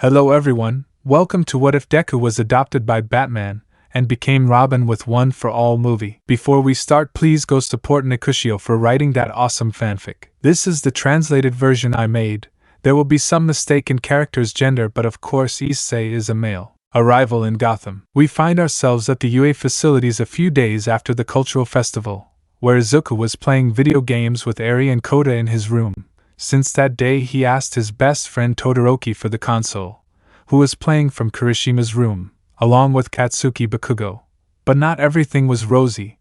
Hello everyone, welcome to What If Deku was adopted by Batman and became Robin with One for All movie. Before we start, please go support Nicuchio for writing that awesome fanfic. This is the translated version I made. There will be some mistake in character's gender, but of course Issei is a male. Arrival in Gotham. We find ourselves at the UA facilities a few days after the cultural festival, where Izuku was playing video games with Eri and Koda in his room. Since that day he asked his best friend Todoroki for the console, who was playing from Kirishima's room, along with Katsuki Bakugo. But not everything was rosy.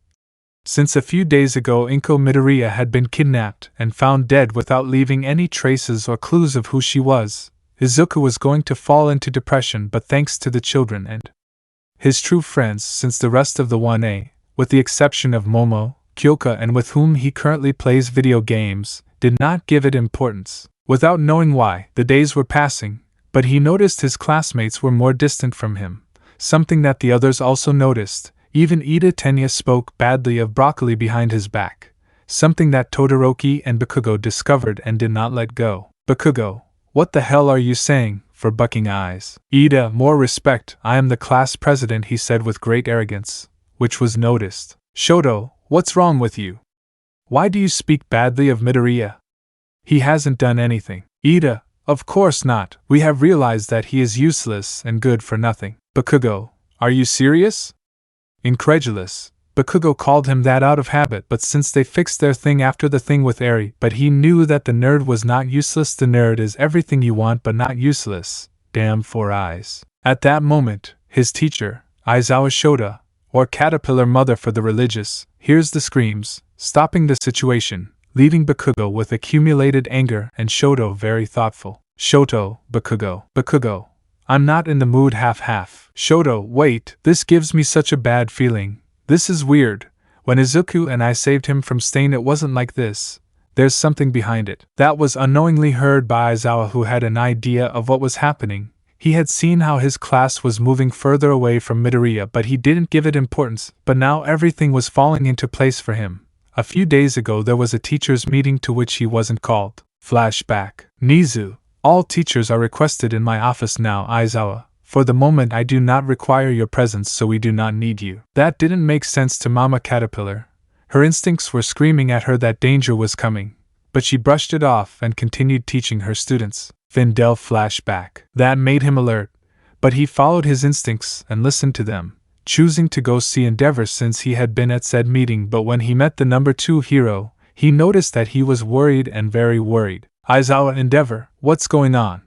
Since a few days ago Midoriya had been kidnapped and found dead without leaving any traces or clues of who she was, Izuku was going to fall into depression, but thanks to the children and his true friends, since the rest of the 1A, with the exception of Momo, Kyoka, and with whom he currently plays video games, did not give it importance. Without knowing why, the days were passing, but he noticed his classmates were more distant from him, something that the others also noticed. Even Ida Tenya spoke badly of broccoli behind his back, something that Todoroki and Bakugo discovered and did not let go. Bakugo, what the hell are you saying, for bucking eyes? Ida, more respect, I am the class president, he said with great arrogance, which was noticed. Shoto, what's wrong with you? Why do you speak badly of Midoriya? He hasn't done anything. Ida, of course not, we have realized that he is useless and good for nothing. Bakugo, are you serious? Incredulous, Bakugo called him that out of habit, but since they fixed their thing after the thing with Eri, but he knew that the nerd was not useless. The nerd is everything you want but not useless. Damn 4 eyes. At that moment, his teacher, Aizawa Shota, or Caterpillar Mother for the religious, hears the screams, stopping the situation, leaving Bakugo with accumulated anger and Shoto very thoughtful. Shoto, Bakugo, I'm not in the mood half. Shoto, wait, this gives me such a bad feeling. This is weird. When Izuku and I saved him from Stain it wasn't like this. There's something behind it. That was unknowingly heard by Aizawa, who had an idea of what was happening. He had seen how his class was moving further away from Midoriya, but he didn't give it importance. But now everything was falling into place for him. A few days ago there was a teachers' meeting to which he wasn't called. Flashback. Nizu, all teachers are requested in my office now, Aizawa. For the moment I do not require your presence, so we do not need you. That didn't make sense to Mama Caterpillar. Her instincts were screaming at her that danger was coming, but she brushed it off and continued teaching her students. Findel flashback. That made him alert, but he followed his instincts and listened to them, choosing to go see Endeavor since he had been at said meeting. But when he met the number 2 hero, he noticed that he was worried and very worried. Aizawa, Endeavor, what's going on?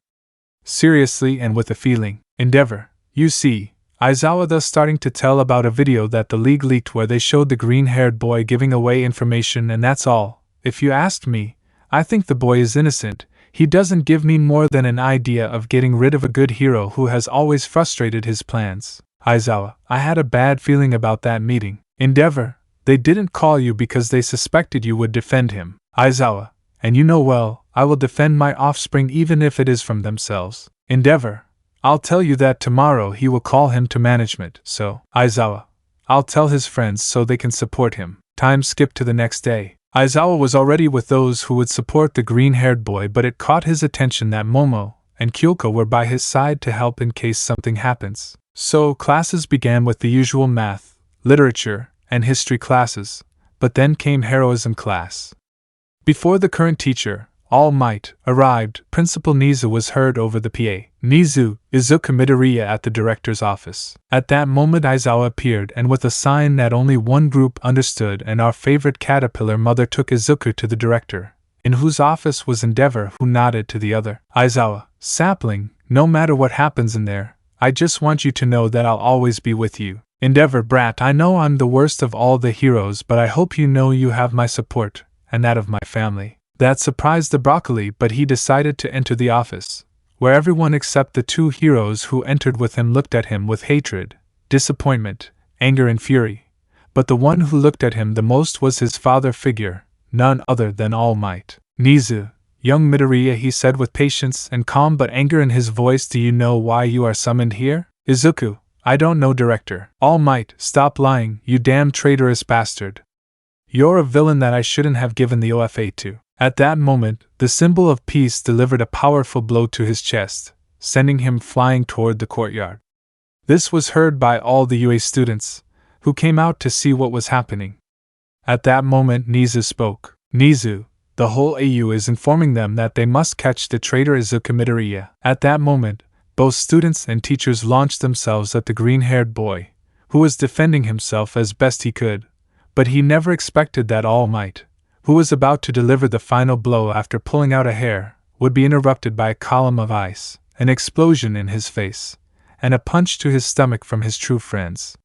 Seriously and with a feeling. Endeavor, you see, Aizawa thus starting to tell about a video that the league leaked where they showed the green-haired boy giving away information, and that's all. If you asked me, I think the boy is innocent. He doesn't give me more than an idea of getting rid of a good hero who has always frustrated his plans. Aizawa, I had a bad feeling about that meeting. Endeavor, they didn't call you because they suspected you would defend him. Aizawa, and you know well, I will defend my offspring even if it is from themselves. Endeavor, I'll tell you that tomorrow he will call him to management, so. Aizawa, I'll tell his friends so they can support him. Time skipped to the next day. Aizawa was already with those who would support the green-haired boy, but it caught his attention that Momo and Kyoka were by his side to help in case something happens. So classes began with the usual math, literature, and history classes, but then came heroism class. Before the current teacher, Almight, arrived, Principal Nizu was heard over the PA. Nizu, Izuku Midoriya at the director's office. At that moment Aizawa appeared, and with a sign that only one group understood, and our favorite Caterpillar Mother took Izuku to the director, in whose office was Endeavor, who nodded to the other. Aizawa, Sapling, no matter what happens in there, I just want you to know that I'll always be with you. Endeavor, brat, I know I'm the worst of all the heroes, but I hope you know you have my support, and that of my family. That surprised the broccoli, but he decided to enter the office, where everyone except the 2 heroes who entered with him looked at him with hatred, disappointment, anger and fury. But the one who looked at him the most was his father figure, none other than Almight. Nizu, young Midoriya, he said with patience and calm but anger in his voice, do you know why you are summoned here? Izuku, I don't know, director. Almight, stop lying, you damn traitorous bastard. You're a villain that I shouldn't have given the OFA to. At that moment, the symbol of peace delivered a powerful blow to his chest, sending him flying toward the courtyard. This was heard by all the UA students, who came out to see what was happening. At that moment Nizu spoke. Nizu, the whole AU is informing them that they must catch the traitor Isuku Midoriya. At that moment, both students and teachers launched themselves at the green-haired boy, who was defending himself as best he could, but he never expected that Almight, who was about to deliver the final blow after pulling out a hair, would be interrupted by a column of ice, an explosion in his face, and a punch to his stomach from his true friends.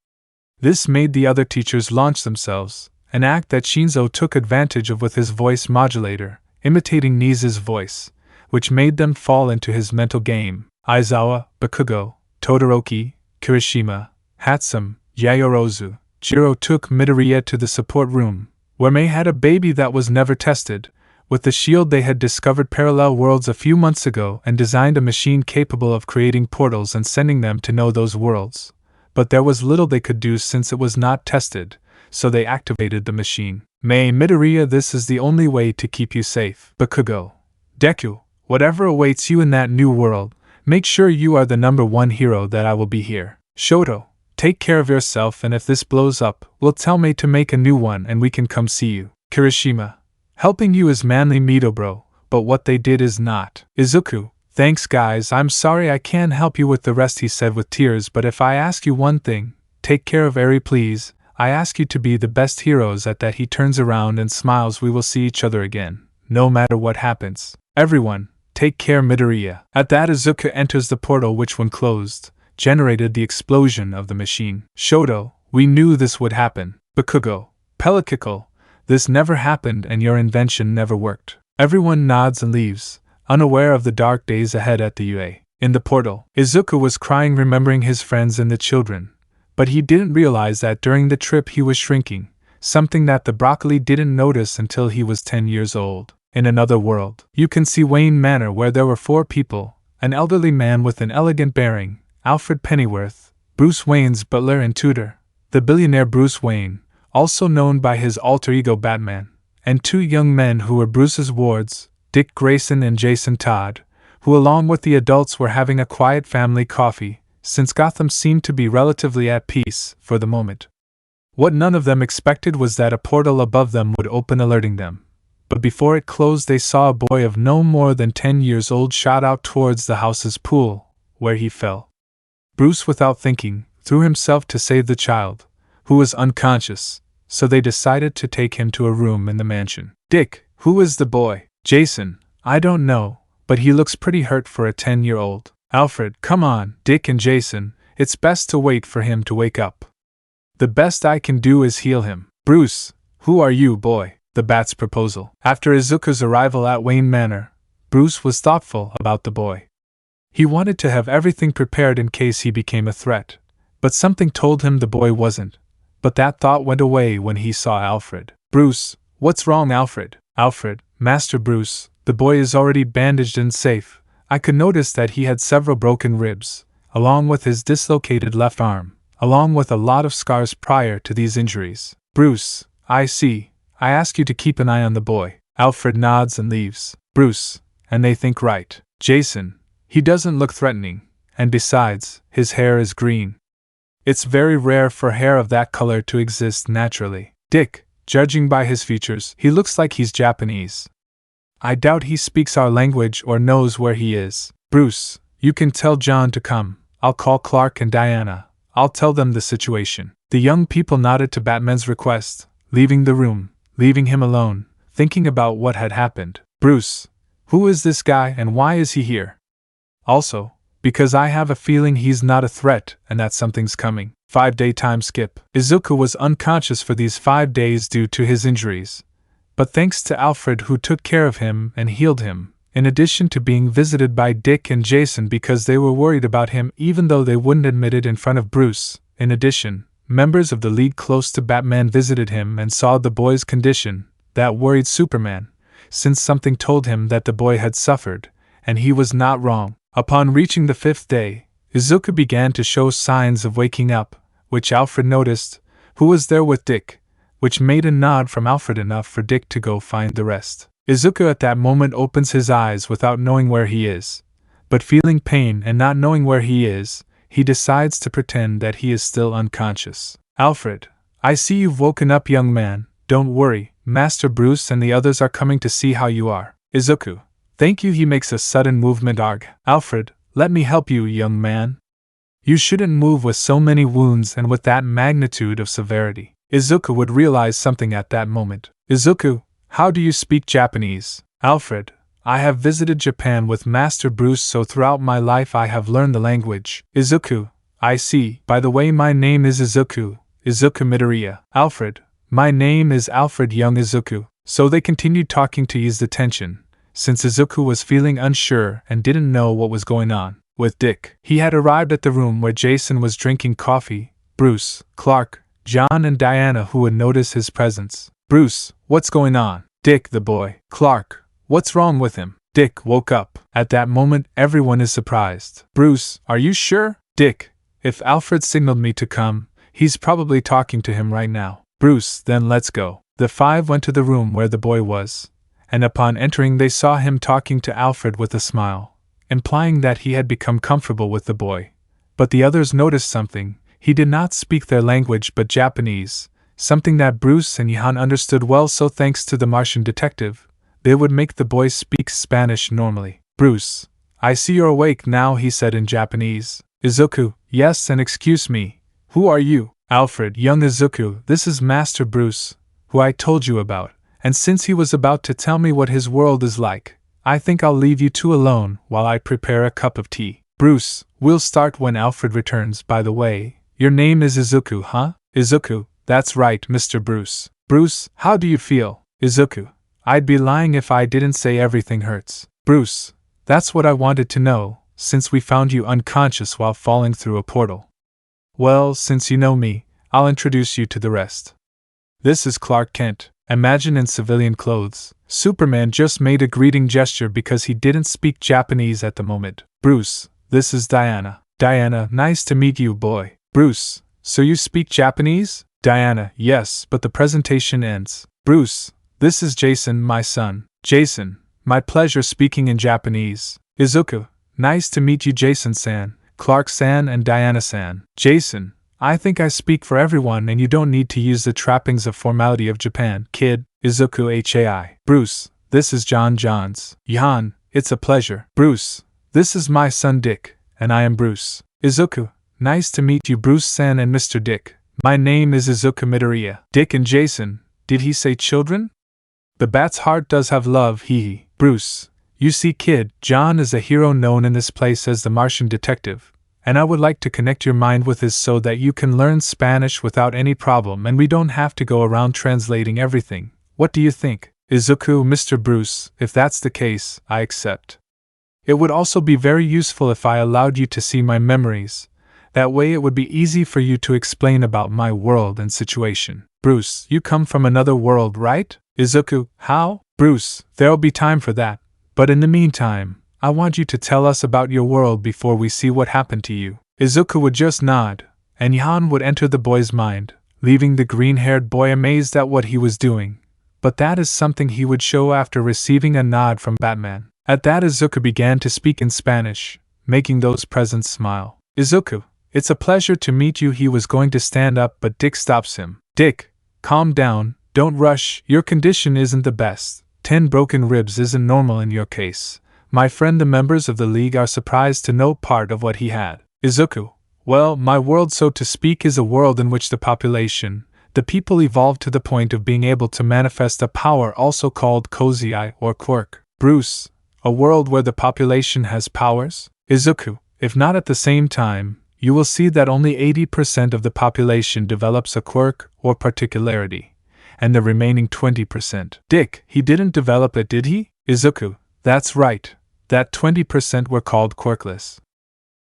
This made the other teachers launch themselves, an act that Shinzo took advantage of with his voice modulator, imitating Nizu's voice, which made them fall into his mental game. Aizawa, Bakugo, Todoroki, Kirishima, Hatsum, Yayorozu, Jiro took Midoriya to the support room, where Mei had a baby that was never tested. With the shield they had discovered parallel worlds a few months ago and designed a machine capable of creating portals and sending them to know those worlds. But there was little they could do since it was not tested, so they activated the machine. Mei, Midoriya, this is the only way to keep you safe. Bakugo, Deku, whatever awaits you in that new world, make sure you are the #1 hero that I will be here. Shoto, take care of yourself, and if this blows up, we'll tell Mei to make a new one and we can come see you. Kirishima, helping you is manly Midobro, but what they did is not. Izuku, thanks guys, I'm sorry I can't help you with the rest, he said with tears, but if I ask you one thing, take care of Eri please. I ask you to be the best heroes. At that he turns around and smiles. We will see each other again, no matter what happens. Everyone, take care Midoriya. At that Izuku enters the portal which when closed, generated the explosion of the machine. Shoto, we knew this would happen. Bakugo, Pelakikal, this never happened and your invention never worked. Everyone nods and leaves, unaware of the dark days ahead at the UA. In the portal, Izuku was crying remembering his friends and the children, but he didn't realize that during the trip he was shrinking, something that the broccoli didn't notice until he was 10 years old. In another world, you can see Wayne Manor where there were 4 people, an elderly man with an elegant bearing, Alfred Pennyworth, Bruce Wayne's butler and tutor, the billionaire Bruce Wayne, also known by his alter ego Batman, and 2 young men who were Bruce's wards, Dick Grayson and Jason Todd, who along with the adults were having a quiet family coffee, since Gotham seemed to be relatively at peace for the moment. What none of them expected was that a portal above them would open, alerting them. But before it closed they saw a boy of no more than 10 years old shot out towards the house's pool, where he fell. Bruce, without thinking, threw himself to save the child, who was unconscious, so they decided to take him to a room in the mansion. Dick, who is the boy? Jason, I don't know, but he looks pretty hurt for a 10-year-old. Alfred, come on, Dick and Jason, it's best to wait for him to wake up. The best I can do is heal him. Bruce, who are you, boy? The Bat's proposal. After Izuku's arrival at Wayne Manor, Bruce was thoughtful about the boy. He wanted to have everything prepared in case he became a threat, but something told him the boy wasn't. But that thought went away when he saw Alfred. Bruce, what's wrong, Alfred? Alfred, Master Bruce, the boy is already bandaged and safe. I could notice that he had several broken ribs, along with his dislocated left arm, along with a lot of scars prior to these injuries. Bruce, I see. I ask you to keep an eye on the boy. Alfred nods and leaves. Bruce, and they think right. Jason, he doesn't look threatening, and besides, his hair is green. It's very rare for hair of that color to exist naturally. Dick, judging by his features, he looks like he's Japanese. I doubt he speaks our language or knows where he is. Bruce, you can tell John to come. I'll call Clark and Diana. I'll tell them the situation. The young people nodded to Batman's request, leaving the room, leaving him alone, thinking about what had happened. Bruce, who is this guy and why is he here? Also, because I have a feeling he's not a threat and that something's coming. 5-day time skip. Izuku was unconscious for these 5 days due to his injuries, but thanks to Alfred who took care of him and healed him, in addition to being visited by Dick and Jason because they were worried about him even though they wouldn't admit it in front of Bruce. In addition, members of the League close to Batman visited him and saw the boy's condition. That worried Superman, since something told him that the boy had suffered, and he was not wrong. Upon reaching the 5th day, Izuku began to show signs of waking up, which Alfred noticed, who was there with Dick, which made a nod from Alfred enough for Dick to go find the rest. Izuku at that moment opens his eyes without knowing where he is. but feeling pain and not knowing where he is, he decides to pretend that he is still unconscious. Alfred, I see you've woken up, young man. Don't worry, Master Bruce and the others are coming to see how you are. Izuku, thank you. He makes a sudden movement. Arg. Alfred, let me help you, young man. You shouldn't move with so many wounds and with that magnitude of severity. Izuku would realize something at that moment. Izuku, how do you speak Japanese? Alfred, I have visited Japan with Master Bruce, so throughout my life I have learned the language. Izuku, I see. By the way, my name is Izuku Midoriya. Alfred, my name is Alfred, young Izuku. So they continued talking to ease the tension, since Izuku was feeling unsure and didn't know what was going on. With Dick, he had arrived at the room where Jason was drinking coffee. Bruce, Clark, John and Diana who would notice his presence. Bruce, what's going on? Dick, the boy. Clark, what's wrong with him? Dick woke up. At that moment, everyone is surprised. Bruce, are you sure? Dick, if Alfred signaled me to come, he's probably talking to him right now. Bruce, then let's go. The five went to the room where the boy was, and upon entering they saw him talking to Alfred with a smile, implying that he had become comfortable with the boy. But the others noticed something. He did not speak their language but Japanese, something that Bruce and Johan understood well, so thanks to the Martian detective, they would make the boy speak Spanish normally. Bruce, I see you're awake now, he said in Japanese. Izuku, yes, and excuse me, who are you? Alfred, young Izuku, this is Master Bruce, who I told you about, and since he was about to tell me what his world is like, I think I'll leave you two alone while I prepare a cup of tea. Bruce, we'll start when Alfred returns. By the way, your name is Izuku, huh? Izuku, that's right, Mr. Bruce. Bruce, how do you feel? Izuku, I'd be lying if I didn't say everything hurts. Bruce, that's what I wanted to know, since we found you unconscious while falling through a portal. Well, since you know me, I'll introduce you to the rest. This is Clark Kent, imagine in civilian clothes. Superman just made a greeting gesture because he didn't speak Japanese at the moment. Bruce, this is Diana. Diana, nice to meet you, boy. Bruce, so you speak Japanese? Diana, yes, but the presentation ends. Bruce, this is Jason, my son. Jason, my pleasure speaking in Japanese. Izuku, nice to meet you, Jason-san, Clark-san and Diana-san. Jason, I think I speak for everyone and you don't need to use the trappings of formality of Japan, kid. Izuku HAI. Bruce, this is John Johns. Johan, it's a pleasure. Bruce, this is my son Dick, and I am Bruce. Izuku, nice to meet you, Bruce-san and Mr. Dick. My name is Izuku Midoriya. Dick and Jason, did he say children? The bat's heart does have love, hee. Bruce, you see, kid, John is a hero known in this place as the Martian detective, and I would like to connect your mind with his so that you can learn Spanish without any problem and we don't have to go around translating everything. What do you think? Izuku, Mr. Bruce, if that's the case, I accept. It would also be very useful if I allowed you to see my memories. That way it would be easy for you to explain about my world and situation. Bruce, you come from another world, right? Izuku, how? Bruce, there'll be time for that. But in the meantime, I want you to tell us about your world before we see what happened to you. Izuku would just nod, and Johan would enter the boy's mind, leaving the green-haired boy amazed at what he was doing. But that is something he would show after receiving a nod from Batman. At that, Izuku began to speak in Spanish, making those present smile. Izuku, it's a pleasure to meet you. He was going to stand up, but Dick stops him. Dick, calm down, don't rush, your condition isn't the best. 10 broken ribs isn't normal in your case. My friend, the members of the League are surprised to know part of what he had. Izuku, well, my world, so to speak, is a world in which the population, the people, evolved to the point of being able to manifest a power also called Kozai or Quirk. Bruce, a world where the population has powers? Izuku, if not at the same time, you will see that only 80% of the population develops a quirk or particularity, and the remaining 20%. Dick, he didn't develop it, did he? Izuku, that's right, that 20% were called Quirkless.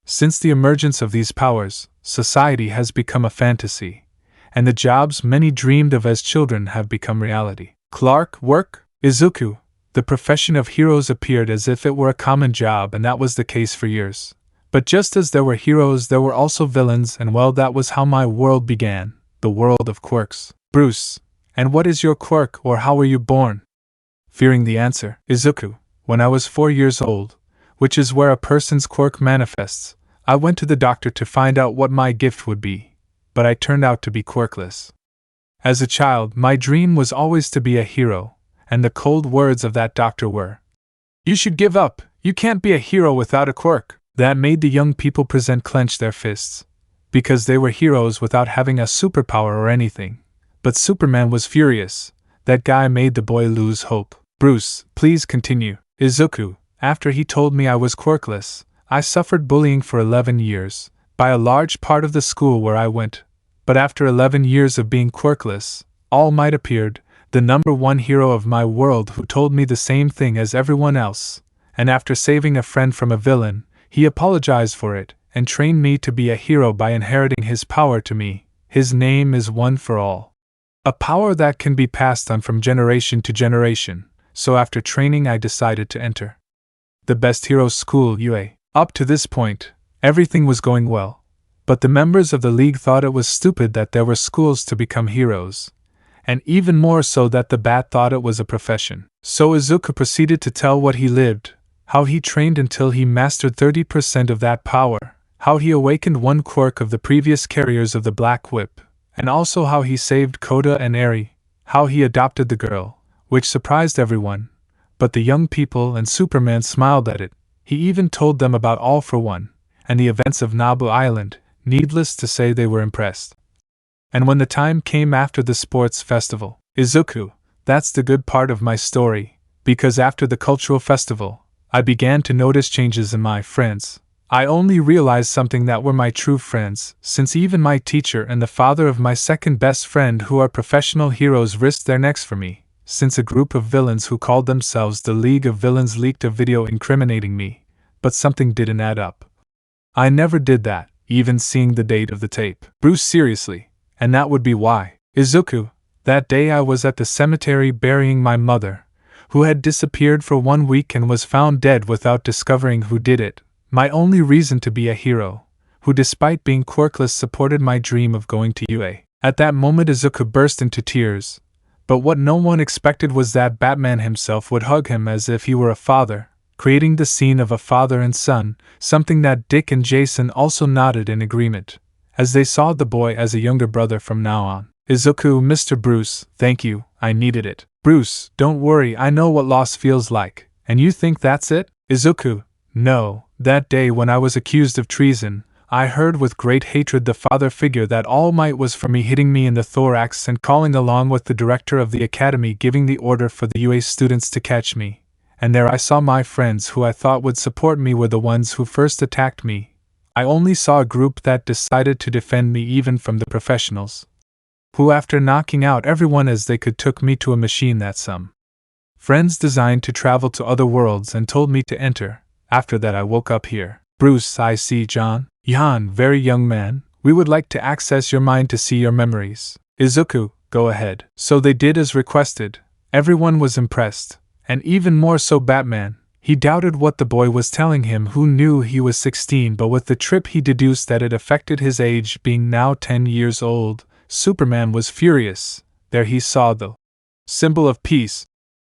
Since the emergence of these powers, society has become a fantasy, and the jobs many dreamed of as children have become reality. Clark, work? Izuku, the profession of heroes appeared as if it were a common job, and that was the case for years. But just as there were heroes, there were also villains, and well, that was how my world began, the world of quirks. Bruce, and what is your quirk, or how were you born? Fearing the answer, Izuku, when I was 4 years old, which is where a person's quirk manifests. I went to the doctor to find out what my gift would be, but I turned out to be quirkless. As a child, my dream was always to be a hero, and the cold words of that doctor were, "You should give up, you can't be a hero without a quirk." That made the young people present clench their fists, because they were heroes without having a superpower or anything. But Superman was furious. That guy made the boy lose hope. "Bruce, please continue." "Izuku, after he told me I was quirkless, I suffered bullying for 11 years, by a large part of the school where I went. But after 11 years of being quirkless, Almight appeared, the #1 hero of my world, who told me the same thing as everyone else, and after saving a friend from a villain, he apologized for it, and trained me to be a hero by inheriting his power to me. His name is One for All. A power that can be passed on from generation to generation, so after training I decided to enter the best hero school UA. Up to this point, everything was going well, but the members of the league thought it was stupid that there were schools to become heroes, and even more so that the bat thought it was a profession. So Izuku proceeded to tell what he lived, how he trained until he mastered 30% of that power, how he awakened one quirk of the previous carriers of the Black Whip, and also how he saved Koda and Eri, how he adopted the girl, which surprised everyone, but the young people and Superman smiled at it. He even told them about All for One, and the events of Nabu Island. Needless to say, they were impressed. And when the time came after the sports festival, Izuku, that's the good part of my story, because after the cultural festival, I began to notice changes in my friends. I only realized something that were my true friends, since even my teacher and the father of my second best friend, who are professional heroes, risked their necks for me, since a group of villains who called themselves the League of Villains leaked a video incriminating me, but something didn't add up. I never did that, even seeing the date of the tape. Bruce, seriously, and that would be why. Izuku, that day I was at the cemetery burying my mother, who had disappeared for 1 week and was found dead without discovering who did it. My only reason to be a hero, who despite being quirkless supported my dream of going to UA. At that moment Izuku burst into tears, but what no one expected was that Batman himself would hug him as if he were a father, creating the scene of a father and son, something that Dick and Jason also nodded in agreement, as they saw the boy as a younger brother from now on. Izuku, Mr. Bruce, thank you, I needed it. Bruce, don't worry, I know what loss feels like, and you think that's it? Izuku, no, that day when I was accused of treason, I heard with great hatred the father figure that All Might was for me, hitting me in the thorax and calling along with the director of the academy, giving the order for the UA students to catch me. And there I saw my friends who I thought would support me were the ones who first attacked me. I only saw a group that decided to defend me even from the professionals, who after knocking out everyone as they could took me to a machine that some friends designed to travel to other worlds and told me to enter. After that I woke up here. Bruce, I see John. Yan, very young man, we would like to access your mind to see your memories. Izuku, go ahead. So they did as requested. Everyone was impressed, and even more so Batman. He doubted what the boy was telling him, who knew he was 16, but with the trip he deduced that it affected his age, being now 10 years old. Superman was furious. There he saw the symbol of peace,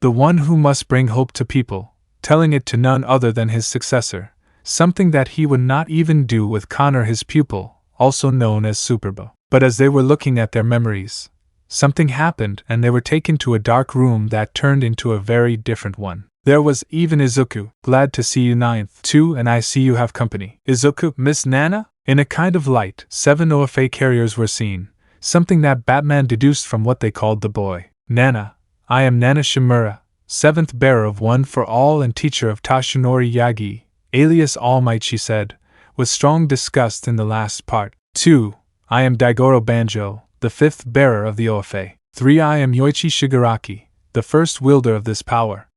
the one who must bring hope to people, telling it to none other than his successor, something that he would not even do with Connor, his pupil, also known as Superbo. But as they were looking at their memories, something happened and they were taken to a dark room that turned into a very different one. There was even Izuku. Glad to see you, Ninth. 2, and I see you have company. Izuku, Miss Nana? In a kind of light, 7 OFA carriers were seen, something that Batman deduced from what they called the boy. Nana, I am Nana Shimura, 7th bearer of One for All and teacher of Tashinori Yagi, alias All Might, she said, with strong disgust in the last part. 2. I am Daigoro Banjo, the 5th bearer of the OFA. 3. I am Yoichi Shigaraki, the first wielder of this power.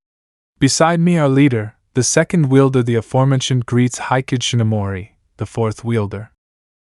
Beside me, our leader, the second wielder, the aforementioned, greets Haikid Shinomori, the 4th wielder.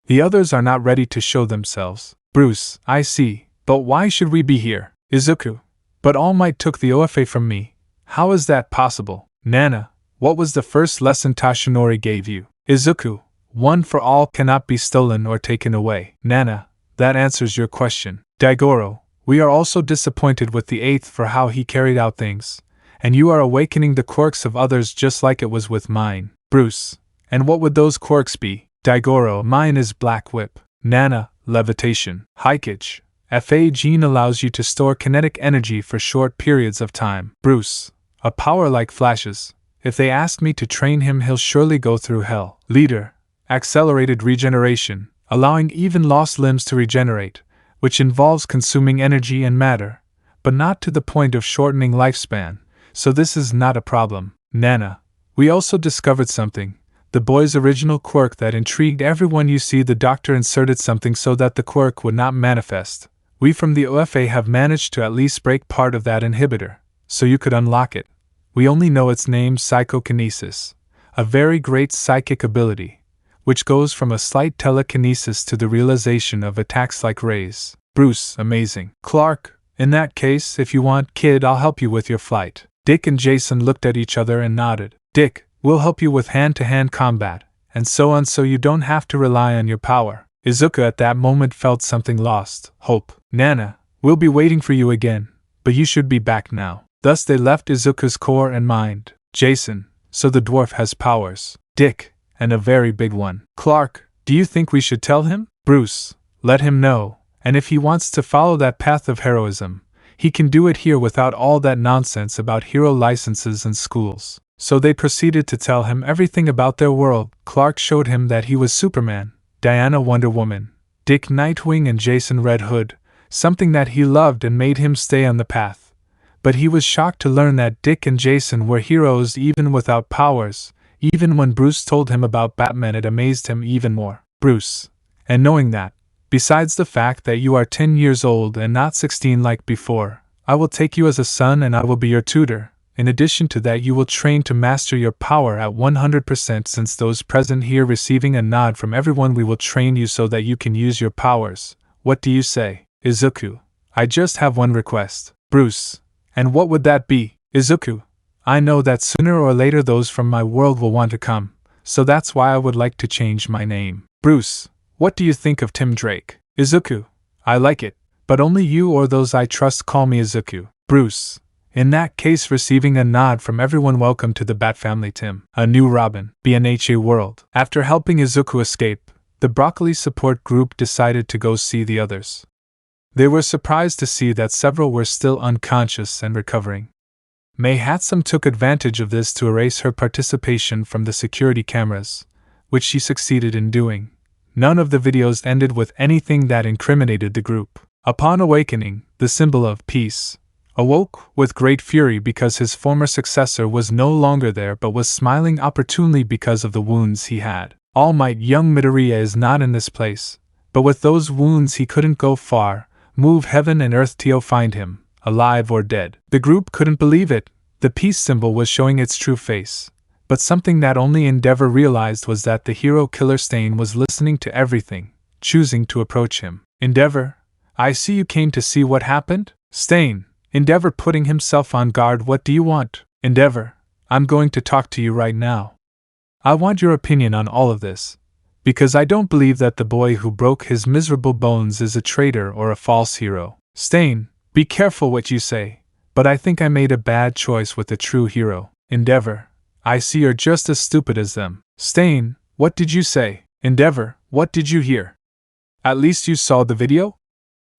The others are not ready to show themselves. Bruce, I see, but why should we be here? Izuku, but All Might took the OFA from me. How is that possible? Nana, what was the first lesson Tashinori gave you? Izuku, One for All cannot be stolen or taken away. Nana, that answers your question. Daigoro, we are also disappointed with the 8th for how he carried out things, And you are awakening the quirks of others just like it was with mine. Bruce. And what would those quirks be? Daigoro, mine is Black Whip. Nana, Levitation. Hikage. FA Gene allows you to store kinetic energy for short periods of time. Bruce. A power like Flash's. If they ask me to train him, he'll surely go through hell. Leader. Accelerated regeneration, allowing even lost limbs to regenerate, which involves consuming energy and matter, but not to the point of shortening lifespan, so this is not a problem. Nana. We also discovered something. The boy's original quirk that intrigued everyone. You see, the doctor inserted something so that the quirk would not manifest. We from the OFA have managed to at least break part of that inhibitor, so you could unlock it. We only know its name, psychokinesis, a very great psychic ability, which goes from a slight telekinesis to the realization of attacks like rays. Bruce, amazing. Clark, in that case, if you want, kid, I'll help you with your flight. Dick and Jason looked at each other and nodded. Dick, we'll help you with hand-to-hand combat, and so on, so you don't have to rely on your power. Izuku at that moment felt something lost. Hope. Nana, we'll be waiting for you again, but you should be back now. Thus they left Izuku's core and mind. Jason, so the dwarf has powers. Dick, and a very big one. Clark, do you think we should tell him? Bruce, let him know, and if he wants to follow that path of heroism, he can do it here without all that nonsense about hero licenses and schools. So they proceeded to tell him everything about their world. Clark showed him that he was Superman, Diana Wonder Woman, Dick Nightwing, and Jason Red Hood, something that he loved and made him stay on the path. But he was shocked to learn that Dick and Jason were heroes even without powers. Even when Bruce told him about Batman, it amazed him even more. Bruce. And knowing that, besides the fact that you are 10 years old and not 16 like before, I will take you as a son and I will be your tutor. In addition to that, you will train to master your power at 100%. Since those present here receiving a nod from everyone, we will train you so that you can use your powers. What do you say? Izuku. I just have one request. Bruce. And what would that be? Izuku. I know that sooner or later those from my world will want to come, so that's why I would like to change my name. Bruce. What do you think of Tim Drake? Izuku. I like it, but only you or those I trust call me Izuku. Bruce. In that case, receiving a nod from everyone, welcome to the Bat Family, Tim. A new Robin. BNHA world. After helping Izuku escape, the Broccoli support group decided to go see the others. They were surprised to see that several were still unconscious and recovering. Mei Hatsum took advantage of this to erase her participation from the security cameras, which she succeeded in doing. None of the videos ended with anything that incriminated the group. Upon awakening, the symbol of peace awoke with great fury because his former successor was no longer there but was smiling opportunely because of the wounds he had. Almight, young Midoriya is not in this place, but with those wounds he couldn't go far, move heaven and earth to find him, alive or dead. The group couldn't believe it. The peace symbol was showing its true face. But something that only Endeavor realized was that the hero killer Stain was listening to everything, choosing to approach him. Endeavor, I see you came to see what happened? Stain. Endeavor putting himself on guard. What do you want? Endeavor, I'm going to talk to you right now. I want your opinion on all of this, because I don't believe that the boy who broke his miserable bones is a traitor or a false hero. Stain, be careful what you say, but I think I made a bad choice with the true hero. Endeavor, I see you're just as stupid as them. Stain, what did you say? Endeavor, what did you hear? At least you saw the video?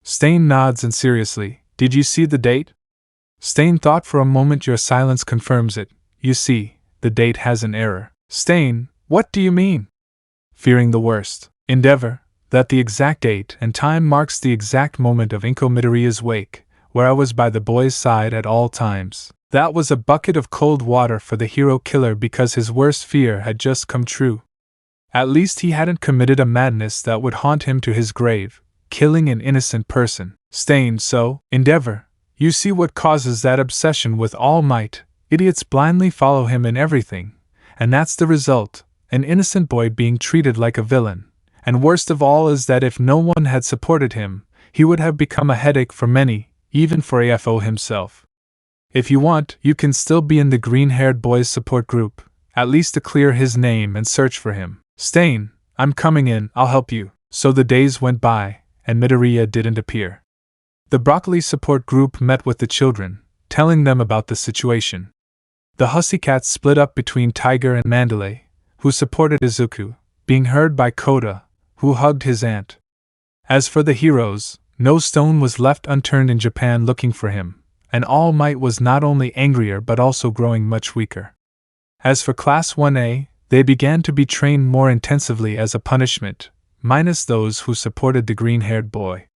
Stain nods and seriously, did you see the date? Stain thought for a moment. Your silence confirms it. You see, the date has an error. Stain, what do you mean? Fearing the worst. Endeavor, that the exact date and time marks the exact moment of Inko Midoriya's wake, where I was by the boy's side at all times. That was a bucket of cold water for the hero killer because his worst fear had just come true. At least he hadn't committed a madness that would haunt him to his grave, killing an innocent person. Stain, so, Endeavor, you see what causes that obsession with All Might. Idiots blindly follow him in everything, and that's the result, an innocent boy being treated like a villain. And worst of all is that if no one had supported him, he would have become a headache for many, even for AFO himself. If you want, you can still be in the green-haired boy's support group, at least to clear his name and search for him. Stain, I'm coming in, I'll help you. So the days went by, and Midoriya didn't appear. The Broccoli support group met with the children, telling them about the situation. The Hussycats split up between Tiger and Mandalay, who supported Izuku, being heard by Kota, who hugged his aunt. As for the heroes, no stone was left unturned in Japan looking for him, and All Might was not only angrier but also growing much weaker. As for Class 1A, they began to be trained more intensively as a punishment, minus those who supported the green-haired boy.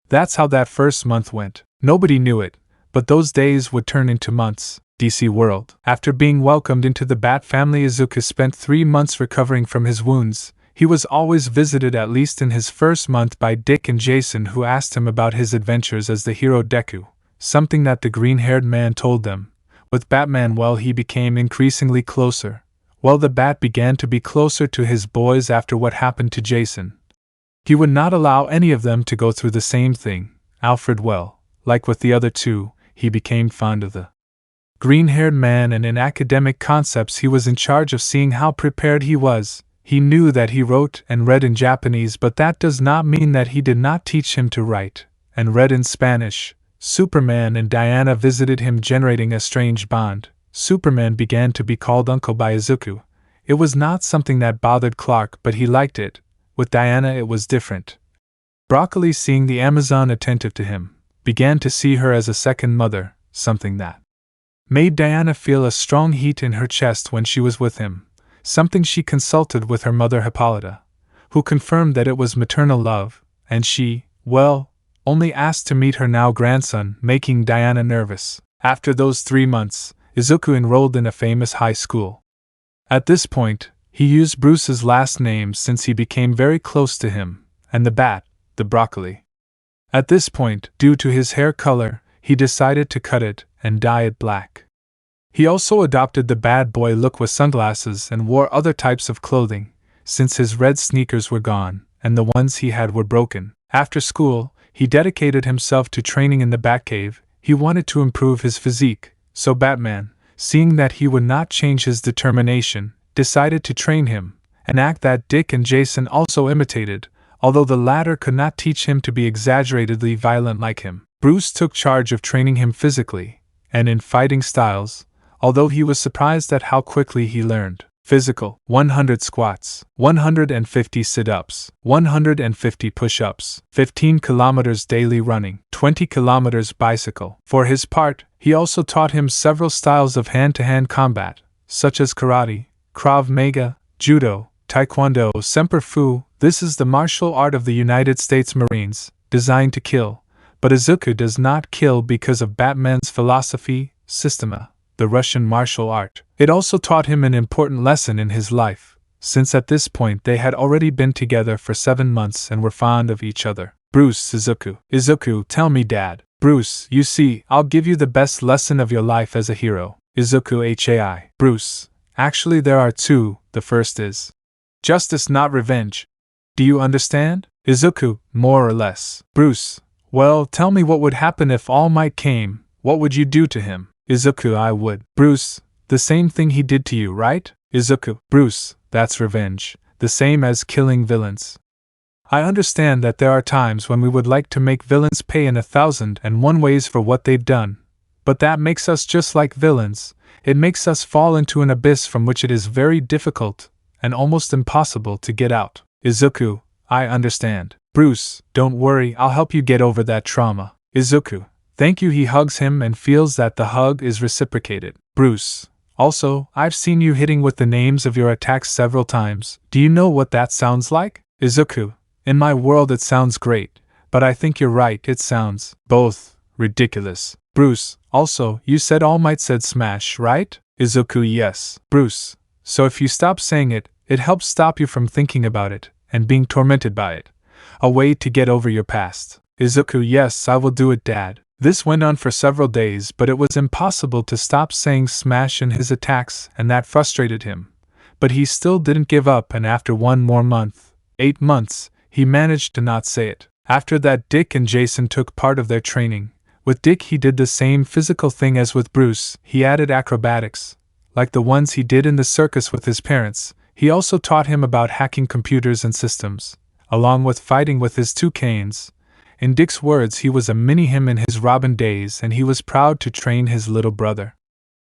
That's how that first month went. Nobody knew it, but those days would turn into months. DC World. After being welcomed into the Bat family, Izuku spent 3 months recovering from his wounds. He was always visited at least in his first month by Dick and Jason, who asked him about his adventures as the hero Deku, something that the green-haired man told them. With Batman, he became increasingly closer. The Bat began to be closer to his boys after what happened to Jason. He would not allow any of them to go through the same thing. Alfred, like with the other two, he became fond of the green-haired man, and in academic concepts he was in charge of seeing how prepared he was. He knew that he wrote and read in Japanese, but that does not mean that he did not teach him to write and read in Spanish. Superman and Diana visited him, generating a strange bond. Superman began to be called Uncle by Izuku. It was not something that bothered Clark, but he liked it. With Diana it was different. Broccoli, seeing the Amazon attentive to him, began to see her as a second mother, something that made Diana feel a strong heat in her chest when she was with him, something she consulted with her mother Hippolyta, who confirmed that it was maternal love, and she, only asked to meet her now grandson, making Diana nervous. After those 3 months, Izuku enrolled in a famous high school. At this point, he used Bruce's last name since he became very close to him, and the Bat, the Broccoli. At this point, due to his hair color, he decided to cut it and dye it black. He also adopted the bad boy look with sunglasses and wore other types of clothing, since his red sneakers were gone, and the ones he had were broken. After school, he dedicated himself to training in the Batcave. He wanted to improve his physique, so Batman, seeing that he would not change his determination, decided to train him, an act that Dick and Jason also imitated, although the latter could not teach him to be exaggeratedly violent like him. Bruce took charge of training him physically, and in fighting styles, although he was surprised at how quickly he learned. Physical: 100 squats, 150 sit-ups, 150 push-ups, 15 kilometers daily running, 20 kilometers bicycle. For his part, he also taught him several styles of hand-to-hand combat, such as karate, Krav Maga, judo, taekwondo, semper fu. This is the martial art of the United States Marines, designed to kill, but Izuku does not kill because of Batman's philosophy, Systema, the Russian martial art. It also taught him an important lesson in his life, since at this point they had already been together for 7 months and were fond of each other. Bruce, Izuku. Izuku: tell me, Dad. Bruce: you see, I'll give you the best lesson of your life as a hero. Izuku: HAI. Bruce: actually there are 2, the first is justice, not revenge. Do you understand? Izuku: more or less. Bruce: well, tell me what would happen if All Might came. What would you do to him? Izuku: I would. Bruce: the same thing he did to you, right? Izuku: Bruce: that's revenge, the same as killing villains. I understand that there are times when we would like to make villains pay in 1,001 ways for what they've done, but that makes us just like villains. It makes us fall into an abyss from which it is very difficult and almost impossible to get out. Izuku: I understand. Bruce: don't worry, I'll help you get over that trauma. Izuku: thank you. He hugs him and feels that the hug is reciprocated. Bruce: also, I've seen you hitting with the names of your attacks several times. Do you know what that sounds like? Izuku: in my world it sounds great, but I think you're right, it sounds both ridiculous. Bruce: also, you said All Might said smash, right? Izuku: yes. Bruce: so if you stop saying it, it helps stop you from thinking about it and being tormented by it. A way to get over your past. Izuku: yes, I will do it, Dad. This went on for several days, but it was impossible to stop saying smash in his attacks, and that frustrated him. But he still didn't give up, and after 1 more month, 8 months, he managed to not say it. After that, Dick and Jason took part of their training. With Dick he did the same physical thing as with Bruce. He added acrobatics, like the ones he did in the circus with his parents. He also taught him about hacking computers and systems, along with fighting with his 2 canes. In Dick's words, he was a mini him in his Robin days, and he was proud to train his little brother.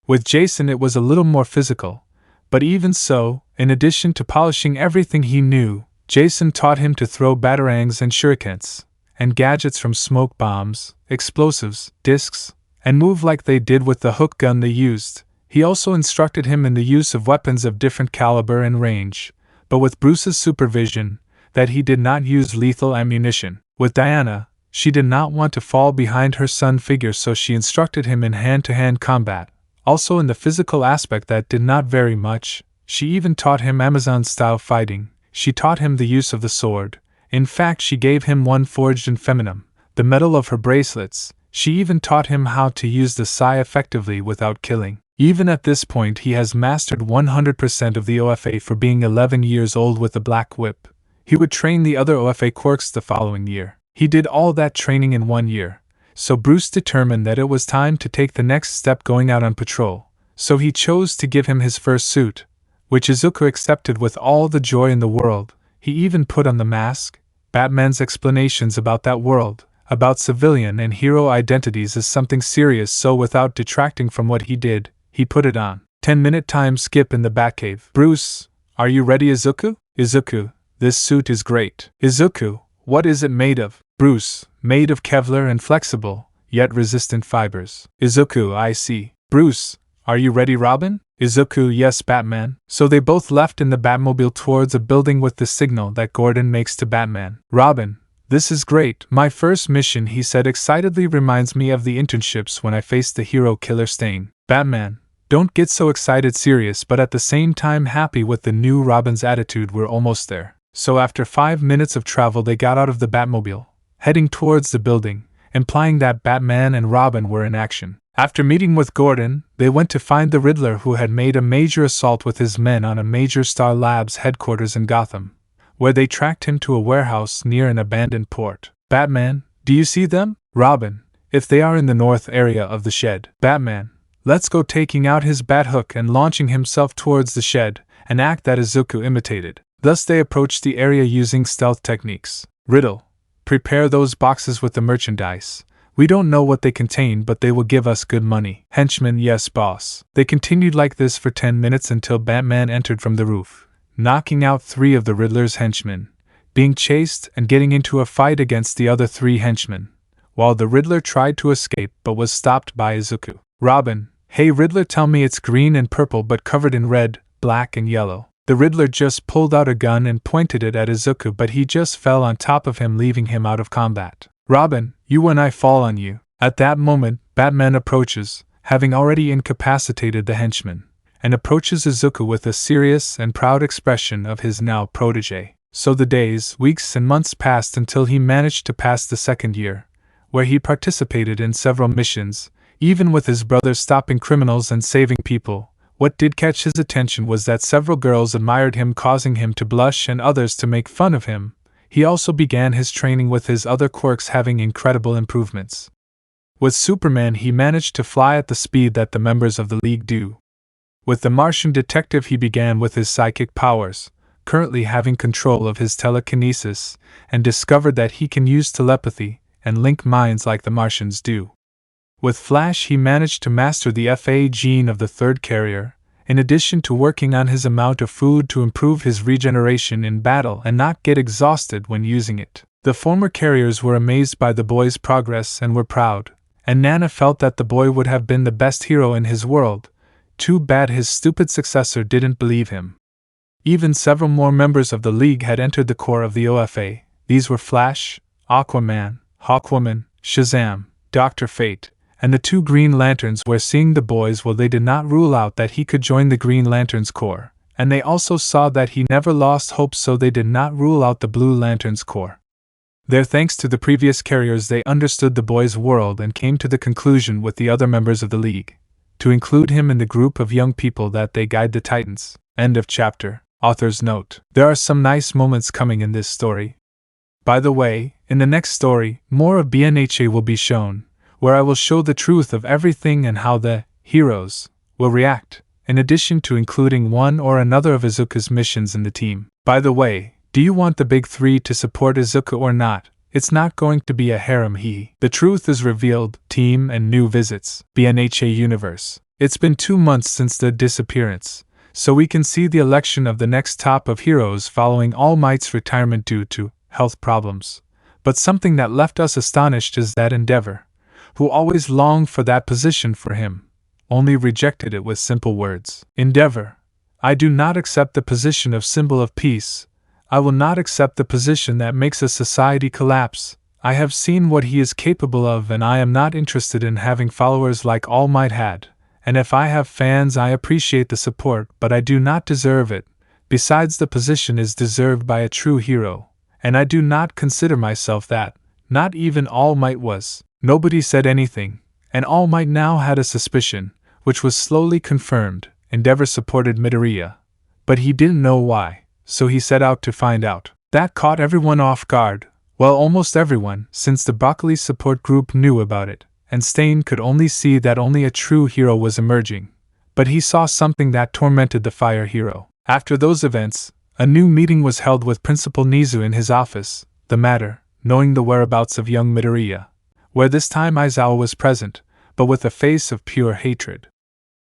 With Jason it was a little more physical, but even so, in addition to polishing everything he knew, Jason taught him to throw batarangs and shurikens, and gadgets from smoke bombs, explosives, discs, and move like they did with the hook gun they used. He also instructed him in the use of weapons of different caliber and range, but with Bruce's supervision, that he did not use lethal ammunition. With Diana, she did not want to fall behind her son figure, so she instructed him in hand-to-hand combat. Also in the physical aspect that did not vary much, she even taught him Amazon-style fighting. She taught him the use of the sword. In fact, she gave him one forged in feminine, the metal of her bracelets. She even taught him how to use the Sai effectively without killing. Even at this point he has mastered 100% of the OFA for being 11 years old with the Black Whip. He would train the other OFA Quirks the following year. He did all that training in 1 year, so Bruce determined that it was time to take the next step, going out on patrol. So he chose to give him his first suit, which Izuku accepted with all the joy in the world. He even put on the mask. Batman's explanations about that world, about civilian and hero identities, is something serious, so without detracting from what he did, he put it on. 10-minute time skip in the Batcave. Bruce, are you ready, Izuku? Izuku, this suit is great. Izuku, what is it made of? Bruce, made of Kevlar and flexible, yet resistant fibers. Izuku, I see. Bruce, are you ready, Robin? Izuku, yes, Batman. So they both left in the Batmobile towards a building with the signal that Gordon makes to Batman. Robin, this is great. My first mission, he said excitedly, reminds me of the internships when I faced the hero killer Stain. Batman, don't get so excited, serious, but at the same time happy with the new Robin's attitude. We're almost there. So after 5 minutes of travel they got out of the Batmobile, heading towards the building, implying that Batman and Robin were in action. After meeting with Gordon, they went to find the Riddler, who had made a major assault with his men on a major Star Labs headquarters in Gotham, where they tracked him to a warehouse near an abandoned port. Batman, do you see them? Robin, if they are in the north area of the shed. Batman, let's go, taking out his bat hook and launching himself towards the shed, an act that Izuku imitated. Thus they approached the area using stealth techniques. Riddle, prepare those boxes with the merchandise. We don't know what they contain, but they will give us good money. Henchman, yes, boss. They continued like this for 10 minutes until Batman entered from the roof, knocking out 3 of the Riddler's henchmen, being chased and getting into a fight against the other 3 henchmen, while the Riddler tried to escape but was stopped by Izuku. Robin, hey Riddler, tell me it's green and purple but covered in red, black and yellow. The Riddler just pulled out a gun and pointed it at Izuku, but he just fell on top of him, leaving him out of combat. Robin, you and I fall on you. At that moment, Batman approaches, having already incapacitated the henchman, and approaches Izuku with a serious and proud expression of his now protege. So the days, weeks and months passed until he managed to pass the second year, where he participated in several missions, even with his brother stopping criminals and saving people. What did catch his attention was that several girls admired him, causing him to blush and others to make fun of him. He also began his training with his other quirks, having incredible improvements. With Superman he managed to fly at the speed that the members of the League do. With the Martian detective he began with his psychic powers, currently having control of his telekinesis, and discovered that he can use telepathy and link minds like the Martians do. With Flash he managed to master the FA gene of the third carrier, in addition to working on his amount of food to improve his regeneration in battle and not get exhausted when using it. The former carriers were amazed by the boy's progress and were proud, and Nana felt that the boy would have been the best hero in his world. Too bad his stupid successor didn't believe him. Even several more members of the League had entered the core of the OFA. These were Flash, Aquaman, Hawkwoman, Shazam, Dr. Fate, and the 2 Green Lanterns were seeing the boys. Well, they did not rule out that he could join the Green Lantern's corps, and they also saw that he never lost hope, so they did not rule out the Blue Lantern's corps. There, thanks to the previous carriers, they understood the boy's world and came to the conclusion with the other members of the League to include him in the group of young people that they guide the Titans. End of chapter. Author's note. There are some nice moments coming in this story. By the way, in the next story, more of BNHA will be shown, where I will show the truth of everything and how the heroes will react, in addition to including one or another of Izuku's missions in the team. By the way, do you want the big 3 to support Izuku or not? It's not going to be a harem. The truth is revealed, team and new visits. BNHA Universe. It's been 2 months since the disappearance, so we can see the election of the next top of heroes following All Might's retirement due to health problems. But something that left us astonished is that Endeavor, who always longed for that position for him, only rejected it with simple words. Endeavor, I do not accept the position of symbol of peace. I will not accept the position that makes a society collapse. I have seen what he is capable of, and I am not interested in having followers like All Might had. And if I have fans, I appreciate the support, but I do not deserve it. Besides, the position is deserved by a true hero, and I do not consider myself that. Not even All Might was. Nobody said anything, and All Might now had a suspicion, which was slowly confirmed. Endeavor supported Midoriya, but he didn't know why, so he set out to find out. That caught everyone off guard. Well, almost everyone, since the Broccoli support group knew about it, and Stain could only see that only a true hero was emerging. But he saw something that tormented the fire hero. After those events, a new meeting was held with Principal Nizu in his office, the matter, knowing the whereabouts of young Midoriya, where this time Aizawa was present, but with a face of pure hatred.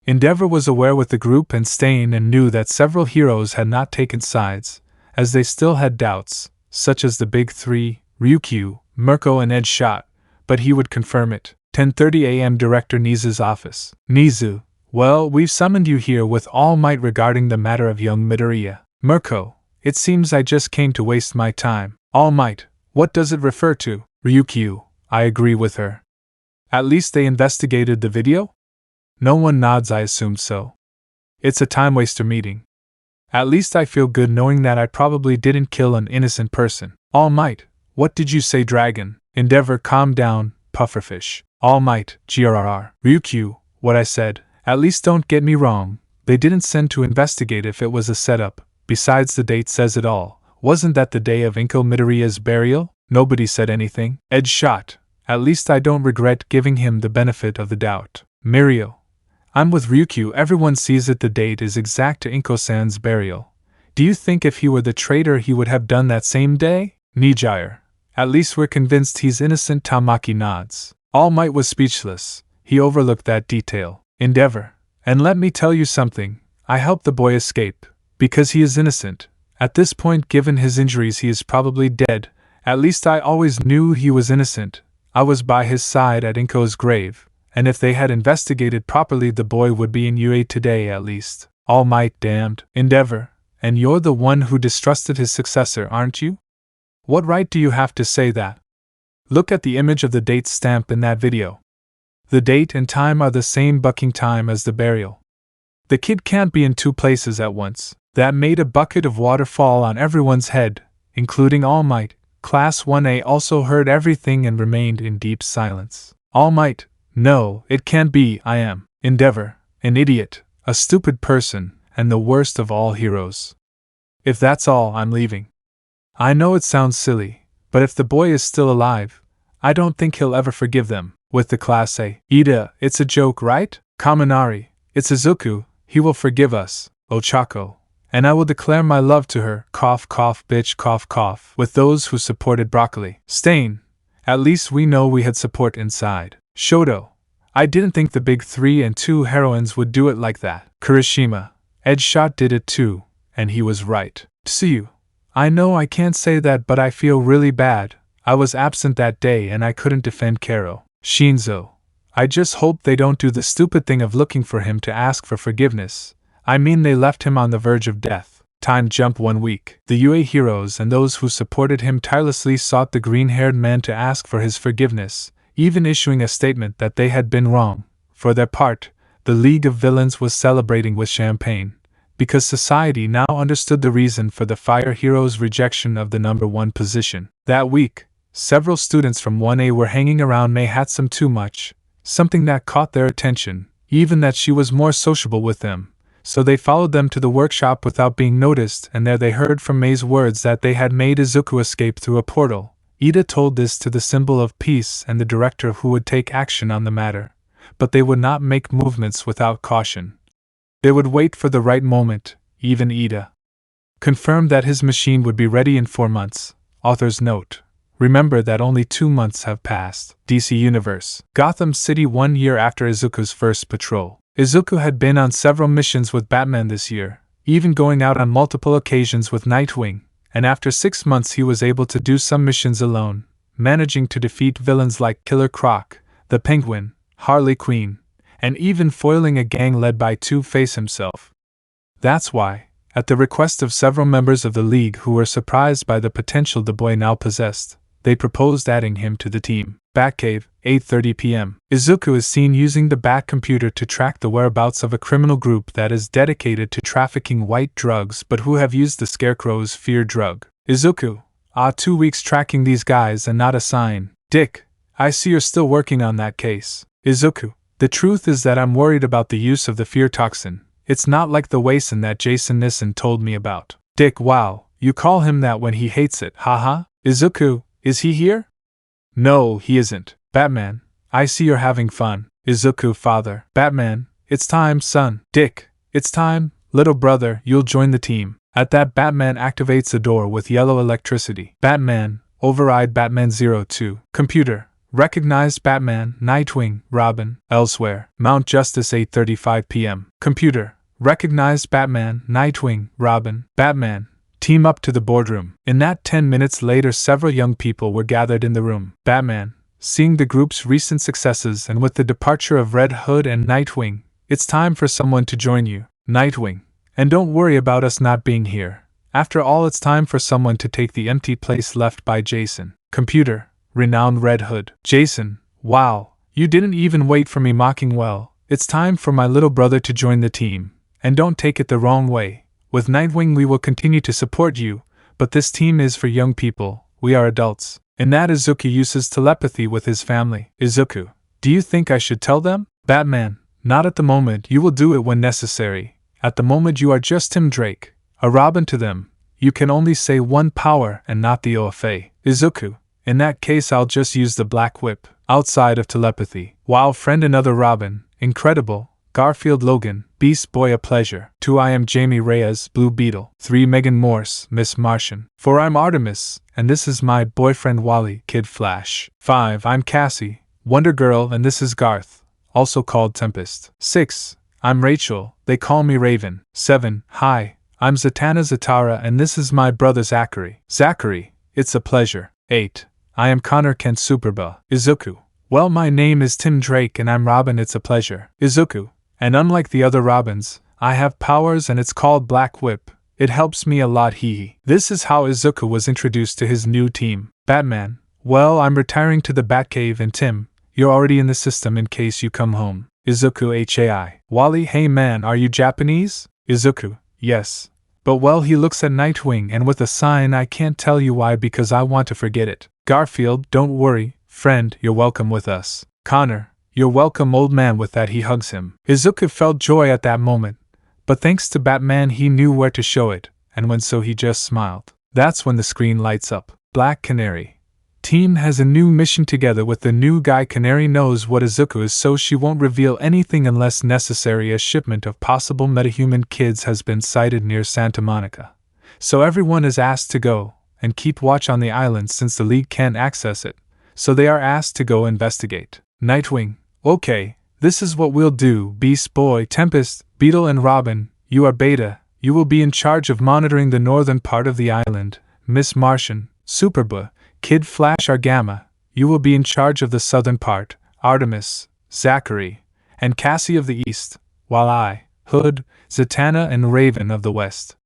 Endeavor was aware with the group and Stain and knew that several heroes had not taken sides, as they still had doubts, such as the Big Three, Ryukyu, Mirko and ONESHOT, but he would confirm it. 10:30 a.m. Director Nizu's office. Nizu, well, we've summoned you here with All Might regarding the matter of young Midoriya. Mirko, it seems I just came to waste my time. All Might, what does it refer to? Ryukyu, I agree with her. At least they investigated the video? No one nods. I assumed so. It's a time-waster meeting. At least I feel good knowing that I probably didn't kill an innocent person. All Might, what did you say, Dragon? Endeavor, calm down, Pufferfish. All Might, grrr. Ryukyu, what I said. At least don't get me wrong, they didn't send to investigate if it was a setup. Besides, the date says it all. Wasn't that the day of Inko Midoriya's burial? Nobody said anything. ONESHOT, at least I don't regret giving him the benefit of the doubt. Mirio, I'm with Ryukyu. Everyone sees it. The date is exact to Inko-san's burial. Do you think if he were the traitor he would have done that same day? Nijire, at least we're convinced he's innocent. Tamaki nods. All Might was speechless. He overlooked that detail. Endeavor, and let me tell you something, I helped the boy escape, because he is innocent. At this point, given his injuries, he is probably dead. At least I always knew he was innocent. I was by his side at Inko's grave, and if they had investigated properly, the boy would be in UA today at least. All Might, damned. Endeavor, and you're the one who distrusted his successor, aren't you? What right do you have to say that? Look at the image of the date stamp in that video. The date and time are the same bucking time as the burial. The kid can't be in two places at once. That made a bucket of water fall on everyone's head, including All Might. Class 1A also heard everything and remained in deep silence. All Might, no, it can't be. I am. Endeavor, an idiot, a stupid person, and the worst of all heroes. If that's all, I'm leaving. I know it sounds silly, but if the boy is still alive, I don't think he'll ever forgive them. With the Class A. Ida, it's a joke, right? Kaminari, it's Izuku, he will forgive us. Ochako, and I will declare my love to her. Cough, cough, bitch, cough, cough. With those who supported Broccoli. Stain, at least we know we had support inside. Shoto, I didn't think the Big 3 and 2 heroines would do it like that. Kirishima, ONESHOT did it too, and he was right. Tsuyu, I know I can't say that, but I feel really bad. I was absent that day and I couldn't defend Kero. Shinzo, I just hope they don't do the stupid thing of looking for him to ask for forgiveness. I mean, they left him on the verge of death. Time jump 1 week. The UA heroes and those who supported him tirelessly sought the green-haired man to ask for his forgiveness, even issuing a statement that they had been wrong. For their part, the League of Villains was celebrating with champagne, because society now understood the reason for the fire hero's rejection of the number 1 position. That week, several students from 1A were hanging around Mei Hatsum too much, something that caught their attention, even that she was more sociable with them, so they followed them to the workshop without being noticed, and there they heard from Mei's words that they had made Izuku escape through a portal. Ida told this to the symbol of peace and the director, who would take action on the matter, but they would not make movements without caution. They would wait for the right moment. Even Ida confirmed that his machine would be ready in 4 months. Author's note. Remember that only 2 months have passed. DC Universe. Gotham City 1 year after Izuku's first patrol. Izuku had been on several missions with Batman this year, even going out on multiple occasions with Nightwing, and after 6 months he was able to do some missions alone, managing to defeat villains like Killer Croc, the Penguin, Harley Quinn, and even foiling a gang led by Two-Face himself. That's why, at the request of several members of the League who were surprised by the potential the boy now possessed, they proposed adding him to the team. Batcave, 8:30 p.m. Izuku is seen using the Bat computer to track the whereabouts of a criminal group that is dedicated to trafficking white drugs but who have used the Scarecrow's fear drug. Izuku, 2 weeks tracking these guys and not a sign. Dick, I see you're still working on that case. Izuku, the truth is that I'm worried about the use of the fear toxin. It's not like the Wason that Jason Nissen told me about. Dick, wow, you call him that when he hates it, haha. Izuku, is he here? No, he isn't. Batman, I see you're having fun. Izuku, father. Batman, it's time, son. Dick, it's time. Little brother, you'll join the team. At that, Batman activates the door with yellow electricity. Batman, override Batman 02. Computer, recognize Batman, Nightwing, Robin. Elsewhere, Mount Justice, 8:35 p.m. Computer, recognize Batman, Nightwing, Robin. Batman, team up to the boardroom. In that 10 minutes later, several young people were gathered in the room. Batman, seeing the group's recent successes and with the departure of Red Hood and Nightwing, it's time for someone to join you. Nightwing, and don't worry about us not being here. After all, it's time for someone to take the empty place left by Jason. Computer, renowned Red Hood. Jason, wow, you didn't even wait for me mocking well. It's time for my little brother to join the team. And don't take it the wrong way. With Nightwing we will continue to support you, but this team is for young people, we are adults. In that, Izuku uses telepathy with his family. Izuku, do you think I should tell them? Batman, not at the moment, you will do it when necessary. At the moment you are just Tim Drake, a Robin to them. You can only say one power and not the OFA. Izuku, in that case I'll just use the Black Whip. Outside of telepathy. Wild Friend, another Robin, Incredible, Garfield Logan, Beast Boy, a pleasure. 2 I am Jamie Reyes, Blue Beetle. 3 Megan Morse, Miss Martian. 4 I'm Artemis, and this is my boyfriend Wally, Kid Flash. 5 I'm Cassie, Wonder Girl, and this is Garth, also called Tempest. 6 I'm Rachel, they call me Raven. 7 Hi, I'm Zatanna Zatara, and this is my brother Zachary. Zachary, it's a pleasure. 8 I am Connor Kent Superba. Izuku, well, my name is Tim Drake and I'm Robin, it's a pleasure. Izuku, and unlike the other Robins, I have powers and it's called Black Whip. It helps me a lot, hee. This is how Izuku was introduced to his new team. Batman, well, I'm retiring to the Batcave, and Tim, you're already in the system in case you come home. Izuku HAI. Wally, hey man, are you Japanese? Izuku, yes. But well, he looks at Nightwing and with a sign, I can't tell you why because I want to forget it. Garfield, don't worry, friend, you're welcome with us. Connor, you're welcome, old man. With that he hugs him. Izuku felt joy at that moment, but thanks to Batman he knew where to show it, and when so he just smiled. That's when the screen lights up. Black Canary. Team has a new mission together with the new guy. Canary knows what Izuku is, so she won't reveal anything unless necessary. A shipment of possible metahuman kids has been sighted near Santa Monica, so everyone is asked to go and keep watch on the island since the League can't access it, so they are asked to go investigate. Nightwing, okay, this is what we'll do. Beast Boy, Tempest, Beetle and Robin, you are Beta, you will be in charge of monitoring the northern part of the island. Miss Martian, Superba, Kid Flash are Gamma, you will be in charge of the southern part. Artemis, Zachary, and Cassie of the east, while I, Hood, Zatanna and Raven of the west.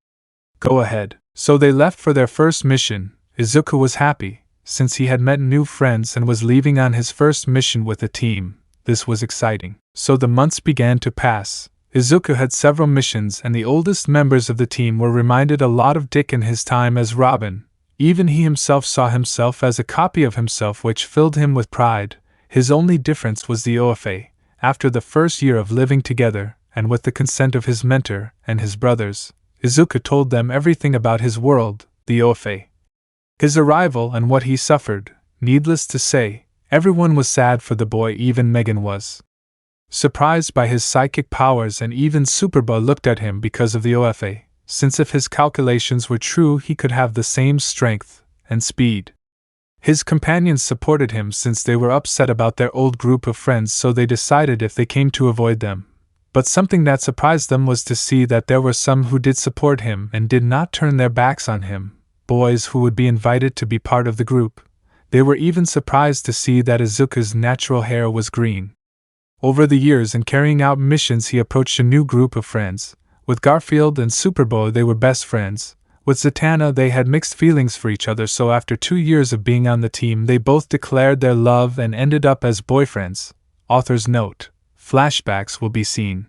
Go ahead. So they left for their first mission. Izuku was happy, since he had met new friends and was leaving on his first mission with the team. This was exciting. So the months began to pass. Izuku had several missions and the oldest members of the team were reminded a lot of Dick in his time as Robin. Even he himself saw himself as a copy of himself, which filled him with pride. His only difference was the OFA. After the first year of living together, and with the consent of his mentor and his brothers, Izuku told them everything about his world, the OFA. His arrival and what he suffered. Needless to say, everyone was sad for the boy, even Megan was. Surprised by his psychic powers, and even Superba looked at him because of the OFA, since if his calculations were true he could have the same strength and speed. His companions supported him since they were upset about their old group of friends, so they decided if they came to avoid them. But something that surprised them was to see that there were some who did support him and did not turn their backs on him, boys who would be invited to be part of the group. They were even surprised to see that Izuku's natural hair was green. Over the years and carrying out missions, he approached a new group of friends. With Garfield and Superboy they were best friends. With Zatanna they had mixed feelings for each other, so after 2 years of being on the team they both declared their love and ended up as boyfriends. Author's note: flashbacks will be seen.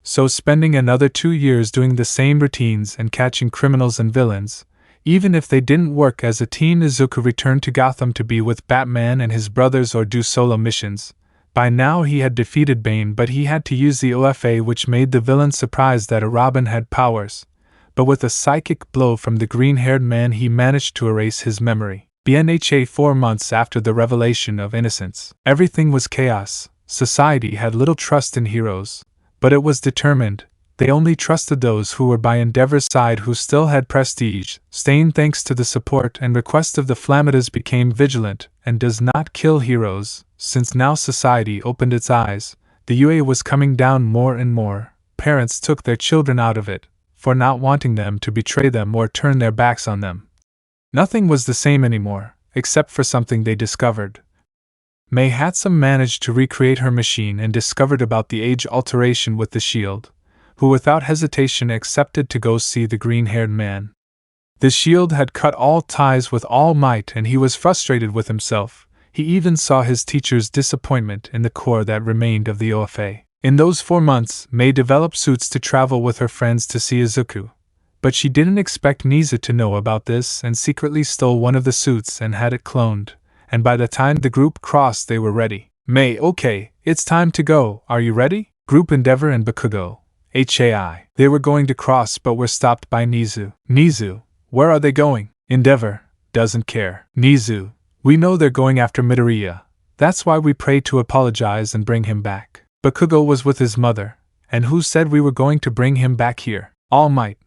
So spending another 2 years doing the same routines and catching criminals and villains, even if they didn't work as a team, Izuku returned to Gotham to be with Batman and his brothers or do solo missions. By now he had defeated Bane, but he had to use the OFA, which made the villain surprised that a Robin had powers. But with a psychic blow from the green-haired man he managed to erase his memory. BNHA 4 months after the revelation of innocence. Everything was chaos. Society had little trust in heroes. But it was determined. They only trusted those who were by Endeavor's side, who still had prestige. Stain, thanks to the support and request of the Flammatas, became vigilant and does not kill heroes. Since now society opened its eyes, the UA was coming down more and more. Parents took their children out of it, for not wanting them to betray them or turn their backs on them. Nothing was the same anymore, except for something they discovered. May Hatsum managed to recreate her machine and discovered about the age alteration with the shield, who without hesitation accepted to go see the green-haired man. The shield had cut all ties with Almight and he was frustrated with himself. He even saw his teacher's disappointment in the core that remained of the OFA. In those 4 months, May developed suits to travel with her friends to see Izuku. But she didn't expect Nizu to know about this and secretly stole one of the suits and had it cloned. And by the time the group crossed they were ready. May, okay, it's time to go, are you ready? Group Endeavor and Bakugo. HAI. They were going to cross but were stopped by Nizu. Nizu, where are they going? Endeavor, doesn't care. Nizu, we know they're going after Midoriya. That's why we prayed to apologize and bring him back. Bakugo was with his mother. And who said we were going to bring him back here? All Might.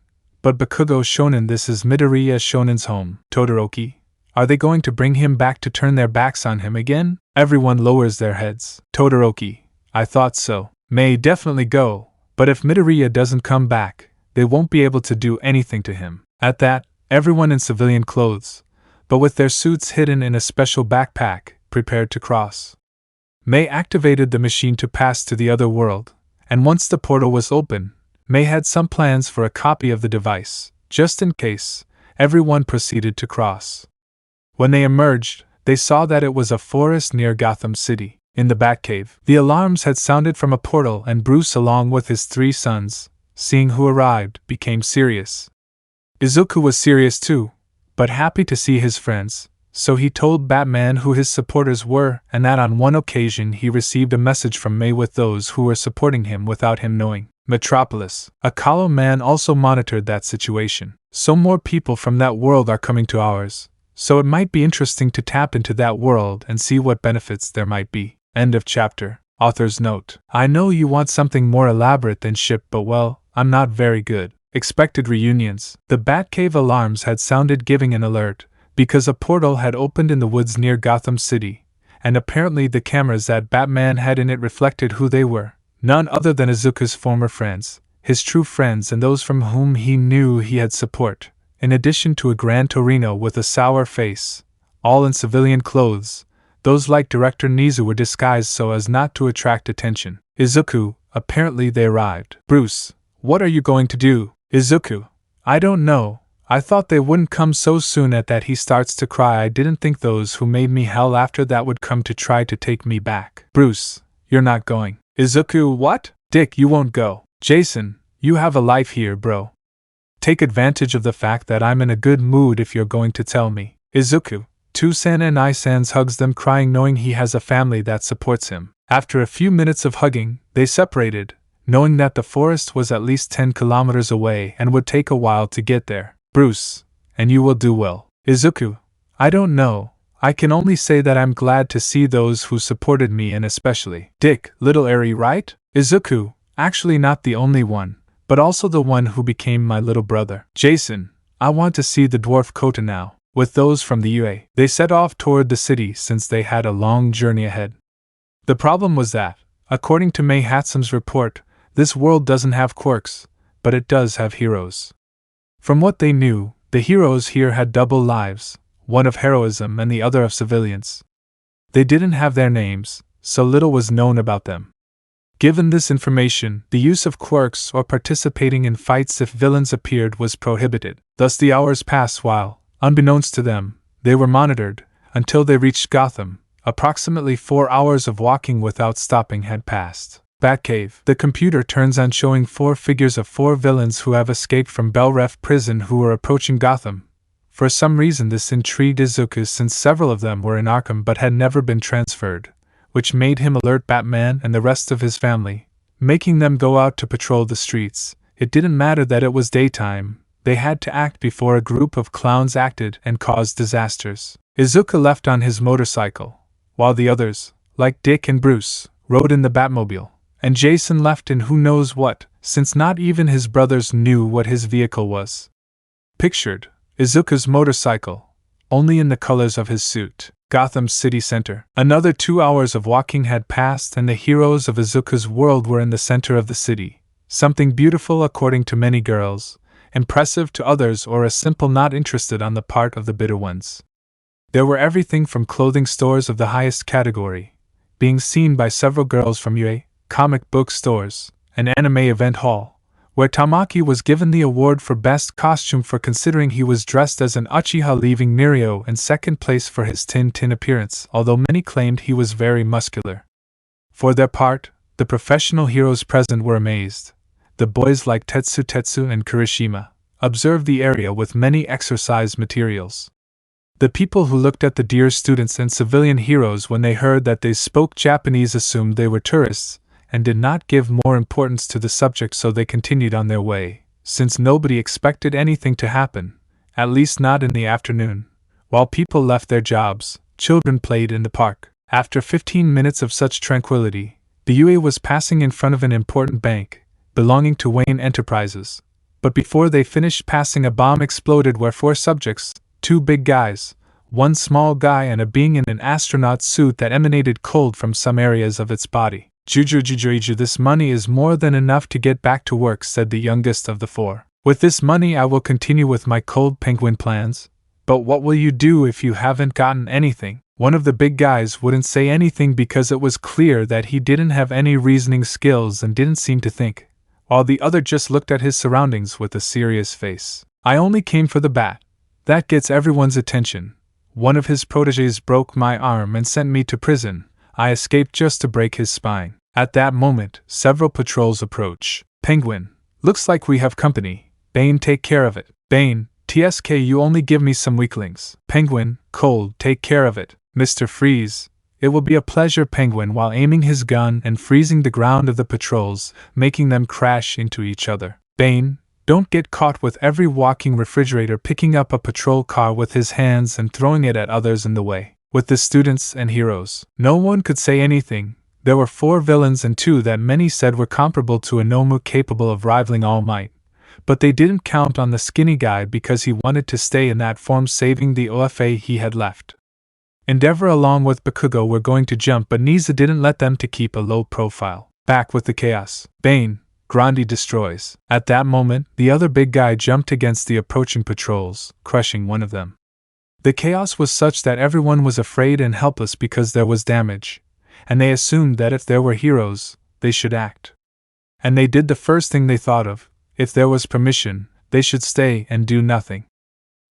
But Bakugo Shonen, this is Midoriya Shonen's home. Todoroki. Are they going to bring him back to turn their backs on him again? Everyone lowers their heads. Todoroki. I thought so. May definitely go. But if Midoriya doesn't come back, they won't be able to do anything to him. At that, everyone in civilian clothes, but with their suits hidden in a special backpack, prepared to cross. May activated the machine to pass to the other world, and once the portal was open, May had some plans for a copy of the device. Just in case, everyone proceeded to cross. When they emerged, they saw that it was a forest near Gotham City. In the Batcave, the alarms had sounded from a portal and Bruce, along with his 3 sons, seeing who arrived, became serious. Izuku was serious too, but happy to see his friends, so he told Batman who his supporters were and that on one occasion he received a message from May with those who were supporting him without him knowing. Metropolis. A column man also monitored that situation. So more people from that world are coming to ours, so it might be interesting to tap into that world and see what benefits there might be. End of chapter. Author's note. I know you want something more elaborate than ship, but well, I'm not very good. Expected reunions. The Batcave alarms had sounded, giving an alert, because a portal had opened in the woods near Gotham City, and apparently the cameras that Batman had in it reflected who they were. None other than Izuku's former friends, his true friends, and those from whom he knew he had support, in addition to a Gran Torino with a sour face, all in civilian clothes. Those like Director Nizu were disguised so as not to attract attention. Izuku, apparently they arrived. Bruce, what are you going to do? Izuku, I don't know. I thought they wouldn't come so soon. At that he starts to cry. I didn't think those who made me hell after that would come to try to take me back. Bruce, you're not going. Izuku, what? Dick, you won't go. Jason, you have a life here, bro. Take advantage of the fact that I'm in a good mood if you're going to tell me. Izuku. Tusan and Isans hugs them, crying, knowing he has a family that supports him. After a few minutes of hugging, they separated, knowing that the forest was at least 10 kilometers away and would take a while to get there. Bruce, and you will do well. Izuku, I don't know. I can only say that I'm glad to see those who supported me, and especially Dick, little Eri, right? Izuku, actually not the only one, but also the one who became my little brother. Jason, I want to see the dwarf Kota now. With those from the UA, they set off toward the city since they had a long journey ahead. The problem was that, according to May Hatsum's report, This world doesn't have quirks, but it does have heroes. From what they knew, the heroes here had double lives, one of heroism and the other of civilians. They didn't have their names, so little was known about them. Given this information, the use of quirks or participating in fights if villains appeared was prohibited. Thus the hours passed while, unbeknownst to them, they were monitored, until they reached Gotham. Approximately 4 hours of walking without stopping had passed. Batcave. The computer turns on showing 4 figures of 4 villains who have escaped from Belref prison who were approaching Gotham. For some reason this intrigued Izuku since several of them were in Arkham but had never been transferred, which made him alert Batman and the rest of his family, making them go out to patrol the streets. It didn't matter that it was daytime, they had to act before a group of clowns acted and caused disasters. Izuku left on his motorcycle, while the others, like Dick and Bruce, rode in the Batmobile, and Jason left in who knows what, since not even his brothers knew what his vehicle was. Pictured, Izuku's motorcycle, only in the colors of his suit. Gotham City Center. Another 2 hours of walking had passed and the heroes of Izuku's world were in the center of the city. Something beautiful according to many girls, impressive to others or a simple not interested on the part of the bitter ones. There were everything from clothing stores of the highest category, being seen by several girls from UA, comic book stores, an anime event hall, where Tamaki was given the award for best costume for considering he was dressed as an Uchiha, leaving Nirio in second place for his Tin appearance, although many claimed he was very muscular. For their part, the professional heroes present were amazed. The boys like Tetsu and Kirishima observed the area with many exercise materials. The people who looked at the dear students and civilian heroes when they heard that they spoke Japanese assumed they were tourists, and did not give more importance to the subject, so they continued on their way, since nobody expected anything to happen, at least not in the afternoon. While people left their jobs, children played in the park. After 15 minutes of such tranquility, the UA was passing in front of an important bank, belonging to Wayne Enterprises. But before they finished passing, a bomb exploded where 4 subjects, 2 big guys, 1 small guy and a being in an astronaut suit that emanated cold from some areas of its body. Juju, this money is more than enough to get back to work, said the youngest of the 4. With this money I will continue with my cold penguin plans. But what will you do if you haven't gotten anything? One of the big guys wouldn't say anything because it was clear that he didn't have any reasoning skills and didn't seem to think, while the other just looked at his surroundings with a serious face. I only came for the bat. That gets everyone's attention. One of his protégés broke my arm and sent me to prison. I escaped just to break his spine. At that moment, several patrols approach. Penguin, looks like we have company. Bane, take care of it. Bane, TSK, you only give me some weaklings. Penguin, cold, take care of it. Mr. Freeze, it will be a pleasure. Penguin, while aiming his gun and freezing the ground of the patrols, making them crash into each other. Bane, don't get caught with every walking refrigerator, picking up a patrol car with his hands and throwing it at others in the way. With the students and heroes, no one could say anything. There were 4 villains and 2 that many said were comparable to a Nomu, capable of rivaling Almight, but they didn't count on the skinny guy because he wanted to stay in that form, saving the OFA he had left. Endeavor along with Bakugo were going to jump, but Niza didn't let them to keep a low profile. Back with the chaos. Bane, Grandi destroys. At that moment, the other big guy jumped against the approaching patrols, crushing one of them. The chaos was such that everyone was afraid and helpless because there was damage, and they assumed that if there were heroes, they should act. And they did the first thing they thought of. If there was permission, they should stay and do nothing.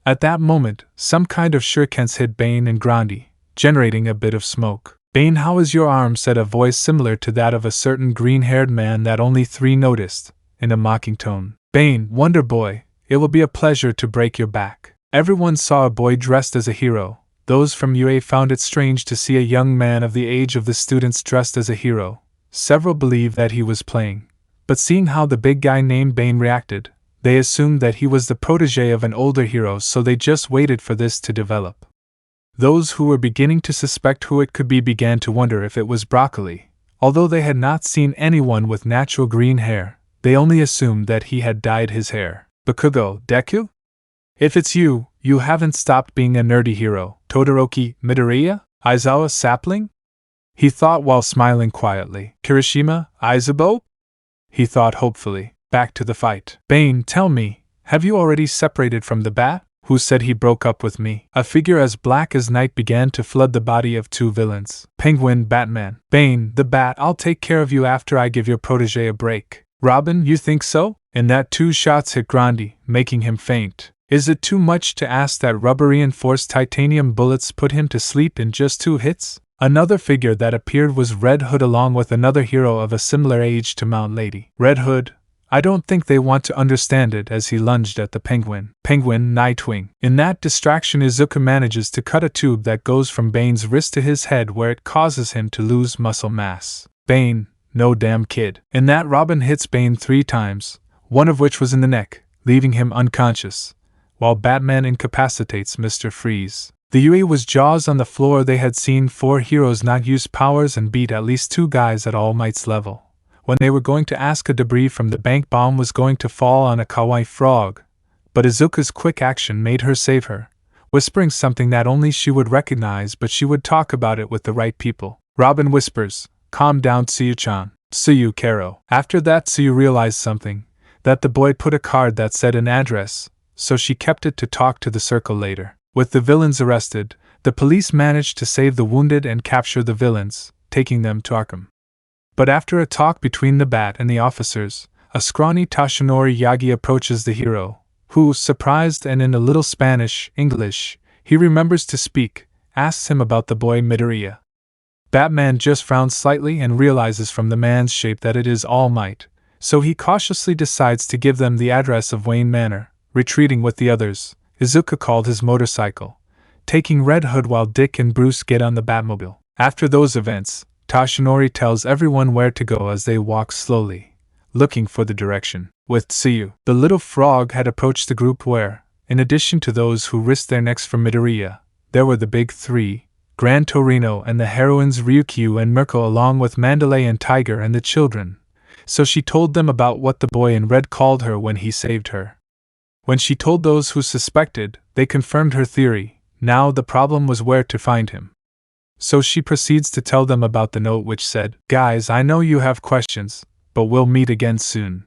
At that moment, some kind of shurikens hit Bane and Grandi, generating a bit of smoke. Bane, how is your arm? Said a voice similar to that of a certain green-haired man that only 3 noticed, in a mocking tone. Bane, Wonder Boy, it will be a pleasure to break your back. Everyone saw a boy dressed as a hero. Those from UA found it strange to see a young man of the age of the students dressed as a hero. Several believed that he was playing, but seeing how the big guy named Bane reacted, they assumed that he was the protégé of an older hero, so they just waited for this to develop. Those who were beginning to suspect who it could be began to wonder if it was Broccoli. Although they had not seen anyone with natural green hair, they only assumed that he had dyed his hair. Bakugo, Deku? If it's you, you haven't stopped being a nerdy hero. Todoroki, Midoriya? Aizawa, Sapling? He thought while smiling quietly. Kirishima, Izubo? he thought hopefully. Back to the fight. Bane, tell me, have you already separated from the bat? Who said he broke up with me? A figure as black as night began to flood the body of two villains. Penguin, Batman. Bane, the bat, I'll take care of you after I give your protege a break. Robin, you think so? And that 2 shots hit Grandi, making him faint. Is it too much to ask that rubber-reinforced titanium bullets put him to sleep in just 2 hits? Another figure that appeared was Red Hood along with another hero of a similar age to Mount Lady. Red Hood, I don't think they want to understand it, as he lunged at the Penguin. Penguin, Nightwing. In that distraction, Izuku manages to cut a tube that goes from Bane's wrist to his head, where it causes him to lose muscle mass. Bane, no damn kid. In that, Robin hits Bane 3 times, one of which was in the neck, leaving him unconscious, while Batman incapacitates Mr. Freeze. The UE was jaws on the floor. They had seen 4 heroes not use powers and beat at least 2 guys at Almight's level. When they were going to ask, a debris from the bank bomb was going to fall on a kawaii frog, but Izuku's quick action made her save her, whispering something that only she would recognize, but she would talk about it with the right people. Robin whispers, "Calm down, Tsuyu-chan. Tsuyu Karo." After that, Tsuyu realized something, that the boy put a card that said an address, so she kept it to talk to the circle later. With the villains arrested, the police managed to save the wounded and capture the villains, taking them to Arkham. But after a talk between the Bat and the officers, a scrawny Toshinori Yagi approaches the hero, who, surprised and in a little Spanish-English, he remembers to speak, asks him about the boy Midoriya. Batman just frowns slightly and realizes from the man's shape that it is All Might, so he cautiously decides to give them the address of Wayne Manor. Retreating with the others, Izuku called his motorcycle, taking Red Hood while Dick and Bruce get on the Batmobile. After those events, Toshinori tells everyone where to go as they walk slowly, looking for the direction. With Tsuyu, the little frog had approached the group where, in addition to those who risked their necks for Midoriya, there were the big 3, Gran Torino and the heroines Ryukyu and Mirko, along with Mandalay and Tiger and the children. So she told them about what the boy in red called her when he saved her. When she told those who suspected, they confirmed her theory. Now the problem was where to find him. So she proceeds to tell them about the note which said, "Guys, I know you have questions, but we'll meet again soon.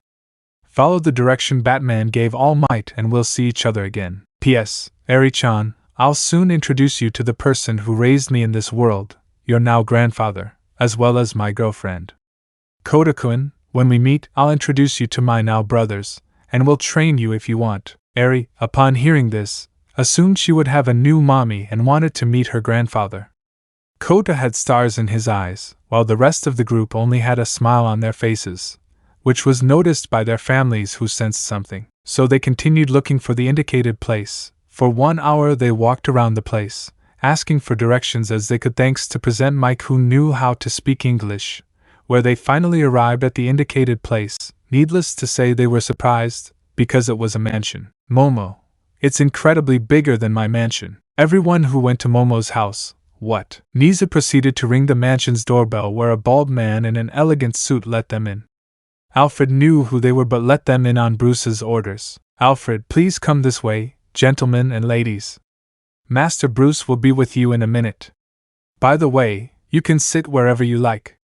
Follow the direction Batman gave All Might and we'll see each other again. P.S. Eri-chan, I'll soon introduce you to the person who raised me in this world, your now grandfather, as well as my girlfriend. Koda-kun, when we meet, I'll introduce you to my now brothers, and we'll train you if you want." Eri, upon hearing this, assumed she would have a new mommy and wanted to meet her grandfather. Kota had stars in his eyes, while the rest of the group only had a smile on their faces, which was noticed by their families who sensed something. So they continued looking for the indicated place. For 1 hour they walked around the place, asking for directions as they could, thanks to present Mike who knew how to speak English, where they finally arrived at the indicated place. Needless to say, they were surprised, because it was a mansion. Momo. It's incredibly bigger than my mansion. Everyone who went to Momo's house, what? Niza proceeded to ring the mansion's doorbell, where a bald man in an elegant suit let them in. Alfred knew who they were but let them in on Bruce's orders. "Alfred, please come this way, gentlemen and ladies. Master Bruce will be with you in a minute. By the way, you can sit wherever you like.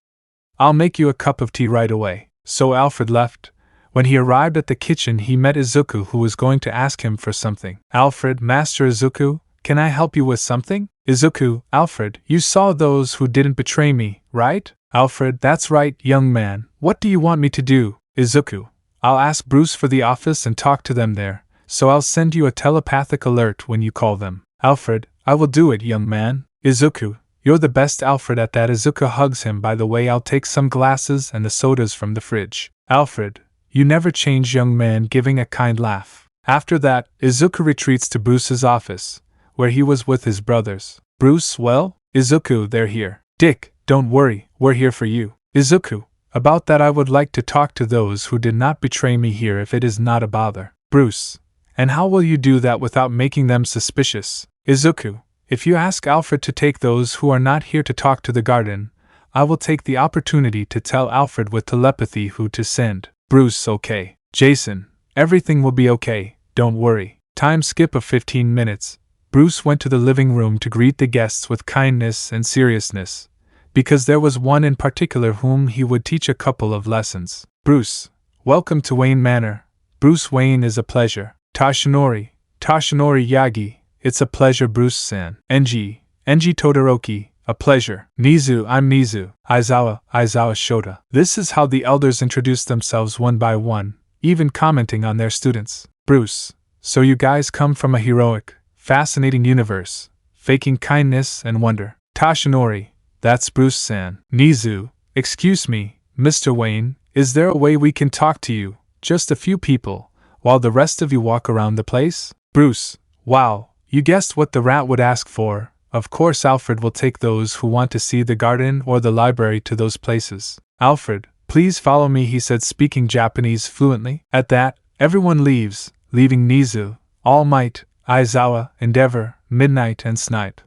I'll make you a cup of tea right away." So Alfred left. When he arrived at the kitchen, he met Izuku, who was going to ask him for something. "Alfred, Master Izuku, can I help you with something?" Izuku, "Alfred, you saw those who didn't betray me, right?" Alfred, "That's right, young man. What do you want me to do?" Izuku, "I'll ask Bruce for the office and talk to them there, so I'll send you a telepathic alert when you call them." Alfred, "I will do it, young man." Izuku, "You're the best, Alfred." At that, Izuku hugs him. "By the way, I'll take some glasses and the sodas from the fridge." Alfred, "You never change, young man," giving a kind laugh. After that, Izuku retreats to Bruce's office, where he was with his brothers. "Bruce, well?" Izuku, "They're here." "Dick, don't worry, we're here for you." Izuku, "About that I would like to talk to those who did not betray me here if it is not a bother." Bruce, "And how will you do that without making them suspicious?" Izuku, "If you ask Alfred to take those who are not here to talk to the garden, I will take the opportunity to tell Alfred with telepathy who to send." Bruce, "Okay. Jason, everything will be okay, don't worry." Time skip of 15 minutes. Bruce went to the living room to greet the guests with kindness and seriousness, because there was one in particular whom he would teach a couple of lessons. Bruce, welcome to Wayne Manor. Bruce Wayne is a pleasure. Toshinori Yagi, it's a pleasure Bruce-san. Enji Todoroki, a pleasure. Nizu, I'm Nizu. Aizawa Shota. This is how the elders introduce themselves one by one, even commenting on their students. Bruce, so you guys come from a heroic, fascinating universe, faking kindness and wonder. Toshinori, that's Bruce-san. Nizu, excuse me, Mr. Wayne, is there a way we can talk to you, just a few people, while the rest of you walk around the place? Bruce, wow, you guessed what the rat would ask for. Of course Alfred will take those who want to see the garden or the library to those places. Alfred, please follow me, he said, speaking Japanese fluently. At that, everyone leaves, leaving Nizu, Almight, Aizawa, Endeavor, Midnight, and Snipe.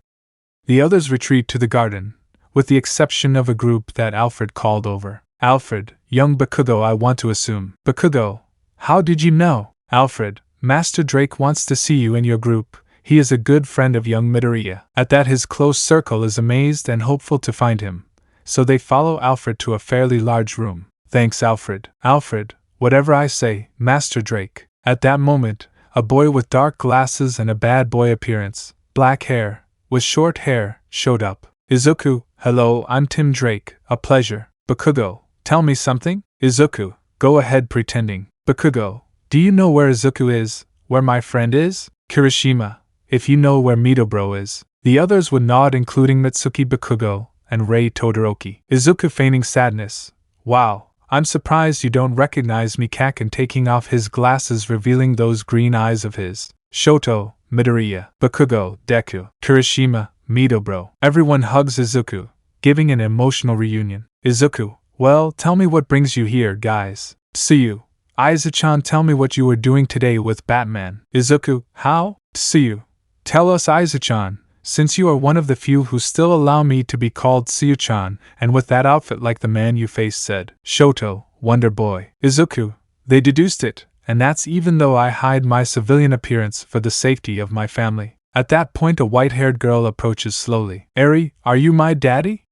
The others retreat to the garden, with the exception of a group that Alfred called over. Alfred, young Bakugo, I want to assume. Bakugo, how did you know? Alfred, Master Drake wants to see you in your group. He is a good friend of young Midoriya. At that, his close circle is amazed and hopeful to find him, so they follow Alfred to a fairly large room. Thanks, Alfred. Alfred, whatever I say, Master Drake. At that moment, a boy with dark glasses and a bad boy appearance, black hair, with short hair, showed up. Izuku, hello, I'm Tim Drake, a pleasure. Bakugo, tell me something? Izuku, go ahead pretending. Bakugo, do you know where Izuku is, where my friend is? Kirishima, if you know where Midobro is. The others would nod, including Mitsuki Bakugo and Rei Todoroki. Izuku, feigning sadness, wow, I'm surprised you don't recognize me. Kaken, taking off his glasses, revealing those green eyes of his. Shoto, Midoriya, Bakugo, Deku, Kirishima, Midobro. Everyone hugs Izuku, giving an emotional reunion. Izuku, well, tell me what brings you here, guys. Tsuyu, Aizachan, tell me what you were doing today with Batman. Izuku, how? Tsuyu, tell us, Aizachan, since you are one of the few who still allow me to be called Tsuyu-chan, and with that outfit like the man you faced, said Shoto, Wonder Boy. Izuku, they deduced it, and that's even though I hide my civilian appearance for the safety of my family. At that point, a white-haired girl approaches slowly. Eri, are you my daddy?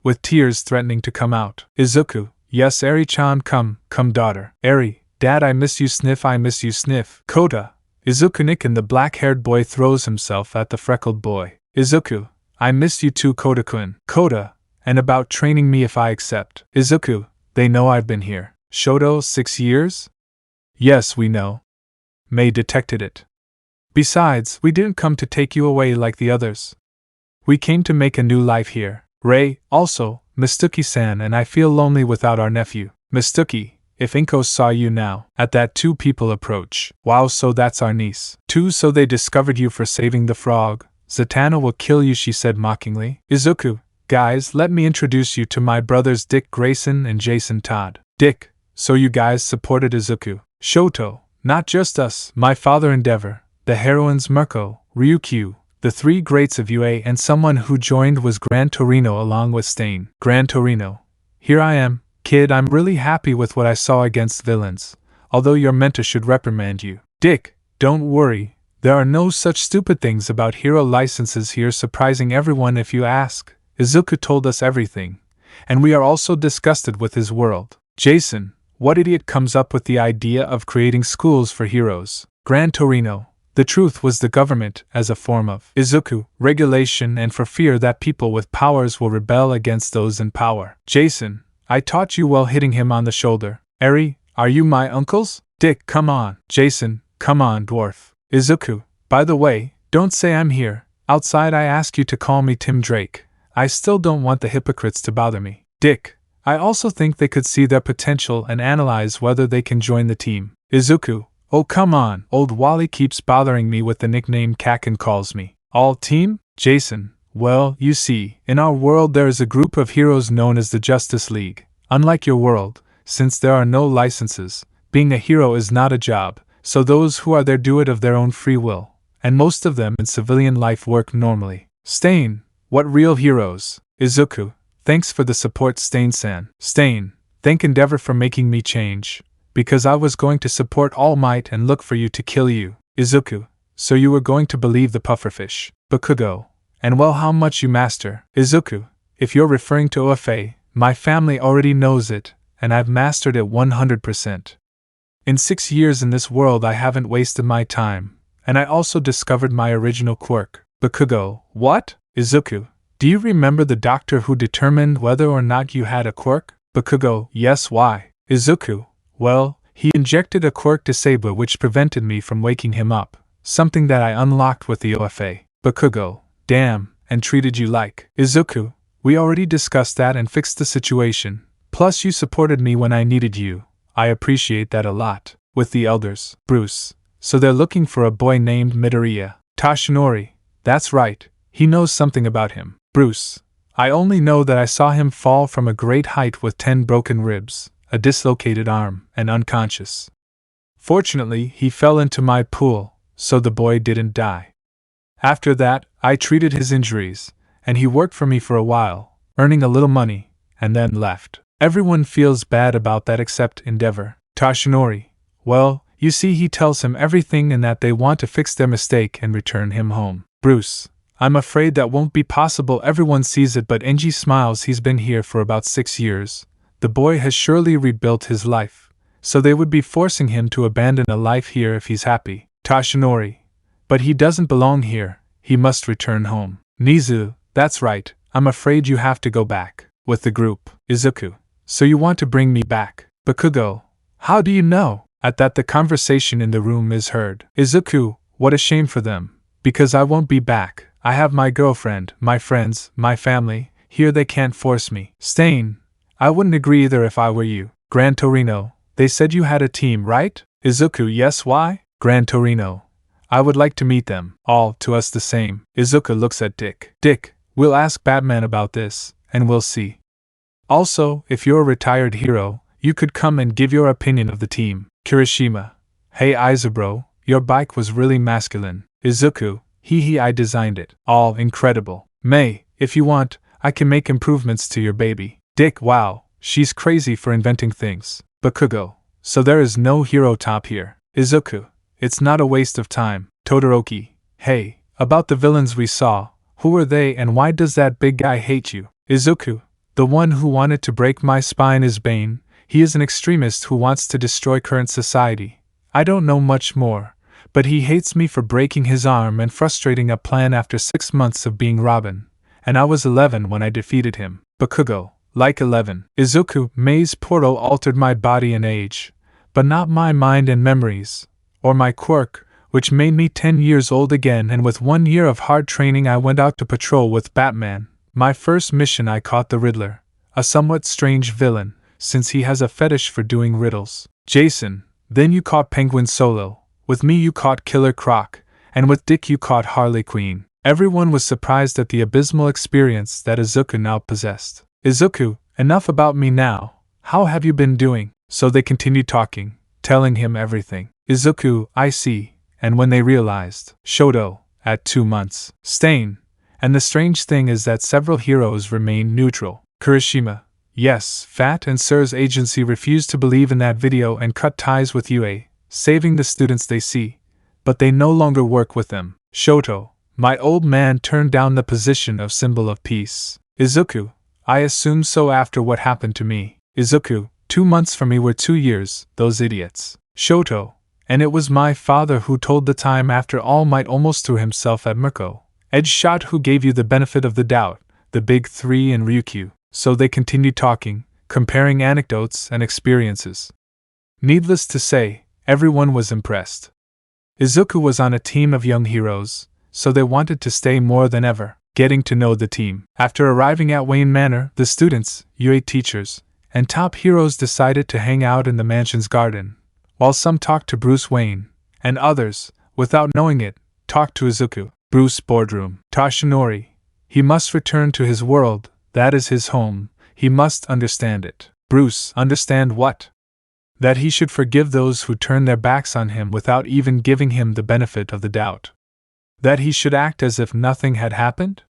With tears threatening to come out. Izuku, yes, Eri-chan, come, daughter. Eri, dad, I miss you, sniff, I miss you, sniff. Kota. Izuku, Nick, and the black-haired boy throws himself at the freckled boy. Izuku, I miss you too, Kota-kun. Kota, and about training me if I accept. Izuku, they know I've been here. Shoto, 6 years? Yes, we know. Mei detected it. Besides, we didn't come to take you away like the others. We came to make a new life here. Rei, also, Mistuki-san, and I feel lonely without our nephew. Mistuki, if Inko saw you now. At that, 2 people approach. Wow, so that's our niece. 2, so they discovered you for saving the frog. Zatanna will kill you, she said mockingly. Izuku, guys, let me introduce you to my brothers Dick Grayson and Jason Todd. Dick, so you guys supported Izuku. Shoto, not just us, my father Endeavor, the heroines Mirko, Ryukyu, the 3 greats of UA, and someone who joined was Gran Torino along with Stain. Gran Torino, here I am, kid, I'm really happy with what I saw against villains, although your mentor should reprimand you. Dick, don't worry, there are no such stupid things about hero licenses here, surprising everyone if you ask. Izuku told us everything, and we are also disgusted with his world. Jason, what idiot comes up with the idea of creating schools for heroes? Gran Torino, the truth was the government as a form of Izuku regulation and for fear that people with powers will rebel against those in power. Jason, I taught you well, hitting him on the shoulder. Eri, are you my uncles? Dick, come on. Jason, come on, dwarf. Izuku, by the way, don't say I'm here. Outside I ask you to call me Tim Drake. I still don't want the hypocrites to bother me. Dick, I also think they could see their potential and analyze whether they can join the team. Izuku, oh come on, old Wally keeps bothering me with the nickname Kaken calls me. All team? Jason, well, you see, in our world there is a group of heroes known as the Justice League. Unlike your world, since there are no licenses, being a hero is not a job, so those who are there do it of their own free will, and most of them in civilian life work normally. Stain, what real heroes? Izuku, thanks for the support, Stain-san. Stain, thank Endeavor for making me change, because I was going to support All Might and look for you to kill you. Izuku, so you were going to believe the pufferfish. Bakugo, and well, how much you master. Izuku, if you're referring to OFA, my family already knows it, and I've mastered it 100%. In 6 years in this world I haven't wasted my time, and I also discovered my original quirk. Bakugo, what? Izuku, do you remember the doctor who determined whether or not you had a quirk? Bakugo, yes, why? Izuku, well, he injected a quirk disabler which prevented me from waking him up, something that I unlocked with the OFA. Bakugo, damn, and treated you like. Izuku, we already discussed that and fixed the situation, plus you supported me when I needed you. I appreciate that a lot. With the elders, Bruce, so they're looking for a boy named Midoriya. Toshinori, that's right, he knows something about him. Bruce, I only know that I saw him fall from a great height with 10 broken ribs, a dislocated arm, and unconscious. Fortunately, he fell into my pool, so the boy didn't die. After that, I treated his injuries, and he worked for me for a while, earning a little money, and then left. Everyone feels bad about that except Endeavor. Toshinori, well, you see, he tells him everything and that they want to fix their mistake and return him home. Bruce, I'm afraid that won't be possible. Everyone sees it, but Enji smiles. He's been here for about 6 years. The boy has surely rebuilt his life, so they would be forcing him to abandon a life here if he's happy. Toshinori, but he doesn't belong here. He must return home. Nizu, that's right. I'm afraid you have to go back with the group. Izuku, so you want to bring me back? Bakugo, how do you know? At that, the conversation in the room is heard. Izuku, what a shame for them, because I won't be back. I have my girlfriend, my friends, my family. Here they can't force me. Stain, I wouldn't agree either if I were you. Gran Torino, they said you had a team, right? Izuku, yes, why? Gran Torino, I would like to meet them. All to us the same. Izuku looks at Dick. Dick, we'll ask Batman about this, and we'll see. Also, if you're a retired hero, you could come and give your opinion of the team. Kirishima, hey Izubro, your bike was really masculine. Izuku, hee I designed it. All incredible. May, if you want, I can make improvements to your baby. Dick, wow, she's crazy for inventing things. Bakugo, so there is no hero top here. Izuku, it's not a waste of time. Todoroki, hey, about the villains we saw, who were they and why does that big guy hate you? Izuku, the one who wanted to break my spine is Bane. He is an extremist who wants to destroy current society. I don't know much more, but he hates me for breaking his arm and frustrating a plan after 6 months of being Robin, and I was 11 when I defeated him. Bakugo, like 11. Izuku, May's portal altered my body and age, but not my mind and memories, or my quirk, which made me 10 years old again, and with 1 year of hard training I went out to patrol with Batman. My first mission I caught the Riddler, a somewhat strange villain, since he has a fetish for doing riddles. Jason, then you caught Penguin solo, with me you caught Killer Croc, and with Dick you caught Harley Quinn. Everyone was surprised at the abysmal experience that Izuku now possessed. Izuku, enough about me now, how have you been doing? So they continued talking, telling him everything. Izuku, I see, and when they realized, Shoto, at 2 months. Stain, and the strange thing is that several heroes remain neutral. Kirishima, yes, Fat and Sir's agency refused to believe in that video and cut ties with UA, saving the students they see, but they no longer work with them. Shoto, my old man turned down the position of symbol of peace. Izuku, I assume so after what happened to me. Izuku, 2 months for me were 2 years, those idiots. Shoto, and it was my father who told the time after Almight almost threw himself at Mirko. Edgeshot who gave you the benefit of the doubt, the big 3 and Ryukyu. So they continued talking, comparing anecdotes and experiences. Needless to say, everyone was impressed. Izuku was on a team of young heroes, so they wanted to stay more than ever, getting to know the team. After arriving at Wayne Manor, the students, UA teachers, and top heroes decided to hang out in the mansion's garden, while some talked to Bruce Wayne, and others, without knowing it, talked to Izuku. Bruce boardroom. Toshinori, he must return to his world. That is his home, he must understand it. Bruce, understand what? That he should forgive those who turn their backs on him without even giving him the benefit of the doubt. That he should act as if nothing had happened?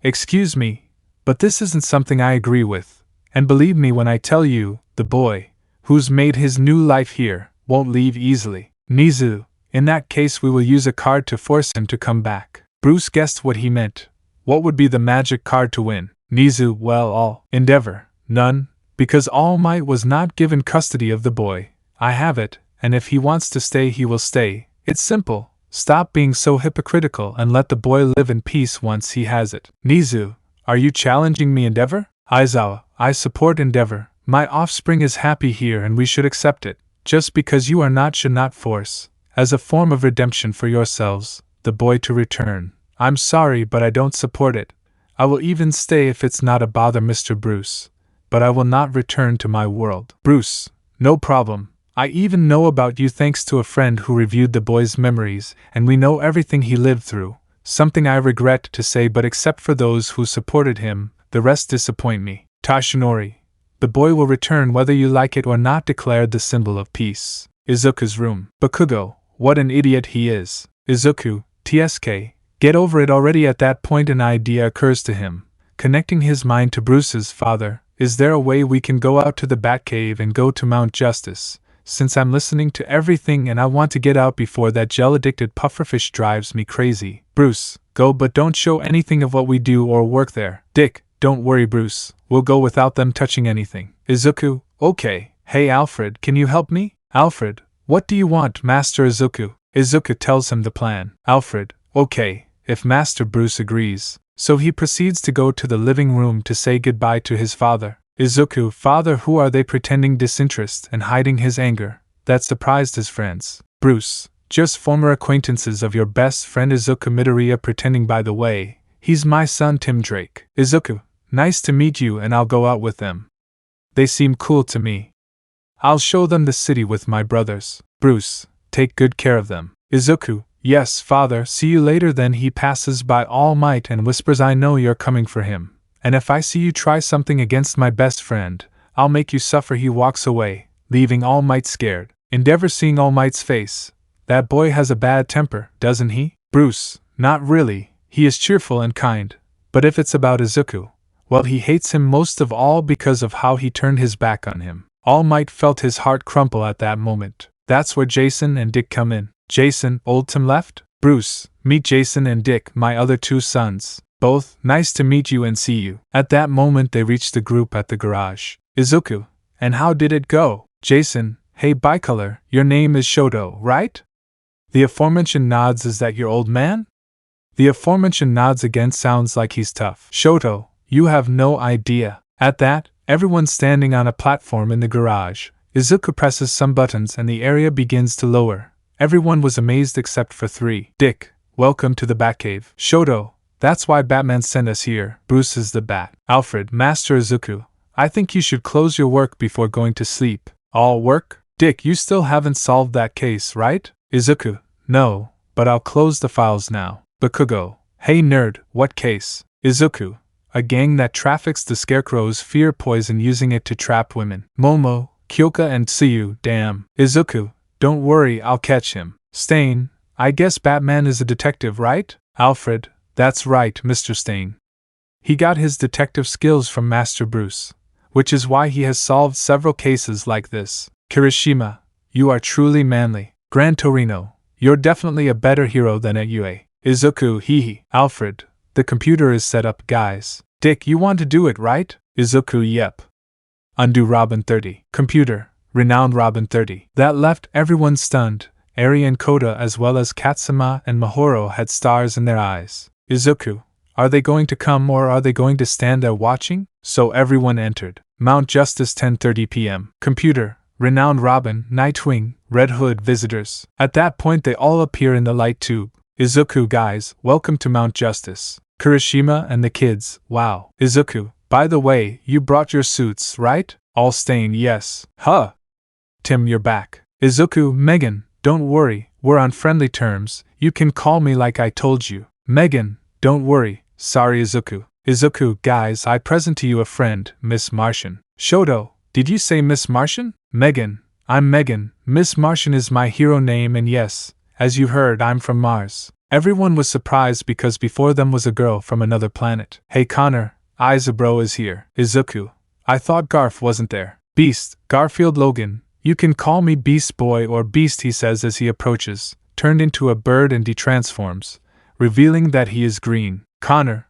Excuse me, but this isn't something I agree with, and believe me when I tell you, the boy, who's made his new life here, won't leave easily. Nizu, in that case we will use a card to force him to come back. Bruce guessed what he meant. What would be the magic card to win? Nizu, well, all. Endeavor, none. Because All Might was not given custody of the boy. I have it, and if he wants to stay, he will stay. It's simple. Stop being so hypocritical and let the boy live in peace once he has it. Nizu, are you challenging me, Endeavor? Aizawa, I support Endeavor. My offspring is happy here and we should accept it. Just because you are not should not force, as a form of redemption for yourselves, the boy to return. I'm sorry, but I don't support it. I will even stay if it's not a bother, Mr. Bruce. But I will not return to my world. Bruce, no problem. I even know about you thanks to a friend who reviewed the boy's memories, and we know everything he lived through. Something I regret to say, but except for those who supported him, the rest disappoint me. Tashinori, the boy will return whether you like it or not, declared the symbol of peace. Izuku's room. Bakugo, what an idiot he is. Izuku, TSK, get over it already. At that point an idea occurs to him, connecting his mind to Bruce's father. Is there a way we can go out to the Batcave and go to Mount Justice? Since I'm listening to everything and I want to get out before that gel-addicted pufferfish drives me crazy. Bruce, go, but don't show anything of what we do or work there. Dick, don't worry, Bruce, we'll go without them touching anything. Izuku, okay. Hey Alfred, can you help me? Alfred, what do you want, Master Izuku? Izuku tells him the plan. Alfred, okay, if Master Bruce agrees. So he proceeds to go to the living room to say goodbye to his father. Izuku, father, who are they pretending disinterest and hiding his anger? That surprised his friends. Bruce, just former acquaintances of your best friend Izuku. Midoriya, pretending, by the way, he's my son Tim Drake. Izuku, nice to meet you, and I'll go out with them. They seem cool to me. I'll show them the city with my brothers. Bruce, take good care of them. Izuku, yes, father, see you later. Then he passes by All Might and whispers, I know you're coming for him. And if I see you try something against my best friend, I'll make you suffer. He walks away, leaving All Might scared. Endeavor, seeing All Might's face. That boy has a bad temper, doesn't he? Bruce, not really, he is cheerful and kind. But if it's about Izuku, well, he hates him most of all because of how he turned his back on him. All Might felt his heart crumple at that moment. That's where Jason and Dick come in. Jason, old Tim left? Bruce, meet Jason and Dick, my other two sons. Both, nice to meet you and see you. At that moment they reached the group at the garage. Izuku, and how did it go? Jason, hey Bicolor, your name is Shoto, right? The aforementioned nods. Is that your old man? The aforementioned nods again. Sounds like he's tough. Shoto, you have no idea. At that, everyone standing on a platform in the garage. Izuku presses some buttons and the area begins to lower. Everyone was amazed except for three. Dick, welcome to the Batcave. Shoto, that's why Batman sent us here. Bruce is the Bat. Alfred, Master Izuku, I think you should close your work before going to sleep. All work? Dick, you still haven't solved that case, right? Izuku, no, but I'll close the files now. Bakugo, hey nerd, what case? Izuku, a gang that traffics the Scarecrow's fear poison using it to trap women. Momo, Kyoka and Tsuyu, damn. Izuku, don't worry, I'll catch him. Stain, I guess Batman is a detective, right? Alfred, that's right, Mr. Stain. He got his detective skills from Master Bruce, which is why he has solved several cases like this. Kirishima, you are truly manly. Gran Torino, you're definitely a better hero than at UA. Izuku, hee. Alfred, the computer is set up, guys. Dick, you want to do it, right? Izuku, yep. Undo Robin 30. Computer, renowned Robin 30. That left everyone stunned. Eri and Koda as well as Katsuma and Mahoro had stars in their eyes. Izuku, are they going to come or are they going to stand there watching? So everyone entered. Mount Justice, 10:30 p.m. Computer, renowned Robin, Nightwing, Red Hood visitors. At that point they all appear in the light tube. Izuku, guys, welcome to Mount Justice. Kirishima and the kids, wow. Izuku, by the way, you brought your suits, right? All Stain, yes. Huh. Tim, you're back. Izuku, Megan, don't worry, we're on friendly terms, you can call me like I told you. Megan, don't worry, sorry Izuku. Izuku, guys, I present to you a friend, Miss Martian. Shoto, did you say Miss Martian? Megan, I'm Megan, Miss Martian is my hero name and yes, as you heard, I'm from Mars. Everyone was surprised because before them was a girl from another planet. Hey Connor, Izabro is here. Izuku, I thought Garf wasn't there. Beast, Garfield Logan, you can call me Beast Boy or Beast, he says as he approaches, turned into a bird and detransforms, revealing that he is green. Connor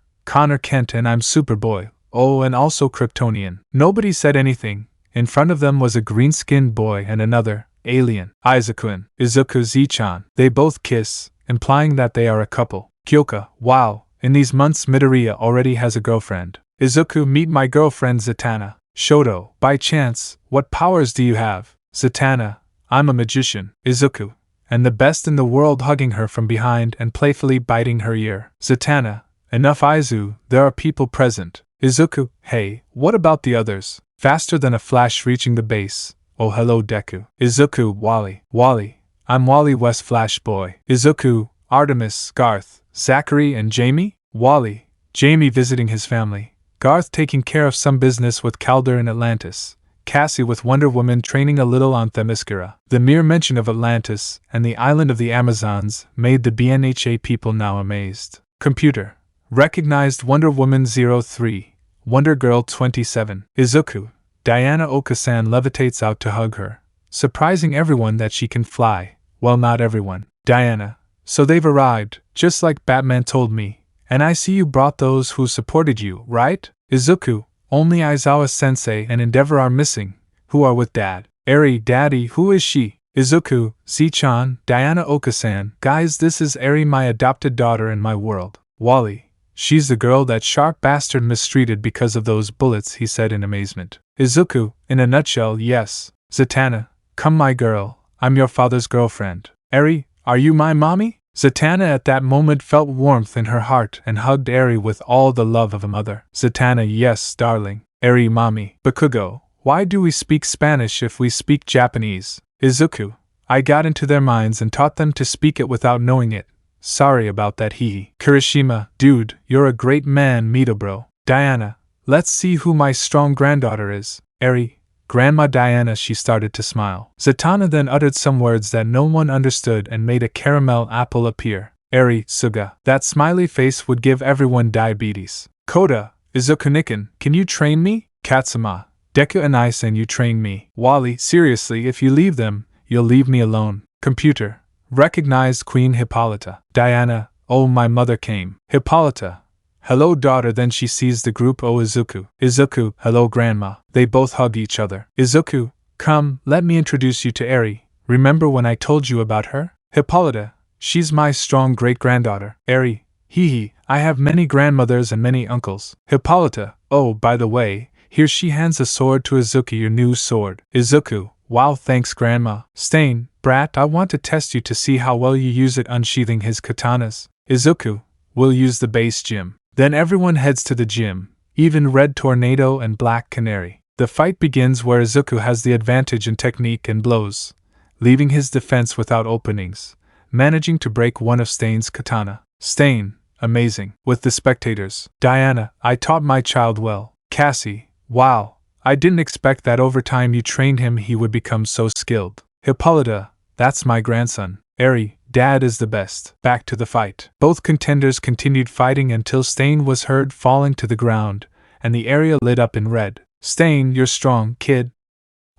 Kent and I'm Superboy. Oh, and also Kryptonian. Nobody said anything. In front of them was a green-skinned boy and another, alien, Izuku Z-chan. They both kiss, implying that they are a couple. Kyoka, wow, in these months Midoriya already has a girlfriend. Izuku, meet my girlfriend Zatanna. Shoto, by chance, what powers do you have? Zatanna, I'm a magician. Izuku, and the best in the world, hugging her from behind and playfully biting her ear. Zatanna, enough Izu, there are people present. Izuku, hey, what about the others? Faster than a flash reaching the base. Oh hello Deku. Izuku, Wally, I'm Wally West Flash Boy. Izuku, Artemis, Garth, Zachary and Jamie? Wally, Jamie visiting his family. Garth taking care of some business with Calder in Atlantis. Cassie with Wonder Woman training a little on Themyscira. The mere mention of Atlantis and the island of the Amazons made the BNHA people now amazed. Computer. Recognized Wonder Woman 03. Wonder Girl 27. Izuku. Diana Okasan levitates out to hug her, surprising everyone that she can fly. Well, not everyone. Diana. So they've arrived, just like Batman told me. And I see you brought those who supported you, right? Izuku. Only Aizawa-sensei and Endeavor are missing, who are with Dad. Eri, Daddy, who is she? Izuku, Z-chan, Diana Okasan. Guys, this is Eri, my adopted daughter in my world. Wally, she's the girl that sharp bastard mistreated because of those bullets, he said in amazement. Izuku, in a nutshell, yes. Zatanna, come my girl, I'm your father's girlfriend. Eri, are you my mommy? Zatanna at that moment felt warmth in her heart and hugged Eri with all the love of a mother. Zatanna, yes, darling. Eri, mommy. Bakugo, why do we speak Spanish if we speak Japanese? Izuku, I got into their minds and taught them to speak it without knowing it. Sorry about that, hee. Kirishima, dude, you're a great man, Mito bro. Diana, let's see who my strong granddaughter is. Eri, Grandma Diana, she started to smile. Zatanna then uttered some words that no one understood and made a caramel apple appear. Eri, Suga. That smiley face would give everyone diabetes. Koda, Izuku-nikin, can you train me? Katsuma, Deku and I and you train me. Wally, seriously, if you leave them, you'll leave me alone. Computer, recognized Queen Hippolyta. Diana, oh my mother came. Hippolyta, hello daughter, then she sees the group. Oh Izuku. Izuku, hello grandma. They both hug each other. Izuku, come, let me introduce you to Eri. Remember when I told you about her? Hippolyta, she's my strong great-granddaughter. Eri, hee, I have many grandmothers and many uncles. Hippolyta, oh, by the way, here she hands a sword to Izuku, your new sword. Izuku, wow, thanks grandma. Stain, brat, I want to test you to see how well you use it, unsheathing his katanas. Izuku, we'll use the base gym. Then everyone heads to the gym, even Red Tornado and Black Canary. The fight begins where Izuku has the advantage in technique and blows, leaving his defense without openings, managing to break one of Stain's katana. Stain, amazing. With the spectators. Diana, I taught my child well. Cassie, wow, I didn't expect that over time you trained him he would become so skilled. Hippolyta, that's my grandson. Eri, Dad is the best. Back to the fight. Both contenders continued fighting until Stain was heard falling to the ground, and the area lit up in red. Stain, you're strong, kid.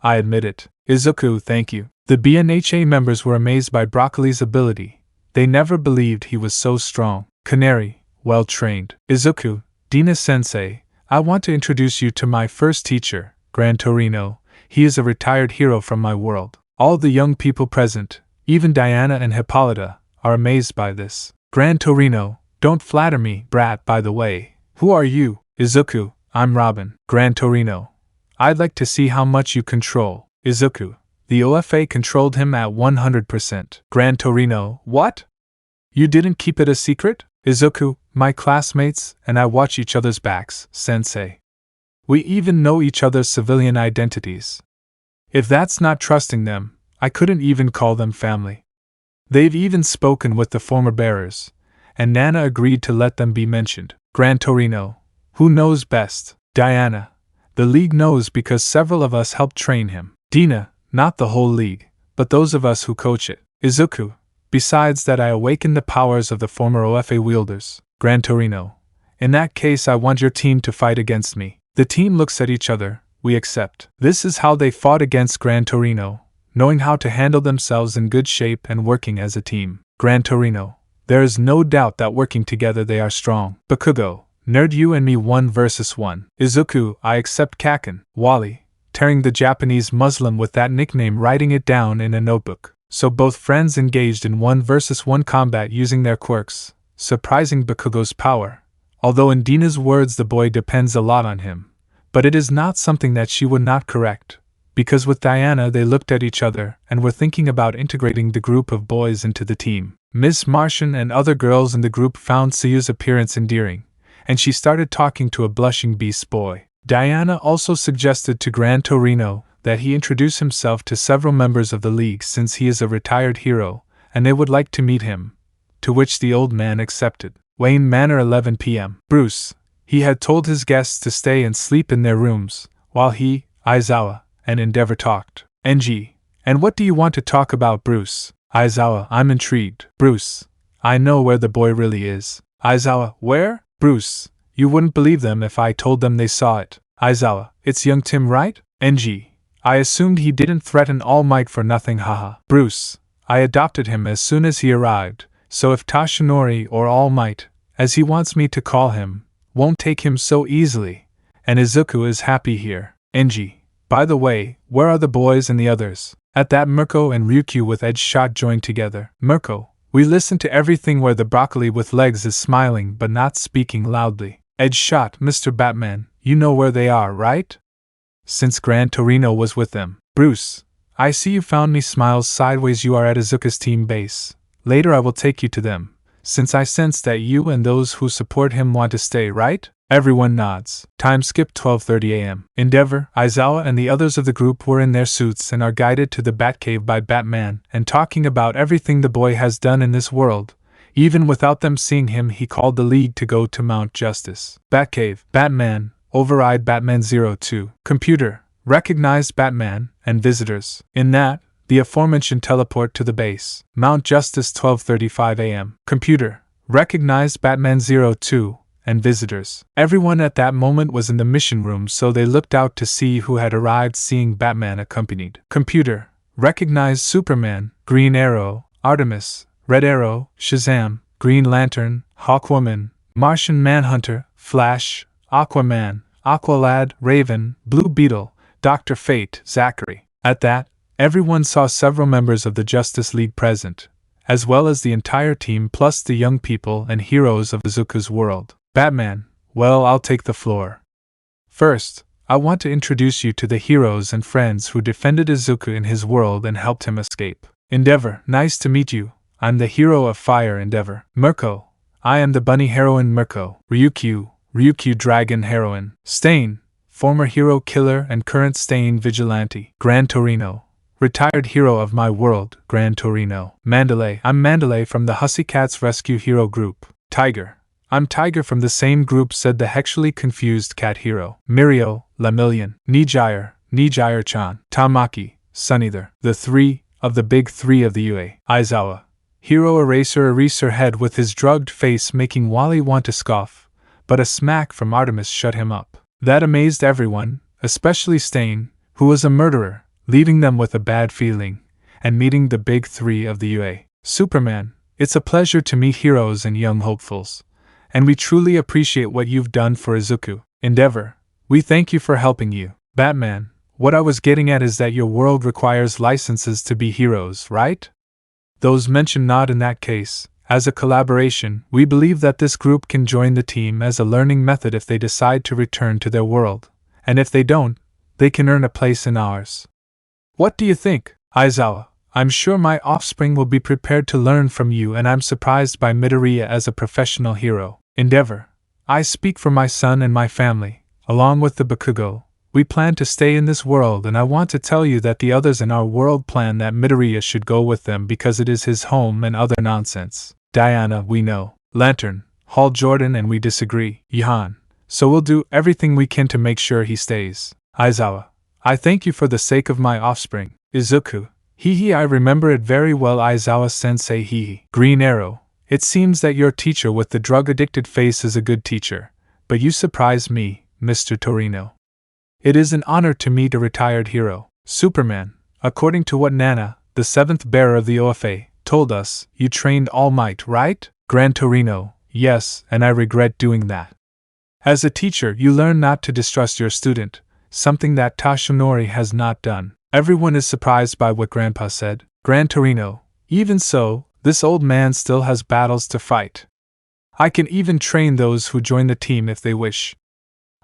I admit it. Izuku, thank you. The BNHA members were amazed by Broccoli's ability. They never believed he was so strong. Canary, well trained. Izuku, Dina-sensei, I want to introduce you to my first teacher, Gran Torino. He is a retired hero from my world. All the young people present, even Diana and Hippolyta, are amazed by this. Gran Torino, don't flatter me, brat, by the way. Who are you? Izuku, I'm Robin. Gran Torino, I'd like to see how much you control. Izuku, the OFA controlled him at 100%. Gran Torino, what? You didn't keep it a secret? Izuku, my classmates and I watch each other's backs, sensei. We even know each other's civilian identities. If that's not trusting them, I couldn't even call them family. They've even spoken with the former bearers, and Nana agreed to let them be mentioned. Gran Torino, who knows best? Diana, the league knows because several of us helped train him. Dina, not the whole league, but those of us who coach it. Izuku, besides that I awakened the powers of the former OFA wielders. Gran Torino, in that case I want your team to fight against me. The team looks at each other, we accept. This is how they fought against Gran Torino, knowing how to handle themselves in good shape and working as a team. Gran Torino, there is no doubt that working together they are strong. Bakugo, Nerd, you and me 1 versus 1. Izuku, I accept Kaken. Wally, tearing the Japanese Muslim with that nickname, writing it down in a notebook. So both friends engaged in 1 versus 1 combat using their quirks, surprising Bakugo's power. Although in Dina's words the boy depends a lot on him. But it is not something that she would not correct, because with Diana they looked at each other and were thinking about integrating the group of boys into the team. Miss Martian and other girls in the group found Seiyu's appearance endearing, and she started talking to a blushing beast boy. Diana also suggested to Gran Torino that he introduce himself to several members of the league since he is a retired hero, and they would like to meet him, to which the old man accepted. Wayne Manor, 11 p.m. Bruce. He had told his guests to stay and sleep in their rooms, while he, Aizawa, and Endeavor talked. NG. And what do you want to talk about, Bruce? Aizawa, I'm intrigued. Bruce. I know where the boy really is. Aizawa, where? Bruce. You wouldn't believe them if I told them they saw it. Aizawa, it's young Tim, right? NG. I assumed he didn't threaten All Might for nothing, haha. Bruce. I adopted him as soon as he arrived, so if Tashinori or All Might, as he wants me to call him, won't take him so easily, and Izuku is happy here. NG. By the way, where are the boys and the others? At that, Mirko and Ryukyu with Edge Shot joined together. Mirko, we listen to everything where the broccoli with legs is smiling but not speaking loudly. Edge Shot, Mr. Batman, you know where they are, right? Since Gran Torino was with them. Bruce, I see you found me, smiles sideways. You are at Izuku's team base. Later I will take you to them, since I sense that you and those who support him want to stay, right? Everyone nods. Time skip 12:30 a.m. Endeavor, Aizawa and the others of the group were in their suits and are guided to the Batcave by Batman and talking about everything the boy has done in this world. Even without them seeing him, he called the League to go to Mount Justice. Batcave, Batman, override Batman 02. Computer, recognized Batman, and visitors. In that, the aforementioned teleport to the base. Mount Justice 12:35 a.m. Computer, recognized Batman 02. And visitors. Everyone at that moment was in the mission room, so they looked out to see who had arrived, seeing Batman accompanied. Computer, recognized Superman, Green Arrow, Artemis, Red Arrow, Shazam, Green Lantern, Hawkwoman, Martian Manhunter, Flash, Aquaman, Aqualad, Raven, Blue Beetle, Dr. Fate, Zachary. At that, everyone saw several members of the Justice League present, as well as the entire team plus the young people and heroes of Izuku's world. Batman, well, I'll take the floor. First, I want to introduce you to the heroes and friends who defended Izuku in his world and helped him escape. Endeavor, nice to meet you. I'm the hero of fire, Endeavor. Mirko, I am the bunny heroine, Mirko. Ryukyu dragon heroine. Stain, former hero killer and current Stain vigilante. Gran Torino, retired hero of my world, Gran Torino. Mandalay, I'm Mandalay from the Hussycats Rescue Hero Group. Tiger, I'm Tiger from the same group, said the hexually confused cat hero. Mirio, Lemillion. Nijire-chan. Tamaki, Sunether. The three of the big three of the UA. Aizawa, hero eraser head with his drugged face, making Wally want to scoff, but a smack from Artemis shut him up. That amazed everyone, especially Stain, who was a murderer, leaving them with a bad feeling, and meeting the big three of the UA. Superman, it's a pleasure to meet heroes and young hopefuls, and we truly appreciate what you've done for Izuku. Endeavor, we thank you for helping you. Batman, what I was getting at is that your world requires licenses to be heroes, right? Those mentioned nod. In that case, as a collaboration, we believe that this group can join the team as a learning method if they decide to return to their world, and if they don't, they can earn a place in ours. What do you think, Aizawa? I'm sure my offspring will be prepared to learn from you, and I'm surprised by Midoriya as a professional hero. Endeavor, I speak for my son and my family, along with the Bakugo. We plan to stay in this world, and I want to tell you that the others in our world plan that Midoriya should go with them because it is his home and other nonsense. Diana, we know. Lantern, Hall Jordan, and we disagree. Johan, so we'll do everything we can to make sure he stays. Aizawa, I thank you for the sake of my offspring. Izuku, I remember it very well. Aizawa-sensei, Green Arrow, it seems that your teacher with the drug-addicted face is a good teacher, but you surprise me, Mr. Torino. It is an honor to meet a retired hero. Superman, according to what Nana, the seventh bearer of the OFA, told us, you trained All Might, right? Gran Torino, yes, and I regret doing that. As a teacher, you learn not to distrust your student, something that Tashinori has not done. Everyone is surprised by what Grandpa said. Gran Torino, even so, this old man still has battles to fight. I can even train those who join the team if they wish.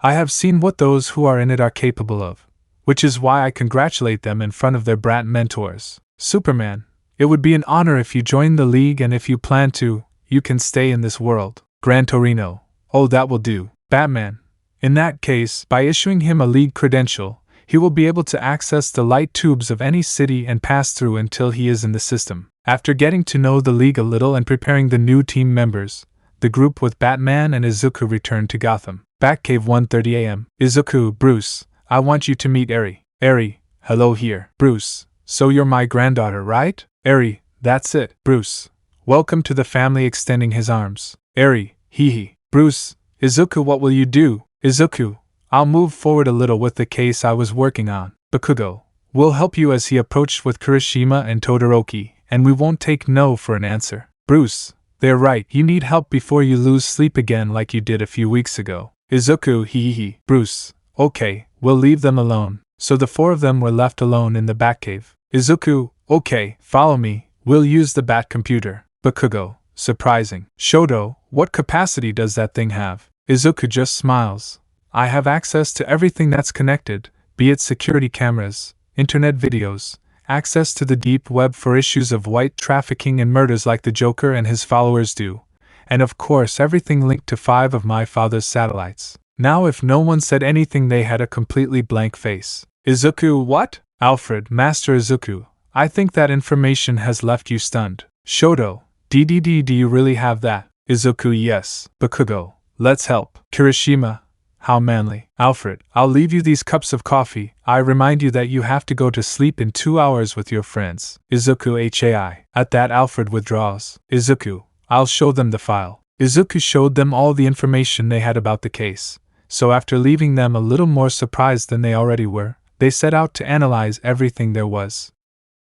I have seen what those who are in it are capable of, which is why I congratulate them in front of their brat mentors. Superman, it would be an honor if you join the league, and if you plan to, you can stay in this world. Gran Torino, oh, that will do. Batman, in that case, by issuing him a league credential, he will be able to access the light tubes of any city and pass through until he is in the system. After getting to know the league a little and preparing the new team members, the group with Batman and Izuku returned to Gotham. Batcave 1:30 a.m. Izuku, Bruce, I want you to meet Eri. Eri, hello here. Bruce, so you're my granddaughter, right? Eri, that's it. Bruce, welcome to the family, extending his arms. Eri, hee. Bruce, Izuku, what will you do? Izuku, I'll move forward a little with the case I was working on. Bakugo, we'll help you, as he approached with Kirishima and Todoroki, and we won't take no for an answer. Bruce, they're right, you need help before you lose sleep again like you did a few weeks ago. Izuku, hee. Bruce, okay, we'll leave them alone. So the four of them were left alone in the Batcave. Izuku, okay, follow me, we'll use the Bat computer. Bakugo, surprising. Shoto, what capacity does that thing have? Izuku just smiles. I have access to everything that's connected, be it security cameras, internet videos, access to the deep web for issues of white trafficking and murders like the Joker and his followers do, and of course everything linked to 5 of my father's satellites. Now if no one said anything, they had a completely blank face. Izuku, what? Alfred, Master Izuku, I think that information has left you stunned. Shoto, DDD, do you really have that? Izuku, yes. Bakugo, let's help. Kirishima, how manly. Alfred, I'll leave you these cups of coffee. I remind you that you have to go to sleep in 2 hours with your friends. Izuku, HAI. At that, Alfred withdraws. Izuku, I'll show them the file. Izuku showed them all the information they had about the case, so after leaving them a little more surprised than they already were, they set out to analyze everything there was.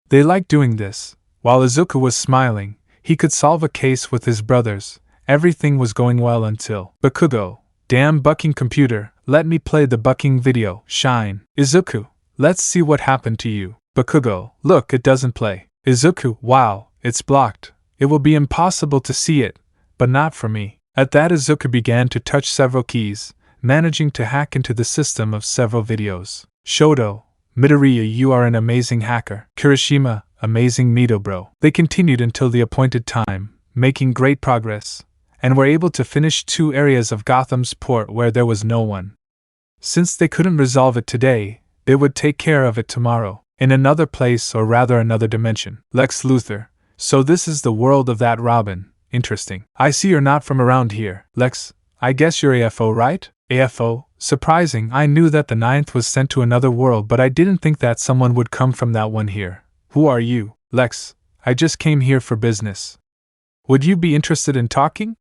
They liked doing this. While Izuku was smiling, he could solve a case with his brothers. Everything was going well until Bakugo, damn bucking computer, let me play the bucking video. Shine. Izuku, let's see what happened to you. Bakugo, look, it doesn't play. Izuku, wow, it's blocked. It will be impossible to see it, but not for me. At that, Izuku began to touch several keys, managing to hack into the system of several videos. Shoto, Midoriya, you are an amazing hacker. Kirishima, amazing Mito bro. They continued until the appointed time, making great progress, and were able to finish 2 areas of Gotham's port where there was no one. Since they couldn't resolve it today, they would take care of it tomorrow, in another place, or rather another dimension. Lex Luthor, so this is the world of that Robin. Interesting. I see you're not from around here. Lex, I guess you're AFO, right? AFO? Surprising, I knew that the 9th was sent to another world, but I didn't think that someone would come from that one here. Who are you? Lex, I just came here for business. Would you be interested in talking?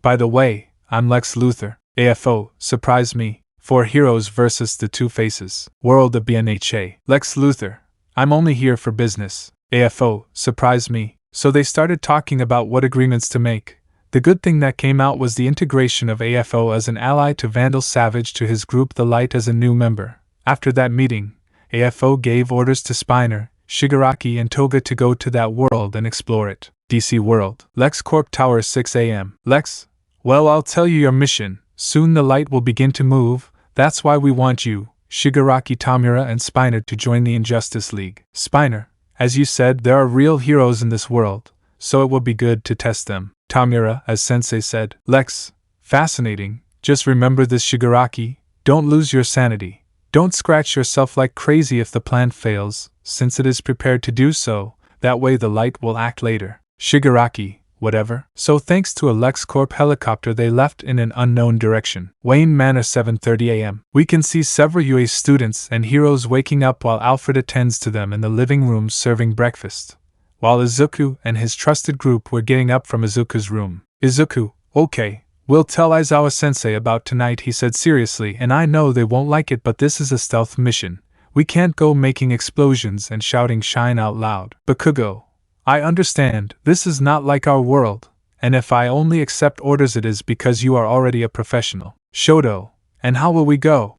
By the way, I'm Lex Luthor. AFO, surprise me. 4 heroes versus the 2 faces. World of BNHA. Lex Luthor, I'm only here for business. AFO, surprise me. So they started talking about what agreements to make. The good thing that came out was the integration of AFO as an ally to Vandal Savage to his group The Light as a new member. After that meeting, AFO gave orders to Spyro, Shigaraki and Toga to go to that world and explore it. DC World. Lex Corp Tower 6 a.m. Lex, well, I'll tell you your mission. Soon the light will begin to move, that's why we want you, Shigaraki, Tamura and Spyro to join the Injustice League. Spyro, as you said, there are real heroes in this world, so it will be good to test them. Tamura, as Sensei said. Lex, fascinating, just remember this, Shigaraki, don't lose your sanity. Don't scratch yourself like crazy if the plan fails, since it is prepared to do so, that way the light will act later. Shigaraki, whatever. So thanks to a LexCorp helicopter they left in an unknown direction. Wayne Manor 7:30 a.m. We can see several UA students and heroes waking up while Alfred attends to them in the living room serving breakfast, while Izuku and his trusted group were getting up from Izuku's room. Izuku, okay, we'll tell Aizawa-sensei about tonight, he said seriously, and I know they won't like it, but this is a stealth mission. We can't go making explosions and shouting shine out loud. Bakugo, I understand, this is not like our world, and if I only accept orders it is because you are already a professional. Shoto, and how will we go?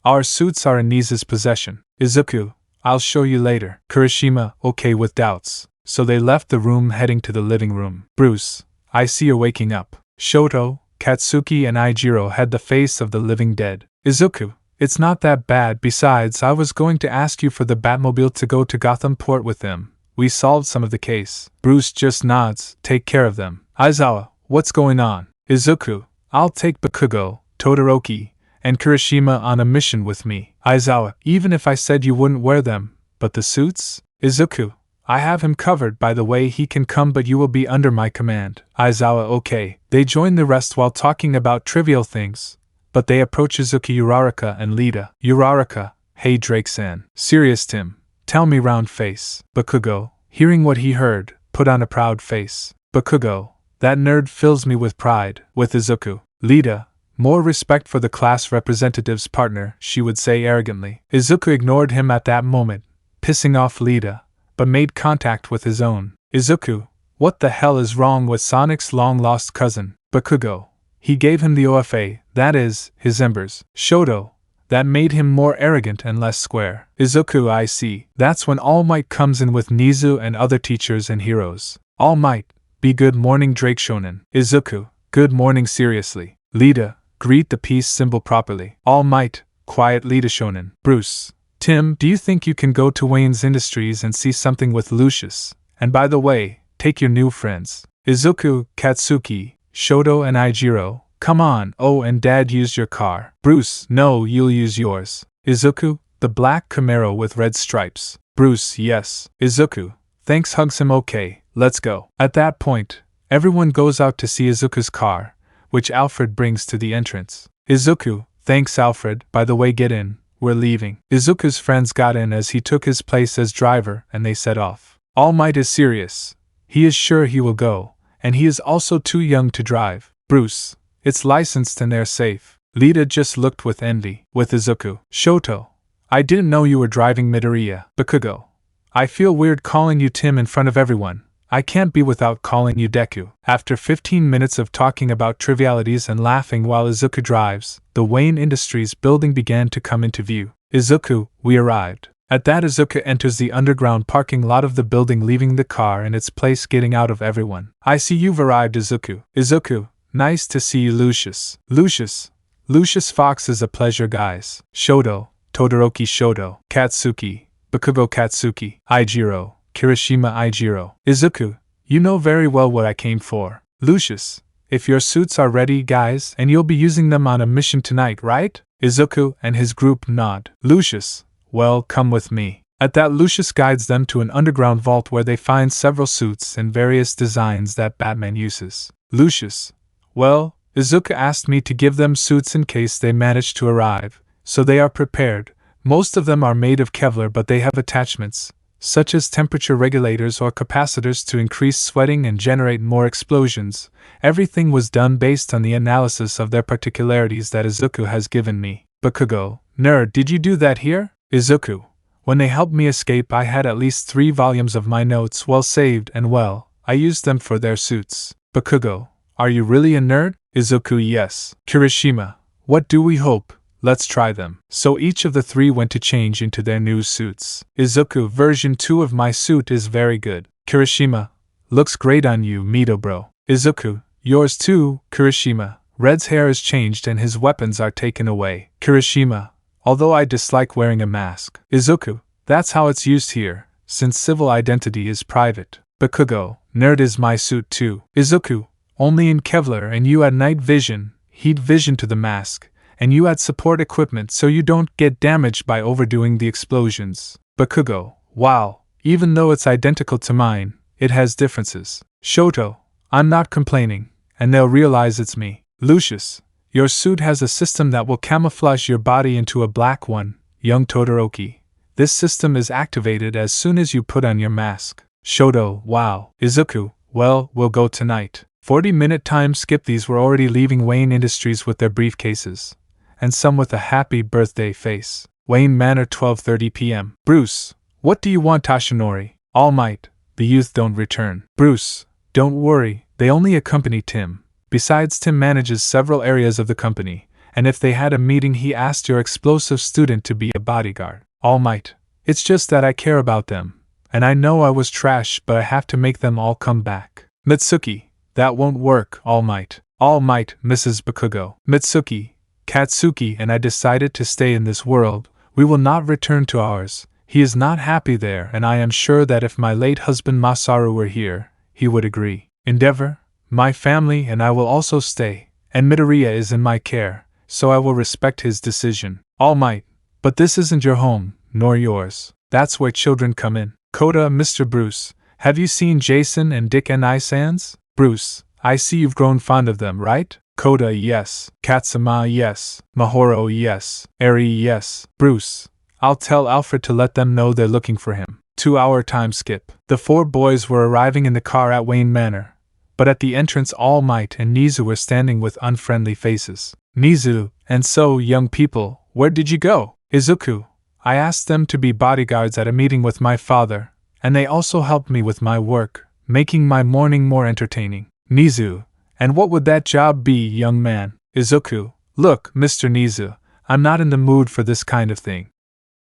Our suits are in Nisa's possession. Izuku, I'll show you later. Kirishima, okay with doubts. So they left the room heading to the living room. Bruce, I see you're waking up. Shoto, Katsuki and Eijiro had the face of the living dead. Izuku, it's not that bad. Besides, I was going to ask you for the Batmobile to go to Gotham Port with them. We solved some of the case. Bruce just nods. Take care of them. Aizawa, what's going on? Izuku, I'll take Bakugo, Todoroki, and Kirishima on a mission with me. Aizawa, even if I said you wouldn't wear them, but the suits? Izuku, I have him covered. By the way, he can come, but you will be under my command. Aizawa, okay. They join the rest while talking about trivial things, but they approach Izuku, Uraraka, and Lita. Uraraka, hey Drake-san. Serious Tim. Tell me, round face. Bakugo, hearing what he heard, put on a proud face. Bakugo, that nerd fills me with pride. With Izuku. Lita, more respect for the class representative's partner, she would say arrogantly. Izuku ignored him at that moment, pissing off Lita, but made contact with his own. Izuku, what the hell is wrong with Sonic's long-lost cousin? Bakugo, he gave him the OFA, that is, his embers. Shoto, that made him more arrogant and less square. Izuku, I see. That's when All Might comes in with Nizu and other teachers and heroes. All Might, be good morning Drake Shonen. Izuku, good morning seriously. Lita, greet the peace symbol properly. All Might, quiet Lita Shonen. Bruce, Tim, do you think you can go to Wayne's Industries and see something with Lucius? And by the way, take your new friends. Izuku, Katsuki, Shoto and Eijiro, come on. Oh, and Dad used your car. Bruce, no, you'll use yours. Izuku, the black Camaro with red stripes. Bruce, yes. Izuku, thanks, hugs him. Okay, let's go. At that point, everyone goes out to see Izuku's car, which Alfred brings to the entrance. Izuku, thanks Alfred, by the way, get in, we're leaving. Izuku's friends got in as he took his place as driver and they set off. All Might is serious. He is sure he will go, and he is also too young to drive. Bruce, it's licensed and they're safe. Lita just looked with envy. With Izuku. Shoto, I didn't know you were driving Midoriya. Bakugo, I feel weird calling you Tim in front of everyone. I can't be without calling you Deku. After 15 minutes of talking about trivialities and laughing while Izuku drives, the Wayne Industries building began to come into view. Izuku, we arrived. At that, Izuku enters the underground parking lot of the building, leaving the car in its place, getting out of everyone. I see you've arrived, Izuku. Izuku, nice to see you, Lucius. Lucius Fox is a pleasure, guys. Shoto, Todoroki Shoto, Katsuki, Bakugo Katsuki, Eijiro, Kirishima Eijiro. Izuku, you know very well what I came for. Lucius, if your suits are ready, guys, and you'll be using them on a mission tonight, right? Izuku and his group nod. Lucius, well, come with me. At that, Lucius guides them to an underground vault where they find several suits in various designs that Batman uses. Lucius, well, Izuku asked me to give them suits in case they manage to arrive, so they are prepared. Most of them are made of Kevlar, but they have attachments, such as temperature regulators or capacitors to increase sweating and generate more explosions. Everything was done based on the analysis of their particularities that Izuku has given me. Bakugo, nerd, did you do that here? Izuku, when they helped me escape, I had at least 3 volumes of my notes well saved, and well, I used them for their suits. Bakugo, are you really a nerd? Izuku, yes. Kirishima, what do we hope? Let's try them. So each of the 3 went to change into their new suits. Izuku, version 2 of my suit is very good. Kirishima, looks great on you, Mito bro. Izuku, yours too. Kirishima, Red's hair is changed and his weapons are taken away. Kirishima, although I dislike wearing a mask. Izuku, that's how it's used here, since civil identity is private. Bakugo, nerd is my suit too. Izuku, only in Kevlar, and you add night vision, heat vision to the mask, and you add support equipment so you don't get damaged by overdoing the explosions. Bakugo, wow, even though it's identical to mine, it has differences. Shoto, I'm not complaining, and they'll realize it's me. Lucius, your suit has a system that will camouflage your body into a black one. Young Todoroki, this system is activated as soon as you put on your mask. Shoto, wow. Izuku, well, we'll go tonight. 40-minute time skip. These were already leaving Wayne Industries with their briefcases, and some with a happy birthday face. Wayne Manor, 12:30 p.m. Bruce, what do you want, Tashinori? All Might, the youth don't return. Bruce, don't worry, they only accompany Tim. Besides, Tim manages several areas of the company, and if they had a meeting he asked your explosive student to be a bodyguard. Almight, it's just that I care about them, and I know I was trash but I have to make them all come back. Mitsuki, that won't work, Almight. Almight, Mrs. Bakugo. Mitsuki, Katsuki and I decided to stay in this world. We will not return to ours. He is not happy there, and I am sure that if my late husband Masaru were here, he would agree. Endeavor, my family and I will also stay, and Midoriya is in my care, so I will respect his decision. Almight, but this isn't your home, nor yours. That's where children come in. Koda, Mr. Bruce, have you seen Jason and Dick and I-sans? Bruce, I see you've grown fond of them, right? Koda, yes. Katsuma, yes. Mahoro, yes. Eri, yes. Bruce, I'll tell Alfred to let them know they're looking for him. 2-hour time skip. The 4 boys were arriving in the car at Wayne Manor, but at the entrance All Might and Nizu were standing with unfriendly faces. Nizu, and so, young people, where did you go? Izuku, I asked them to be bodyguards at a meeting with my father, and they also helped me with my work, making my morning more entertaining. Nizu, and what would that job be, young man? Izuku, look, Mr. Nizu, I'm not in the mood for this kind of thing.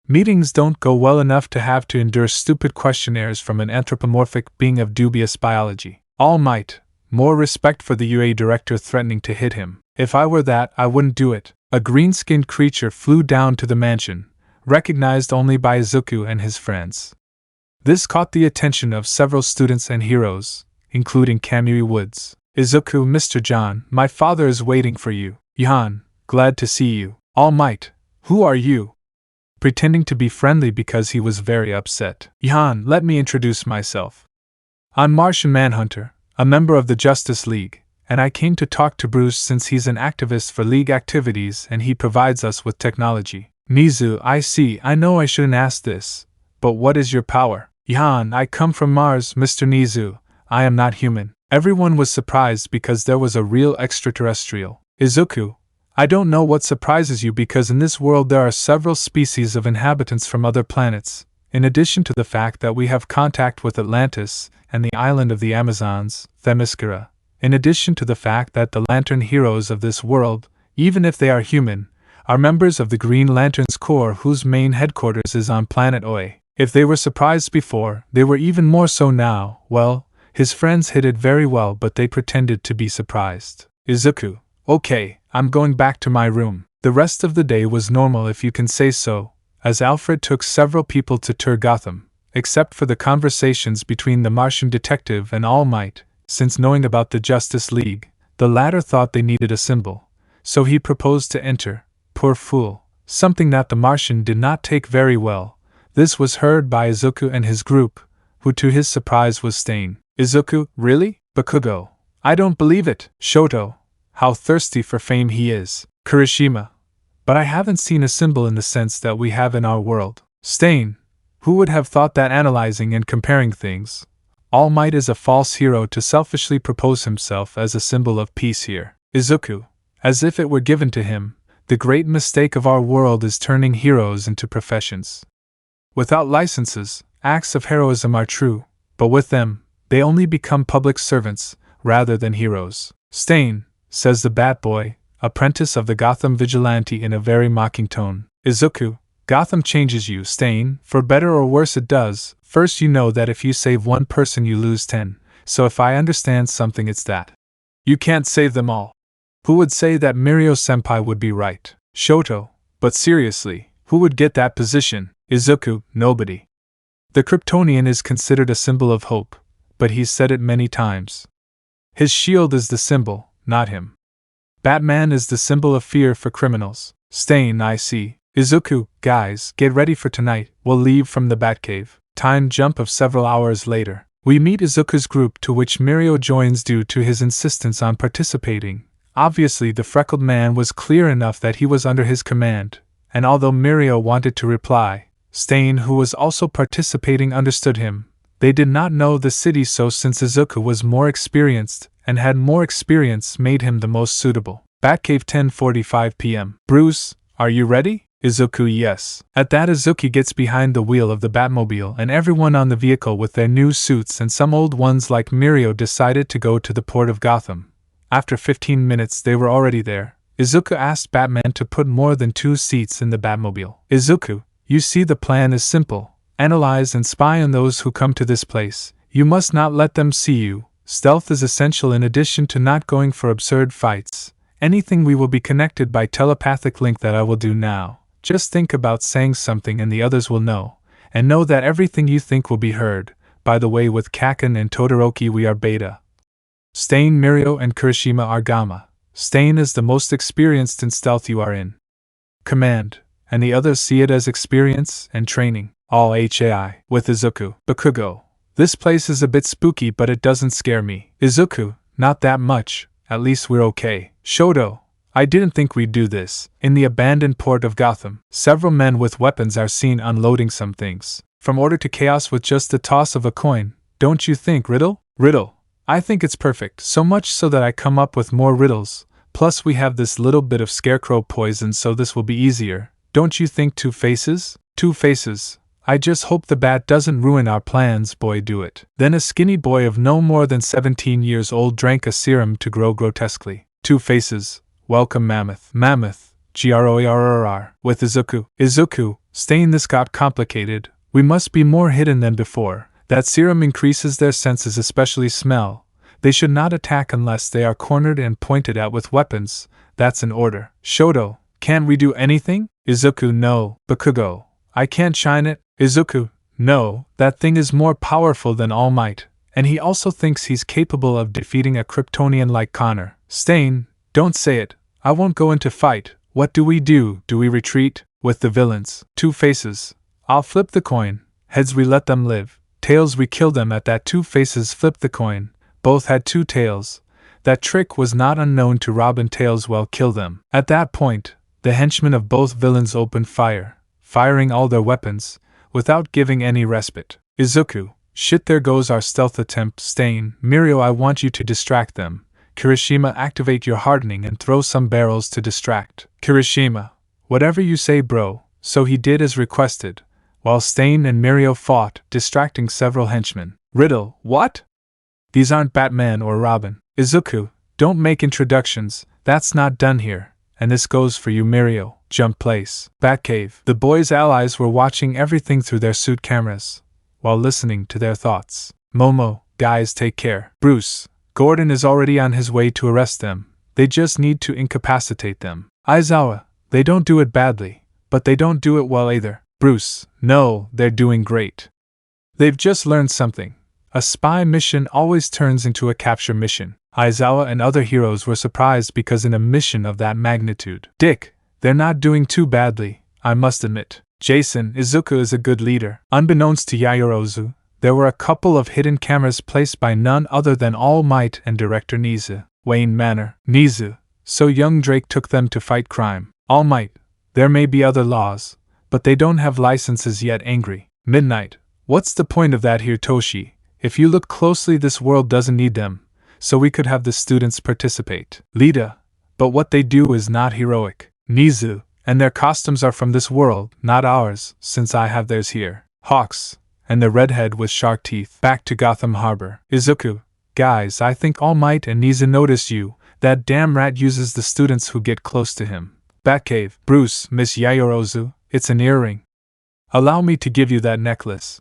Meetings don't go well enough to have to endure stupid questionnaires from an anthropomorphic being of dubious biology. All Might, more respect for the UA director threatening to hit him. If I were that, I wouldn't do it. A green-skinned creature flew down to the mansion, recognized only by Izuku and his friends. This caught the attention of several students and heroes, including Kamui Woods. Izuku, Mr. John, my father is waiting for you. Yan, glad to see you. All Might, who are you? Pretending to be friendly because he was very upset. Yan, let me introduce myself. I'm Martian Manhunter, a member of the Justice League, and I came to talk to Bruce since he's an activist for League activities and he provides us with technology. Nizu, I see, I know I shouldn't ask this, but what is your power? Yan, I come from Mars, Mr. Nizu, I am not human. Everyone was surprised because there was a real extraterrestrial. Izuku, I don't know what surprises you because in this world there are several species of inhabitants from other planets, in addition to the fact that we have contact with Atlantis and the island of the Amazons, Themyscira, in addition to the fact that the Lantern heroes of this world, even if they are human, are members of the Green Lantern's Corps whose main headquarters is on planet Oi. If they were surprised before, they were even more so now. Well, his friends hid it very well but they pretended to be surprised. Izuku, okay, I'm going back to my room. The rest of the day was normal if you can say so, as Alfred took several people to tour Gotham, except for the conversations between the Martian detective and All Might, since knowing about the Justice League, the latter thought they needed a symbol, so he proposed to enter, poor fool, something that the Martian did not take very well. This was heard by Izuku and his group, who to his surprise was Stain. Izuku, really? Bakugo, I don't believe it. Shoto, how thirsty for fame he is. Kirishima, but I haven't seen a symbol in the sense that we have in our world. Stain, who would have thought that analyzing and comparing things, All Might is a false hero to selfishly propose himself as a symbol of peace here. Izuku, as if it were given to him, the great mistake of our world is turning heroes into professions. Without licenses, acts of heroism are true, but with them, they only become public servants, rather than heroes. Stain, says the Bat Boy, apprentice of the Gotham vigilante in a very mocking tone. Izuku, Gotham changes you, Stain, for better or worse it does. First you know that if you save one person you lose 10, so if I understand something it's that. You can't save them all. Who would say that Mirio-senpai would be right? Shoto, but seriously, who would get that position? Izuku, nobody. The Kryptonian is considered a symbol of hope, but he's said it many times. His shield is the symbol, not him. Batman is the symbol of fear for criminals. Stain, I see. Izuku, guys, get ready for tonight, we'll leave from the Batcave. Time jump of several hours later. We meet Izuku's group to which Mirio joins due to his insistence on participating. Obviously the freckled man was clear enough that he was under his command, and although Mirio wanted to reply, Stain, who was also participating, understood him. They did not know the city, so since Izuku was more experienced, and had more experience, made him the most suitable. Batcave 10:45 p.m. Bruce, are you ready? Izuku, yes. At that Izuku gets behind the wheel of the Batmobile and everyone on the vehicle with their new suits and some old ones like Mirio decided to go to the port of Gotham. After 15 minutes they were already there, Izuku asked Batman to put more than 2 seats in the Batmobile. Izuku, you see the plan is simple. Analyze and spy on those who come to this place. You must not let them see you. Stealth is essential in addition to not going for absurd fights. Anything we will be connected by telepathic link that I will do now. Just think about saying something and the others will know. And know that everything you think will be heard. By the way, with Kaken and Todoroki we are Beta. Stain, Mirio, and Kirishima are Gamma. Stain is the most experienced in stealth you are in command, and the others see it as experience and training, all HAI. With Izuku, Bakugo. This place is a bit spooky but it doesn't scare me. Izuku, not that much, at least we're okay. Shoto, I didn't think we'd do this. In the abandoned port of Gotham, several men with weapons are seen unloading some things. From order to chaos with just the toss of a coin, don't you think, Riddle? Riddle, I think it's perfect, so much so that I come up with more riddles. Plus we have this little bit of scarecrow poison, so this will be easier. Don't you think, Two Faces? Two Faces, I just hope the bat doesn't ruin our plans, boy, do it. Then a skinny boy of no more than 17 years old drank a serum to grow grotesquely. Two Faces, welcome Mammoth. Mammoth, GROERRR. With Izuku. Izuku, Stain, this got complicated. We must be more hidden than before. That serum increases their senses, especially smell. They should not attack unless they are cornered and pointed at with weapons. That's an order. Shoto, can't we do anything? Izuku, no. Bakugo, I can't shine it. Izuku, no, that thing is more powerful than Almight, and he also thinks he's capable of defeating a Kryptonian like Connor. Stain, don't say it. I won't go into fight. What do? Do we retreat? With the villains. Two Faces, I'll flip the coin. Heads, we let them live. Tails, we kill them. At that, Two Faces flipped the coin. Both had 2 tails. That trick was not unknown to Robin. Tails, well, kill them. At that point, the henchmen of both villains opened fire, firing all their weapons, without giving any respite. Izuku, shit, there goes our stealth attempt. Stain, Mirio, I want you to distract them. Kirishima, activate your hardening and throw some barrels to distract. Kirishima, whatever you say, bro. So he did as requested, while Stain and Mirio fought, distracting several henchmen. Riddle, what? These aren't Batman or Robin. Izuku, don't make introductions, that's not done here. And this goes for you, Mirio. Jump place. Batcave. The boys' allies were watching everything through their suit cameras, while listening to their thoughts. Momo, guys, take care. Bruce, Gordon is already on his way to arrest them. They just need to incapacitate them. Aizawa, they don't do it badly, but they don't do it well either. Bruce, no, they're doing great. They've just learned something. A spy mission always turns into a capture mission. Aizawa and other heroes were surprised because in a mission of that magnitude, Dick, they're not doing too badly, I must admit. Jason, Izuku is a good leader. Unbeknownst to Yaoyorozu, there were a couple of hidden cameras placed by none other than All Might and director Nizu. Wayne Manor. Nizu, so young Drake took them to fight crime. All Might, there may be other laws, but they don't have licenses yet. Angry. Midnight, what's the point of that here, Toshi? If you look closely, this world doesn't need them, so we could have the students participate. Lita, but what they do is not heroic. Nizu, and their costumes are from this world, not ours, since I have theirs here. Hawks, and the redhead with shark teeth. Back to Gotham Harbor. Izuku, guys, I think All Might and Nizu noticed you. That damn rat uses the students who get close to him. Batcave. Bruce, Miss Yaoyorozu, it's an earring. Allow me to give you that necklace.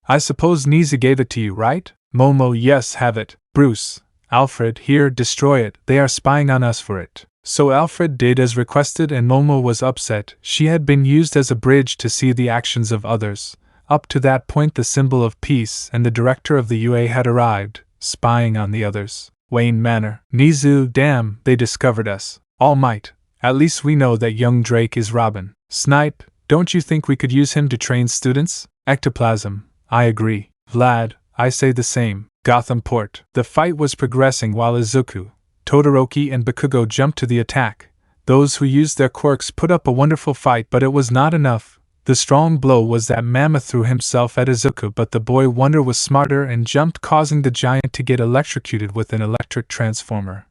I suppose Nizu gave it to you, right? Momo, yes, have it. Bruce, Alfred, here, destroy it. They are spying on us for it. So Alfred did as requested, and Momo was upset. She had been used as a bridge to see the actions of others. Up to that point, the symbol of peace and the director of the UA had arrived, spying on the others. Wayne Manor. Nizu, damn, they discovered us. All Might, at least we know that young Drake is Robin. Snipe, don't you think we could use him to train students? Ectoplasm, I agree. Vlad, I say the same. Gotham Port. The fight was progressing while Izuku, Todoroki, and Bakugo jumped to the attack. Those who used their quirks put up a wonderful fight, but it was not enough. The strong blow was that Mammoth threw himself at Izuku, but the boy wonder was smarter and jumped, causing the giant to get electrocuted with an electric transformer.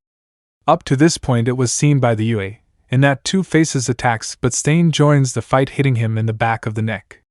Up to this point it was seen by the UA, in that Two Faces attacks, but Stain joins the fight, hitting him in the back of the neck.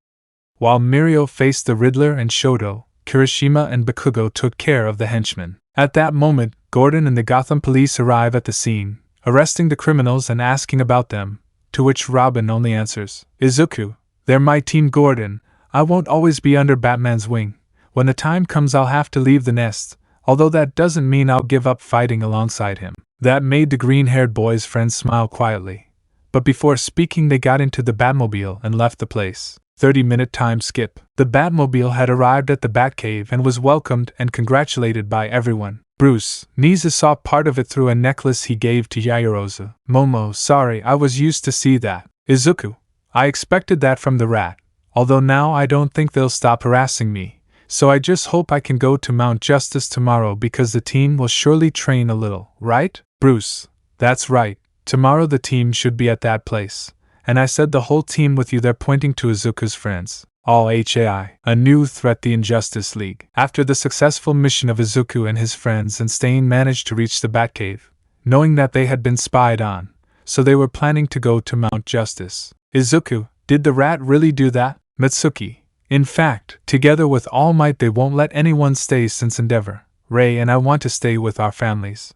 While Mirio faced the Riddler and Shoto, Kirishima and Bakugo took care of the henchmen. At that moment, Gordon and the Gotham police arrive at the scene. arresting the criminals and asking about them, to which Robin only answers, Izuku, they're my team Gordon, I won't always be under Batman's wing. When the time comes I'll have to leave the nest, although that doesn't mean I'll give up fighting alongside him. That made the green-haired boy's friends smile quietly. But before speaking they got into the Batmobile and left the place. 30-minute time skip. The Batmobile had arrived at the Batcave and was welcomed and congratulated by everyone. Bruce, Niza saw part of it through a necklace he gave to Yaoyorozu. Momo, sorry, I was used to see that. Izuku, I expected that from the rat, although now I don't think they'll stop harassing me, so I just hope I can go to Mount Justice tomorrow because the team will surely train a little, right? Bruce, that's right, tomorrow the team should be at that place, and I said the whole team with you there pointing to Izuku's friends. All HAI, a new threat the Injustice League. After the successful mission of Izuku and his friends and Stain managed to reach the Batcave, knowing that they had been spied on, so they were planning to go to Mount Justice. Izuku, did the rat really do that? Mitsuki, in fact, together with All Might they won't let anyone stay since Endeavor. Ray and I want to stay with our families.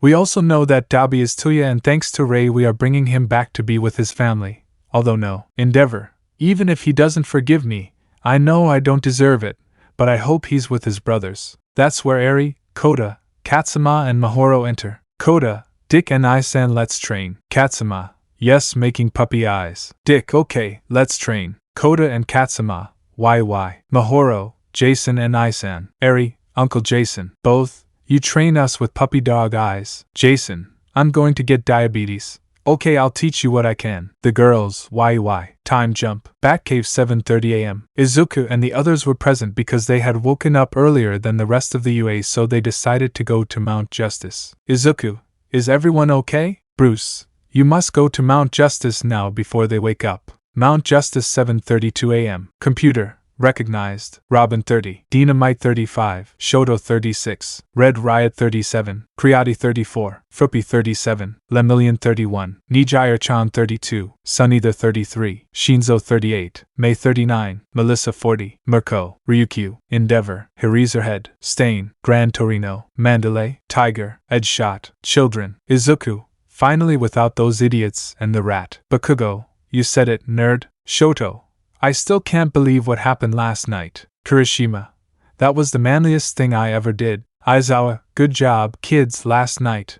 We also know that Dabi is Tuya and thanks to Ray we are bringing him back to be with his family, although no, Endeavor. Even if he doesn't forgive me, I know I don't deserve it, but I hope he's with his brothers. That's where Eri, Koda, Katsuma and Mahoro enter. Koda, Dick and Isan, let's train. Katsuma, yes, making puppy eyes. Dick, okay, let's train. Koda and Katsuma, YY. Mahoro, Jason and Isan. Eri, Uncle Jason, both, you train us with puppy dog eyes. Jason, I'm going to get diabetes. Okay, I'll teach you what I can. The girls, YY. Time jump. Batcave 7:30 a.m. Izuku and the others were present because they had woken up earlier than the rest of the UA, so they decided to go to Mount Justice. Izuku, is everyone okay? Bruce, you must go to Mount Justice now before they wake up. Mount Justice 7:32 a.m. Computer. Recognized. Robin 30. Dynamite 35. Shoto 36. Red Riot 37. Kriati 34. Fruppy 37. Lemillion 31. Nijire-chan 32. Sunither 33. Shinzo 38. May 39. Melissa 40. Mirko. Ryukyu. Endeavor. Hirizerhead. Stain. Gran Torino. Mandalay. Tiger. Edgeshot. Children. Izuku. Finally without those idiots and the rat. Bakugo. You said it, nerd. Shoto. I still can't believe what happened last night. Kirishima. That was the manliest thing I ever did. Aizawa, good job, kids, last night.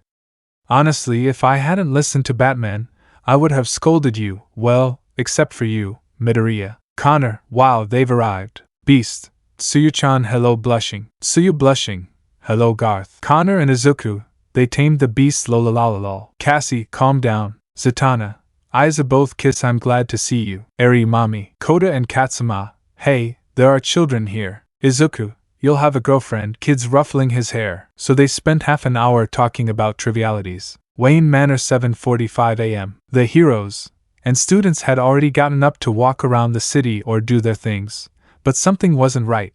Honestly, if I hadn't listened to Batman, I would have scolded you, well, except for you, Midoriya. Connor, wow, they've arrived. Beast. Tsuyu-chan, hello blushing. Tsuyu blushing. Hello Garth. Connor and Izuku, they tamed the beast lolalalal. Cassie, calm down. Zatanna. Aiza both kiss, I'm glad to see you. Eri mommy. Koda and Katsuma, hey, there are children here. Izuku, you'll have a girlfriend, kids ruffling his hair. So they spent half an hour talking about trivialities. Wayne Manor 7:45 a.m. The heroes and students had already gotten up to walk around the city or do their things, but something wasn't right.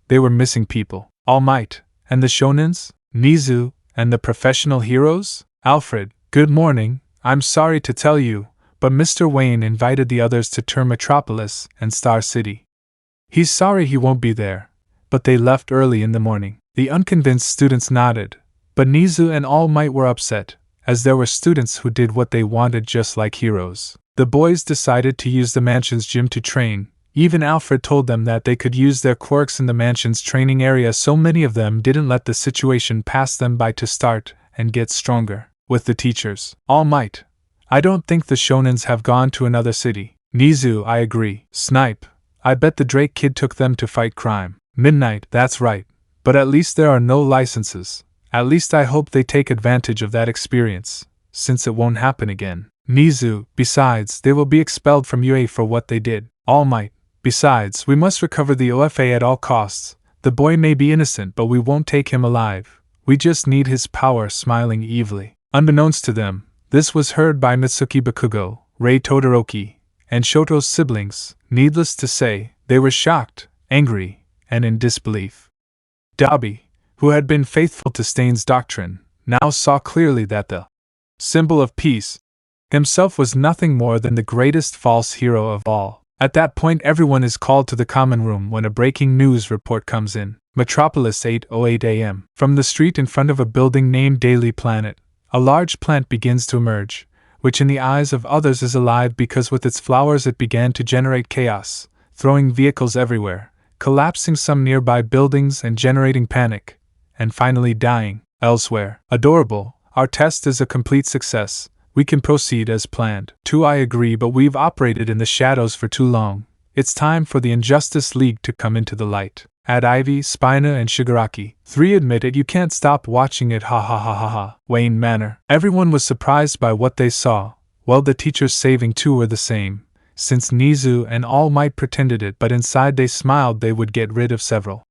They were missing people. All Might, and the shonens, Nizu, and the professional heroes? Alfred, good morning, I'm sorry to tell you, but Mr. Wayne invited the others to tour Metropolis and Star City. He's sorry he won't be there, but they left early in the morning. The unconvinced students nodded, but Nizu and All Might were upset, as there were students who did what they wanted just like heroes. The boys decided to use the mansion's gym to train. Even Alfred told them that they could use their quirks in the mansion's training area, so many of them didn't let the situation pass them by to start and get stronger. With the teachers, All Might, I don't think the shonens have gone to another city. Nizu, I agree. Snipe, I bet the Drake kid took them to fight crime. Midnight, that's right. But at least there are no licenses. At least I hope they take advantage of that experience, since it won't happen again. Nizu, besides, they will be expelled from UA for what they did. All Might, besides, we must recover the OFA at all costs. The boy may be innocent, but we won't take him alive. We just need his power. Smiling evilly. Unbeknownst to them, this was heard by Mitsuki Bakugo, Rei Todoroki, and Shoto's siblings. Needless to say, they were shocked, angry, and in disbelief. Dabi, who had been faithful to Stain's doctrine, now saw clearly that the symbol of peace himself was nothing more than the greatest false hero of all. At that point everyone is called to the common room when a breaking news report comes in. Metropolis 8:08 a.m. From the street in front of a building named Daily Planet, A large plant begins to emerge, which in the eyes of others is alive because with its flowers it began to generate chaos, throwing vehicles everywhere, collapsing some nearby buildings and generating panic, and finally dying elsewhere. Adorable, our test is a complete success. We can proceed as planned. 2. I agree, but we've operated in the shadows for too long. It's time for the Injustice League to come into the light. Add Ivy, Spina, and Shigaraki. 3. Admit it, you can't stop watching it, ha ha ha ha ha. Wayne Manor. Everyone was surprised by what they saw. Well, the teachers saving 2 were the same, since Nizu and Almight pretended it, but inside they smiled they would get rid of several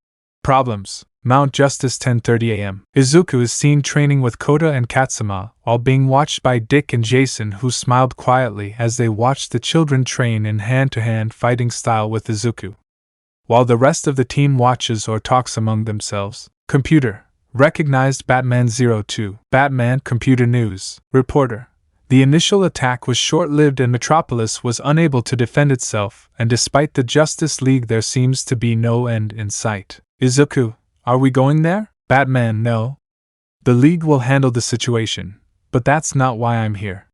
problems. Mount Justice, 10:30 a.m. Izuku is seen training with Kota and Katsuma, while being watched by Dick and Jason, who smiled quietly as they watched the children train in hand-to-hand fighting style with Izuku. While the rest of the team watches or talks among themselves. Computer. Recognized Batman 02. Batman Computer News. Reporter. The initial attack was short-lived and Metropolis was unable to defend itself, and despite the Justice League there seems to be no end in sight. Izuku. Are we going there? Batman, no. The League will handle the situation, but that's not why I'm here.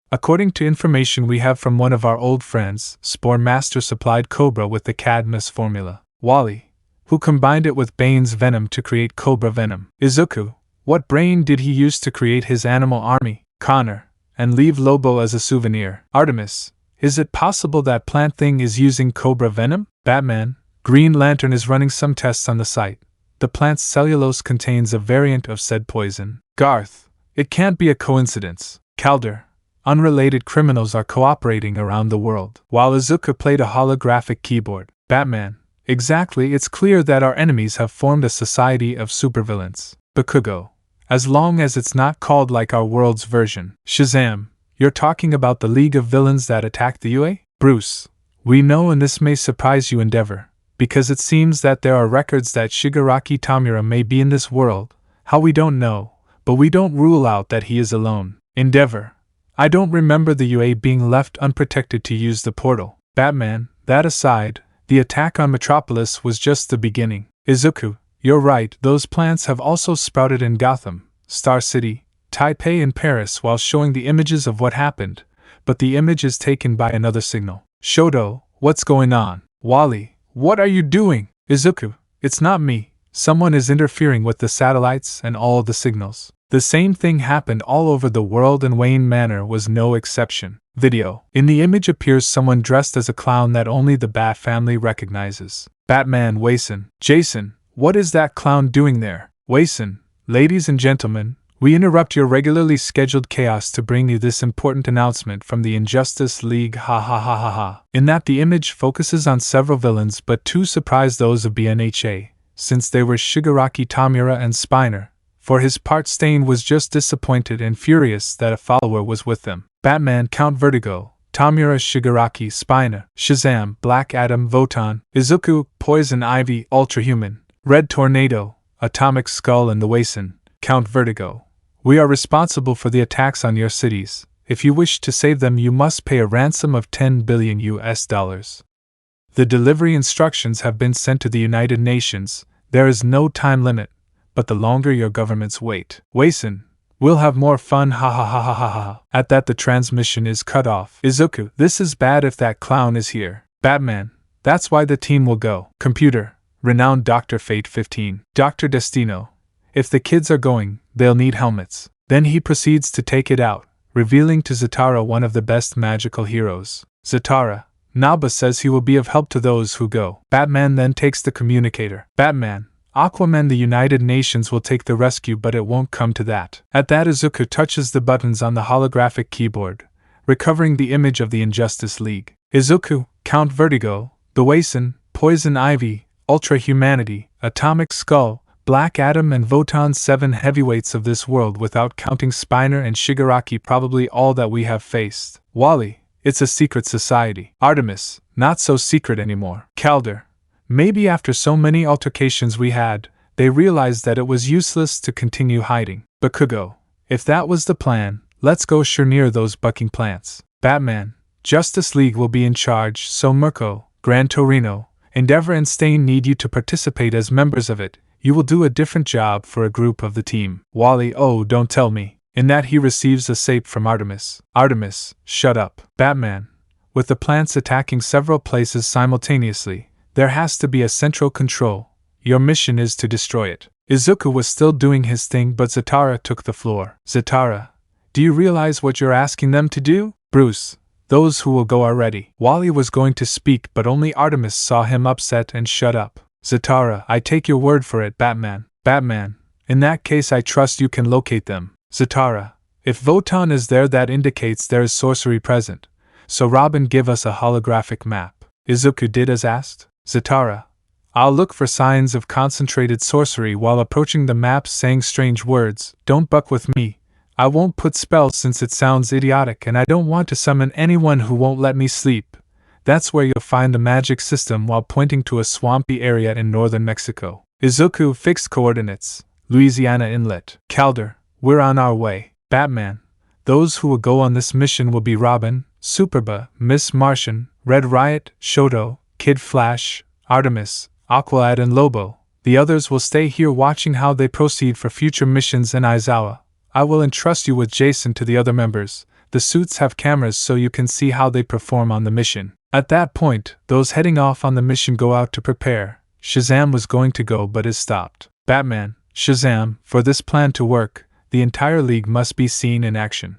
According to information we have from one of our old friends, Spore Master supplied Cobra with the Cadmus formula. Wally, who combined it with Bane's venom to create Cobra venom. Izuku, what brain did he use to create his animal army? Connor, and leave Lobo as a souvenir. Artemis, is it possible that plant thing is using Cobra venom? Batman, Green Lantern is running some tests on the site. The plant's cellulose contains a variant of said poison. Garth, it can't be a coincidence. Calder, unrelated criminals are cooperating around the world. While Izuku played a holographic keyboard. Batman, exactly, it's clear that our enemies have formed a society of supervillains. Bakugo, as long as it's not called like our world's version. Shazam, you're talking about the League of Villains that attacked the UA? Bruce, we know, and this may surprise you, Endeavor, because it seems that there are records that Shigaraki Tamura may be in this world. How, we don't know, but we don't rule out that he is alone. Endeavor, I don't remember the UA being left unprotected to use the portal. Batman, that aside, the attack on Metropolis was just the beginning. Izuku, you're right, those plants have also sprouted in Gotham, Star City, Taipei, and Paris while showing the images of what happened, but the image is taken by another signal. Shoto, what's going on? Wally, what are you doing? Izuku, it's not me. Someone is interfering with the satellites and all the signals. The same thing happened all over the world and Wayne Manor was no exception. Video. In the image appears someone dressed as a clown that only the Bat family recognizes. Batman, Wason. Jason, what is that clown doing there? Wason, ladies and gentlemen, we interrupt your regularly scheduled chaos to bring you this important announcement from the Injustice League, ha ha ha ha ha. In that the image focuses on several villains, but 2 surprise those of BNHA, since they were Shigaraki Tamura and Spiner. For his part, Stain was just disappointed and furious that a follower was with them. Batman, Count Vertigo, Tamura, Shigaraki, Spina, Shazam, Black Adam, Votan, Izuku, Poison Ivy, Ultrahuman, Red Tornado, Atomic Skull, and the Wason. Count Vertigo, we are responsible for the attacks on your cities. If you wish to save them, you must pay a ransom of $10 billion. The delivery instructions have been sent to the United Nations. There is no time limit, but the longer your governments wait. Wason, we'll have more fun, ha ha ha ha ha ha. At that the transmission is cut off. Izuku, this is bad if that clown is here. Batman, that's why the team will go. Computer, renowned Dr. Fate 15. Dr. Destino, if the kids are going, they'll need helmets. Then he proceeds to take it out, revealing to Zatara one of the best magical heroes. Zatara, Naba says he will be of help to those who go. Batman then takes the communicator. Batman, Aquaman, the United Nations will take the rescue, but it won't come to that. At that Izuku touches the buttons on the holographic keyboard, recovering the image of the Injustice League. Izuku, Count Vertigo, the Wason, Poison Ivy, Ultra Humanity, Atomic Skull, Black Adam, and Votan, 7 heavyweights of this world without counting Spiner and Shigaraki, probably all that we have faced. Wally, it's a secret society. Artemis, not so secret anymore. Calder, maybe after so many altercations we had, they realized that it was useless to continue hiding. Bakugo, if that was the plan, let's go near those bucking plants. Batman, Justice League will be in charge, so Mirko, Gran Torino, Endeavor, and Stain need you to participate as members of it. You will do a different job for a group of the team. Wally, oh, don't tell me. In that he receives a sape from Artemis. Artemis, shut up. Batman. With the plants attacking several places simultaneously, there has to be a central control. Your mission is to destroy it. Izuku was still doing his thing, but Zatara took the floor. Zatara, do you realize what you're asking them to do? Bruce, those who will go are ready. Wally was going to speak, but only Artemis saw him upset and shut up. Zatara, I take your word for it, Batman. Batman, in that case I trust you can locate them. Zatara, if Votan is there, that indicates there is sorcery present. So Robin, give us a holographic map. Izuku did as asked. Zatara, I'll look for signs of concentrated sorcery while approaching the map, saying strange words. Don't buck with me. I won't put spells since it sounds idiotic, and I don't want to summon anyone who won't let me sleep. That's where you'll find the magic system, while pointing to a swampy area in northern Mexico. Izuku, fixed coordinates. Louisiana Inlet. Calder, we're on our way. Batman, those who will go on this mission will be Robin, Superba, Miss Martian, Red Riot, Shoto, Kid Flash, Artemis, Aqualad and Lobo. The others will stay here watching how they proceed for future missions in Aizawa. I will entrust you with Jason to the other members. The suits have cameras so you can see how they perform on the mission. At that point, those heading off on the mission go out to prepare. Shazam was going to go but is stopped. Batman, Shazam, for this plan to work, the entire league must be seen in action.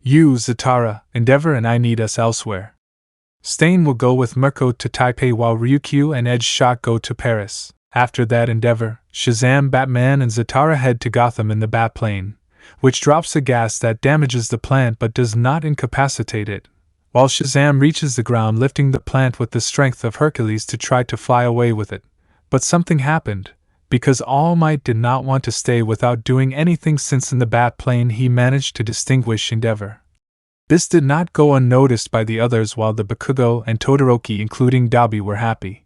You, Zatara, Endeavor and I need us elsewhere. Stain will go with Mirko to Taipei while Ryukyu and Edge Shot go to Paris. After that, Endeavor, Shazam, Batman and Zatara head to Gotham in the Batplane, which drops a gas that damages the plant but does not incapacitate it, while Shazam reaches the ground, lifting the plant with the strength of Hercules to try to fly away with it. But something happened, because All Might did not want to stay without doing anything, since in the Batplane he managed to distinguish Endeavor. This did not go unnoticed by the others, while the Bakugo and Todoroki, including Dabi, were happy.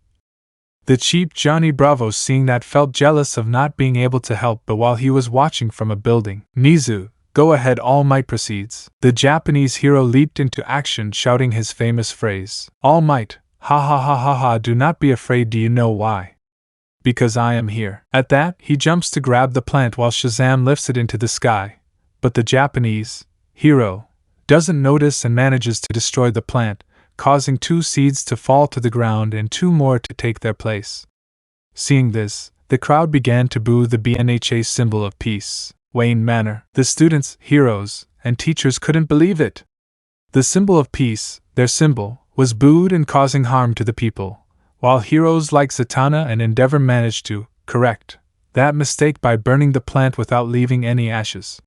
The cheap Johnny Bravo, seeing that, felt jealous of not being able to help, but while he was watching from a building, Nizu, go ahead, All Might proceeds. The Japanese hero leaped into action, shouting his famous phrase, All Might, ha ha ha ha ha, do not be afraid. Do you know why? Because I am here. At that, he jumps to grab the plant while Shazam lifts it into the sky, but the Japanese hero doesn't notice and manages to destroy the plant, causing 2 seeds to fall to the ground and 2 more to take their place. Seeing this, the crowd began to boo the BNHA symbol of peace, Wayne Manor. The students, heroes, and teachers couldn't believe it. The symbol of peace, their symbol, was booed and causing harm to the people, while heroes like Zatanna and Endeavor managed to correct that mistake by burning the plant without leaving any ashes.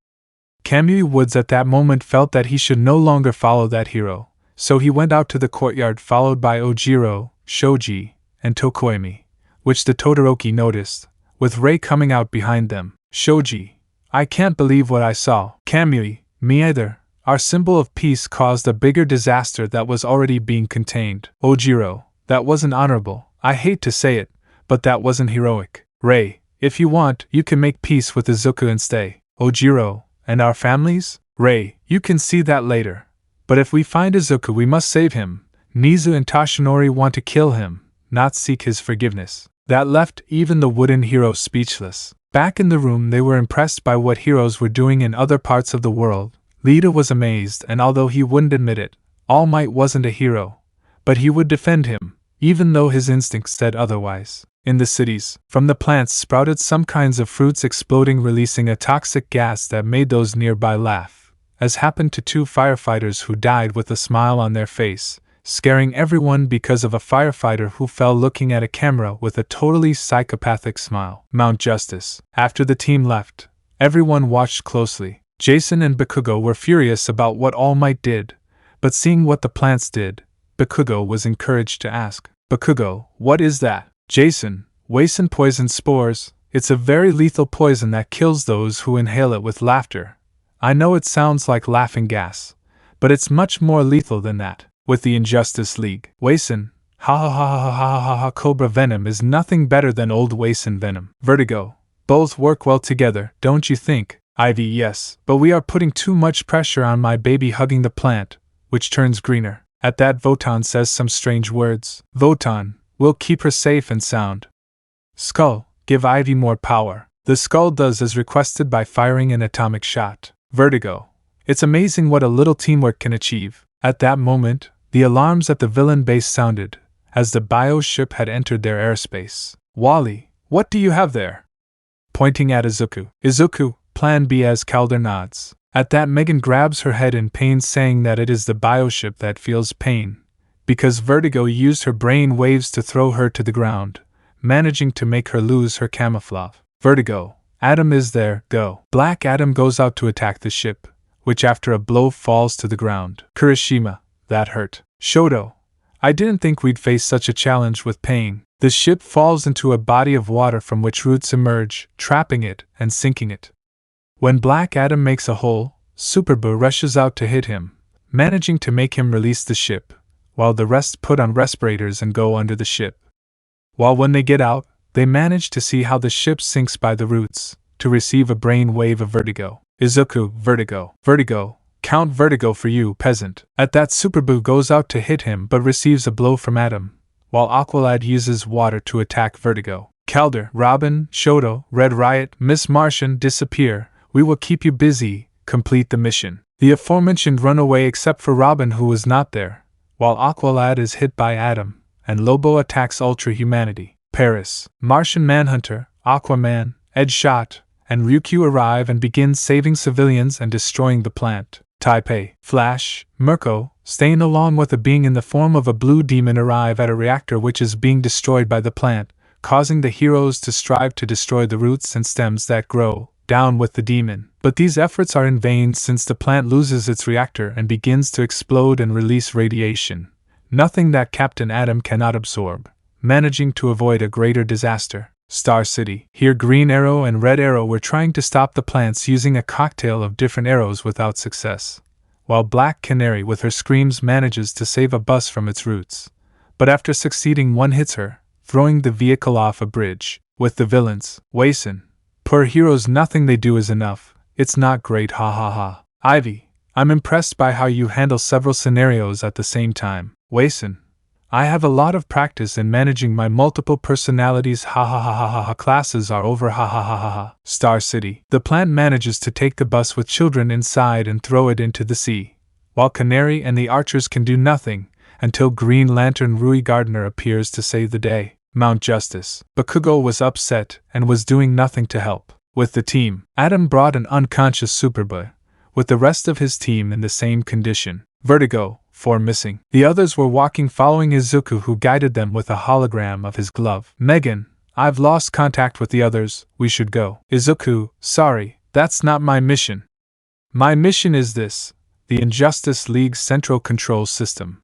Kamui Woods at that moment felt that he should no longer follow that hero, so he went out to the courtyard, followed by Ojiro, Shoji, and Tokoemi, which the Todoroki noticed, with Rei coming out behind them. Shoji, I can't believe what I saw. Kamui, me either. Our symbol of peace caused a bigger disaster that was already being contained. Ojiro, that wasn't honorable. I hate to say it, but that wasn't heroic. Rei, if you want, you can make peace with Izuku and stay. Ojiro, and our families? Rei, you can see that later. But if we find Izuku, we must save him. Nizu and Tashinori want to kill him, not seek his forgiveness. That left even the wooden hero speechless. Back in the room, they were impressed by what heroes were doing in other parts of the world. Lita was amazed, and although he wouldn't admit it, All Might wasn't a hero. But he would defend him, even though his instincts said otherwise. In the cities, from the plants sprouted some kinds of fruits exploding, releasing a toxic gas that made those nearby laugh, as happened to 2 firefighters who died with a smile on their face, scaring everyone because of a firefighter who fell looking at a camera with a totally psychopathic smile. Mount Justice. After the team left, everyone watched closely. Jason and Bakugo were furious about what All Might did, but seeing what the plants did, Bakugo was encouraged to ask, Bakugo, what is that? Jason, Wason poison spores. It's a very lethal poison that kills those who inhale it with laughter. I know it sounds like laughing gas, but it's much more lethal than that. With the Injustice League, Wason, ha ha ha ha ha ha ha, Cobra Venom is nothing better than old Wason Venom. Vertigo, both work well together, don't you think? Ivy, yes, but we are putting too much pressure on my baby hugging the plant, which turns greener. At that, Votan says some strange words. Votan, we'll keep her safe and sound. Skull, give Ivy more power. The Skull does as requested by firing an atomic shot. Vertigo. It's amazing what a little teamwork can achieve. At that moment, the alarms at the villain base sounded, as the bio ship had entered their airspace. Wally, what do you have there? Pointing at Izuku. Izuku, Plan B, as Calder nods. At that, Megan grabs her head in pain, saying that it is the bioship that feels pain, because Vertigo used her brain waves to throw her to the ground, managing to make her lose her camouflage. Vertigo. Adam is there, go. Black Adam goes out to attack the ship, which after a blow falls to the ground. Kirishima. That hurt. Shoto. I didn't think we'd face such a challenge with pain. The ship falls into a body of water from which roots emerge, trapping it and sinking it. When Black Adam makes a hole, Superboo rushes out to hit him, managing to make him release the ship, while the rest put on respirators and go under the ship. While when they get out, they manage to see how the ship sinks by the roots, to receive a brain wave of Vertigo. Izuku, Vertigo. Vertigo. Count Vertigo for you, peasant. At that, Superboo goes out to hit him but receives a blow from Adam, while Aqualad uses water to attack Vertigo. Calder, Robin, Shoto, Red Riot, Miss Martian disappear. We will keep you busy, complete the mission. The aforementioned run away except for Robin, who was not there, while Aqualad is hit by Adam, and Lobo attacks Ultra Humanity. Paris, Martian Manhunter, Aquaman, Edgeshot, and Ryukyu arrive and begin saving civilians and destroying the plant. Taipei, Flash, Mirko, Stain along with a being in the form of a blue demon arrive at a reactor which is being destroyed by the plant, causing the heroes to strive to destroy the roots and stems that grow down with the demon. But these efforts are in vain since the plant loses its reactor and begins to explode and release radiation, nothing that Captain Atom cannot absorb, managing to avoid a greater disaster. Star City. Here Green Arrow and Red Arrow were trying to stop the plants using a cocktail of different arrows without success, while Black Canary with her screams manages to save a bus from its roots. But after succeeding, one hits her, throwing the vehicle off a bridge. With the villains, Wason. Poor heroes, nothing they do is enough. It's not great, ha ha ha. Ivy. I'm impressed by how you handle several scenarios at the same time. Wason. I have a lot of practice in managing my multiple personalities, ha ha ha ha ha ha. Classes are over, ha ha ha ha ha. Star City. The plant manages to take the bus with children inside and throw it into the sea, while Canary and the archers can do nothing, until Green Lantern Rui Gardner appears to save the day. Mount Justice. Bakugo was upset and was doing nothing to help. With the team, Adam brought an unconscious Superboy, with the rest of his team in the same condition. Vertigo. 4 missing. The others were walking following Izuku, who guided them with a hologram of his glove. Megan, I've lost contact with the others, we should go. Izuku, sorry, that's not my mission. My mission is this, the Injustice League's central control system.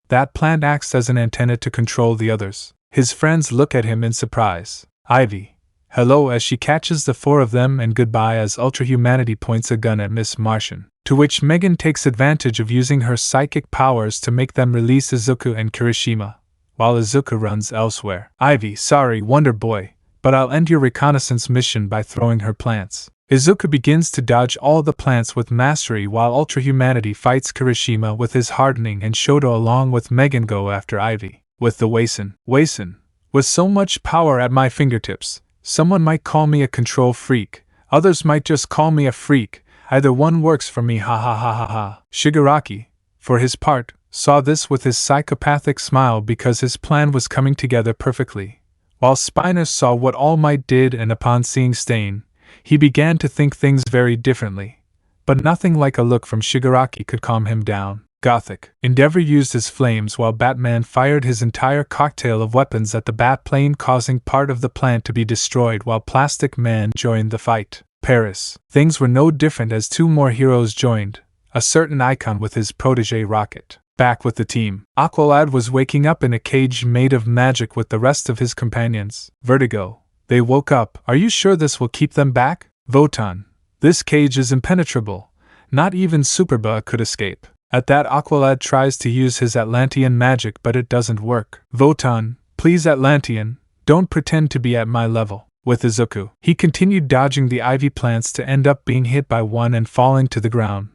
That plant acts as an antenna to control the others. His friends look at him in surprise. Ivy. Hello, as she catches the 4 of them, and goodbye as Ultra Humanity points a gun at Miss Martian, to which Megan takes advantage of using her psychic powers to make them release Izuku and Kirishima, while Izuku runs elsewhere. Ivy, sorry, Wonder Boy, but I'll end your reconnaissance mission by throwing her plants. Izuku begins to dodge all the plants with mastery while Ultra Humanity fights Kirishima with his hardening, and Shoto along with Megan go after Ivy. With the Wason. With so much power at my fingertips, someone might call me a control freak, others might just call me a freak. Either one works for me, ha ha ha ha ha. Shigaraki, for his part, saw this with his psychopathic smile because his plan was coming together perfectly. While Spinner saw what All Might did, and upon seeing Stain, he began to think things very differently. But nothing like a look from Shigaraki could calm him down. Gothic. Endeavor used his flames while Batman fired his entire cocktail of weapons at the Batplane, causing part of the plant to be destroyed while Plastic Man joined the fight. Paris. Things were no different as 2 more heroes joined, a certain Icon with his protege Rocket. Back with the team, Aqualad was waking up in a cage made of magic with the rest of his companions. Vertigo. They woke up. Are you sure this will keep them back? Votan. This cage is impenetrable. Not even Superba could escape. At that, Aqualad tries to use his Atlantean magic, but it doesn't work. Votan, please Atlantean, don't pretend to be at my level. With Izuku, he continued dodging the ivy plants to end up being hit by one and falling to the ground.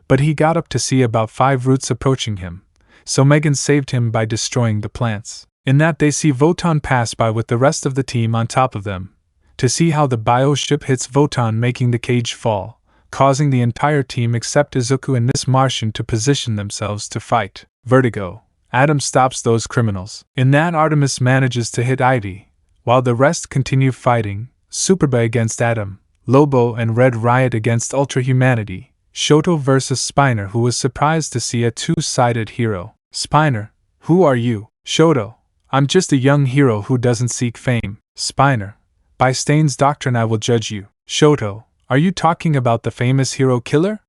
But he got up to see about 5 roots approaching him, so Megan saved him by destroying the plants. In that, they see Votan pass by with the rest of the team on top of them, to see how the bio ship hits Votan, making the cage fall, causing the entire team except Izuku and Miss Martian to position themselves to fight. Vertigo. Adam stops those criminals. In that, Artemis manages to hit Ivy, while the rest continue fighting. Superba against Adam, Lobo and Red Riot against Ultra Humanity, Shoto versus Spiner, who was surprised to see a two-sided hero. Spiner, who are you? Shoto, I'm just a young hero who doesn't seek fame. Spiner, by Stain's doctrine I will judge you. Shoto, are you talking about the famous hero killer?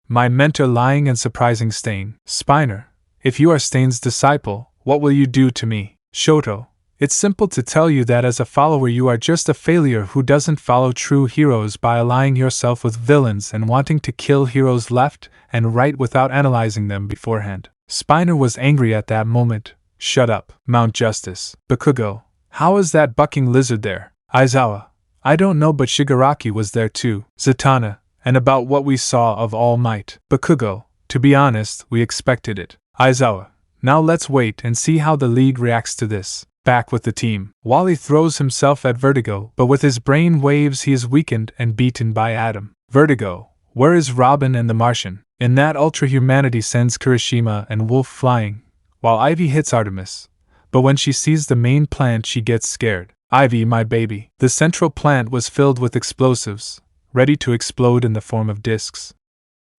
My mentor lying and surprising Stain. Spiner, if you are Stain's disciple, what will you do to me? Shoto, it's simple to tell you that as a follower you are just a failure who doesn't follow true heroes by allying yourself with villains and wanting to kill heroes left and right without analyzing them beforehand. Spiner was angry at that moment. Shut up, Mount Justice. Bakugo, how is that bucking lizard there? Aizawa, I don't know, but Shigaraki was there too. Zatanna, and about what we saw of All Might. Bakugo, to be honest, we expected it. Aizawa, now let's wait and see how the league reacts to this. Back with the team. Wally throws himself at Vertigo, but with his brain waves he is weakened and beaten by Adam. Vertigo, where is Robin and the Martian? In that, Ultra Humanity sends Kirishima and Wolf flying, while Ivy hits Artemis. But when she sees the main plant she gets scared. Ivy, my baby. The central plant was filled with explosives, ready to explode in the form of discs.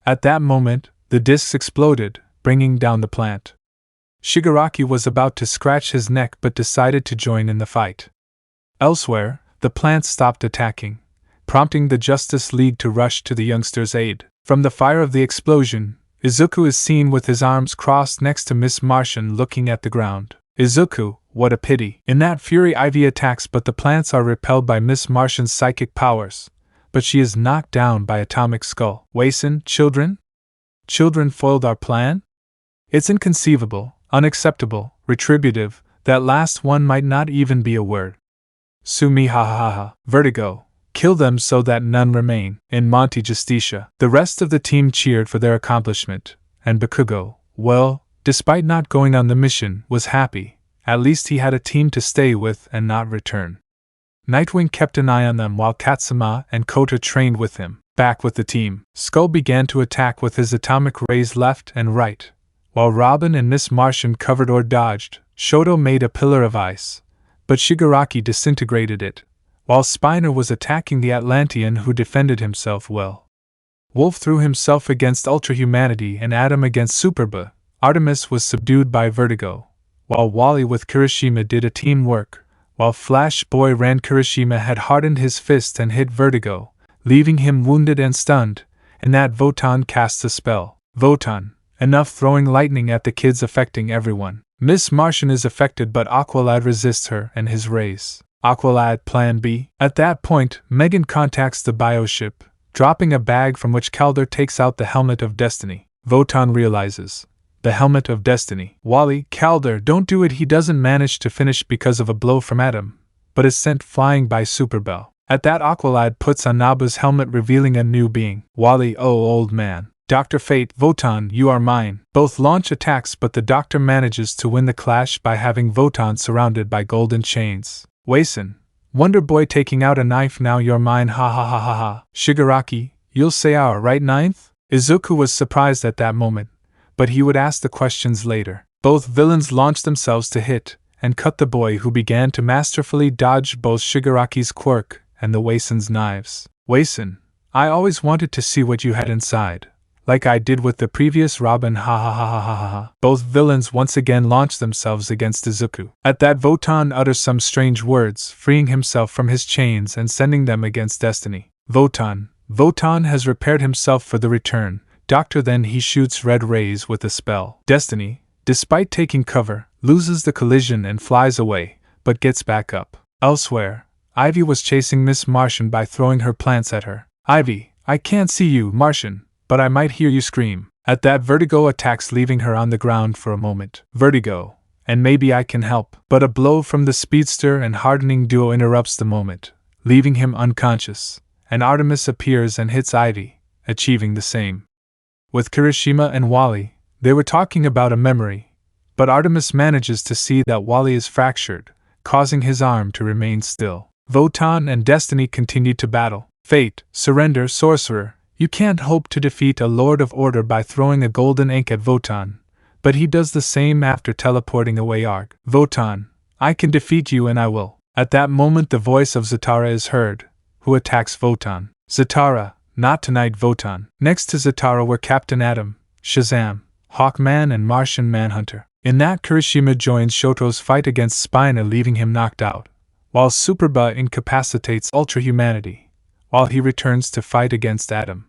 At that moment, the discs exploded, bringing down the plant. Shigaraki was about to scratch his neck but decided to join in the fight. Elsewhere, the plant stopped attacking, prompting the Justice League to rush to the youngster's aid. From the fire of the explosion, Izuku is seen with his arms crossed next to Miss Martian looking at the ground. Izuku, what a pity. In that fury Ivy attacks but the plants are repelled by Miss Martian's psychic powers, but she is knocked down by Atomic Skull. Wason, children? Children foiled our plan? It's inconceivable, unacceptable, retributive, that last one might not even be a word. Sumi ha ha ha. Vertigo, kill them so that none remain. In Monte Justicia, the rest of the team cheered for their accomplishment, and Bakugo, well, despite not going on the mission, was happy. At least he had a team to stay with and not return. Nightwing kept an eye on them while Katsuma and Kota trained with him. Back with the team, Skull began to attack with his atomic rays left and right. While Robin and Miss Martian covered or dodged, Shoto made a pillar of ice, but Shigaraki disintegrated it, while Spiner was attacking the Atlantean who defended himself well. Wolf threw himself against Ultra Humanity and Adam against Superba. Artemis was subdued by Vertigo, while Wally with Kirishima did a teamwork, while Flash Boy ran. Kirishima had hardened his fist and hit Vertigo, leaving him wounded and stunned, and that Votan cast a spell. Votan, enough throwing lightning at the kids affecting everyone. Miss Martian is affected but Aqualad resists her and his rays. Aqualad Plan B. At that point, Megan contacts the bioship, dropping a bag from which Calder takes out the Helmet of Destiny. Votan realizes. The Helmet of Destiny. Wally, Calder, don't do it. He doesn't manage to finish because of a blow from Adam, but is sent flying by Superbell. At that, Aqualad puts on Naba's helmet revealing a new being. Wally, oh old man. Dr. Fate, Votan, you are mine. Both launch attacks but the Doctor manages to win the clash by having Votan surrounded by golden chains. Wason, Wonder Boy taking out a knife. Now you're mine, ha ha ha ha ha. Shigaraki, you'll say our right ninth? Izuku was surprised at that moment, but he would ask the questions later. Both villains launched themselves to hit and cut the boy, who began to masterfully dodge both Shigaraki's quirk and the Wason's knives. Wason, I always wanted to see what you had inside, like I did with the previous Robin, ha ha ha ha ha ha. Both villains once again launched themselves against Izuku. At that, Votan utters some strange words, freeing himself from his chains and sending them against Destiny. Votan has repaired himself for the return. Doctor, then he shoots red rays with a spell. Destiny, despite taking cover, loses the collision and flies away, but gets back up. Elsewhere, Ivy was chasing Miss Martian by throwing her plants at her. Ivy, I can't see you, Martian, but I might hear you scream. At that, Vertigo attacks, leaving her on the ground for a moment. Vertigo, and maybe I can help. But a blow from the speedster and hardening duo interrupts the moment, leaving him unconscious, and Artemis appears and hits Ivy, achieving the same. With Kirishima and Wally, they were talking about a memory, but Artemis manages to see that Wally is fractured, causing his arm to remain still. Votan and Destiny continue to battle. Fate, surrender, sorcerer, You can't hope to defeat a Lord of Order by throwing a golden ink at Votan, but he does the same after teleporting away Arg. Votan, I can defeat you and I will. At that moment the voice of Zatara is heard, who attacks Votan. Zatara, not tonight Votan. Next to Zatara were Captain Atom, Shazam, Hawkman and Martian Manhunter. In that Kirishima joins Shoto's fight against Spina, leaving him knocked out, while Superba incapacitates Ultra Humanity, while he returns to fight against Atom.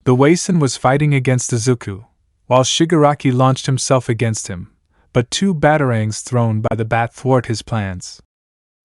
The Waisen was fighting against Izuku, while Shigaraki launched himself against him, but 2 batarangs thrown by the bat thwart his plans.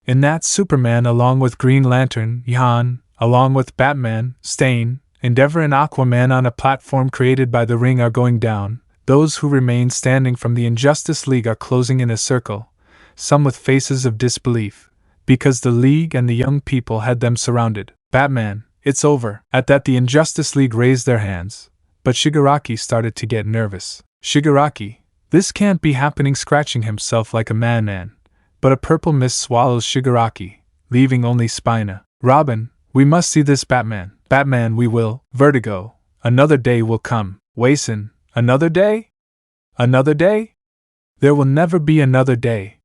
In that Superman along with Green Lantern, Yan, along with Batman, Stain, Endeavor and Aquaman on a platform created by the ring are going down. Those who remain standing from the Injustice League are closing in a circle, some with faces of disbelief, because the League and the young people had them surrounded. Batman, it's over. At that the Injustice League raised their hands, but Shigaraki started to get nervous. Shigaraki, this can't be happening, scratching himself like a madman. But a purple mist swallows Shigaraki, leaving only Spina. Robin, we must see this Batman. Batman, we will. Vertigo, another day will come. Waisen, another day? Another day? There will never be another day.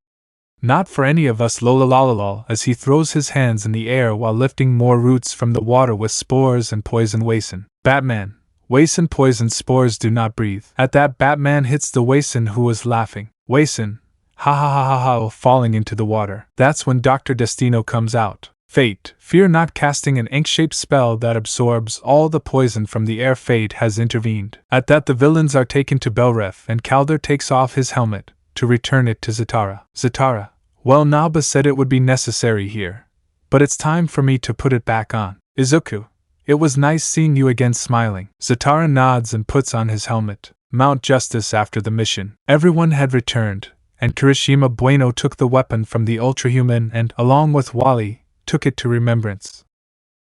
Not for any of us, lolalalal, as he throws his hands in the air while lifting more roots from the water with spores and poison. Waisen. Batman, Waisen, poison spores do not breathe. At that Batman hits the Waisen who was laughing. Waisen, ha ha ha ha ha, falling into the water. That's when Dr. Destino comes out. Fate, fear not, casting an ink-shaped spell that absorbs all the poison from the air. Fate has intervened. At that the villains are taken to Belref and Calder takes off his helmet to return it to Zatara. Zatara, well, Naba said it would be necessary here, but it's time for me to put it back on. Izuku, it was nice seeing you again. Smiling, Zatara nods and puts on his helmet. Mount Justice. After the mission, everyone had returned, and Kirishima Bueno took the weapon from the Ultrahuman and, along with Wally, took it to Remembrance.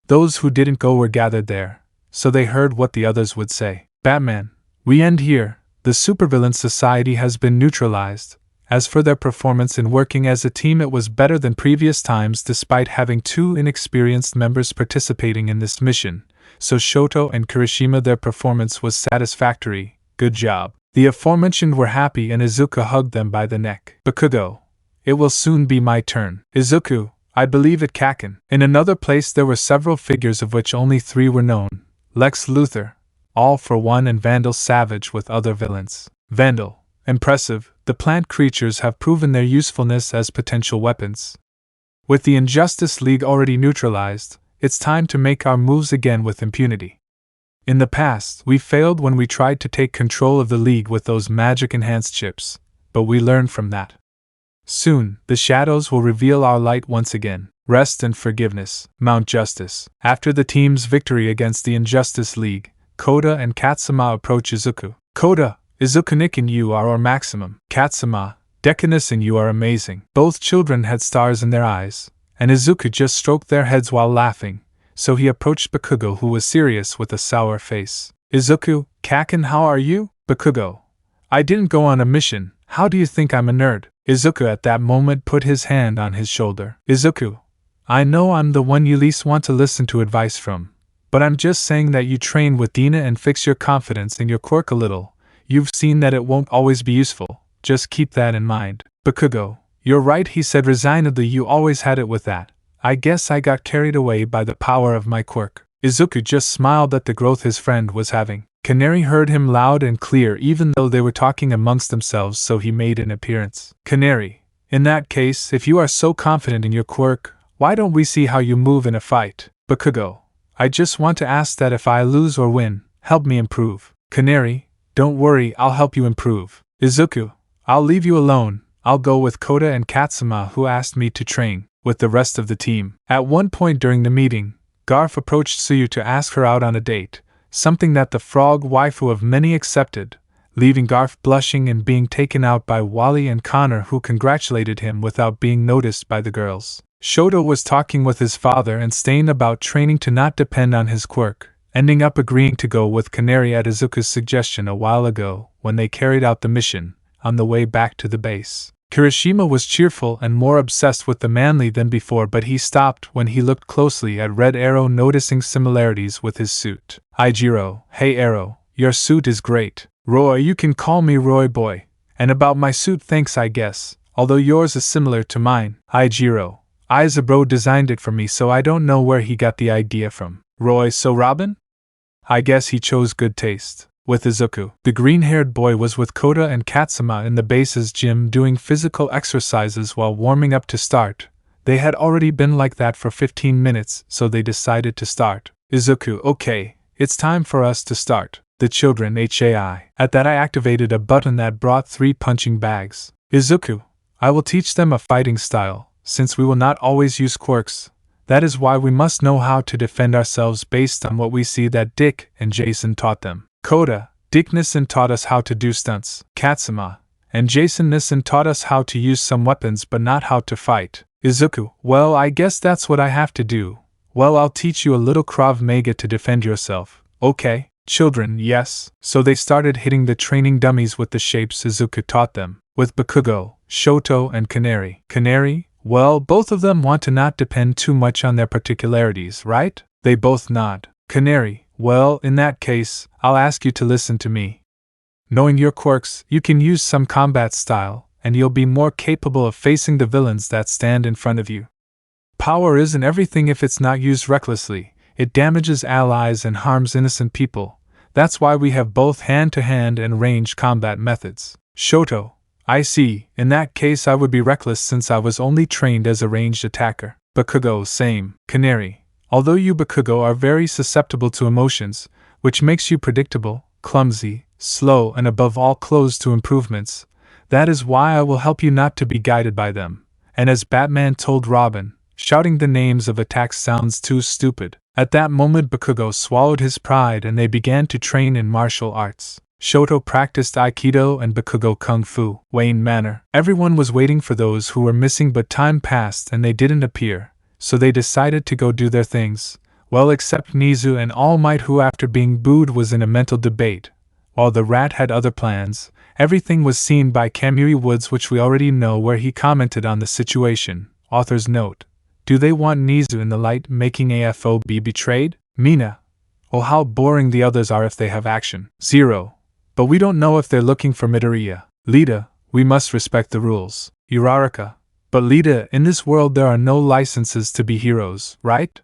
Those who didn't go were gathered there, so they heard what the others would say. Batman, we end here. The Supervillain Society has been neutralized. As for their performance in working as a team, it was better than previous times despite having 2 inexperienced members participating in this mission, so Shoto and Kirishima, their performance was satisfactory. Good job. The aforementioned were happy and Izuku hugged them by the neck. Bakugo, it will soon be my turn. Izuku, I believe it. Kaken. In another place there were several figures of which only 3 were known. Lex Luthor, All for One and Vandal Savage with other villains. Vandal, impressive, the plant creatures have proven their usefulness as potential weapons. With the Injustice League already neutralized, it's time to make our moves again with impunity. In the past, we failed when we tried to take control of the League with those magic-enhanced chips, but we learned from that. Soon, the shadows will reveal our light once again. Rest and forgiveness. Mount Justice. After the team's victory against the Injustice League, Koda and Katsuma approach Izuku. Koda, Izuku and you are our maximum. Katsuma, Decanus and you are amazing. Both children had stars in their eyes, and Izuku just stroked their heads while laughing, so he approached Bakugo, who was serious with a sour face. Izuku, Kaken, how are you? Bakugo, I didn't go on a mission. How do you think I'm a nerd? Izuku at that moment put his hand on his shoulder. Izuku, I know I'm the one you least want to listen to advice from, but I'm just saying that you train with Dina and fix your confidence in your quirk a little. You've seen that it won't always be useful, just keep that in mind. Bakugo, you're right, he said resignedly, you always had it with that. I guess I got carried away by the power of my quirk. Izuku just smiled at the growth his friend was having. Canary heard him loud and clear even though they were talking amongst themselves, so he made an appearance. Canary, in that case, if you are so confident in your quirk, why don't we see how you move in a fight? Bakugo, I just want to ask that if I lose or win, help me improve. Canary, don't worry, I'll help you improve. Izuku, I'll leave you alone, I'll go with Koda and Katsuma, who asked me to train with the rest of the team. At one point during the meeting, Garf approached Tsuyu to ask her out on a date, something that the frog waifu of many accepted, leaving Garf blushing and being taken out by Wally and Connor, who congratulated him without being noticed by the girls. Shoto was talking with his father and Stain about training to not depend on his quirk, ending up agreeing to go with Canary at Izuku's suggestion a while ago when they carried out the mission, on the way back to the base. Kirishima was cheerful and more obsessed with the manly than before, but he stopped when he looked closely at Red Arrow, noticing similarities with his suit. Ijiro, hey Arrow, your suit is great. Roy, you can call me Roy boy. And about my suit, thanks I guess, although yours is similar to mine. Ijiro, Izabro designed it for me, so I don't know where he got the idea from. Roy, so Robin? I guess he chose good taste. With Izuku, the green-haired boy was with Koda and Katsuma in the base's gym doing physical exercises while warming up to start. They had already been like that for 15 minutes, so they decided to start. Izuku, okay, it's time for us to start. The children HAI. At that I activated a button that brought 3 punching bags. Izuku, I will teach them a fighting style, since we will not always use quirks. That is why we must know how to defend ourselves based on what we see that Dick and Jason taught them. Koda, Dick Nissen taught us how to do stunts. Katsuma and Jason Nissen taught us how to use some weapons but not how to fight. Izuku, well, I guess that's what I have to do. Well, I'll teach you a little Krav Maga to defend yourself. Okay, children, yes. So they started hitting the training dummies with the shapes Izuku taught them, with Bakugo, Shoto and Canary. Canary? Well, both of them want to not depend too much on their particularities, right? They both nod. Canary, well, in that case, I'll ask you to listen to me. Knowing your quirks, you can use some combat style, and you'll be more capable of facing the villains that stand in front of you. Power isn't everything if it's not used recklessly. It damages allies and harms innocent people. That's why we have both hand-to-hand and ranged combat methods. Shoto, I see, in that case I would be reckless since I was only trained as a ranged attacker. Bakugo, same. Canary, although you Bakugo are very susceptible to emotions, which makes you predictable, clumsy, slow and above all closed to improvements, that is why I will help you not to be guided by them. And as Batman told Robin, shouting the names of attacks sounds too stupid. At that moment Bakugo swallowed his pride and they began to train in martial arts. Shoto practiced Aikido and Bakugo Kung Fu. Wayne Manor. Everyone was waiting for those who were missing, but time passed and they didn't appear, so they decided to go do their things. Well, except Nizu and Almight, who after being booed was in a mental debate. While the rat had other plans, everything was seen by Kamui Woods, which we already know, where he commented on the situation. Author's note. Do they want Nizu in the light, making AFO be betrayed? Mina. Oh, how boring the others are if they have action. 0. But we don't know if they're looking for Midoriya. Lita, we must respect the rules. Uraraka. But Lita, in this world there are no licenses to be heroes, right?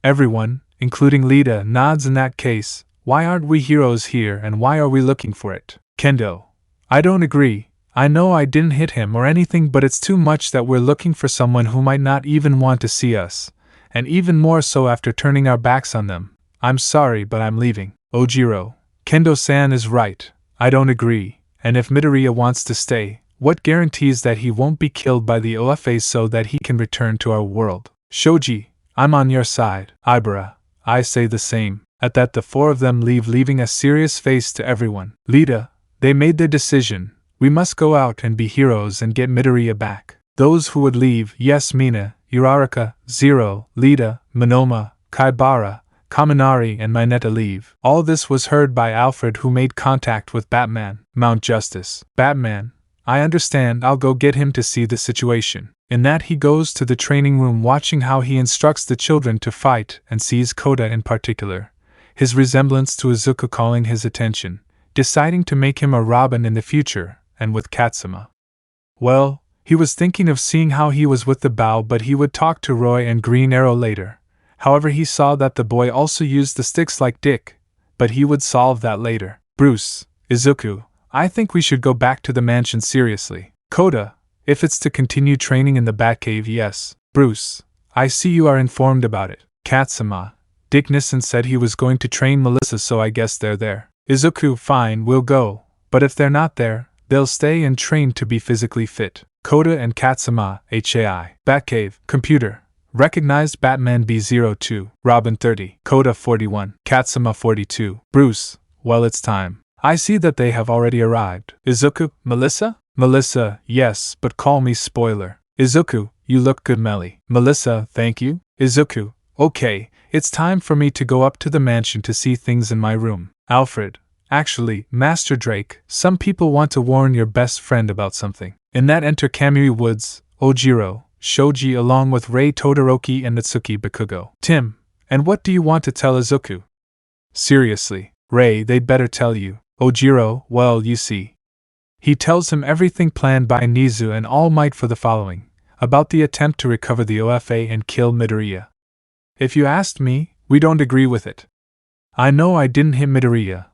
Everyone, including Lita, nods. In that case, why aren't we heroes here and why are we looking for it? Kendo. I don't agree. I know I didn't hit him or anything, but it's too much that we're looking for someone who might not even want to see us. And even more so after turning our backs on them. I'm sorry, but I'm leaving. Ojiro. Kendo-san is right. I don't agree. And if Midoriya wants to stay, what guarantees that he won't be killed by the OFA so that he can return to our world? Shoji, I'm on your side. Ibara, I say the same. At that the 4 of them leave, leaving a serious face to everyone. Lita, they made their decision. We must go out and be heroes and get Midoriya back. Those who would leave, yes, Mina, Uraraka, Zero, Lita, Monoma, Kaibara, Kaminari and Mineta leave. All this was heard by Alfred, who made contact with Batman. Mount Justice. Batman, I understand, I'll go get him to see the situation. In that he goes to the training room, watching how he instructs the children to fight and sees Koda in particular. His resemblance to Izuku calling his attention, deciding to make him a Robin in the future, and with Katsuma. Well, he was thinking of seeing how he was with the bow, but he would talk to Roy and Green Arrow later. However, he saw that the boy also used the sticks like Dick, but he would solve that later. Bruce, Izuku, I think we should go back to the mansion seriously. Koda, if it's to continue training in the Batcave, yes. Bruce, I see you are informed about it. Katsuma, Dick Nissen said he was going to train Melissa, so I guess they're there. Izuku, fine, we'll go, but if they're not there, they'll stay and train to be physically fit. Koda and Katsuma, HAI. Batcave, computer. Recognized Batman B02, Robin 30, Koda 41, Katsuma 42. Bruce, well, it's time. I see that they have already arrived. Izuku, Melissa? Melissa, yes, but call me Spoiler. Izuku, you look good, Melly. Melissa, thank you. Izuku, okay, it's time for me to go up to the mansion to see things in my room. Alfred, actually, Master Drake, some people want to warn your best friend about something. In that enter Kamui Woods, Ojiro, Shoji along with Rei Todoroki and Natsuki Bakugo. Tim, and what do you want to tell Izuku? Seriously, Rei, they'd better tell you. Ojiro, well, you see. He tells him everything planned by Nizu and All Might for the following, about the attempt to recover the OFA and kill Midoriya. If you asked me, we don't agree with it. I know I didn't hit Midoriya,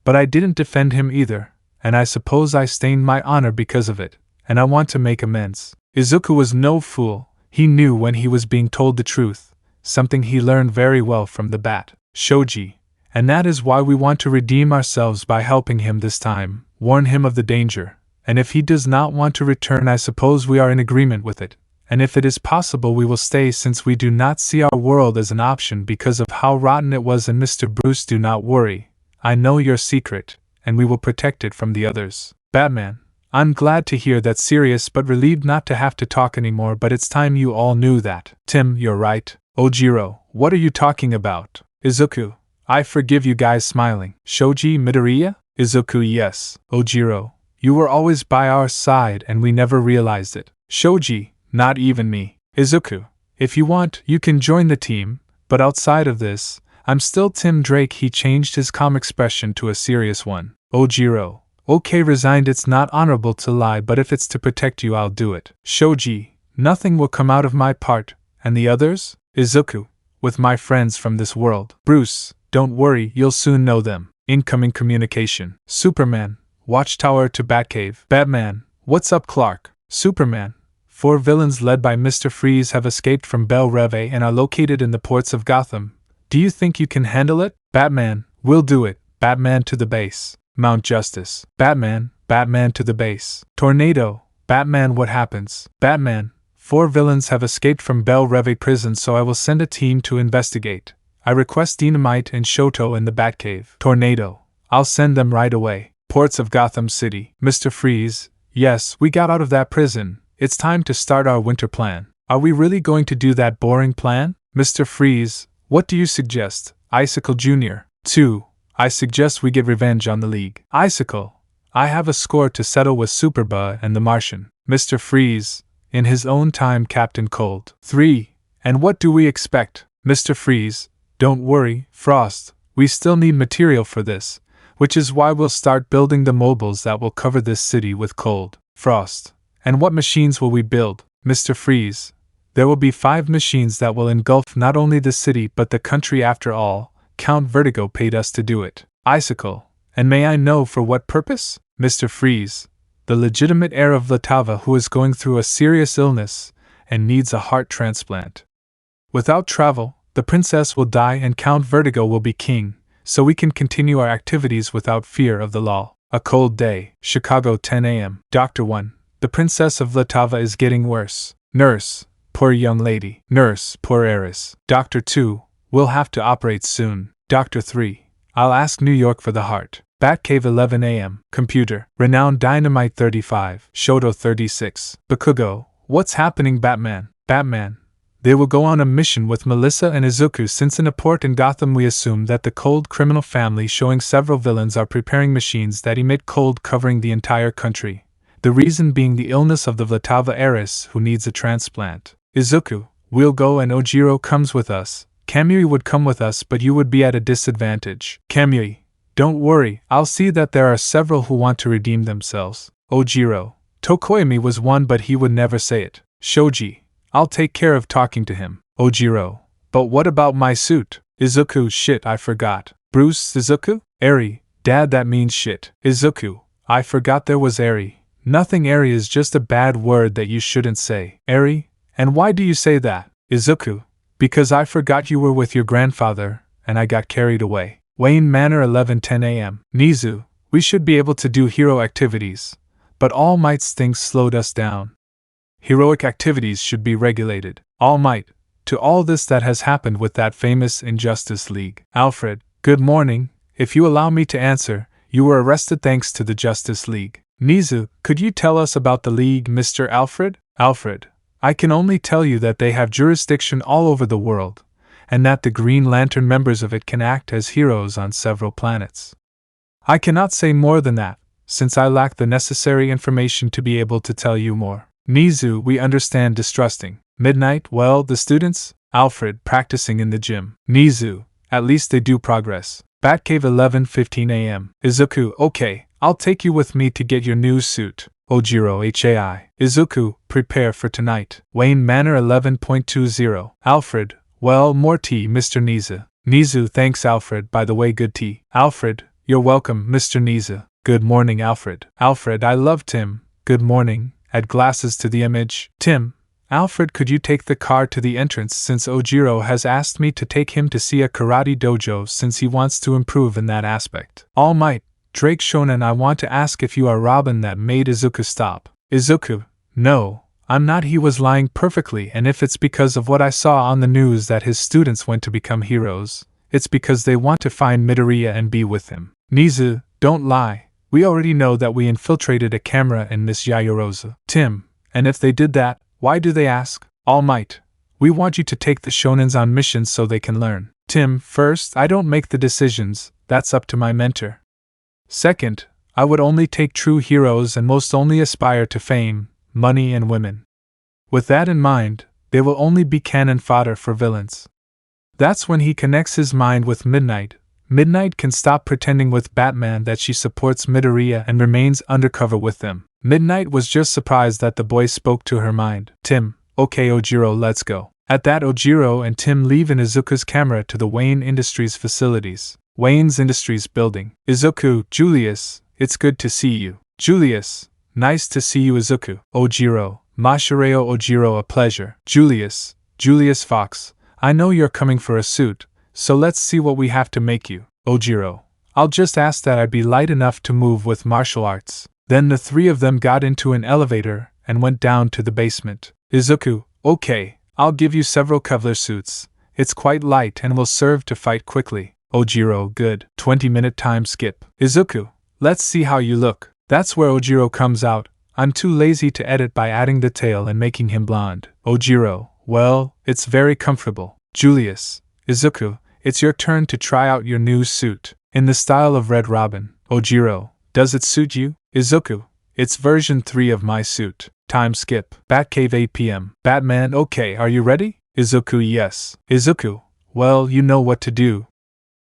but I didn't defend him either, and I suppose I stained my honor because of it, and I want to make amends. Izuku was no fool. He knew when he was being told the truth, something he learned very well from the bat, Shoji, and that is why we want to redeem ourselves by helping him this time, warn him of the danger, and if he does not want to return, I suppose we are in agreement with it, and if it is possible we will stay since we do not see our world as an option because of how rotten it was. And Mr. Bruce, do not worry, I know your secret, and we will protect it from the others. Batman, I'm glad to hear that. Serious but relieved not to have to talk anymore, but it's time you all knew that. Tim, you're right. Ojiro, what are you talking about? Izuku, I forgive you guys. Smiling. Shoji, Midoriya? Izuku, yes. Ojiro, you were always by our side and we never realized it. Shoji, not even me. Izuku, if you want, you can join the team, but outside of this, I'm still Tim Drake. He changed his calm expression to a serious one. Ojiro, okay, resigned. It's not honorable to lie, but if it's to protect you, I'll do it. Shoji, nothing will come out of my part. And the others? Izuku, with my friends from this world. Bruce, don't worry, you'll soon know them. Incoming communication. Superman, Watchtower to Batcave. Batman, what's up, Clark? Superman, 4 villains led by Mr. Freeze have escaped from Belle Reve and are located in the ports of Gotham. Do you think you can handle it? Batman, we'll do it. Batman to the base. Mount Justice. Batman, Batman to the base. Tornado. Batman, what happens? Batman, 4 villains have escaped from Belle Reve prison, so I will send a team to investigate. I request Dynamite and Shoto in the Batcave. Tornado, I'll send them right away. Ports of Gotham City. Mr. Freeze, yes, we got out of that prison. It's time to start our winter plan. Are we really going to do that boring plan? Mr. Freeze, what do you suggest? Icicle Jr. 2. I suggest we get revenge on the League. Icicle, I have a score to settle with Superba and the Martian. Mr. Freeze, in his own time, Captain Cold. 3. And what do we expect? Mr. Freeze, don't worry, Frost, we still need material for this, which is why we'll start building the mobiles that will cover this city with Cold. Frost, and what machines will we build? Mr. Freeze, there will be 5 machines that will engulf not only the city but the country. After all, Count Vertigo paid us to do it. Icicle, and may I know for what purpose? Mr. Freeze, the legitimate heir of Vlatava who is going through a serious illness and needs a heart transplant. Without travel, the princess will die and Count Vertigo will be king, so we can continue our activities without fear of the law. A cold day. Chicago, 10 a.m. Dr. 1. The princess of Vlatava is getting worse. Nurse, poor young lady. Nurse, poor heiress. Dr. 2. We'll have to operate soon. Dr. 3. I'll ask New York for the heart. Batcave, 11 a.m. Computer. Renowned Dynamite 35. Shoto 36. Bakugo, what's happening? Batman. Batman, they will go on a mission with Melissa and Izuku since in a port in Gotham we assume that the Cold criminal family showing several villains are preparing machines that emit cold covering the entire country. The reason being the illness of the Vlatava heiress who needs a transplant. Izuku, we'll go and Ojiro comes with us. Kamui would come with us but you would be at a disadvantage. Kamui, don't worry, I'll see that there are several who want to redeem themselves. Ojiro, Tokoyami was one but he would never say it. Shoji, I'll take care of talking to him. Ojiro, but what about my suit? Izuku, shit, I forgot. Bruce, Izuku? Eri, Dad, that means shit. Izuku, I forgot there was Eri. Nothing, Eri is just a bad word that you shouldn't say. Eri, and why do you say that? Izuku, because I forgot you were with your grandfather, and I got carried away. Wayne Manor, 11:10 a.m. Nizu, we should be able to do hero activities, but All Might's things slowed us down. Heroic activities should be regulated. All Might, to all this that has happened with that famous Injustice League. Alfred, good morning. If you allow me to answer, you were arrested thanks to the Justice League. Nizu, could you tell us about the League, Mr. Alfred? Alfred, I can only tell you that they have jurisdiction all over the world, and that the Green Lantern members of it can act as heroes on several planets. I cannot say more than that, since I lack the necessary information to be able to tell you more. Nizu, we understand distrusting. Midnight, well, the students? Alfred, practicing in the gym. Nizu, at least they do progress. Batcave 11:15 a.m. Izuku, okay, I'll take you with me to get your new suit. Ojiro HAI. Izuku, prepare for tonight. Wayne Manor 11.20. Alfred, well, more tea, Mr. Nizu. Nizu, thanks Alfred, by the way, good tea. Alfred, you're welcome, Mr. Nizu. Good morning, Alfred. Alfred, I love Tim. Good morning. Add glasses to the image. Tim, Alfred, could you take the car to the entrance since Ojiro has asked me to take him to see a karate dojo since he wants to improve in that aspect. Almight, Drake Shonen, I want to ask if you are Robin that made Izuku stop. Izuku, no, I'm not. He was lying perfectly, and if it's because of what I saw on the news that his students went to become heroes, it's because they want to find Midoriya and be with him. Nizu, don't lie. We already know that we infiltrated a camera in Miss Yayorozu. Tim, and if they did that, why do they ask? Almight, we want you to take the shonens on missions so they can learn. Tim, first, I don't make the decisions, that's up to my mentor. Second, I would only take true heroes and most only aspire to fame, money and women. With that in mind, they will only be cannon fodder for villains. That's when he connects his mind with Midnight. Midnight can stop pretending with Batman that she supports Midoriya and remains undercover with them. Midnight was just surprised that the boy spoke to her mind. Tim, okay Ojiro, let's go. At that, Ojiro and Tim leave in Izuku's camera to the Wayne Industries facilities. Wayne's Industries building. Izuku, Julius, it's good to see you. Julius, nice to see you Izuku. Ojiro, Mashireo Ojiro, a pleasure. Julius Fox, I know you're coming for a suit, so let's see what we have to make you. Ojiro, I'll just ask that I be light enough to move with martial arts. Then the three of them got into an elevator and went down to the basement. Izuku, okay, I'll give you several Kevlar suits. It's quite light and will serve to fight quickly. Ojiro, good. 20-minute time skip. Izuku, let's see how you look. That's where Ojiro comes out. I'm too lazy to edit by adding the tail and making him blonde. Ojiro, well, it's very comfortable. Julius, Izuku, it's your turn to try out your new suit. In the style of Red Robin. Ojiro, does it suit you? Izuku, it's version 3 of my suit. Time skip. Batcave 8 p.m. Batman, okay, are you ready? Izuku, yes. Izuku, well, you know what to do.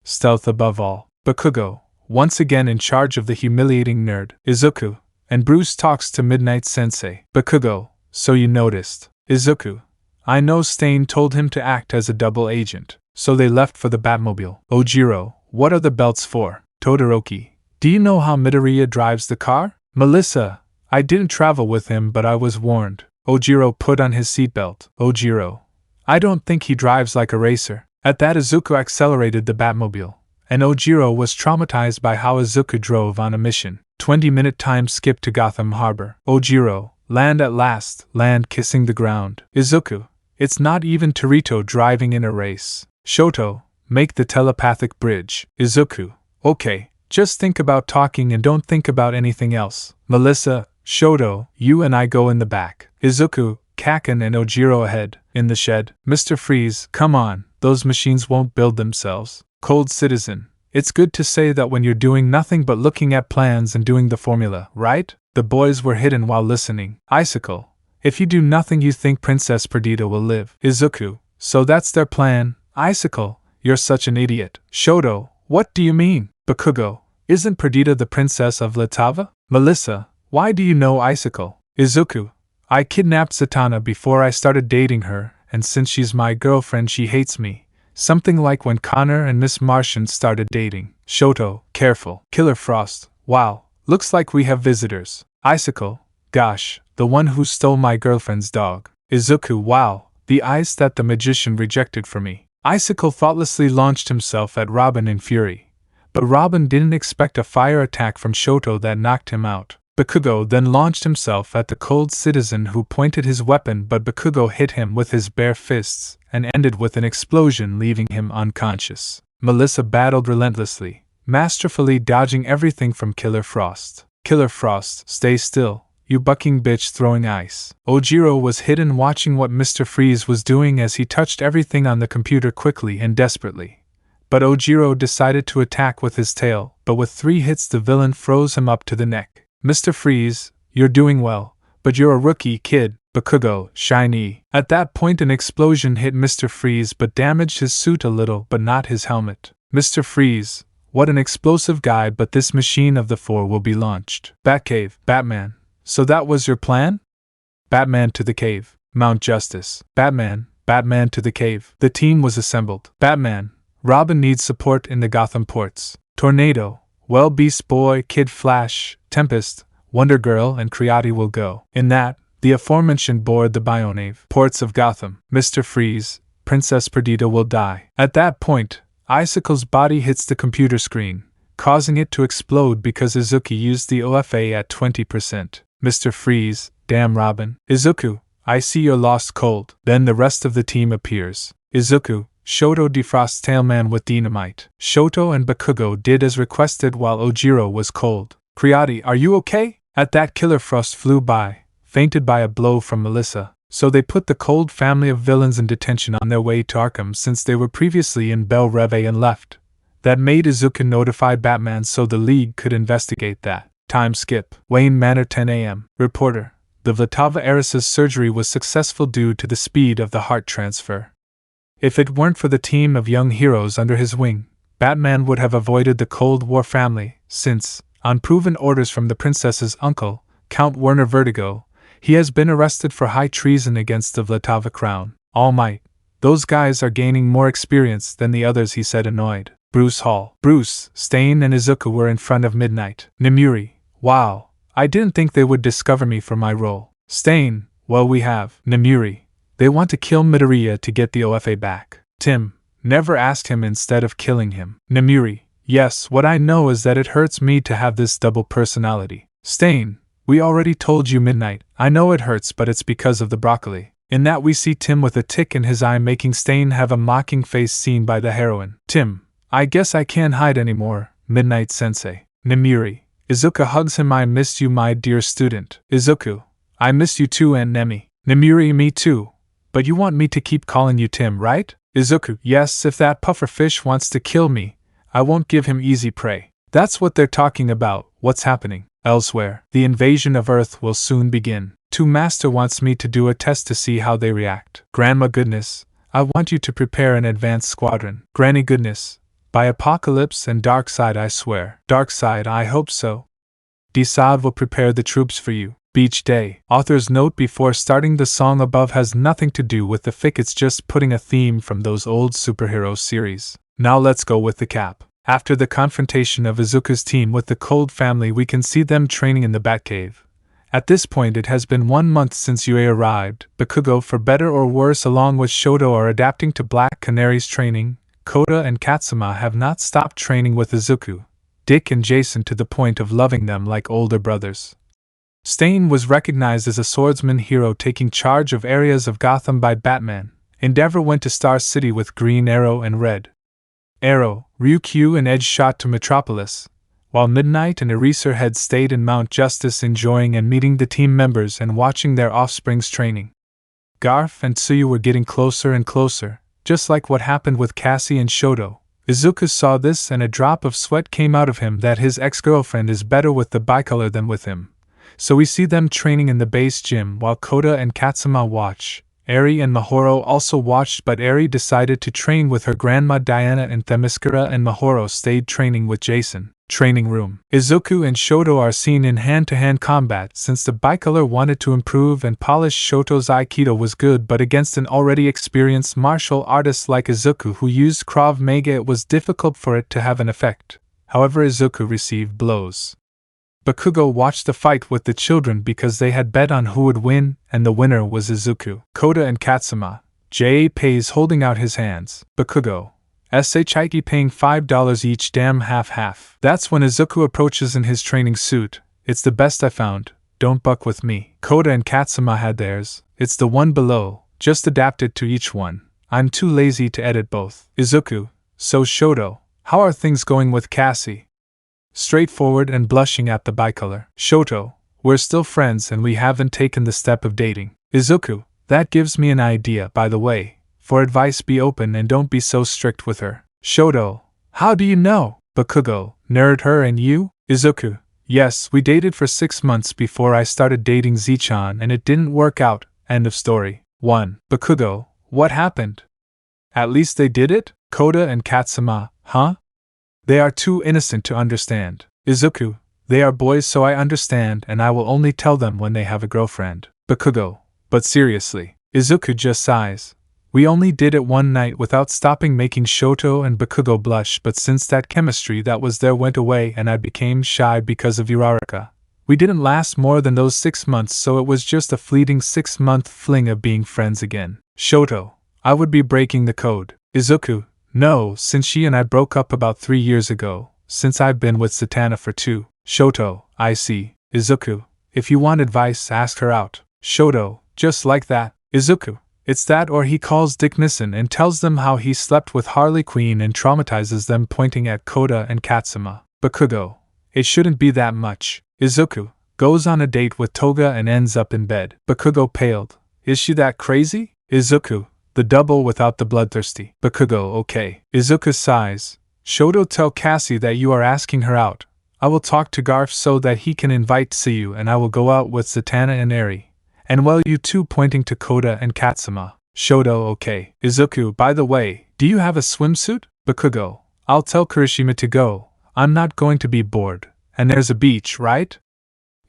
Stealth above all. Bakugo, once again in charge of the humiliating nerd. Izuku, and Bruce talks to Midnight Sensei. Bakugo, so you noticed. Izuku, I know Stain told him to act as a double agent. So they left for the Batmobile. Ojiro, what are the belts for? Todoroki, do you know how Midoriya drives the car? Melissa, I didn't travel with him but I was warned. Ojiro put on his seatbelt. Ojiro, I don't think he drives like a racer. At that, Izuku accelerated the Batmobile, and Ojiro was traumatized by how Izuku drove on a mission. 20-minute time skip to Gotham Harbor. Ojiro, land at last, land kissing the ground. Izuku, it's not even Torito driving in a race. Shoto, make the telepathic bridge. Izuku, okay, just think about talking and don't think about anything else. Melissa, Shoto, you and I go in the back. Izuku, Kaken and Ojiro ahead. In the shed. Mr. Freeze, come on, those machines won't build themselves. Cold Citizen, it's good to say that when you're doing nothing but looking at plans and doing the formula, right? The boys were hidden while listening. Icicle, if you do nothing you think Princess Perdita will live. Izuku, so that's their plan. Icicle, you're such an idiot. Shoto, what do you mean? Bakugo, isn't Perdita the princess of Letava? Melissa, why do you know Icicle? Izuku, I kidnapped Zatanna before I started dating her, and since she's my girlfriend she hates me. Something like when Connor and Miss Martian started dating. Shoto, careful. Killer Frost, wow, looks like we have visitors. Icicle, gosh, the one who stole my girlfriend's dog. Izuku, wow, the eyes that the magician rejected for me. Icicle thoughtlessly launched himself at Robin in fury, but Robin didn't expect a fire attack from Shoto that knocked him out. Bakugo then launched himself at the Cold Citizen who pointed his weapon, but Bakugo hit him with his bare fists and ended with an explosion leaving him unconscious. Melissa battled relentlessly, masterfully dodging everything from Killer Frost. Killer Frost, stay still, you bucking bitch throwing ice. Ojiro was hidden watching what Mr. Freeze was doing as he touched everything on the computer quickly and desperately. But Ojiro decided to attack with his tail, but with 3 hits the villain froze him up to the neck. Mr. Freeze, you're doing well, but you're a rookie, kid, Bakugo, shiny. At that point an explosion hit Mr. Freeze but damaged his suit a little but not his helmet. Mr. Freeze, what an explosive guy, but this machine of the 4 will be launched. Batcave, Batman. So that was your plan? Batman to the cave. Mount Justice. Batman to the cave. The team was assembled. Batman, Robin needs support in the Gotham ports. Tornado, well, Beast Boy, Kid Flash, Tempest, Wonder Girl and Creati will go. In that, the aforementioned board the BNHA ports of Gotham. Mr. Freeze, Princess Perdita will die. At that point, Isuku's body hits the computer screen, causing it to explode because Izuku used the OFA at 20%. Mr. Freeze, damn Robin. Izuku, I see you're lost cold. Then the rest of the team appears. Izuku, Shoto defrosts Tailman with dynamite. Shoto and Bakugo did as requested while Ojiro was cold. Creati, are you okay? At that Killer Frost flew by, fainted by a blow from Melissa, so they put the Cold family of villains in detention on their way to Arkham since they were previously in Belle Reve and left. That made Izuku notify Batman so the League could investigate that. Time skip. Wayne Manor 10 a.m. Reporter, the Vlatava heiress's surgery was successful due to the speed of the heart transfer. If it weren't for the team of young heroes under his wing, Batman would have avoided the Cold War family, since, on proven orders from the princess's uncle, Count Werner Vertigo, he has been arrested for high treason against the Vlatava crown. Almight, those guys are gaining more experience than the others, he said, annoyed. Bruce Hall. Bruce, Stain and Izuku were in front of midnight. Nemuri, wow, I didn't think they would discover me for my role. Stain, well, we have. Nemuri, they want to kill Midoriya to get the OFA back. Tim, never asked him instead of killing him. Nemuri, yes, what I know is that it hurts me to have this double personality. Stain, we already told you midnight, I know it hurts, but it's because of the broccoli. In that we see Tim with a tick in his eye making Stain have a mocking face seen by the heroine. Tim, I guess I can't hide anymore, Midnight Sensei. Nemuri, Izuku hugs him, I missed you, my dear student. Izuku, I missed you too, and Nemi. Nemuri, me too. But you want me to keep calling you Tim, right? Izuku, yes, if that pufferfish wants to kill me, I won't give him easy prey. That's what they're talking about. What's happening? Elsewhere, the invasion of Earth will soon begin. Master wants me to do a test to see how they react. Grandma Goodness, I want you to prepare an advanced squadron. Granny Goodness, by Apocalypse and Darkseid I swear. Darkseid, I hope so. Desaad will prepare the troops for you. Beach Day. Author's note before starting: the song above has nothing to do with the fic, it's just putting a theme from those old superhero series. Now let's go with the cap. After the confrontation of Izuku's team with the Cold family, we can see them training in the Batcave. At this point it has been 1 month since Yue arrived. Bakugo, for better or worse, along with Shoto, are adapting to Black Canary's training. Kota and Katsuma have not stopped training with Izuku, Dick and Jason, to the point of loving them like older brothers. Stain was recognized as a swordsman hero taking charge of areas of Gotham by Batman. Endeavor went to Star City with Green Arrow and Red Arrow. Ryukyu and Edge shot to Metropolis, while Midnight and Eraserhead stayed in Mount Justice enjoying and meeting the team members and watching their offspring's training. Garf and Tsuyu were getting closer and closer, just like what happened with Cassie and Shoto. Izuku saw this and a drop of sweat came out of him that his ex-girlfriend is better with the bicolor than with him. So we see them training in the base gym while Kota and Katsuma watch. Eri and Mahoro also watched, but Eri decided to train with her grandma Diana, and Themyscira and Mahoro stayed training with Jason. Training room. Izuku and Shoto are seen in hand-to-hand combat since the bicolor wanted to improve and polish. Shoto's Aikido was good, but against an already experienced martial artist like Izuku who used Krav Maga it was difficult for it to have an effect. However, Izuku received blows. Bakugo watched the fight with the children because they had bet on who would win, and the winner was Izuku. Kota and Katsuma. J.A. pays holding out his hands. Bakugo. SHIKE paying $5 each, damn half. That's when Izuku approaches in his training suit. It's the best I found, don't buck with me. Kota and Katsuma had theirs. It's the one below, just adapted to each one. I'm too lazy to edit both. Izuku. So Shoto, how are things going with Cassie? Straightforward and blushing at the bicolor. Shoto, we're still friends and we haven't taken the step of dating. Izuku, that gives me an idea, by the way. For advice, be open and don't be so strict with her. Shoto, how do you know? Bakugo, Nerd her and you? Izuku. Yes, we dated for 6 months before I started dating Z-chan and it didn't work out. End of story. 1. Bakugo. What happened? At least they did it? Koda and Katsuma, huh? They are too innocent to understand. Izuku. They are boys so I understand and I will only tell them when they have a girlfriend. Bakugo. But seriously. Izuku just sighs. We only did it one night without stopping making Shoto and Bakugo blush, but since that chemistry that was there went away and I became shy because of Uraraka. We didn't last more than those 6 months, so it was just a fleeting 6-month fling of being friends again. Shoto. I would be breaking the code. Izuku. No, since she and I broke up about 3 years ago, since I've been with Saitama for 2. Shoto. I see. Izuku. If you want advice, ask her out. Shoto. Just like that. Izuku. It's that or he calls Dick Nissen and tells them how he slept with Harley Quinn and traumatizes them, pointing at Koda and Katsuma. Bakugo. It shouldn't be that much. Izuku. Goes on a date with Toga and ends up in bed. Bakugo paled. Is she that crazy? Izuku. The double without the bloodthirsty. Bakugo. Okay. Izuku sighs. Shoto, tell Cassie that you are asking her out. I will talk to Garf so that he can invite Seiya and I will go out with Zatanna and Eri. And well, you two, pointing to Koda and Katsuma. Shoto. Okay. Izuku. By the way, do you have a swimsuit? Bakugo. I'll tell Kirishima to go. I'm not going to be bored. And there's a beach, right?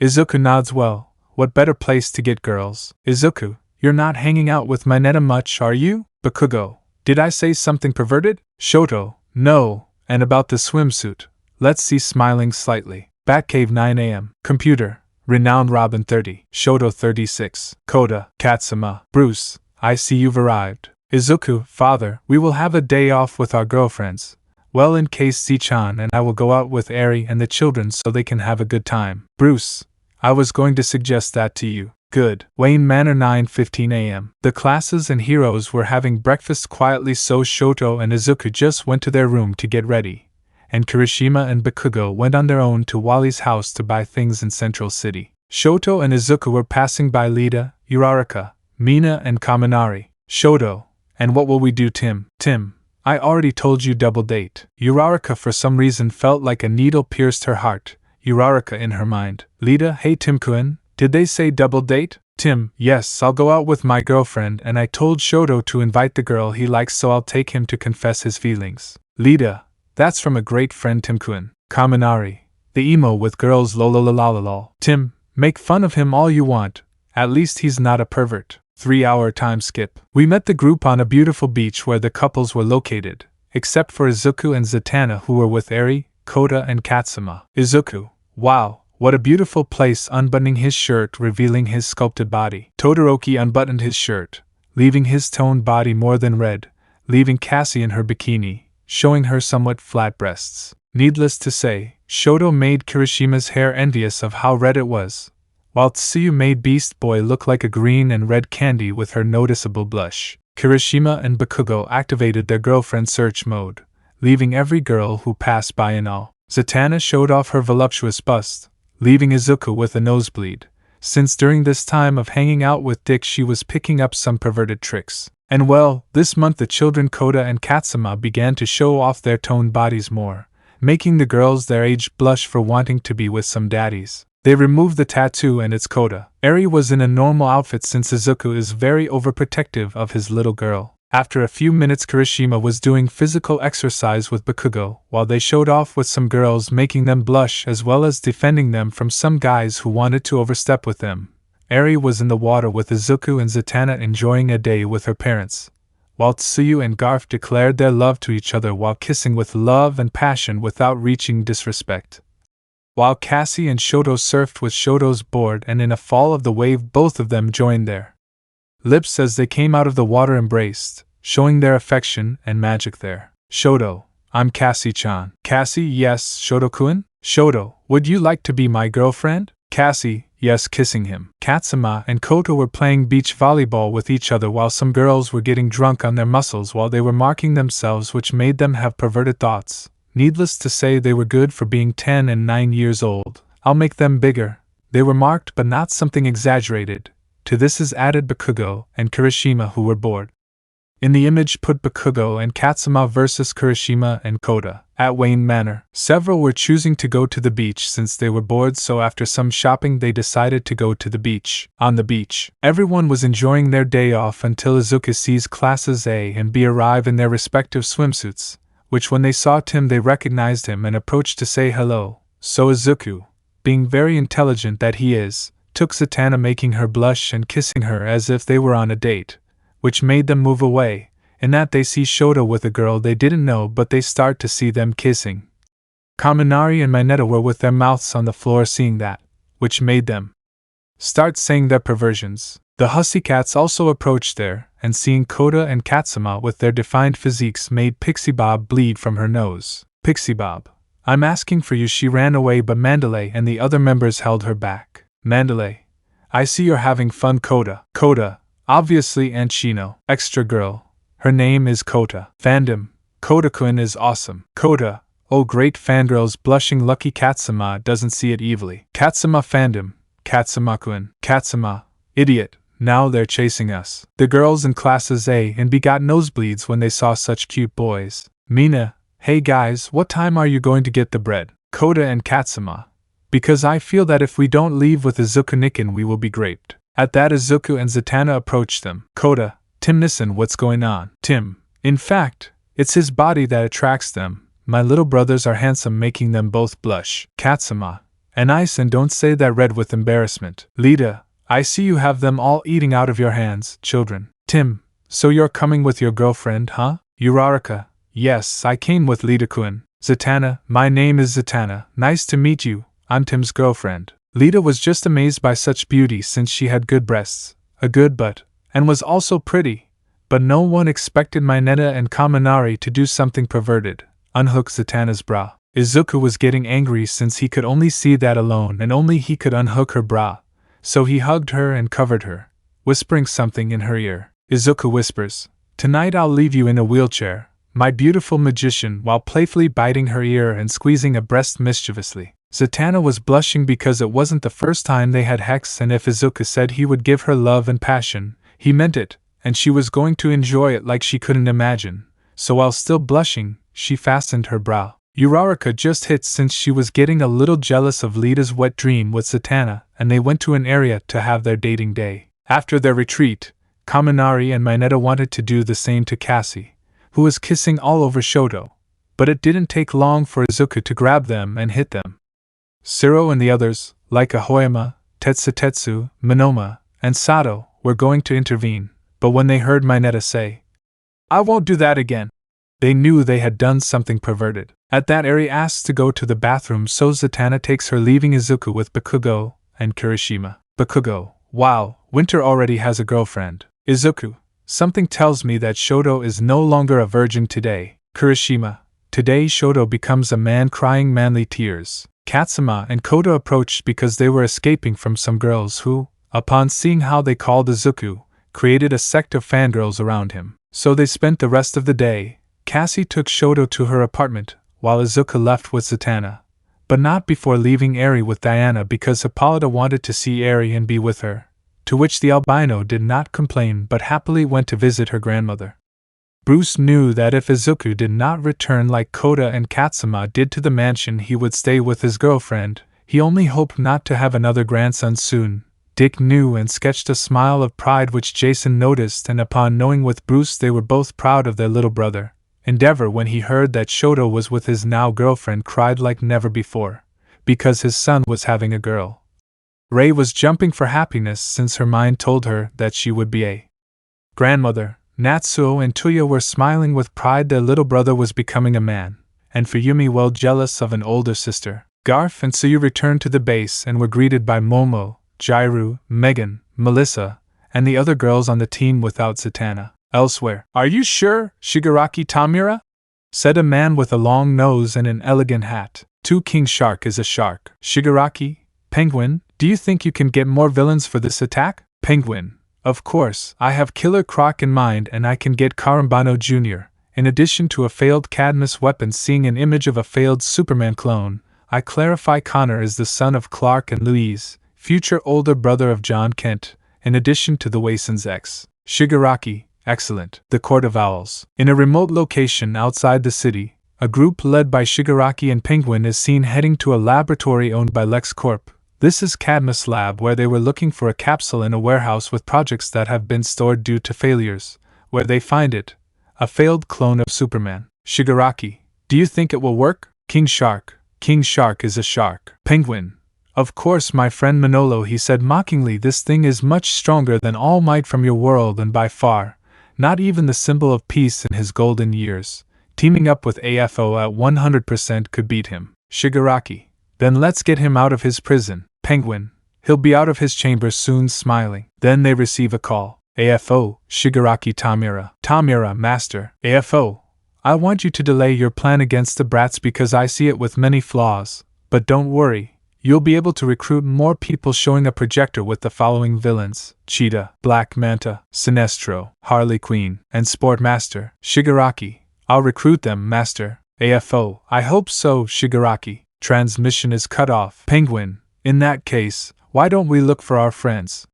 Izuku nods. Well, what better place to get girls? Izuku. You're not hanging out with Mineta much, are you? Bakugo. Did I say something perverted? Shoto. No. And about the swimsuit. Let's see, smiling slightly. Batcave 9 a.m. Computer. Renowned Robin 30. Shoto 36. Koda. Katsuma. Bruce. I see you've arrived. Izuku. Father, we will have a day off with our girlfriends. Well, in case Z-chan and I will go out with Eri and the children so they can have a good time. Bruce. I was going to suggest that to you. Good. Wayne Manor 9:15 a.m. The classes and heroes were having breakfast quietly, so Shoto and Izuku just went to their room to get ready. And Kirishima and Bakugo went on their own to Wally's house to buy things in Central City. Shoto and Izuku were passing by Lita, Uraraka, Mina and Kaminari. Shoto. And what will we do, Tim? Tim. I already told you, double date. Uraraka for some reason felt like a needle pierced her heart. Uraraka in her mind. Lita. Hey Tim-kun, did they say double date? Tim. Yes, I'll go out with my girlfriend and I told Shoto to invite the girl he likes so I'll take him to confess his feelings. Lita. That's from a great friend Tim-kun. Kaminari. The emo with girls lololololol. Tim. Make fun of him all you want. At least he's not a pervert. 3-hour time skip. We met the group on a beautiful beach where the couples were located, except for Izuku and Zatanna who were with Eri, Koda and Katsuma. Izuku. Wow, what a beautiful place, unbuttoning his shirt, revealing his sculpted body. Todoroki unbuttoned his shirt, leaving his toned body more than red, leaving Cassie in her bikini, showing her somewhat flat breasts. Needless to say, Shoto made Kirishima's hair envious of how red it was, while Tsuyu made Beast Boy look like a green and red candy with her noticeable blush. Kirishima and Bakugo activated their girlfriend search mode, leaving every girl who passed by in awe. Zatanna showed off her voluptuous bust, leaving Izuku with a nosebleed, since during this time of hanging out with Dick she was picking up some perverted tricks. And well, this month the children Koda and Katsuma began to show off their toned bodies more, making the girls their age blush for wanting to be with some daddies. They removed the tattoo and it's Koda. Eri was in a normal outfit since Izuku is very overprotective of his little girl. After a few minutes Kirishima was doing physical exercise with Bakugo while they showed off with some girls, making them blush as well as defending them from some guys who wanted to overstep with them. Eri was in the water with Izuku and Zatanna enjoying a day with her parents, while Tsuyu and Garf declared their love to each other while kissing with love and passion without reaching disrespect. While Cassie and Shoto surfed with Shoto's board and in a fall of the wave both of them joined their lips as they came out of the water embraced, showing their affection and magic there. Shoto. I'm Cassie-chan. Cassie. Yes, Shoto-kun? Shoto. Would you like to be my girlfriend? Cassie. Yes, kissing him. Katsuma and Koto were playing beach volleyball with each other while some girls were getting drunk on their muscles while they were marking themselves, which made them have perverted thoughts. Needless to say, they were good for being 10 and 9 years old. I'll make them bigger. They were marked but not something exaggerated. To this is added Bakugo and Kirishima who were bored. In the image put Bakugo and Katsuma vs Kirishima and Koda at Wayne Manor. Several were choosing to go to the beach since they were bored, so after some shopping they decided to go to the beach. On the beach, everyone was enjoying their day off until Izuku sees classes A and B arrive in their respective swimsuits, which when they saw Tim they recognized him and approached to say hello. So Izuku, being very intelligent that he is, took Zatanna, making her blush and kissing her as if they were on a date, which made them move away, in that they see Shoto with a girl they didn't know, but they start to see them kissing. Kaminari and Mineta were with their mouths on the floor seeing that, which made them start saying their perversions. The hussy cats also approached there, and seeing Koda and Katsuma with their defined physiques made Pixie Bob bleed from her nose. Pixie Bob, I'm asking for you. She ran away, but Mandalay and the other members held her back. Mandalay, I see you're having fun. Koda, obviously Aunt Shino. Extra girl, her name is Kota. Fandom, Koda-kun is awesome. Koda, oh great fangirls. Blushing lucky Katsuma doesn't see it evilly. Katsuma fandom, Katsuma-kun. Katsuma, idiot, now they're chasing us. The girls in classes A and B got nosebleeds when they saw such cute boys. Mina, hey guys, what time are you going to get the bread? Koda and Katsuma, because I feel that if we don't leave with Izuku Nikin we will be graped. At that Izuku and Zatanna approached them. Koda, Tim, listen, what's going on? Tim, in fact, it's his body that attracts them. My little brothers are handsome, making them both blush. Katsuma, and ice, and don't say that red with embarrassment. Lita, I see you have them all eating out of your hands, children. Tim, so you're coming with your girlfriend, huh? Uraraka, yes, I came with Lita-kun. Zatanna, my name is Zatanna, nice to meet you, I'm Tim's girlfriend. Lita was just amazed by such beauty since she had good breasts, a good butt, and was also pretty, but no one expected Mineta and Kaminari to do something perverted, unhook Zatanna's bra. Izuku was getting angry since he could only see that alone and only he could unhook her bra, so he hugged her and covered her, whispering something in her ear. Izuku whispers, tonight I'll leave you in a wheelchair, my beautiful magician, while playfully biting her ear and squeezing a breast mischievously. Zatanna was blushing because it wasn't the first time they had sex, and if Izuku said he would give her love and passion, he meant it, and she was going to enjoy it like she couldn't imagine, so while still blushing, she fastened her brow. Uraraka just hit since she was getting a little jealous of Lita's wet dream with Zatanna, and they went to an area to have their dating day. After their retreat, Kaminari and Mineta wanted to do the same to Cassie, who was kissing all over Shoto, but it didn't take long for Izuku to grab them and hit them. Siro and the others, like Ahoyama, Tetsutetsu, Minoma, and Sato, were going to intervene, but when they heard Mineta say, I won't do that again, they knew they had done something perverted. At that, Eri asks to go to the bathroom, so Zatanna takes her, leaving Izuku with Bakugo and Kirishima. Bakugo, wow, Winter already has a girlfriend. Izuku, something tells me that Shoto is no longer a virgin today. Kirishima, today Shoto becomes a man crying manly tears. Katsuma and Koda approached because they were escaping from some girls who, upon seeing how they called Izuku, created a sect of fangirls around him. So they spent the rest of the day. Cassie took Shoto to her apartment, while Izuku left with Zatanna, but not before leaving Eri with Diana because Hippolyta wanted to see Eri and be with her, to which the albino did not complain but happily went to visit her grandmother. Bruce knew that if Izuku did not return like Koda and Katsuma did to the mansion, he would stay with his girlfriend. He only hoped not to have another grandson soon. Dick knew and sketched a smile of pride which Jason noticed, and upon knowing with Bruce they were both proud of their little brother. Endeavor, when he heard that Shoto was with his now girlfriend, cried like never before, because his son was having a girl. Rei was jumping for happiness since her mind told her that she would be a grandmother. Natsuo and Tuya were smiling with pride their little brother was becoming a man, and Fuyumi well jealous of an older sister. Garf and Tsuyu returned to the base and were greeted by Momo, Jairu, Megan, Melissa, and the other girls on the team without Zatanna. Elsewhere, are you sure, Shigaraki Tamura? Said a man with a long nose and an elegant hat. King Shark is a shark. Shigaraki, Penguin, do you think you can get more villains for this attack? Penguin, of course, I have Killer Croc in mind and I can get Karambano Jr. In addition to a failed Cadmus weapon. Seeing an image of a failed Superman clone, I clarify Connor is the son of Clark and Louise, future older brother of John Kent, in addition to the Wason's ex. Shigaraki, Excellent. The Court of Owls. In a remote location outside the city, a group led by Shigaraki and Penguin is seen heading to a laboratory owned by LexCorp. This is Cadmus Lab, where they were looking for a capsule in a warehouse with projects that have been stored due to failures. Where they find it, a failed clone of Superman. Shigaraki, do you think it will work? King Shark. King Shark is a shark. Penguin. Of course, my friend Manolo, he said mockingly, this thing is much stronger than All Might from your world, and by far, not even the symbol of peace in his golden years. Teaming up with AFO at 100% could beat him. Shigaraki. Then let's get him out of his prison. Penguin. He'll be out of his chamber soon, smiling. Then they receive a call. AFO, Shigaraki Tamura. Tamura, Master. AFO. I want you to delay your plan against the brats because I see it with many flaws. But don't worry, you'll be able to recruit more people, showing a projector with the following villains: Cheetah, Black Manta, Sinestro, Harley Quinn, and Sportmaster. Shigaraki. I'll recruit them, Master. AFO. I hope so, Shigaraki. Transmission is cut off. Penguin. In that case, why don't we look for our friends?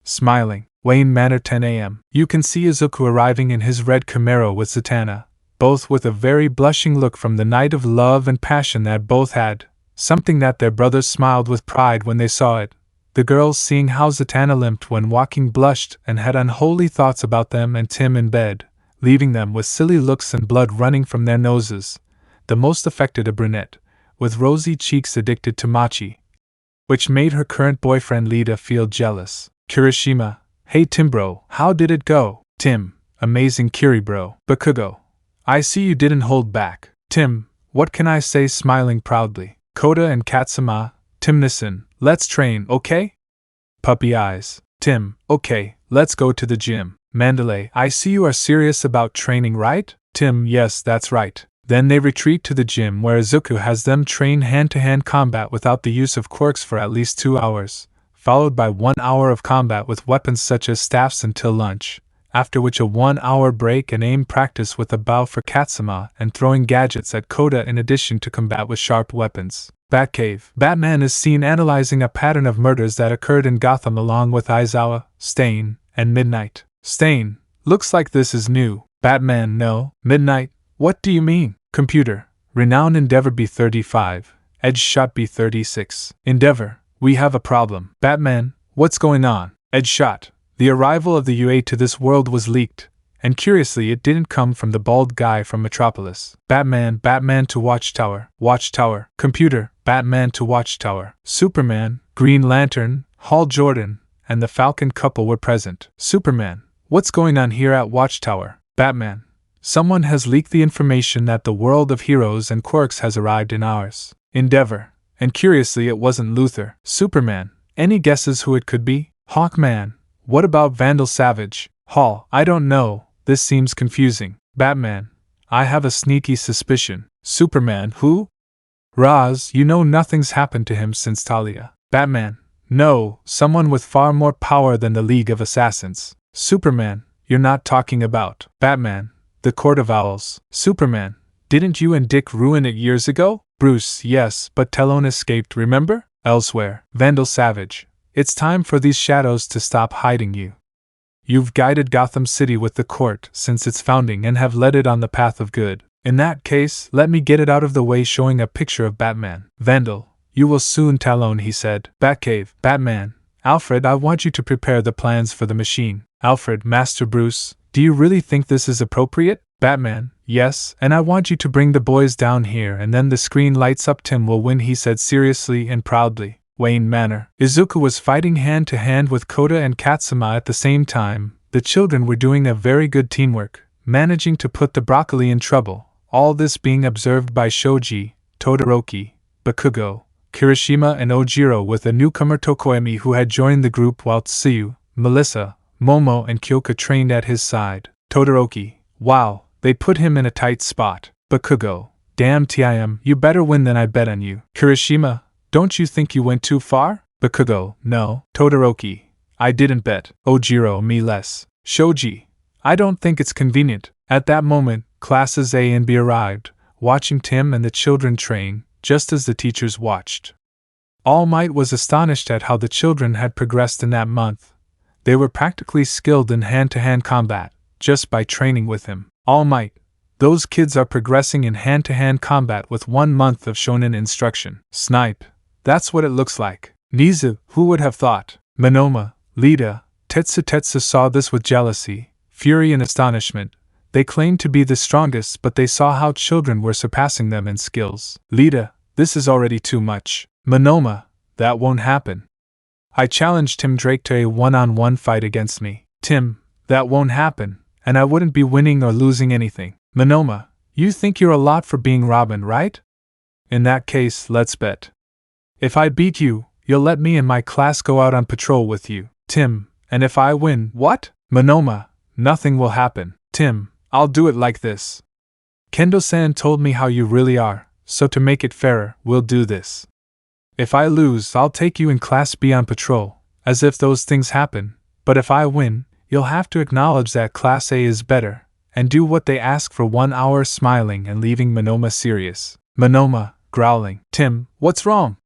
Smiling. Wayne Manor, 10 a.m. You can see Izuku arriving in his red Camaro with Zatanna, both with a very blushing look from the night of love and passion that both had, something that their brothers smiled with pride when they saw it. The girls, seeing how Zatanna limped when walking, blushed and had unholy thoughts about them and Tim in bed, leaving them with silly looks and blood running from their noses. The most affected a brunette, with rosy cheeks addicted to mochi, which made her current boyfriend Lita feel jealous. Kirishima. Hey Tim bro, how did it go? Tim. Amazing Kiri bro. Bakugo. I see you didn't hold back. Tim. What can I say, smiling proudly. Koda and Katsuma. Timnison. Let's train, okay? Puppy eyes. Tim. Okay, let's go to the gym. Mandalay. I see you are serious about training, right? Tim. Yes, that's right. Then they retreat to the gym, where Izuku has them train hand-to-hand combat without the use of quirks for at least 2 hours, followed by 1 hour of combat with weapons such as staffs until lunch, after which a 1-hour break and aim practice with a bow for Katsuma and throwing gadgets at Koda in addition to combat with sharp weapons. Batcave. Batman is seen analyzing a pattern of murders that occurred in Gotham along with Aizawa, Stain, and Midnight. Stain. Looks like this is new. Batman. No. Midnight. What do you mean? Computer. Renown Endeavor B35. Edge Shot B36. Endeavor. We have a problem. Batman. What's going on? Edge Shot. The arrival of the UA to this world was leaked, and curiously it didn't come from the bald guy from Metropolis. Batman. Batman to Watchtower. Watchtower. Computer. Batman to Watchtower. Superman, Green Lantern, Hal Jordan, and the Falcon couple were present. Superman. What's going on here at Watchtower? Batman. Someone has leaked the information that the world of heroes and quirks has arrived in ours. Endeavor. And curiously it wasn't Luthor. Superman. Any guesses who it could be? Hawkman. What about Vandal Savage? Hall. I don't know, this seems confusing. Batman. I have a sneaky suspicion. Superman. Who? Roz. You know nothing's happened to him since Talia. Batman. No, someone with far more power than the League of Assassins. Superman. You're not talking about. Batman. The Court of Owls. Superman. Didn't you and Dick ruin it years ago? Bruce. Yes, but Talon escaped, remember? Elsewhere. Vandal Savage. It's time for these shadows to stop hiding you. You've guided Gotham City with the court since its founding and have led it on the path of good. In that case, let me get it out of the way, showing a picture of Batman. Vandal. You will soon, Talon, he said. Batcave. Batman. Alfred, I want you to prepare the plans for the machine. Alfred. Master Bruce. Do you really think this is appropriate? Batman. Yes, and I want you to bring the boys down here and then the screen lights up. Tim will win, he said seriously and proudly. Wayne Manor. Izuku was fighting hand-to-hand with Koda and Katsuma at the same time. The children were doing a very good teamwork, managing to put the broccoli in trouble, all this being observed by Shoji, Todoroki, Bakugo, Kirishima and Ojiro, with a newcomer Tokoemi who had joined the group, while Tsuyu, Melissa, Momo and Kyoka trained at his side. Todoroki. Wow, they put him in a tight spot. Bakugo. Damn Tim, you better win than I bet on you. Kirishima. Don't you think you went too far? Bakugo. No. Todoroki. I didn't bet. Ojiro. Me less. Shoji. I don't think it's convenient. At that moment, classes A and B arrived, watching Tim and the children train, just as the teachers watched. All Might was astonished at how the children had progressed in that month. They were practically skilled in hand-to-hand combat, just by training with him. All Might. Those kids are progressing in hand-to-hand combat with 1 month of shonen instruction. Snipe. That's what it looks like. Nizu, who would have thought? Monoma, Lita, Tetsu saw this with jealousy, fury and astonishment. They claimed to be the strongest, but they saw how children were surpassing them in skills. Lita, this is already too much. Monoma, that won't happen. I challenged Tim Drake to a one-on-one fight against me. Tim, that won't happen, and I wouldn't be winning or losing anything. Monoma, you think you're a lot for being Robin, right? In that case, let's bet. If I beat you, you'll let me and my class go out on patrol with you. Tim, and if I win, what? Monoma, nothing will happen. Tim, I'll do it like this. Kendo-san told me how you really are, so to make it fairer, we'll do this. If I lose, I'll take you and Class B on patrol, as if those things happen, but if I win, you'll have to acknowledge that Class A is better, and do what they ask for 1 hour smiling and leaving Monoma serious. Monoma, growling. Tim, what's wrong?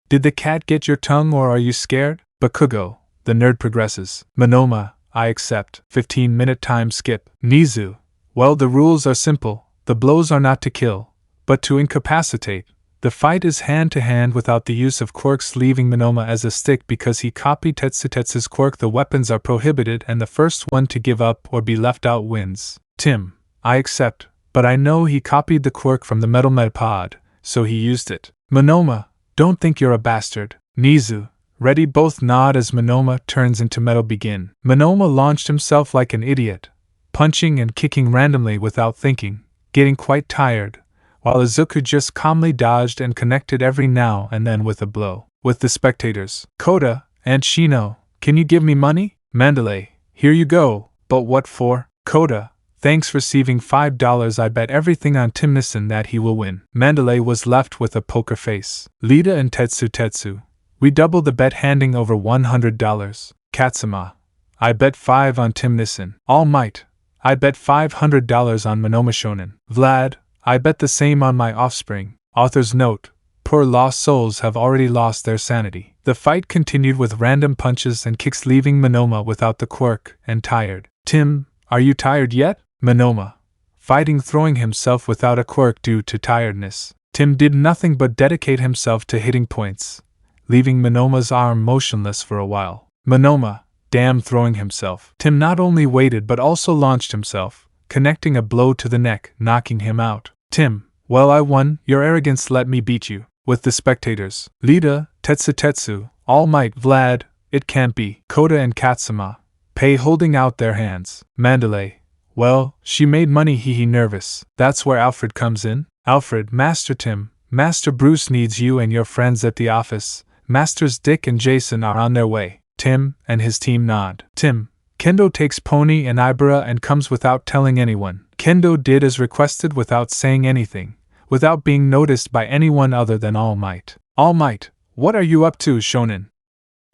Did the cat get your tongue or are you scared? Bakugo, the nerd progresses. Monoma, I accept. 15-minute time skip. Nizu, well, the rules are simple. The blows are not to kill, but to incapacitate. The fight is hand-to-hand without the use of quirks, leaving Monoma as a stick because he copied Tetsu's quirk. The weapons are prohibited and the first one to give up or be left out wins. Tim, I accept, but I know he copied the quirk from the Metal Metapod, so he used it. Monoma, don't think you're a bastard. Nizu, ready, both nod as Monoma turns into Metal Begin. Monoma launched himself like an idiot, punching and kicking randomly without thinking, getting quite tired, while Izuku just calmly dodged and connected every now and then with a blow. With the spectators, Kota and Shino, can you give me money? Mandalay, here you go, but what for? Kota, thanks, receiving $5. I bet everything on Tim Nissen that he will win. Mandalay was left with a poker face. Lita and Tetsu, we double the bet, handing over $100. Katsuma, I bet 5 on Tim Nissen. All Might, I bet $500 on Monoma Shonen. Vlad, I bet the same on my offspring. Author's note, poor lost souls have already lost their sanity. The fight continued with random punches and kicks, leaving Monoma without the quirk and tired. Tim, are you tired yet? Monoma, fighting, throwing himself without a quirk due to tiredness. Tim did nothing but dedicate himself to hitting points, leaving Monoma's arm motionless for a while. Monoma, damn, throwing himself. Tim not only waited but also launched himself, connecting a blow to the neck, knocking him out. Tim, well, I won, your arrogance let me beat you. With the spectators, Lita, Tetsu, All Might, Vlad, it can't be. Kota and Katsuma, Pei holding out their hands. Mandalay, well, she made money, hee nervous. That's where Alfred comes in. Alfred, Master Tim, Master Bruce needs you and your friends at the office. Masters Dick and Jason are on their way. Tim and his team nod. Tim, Kendo takes Pony and Ibara and comes without telling anyone. Kendo did as requested without saying anything, without being noticed by anyone other than All Might. All Might, what are you up to, Shonen?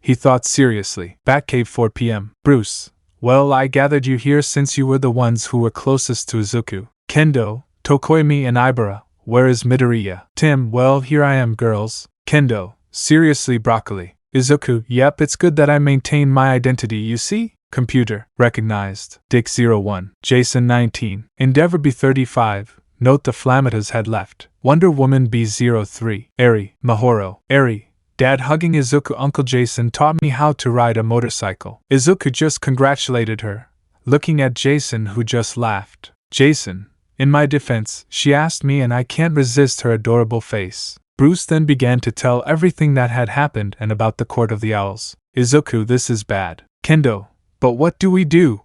He thought seriously. Batcave, 4 p.m. Bruce, well, I gathered you here since you were the ones who were closest to Izuku. Kendo, Tokoimi and Ibara, where is Midoriya? Tim, well, here I am, girls. Kendo, seriously, broccoli. Izuku, yep, it's good that I maintain my identity, you see? Computer, recognized. Dick 01. Jason 19. Endeavor B35. Note the Flamatas had left. Wonder Woman B03. Eri, Mahoro. Eri, Dad hugging Izuku. Uncle Jason taught me how to ride a motorcycle. Izuku just congratulated her, looking at Jason, who just laughed. Jason, in my defense, she asked me and I can't resist her adorable face. Bruce then began to tell everything that had happened and about the Court of the Owls. Izuku, this is bad. Kendo, but what do we do?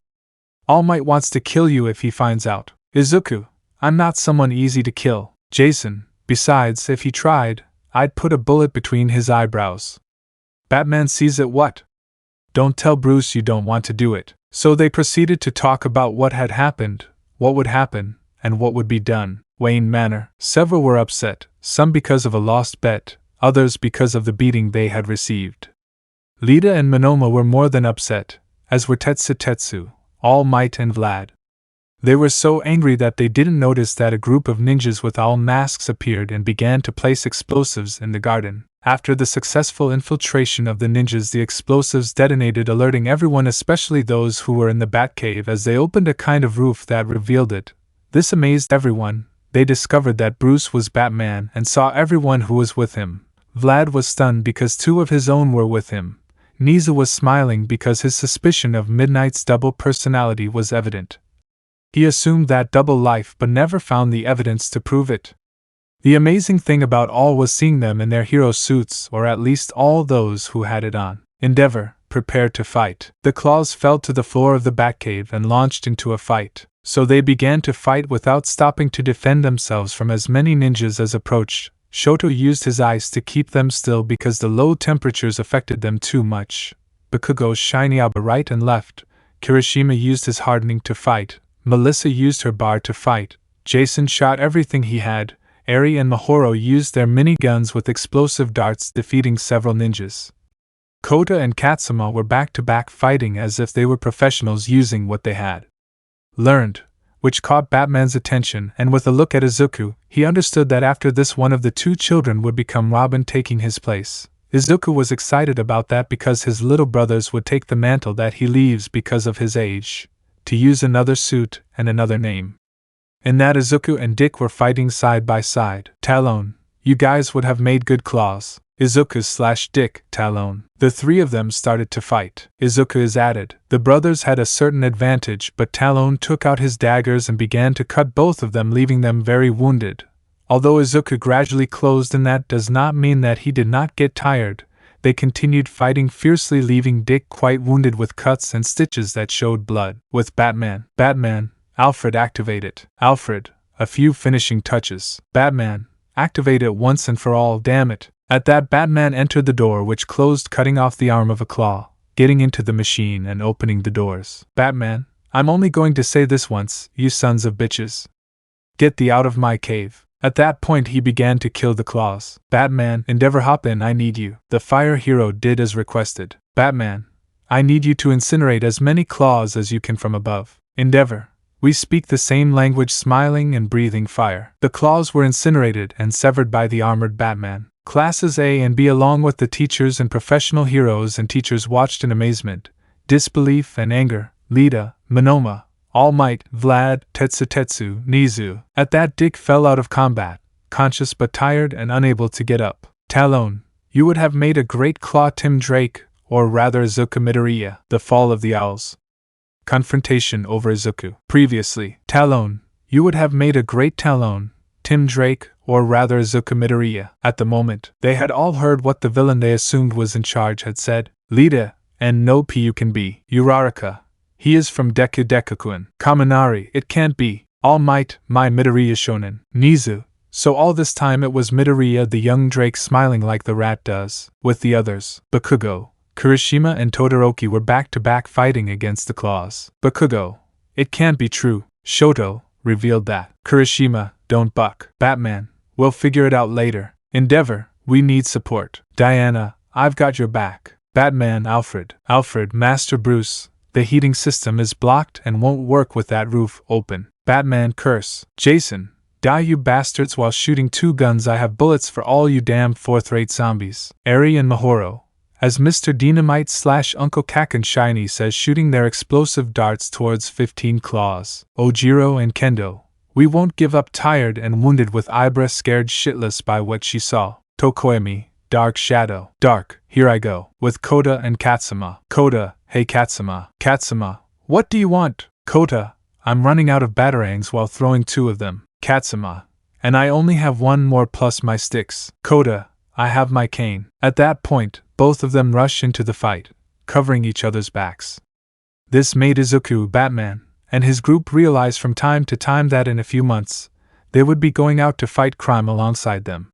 All Might wants to kill you if he finds out. Izuku, I'm not someone easy to kill. Jason, besides, if he tried, I'd put a bullet between his eyebrows. Batman sees it. What? Don't tell Bruce you don't want to do it. So they proceeded to talk about what had happened, what would happen, and what would be done. Wayne Manor. Several were upset, some because of a lost bet, others because of the beating they had received. Lita and Monoma were more than upset, as were Tetsu, All Might and Vlad. They were so angry that they didn't notice that a group of ninjas with owl masks appeared and began to place explosives in the garden. After the successful infiltration of the ninjas, the explosives detonated, alerting everyone, especially those who were in the Batcave, as they opened a kind of roof that revealed it. This amazed everyone. They discovered that Bruce was Batman and saw everyone who was with him. Vlad was stunned because 2 of his own were with him. Nizu was smiling because his suspicion of Midnight's double personality was evident. He assumed that double life but never found the evidence to prove it. The amazing thing about all was seeing them in their hero suits, or at least all those who had it on. Endeavor, prepared to fight. The claws fell to the floor of the Batcave and launched into a fight. So they began to fight without stopping to defend themselves from as many ninjas as approached. Shoto used his eyes to keep them still because the low temperatures affected them too much. Bakugo's shiny aba right and left. Kirishima used his hardening to fight. Melissa used her bar to fight. Jason shot everything he had. Eri and Mahoro used their mini-guns with explosive darts, defeating several ninjas. Kota and Katsuma were back-to-back fighting as if they were professionals using what they had learned, which caught Batman's attention, and with a look at Izuku, he understood that after this one of the 2 children would become Robin, taking his place. Izuku was excited about that because his little brothers would take the mantle that he leaves because of his age, to use another suit and another name. In that, Izuku and Dick were fighting side by side. Talon, you guys would have made good claws. Izuku/Dick, Talon. The 3 of them started to fight. Izuku is added. The brothers had a certain advantage, but Talon took out his daggers and began to cut both of them, leaving them very wounded. Although Izuku gradually closed in, that does not mean that he did not get tired. They continued fighting fiercely, leaving Dick quite wounded with cuts and stitches that showed blood. With Batman, Alfred, activate it. Alfred, a few finishing touches. Batman, activate it once and for all, damn it. At that, Batman entered the door, which closed, cutting off the arm of a claw, getting into the machine and opening the doors. Batman, I'm only going to say this once, you sons of bitches. Get thee out of my cave. At that point he began to kill the claws. Batman, Endeavor, hop in, I need you. The fire hero did as requested. Batman, I need you to incinerate as many claws as you can from above. Endeavor, we speak the same language, smiling and breathing fire. The claws were incinerated and severed by the armored Batman. Classes A and B, along with the teachers and professional heroes and teachers, watched in amazement, disbelief and anger. Lita, Monoma, Almight, Vlad, Tetsu, Nizu. At that, Dick fell out of combat, conscious but tired and unable to get up. Talon, you would have made a great claw, Tim Drake, or rather Izuku Midoriya. The Fall of the Owls. Confrontation over Izuku. Previously, Talon, you would have made a great Talon, Tim Drake, or rather Izuku Midoriya. At the moment, they had all heard what the villain they assumed was in charge had said. Lita, and no pu can be. Uraraka, he is from Deku. Kaminari, it can't be. All Might, my Midoriya shonen. Nizu, so all this time it was Midoriya, the young Drake, smiling like the rat does. With the others, Bakugo, Kirishima and Todoroki were back-to-back fighting against the claws. Bakugo, it can't be true. Shoto revealed that. Kirishima, don't buck. Batman, we'll figure it out later. Endeavor, we need support. Diana, I've got your back. Batman, Alfred, Master Bruce, the heating system is blocked and won't work with that roof open. Batman, curse. Jason, die you bastards while shooting 2 guns. I have bullets for all you damn 4th-rate zombies. Eri and Mahoro, as Mr. Dynamite/Uncle Kaken Shiny says, shooting their explosive darts towards 15 claws. Ojiro and Kendo, we won't give up, tired and wounded with Ibra, scared shitless by what she saw. Tokoemi, Dark Shadow. Dark, here I go. With Kota and Katsuma. Kota, hey Katsuma. Katsuma, what do you want? Kota, I'm running out of batarangs while throwing 2 of them. Katsuma, and I only have 1 more plus my sticks. Kota, I have my cane. At that point, both of them rush into the fight, covering each other's backs. This made Izuku, Batman, and his group realize from time to time that in a few months, they would be going out to fight crime alongside them.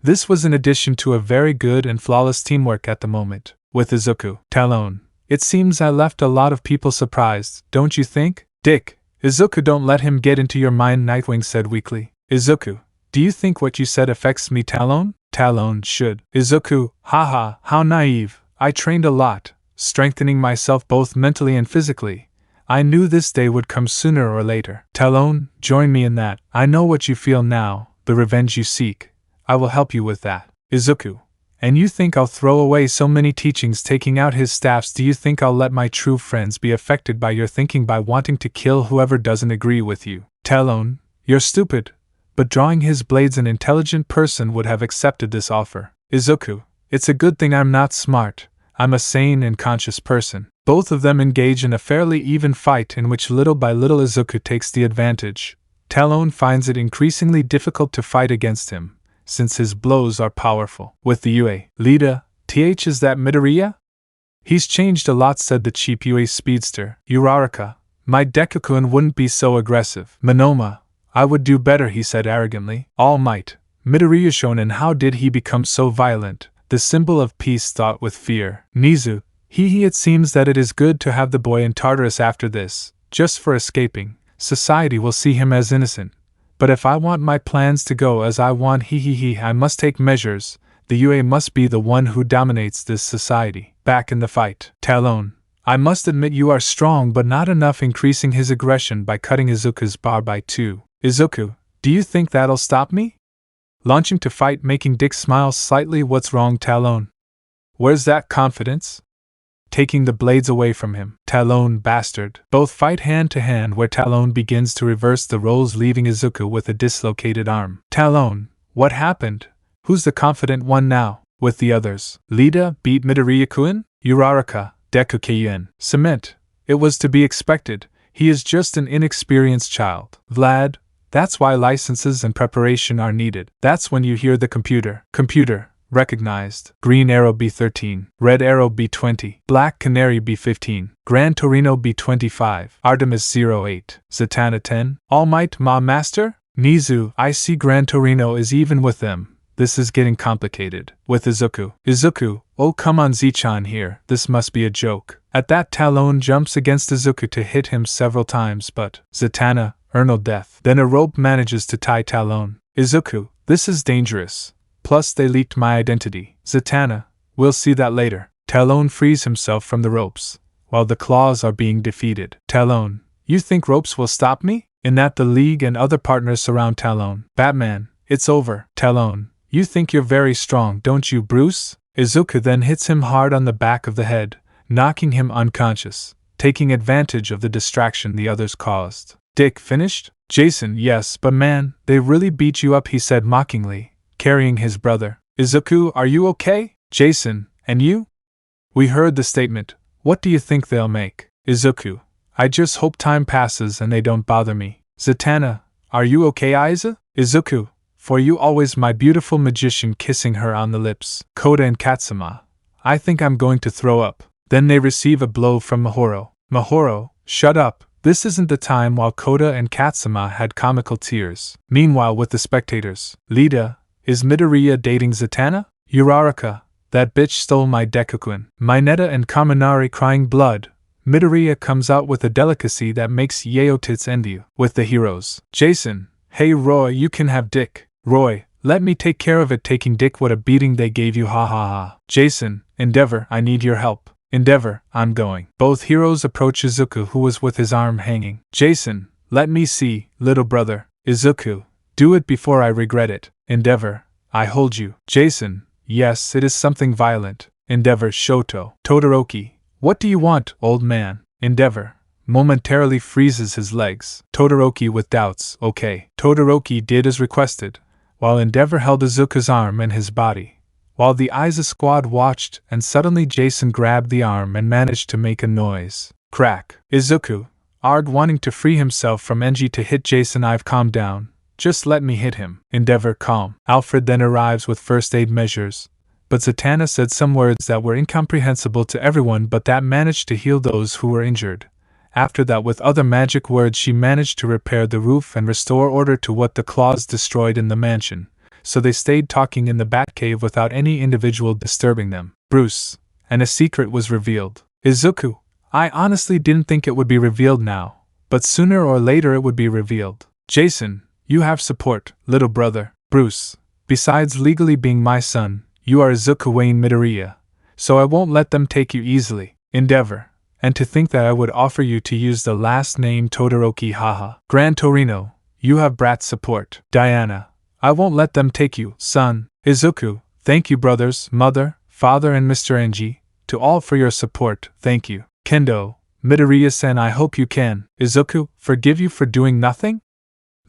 This was in addition to a very good and flawless teamwork at the moment. With Izuku, Talon, it seems I left a lot of people surprised, don't you think? Dick, Izuku, don't let him get into your mind, Nightwing said weakly. Izuku, do you think what you said affects me, Talon? Talon should. Izuku, haha, how naive. I trained a lot, strengthening myself both mentally and physically. I knew this day would come sooner or later. Talon, join me in that. I know what you feel now, the revenge you seek. I will help you with that. Izuku, And you think I'll throw away so many teachings taking out his staffs? Do you think I'll let my true friends be affected by your thinking by wanting to kill whoever doesn't agree with you? Talon, you're stupid. But drawing his blades, an intelligent person would have accepted this offer. Izuku, it's a good thing I'm not smart. I'm a sane and conscious person. Both of them engage in a fairly even fight in which little by little Izuku takes the advantage. Talon finds it increasingly difficult to fight against him, since his blows are powerful. With the UA Lida, is that Midoriya? He's changed a lot, said the cheap UA speedster. Uraraka, my Deku-kun wouldn't be so aggressive. Monoma, I would do better, he said arrogantly. Almight, Midoriya shonen, how did he become so violent? The symbol of peace thought with fear. Nizu, it seems that it is good to have the boy in Tartarus after this, just for escaping. Society will see him as innocent. But if I want my plans to go as I want, I must take measures. The UA must be the one who dominates this society. Back in the fight. Talon, I must admit you are strong but not enough, increasing his aggression by cutting Izuku's bar by 2. Izuku, do you think that'll stop me? Launching to fight, making Dick smile slightly. What's wrong, Talon? Where's that confidence? Taking the blades away from him. Talon, bastard. Both fight hand to hand, where Talon begins to reverse the roles, leaving Izuku with a dislocated arm. Talon, what happened? Who's the confident one now? With the others. Lida beat Midoriya-kun? Uraraka, Deku-kun. Cement. It was to be expected. He is just an inexperienced child. Vlad, that's why licenses and preparation are needed. That's when you hear the computer. Computer. Recognized. Green Arrow B13, Red Arrow B20, Black Canary B15, Gran Torino B25, Artemis 08, Zatanna 10, Almight Ma Master? Nizu, I see Gran Torino is even with them. This is getting complicated. With Izuku. Izuku, oh come on Z-chan here, this must be a joke. At that, Talon jumps against Izuku to hit him several times, but Zatanna, Ernal death. Then a rope manages to tie Talon. Izuku, this is dangerous. Plus they leaked my identity. Zatanna, we'll see that later. Talon frees himself from the ropes, while the claws are being defeated. Talon, you think ropes will stop me? In that the League and other partners surround Talon. Batman, it's over. Talon, you think you're very strong, don't you, Bruce? Izuku then hits him hard on the back of the head, knocking him unconscious, taking advantage of the distraction the others caused. Dick finished? Jason, yes, but man, they really beat you up, he said mockingly, carrying his brother. Izuku, are you okay? Jason, and you? We heard the statement. What do you think they'll make? Izuku, I just hope time passes and they don't bother me. Zatanna, are you okay, Aiza? Izuku, for you always, my beautiful magician, kissing her on the lips. Koda and Katsuma, I think I'm going to throw up. Then they receive a blow from Mahoro. Mahoro, shut up. This isn't the time. While Koda and Katsuma had comical tears. Meanwhile, with the spectators. Lida, is Midoriya dating Zatanna? Uraraka, that bitch stole my Deku-kun. Mineta and Kaminari crying blood. Midoriya comes out with a delicacy that makes Yayo tits envy. With the heroes. Jason, hey Roy, you can have Dick. Roy, let me take care of it. Taking Dick, what a beating they gave you, ha ha ha. Jason, Endeavor, I need your help. Endeavor, I'm going. Both heroes approach Izuku, who was with his arm hanging. Jason, let me see, little brother. Izuku, do it before I regret it. Endeavor, I hold you. Jason, yes, it is something violent. Endeavor, Shoto. Todoroki, what do you want, old man? Endeavor, momentarily freezes his legs. Todoroki with doubts, okay. Todoroki did as requested, while Endeavor held Izuku's arm and his body. While the Aiza squad watched, and suddenly Jason grabbed the arm and managed to make a noise. Crack. Izuku, Ard wanting to free himself from Enji to hit Jason. I've calmed down. Just let me hit him. Endeavor, calm. Alfred then arrives with first aid measures. But Zatanna said some words that were incomprehensible to everyone, but that managed to heal those who were injured. After that, with other magic words, she managed to repair the roof and restore order to what the claws destroyed in the mansion. So they stayed talking in the Batcave without any individual disturbing them. Bruce, and a secret was revealed. Izuku, I honestly didn't think it would be revealed now, but sooner or later it would be revealed. Jason, you have support, little brother. Bruce, besides legally being my son, you are Izuku Wayne Midoriya, so I won't let them take you easily. Endeavor, and to think that I would offer you to use the last name Todoroki, haha. Gran Torino, you have Brat's support. Diana, I won't let them take you, son. Izuku, Thank you, brothers, mother, father, and Mr. Ng, to all for your support, thank you. Kendo, Midoriya-san, I hope you can, Izuku, forgive you for doing nothing?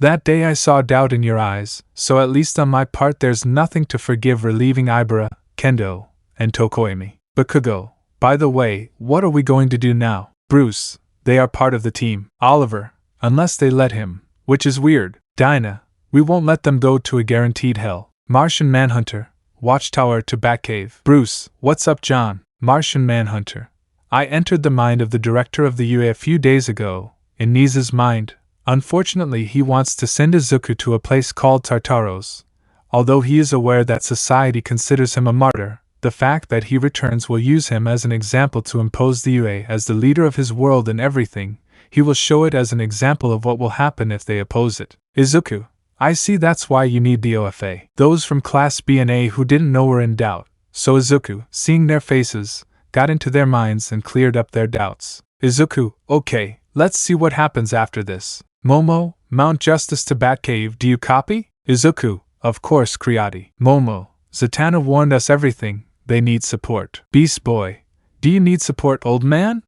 That day I saw doubt in your eyes, so at least on my part there's nothing to forgive relieving Ibara, Kendo, and Tokoemi. Bakugo, by the way, what are we going to do now? Bruce, they are part of the team. Oliver, unless they let him, which is weird. Dinah, we won't let them go to a guaranteed hell. Martian Manhunter, Watchtower to Batcave. Bruce, what's up, John? Martian Manhunter, I entered the mind of the director of the UA a few days ago, in Niza's mind. Unfortunately, he wants to send Izuku to a place called Tartaros. Although he is aware that society considers him a martyr, the fact that he returns will use him as an example to impose the UA as the leader of his world in everything. He will show it as an example of what will happen if they oppose it. Izuku, I see that's why you need the OFA. Those from Class BNHA who didn't know were in doubt, so Izuku, seeing their faces, got into their minds and cleared up their doubts. Izuku, okay, let's see what happens after this. Momo, Mount Justice to Batcave, do you copy? Izuku, of course, Kriati. Momo, Zatanna warned us everything, they need support. Beast Boy, do you need support, old man?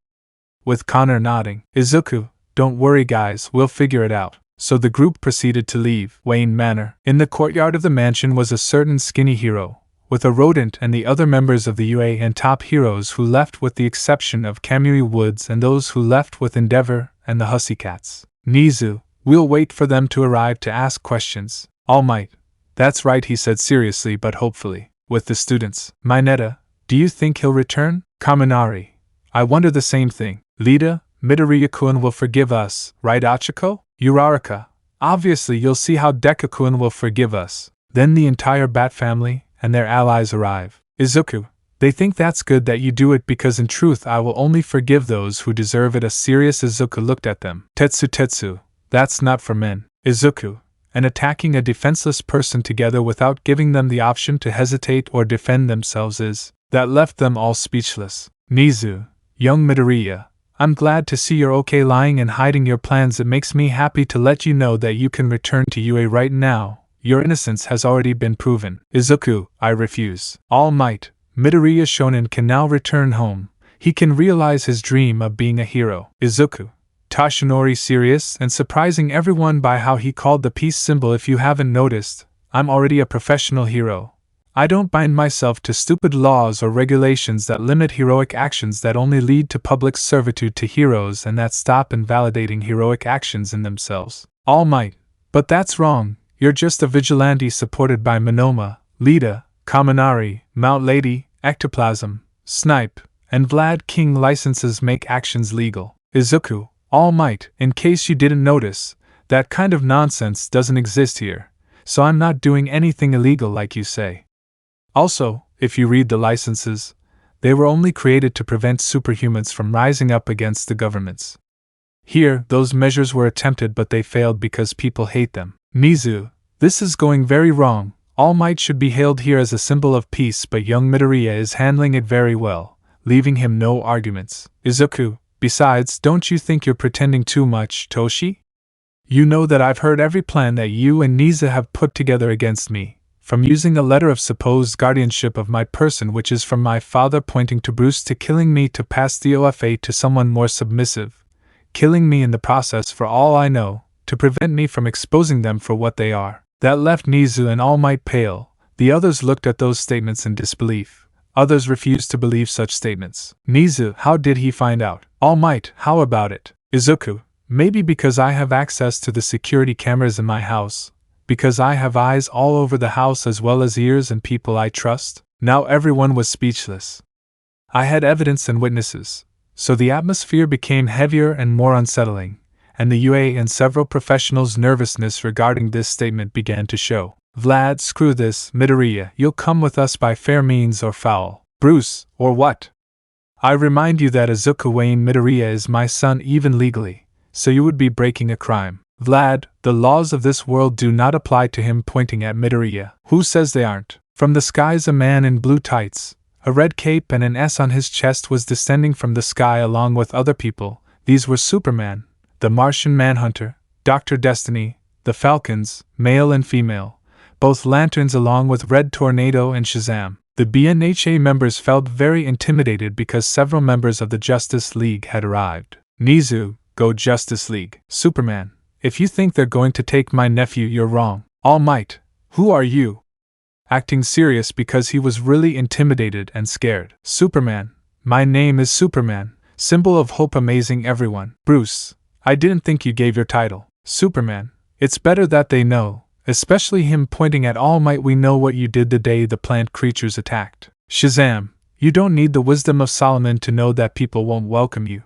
With Connor nodding. Izuku, don't worry guys, we'll figure it out. So the group proceeded to leave Wayne Manor. In the courtyard of the mansion was a certain skinny hero, with a rodent and the other members of the UA and top heroes who left with the exception of Kamui Woods and those who left with Endeavor and the Hussycats. Nizu, we'll wait for them to arrive to ask questions. Almight, that's right, he said seriously but hopefully. With the students. Mineta, do you think he'll return? Kaminari, I wonder the same thing. Lita, Midoriya-kun will forgive us, right Achiko? Uraraka, obviously you'll see how Deku-kun will forgive us. Then the entire Bat family and their allies arrive. Izuku, they think that's good that you do it because in truth I will only forgive those who deserve it. A serious Izuku looked at them. Tetsu, that's not for men. Izuku, and attacking a defenseless person together without giving them the option to hesitate or defend themselves is, that left them all speechless. Nizu, young Midoriya, I'm glad to see you're okay lying and hiding your plans. It makes me happy to let you know that you can return to UA right now. Your innocence has already been proven. Izuku, I refuse. All Might, Midoriya Shonen can now return home. He can realize his dream of being a hero. Izuku, Tashinori serious and surprising everyone by how he called the peace symbol. If you haven't noticed, I'm already a professional hero. I don't bind myself to stupid laws or regulations that limit heroic actions, that only lead to public servitude to heroes and that stop invalidating heroic actions in themselves. All Might, but that's wrong. You're just a vigilante supported by Monoma, Lita, Kaminari, Mount Lady, Ectoplasm, Snipe, and Vlad King. Licenses make actions legal. Izuku, All Might, in case you didn't notice, that kind of nonsense doesn't exist here, so I'm not doing anything illegal like you say. Also, if you read the licenses, they were only created to prevent superhumans from rising up against the governments. Here, those measures were attempted but they failed because people hate them. Nizu, this is going very wrong. All Might should be hailed here as a symbol of peace, but young Midoriya is handling it very well, leaving him no arguments. Izuku, besides, don't you think you're pretending too much, Toshi? You know that I've heard every plan that you and Niza have put together against me. From using a letter of supposed guardianship of my person which is from my father pointing to Bruce to killing me to pass the OFA to someone more submissive, killing me in the process for all I know, to prevent me from exposing them for what they are. That left Nizu and All Might pale. The others looked at those statements in disbelief. Others refused to believe such statements. Nizu, how did he find out? All Might, how about it? Izuku, maybe because I have access to the security cameras in my house. Because I have eyes all over the house as well as ears and people I trust. Now everyone was speechless. I had evidence and witnesses, so the atmosphere became heavier and more unsettling, and the UA and several professionals' nervousness regarding this statement began to show. Vlad, screw this, Midoriya, you'll come with us by fair means or foul. Bruce, or what? I remind you that Izuku Wayne Midoriya is my son even legally, so you would be breaking a crime. Vlad, the laws of this world do not apply to him, pointing at Midoriya. Who says they aren't? From the skies a man in blue tights, a red cape and an S on his chest was descending from the sky along with other people. These were Superman, the Martian Manhunter, Dr. Destiny, the Falcons, male and female, both Lanterns along with Red Tornado and Shazam. The BNHA members felt very intimidated because several members of the Justice League had arrived. Nizu, go Justice League. Superman, if you think they're going to take my nephew, you're wrong. Almight, who are you? Acting serious because he was really intimidated and scared. Superman, my name is Superman, symbol of hope amazing everyone. Bruce, I didn't think you gave your title. Superman, it's better that they know, especially him pointing at All Might. We know what you did the day the plant creatures attacked. Shazam, you don't need the wisdom of Solomon to know that people won't welcome you.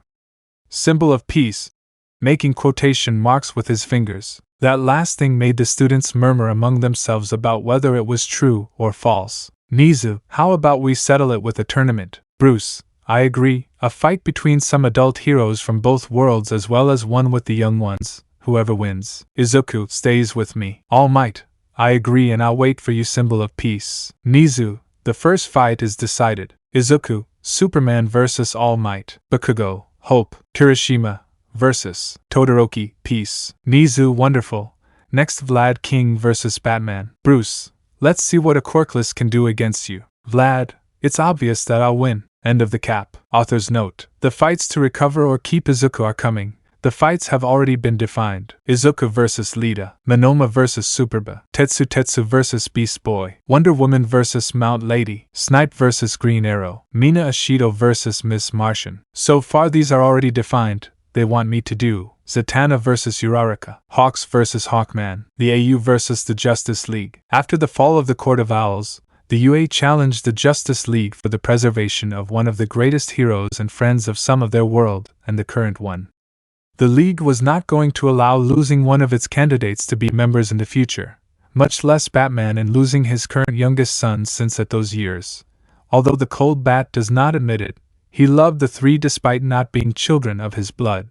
Symbol of peace, making quotation marks with his fingers. That last thing made the students murmur among themselves about whether it was true or false. Nizu, how about we settle it with a tournament? Bruce, I agree, a fight between some adult heroes from both worlds as well as one with the young ones. Whoever wins. Izuku stays with me. All Might, I agree, and I'll wait for you. Symbol of peace. Nizu, the first fight is decided. Izuku, Superman vs. All Might. Bakugo, Hope. Kirishima vs. Todoroki, peace. Nizu, wonderful. Next, Vlad King vs. Batman. Bruce, let's see what a Quirkless can do against you. Vlad, it's obvious that I'll win. End of the cap. Author's note. The fights to recover or keep Izuku are coming. The fights have already been defined. Izuku vs. Lita. Monoma vs. Superba. Tetsu vs. Beast Boy. Wonder Woman vs. Mount Lady. Snipe vs. Green Arrow. Mina Ashido vs. Miss Martian. So far these are already defined. They want me to do Zatanna vs. Uraraka. Hawks vs. Hawkman. The AU vs. the Justice League. After the fall of the Court of Owls, the UA challenged the Justice League for the preservation of one of the greatest heroes and friends of some of their world, and the current one. The League was not going to allow losing one of its candidates to be members in the future, much less Batman, and losing his current youngest son since at those years. Although the Cold Bat does not admit it, he loved the three despite not being children of his blood.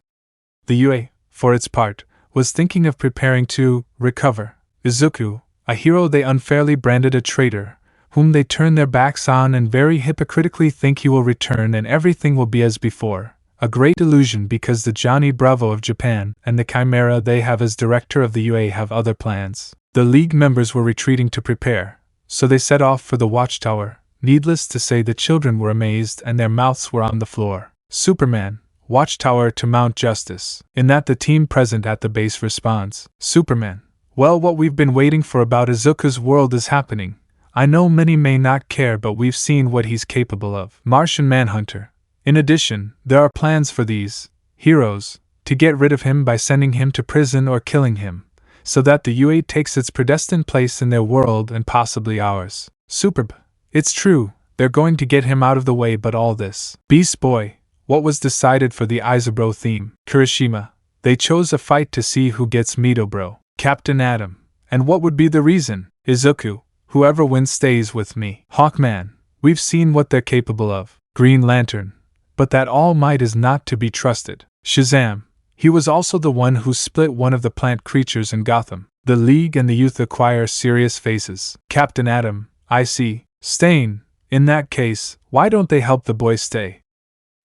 The UA, for its part, was thinking of preparing to recover Izuku, a hero they unfairly branded a traitor, whom they turn their backs on and very hypocritically think he will return and everything will be as before. A great illusion, because the Johnny Bravo of Japan and the Chimera they have as director of the UA have other plans. The League members were retreating to prepare, so they set off for the Watchtower. Needless to say, the children were amazed and their mouths were on the floor. Superman, Watchtower to Mount Justice. In that, the team present at the base responds. Superman, well, what we've been waiting for about Izuku's world is happening. I know many may not care, but we've seen what he's capable of. Martian Manhunter. In addition, there are plans for these heroes to get rid of him by sending him to prison or killing him, so that the UA takes its predestined place in their world and possibly ours. Superb. It's true, they're going to get him out of the way, but all this. Beast Boy. What was decided for the Izabro theme? Kirishima. They chose a fight to see who gets Midobro. Captain Atom. And what would be the reason? Izuku. Whoever wins stays with me. Hawkman. We've seen what they're capable of. Green Lantern. But that All Might is not to be trusted. Shazam. He was also the one who split one of the plant creatures in Gotham. The League and the youth acquire serious faces. Captain Atom. I see. Staying. In that case, why don't they help the boy stay?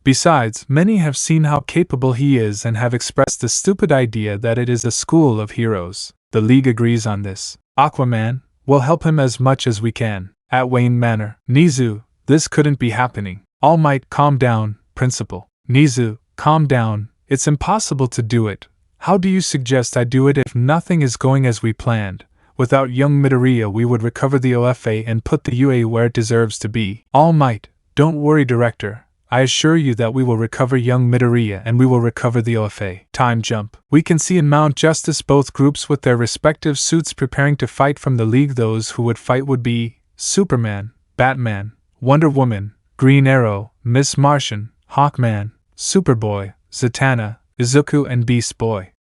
Besides, many have seen how capable he is and have expressed the stupid idea that it is a school of heroes. The League agrees on this. Aquaman. We'll help him as much as we can. At Wayne Manor. Nizu. This couldn't be happening. All Might, calm down, Principal. Nizu, calm down. It's impossible to do it. How do you suggest I do it if nothing is going as we planned? Without young Midoriya, we would recover the OFA and put the UA where it deserves to be. All Might, don't worry, Director. I assure you that we will recover young Midoriya and we will recover the OFA. Time jump. We can see in Mount Justice both groups with their respective suits preparing to fight. From the League, those who would fight would be Superman, Batman, Wonder Woman, Green Arrow, Miss Martian, Hawkman, Superboy, Zatanna, Izuku, and Beast Boy.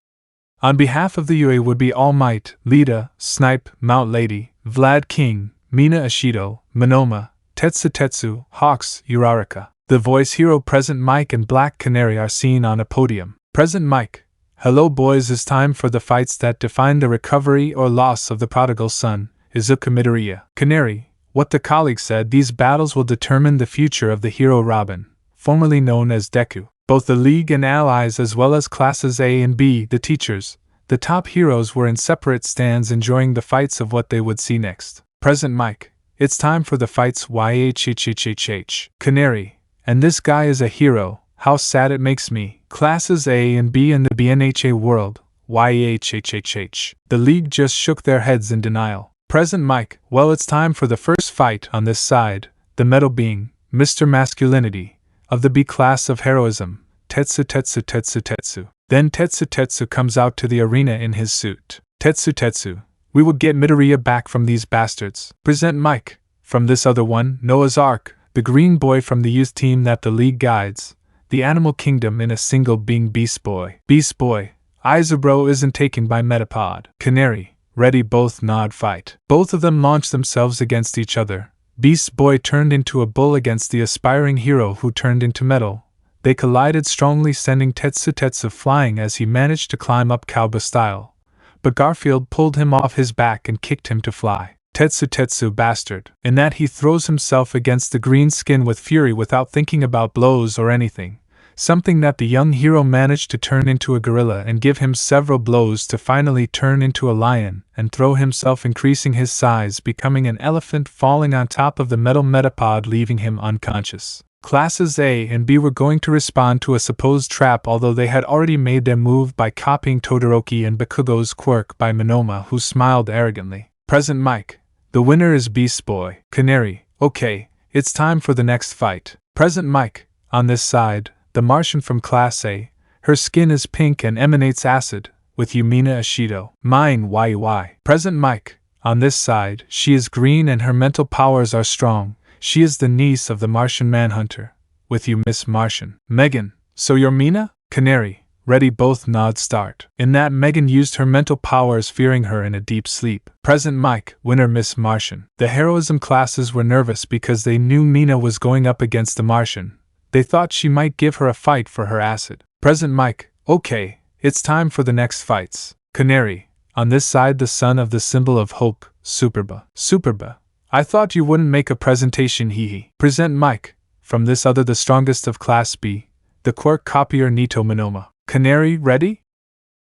On behalf of the UA would be All Might, Lita, Snipe, Mount Lady, Vlad King, Mina Ashido, Monoma, Tetsu, Hawks, Uraraka. The voice hero Present Mike and Black Canary are seen on a podium. Present Mike. Hello boys, it's time for the fights that define the recovery or loss of the prodigal son, Izuku Midoriya. Canary. What the colleague said, these battles will determine the future of the hero Robin, formerly known as Deku. Both the League and allies as well as classes A and B, the teachers, The top heroes were in separate stands enjoying the fights of what they would see next. Present mic. It's time for the fights. YHHHHH. Canary. And this guy is a hero. How sad it makes me. Classes A and B in the BNHA world. YHHHH. The league just shook their heads in denial. Present mic. Well, it's time for the first fight on this side, the metal being Mr. Masculinity of the B class of heroism, Tetsu Tetsu Tetsu Tetsu. Then Tetsu Tetsu comes out to the arena in his suit. Tetsu Tetsu. We will get Midoriya back from these bastards. Present mic. From this other one, Noah's Ark, the green boy from the youth team that the league guides, the animal kingdom in a single being Beast Boy. Beast Boy. Izubro isn't taken by Metapod. Canary. Ready, both nod fight. Both of them launched themselves against each other. Beast Boy turned into a bull against the aspiring hero who turned into metal. They collided strongly, sending Tetsu Tetsu flying as he managed to climb up cowboy style. But Garfield pulled him off his back and kicked him to fly. Tetsu Tetsu bastard. In that he throws himself against the green skin with fury without thinking about blows or anything. Something that the young hero managed to turn into a gorilla and give him several blows to finally turn into a lion and throw himself, increasing his size, becoming an elephant, falling on top of the metal Metapod, leaving him unconscious. Classes A and B were going to respond to a supposed trap, although they had already made their move by copying Todoroki and Bakugo's quirk by Monoma, who smiled arrogantly. Present mic. The winner is Beast Boy. Canary. Okay, it's time for the next fight. Present mic. On this side, the Martian from Class A. Her skin is pink and emanates acid, with Yumina Ashido. Mine YY. Present mic. On this side, she is green and her mental powers are strong. She is the niece of the Martian Manhunter. With you, Miss Martian. Megan. So you're Mina? Canary. Ready, both nod start. In that, Megan used her mental powers, fearing her in a deep sleep. Present mic. Winner Miss Martian. The heroism classes were nervous because they knew Mina was going up against the Martian. They thought she might give her a fight for her acid. Present mic. Okay, it's time for the next fights. Canary. On this side, the son of the symbol of hope, Superba. Superba. I thought you wouldn't make a presentation, hee. Present mic. From this other, the strongest of Class B, the quirk copier Nito Monoma. Canary, ready?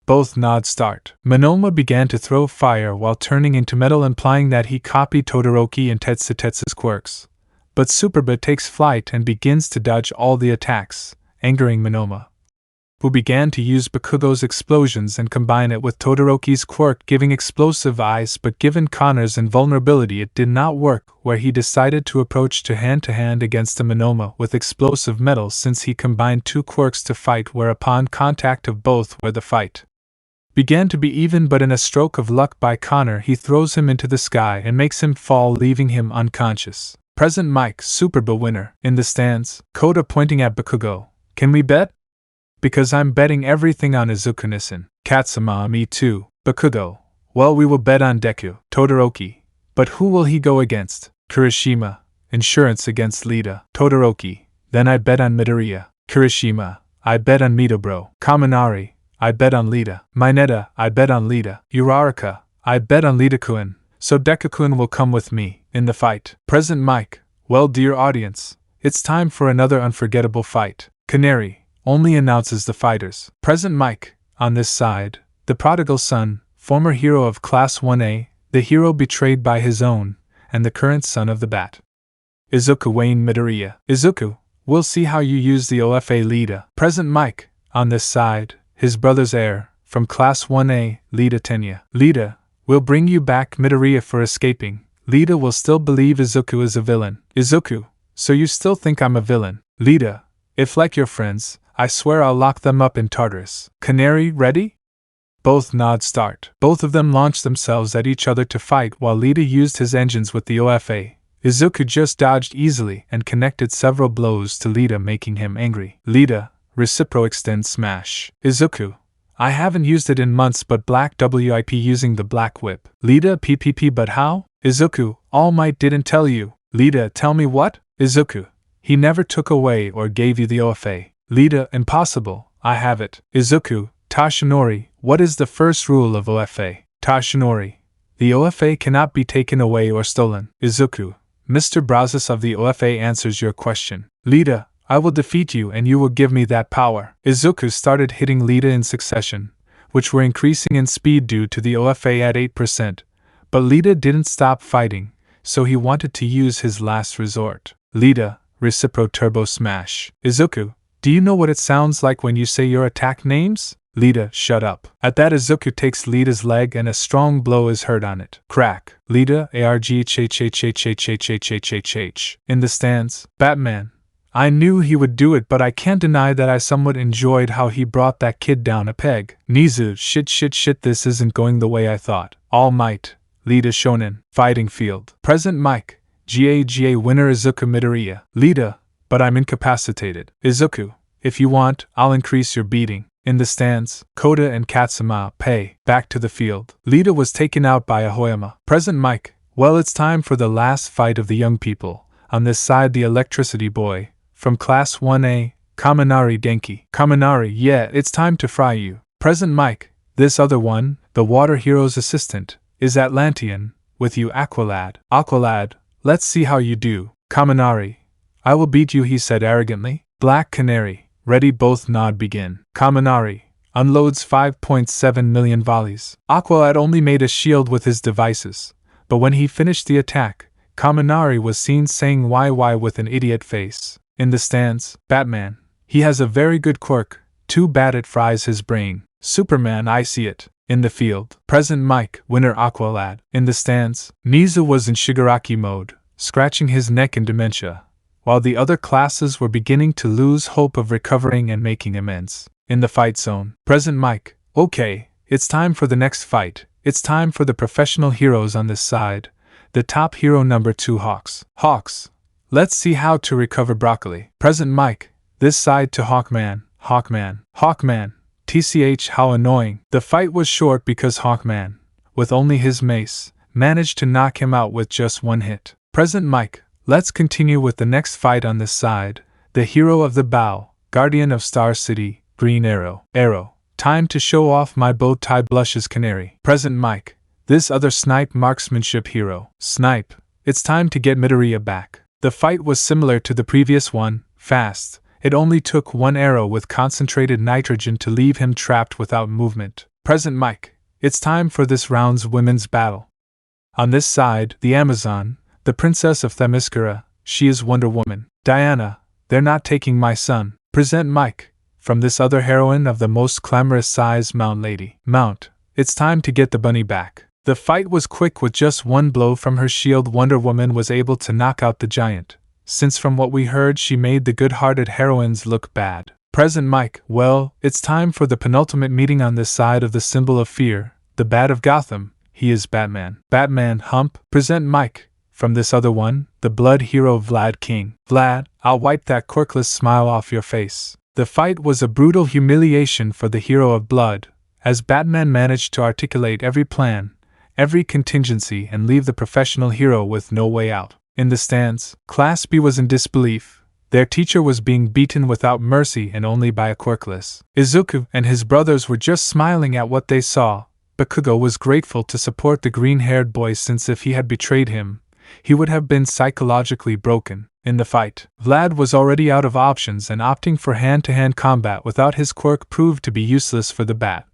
Both nod start. Monoma began to throw fire while turning into metal, implying that he copied Todoroki and Tetsu Tetsu's quirks. But Superba takes flight and begins to dodge all the attacks, angering Monoma, who began to use Bakugo's explosions and combine it with Todoroki's quirk, giving explosive ice, but given Connor's invulnerability it did not work, where he decided to approach to hand against the Monoma with explosive metal, since he combined two quirks to fight, whereupon contact of both where the fight began to be even, but in a stroke of luck by Connor he throws him into the sky and makes him fall, leaving him unconscious. Present mic. Superba winner. In the stands, Koda pointing at Bakugo. Can we bet? Because I'm betting everything on Izuku-nisan. Katsuma. Me too. Bakugo. Well, we will bet on Deku. Todoroki. But who will he go against? Kirishima. Insurance against Lita. Todoroki. Then I bet on Midoriya. Kirishima. I bet on Midobro. Kaminari. I bet on Lita. Mineta. I bet on Lita. Uraraka. I bet on Lita-kun. So Deku-kun will come with me in the fight. Present mic. Well, dear audience, it's time for another unforgettable fight. Canary only announces the fighters. Present mic. On this side, the prodigal son, former hero of Class 1A, the hero betrayed by his own, and the current son of the Bat. Izuku Wayne Midoriya. Izuku, we'll see how you use the OFA Lita. Present mic. On this side, his brother's heir, from Class 1A, Lita Tenya. Lita, we'll bring you back Midoriya for escaping. Lita will still believe Izuku is a villain. Izuku, so you still think I'm a villain? Lita, if like your friends, I swear I'll lock them up in Tartarus. Canary, ready? Both nod start. Both of them launch themselves at each other to fight while Lita used his engines with the OFA. Izuku just dodged easily and connected several blows to Lita, making him angry. Lita, reciprocal extend smash. Izuku, I haven't used it in months, but black WIP using the black whip. Lita PPP, but how? Izuku, All Might didn't tell you. Lita, tell me what? Izuku, he never took away or gave you the OFA. Lita, impossible, I have it. Izuku, Tashinori, what is the first rule of OFA? Tashinori, the OFA cannot be taken away or stolen. Izuku, Mr. Brazos of the OFA answers your question. Lita, I will defeat you and you will give me that power. Izuku started hitting Lita in succession, which were increasing in speed due to the OFA at 8%, but Lita didn't stop fighting, so he wanted to use his last resort. Lita, Recipro Turbo Smash. Izuku, do you know what it sounds like when you say your attack names? Lita, shut up. At that, Izuku takes Lita's leg and a strong blow is heard on it. Crack. Lita, ARGHHHHHHHHH. In the stands, Batman. I knew he would do it, but I can't deny that I somewhat enjoyed how he brought that kid down a peg. Nizu, shit, this isn't going the way I thought. All Might. Lita Shonen. Fighting Field. Present Mike. GAGA winner Izuku Midoriya. Lita, but I'm incapacitated. Izuku, if you want, I'll increase your beating. In the stands, Koda and Katsuma pay. Back to the field. Lita was taken out by Ahoyama. Present Mike. Well, it's time for the last fight of the young people. On this side, the electricity boy. From Class 1A, Kaminari Denki. Kaminari, yeah, it's time to fry you. Present Mike. This other one, the water hero's assistant, is Atlantean. With you, Aqualad. Aqualad, let's see how you do. Kaminari. I will beat you, he said arrogantly. Black Canary. Ready, both nod, begin. Kaminari unloads 5.7 million volleys. Aqualad only made a shield with his devices, but when he finished the attack, Kaminari was seen saying YY with an idiot face. In the stands, Batman. He has a very good quirk, too bad it fries his brain. Superman, I see it. In the field, Present Mike, winner Aqualad. In the stands, Nizu was in Shigaraki mode, scratching his neck in dementia, while the other classes were beginning to lose hope of recovering and making amends. In the fight zone, Present Mike. Okay, it's time for the next fight. It's time for the professional heroes on this side. The top hero number 2 Hawks. Hawks. Let's see how to recover broccoli. Present Mike. This side to Hawkman. Hawkman. Hawkman. TCH, how annoying. The fight was short because Hawkman, with only his mace, managed to knock him out with just one hit. Present Mike. Let's continue with the next fight on this side. The hero of the bow, guardian of Star City, Green Arrow. Arrow. Time to show off my bow tie blushes Canary. Present Mike. This other snipe marksmanship hero. Snipe. It's time to get Midoriya back. The fight was similar to the previous one, fast. It only took one arrow with concentrated nitrogen to leave him trapped without movement. Present Mike. It's time for this round's women's battle. On this side, the Amazon, the princess of Themyscira, she is Wonder Woman. Diana, they're not taking my son. Present Mike. From this other heroine of the most clamorous size, Mount Lady. Mount, it's time to get the bunny back. The fight was quick. With just one blow from her shield, Wonder Woman was able to knock out the giant, since from what we heard she made the good-hearted heroines look bad. Present Mike. Well, it's time for the penultimate meeting on this side of the symbol of fear, the Bat of Gotham. He is Batman. Batman, hump. Present Mike. From this other one, the blood hero Vlad King. Vlad, I'll wipe that quirkless smile off your face. The fight was a brutal humiliation for the hero of blood, as Batman managed to articulate every plan, every contingency, and leave the professional hero with no way out. In the stands, Class B was in disbelief. Their teacher was being beaten without mercy and only by a Quirkless. Izuku and his brothers were just smiling at what they saw. Bakugo was grateful to support the green-haired boy, since if he had betrayed him, he would have been psychologically broken. In the fight, Vlad was already out of options, and opting for hand-to-hand combat without his quirk proved to be useless for the bat,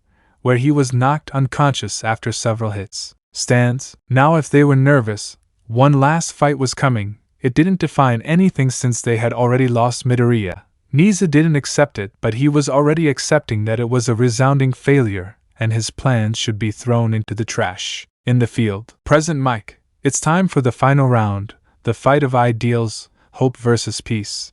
where he was knocked unconscious after several hits. Stands. Now if they were nervous, one last fight was coming. It didn't define anything since they had already lost Midoriya. Nizu didn't accept it, but he was already accepting that it was a resounding failure, and his plans should be thrown into the trash. In the field, Present Mike. It's time for the final round, the fight of ideals, hope versus peace.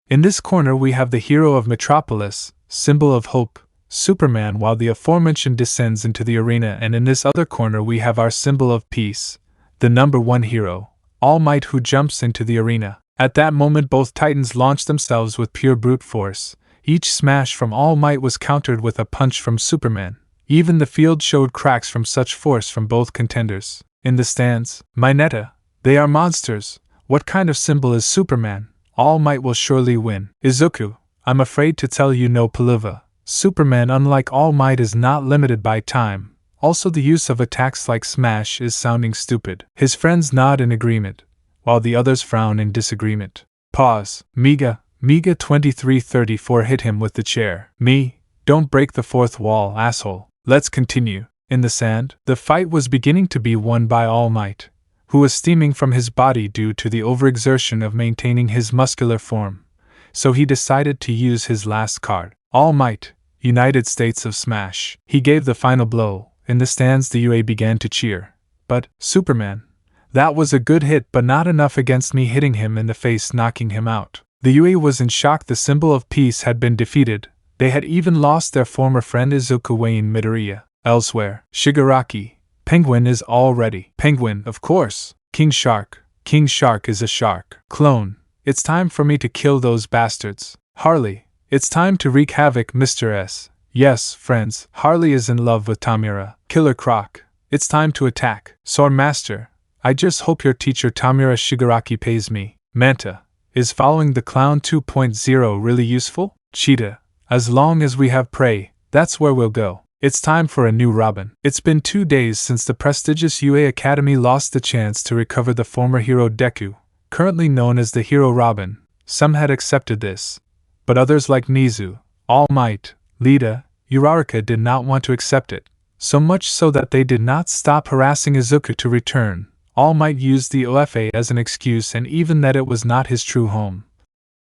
In this corner we have the hero of Metropolis, symbol of hope, Superman, while the aforementioned descends into the arena, and in this other corner we have our symbol of peace, the number 1 hero, Almight, who jumps into the arena. At that moment both titans launched themselves with pure brute force. Each smash from Almight was countered with a punch from Superman. Even the field showed cracks from such force from both contenders. In the stands, Mineta, they are monsters. What kind of symbol is Superman? Almight will surely win. Izuku, I'm afraid to tell you no Paliva. Superman, unlike Almight, is not limited by time. Also, the use of attacks like Smash is sounding stupid. His friends nod in agreement, while the others frown in disagreement. Pause. Miga 2334 hit him with the chair. Me, don't break the fourth wall, asshole. Let's continue. In the sand, the fight was beginning to be won by Almight, who was steaming from his body due to the overexertion of maintaining his muscular form. So he decided to use his last card, Almight, United States of Smash. He gave the final blow. In the stands, the UA began to cheer. But, Superman, that was a good hit, but not enough against me hitting him in the face, knocking him out. The UA was in shock. The symbol of peace had been defeated. They had even lost their former friend Izuku Wayne Midoriya. Elsewhere, Shigaraki, Penguin is all ready. Penguin, of course. King Shark. King Shark is a shark. Clone, it's time for me to kill those bastards. Harley, it's time to wreak havoc. Mr. S. Yes, friends, Harley is in love with Tamura. Killer Croc, it's time to attack. Swordmaster, I just hope your teacher Tamura Shigaraki pays me. Manta, is following the Clown 2.0 really useful? Cheetah, as long as we have prey, that's where we'll go. It's time for a new Robin. It's been 2 days since the prestigious UA Academy lost the chance to recover the former hero Deku, currently known as the Hero Robin. Some had accepted this, but others like Nizu, All Might, Lita, Uraraka did not want to accept it, so much so that they did not stop harassing Izuku to return. All Might used the OFA as an excuse and even that it was not his true home.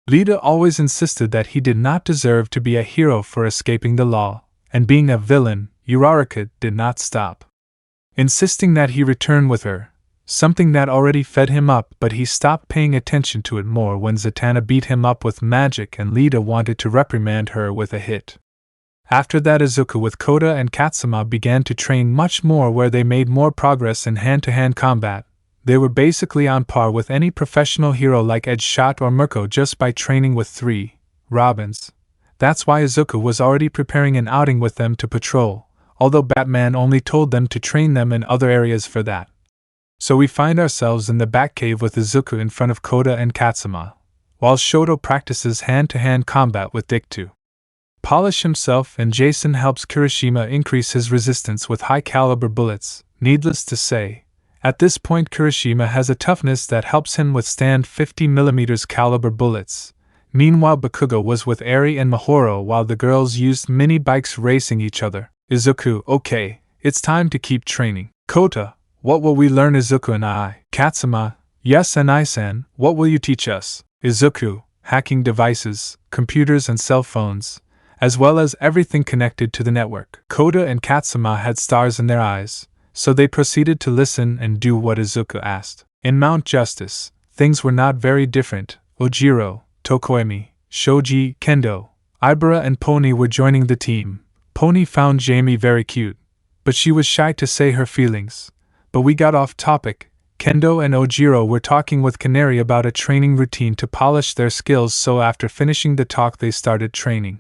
Lita always insisted that he did not deserve to be a hero for escaping the law, and being a villain. Uraraka did not stop insisting that he return with her, something that already fed him up, but he stopped paying attention to it more when Zatanna beat him up with magic and Lita wanted to reprimand her with a hit. After that, Izuku with Kota and Katsuma began to train much more, where they made more progress in hand-to-hand combat. They were basically on par with any professional hero like Edgeshot or Mirko just by training with 3 Robins. That's why Izuku was already preparing an outing with them to patrol, although Batman only told them to train them in other areas for that. So we find ourselves in the Batcave with Izuku in front of Kota and Katsuma, while Shoto practices hand-to-hand combat with Deku. Polish himself, and Jason helps Kirishima increase his resistance with high-caliber bullets. Needless to say, at this point Kirishima has a toughness that helps him withstand 50mm caliber bullets. Meanwhile, Bakugo was with Eri and Mahoro while the girls used mini bikes racing each other. Izuku, okay, it's time to keep training. Kota, what will we learn? Izuku and I. Katsuma, yes, and I-san, what will you teach us? Izuku, hacking devices, computers and cell phones, as well as everything connected to the network. Kota and Katsuma had stars in their eyes, so they proceeded to listen and do what Izuku asked. In Mount Justice, things were not very different. Ojiro, Tokoemi, Shoji, Kendo, Ibara and Pony were joining the team. Pony found Jamie very cute, but she was shy to say her feelings. But we got off topic. Kendo and Ojiro were talking with Canary about a training routine to polish their skills, so after finishing the talk they started training.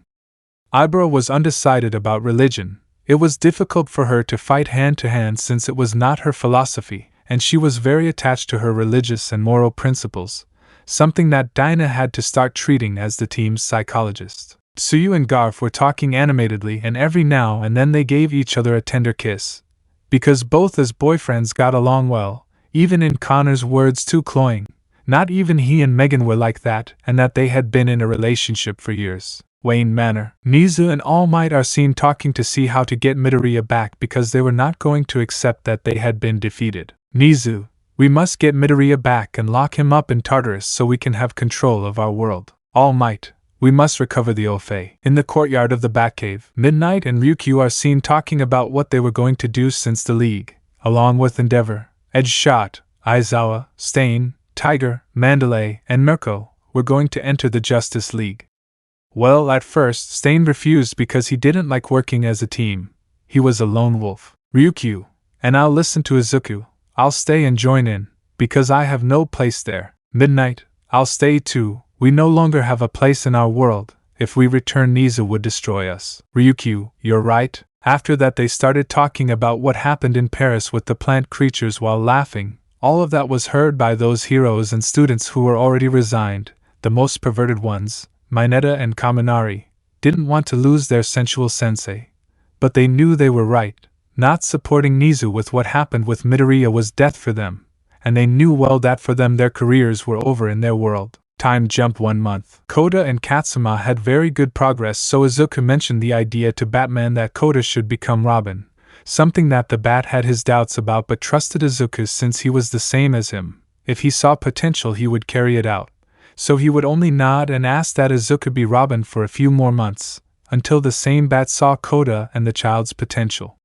Ibara was undecided about religion. It was difficult for her to fight hand-to-hand since it was not her philosophy, and she was very attached to her religious and moral principles, something that Dinah had to start treating as the team's psychologist. Tsuyu and Garf were talking animatedly, and every now and then they gave each other a tender kiss, because both as boyfriends got along well, even in Connor's words too cloying. Not even he and Megan were like that, and that they had been in a relationship for years. Wayne Manor. Nizu and All Might are seen talking to see how to get Midoriya back because they were not going to accept that they had been defeated. Nizu, we must get Midoriya back and lock him up in Tartarus so we can have control of our world. All Might, we must recover the Ofei. In the courtyard of the Batcave, Midnight and Ryukyu are seen talking about what they were going to do since the League, along with Endeavor, Edgeshot, Aizawa, Stain, Tiger, Mandalay, and Mirko, were going to enter the Justice League. Well, at first, Stain refused because he didn't like working as a team. He was a lone wolf. Ryukyu, and I'll listen to Izuku. I'll stay and join in, because I have no place there. Midnight, I'll stay too. We no longer have a place in our world. If we return, Nizu would destroy us. Ryukyu, you're right. After that they started talking about what happened in Paris with the plant creatures while laughing. All of that was heard by those heroes and students who were already resigned. The most perverted ones, Mineta and Kaminari, didn't want to lose their sensual sensei. But they knew they were right. Not supporting Nizu with what happened with Midoriya was death for them, and they knew well that for them their careers were over in their world. Time jump 1 month. Koda and Katsuma had very good progress, so Izuku mentioned the idea to Batman that Koda should become Robin, something that the Bat had his doubts about but trusted Izuku since he was the same as him. If he saw potential, he would carry it out. So he would only nod and ask that Izuku be Robin for a few more months, until the same Bat saw Koda and the child's potential.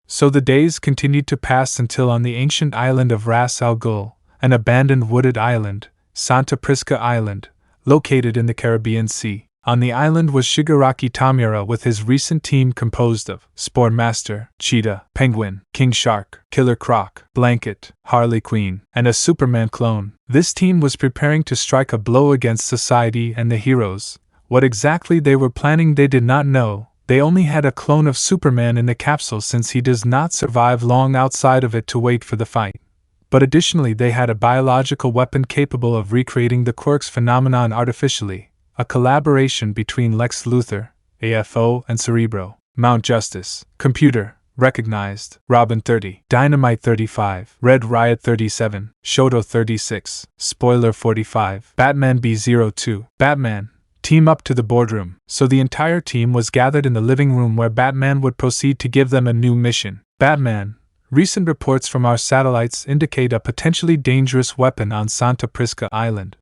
So the days continued to pass until on the ancient island of Ras Al Ghul, an abandoned wooded island, Santa Prisca Island, located in the Caribbean Sea. On the island was Shigaraki Tamura with his recent team composed of Spore Master, Cheetah, Penguin, King Shark, Killer Croc, Blanket, Harley Quinn, and a Superman clone. This team was preparing to strike a blow against society and the heroes. What exactly they were planning they did not know. They only had a clone of Superman in the capsule since he does not survive long outside of it to wait for the fight. But additionally they had a biological weapon capable of recreating the Quirks phenomenon artificially, a collaboration between Lex Luthor, AFO, and Cerebro. Mount Justice, Computer, Recognized, Robin 30, Dynamite 35, Red Riot 37, Shoto 36, Spoiler 45, Batman B02, Batman, team up to the boardroom. So the entire team was gathered in the living room where Batman would proceed to give them a new mission. Batman, recent reports from our satellites indicate a potentially dangerous weapon on Santa Prisca Island.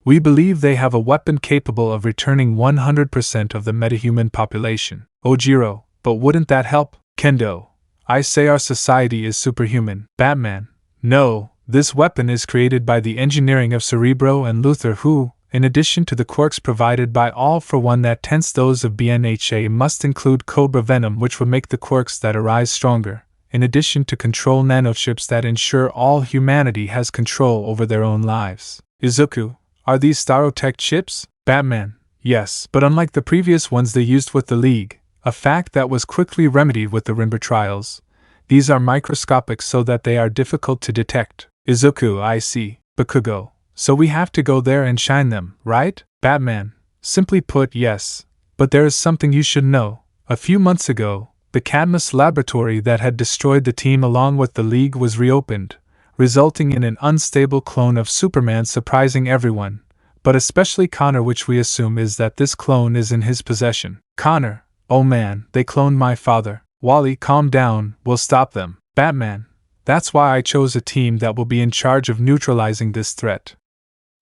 We believe they have a weapon capable of returning 100% of the metahuman population. Ojiro, but wouldn't that help? Kendo, I say our society is superhuman. Batman, no, this weapon is created by the engineering of Cerebro and Luthor who, in addition to the quirks provided by All for One that tents those of BNHA, must include Cobra Venom, which will make the quirks that arise stronger, in addition to control nanochips that ensure all humanity has control over their own lives. Izuku, are these Starotech chips? Batman, yes, but unlike the previous ones they used with the League, a fact that was quickly remedied with the Rimber trials, these are microscopic so that they are difficult to detect. Izuku, I see. Bakugo, so we have to go there and shine them, right? Batman, simply put, yes. But there is something you should know. A few months ago, the Cadmus laboratory that had destroyed the team along with the League was reopened, resulting in an unstable clone of Superman surprising everyone, but especially Connor, which we assume is that this clone is in his possession. Connor, oh man, they cloned my father. Wally, calm down, we'll stop them. Batman, that's why I chose a team that will be in charge of neutralizing this threat.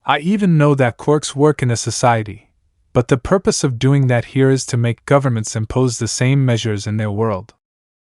I even know that quirks work in a society, but the purpose of doing that here is to make governments impose the same measures in their world.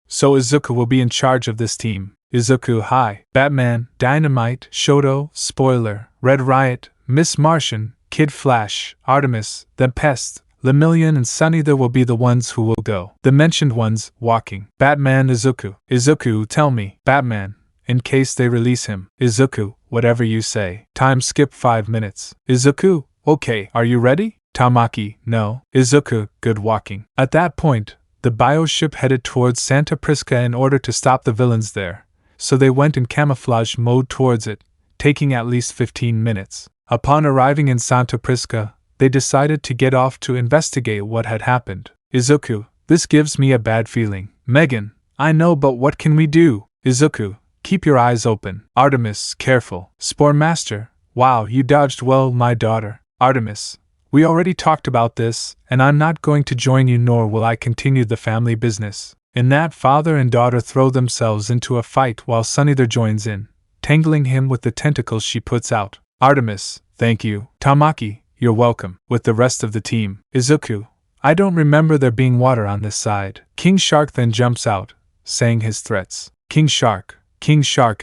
So Izuku will be in charge of this team. Izuku, hi. Batman, Dynamite, Shoto, Spoiler, Red Riot, Miss Martian, Kid Flash, Artemis, The Pest, Lemillion and Sunny there will be the ones who will go. The mentioned ones, walking. Batman, Izuku. Izuku, tell me. Batman, in case they release him. Izuku, whatever you say. Time skip 5 minutes. Izuku, okay, are you ready? Tamaki, no. Izuku, good walking. At that point, the bioship headed towards Santa Prisca in order to stop the villains there, so they went in camouflage mode towards it, taking at least 15 minutes. Upon arriving in Santa Prisca, they decided to get off to investigate what had happened. Izuku, this gives me a bad feeling. Megan, I know, but what can we do? Izuku, keep your eyes open. Artemis, careful. Spore Master, wow, you dodged well, my daughter. Artemis, we already talked about this, and I'm not going to join you, nor will I continue the family business. In that, father and daughter throw themselves into a fight while Sunny there joins in, tangling him with the tentacles she puts out. Artemis, thank you. Tamaki, you're welcome. With the rest of the team. Izuku, I don't remember there being water on this side. King Shark then jumps out, saying his threats. King Shark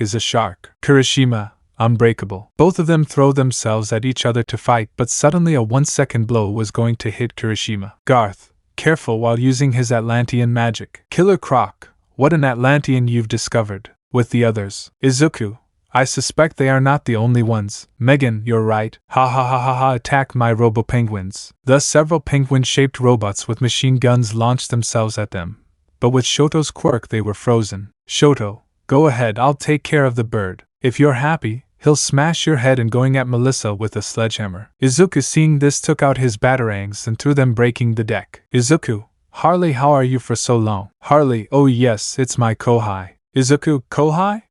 is a shark. Kirishima, unbreakable. Both of them throw themselves at each other to fight, but suddenly a 1-second blow was going to hit Kirishima. Garth, careful while using his Atlantean magic. Killer Croc, what an Atlantean you've discovered. With the others. Izuku, I suspect they are not the only ones. Megan, you're right. Ha ha ha ha ha, attack my robo-penguins. Thus several penguin-shaped robots with machine guns launched themselves at them. But with Shoto's quirk they were frozen. Shoto, go ahead, I'll take care of the bird. If you're happy, he'll smash your head and going at Melissa with a sledgehammer. Izuku seeing this took out his batarangs and threw them, breaking the deck. Izuku, Harley, how are you for so long? Harley, oh yes, it's my Kohai. Izuku, Kohai?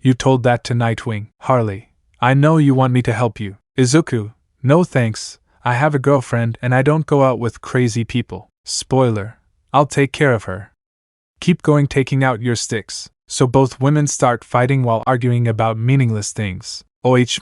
You told that to Nightwing. Harley, I know you want me to help you. Izuku, No thanks, I have a girlfriend and I don't go out with crazy people. Spoiler, I'll take care of her. Keep going taking out your sticks. So both women start fighting while arguing about meaningless things.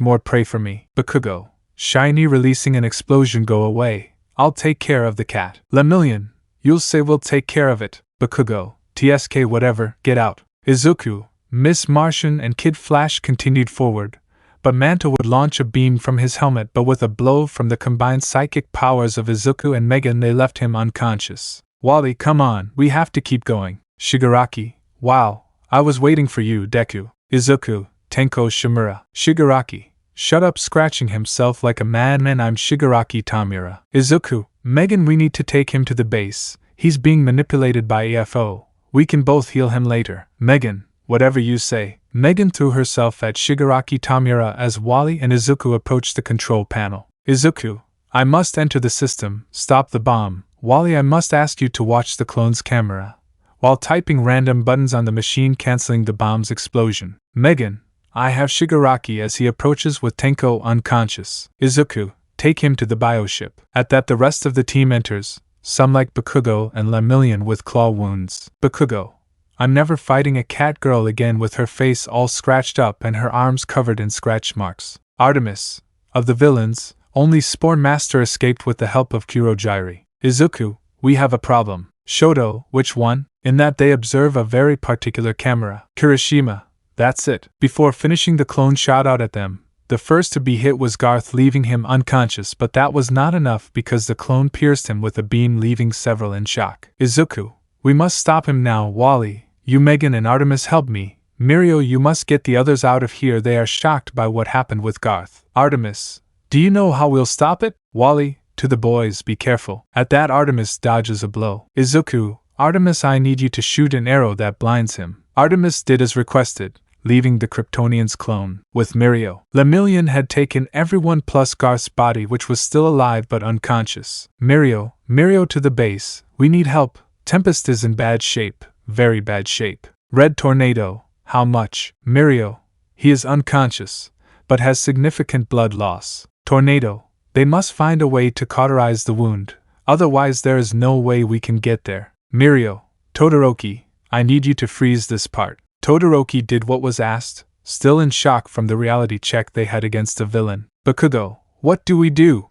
More pray for me. Bakugo. Shiny releasing an explosion go away. I'll take care of the cat. Lemillion. You'll say we'll take care of it. Bakugo. TSK whatever, get out. Izuku, Miss Martian and Kid Flash continued forward, but Manta would launch a beam from his helmet, but with a blow from the combined psychic powers of Izuku and Megan they left him unconscious. Wally, come on, we have to keep going. Shigaraki, wow, I was waiting for you, Deku. Izuku, Tenko Shimura. Shigaraki, shut up scratching himself like a madman, I'm Shigaraki Tamura. Izuku, Megan, we need to take him to the base, he's being manipulated by AFO. We can both heal him later. Megan, whatever you say. Megan threw herself at Shigaraki Tamura as Wally and Izuku approached the control panel. Izuku, I must enter the system, stop the bomb. Wally, I must ask you to watch the clone's camera, while typing random buttons on the machine cancelling the bomb's explosion. Megan, I have Shigaraki as he approaches with Tenko unconscious. Izuku, take him to the bioship. At that the rest of the team enters, some like Bakugo and Lemillion with claw wounds. Bakugo, I'm never fighting a cat girl again with her face all scratched up and her arms covered in scratch marks. Artemis, of the villains, only Spore Master escaped with the help of Kurogiri. Izuku, we have a problem. Shoto, which one? In that they observe a very particular camera. Kirishima, that's it. Before finishing the clone shot out at them. The first to be hit was Garth, leaving him unconscious, but that was not enough because the clone pierced him with a beam, leaving several in shock. Izuku, we must stop him now. Wally, you, Megan and Artemis help me. Mirio, you must get the others out of here, they are shocked by what happened with Garth. Artemis, do you know how we'll stop it? Wally, to the boys, be careful. At that Artemis dodges a blow. Izuku, Artemis, I need you to shoot an arrow that blinds him. Artemis did as requested, leaving the Kryptonian's clone with Mirio. Lemillion had taken everyone plus Garth's body, which was still alive but unconscious. Mirio to the base, we need help. Tempest is in bad shape, very bad shape. Red Tornado, how much? Mirio, he is unconscious, but has significant blood loss. Tornado, they must find a way to cauterize the wound, otherwise there is no way we can get there. Mirio, Todoroki, I need you to freeze this part. Todoroki did what was asked, still in shock from the reality check they had against a villain. Bakugo, what do we do?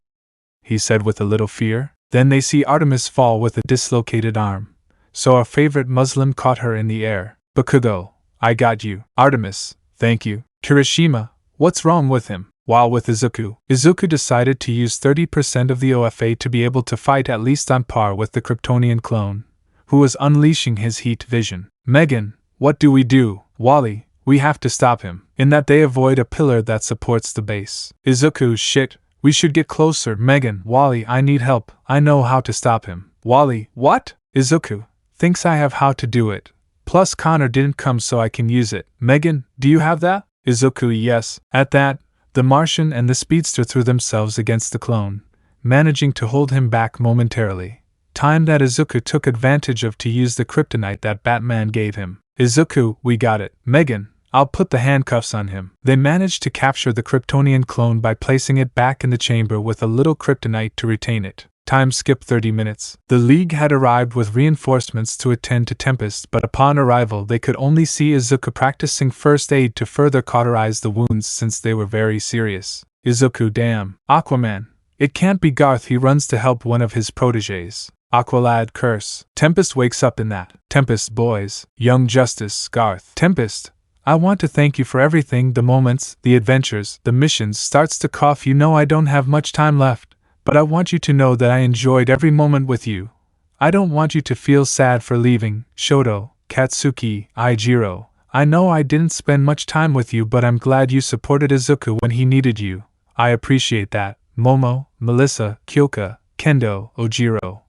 He said with a little fear. Then they see Artemis fall with a dislocated arm. So our favorite Muslim caught her in the air. Bakugo, I got you. Artemis, thank you. Kirishima, what's wrong with him? While with Izuku, Izuku decided to use 30% of the OFA to be able to fight at least on par with the Kryptonian clone, who was unleashing his heat vision. Megan, what do we do? Wally, we have to stop him. In that they avoid a pillar that supports the base. Izuku, shit, we should get closer. Megan, Wally, I need help. I know how to stop him. Wally, what? Izuku, thinks I have how to do it. Plus Connor didn't come so I can use it. Megan, do you have that? Izuku, yes. At that, the Martian and the speedster threw themselves against the clone, managing to hold him back momentarily. Time that Izuku took advantage of to use the kryptonite that Batman gave him. Izuku, we got it. Megan, I'll put the handcuffs on him. They managed to capture the Kryptonian clone by placing it back in the chamber with a little kryptonite to retain it. Time skip 30 minutes. The League had arrived with reinforcements to attend to Tempest, but upon arrival they could only see Izuku practicing first aid to further cauterize the wounds since they were very serious. Izuku, damn. Aquaman, it can't be Garth, he runs to help one of his protégés. Aqualad, curse. Tempest wakes up in that. Tempest, boys. Young Justice, Garth. Tempest, I want to thank you for everything, the moments, the adventures, the missions. Starts to cough. You know I don't have much time left, but I want you to know that I enjoyed every moment with you. I don't want you to feel sad for leaving. Shoto, Katsuki, Aijiro, I know I didn't spend much time with you, but I'm glad you supported Izuku when he needed you. I appreciate that. Momo, Melissa, Kyoka, Kendo, Ojiro.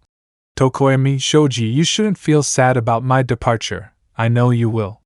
Tokoyami, Shoji, you shouldn't feel sad about my departure. I know you will.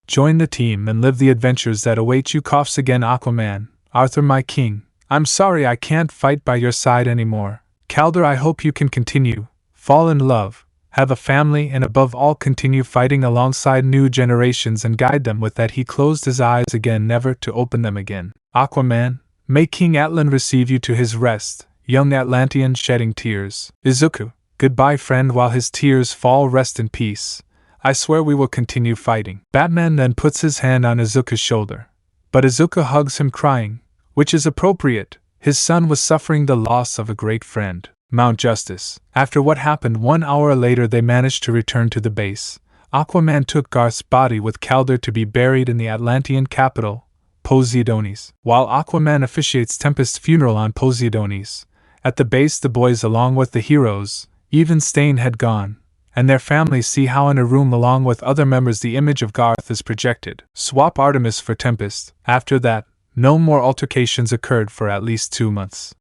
Join the team and live the adventures that await you. Coughs again. Aquaman, Arthur, my king, I'm sorry I can't fight by your side anymore. Calder, I hope you can continue, fall in love, have a family, and above all continue fighting alongside new generations and guide them with that. He closed his eyes again, never to open them again. Aquaman, May King Atlan receive you to his rest, young Atlantean shedding tears. Izuku, goodbye friend while his tears fall rest in peace. I swear we will continue fighting. Batman then puts his hand on Izuku's shoulder. But Izuku hugs him crying, which is appropriate. His son was suffering the loss of a great friend. Mount Justice. After what happened 1 hour later they managed to return to the base. Aquaman took Garth's body with Calder to be buried in the Atlantean capital, Poseidonis. While Aquaman officiates Tempest's funeral on Poseidonis, at the base the boys along with the heroes, even Stain had gone, and their families see how in a room along with other members the image of Garth is projected. Swap Artemis for Tempest. After that, no more altercations occurred for at least 2 months.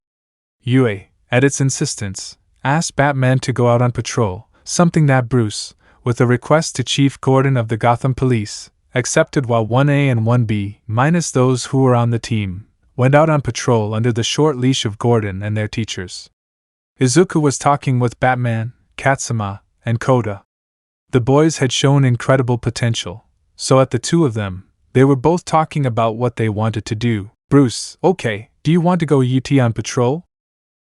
Yue, at its insistence, asked Batman to go out on patrol, something that Bruce, with a request to Chief Gordon of the Gotham Police, accepted while 1A and 1B, minus those who were on the team, went out on patrol under the short leash of Gordon and their teachers. Izuku was talking with Batman, Katsuma, and Koda. The boys had shown incredible potential, so at the two of them, they were both talking about what they wanted to do. Bruce, okay, do you want to go UT on patrol?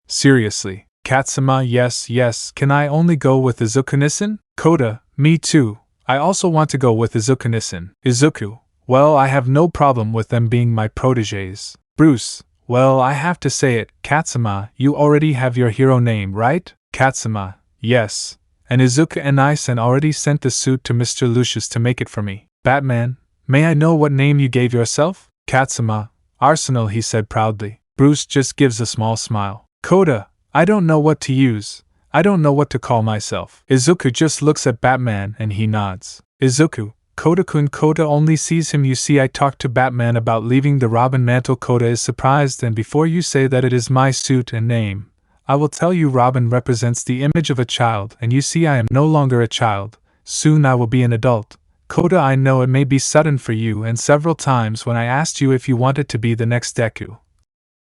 Seriously. Katsuma, yes, can I only go with Izuku-nisan? Koda, me too, I also want to go with Izuku-nisan. Izuku, well I have no problem with them being my protégés. Bruce, well I have to say it, Katsuma, you already have your hero name, right? Katsuma, yes, and Izuku and Nisan already sent the suit to Mr. Lucius to make it for me. Batman, may I know what name you gave yourself? Katsuma, Arsenal, he said proudly. Bruce just gives a small smile. Koda, I don't know what to use. I don't know what to call myself. Izuku just looks at Batman and he nods. Izuku, Koda-kun. Koda only sees him. You see, I talked to Batman about leaving the Robin mantle. Koda is surprised, and before you say that it is my suit and name, I will tell you Robin represents the image of a child, and you see I am no longer a child. Soon I will be an adult. Koda, I know it may be sudden for you, and several times when I asked you if you wanted to be the next Deku,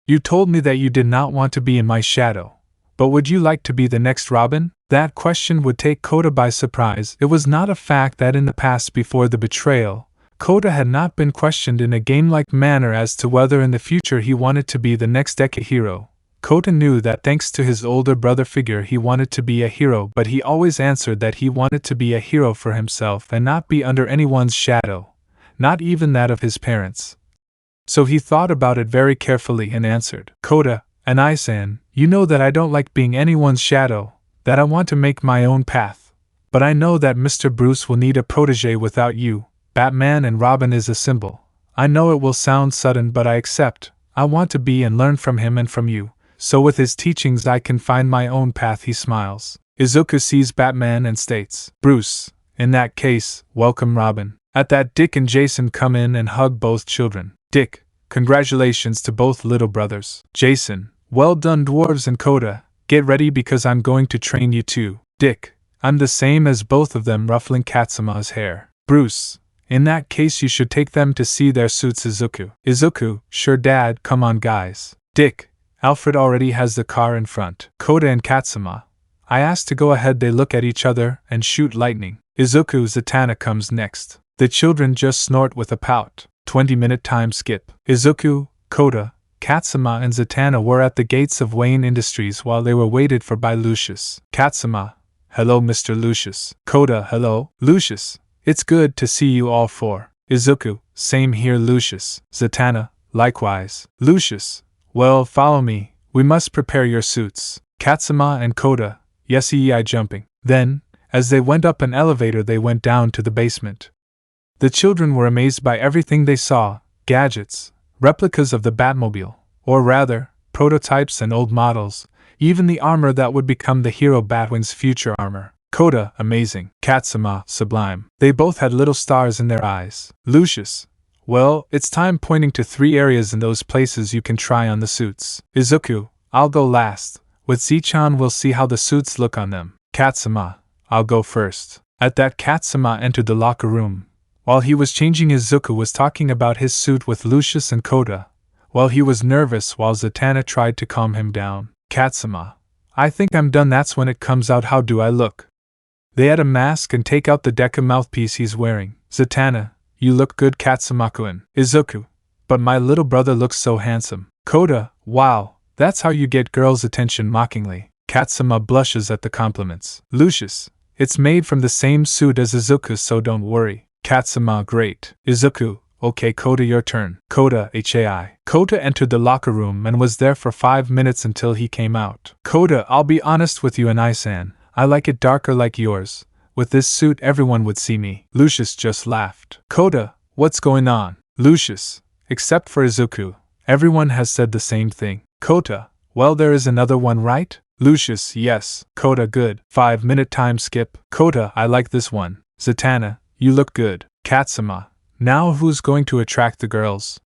you told me that you did not want to be in my shadow. But would you like to be the next Robin? That question would take Koda by surprise. It was not a fact that in the past before the betrayal, Koda had not been questioned in a game-like manner as to whether in the future he wanted to be the next Deku hero. Koda knew that thanks to his older brother figure he wanted to be a hero, but he always answered that he wanted to be a hero for himself and not be under anyone's shadow, not even that of his parents. So he thought about it very carefully and answered, Koda, and I-san, you know that I don't like being anyone's shadow, that I want to make my own path. But I know that Mr. Bruce will need a protege without you. Batman and Robin is a symbol. I know it will sound sudden, but I accept. I want to be and learn from him and from you. So with his teachings I can find my own path. He smiles. Izuku sees Batman and states, Bruce, in that case, welcome Robin. At that, Dick and Jason come in and hug both children. Dick, congratulations to both little brothers. Jason, well done dwarves. And Koda, get ready because I'm going to train you too. Dick, I'm the same as both of them, ruffling Katsuma's hair. Bruce, in that case you should take them to see their suits. Izuku, sure dad, come on guys. Dick, Alfred already has the car in front. Koda and Katsuma, I asked to go ahead. They look at each other and shoot lightning. Izuku, Zatanna comes next. The children just snort with a pout. 20-minute time skip. Izuku, Koda, Katsuma and Zatanna were at the gates of Wayne Industries while they were waited for by Lucius. Katsuma, hello Mr. Lucius. Koda, hello, Lucius. It's good to see you all four. Izuku, same here Lucius. Zatanna, likewise. Lucius, well, follow me, we must prepare your suits. Katsuma and Koda, yes I jumping. Then, as they went up an elevator they went down to the basement. The children were amazed by everything they saw, gadgets, replicas of the Batmobile, or rather, prototypes and old models, even the armor that would become the hero Batwing's future armor. Koda, amazing. Katsuma, sublime. They both had little stars in their eyes. Lucius, well, it's time, pointing to 3 areas in those places you can try on the suits. Izuku, I'll go last. With Z-chan we'll see how the suits look on them. Katsuma, I'll go first. At that, Katsuma entered the locker room. While he was changing, Izuku was talking about his suit with Lucius and Koda. While he was nervous while Zatanna tried to calm him down. Katsuma, I think I'm done. That's when it comes out. How do I look? They add a mask and take out the Deku mouthpiece he's wearing. Zatanna, you look good. Katsuma-kun. Izuku, But my little brother looks so handsome. Kota, wow, that's how you get girls' attention mockingly. Katsuma blushes at the compliments. Lucius, it's made from the same suit as Izuku, so don't worry. Katsuma, great. Izuku, okay, Kota, your turn. Kota, HAI. Kota entered the locker room and was there for 5 minutes until he came out. Kota, I'll be honest with you, Anai-san. I like it darker like yours. With this suit, everyone would see me. Lucius just laughed. Kota, what's going on? Lucius, except for Izuku, everyone has said the same thing. Kota, well, there is another one, right? Lucius, yes. Kota, good. 5-minute time skip. Kota, I like this one. Zatanna, you look good. Katsuma, now who's going to attract the girls?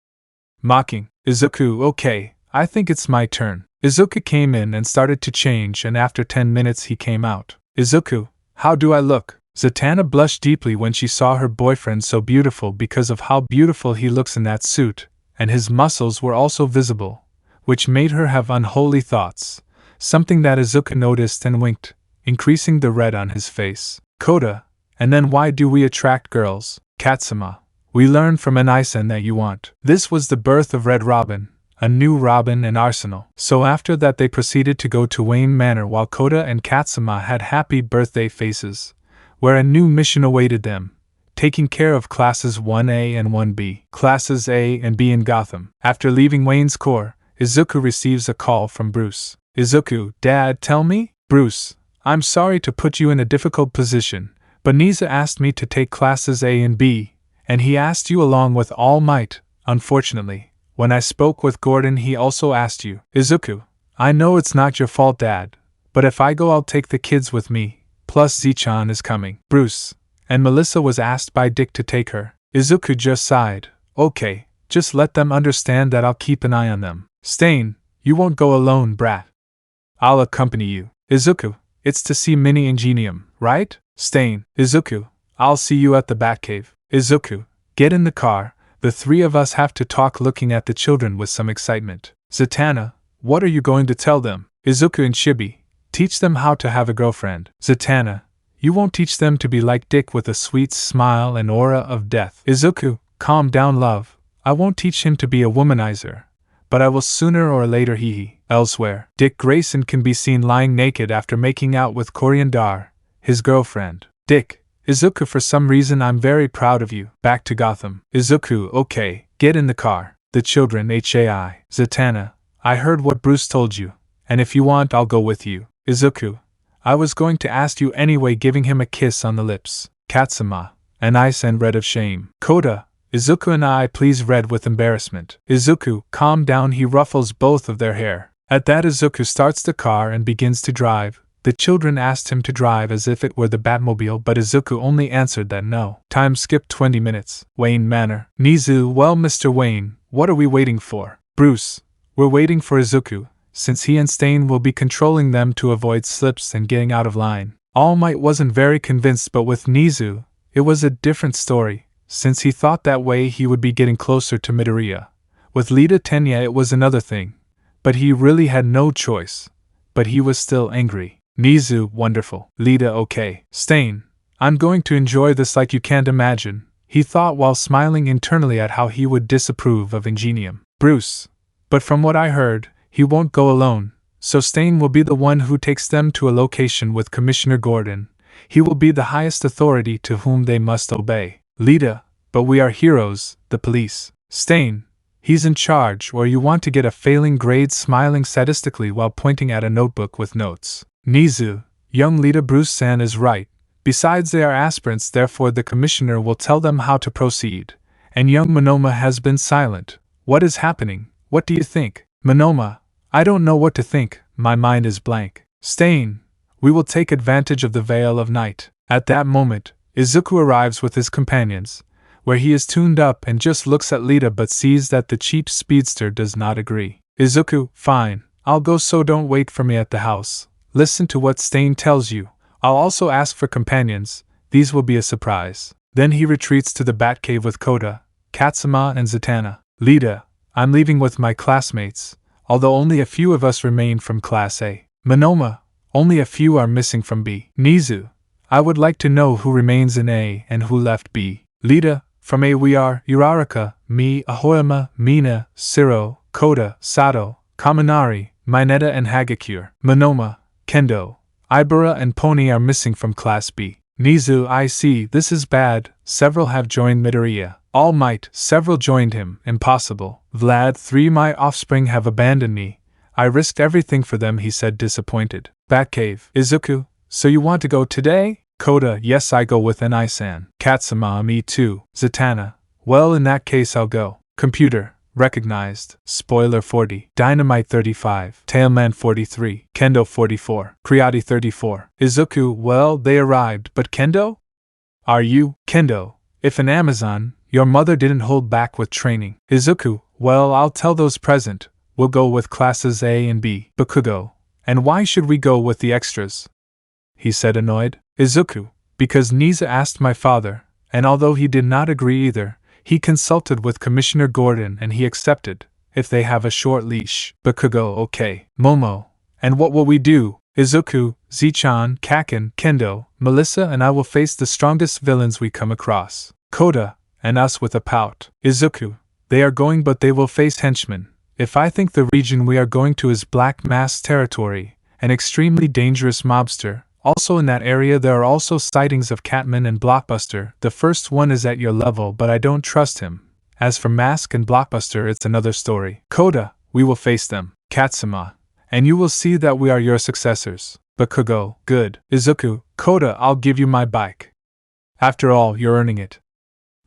Mocking. Izuku, okay, I think it's my turn. Izuku came in and started to change, and after 10 minutes he came out. Izuku, how do I look? Zatanna blushed deeply when she saw her boyfriend so beautiful because of how beautiful he looks in that suit, and his muscles were also visible, which made her have unholy thoughts, something that Izuku noticed and winked, increasing the red on his face. Kota, and then why do we attract girls? Katsuma, we learned from Anai-san that you want. This was the birth of Red Robin, a new Robin and arsenal. So after that they proceeded to go to Wayne Manor while Kota and Katsuma had happy birthday faces, where a new mission awaited them, taking care of Classes 1A and 1B. Classes A and B in Gotham. After leaving Wayne's Core, Izuku receives a call from Bruce. Izuku, Dad, tell me? Bruce, I'm sorry to put you in a difficult position, but Niza asked me to take Classes A and B, and he asked you along with Almight. Unfortunately, when I spoke with Gordon, he also asked you. Izuku, I know it's not your fault, Dad, but if I go, I'll take the kids with me, plus Z-chan is coming. Bruce, and Melissa was asked by Dick to take her. Izuku just sighed. Okay, just let them understand that I'll keep an eye on them. Stain, you won't go alone, brat. I'll accompany you. Izuku, it's to see Mini Ingenium, right? Stain, Izuku, I'll see you at the Batcave. Izuku, get in the car, the three of us have to talk, looking at the children with some excitement. Zatanna, what are you going to tell them? Izuku and Chibi, teach them how to have a girlfriend. Zatanna, you won't teach them to be like Dick with a sweet smile and aura of death. Izuku, calm down, love. I won't teach him to be a womanizer, but I will sooner or later. Elsewhere, Dick Grayson can be seen lying naked after making out with Coriandar, his girlfriend. Dick, Izuku, for some reason I'm very proud of you. Back to Gotham. Izuku, okay, get in the car. The children, HAI. Zatanna, I heard what Bruce told you, and if you want I'll go with you. Izuku, I was going to ask you anyway, giving him a kiss on the lips. Katsuma, and I send red of shame. Kota, Izuku and I please red with embarrassment. Izuku, calm down, he ruffles both of their hair. At that Izuku starts the car and begins to drive. The children asked him to drive as if it were the Batmobile, but Izuku only answered that no. Time skip 20 minutes. Wayne Manor. Nizu, well, Mr. Wayne, what are we waiting for? Bruce, we're waiting for Izuku, since he and Stain will be controlling them to avoid slips and getting out of line. All Might wasn't very convinced, but with Nizu, it was a different story, since he thought that way he would be getting closer to Midoriya. With Lita Tenya it was another thing, but he really had no choice. But he was still angry. Nizu, wonderful. Lita, okay. Stain, I'm going to enjoy this like you can't imagine, he thought while smiling internally at how he would disapprove of Ingenium. Bruce, but from what I heard, he won't go alone, so Stain will be the one who takes them to a location with Commissioner Gordon. He will be the highest authority to whom they must obey. Lita, but we are heroes, the police. Stain, he's in charge, or you want to get a failing grade, smiling sadistically while pointing at a notebook with notes. Nizu, young Lita, Bruce-san is right. Besides, they are aspirants, therefore the commissioner will tell them how to proceed. And young Monoma has been silent. What is happening? What do you think? Monoma, I don't know what to think, my mind is blank. Stain, we will take advantage of the veil of night. At that moment, Izuku arrives with his companions, where he is tuned up and just looks at Lita but sees that the cheap speedster does not agree. Izuku, fine, I'll go, so don't wait for me at the house. Listen to what Stain tells you. I'll also ask for companions, these will be a surprise. Then he retreats to the Batcave with Kota, Katsuma and Zatanna. Lita, I'm leaving with my classmates, although only a few of us remain from Class A. Monoma, only a few are missing from B. Nizu, I would like to know who remains in A and who left B. Lita, From A we are Uraraka, me, Ahoyama, Mina, Siro, Koda, Sato, Kaminari, Mineta and Hagakure. Monoma, Kendo, Ibara and Pony are missing from Class B. Nizu, I see, this is bad. Several have joined Midoriya. Almight, several joined him. Impossible. Vlad, 3 my offspring have abandoned me. I risked everything for them, he said, disappointed. Batcave, Izuku, so you want to go today? Koda, yes, I go with N.I.san. Katsuma, me too. Zatanna, well, in that case I'll go. Computer, recognized. Spoiler 40. Dynamite 35. Tailman 43. Kendo 44. Creati 34. Izuku, well, they arrived, but Kendo? Are you? Kendo, if an Amazon, your mother didn't hold back with training. Izuku, well, I'll tell those present, we'll go with classes A and B. Bakugo, and why should we go with the extras? He said, annoyed. Izuku, because Niza asked my father, and although he did not agree either, he consulted with Commissioner Gordon and he accepted, if they have a short leash. Bakugo, okay. Momo, and what will we do? Izuku, Zichan, Kaken, Kendo, Melissa and I will face the strongest villains we come across. Koda, and us with a pout. Izuku, they are going but they will face henchmen. If I think the region we are going to is Black Mask territory, an extremely dangerous mobster. Also in that area there are also sightings of Catman and Blockbuster. The first one is at your level but I don't trust him. As for Mask and Blockbuster it's another story. Koda, we will face them. Katsuma, and you will see that we are your successors. Bakugo, good. Izuku, Koda, I'll give you my bike. After all, you're earning it.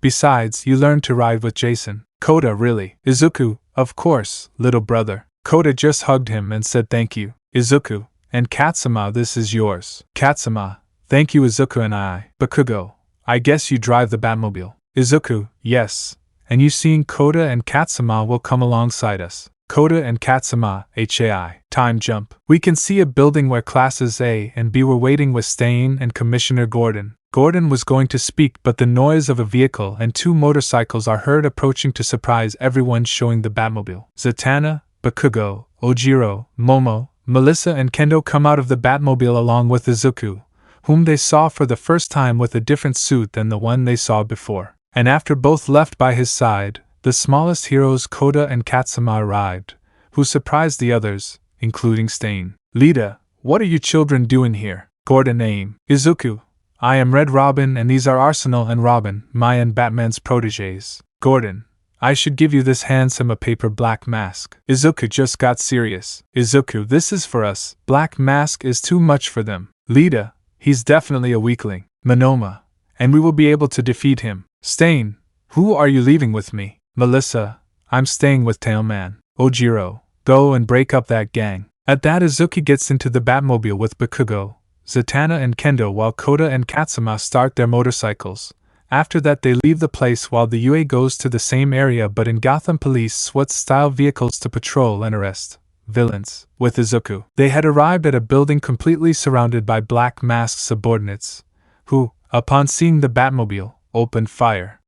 Besides, you learned to ride with Jason. Koda, really? Izuku, of course, little brother. Koda just hugged him and said thank you. Izuku, and Katsuma, this is yours. Katsuma, thank you Izuku and I. Bakugo, I guess you drive the Batmobile. Izuku, yes, and you seeing Koda and Katsuma will come alongside us. Koda and Katsuma, HAI. Time jump. We can see a building where classes A and B were waiting with Stain and Commissioner Gordon. Gordon was going to speak but the noise of a vehicle and 2 motorcycles are heard approaching to surprise everyone, showing the Batmobile. Zatanna, Bakugo, Ojiro, Momo, Melissa and Kendo come out of the Batmobile along with Izuku, whom they saw for the first time with a different suit than the one they saw before. And after both left by his side, the smallest heroes Koda and Katsuma arrived, who surprised the others, including Stain. Lita, what are you children doing here? Gordon, aim. Izuku, I am Red Robin and these are Arsenal and Robin, my and Batman's protégés. Gordon, I should give you this handsome a paper Black Mask. Izuku just got serious. Izuku, this is for us. Black Mask is too much for them. Lita, he's definitely a weakling. Monoma, and we will be able to defeat him. Stain, who are you leaving with me? Melissa, I'm staying with Tailman. Ojiro, go and break up that gang. At that Izuku gets into the Batmobile with Bakugo, Zatanna and Kendo while Koda and Katsuma start their motorcycles. After that they leave the place while the UA goes to the same area but in Gotham Police SWAT-style vehicles to patrol and arrest villains. With Izuku, they had arrived at a building completely surrounded by Black Mask subordinates, who, upon seeing the Batmobile, opened fire.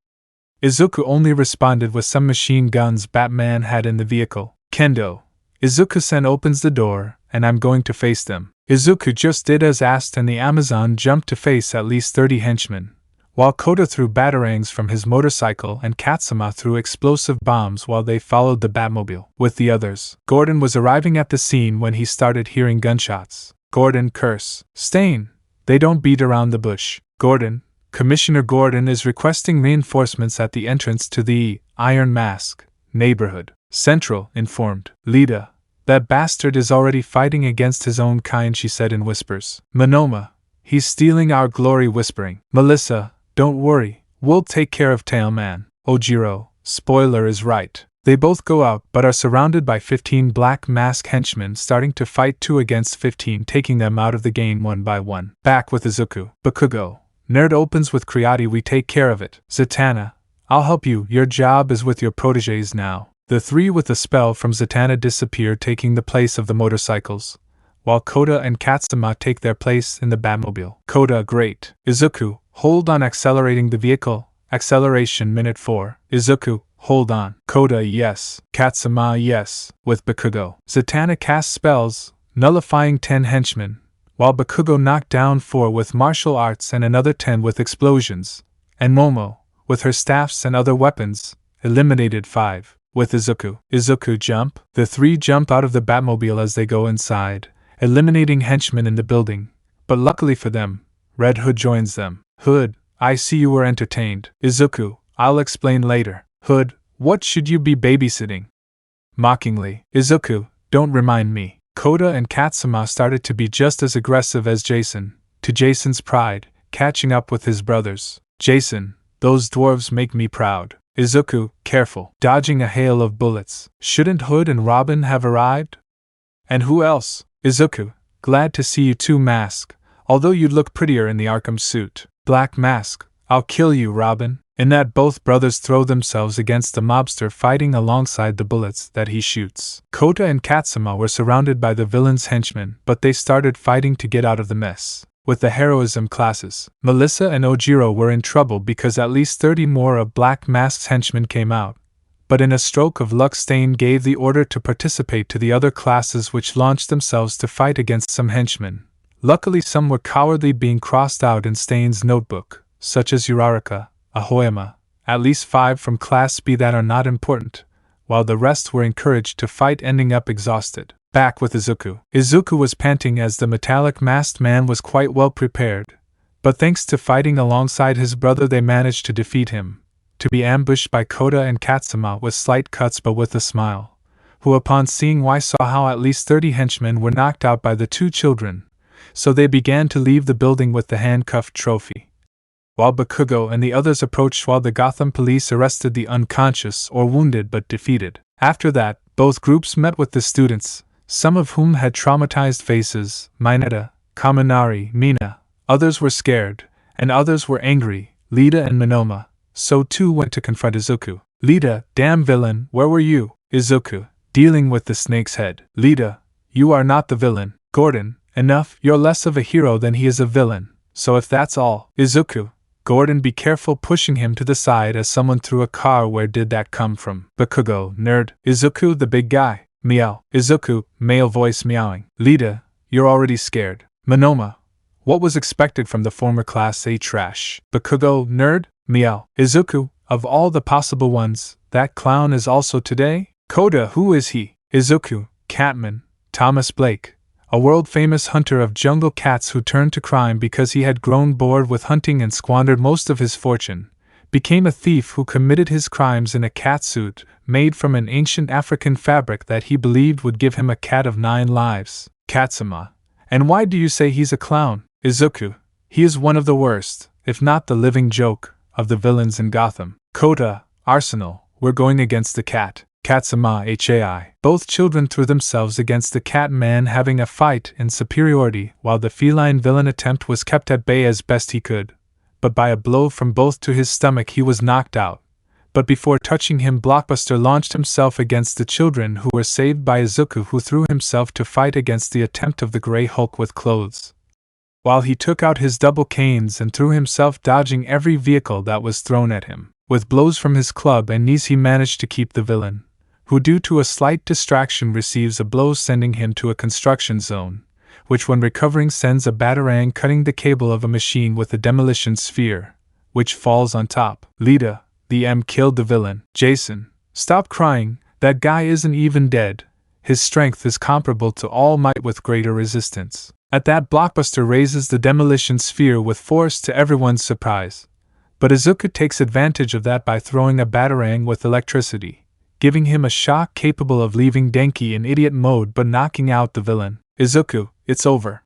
Izuku only responded with some machine guns Batman had in the vehicle. Kendo, Izuku-sen opens the door, and I'm going to face them. Izuku just did as asked and the Amazon jumped to face at least 30 henchmen, while Koda threw batarangs from his motorcycle and Katsuma threw explosive bombs while they followed the Batmobile with the others. Gordon was arriving at the scene when he started hearing gunshots. Gordon, curse. Stain, they don't beat around the bush. Gordon, Commissioner Gordon is requesting reinforcements at the entrance to the Iron Mask neighborhood. Central informed. Lita, that bastard is already fighting against his own kind, she said in whispers. Monoma, he's stealing our glory, whispering. Melissa, don't worry, we'll take care of Tailman. Ojiro, spoiler is right. They both go out but are surrounded by 15 Black Mask henchmen starting to fight 2 against 15, taking them out of the game one by one. Back with Izuku. Bakugo, Nerd opens with Creati, we take care of it. Zatanna, I'll help you, your job is with your protégés now. The 3 with a spell from Zatanna disappear, taking the place of the motorcycles, while Koda and Katsuma take their place in the Batmobile. Koda, great. Izuku, hold on, accelerating the vehicle. Acceleration minute 4. Izuku, hold on. Koda, yes. Katsuma, yes. With Bakugo, Zatanna casts spells, nullifying 10 henchmen, while Bakugo knocked down 4 with martial arts and another 10 with explosions, and Momo, with her staffs and other weapons, eliminated 5. With Izuku jump, the 3 jump out of the Batmobile as they go inside, eliminating henchmen in the building. But luckily for them, Red Hood joins them. Hood, I see you were entertained. Izuku, I'll explain later. Hood, what should you be babysitting? Mockingly, Izuku, don't remind me. Kota and Katsuma started to be just as aggressive as Jason, to Jason's pride, catching up with his brothers. Jason, those dwarves make me proud. Izuku, careful, dodging a hail of bullets. Shouldn't Hood and Robin have arrived? And who else? Izuku, glad to see you too, Mask, although you'd look prettier in the Arkham suit. Black Mask, I'll kill you, Robin. In that, both brothers throw themselves against the mobster, fighting alongside the bullets that he shoots. Kota and Katsuma were surrounded by the villain's henchmen, but they started fighting to get out of the mess. With the heroism classes, Melissa and Ojiro were in trouble because at least 30 more of Black Mask's henchmen came out. But in a stroke of luck, Stain gave the order to participate to the other classes, which launched themselves to fight against some henchmen. Luckily, some were cowardly, being crossed out in Stain's notebook, such as Uraraka, Ahoyama, at least 5 from Class B that are not important, while the rest were encouraged to fight, ending up exhausted. Back with Izuku. Izuku was panting as the metallic masked man was quite well prepared, but thanks to fighting alongside his brother they managed to defeat him, to be ambushed by Kota and Katsuma with slight cuts but with a smile, who upon seeing why saw how at least 30 henchmen were knocked out by the 2 children, so they began to leave the building with the handcuffed trophy. While Bakugo and the others approached, while the Gotham police arrested the unconscious or wounded but defeated. After that, both groups met with the students, some of whom had traumatized faces, Mineta, Kaminari, Mina. Others were scared, and others were angry, Lita and Monoma. So too went to confront Izuku. Lita, damn villain, where were you? Izuku, dealing with the snake's head. Lita, you are not the villain. Gordon, enough, you're less of a hero than he is a villain, so if that's all. Izuku, Gordon, be careful, pushing him to the side as someone threw a car. Where did that come from? Bakugo, nerd. Izuku, the big guy. Meow. Izuku, male voice meowing. Lita, you're already scared. Monoma, what was expected from the former Class A trash? Bakugo, nerd. Meow. Izuku, of all the possible ones, that clown is also today? Kota, who is he? Izuku, Catman, Thomas Blake, a world-famous hunter of jungle cats who turned to crime because he had grown bored with hunting and squandered most of his fortune, became a thief who committed his crimes in a cat suit made from an ancient African fabric that he believed would give him a cat of 9 lives. Katsuma, and why do you say he's a clown? Izuku, he is one of the worst, if not the living joke, of the villains in Gotham. Kota, Arsenal, we're going against the cat. Katsuma HAI. Both children threw themselves against the cat man, having a fight in superiority, while the feline villain attempt was kept at bay as best he could. But by a blow from both to his stomach he was knocked out. But before touching him, Blockbuster launched himself against the children, who were saved by Izuku, who threw himself to fight against the attempt of the Grey Hulk with clothes. While he took out his double canes and threw himself, dodging every vehicle that was thrown at him. With blows from his club and knees he managed to keep the villain, who due to a slight distraction receives a blow sending him to a construction zone, which when recovering sends a batarang cutting the cable of a machine with a demolition sphere, which falls on top. Lita, the M killed the villain. Jason, stop crying, that guy isn't even dead. His strength is comparable to All Might with greater resistance. At that, Blockbuster raises the demolition sphere with force to everyone's surprise. But Izuku takes advantage of that by throwing a batarang with electricity, giving him a shock capable of leaving Denki in idiot mode but knocking out the villain. Izuku, it's over.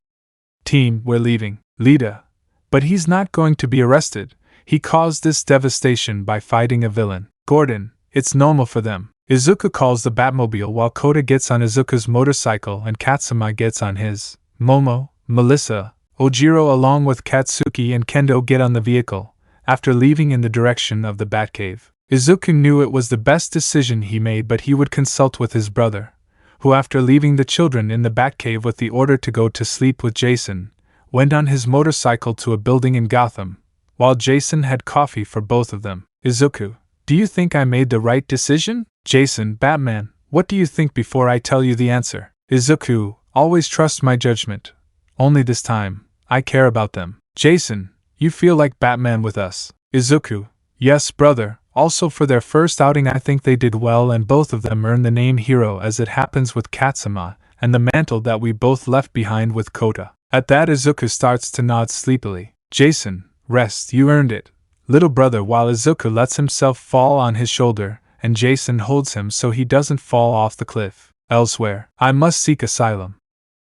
Team, we're leaving. Lita, but he's not going to be arrested. He caused this devastation by fighting a villain. Gordon, it's normal for them. Izuku calls the Batmobile while Kota gets on Izuku's motorcycle and Katsuma gets on his. Momo, Melissa, Ojiro along with Katsuki and Kendo get on the vehicle, after leaving in the direction of the Batcave. Izuku knew it was the best decision he made, but he would consult with his brother, who after leaving the children in the Batcave with the order to go to sleep with Jason, went on his motorcycle to a building in Gotham, while Jason had coffee for both of them. Izuku, do you think I made the right decision? Jason, Batman, what do you think before I tell you the answer? Izuku, always trust my judgment. Only this time, I care about them. Jason, you feel like Batman with us. Izuku, Yes, brother. Also for their first outing I think they did well and both of them earned the name hero as it happens with Katsuma, and the mantle that we both left behind with Kota. At that Izuku starts to nod sleepily. Jason, rest, you earned it, little brother, while Izuku lets himself fall on his shoulder, and Jason holds him so he doesn't fall off the cliff. Elsewhere, I must seek asylum.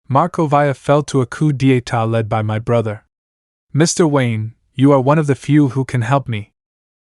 Markovia fell to a coup d'etat led by my brother. Mr. Wayne, you are one of the few who can help me.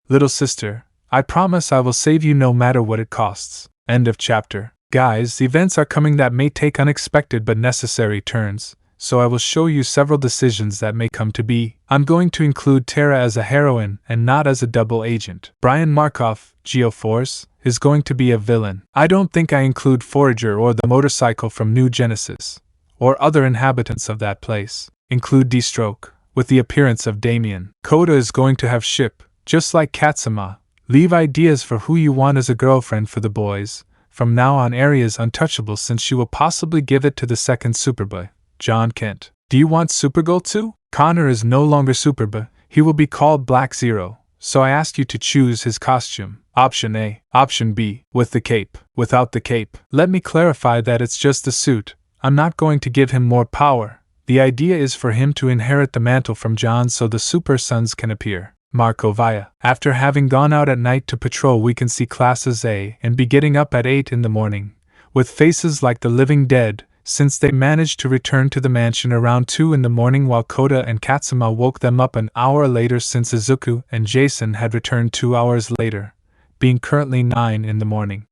Little sister, I promise I will save you no matter what it costs. End of chapter. Guys, events are coming that may take unexpected but necessary turns, so I will show you several decisions that may come to be. I'm going to include Terra as a heroine and not as a double agent. Brian Markov, Geoforce, is going to be a villain. I don't think I include Forager or the motorcycle from New Genesis, or other inhabitants of that place. Include D-Stroke, with the appearance of Damien. Kota is going to have Ship, just like Katsuma. Leave ideas for who you want as a girlfriend for the boys. From now on Eri is untouchable since she will possibly give it to the second Superboy, John Kent. Do you want Supergirl too? Connor is no longer Superboy, he will be called Black Zero, so I ask you to choose his costume. Option A. Option B. With the cape. Without the cape. Let me clarify that it's just the suit. I'm not going to give him more power. The idea is for him to inherit the mantle from John so the Super Sons can appear. Markovia. After having gone out at night to patrol we can see classes A and B getting up at 8 in the morning, with faces like the living dead, since they managed to return to the mansion around 2 in the morning while Kota and Katsuma woke them up an hour later since Izuku and Jason had returned 2 hours later, being currently 9 in the morning.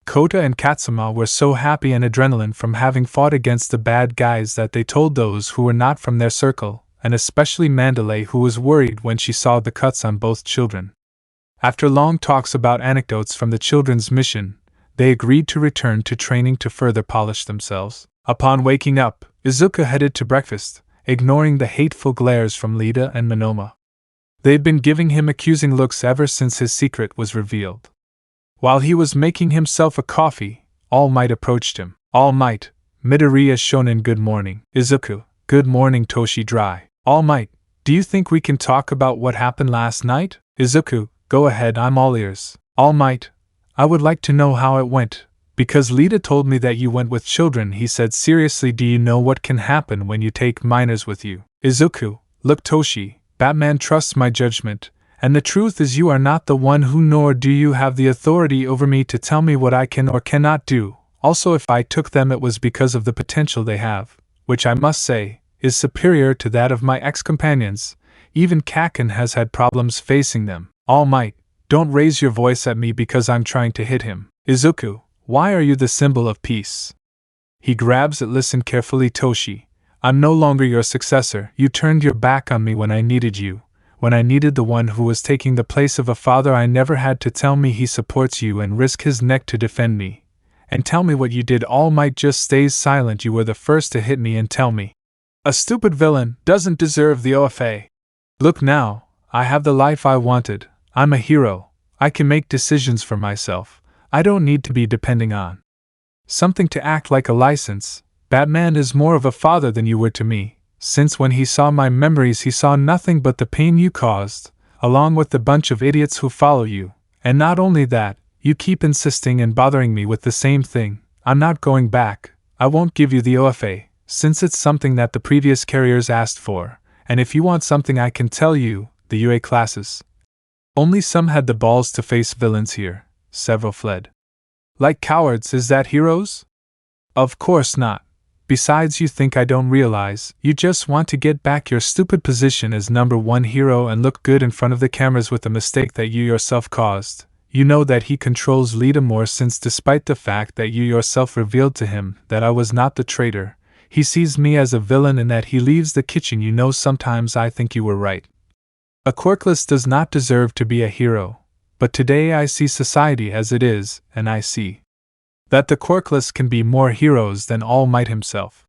Kota and Katsuma were so happy and adrenaline from having fought against the bad guys that they told those who were not from their circle, and especially Mandalay, who was worried when she saw the cuts on both children. After long talks about anecdotes from the children's mission, they agreed to return to training to further polish themselves. Upon waking up, Izuku headed to breakfast, ignoring the hateful glares from Lita and Monoma. They'd been giving him accusing looks ever since his secret was revealed. While he was making himself a coffee, Almight approached him. Almight, Midoriya Shonen, good morning. Izuku, good morning Toshi Dry. Almight, do you think we can talk about what happened last night? Izuku, go ahead, I'm all ears. Almight, I would like to know how it went, because Lita told me that you went with children. He said, seriously, do you know what can happen when you take minors with you? Izuku, look Toshi, Batman trusts my judgment, and the truth is you are not the one who, nor do you have the authority over me to tell me what I can or cannot do. Also, if I took them it was because of the potential they have, which I must say is superior to that of my ex-companions. Even Kaken has had problems facing them. All Might, don't raise your voice at me because I'm trying to hit him. Izuku, why are you the symbol of peace? He grabs it. Listen carefully, Toshi. I'm no longer your successor. You turned your back on me when I needed you. When I needed the one who was taking the place of a father I never had to tell me he supports you and risk his neck to defend me. And tell me what you did. All Might just stays silent. You were the first to hit me and tell me. A stupid villain doesn't deserve the OFA. Look now, I have the life I wanted. I'm a hero. I can make decisions for myself. I don't need to be depending on something to act like a license. Batman is more of a father than you were to me, since when he saw my memories he saw nothing but the pain you caused, along with the bunch of idiots who follow you. And not only that, you keep insisting and bothering me with the same thing. I'm not going back. I won't give you the OFA, since it's something that the previous carriers asked for, and if you want something I can tell you, the UA classes. Only some had the balls to face villains here. Several fled. Like cowards, is that heroes? Of course not. Besides, you think I don't realize, you just want to get back your stupid position as number one hero and look good in front of the cameras with a mistake that you yourself caused. You know that he controls Lita more since despite the fact that you yourself revealed to him that I was not the traitor, he sees me as a villain and that he leaves the kitchen. You know, sometimes I think you were right. A Quirkless does not deserve to be a hero, but today I see society as it is, and I see that the Quirkless can be more heroes than All Might himself.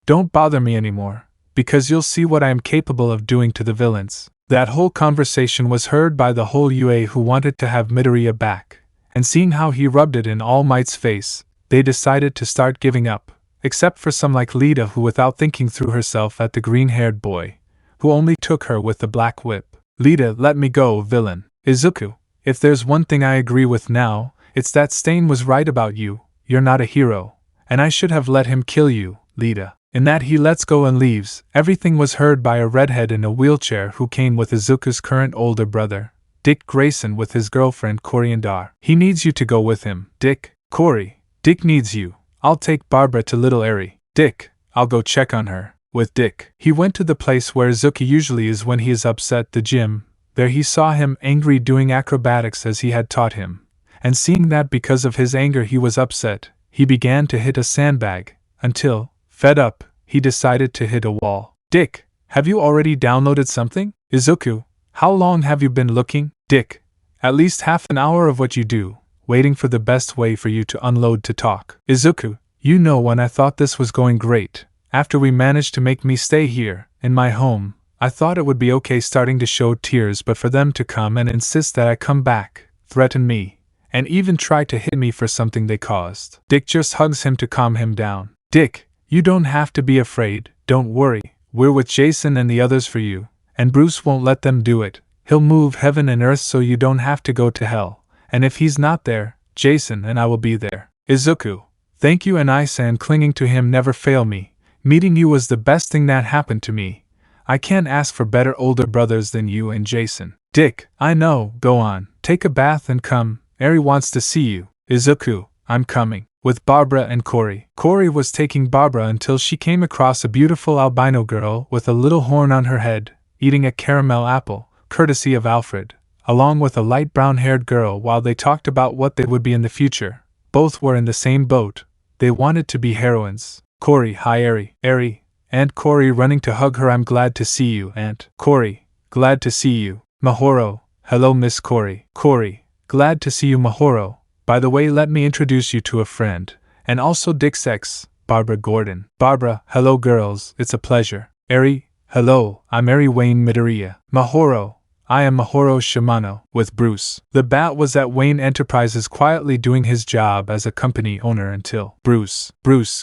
Don't bother me anymore, because you'll see what I am capable of doing to the villains. That whole conversation was heard by the whole UA who wanted to have Midoriya back, and seeing how he rubbed it in All Might's face, they decided to start giving up, except for some like Lita who without thinking threw herself at the green-haired boy, who only took her with the black whip. Lita, let me go, villain. Izuku, if there's one thing I agree with now, it's that Stain was right about you. You're not a hero, and I should have let him kill you, Lita. In that he lets go and leaves, everything was heard by a redhead in a wheelchair who came with Izuku's current older brother, Dick Grayson, with his girlfriend Coriandar. He needs you to go with him, Dick. Cory, Dick needs you. I'll take Barbara to Little Airy. Dick, I'll go check on her. With Dick, he went to the place where Izuku usually is when he is upset, the gym. There he saw him angry doing acrobatics as he had taught him. And seeing that because of his anger he was upset, he began to hit a sandbag, until, fed up, he decided to hit a wall. Dick, have you already downloaded something? Izuku, how long have you been looking? Dick, at least half an hour of what you do, waiting for the best way for you to unload to talk. Izuku, you know when I thought this was going great, after we managed to make me stay here, in my home, I thought it would be okay starting to show tears, but for them to come and insist that I come back, threaten me, and even try to hit me for something they caused. Dick just hugs him to calm him down. Dick, you don't have to be afraid, don't worry, we're with Jason and the others for you, and Bruce won't let them do it. He'll move heaven and earth so you don't have to go to hell, and if he's not there, Jason and I will be there. Izuku, thank you, and Isa and clinging to him never fail me. Meeting you was the best thing that happened to me. I can't ask for better older brothers than you and Jason. Dick, I know, go on, take a bath and come, Eri wants to see you. Izuku, I'm coming. With Barbara and Cory. Cory was taking Barbara until she came across a beautiful albino girl with a little horn on her head, eating a caramel apple, courtesy of Alfred, along with a light brown-haired girl. While they talked about what they would be in the future, both were in the same boat. They wanted to be heroines. Cory, hi Eri. Eri, Aunt Cory running to hug her. I'm glad to see you, Aunt. Cory, glad to see you. Mahoro, hello Miss Cory. Cory, glad to see you Mahoro. By the way, let me introduce you to a friend, and also Dick's ex, Barbara Gordon. Barbara, hello girls, it's a pleasure. Eri, hello, I'm Eri Wayne Midoriya. Mahoro, I am Mahoro Shimano. With Bruce. The Bat was at Wayne Enterprises quietly doing his job as a company owner until Bruce,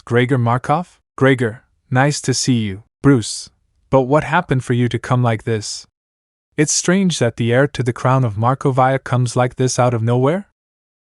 Gregor Markov? Gregor, nice to see you. Bruce, but what happened for you to come like this? It's strange that the heir to the crown of Markovia comes like this out of nowhere,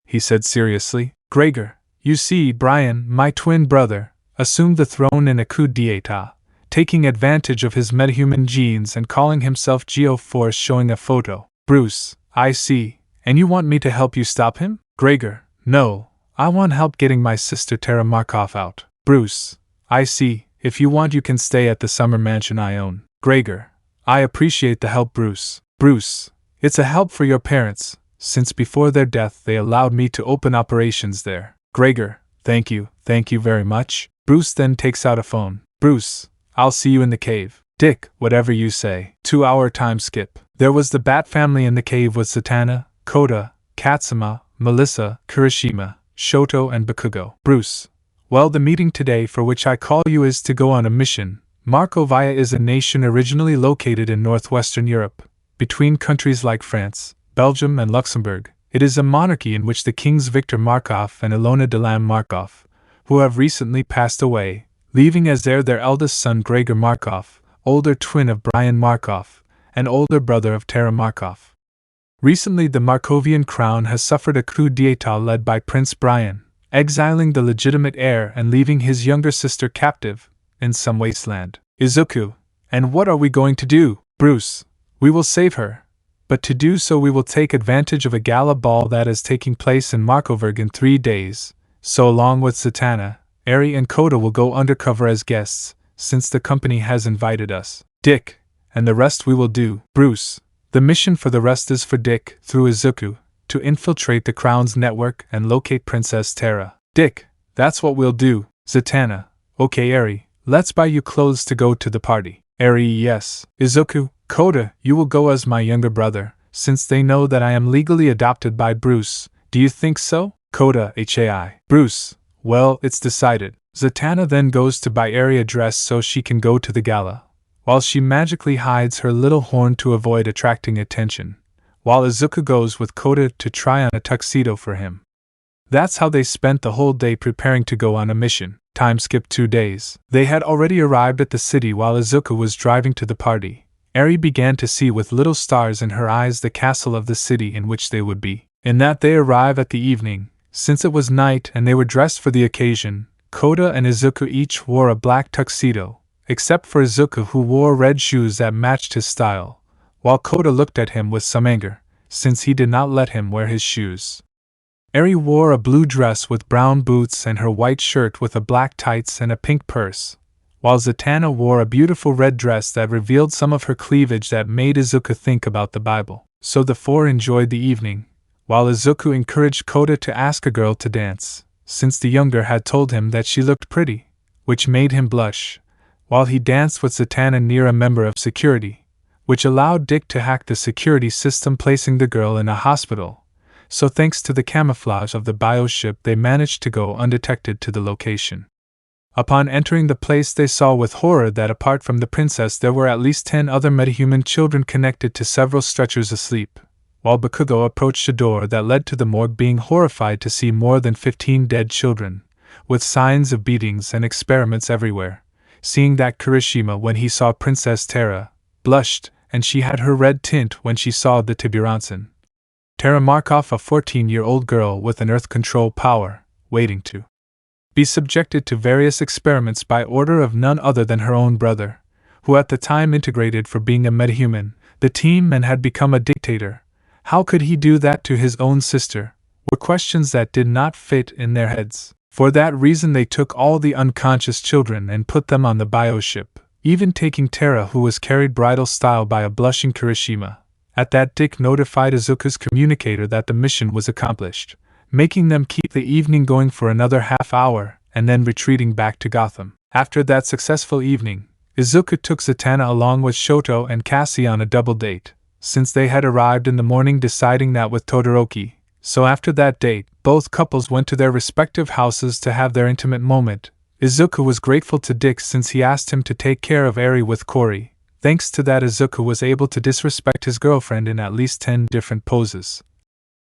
he said seriously. Gregor, you see, Brian, my twin brother, assumed the throne in a coup d'etat, taking advantage of his metahuman genes and calling himself Geo-Force, showing a photo. Bruce, I see, and you want me to help you stop him? Gregor, no, I want help getting my sister Tara Markov out. Bruce, I see, if you want you can stay at the summer mansion I own. Gregor, I appreciate the help. Bruce, it's a help for your parents, since before their death they allowed me to open operations there. Gregor, thank you very much. Bruce then takes out a phone. Bruce, I'll see you in the cave. Dick, whatever you say. 2-hour time skip. There was the Bat family in the cave with Zatanna, Kota, Katsuma, Melissa, Kirishima, Shoto and Bakugo. Bruce, well, the meeting today for which I call you is to go on a mission. Markovia is a nation originally located in northwestern Europe, between countries like France, Belgium and Luxembourg. It is a monarchy in which the kings Victor Markov and Ilona de Lam Markov, who have recently passed away, leaving as heir their eldest son Gregor Markov, older twin of Brian Markov, and older brother of Tara Markov. Recently the Markovian crown has suffered a coup d'etat led by Prince Brian, exiling the legitimate heir and leaving his younger sister captive in some wasteland. Izuku, and what are we going to do? Bruce, we will save her. But to do so we will take advantage of a gala ball that is taking place in Markoverg in 3 days, so along with Zatanna, Eri and Kota will go undercover as guests, since the company has invited us. Dick, and the rest we will do. Bruce, the mission for the rest is for Dick, through Izuku, to infiltrate the Crown's network and locate Princess Tara. Dick, that's what we'll do. Zatanna, okay Eri, let's buy you clothes to go to the party. Eri, yes. Izuku, Kota, you will go as my younger brother, since they know that I am legally adopted by Bruce. Do you think so? Kota, HAI. Bruce, well, it's decided. Zatanna then goes to buy Eri a dress so she can go to the gala, while she magically hides her little horn to avoid attracting attention, while Izuku goes with Kota to try on a tuxedo for him. That's how they spent the whole day preparing to go on a mission. Time skip 2 days. They had already arrived at the city while Izuku was driving to the party, Eri began to see with little stars in her eyes the castle of the city in which they would be. In that they arrive at the evening, since it was night and they were dressed for the occasion. Koda and Izuku each wore a black tuxedo, except for Izuku, who wore red shoes that matched his style, while Koda looked at him with some anger, since he did not let him wear his shoes. Eri wore a blue dress with brown boots and her white shirt with a black tights and a pink purse, while Zatanna wore a beautiful red dress that revealed some of her cleavage that made Izuku think about the Bible. So the four enjoyed the evening, while Izuku encouraged Koda to ask a girl to dance, since the younger had told him that she looked pretty, which made him blush, while he danced with Zatanna near a member of security, which allowed Dick to hack the security system, placing the girl in a hospital. So thanks to the camouflage of the bioship, they managed to go undetected to the location. Upon entering the place, they saw with horror that apart from the princess there were at least 10 other metahuman children connected to several stretchers asleep, while Bakugo approached a door that led to the morgue, being horrified to see more than 15 dead children, with signs of beatings and experiments everywhere. Seeing that, Kirishima, when he saw Princess Terra, blushed, and she had her red tint when she saw the Tiburonson. Terra Markov, a 14-year-old girl with an earth control power, waiting to be subjected to various experiments by order of none other than her own brother, who at the time integrated for being a metahuman, the team, and had become a dictator. How could he do that to his own sister? Were questions that did not fit in their heads. For that reason they took all the unconscious children and put them on the bioship, even taking Terra, who was carried bridal style by a blushing Kirishima. At that, Dick notified Izuku's communicator that the mission was accomplished, making them keep the evening going for another half hour, and then retreating back to Gotham. After that successful evening, Izuku took Zatanna along with Shoto and Cassie on a double date, since they had arrived in the morning deciding that with Todoroki. So after that date, both couples went to their respective houses to have their intimate moment. Izuku was grateful to Dick since he asked him to take care of Eri with Cory. Thanks to that, Izuku was able to disrespect his girlfriend in at least 10 different poses.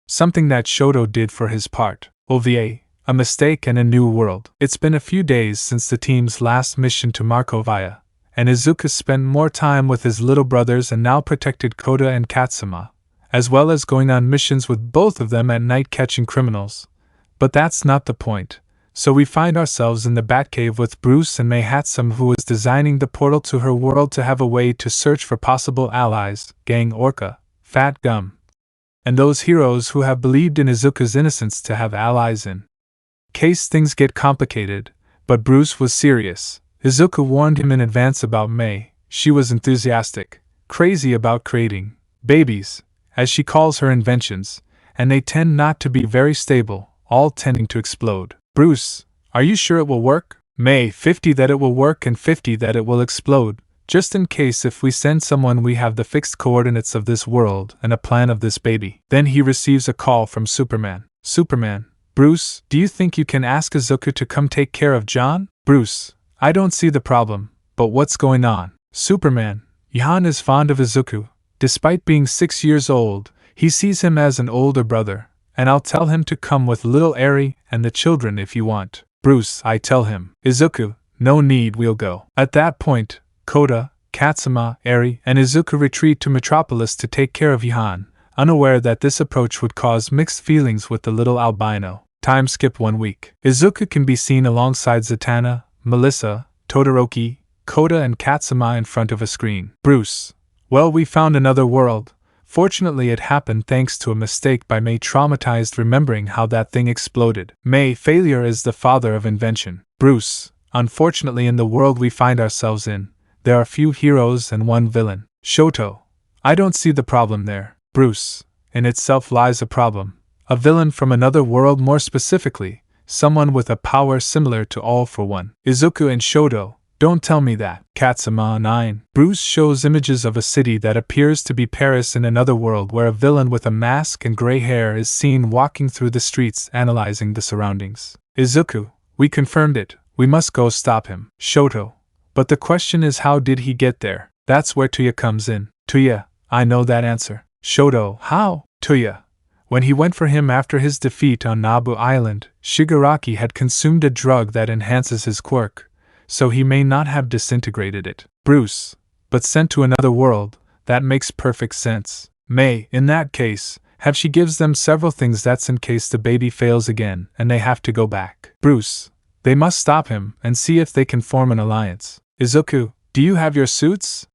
Something that Shoto did for his part. OVA, a mistake and a new world. It's been a few days since the team's last mission to Markovia, and Izuku spent more time with his little brothers and now protected Koda and Katsuma, as well as going on missions with both of them at night catching criminals. But that's not the point. So we find ourselves in the Batcave with Bruce and Mei Hatsum, who is designing the portal to her world to have a way to search for possible allies, Gang Orca, Fat Gum, and those heroes who have believed in Izuku's innocence to have allies in case things get complicated. But Bruce was serious. Izuku warned him in advance about Mei. She was enthusiastic, crazy about creating babies, as she calls her inventions, and they tend not to be very stable, all tending to explode. Bruce, are you sure it will work? Mei, 50 that it will work and 50 that it will explode. Just in case if we send someone we have the fixed coordinates of this world and a plan of this baby. Then he receives a call from Superman. Superman, Bruce, do you think you can ask Izuku to come take care of John? Bruce, I don't see the problem, but what's going on? Superman, Johan is fond of Izuku. Despite being 6 years old, he sees him as an older brother, and I'll tell him to come with little Eri and the children if you want. Bruce, I tell him. Izuku, no need, we'll go. At that point, Koda, Katsuma, Eri, and Izuku retreat to Metropolis to take care of Johan, unaware that this approach would cause mixed feelings with the little albino. Time skip 1 week. Izuku can be seen alongside Zatanna, Melissa, Todoroki, Koda, and Katsuma in front of a screen. Bruce, well, we found another world. Fortunately, it happened thanks to a mistake by Mei, traumatized remembering how that thing exploded. Mei, failure is the father of invention. Bruce, unfortunately, in the world we find ourselves in, there are few heroes and one villain. Shoto, I don't see the problem there. Bruce, in itself lies a problem. A villain from another world, more specifically, someone with a power similar to All for One. Izuku and Shoto, don't tell me that. Katsuma 9. Bruce shows images of a city that appears to be Paris in another world, where a villain with a mask and gray hair is seen walking through the streets analyzing the surroundings. Izuku, we confirmed it. We must go stop him. Shoto, but the question is, how did he get there? That's where Tuya comes in. Tuya, I know that answer. Shoto, how? Tuya, when he went for him after his defeat on Nabu Island, Shigaraki had consumed a drug that enhances his quirk, so he may not have disintegrated it. Bruce, but sent to another world. That makes perfect sense. May, in that case, have she gives them several things that's in case the baby fails again and they have to go back. Bruce, they must stop him and see if they can form an alliance. Izuku, do you have your suits?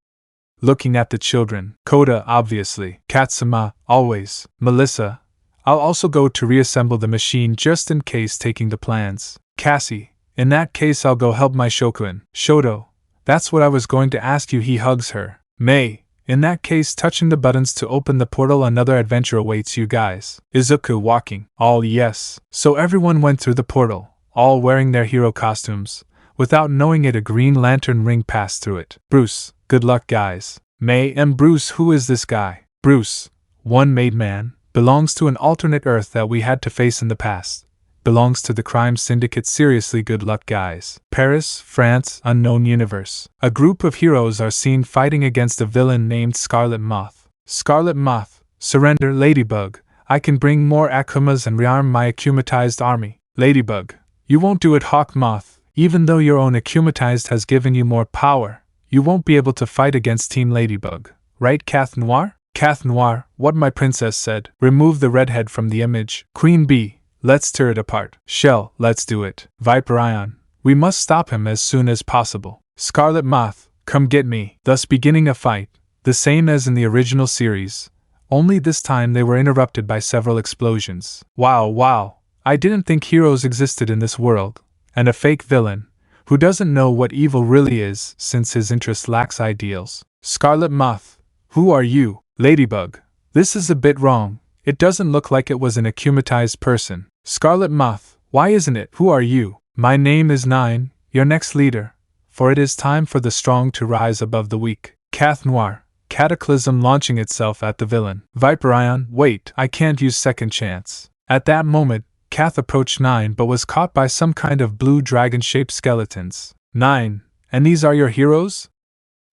Looking at the children. Koda, obviously. Katsuma, always. Melissa, I'll also go to reassemble the machine just in case, taking the plans. Cassie, in that case I'll go help my Shokuin. Shoto, that's what I was going to ask you. He hugs her. May, in that case, touching the buttons to open the portal, another adventure awaits you guys. Izuku, walking. All yes. So everyone went through the portal, all wearing their hero costumes. Without knowing it, a Green Lantern ring passed through it. Bruce, good luck guys. May and Bruce, who is this guy? Bruce, one made man, belongs to an alternate Earth that we had to face in the past. Belongs to the crime syndicate. Seriously, good luck guys. Paris, France, unknown universe. A group of heroes are seen fighting against a villain named Scarlet Moth. Scarlet Moth, surrender. Ladybug, I can bring more Akumas and rearm my akumatized army. Ladybug, you won't do it. Hawk Moth, even though your own akumatized has given you more power, you won't be able to fight against Team Ladybug. Right, Cath Noir? Cath Noir, what my princess said. Remove the redhead from the image. Queen Bee, let's tear it apart. Shell, let's do it. Viper Ion, we must stop him as soon as possible. Scarlet Moth, come get me. Thus beginning a fight, the same as in the original series, only this time they were interrupted by several explosions. Wow, I didn't think heroes existed in this world, and a fake villain, who doesn't know what evil really is since his interest lacks ideals. Scarlet Moth, who are you? Ladybug, this is a bit wrong, it doesn't look like it was an akumatized person. Scarlet Moth, why isn't it? Who are you? My name is Nine, your next leader, for it is time for the strong to rise above the weak. Cath Noir, Cataclysm launching itself at the villain. Viper Ion, wait, I can't use second chance. At that moment, Cath approached Nine but was caught by some kind of blue dragon-shaped skeletons. Nine, and these are your heroes?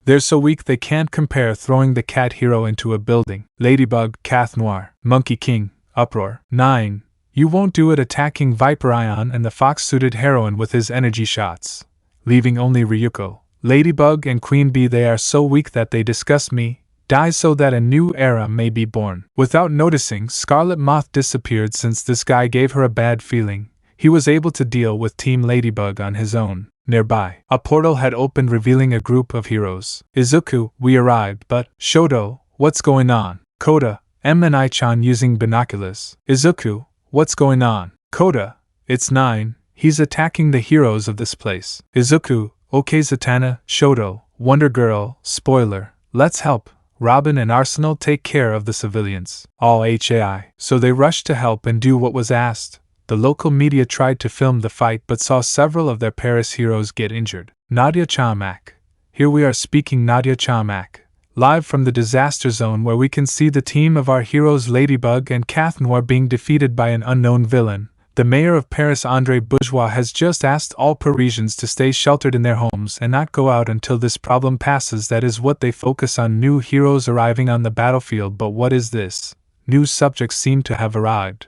They're so weak they can't compare. Throwing the cat hero into a building. Ladybug, Cath Noir, Monkey King, uproar. 9. You won't do it. Attacking Viper Ion and the fox-suited heroine with his energy shots, leaving only Ryuko, Ladybug and Queen Bee. They are so weak that they disgust me. Die so that a new era may be born. Without noticing, Scarlet Moth disappeared. Since this guy gave her a bad feeling, he was able to deal with Team Ladybug on his own. Nearby, a portal had opened, revealing a group of heroes. Izuku, we arrived, but Shoto, what's going on? Koda, MNI-chan using binoculars. Izuku, what's going on? Koda, it's 9, he's attacking the heroes of this place. Izuku, okay. Zatanna, Shoto, Wonder Girl, spoiler, let's help. Robin and Arsenal take care of the civilians. All HAI. So they rushed to help and do what was asked. The local media tried to film the fight but saw several of their Paris heroes get injured. Nadia Chamak. Here we are speaking Nadia Chamak, live from the disaster zone, where we can see the team of our heroes Ladybug and Cath Noir being defeated by an unknown villain. The mayor of Paris, André Bourgeois, has just asked all Parisians to stay sheltered in their homes and not go out until this problem passes. That is what they focus on. New heroes arriving on the battlefield. But what is this? New subjects seem to have arrived.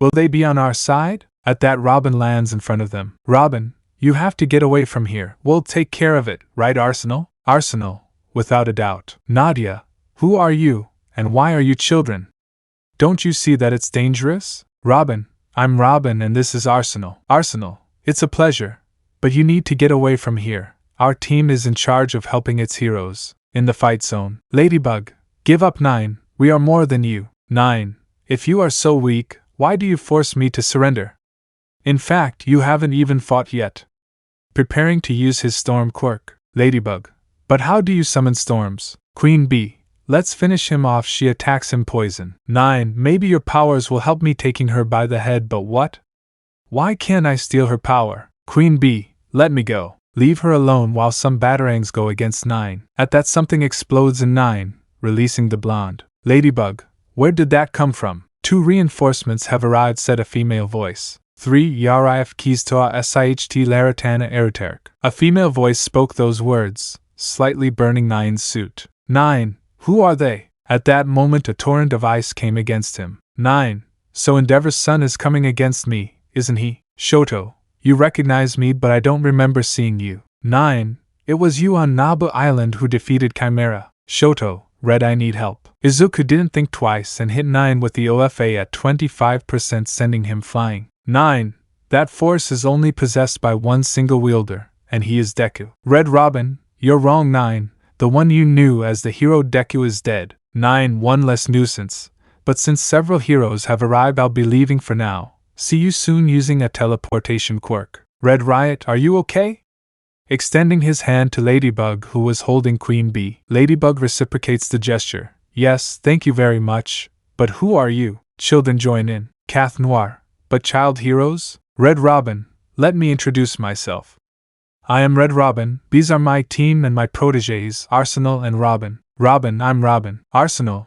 Will they be on our side? At that, Robin lands in front of them. Robin, you have to get away from here. We'll take care of it, right, Arsenal? Arsenal, without a doubt. Nadia, who are you, and why are you children? Don't you see that it's dangerous? Robin, I'm Robin and this is Arsenal. Arsenal, it's a pleasure, but you need to get away from here. Our team is in charge of helping its heroes. In the fight zone. Ladybug, give up. 9, we are more than you. 9, if you are so weak, why do you force me to surrender? In fact, you haven't even fought yet. Preparing to use his storm quirk. Ladybug, but how do you summon storms? Queen Bee, let's finish him off. She attacks him. Poison. 9, maybe your powers will help me taking her by the head, but what? Why can't I steal her power? Queen Bee, let me go. Leave her alone while some batarangs go against 9. At that, something explodes in 9, releasing the blonde. Ladybug, where did that come from? 2 reinforcements have arrived, said a female voice. 3 Yarif Kistoa Siht Laratana Eroteric. A female voice spoke those words, slightly burning 9's suit. 9, who are they? At that moment, a torrent of ice came against him. 9, so Endeavor's son is coming against me, isn't he? Shoto, you recognize me, but I don't remember seeing you. 9, It was you on Nabu Island who defeated Chimera. Shoto, Red, I need help. Izuku didn't think twice and hit 9 with the OFA at 25%, sending him flying. 9. That force is only possessed by one single wielder, and he is Deku. Red Robin, you're wrong. 9. The one you knew as the hero Deku is dead. 9. One less nuisance. But since several heroes have arrived, I'll be leaving for now. See you soon using a teleportation quirk. Red Riot, are you okay? Extending his hand to Ladybug, who was holding Queen Bee. Ladybug reciprocates the gesture. Yes, thank you very much. But who are you? Children join in. Cath Noir. But child heroes? Red Robin, let me introduce myself. I am Red Robin. These are my team and my proteges, Arsenal and Robin. Robin, I'm Robin. Arsenal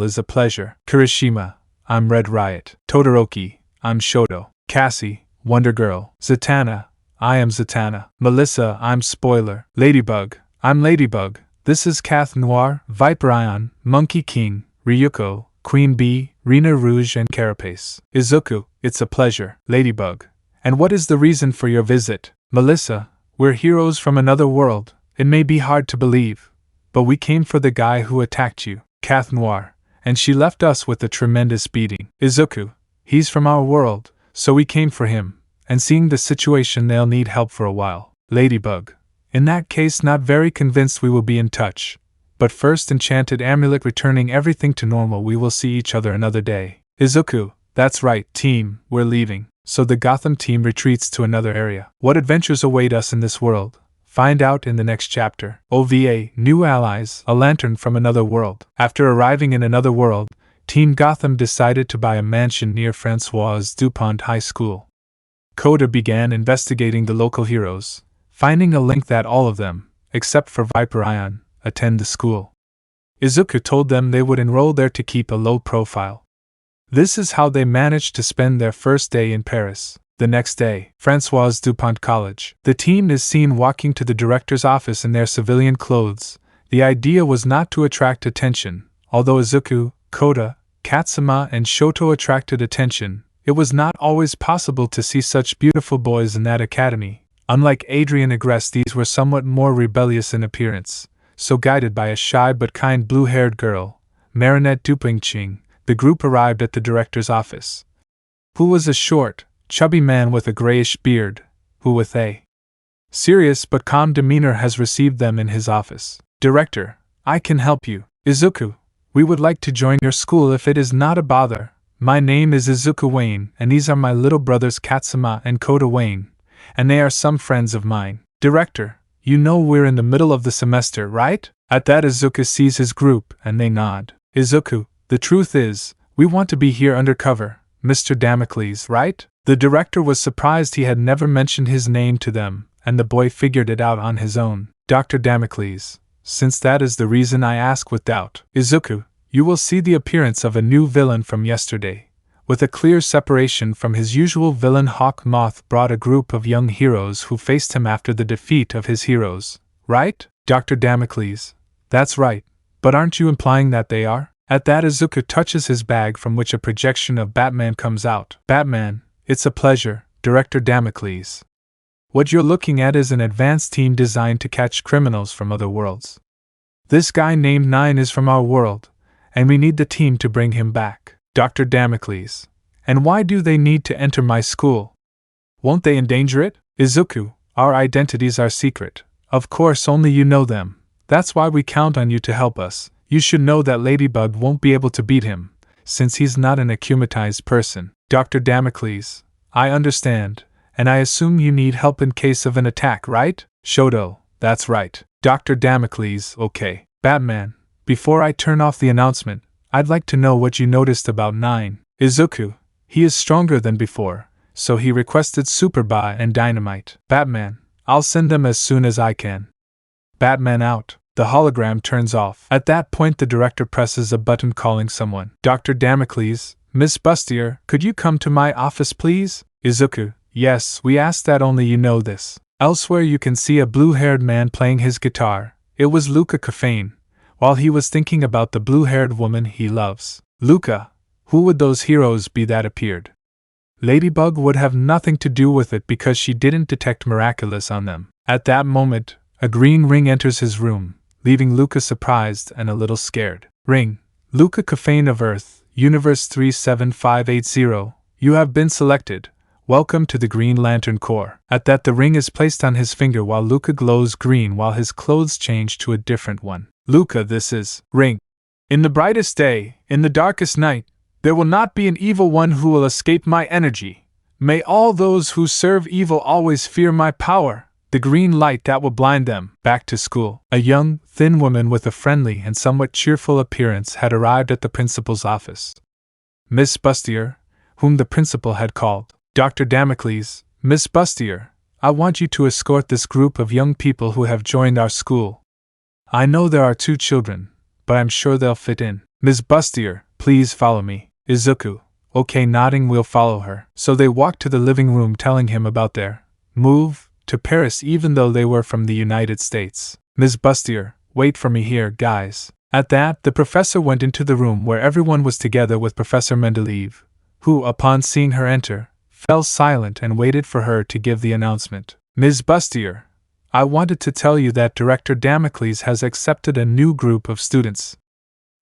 is a pleasure. Kirishima, I'm Red Riot. Todoroki, I'm Shoto. Cassie, Wonder Girl. Zatanna, I am Zatanna. Melissa, I'm Spoiler. Ladybug, I'm Ladybug. This is Cath Noir, Viper Ion, Monkey King, Ryuko, Queen Bee, Rena Rouge and Carapace. Izuku, it's a pleasure. Ladybug, and what is the reason for your visit? Melissa, we're heroes from another world. It may be hard to believe, but we came for the guy who attacked you. Cath Noir, and she left us with a tremendous beating. Izuku, he's from our world, so we came for him. And seeing the situation, they'll need help for a while. Ladybug, in that case, not very convinced we will be in touch. But first, enchanted amulet returning everything to normal, we will see each other another day. Izuku, that's right, team, we're leaving. So the Gotham team retreats to another area. What adventures await us in this world? Find out in the next chapter. OVA, New Allies, a lantern from another world. After arriving in another world, Team Gotham decided to buy a mansion near Francois Dupont High School. Coda began investigating the local heroes, finding a link that all of them, except for Viper Ion, attend the school. Izuku told them they would enroll there to keep a low profile. This is how they managed to spend their first day in Paris. The next day, Francois Dupont College. The team is seen walking to the director's office in their civilian clothes. The idea was not to attract attention. Although Izuku, Coda, Katsuma and Shoto attracted attention, it was not always possible to see such beautiful boys in that academy. Unlike Adrien Agreste, these were somewhat more rebellious in appearance. So guided by a shy but kind blue-haired girl, Marinette Dupingqing, the group arrived at the director's office. Who was a short, chubby man with a grayish beard, who with a serious but calm demeanor has received them in his office. Director, I can help you. Izuku, we would like to join your school if it is not a bother. My name is Izuku Wayne, and these are my little brothers Katsuma and Coda Wayne, and they are some friends of mine. Director, you know we're in the middle of the semester, right? At that Izuku sees his group, and they nod. Izuku, the truth is, we want to be here undercover, Mr. Damocles, right? The director was surprised he had never mentioned his name to them, and the boy figured it out on his own. Dr. Damocles, since that is the reason I ask with doubt. Izuku, you will see the appearance of a new villain from yesterday. With a clear separation from his usual villain, Hawk Moth brought a group of young heroes who faced him after the defeat of his heroes. Right? Dr. Damocles, that's right, but aren't you implying that they are? At that Izuku touches his bag from which a projection of Batman comes out. Batman, it's a pleasure, Director Damocles. What you're looking at is an advanced team designed to catch criminals from other worlds. This guy named 9 is from our world, and we need the team to bring him back. Dr. Damocles, and why do they need to enter my school? Won't they endanger it? Izuku, our identities are secret. Of course only you know them. That's why we count on you to help us. You should know that Ladybug won't be able to beat him, since he's not an akumatized person. Dr. Damocles, I understand, and I assume you need help in case of an attack, right? Shoto, that's right. Dr. Damocles, okay. Batman, before I turn off the announcement, I'd like to know what you noticed about 9. Izuku, he is stronger than before, so he requested Super Ba and Dynamite. Batman, I'll send them as soon as I can. Batman out. The hologram turns off. At that point the director presses a button calling someone. Dr. Damocles, Miss Bustier, could you come to my office please? Izuku, yes, we ask that only you know this. Elsewhere you can see a blue-haired man playing his guitar. It was Luca Caffeine, while he was thinking about the blue-haired woman he loves. Luca, who would those heroes be that appeared? Ladybug would have nothing to do with it because she didn't detect Miraculous on them. At that moment, A green ring enters his room, leaving Luca surprised and a little scared. Ring. Luca Cafane of Earth, Universe 37580, you have been selected. Welcome to the Green Lantern Corps. At that, the ring is placed on his finger while Luca glows green while his clothes change to a different one. Luca, this is Ring. In the brightest day, in the darkest night, there will not be an evil one who will escape my energy. May all those who serve evil always fear my power, the green light that will blind them. Back to school. A young, thin woman with a friendly and somewhat cheerful appearance had arrived at the principal's office. Miss Bustier, whom the principal had called. Dr. Damocles, Miss Bustier, I want you to escort this group of young people who have joined our school. I know there are 2 children, but I'm sure they'll fit in. Miss Bustier, please follow me. Izuku, okay, nodding, we'll follow her. So they walked to the living room telling him about their move to Paris even though they were from the United States. Miss Bustier, wait for me here, guys. At that, the professor went into the room where everyone was together with Professor Mendeleev, who, upon seeing her enter, fell silent and waited for her to give the announcement. Ms. Bustier, I wanted to tell you that Director Damocles has accepted a new group of students.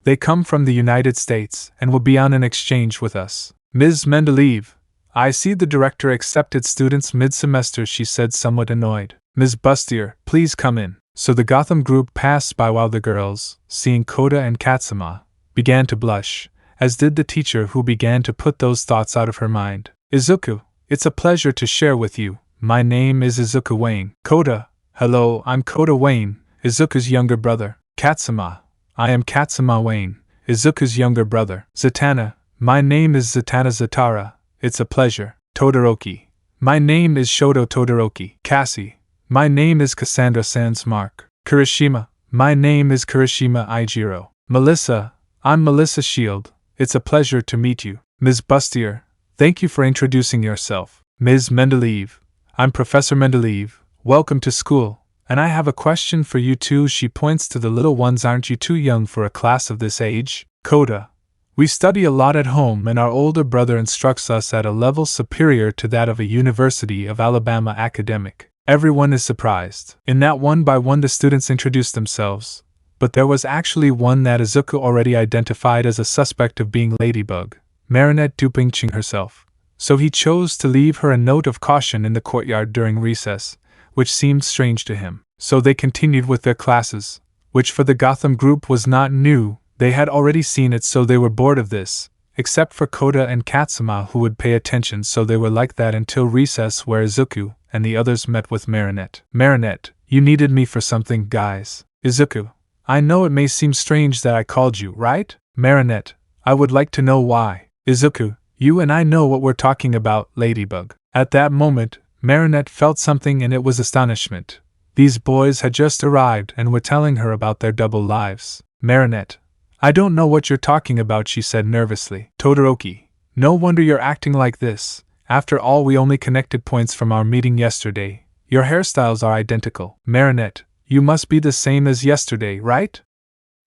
They come from the United States and will be on an exchange with us. Ms. Mendeleev, I see the director accepted students mid-semester, she said, somewhat annoyed. Ms. Bustier, please come in. So the Gotham group passed by while the girls, seeing Koda and Katsuma, began to blush, as did the teacher who began to put those thoughts out of her mind. Izuku, it's a pleasure to share with you. My name is Izuku Wayne. Koda, hello, I'm Koda Wayne, Izuku's younger brother. Katsuma, I am Katsuma Wayne, Izuku's younger brother. Zatanna, my name is Zatanna Zatara. It's a pleasure. Todoroki, my name is Shoto Todoroki. Cassie, my name is Cassandra Sandsmark. Kirishima, my name is Kirishima Aijiro. Melissa, I'm Melissa Shield. It's a pleasure to meet you. Ms. Bustier, thank you for introducing yourself. Ms. Mendeleev, I'm Professor Mendeleev. Welcome to school, and I have a question for you too. She points to the little ones. Aren't you too young for a class of this age? Koda, we study a lot at home and our older brother instructs us at a level superior to that of a University of Alabama academic. Everyone is surprised. In that one by one the students introduced themselves, but there was actually one that Izuku already identified as a suspect of being Ladybug, Marinette duping herself, so he chose to leave her a note of caution in the courtyard during recess, which seemed strange to him. So they continued with their classes, which for the Gotham group was not new. They had already seen it, so they were bored of this, except for Koda and Katsuma who would pay attention, so they were like that until recess where Izuku and the others met with Marinette. Marinette, you needed me for something, guys. Izuku, I know it may seem strange that I called you, right? Marinette, I would like to know why. Izuku, you and I know what we're talking about, Ladybug. At that moment, Marinette felt something and it was astonishment. These boys had just arrived and were telling her about their double lives. Marinette, I don't know what you're talking about, she said nervously. Todoroki, no wonder you're acting like this. After all, we only connected points from our meeting yesterday. Your hairstyles are identical. Marinette, you must be the same as yesterday, right?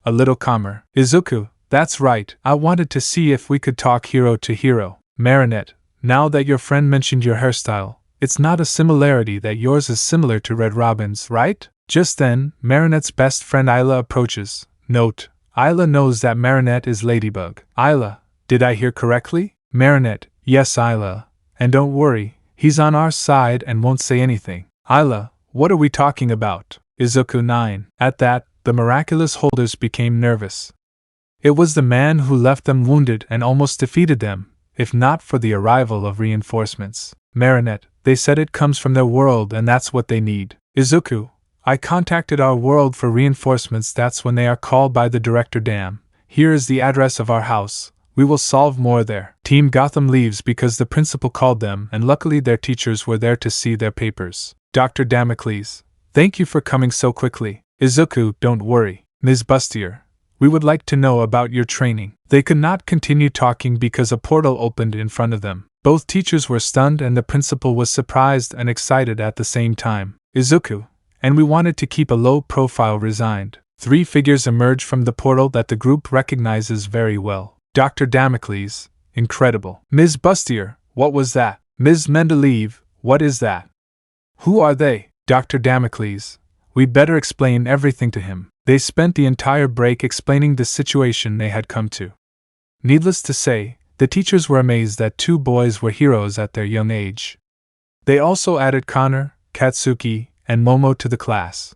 A little calmer. Izuku, that's right. I wanted to see if we could talk hero to hero. Marinette, now that your friend mentioned your hairstyle, it's not a similarity that yours is similar to Red Robin's, right? Just then, Marinette's best friend Isla approaches. Note, Isla knows that Marinette is Ladybug. Isla, did I hear correctly? Marinette, yes Isla. And don't worry, he's on our side and won't say anything. Isla, what are we talking about? Izuku 9. At that, the miraculous holders became nervous. It was the man who left them wounded and almost defeated them, if not for the arrival of reinforcements. Marinette, they said it comes from their world and that's what they need. Izuku, I contacted our world for reinforcements. That's when they are called by the director. Damn. Here is the address of our house. We will solve more there. Team Gotham leaves because the principal called them and luckily their teachers were there to see their papers. Dr. Damocles, thank you for coming so quickly. Izuku, don't worry. Ms. Bustier, we would like to know about your training. They could not continue talking because a portal opened in front of them. Both teachers were stunned and the principal was surprised and excited at the same time. Izuku, and we wanted to keep a low profile, resigned. 3 figures emerged from the portal that the group recognizes very well. Dr. Damocles, incredible. Ms. Bustier, what was that? Ms. Mendeleev, what is that? Who are they? Dr. Damocles, we'd better explain everything to him. They spent the entire break explaining the situation they had come to. Needless to say, the teachers were amazed that 2 boys were heroes at their young age. They also added Connor, Katsuki, and Momo to the class.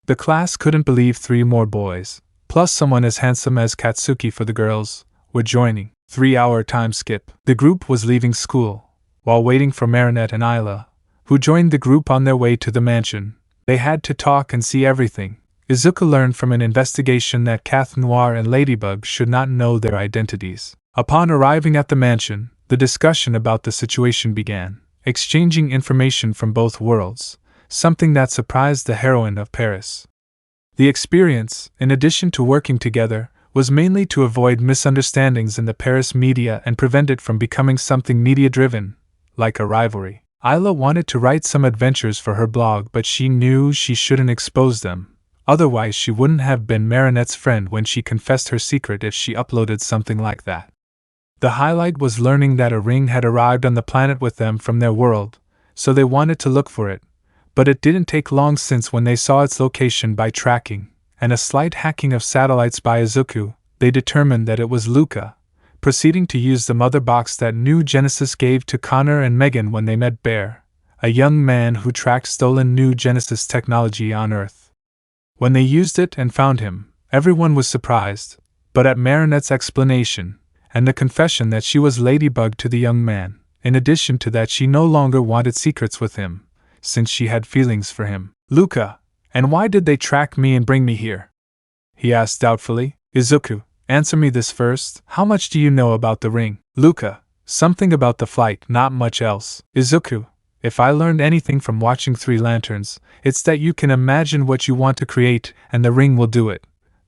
The class couldn't believe 3 more boys, plus someone as handsome as Katsuki for the girls, were joining. 3-hour time skip. The group was leaving school. While waiting for Marinette and Isla, who joined the group on their way to the mansion, they had to talk and see everything. Izuku learned from an investigation that Cat Noir and Ladybug should not know their identities. Upon arriving at the mansion, the discussion about the situation began, exchanging information from both worlds, something that surprised the heroine of Paris. The experience, in addition to working together, was mainly to avoid misunderstandings in the Paris media and prevent it from becoming something media-driven, like a rivalry. Isla wanted to write some adventures for her blog, but she knew she shouldn't expose them. Otherwise, she wouldn't have been Marinette's friend when she confessed her secret if she uploaded something like that. The highlight was learning that a ring had arrived on the planet with them from their world, so they wanted to look for it. But it didn't take long since when they saw its location by tracking, and a slight hacking of satellites by Izuku, they determined that it was Luca, proceeding to use the mother box that New Genesis gave to Connor and Megan when they met Bear, a young man who tracked stolen New Genesis technology on Earth. When they used it and found him, everyone was surprised, but at Marinette's explanation, and the confession that she was Ladybug to the young man, in addition to that she no longer wanted secrets with him, since she had feelings for him. Luca, and why did they track me and bring me here? He asked doubtfully. Izuku, answer me this first. How much do you know about the ring? Luca, something about the flight, not much else. Izuku, if I learned anything from watching 3 Lanterns, it's that you can imagine what you want to create and the ring will do it.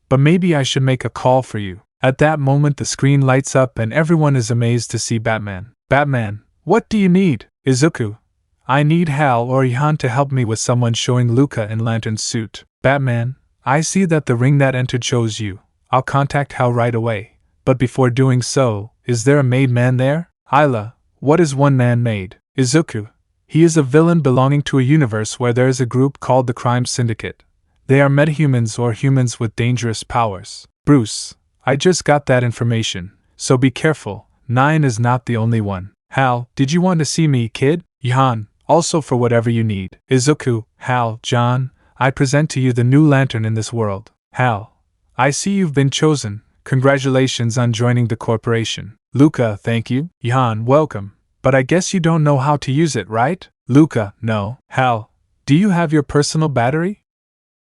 But maybe I should make a call for you. At that moment the screen lights up and everyone is amazed to see Batman. Batman, what do you need? Izuku, I need Hal or Ihan to help me with someone, showing Luca in Lantern's suit. Batman, I see that the ring that entered chose you. I'll contact Hal right away. But before doing so, is there a made man there? Isla, what is one man made? Izuku, he is a villain belonging to a universe where there is a group called the Crime Syndicate. They are metahumans or humans with dangerous powers. Bruce, I just got that information, so be careful. 9 is not the only one. Hal, did you want to see me, kid? Ihan, also for whatever you need. Izuku, Hal, John, I present to you the new lantern in this world. Hal, I see you've been chosen. Congratulations on joining the corporation. Luca, thank you. Ihan, welcome. But I guess you don't know how to use it, right? Luca, no. Hal, do you have your personal battery?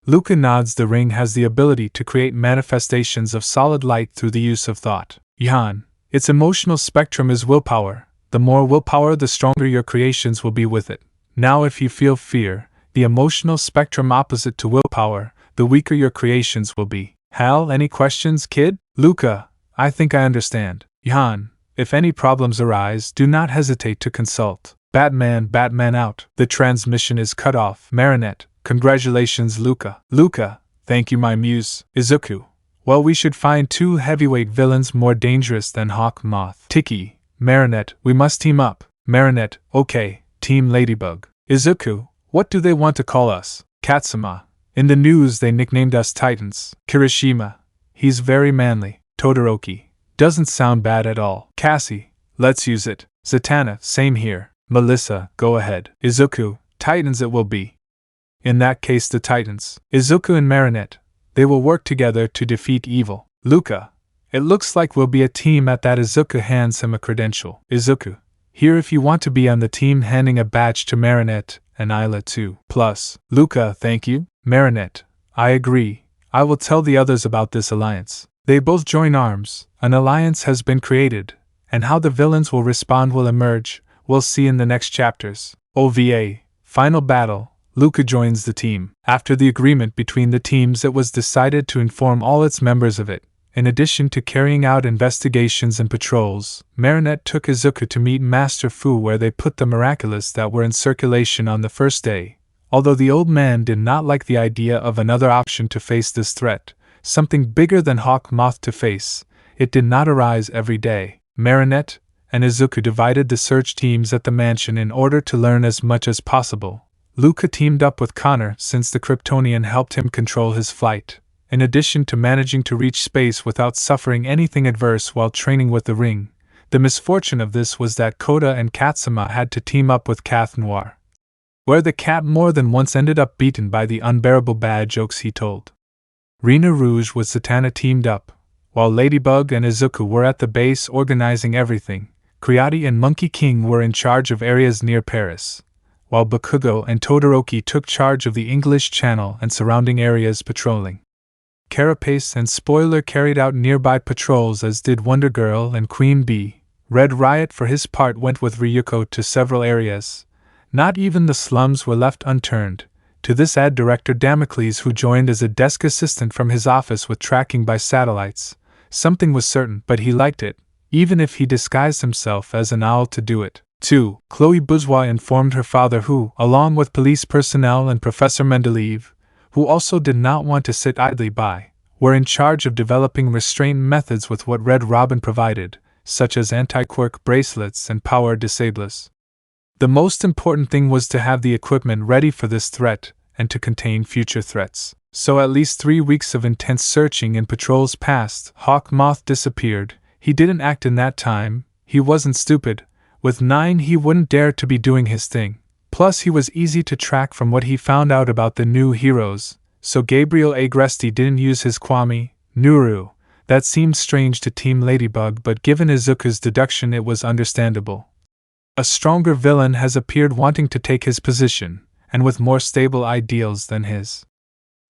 Luca nods. The ring has the ability to create manifestations of solid light through the use of thought. Ihan, its emotional spectrum is willpower. The more willpower, the stronger your creations will be with it. Now if you feel fear, the emotional spectrum opposite to willpower, the weaker your creations will be. Hal, any questions, kid? Luca, I think I understand. Ihan, if any problems arise, do not hesitate to consult. Batman out. The transmission is cut off. Marinette, congratulations, Luca. Luca, thank you, my muse. Izuku, well, we should find 2 heavyweight villains more dangerous than Hawk Moth. Tiki, Marinette, we must team up. Marinette, okay, Team Ladybug. Izuku, what do they want to call us? Katsuma, in the news they nicknamed us Titans. Kirishima, he's very manly. Todoroki, doesn't sound bad at all. Cassie, let's use it. Zatanna, same here. Melissa, go ahead. Izuku, Titans it will be. In that case, the Titans. Izuku and Marinette, they will work together to defeat evil. Luca, it looks like we'll be a team. At that, Izuku hands him a credential. Izuku, here if you want to be on the team, handing a badge to Marinette and Isla too. Plus, Luca, thank you. Marinette, I agree. I will tell the others about this alliance. They both join arms. An alliance has been created, and how the villains will respond will emerge. We'll see in the next chapters. OVA, Final Battle. Luca joins the team. After the agreement between the teams, it was decided to inform all its members of it. In addition to carrying out investigations and patrols, Marinette took Izuku to meet Master Fu, where they put the miraculous that were in circulation on the first day. Although the old man did not like the idea of another option to face this threat, something bigger than Hawk Moth to face, it did not arise every day. Marinette and Izuku divided the search teams at the mansion in order to learn as much as possible. Luca teamed up with Connor since the Kryptonian helped him control his flight, in addition to managing to reach space without suffering anything adverse while training with the ring. The misfortune of this was that Koda and Katsuma had to team up with Cat Noir, where the cat more than once ended up beaten by the unbearable bad jokes he told. Rena Rouge with Zatanna teamed up, while Ladybug and Izuku were at the base organizing everything. Creati and Monkey King were in charge of areas near Paris, while Bakugo and Todoroki took charge of the English Channel and surrounding areas patrolling. Carapace and Spoiler carried out nearby patrols, as did Wonder Girl and Queen Bee. Red Riot for his part went with Ryuko to several areas. Not even the slums were left unturned. To this add Director Damocles, who joined as a desk assistant from his office with tracking by satellites. Something was certain, but he liked it, even if he disguised himself as an owl to do it. 2. Chloe Bourgeois informed her father, who, along with police personnel and Professor Mendeleev, who also did not want to sit idly by, were in charge of developing restraint methods with what Red Robin provided, such as anti-quirk bracelets and power disablers. The most important thing was to have the equipment ready for this threat and to contain future threats. So at least 3 weeks of intense searching and patrols passed. Hawk Moth disappeared. He didn't act in that time. He wasn't stupid. With 9 he wouldn't dare to be doing his thing. Plus he was easy to track from what he found out about the new heroes, so Gabriel Agresti didn't use his Kwame, Nuru. That seemed strange to Team Ladybug, but given Izuku's deduction it was understandable. A stronger villain has appeared wanting to take his position, and with more stable ideals than his.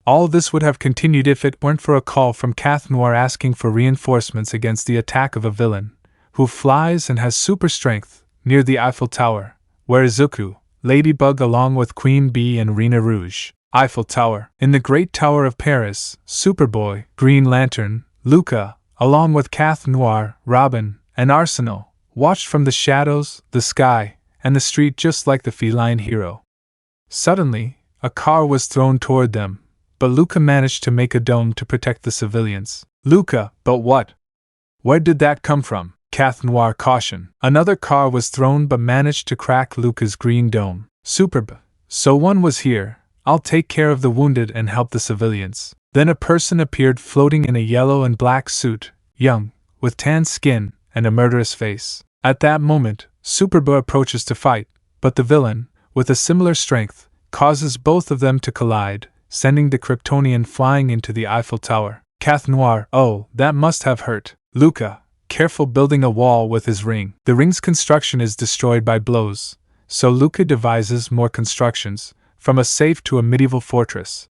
All this would have continued if it weren't for a call from Cat Noir asking for reinforcements against the attack of a villain, who flies and has super strength, near the Eiffel Tower, where Izuku, Ladybug along with Queen Bee and Rena Rouge. Eiffel Tower. In the Great Tower of Paris, Superboy, Green Lantern, Luca, along with Cat Noir, Robin, and Arsenal, watched from the shadows, the sky, and the street just like the feline hero. Suddenly, a car was thrown toward them, but Luca managed to make a dome to protect the civilians. Luca, but what? Where did that come from? Cat Noir cautioned. Another car was thrown but managed to crack Luca's green dome. Superb. So one was here. I'll take care of the wounded and help the civilians. Then a person appeared floating in a yellow and black suit, young, with tan skin, and a murderous face. At that moment, Superboy approaches to fight, but the villain, with a similar strength, causes both of them to collide, sending the Kryptonian flying into the Eiffel Tower. Cat Noir, oh, that must have hurt. Luca, careful building a wall with his ring. The ring's construction is destroyed by blows, so Luca devises more constructions, from a safe to a medieval fortress.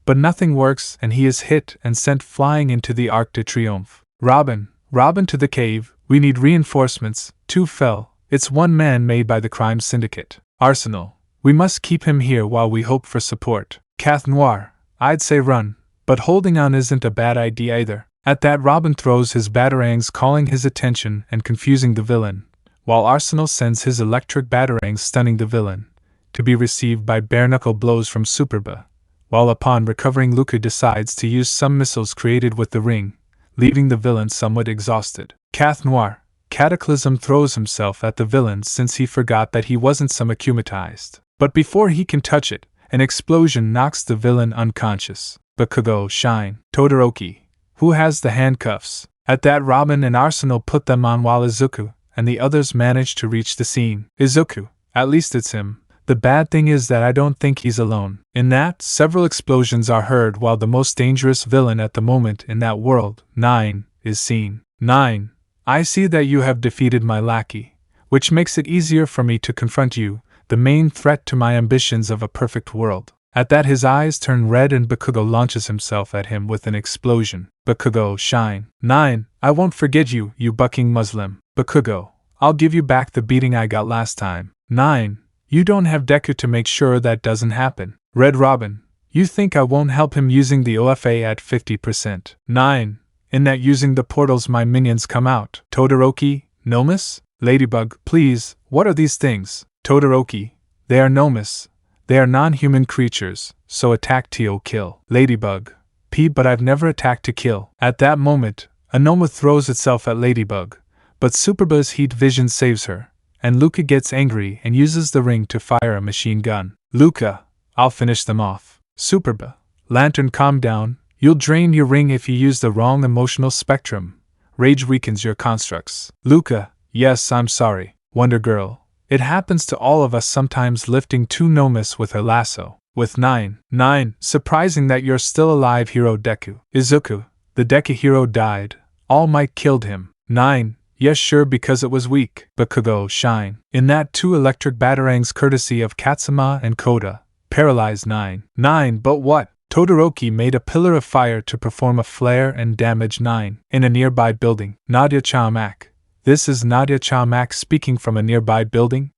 But nothing works and he is hit and sent flying into the Arc de Triomphe. Robin to the cave, we need reinforcements. 2 fell, it's one man made by the crime syndicate. Arsenal, we must keep him here while we hope for support. Cat Noir, I'd say run, but holding on isn't a bad idea either. At that Robin throws his batarangs, calling his attention and confusing the villain, while Arsenal sends his electric batarangs, stunning the villain, to be received by bare-knuckle blows from Superba, while upon recovering Luca decides to use some missiles created with the ring, leaving the villain somewhat exhausted. Cat Noir, Cataclysm throws himself at the villain since he forgot that he wasn't some akumatized. But before he can touch it, an explosion knocks the villain unconscious. Bakugo shine. Todoroki, who has the handcuffs. At that Robin and Arsenal put them on while Izuku and the others manage to reach the scene. Izuku, at least it's him. The bad thing is that I don't think he's alone. In that, several explosions are heard while the most dangerous villain at the moment in that world, 9, is seen. 9. I see that you have defeated my lackey, which makes it easier for me to confront you, the main threat to my ambitions of a perfect world. At that his eyes turn red and Bakugo launches himself at him with an explosion. Bakugo shine. 9. I won't forget you, you bucking Muslim. Bakugo, I'll give you back the beating I got last time. 9. You don't have Deku to make sure that doesn't happen. Red Robin, you think I won't help him using the OFA at 50%. 9. In that using the portals my minions come out. Todoroki, Nomus? Ladybug, please, what are these things? Todoroki, they are Nomus. They are non-human creatures, so attack to kill. Ladybug, but I've never attacked to kill. At that moment, a Noma throws itself at Ladybug, but Superba's heat vision saves her, and Luca gets angry and uses the ring to fire a machine gun. Luca, I'll finish them off. Superba. Lantern, calm down. You'll drain your ring if you use the wrong emotional spectrum. Rage weakens your constructs. Luca, yes, I'm sorry. Wonder Girl, it happens to all of us sometimes, lifting two nomas with her lasso. With 9. Surprising that you're still alive, Hero Deku. Izuku, the Deku hero died. Almight killed him. 9. Yes, sure, because it was weak. Bakugo, shine. In that, 2 electric batarangs courtesy of Katsuma and Koda. Paralyzed. 9. But what? Todoroki made a pillar of fire to perform a flare and damage 9. In a nearby building. Nadia Chamak. This is Nadia Chamak speaking from a nearby building?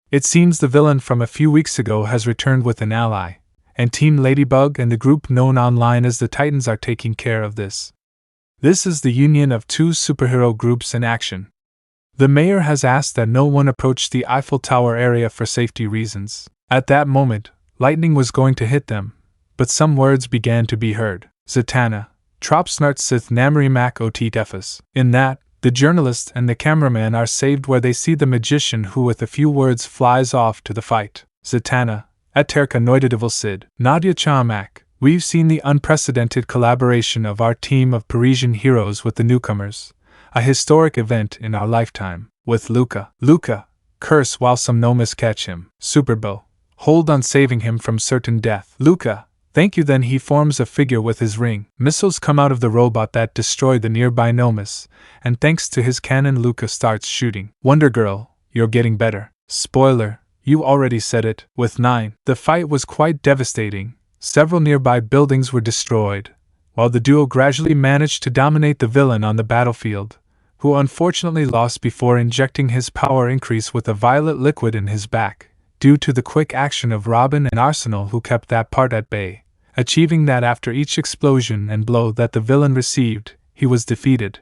It seems the villain from a few weeks ago has returned with an ally, and Team Ladybug and the group known online as the Titans are taking care of this. This is the union of 2 superhero groups in action. The mayor has asked that no one approach the Eiffel Tower area for safety reasons. At that moment, lightning was going to hit them, but some words began to be heard. Zatanna, Tropsnart Sith Namarimak Otit Efas. In that, the journalist and the cameraman are saved where they see the magician who with a few words flies off to the fight. Zatanna, Aterka Noidadivil Sid. Nadia Chamak, we've seen the unprecedented collaboration of our team of Parisian heroes with the newcomers. A historic event in our lifetime. With Luca. Luca, curse while some nomas catch him. Superbo, hold on saving him from certain death. Luca, thank you. Then he forms a figure with his ring. Missiles come out of the robot that destroy the nearby nomas, and thanks to his cannon Luca starts shooting. Wonder Girl, you're getting better. Spoiler, you already said it. With 9, the fight was quite devastating. Several nearby buildings were destroyed, while the duo gradually managed to dominate the villain on the battlefield, who unfortunately lost before injecting his power increase with a violet liquid in his back, due to the quick action of Robin and Arsenal, who kept that part at bay, achieving that after each explosion and blow that the villain received, he was defeated.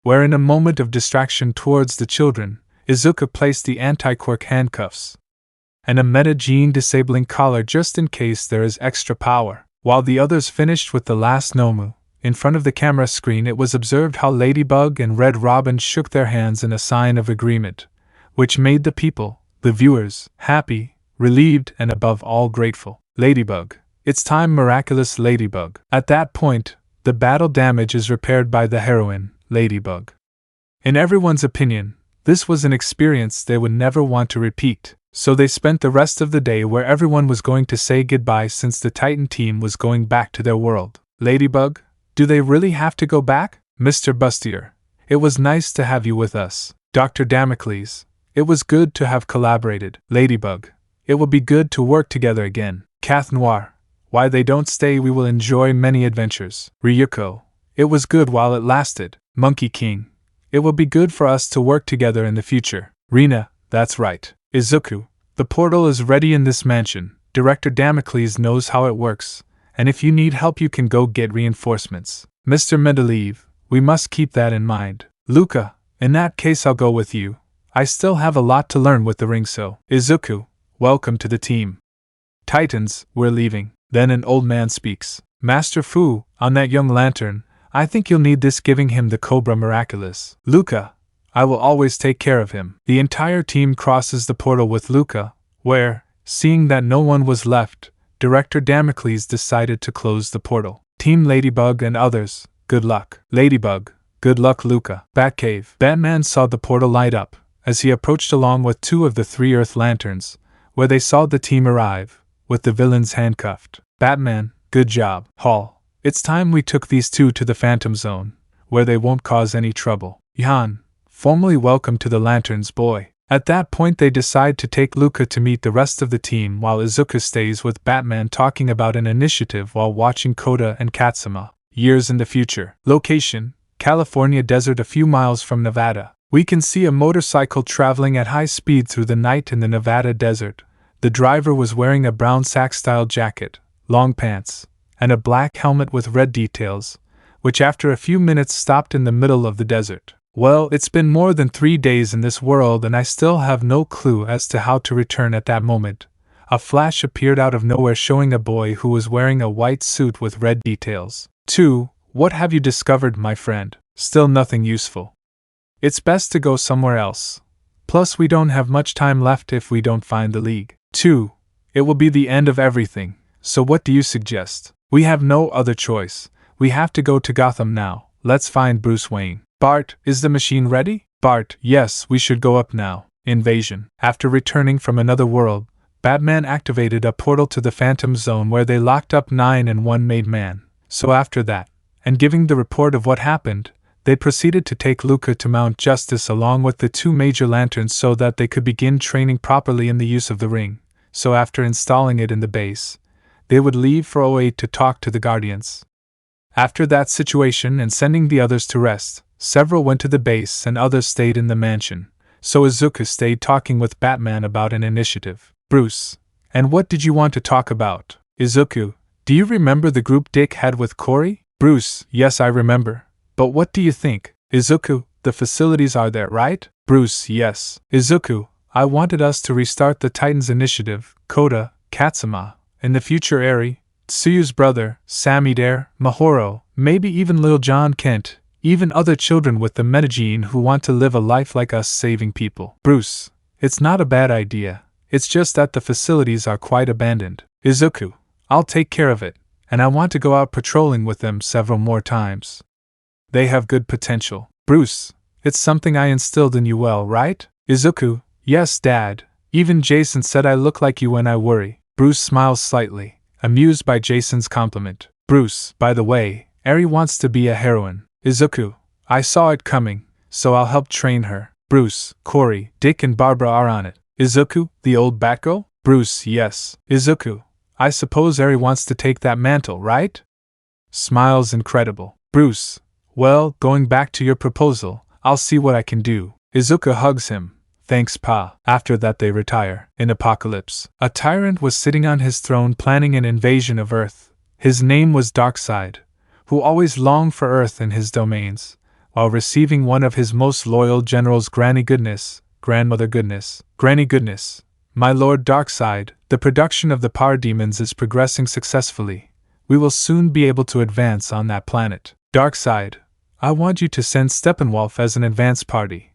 Where in a moment of distraction towards the children, Izuku placed the anti-quirk handcuffs and a meta-gene disabling collar just in case there is extra power. While the others finished with the last Nomu, in front of the camera screen it was observed how Ladybug and Red Robin shook their hands in a sign of agreement, which made the people, the viewers, happy, relieved, and above all grateful. Ladybug, it's time, miraculous Ladybug. At that point, the battle damage is repaired by the heroine, Ladybug. In everyone's opinion, this was an experience they would never want to repeat. So they spent the rest of the day where everyone was going to say goodbye since the Titan team was going back to their world. Ladybug, do they really have to go back? Mr. Bustier, it was nice to have you with us. Dr. Damocles, it was good to have collaborated. Ladybug, it will be good to work together again. Cath Noir, why they don't stay, we will enjoy many adventures. Ryuko, it was good while it lasted. Monkey King, it will be good for us to work together in the future. Rina, that's right. Izuku, the portal is ready in this mansion. Director Damocles knows how it works, and if you need help you can go get reinforcements. Mr. Mendeleev, we must keep that in mind. Luca, in that case I'll go with you. I still have a lot to learn with the ring, so. Izuku, welcome to the team. Titans, we're leaving. Then an old man speaks. Master Fu, on that young lantern, I think you'll need this, giving him the Cobra Miraculous. Luca, I will always take care of him. The entire team crosses the portal with Luca, where, seeing that no one was left, Director Damocles decided to close the portal. Team Ladybug and others, good luck. Ladybug, good luck Luca. Batcave. Batman saw the portal light up, as he approached along with 2 of the 3 Earth Lanterns, where they saw the team arrive, with the villains handcuffed. Batman, good job. Hall, it's time we took these 2 to the Phantom Zone, where they won't cause any trouble. Yan, formally welcome to the Lanterns, boy. At that point they decide to take Luca to meet the rest of the team, while Izuku stays with Batman talking about an initiative while watching Koda and Katsuma. Years in the future. Location, California desert a few miles from Nevada. We can see a motorcycle traveling at high speed through the night in the Nevada desert. The driver was wearing a brown sack-style jacket, long pants, and a black helmet with red details, which after a few minutes stopped in the middle of the desert. Well, it's been more than 3 days in this world and I still have no clue as to how to return. At that moment, a flash appeared out of nowhere showing a boy who was wearing a white suit with red details. 2. What have you discovered, my friend? Still nothing useful. It's best to go somewhere else. Plus we don't have much time left if we don't find the League. 2. It will be the end of everything, so what do you suggest? We have no other choice. We have to go to Gotham now. Let's find Bruce Wayne. Bart, is the machine ready? Bart, yes, we should go up now. Invasion. After returning from another world, Batman activated a portal to the Phantom Zone where they locked up 9 and 1 made man. So after that, and giving the report of what happened, they proceeded to take Luca to Mount Justice along with the 2 major lanterns so that they could begin training properly in the use of the ring. So after installing it in the base, they would leave for 08 to talk to the Guardians. After that situation and sending the others to rest, several went to the base and others stayed in the mansion. So Izuku stayed talking with Batman about an initiative. Bruce, and what did you want to talk about? Izuku, do you remember the group Dick had with Cory? Bruce, yes, I remember. But what do you think? Izuku, the facilities are there, right? Bruce, yes. Izuku, I wanted us to restart the Titans initiative, Koda, Katsuma, in the future Eri, Tsuyu's brother, Sammy Dare, Mahoro, maybe even Lil John Kent, even other children with the metagene who want to live a life like us saving people. Bruce, it's not a bad idea. It's just that the facilities are quite abandoned. Izuku, I'll take care of it, and I want to go out patrolling with them several more times. They have good potential. Bruce, it's something I instilled in you well, right? Izuku, yes, Dad. Even Jason said I look like you when I worry. Bruce smiles slightly, amused by Jason's compliment. Bruce, by the way, Eri wants to be a heroine. Izuku, I saw it coming, so I'll help train her. Bruce, Cory, Dick and Barbara are on it. Izuku, the old Batgirl? Bruce, yes. Izuku, I suppose Eri wants to take that mantle, right? Smiles incredible. Bruce, well, going back to your proposal, I'll see what I can do. Izuku hugs him. Thanks, Pa. After that they retire. In Apocalypse, a tyrant was sitting on his throne planning an invasion of Earth. His name was Darkseid, who always longed for Earth in his domains, while receiving one of his most loyal generals, Granny Goodness, Grandmother Goodness, Granny Goodness. My Lord Darkseid, the production of the power demons is progressing successfully. We will soon be able to advance on that planet. Darkseid, I want you to send Steppenwolf as an advance party.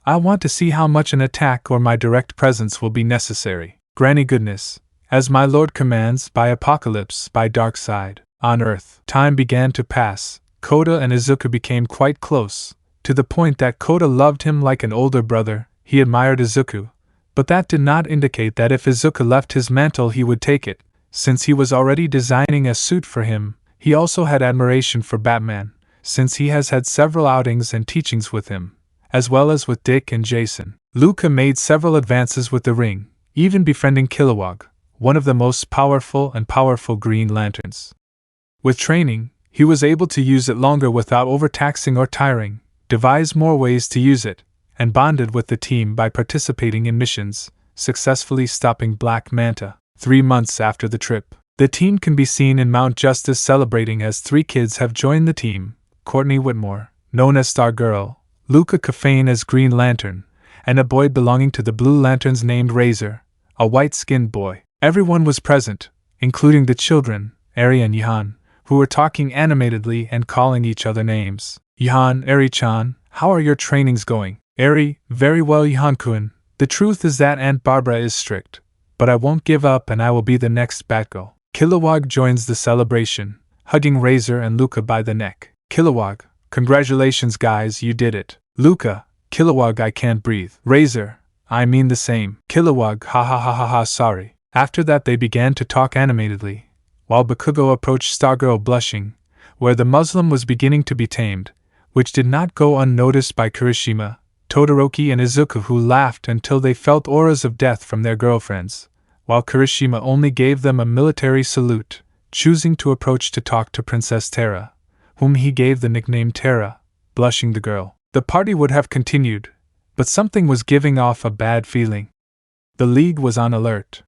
I want to see how much an attack or my direct presence will be necessary. Granny Goodness, as my Lord commands, by Apocalypse, by Darkseid. On Earth, time began to pass. Koda and Izuku became quite close, to the point that Koda loved him like an older brother. He admired Izuku, but that did not indicate that if Izuku left his mantle he would take it. Since he was already designing a suit for him, he also had admiration for Batman, since he has had several outings and teachings with him, as well as with Dick and Jason. Luca made several advances with the ring, even befriending Kilowog, one of the most powerful Green Lanterns. With training, he was able to use it longer without overtaxing or tiring, devise more ways to use it, and bonded with the team by participating in missions, successfully stopping Black Manta. 3 months after the trip, the team can be seen in Mount Justice celebrating as 3 kids have joined the team: Courtney Whitmore, known as Stargirl, Luca Cafane as Green Lantern, and a boy belonging to the Blue Lanterns named Razor, a white-skinned boy. Everyone was present, including the children, Eri and Yahan, who were talking animatedly and calling each other names. Yahan, Eri-chan, how are your trainings going? Eri, very well, Yahan-kun. The truth is that Aunt Barbara is strict, but I won't give up and I will be the next Batgirl. Kilowog joins the celebration, hugging Razor and Luca by the neck. Kilowog, congratulations guys, you did it. Luca, Kilowog, I can't breathe. Razor, I mean the same. Kilowog, ha ha ha ha ha, sorry. After that they began to talk animatedly, while Bakugo approached Stargirl blushing, where the Muslim was beginning to be tamed, which did not go unnoticed by Kirishima, Todoroki and Izuku, who laughed until they felt auras of death from their girlfriends, while Kirishima only gave them a military salute, choosing to approach to talk to Princess Terra, whom he gave the nickname Terra, blushing the girl. The party would have continued, but something was giving off a bad feeling. The League was on alert.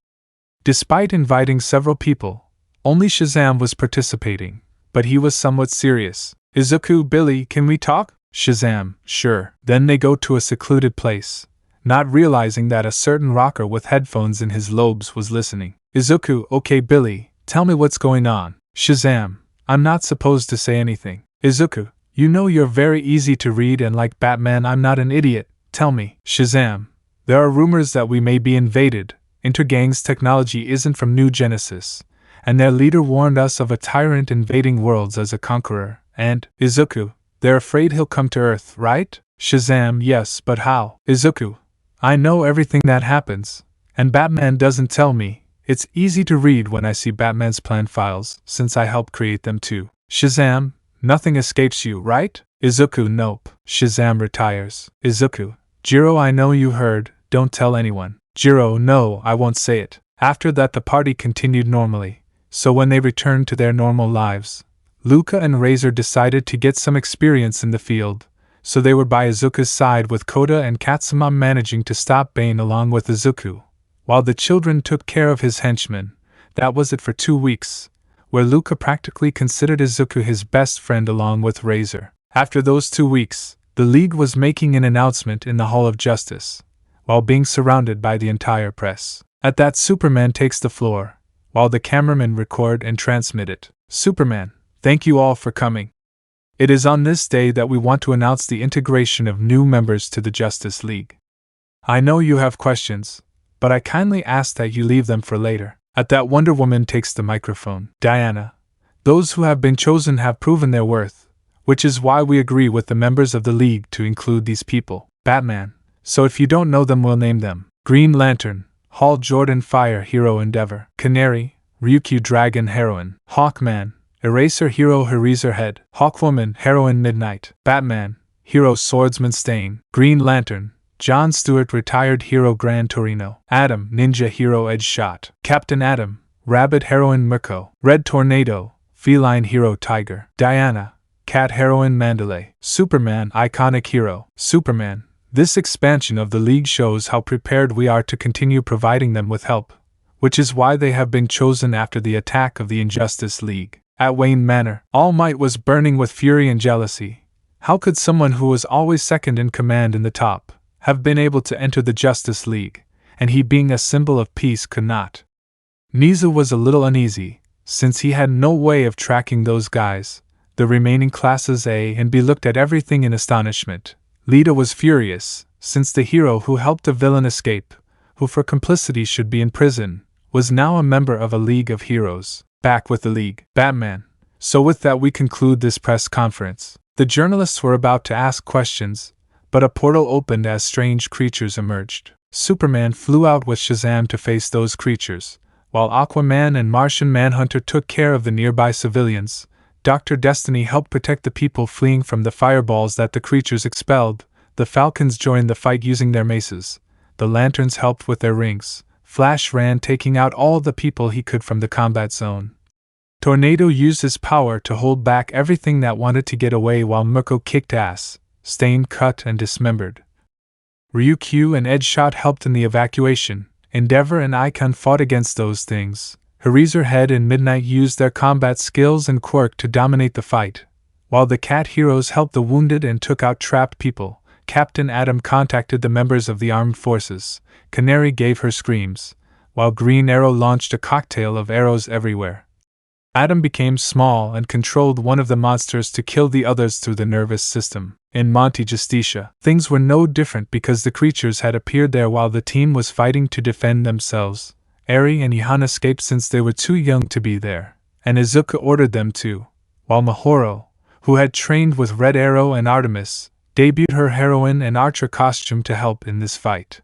Despite inviting several people, only Shazam was participating, but he was somewhat serious. Izuku, Billy, can we talk? Shazam, sure. Then they go to a secluded place, not realizing that a certain rocker with headphones in his lobes was listening. Izuku, okay Billy, tell me what's going on. Shazam, I'm not supposed to say anything. Izuku, you know you're very easy to read and like Batman I'm not an idiot, tell me. Shazam, there are rumors that we may be invaded, Intergang's technology isn't from New Genesis, and their leader warned us of a tyrant invading worlds as a conqueror, and, Izuku, they're afraid he'll come to Earth, right? Shazam, yes, but how? Izuku, I know everything that happens, and Batman doesn't tell me. It's easy to read when I see Batman's plan files, since I helped create them too. Shazam, nothing escapes you, right? Izuku, nope. Shazam retires. Izuku, Jiro, I know you heard, don't tell anyone. Jiro, no, I won't say it. After that the party continued normally, so when they returned to their normal lives, Luca and Razor decided to get some experience in the field, so they were by Izuku's side with Koda and Katsuma managing to stop Bane along with Izuku, while the children took care of his henchmen. That was it for 2 weeks, where Luca practically considered Izuku his best friend along with Razor. After those 2 weeks, the League was making an announcement in the Hall of Justice, while being surrounded by the entire press. At that, Superman takes the floor, while the cameramen record and transmit it. Superman, thank you all for coming. It is on this day that we want to announce the integration of new members to the Justice League. I know you have questions, but I kindly ask that you leave them for later. At that, Wonder Woman takes the microphone. Diana, those who have been chosen have proven their worth, which is why we agree with the members of the League to include these people. Batman, so if you don't know them, we'll name them. Green Lantern, Hal Jordan Fire Hero Endeavor. Canary, Ryukyu Dragon Heroine. Hawkman, Eraser Hero Eraserhead. Hawkwoman Heroine Midnight. Batman, Hero Swordsman Stain. Green Lantern, John Stewart Retired Hero Gran Torino. Atom Ninja Hero Edge Shot. Captain Atom, Rabbit Heroine Mirko. Red Tornado, Feline Hero Tiger. Diana, Cat Heroine Mandalay. Superman Iconic Hero. Superman, this expansion of the League shows how prepared we are to continue providing them with help, which is why they have been chosen after the attack of the Injustice League. At Wayne Manor, All Might was burning with fury and jealousy. How could someone who was always second in command in the top have been able to enter the Justice League, and he being a symbol of peace could not? Nizu was a little uneasy, since he had no way of tracking those guys. The remaining classes A and B looked at everything in astonishment. Lita was furious, since the hero who helped the villain escape, who for complicity should be in prison, was now a member of a League of Heroes. Back with the League. Batman. So with that we conclude this press conference. The journalists were about to ask questions, but a portal opened as strange creatures emerged. Superman flew out with Shazam to face those creatures, while Aquaman and Martian Manhunter took care of the nearby civilians. Dr. Destiny helped protect the people fleeing from the fireballs that the creatures expelled. The Falcons joined the fight using their maces. The Lanterns helped with their rings. Flash ran, taking out all the people he could from the combat zone. Tornado used his power to hold back everything that wanted to get away, while Mirko kicked ass, Stain cut and dismembered. Ryukyu and Edgeshot helped in the evacuation. Endeavor and Icon fought against those things. Eraserhead and Midnight used their combat skills and Quirk to dominate the fight, while the Cat Heroes helped the wounded and took out trapped people. Captain Atom contacted the members of the armed forces. Canary gave her screams, while Green Arrow launched a cocktail of arrows everywhere. Atom became small and controlled one of the monsters to kill the others through the nervous system. In Monte Justicia, things were no different because the creatures had appeared there while the team was fighting to defend themselves. Eri and Ihan escaped since they were too young to be there, and Izuku ordered them to, while Mahoro, who had trained with Red Arrow and Artemis, debuted her heroine and archer costume to help in this fight.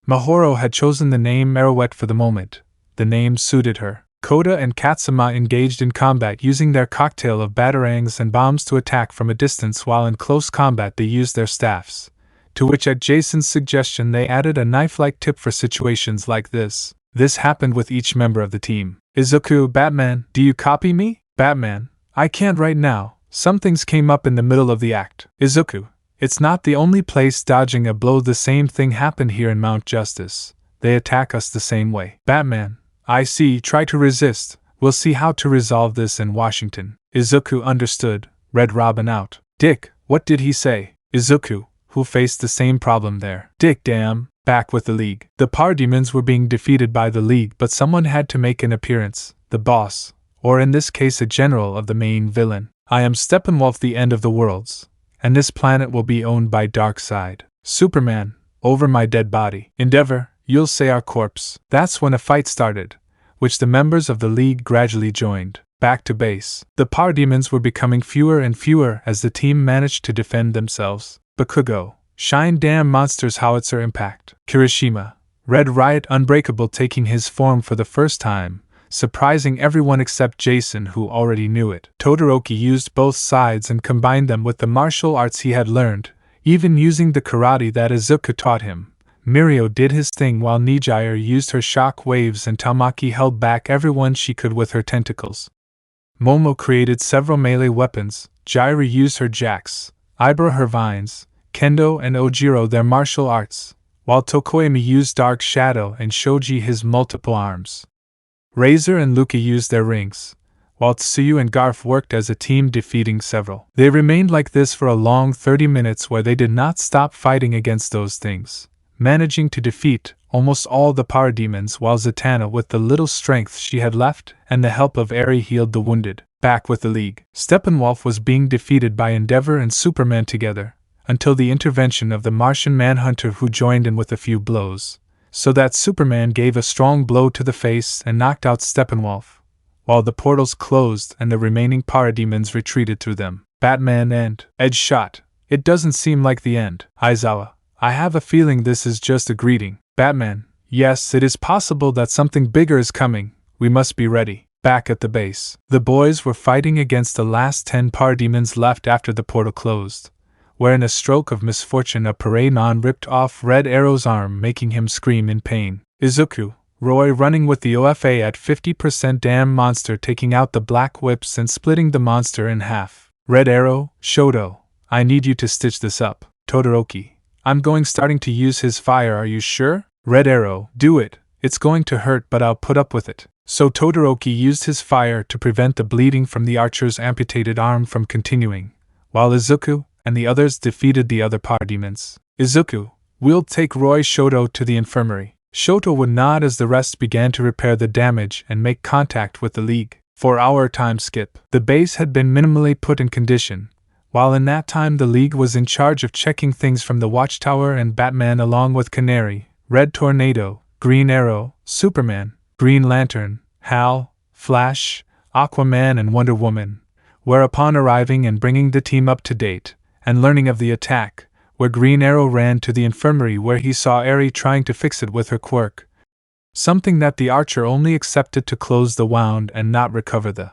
Mahoro had chosen the name Meruet for the moment. The name suited her. Koda and Katsuma engaged in combat using their cocktail of batarangs and bombs to attack from a distance, while in close combat they used their staffs, to which at Jason's suggestion they added a knife-like tip for situations like this. This happened with each member of the team. Izuku, Batman, do you copy me? Batman, I can't right now. Some things came up in the middle of the act. Izuku, it's not the only place dodging a blow. The same thing happened here in Mount Justice. They attack us the same way. Batman, I see. Try to resist. We'll see how to resolve this in Washington. Izuku understood. Red Robin out. Dick, what did he say? Izuku, who faced the same problem there. Dick, damn. Back with the League. The Parademons were being defeated by the League, but someone had to make an appearance. The boss, or in this case a general of the main villain. I am Steppenwolf, the end of the worlds, and this planet will be owned by Darkseid. Superman, over my dead body. Endeavor, You'll say our corpse. That's when a fight started, which the members of the League gradually joined. Back to base. The parademons were becoming fewer and fewer as the team managed to defend themselves. Bakugo, Shine Damn Monsters Howitzer Impact. Kirishima, Red Riot Unbreakable taking his form for the first time, surprising everyone except Jason who already knew it. Todoroki used both sides and combined them with the martial arts he had learned, even using the karate that Izuku taught him. Mirio did his thing while Nijuire used her shock waves and Tamaki held back everyone she could with her tentacles. Momo created several melee weapons, Jairi used her jacks, Ibra her vines, Kendo and Ojiro their martial arts, while Tokoyami used Dark Shadow and Shoji his multiple arms. Razor and Luka used their rings, while Tsuyu and Garf worked as a team defeating several. They remained like this for a long 30 minutes where they did not stop fighting against those things, managing to defeat almost all the parademons while Zatanna with the little strength she had left and the help of Eri healed the wounded. Back with the League. Steppenwolf was being defeated by Endeavor and Superman together, until the intervention of the Martian Manhunter who joined in with a few blows, so that Superman gave a strong blow to the face and knocked out Steppenwolf, while the portals closed and the remaining parademons retreated through them. Batman and Edge shot. It doesn't seem like the end. Aizawa, I have a feeling this is just a greeting. Batman, yes, it is possible that something bigger is coming. We must be ready. Back at the base, the boys were fighting against the last 10 parademons left after the portal closed, where in a stroke of misfortune a Paranon ripped off Red Arrow's arm, making him scream in pain. Izuku, Roy running with the OFA at 50%, Damn Monster taking out the black whips and splitting the monster in half. Red Arrow, Shoto, I need you to stitch this up. Todoroki, I'm starting to use his fire, are you sure? Red Arrow, do it. It's going to hurt but I'll put up with it. So Todoroki used his fire to prevent the bleeding from the archer's amputated arm from continuing, while Izuku and the others defeated the other parademons. Izuku, we'll take Roy Shoto to the infirmary. Shoto would nod as the rest began to repair the damage and make contact with the League. 4-hour time skip. The base had been minimally put in condition, while in that time the League was in charge of checking things from the Watchtower and Batman along with Canary, Red Tornado, Green Arrow, Superman, Green Lantern, Hal, Flash, Aquaman and Wonder Woman, were upon arriving and bringing the team up to date, and learning of the attack, where Green Arrow ran to the infirmary where he saw Eri trying to fix it with her quirk, something that the archer only accepted to close the wound and not recover the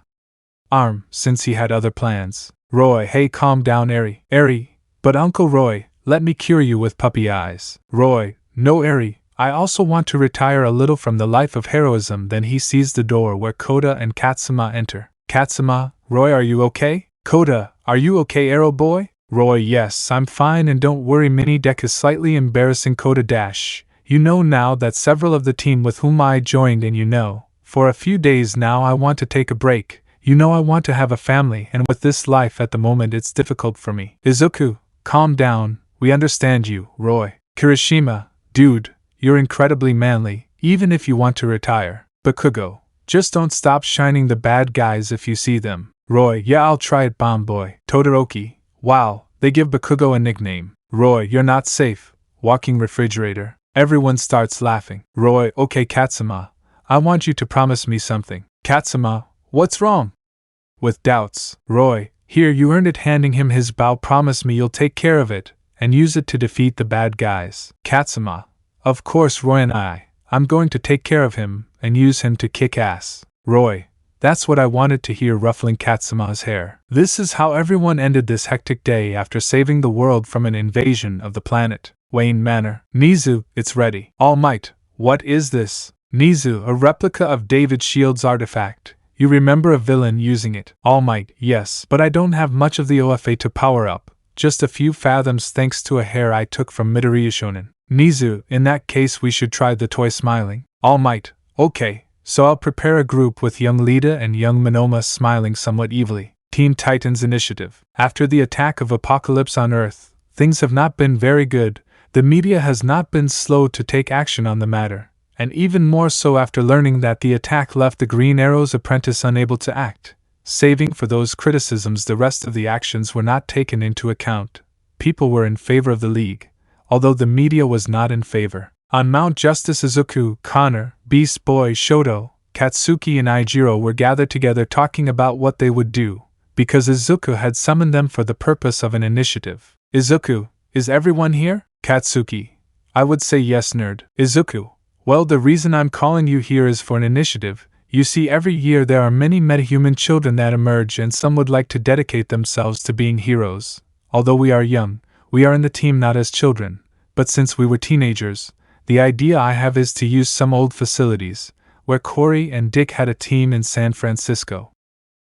arm, since he had other plans. Roy, hey, calm down, Eri. Eri, but Uncle Roy, let me cure you with puppy eyes. Roy, no, Eri. I also want to retire a little from the life of heroism. Then he sees the door where Koda and Katsuma enter. Katsuma, Roy, are you okay? Koda, are you okay, Arrow Boy? Roy, yes, I'm fine and don't worry. Mini Deck is slightly embarrassing. Koda dash. You know now that several of the team with whom I joined and for a few days now I want to take a break. I want to have a family and with this life at the moment it's difficult for me. Izuku, calm down, we understand you. Roy, Kirishima, dude. You're incredibly manly, even if you want to retire. Bakugo, just don't stop shining the bad guys if you see them. Roy, yeah, I'll try it, Bomb Boy. Todoroki, wow, they give Bakugo a nickname. Roy, you're not safe. Walking refrigerator. Everyone starts laughing. Roy, okay, Katsuma, I want you to promise me something. Katsuma, what's wrong? With doubts. Roy, here, you earned it, handing him his bow. Promise me you'll take care of it, and use it to defeat the bad guys. Katsuma, of course, Roy, and I'm going to take care of him and use him to kick ass. Roy, that's what I wanted to hear, ruffling Katsuma's hair. This is how everyone ended this hectic day after saving the world from an invasion of the planet. Wayne Manor. Nizu, it's ready. Almight, what is this? Nizu, a replica of David Shield's artifact. You remember a villain using it. Almight, yes, but I don't have much of the OFA to power up. Just a few fathoms thanks to a hair I took from Midoriya Shonen. Nizu, in that case we should try the toy smiling. Almight, okay, so I'll prepare a group with young Lita and young Monoma smiling somewhat evilly. Teen Titans Initiative. After the attack of Apocalypse on Earth, things have not been very good. The media has not been slow to take action on the matter, and even more so after learning that the attack left the Green Arrow's apprentice unable to act. Saving for those criticisms, the rest of the actions were not taken into account. People were in favor of the League, although the media was not in favor. On Mount Justice, Izuku, Connor, Beast Boy, Shoto, Katsuki and Eijiro were gathered together talking about what they would do, because Izuku had summoned them for the purpose of an initiative. Izuku, is everyone here? Katsuki, I would say yes, nerd. Izuku, well, the reason I'm calling you here is for an initiative. You see, every year there are many metahuman children that emerge and some would like to dedicate themselves to being heroes. Although we are young, we are in the team not as children, but since we were teenagers, the idea I have is to use some old facilities, where Corey and Dick had a team in San Francisco.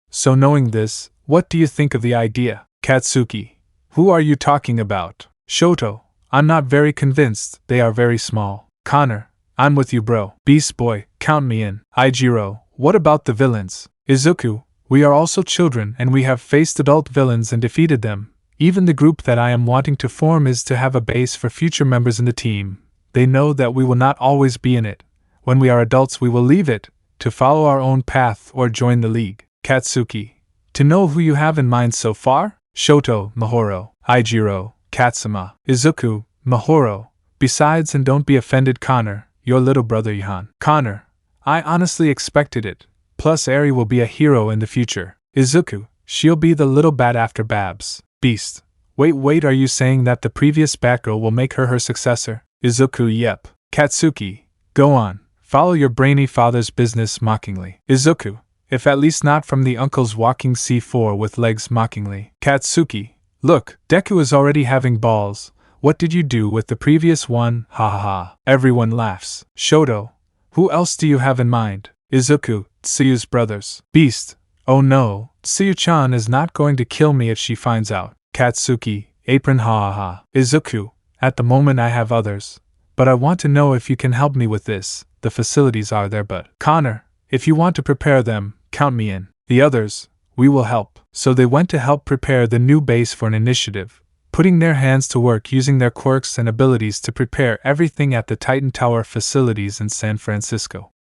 So knowing this, what do you think of the idea? Katsuki, who are you talking about? Shoto, I'm not very convinced, they are very small. Connor, I'm with you, bro. Beast Boy, count me in. Eijiro, what about the villains? Izuku, we are also children and we have faced adult villains and defeated them. Even the group that I am wanting to form is to have a base for future members in the team. They know that we will not always be in it. When we are adults we will leave it, to follow our own path or join the league. Katsuki, to know who you have in mind so far? Shoto, Mahoro. Eijiro, Katsuma. Izuku, Mahoro. Besides, and don't be offended, Connor, your little brother Ihan. Connor, I honestly expected it. Plus Eri will be a hero in the future. Izuku, she'll be the little bat after Babs. Beast, wait, are you saying that the previous Batgirl will make her successor? Izuku, yep. Katsuki, go on, follow your brainy father's business mockingly. Izuku, if at least not from the uncle's walking C4 with legs mockingly. Katsuki, look, Deku is already having balls. What did you do with the previous one? Ha ha ha. Everyone laughs. Shoto, who else do you have in mind? Izuku, Tsuyu's brothers. Beast, oh no, Tsuyu-chan is not going to kill me if she finds out. Katsuki, apron, ha ha ha. Izuku, at the moment I have others. But I want to know if you can help me with this. The facilities are there, but Connor, if you want to prepare them, count me in. The others, we will help. So they went to help prepare the new base for an initiative, putting their hands to work using their quirks and abilities to prepare everything at the Titan Tower facilities in San Francisco.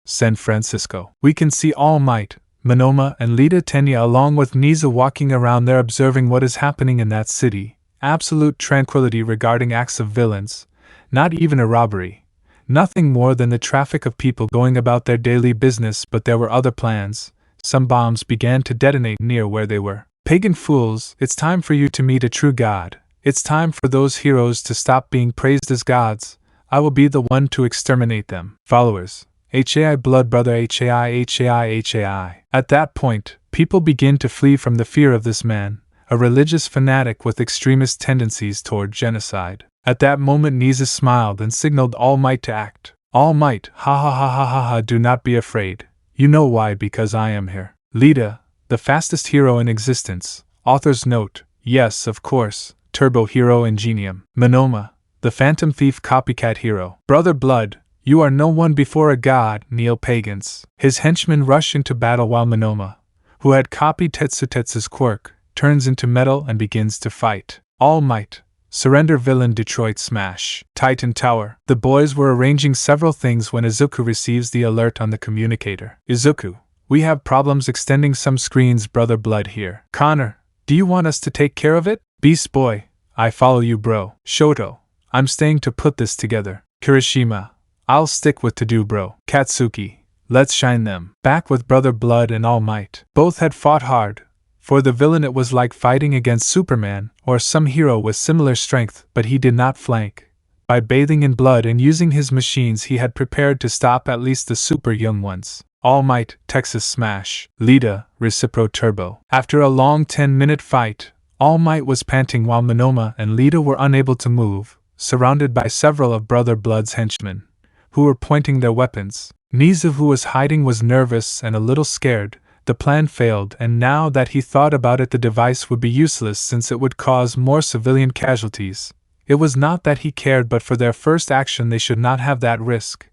We can see All Might, Monoma and Lita Tenya along with Niza walking around there observing what is happening in that city. Absolute tranquility regarding acts of villains. Not even a robbery. Nothing more than the traffic of people going about their daily business, but there were other plans. Some bombs began to detonate near where they were. Pagan fools, it's time for you to meet a true god. It's time for those heroes to stop being praised as gods. I will be the one to exterminate them. Followers. HAI blood brother HAI. At that point, people begin to flee from the fear of this man, a religious fanatic with extremist tendencies toward genocide. At that moment Niza smiled and signaled All Might to act. All Might, ha ha ha ha ha ha, do not be afraid. You know why, because I am here. Lita, the fastest hero in existence. Author's note, yes, of course, Turbo Hero Ingenium. Monoma, the Phantom Thief copycat hero. Brother Blood, you are no one before a god, Neo-Pagans. His henchmen rush into battle while Monoma, who had copied Tetsutetsu's quirk, turns into metal and begins to fight. All Might, surrender villain Detroit Smash. Titan Tower. The boys were arranging several things when Izuku receives the alert on the communicator. Izuku, we have problems extending some screens, Brother Blood here. Connor, do you want us to take care of it? Beast Boy, I follow you, bro. Shoto, I'm staying to put this together. Kirishima, I'll stick with to do, bro. Katsuki, let's shine them. Back with Brother Blood and All Might. Both had fought hard. For the villain it was like fighting against Superman or some hero with similar strength, but he did not flank. By bathing in blood and using his machines he had prepared to stop at least the super young ones. All Might, Texas Smash. Lita, Recipro Turbo. After a long 10-minute fight, All Might was panting while Monoma and Lita were unable to move, surrounded by several of Brother Blood's henchmen, who were pointing their weapons. Niza, who was hiding, was nervous and a little scared. The plan failed, and now that he thought about it, the device would be useless since it would cause more civilian casualties. It was not that he cared, but for their first action they should not have that risk.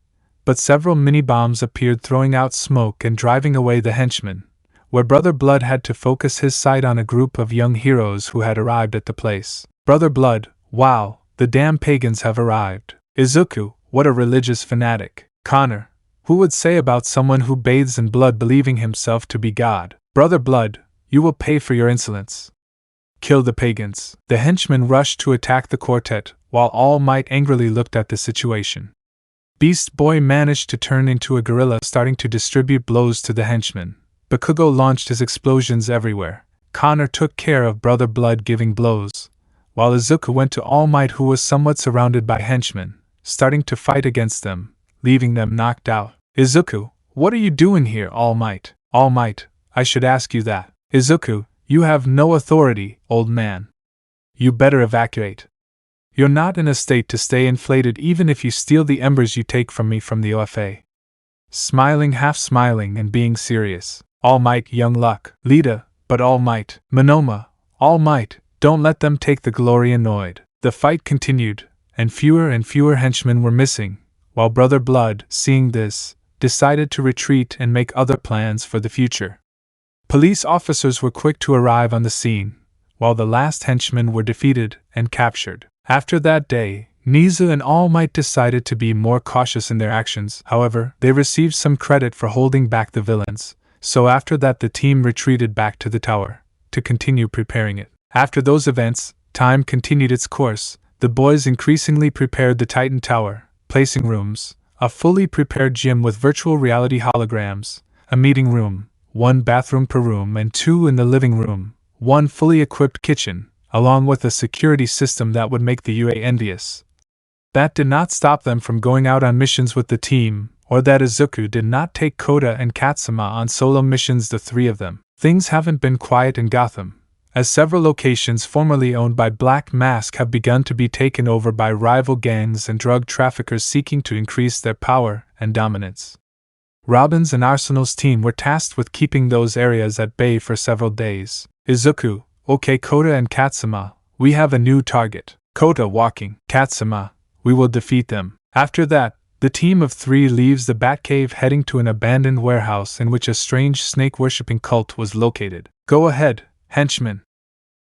But several mini-bombs appeared, throwing out smoke and driving away the henchmen, where Brother Blood had to focus his sight on a group of young heroes who had arrived at the place. Brother Blood, wow, the damn pagans have arrived. Izuku, what a religious fanatic. Connor, who would say about someone who bathes in blood believing himself to be God? Brother Blood, you will pay for your insolence. Kill the pagans. The henchmen rushed to attack the quartet, while All Might angrily looked at the situation. Beast Boy managed to turn into a gorilla, starting to distribute blows to the henchmen. Bakugo launched his explosions everywhere. Connor took care of Brother Blood giving blows, while Izuku went to All Might, who was somewhat surrounded by henchmen, starting to fight against them, leaving them knocked out. Izuku, what are you doing here, All Might? All Might, I should ask you that. Izuku, you have no authority, old man. You better evacuate. You're not in a state to stay inflated even if you steal the embers you take from me from the OFA. Smiling, half smiling, and being serious. All Might, young luck. Lita, but All Might. Monoma, All Might, don't let them take the glory. Annoyed. The fight continued, and fewer henchmen were missing, while Brother Blood, seeing this, decided to retreat and make other plans for the future. Police officers were quick to arrive on the scene, while the last henchmen were defeated and captured. After that day, Nizu and All Might decided to be more cautious in their actions. However, they received some credit for holding back the villains, so after that the team retreated back to the tower, to continue preparing it. After those events, time continued its course. The boys increasingly prepared the Titan Tower, placing rooms, a fully prepared gym with virtual reality holograms, a meeting room, 1 bathroom per room and 2 in the living room, 1 fully equipped kitchen, along with a security system that would make the UA envious. That did not stop them from going out on missions with the team, or that Izuku did not take Koda and Katsuma on solo missions, the 3 of them. Things haven't been quiet in Gotham, as several locations formerly owned by Black Mask have begun to be taken over by rival gangs and drug traffickers seeking to increase their power and dominance. Robin's and Arsenal's team were tasked with keeping those areas at bay for several days. Izuku, okay, Koda and Katsuma, we have a new target. Koda walking. Katsuma, we will defeat them. After that, the team of 3 leaves the Batcave heading to an abandoned warehouse in which a strange snake-worshipping cult was located. Go ahead, henchman.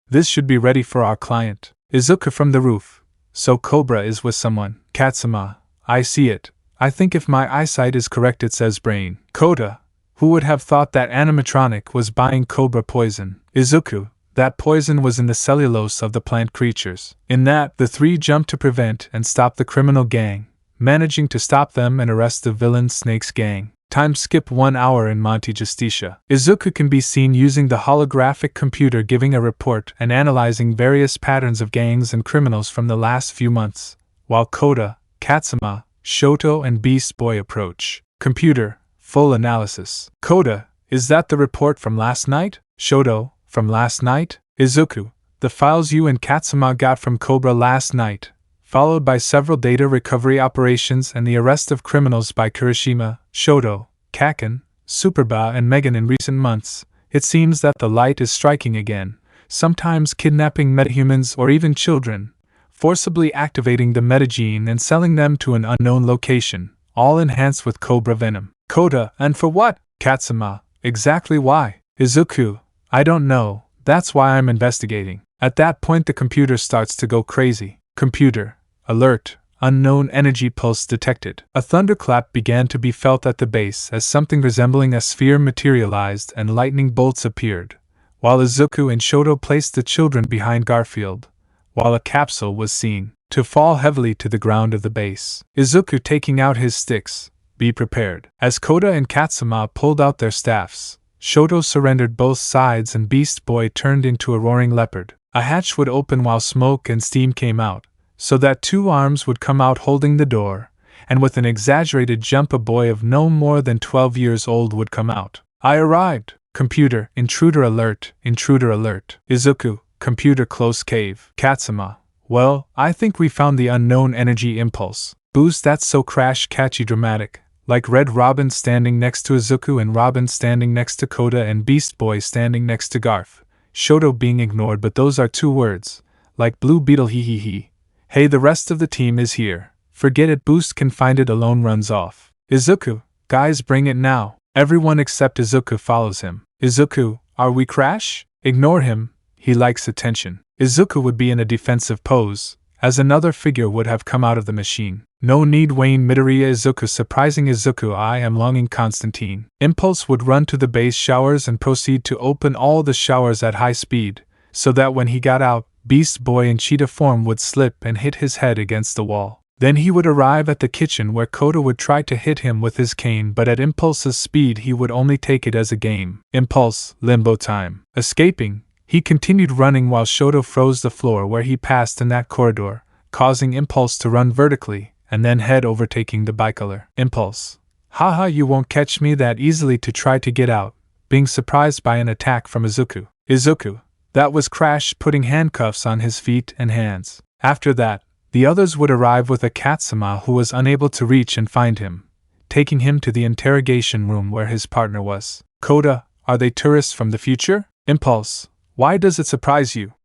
This should be ready for our client. Izuku from the roof. So Cobra is with someone. Katsuma, I see it. I think if my eyesight is correct it says brain. Koda, who would have thought that animatronic was buying Cobra poison? Izuku, that poison was in the cellulose of the plant creatures. In that, the 3 jumped to prevent and stop the criminal gang, managing to stop them and arrest the villain Snake's gang. Time skip 1 hour in Monte Justicia. Izuku can be seen using the holographic computer giving a report and analyzing various patterns of gangs and criminals from the last few months, while Koda, Katsuma, Shoto and Beast Boy approach. Computer, full analysis. Koda, is that the report from last night? Shoto, from last night? Izuku, the files you and Katsuma got from Cobra last night, followed by several data recovery operations and the arrest of criminals by Kirishima, Shoto, Kaken, Superba and Megan in recent months. It seems that the light is striking again, sometimes kidnapping metahumans or even children, forcibly activating the metagene and selling them to an unknown location, all enhanced with Cobra venom. Koda, and for what? Katsuma, exactly why? Izuku, I don't know, that's why I'm investigating. At that point the computer starts to go crazy. Computer, alert, unknown energy pulse detected. A thunderclap began to be felt at the base as something resembling a sphere materialized and lightning bolts appeared, while Izuku and Shoto placed the children behind Garfield, while a capsule was seen to fall heavily to the ground of the base. Izuku taking out his sticks, be prepared. As Koda and Katsuma pulled out their staffs, Shoto surrendered both sides and Beast Boy turned into a roaring leopard. A hatch would open while smoke and steam came out, so that 2 arms would come out holding the door, and with an exaggerated jump a boy of no more than 12 years old would come out. I arrived! Computer, intruder alert, intruder alert. Izuku, computer close cave. Katsuma, well, I think we found the unknown energy impulse. Boost, that's so crash catchy dramatic, like Red Robin standing next to Izuku and Robin standing next to Koda and Beast Boy standing next to Garf. Shoto being ignored, but those are 2 words, like Blue Beetle hee hee hee. Hey, the rest of the team is here. Forget it, Boost can find it alone, runs off. Izuku, guys bring it now. Everyone except Izuku follows him. Izuku, are we crash? Ignore him, he likes attention. Izuku would be in a defensive pose, as another figure would have come out of the machine. No need, Wayne. Midoriya. Izuku, surprising Izuku, I am longing. Constantine. Impulse would run to the base showers and proceed to open all the showers at high speed, so that when he got out, Beast Boy in cheetah form would slip and hit his head against the wall. Then he would arrive at the kitchen where Kota would try to hit him with his cane, but at Impulse's speed he would only take it as a game. Impulse, limbo time. Escaping, he continued running while Shoto froze the floor where he passed in that corridor, causing Impulse to run vertically, and then head overtaking the bicolor. Impulse. Haha, you won't catch me that easily to try to get out, being surprised by an attack from Izuku. Izuku. That was Crash putting handcuffs on his feet and hands. After that, the others would arrive with a Katsuma who was unable to reach and find him, taking him to the interrogation room where his partner was. Kota, are they tourists from the future? Impulse. Why does it surprise you?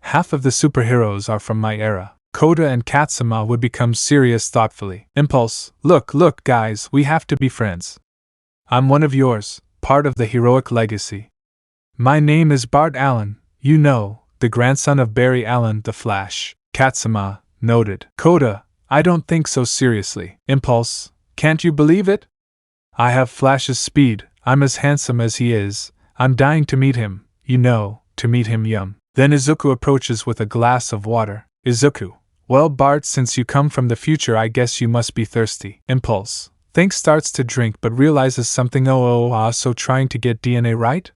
Half of the superheroes are from my era. Kota and Katsuma would become serious thoughtfully. Impulse. Look, guys, we have to be friends. I'm one of yours, part of the heroic legacy. My name is Bart Allen, you know, the grandson of Barry Allen the Flash. Katsuma. Noted. Kota, I don't think so seriously. Impulse, can't you believe it? I have Flash's speed, I'm as handsome as he is, I'm dying to meet him, you know, to meet him yum. Then Izuku approaches with a glass of water. Izuku, well Bart, since you come from the future I guess you must be thirsty. Impulse, thinks starts to drink but realizes something so trying to get DNA right?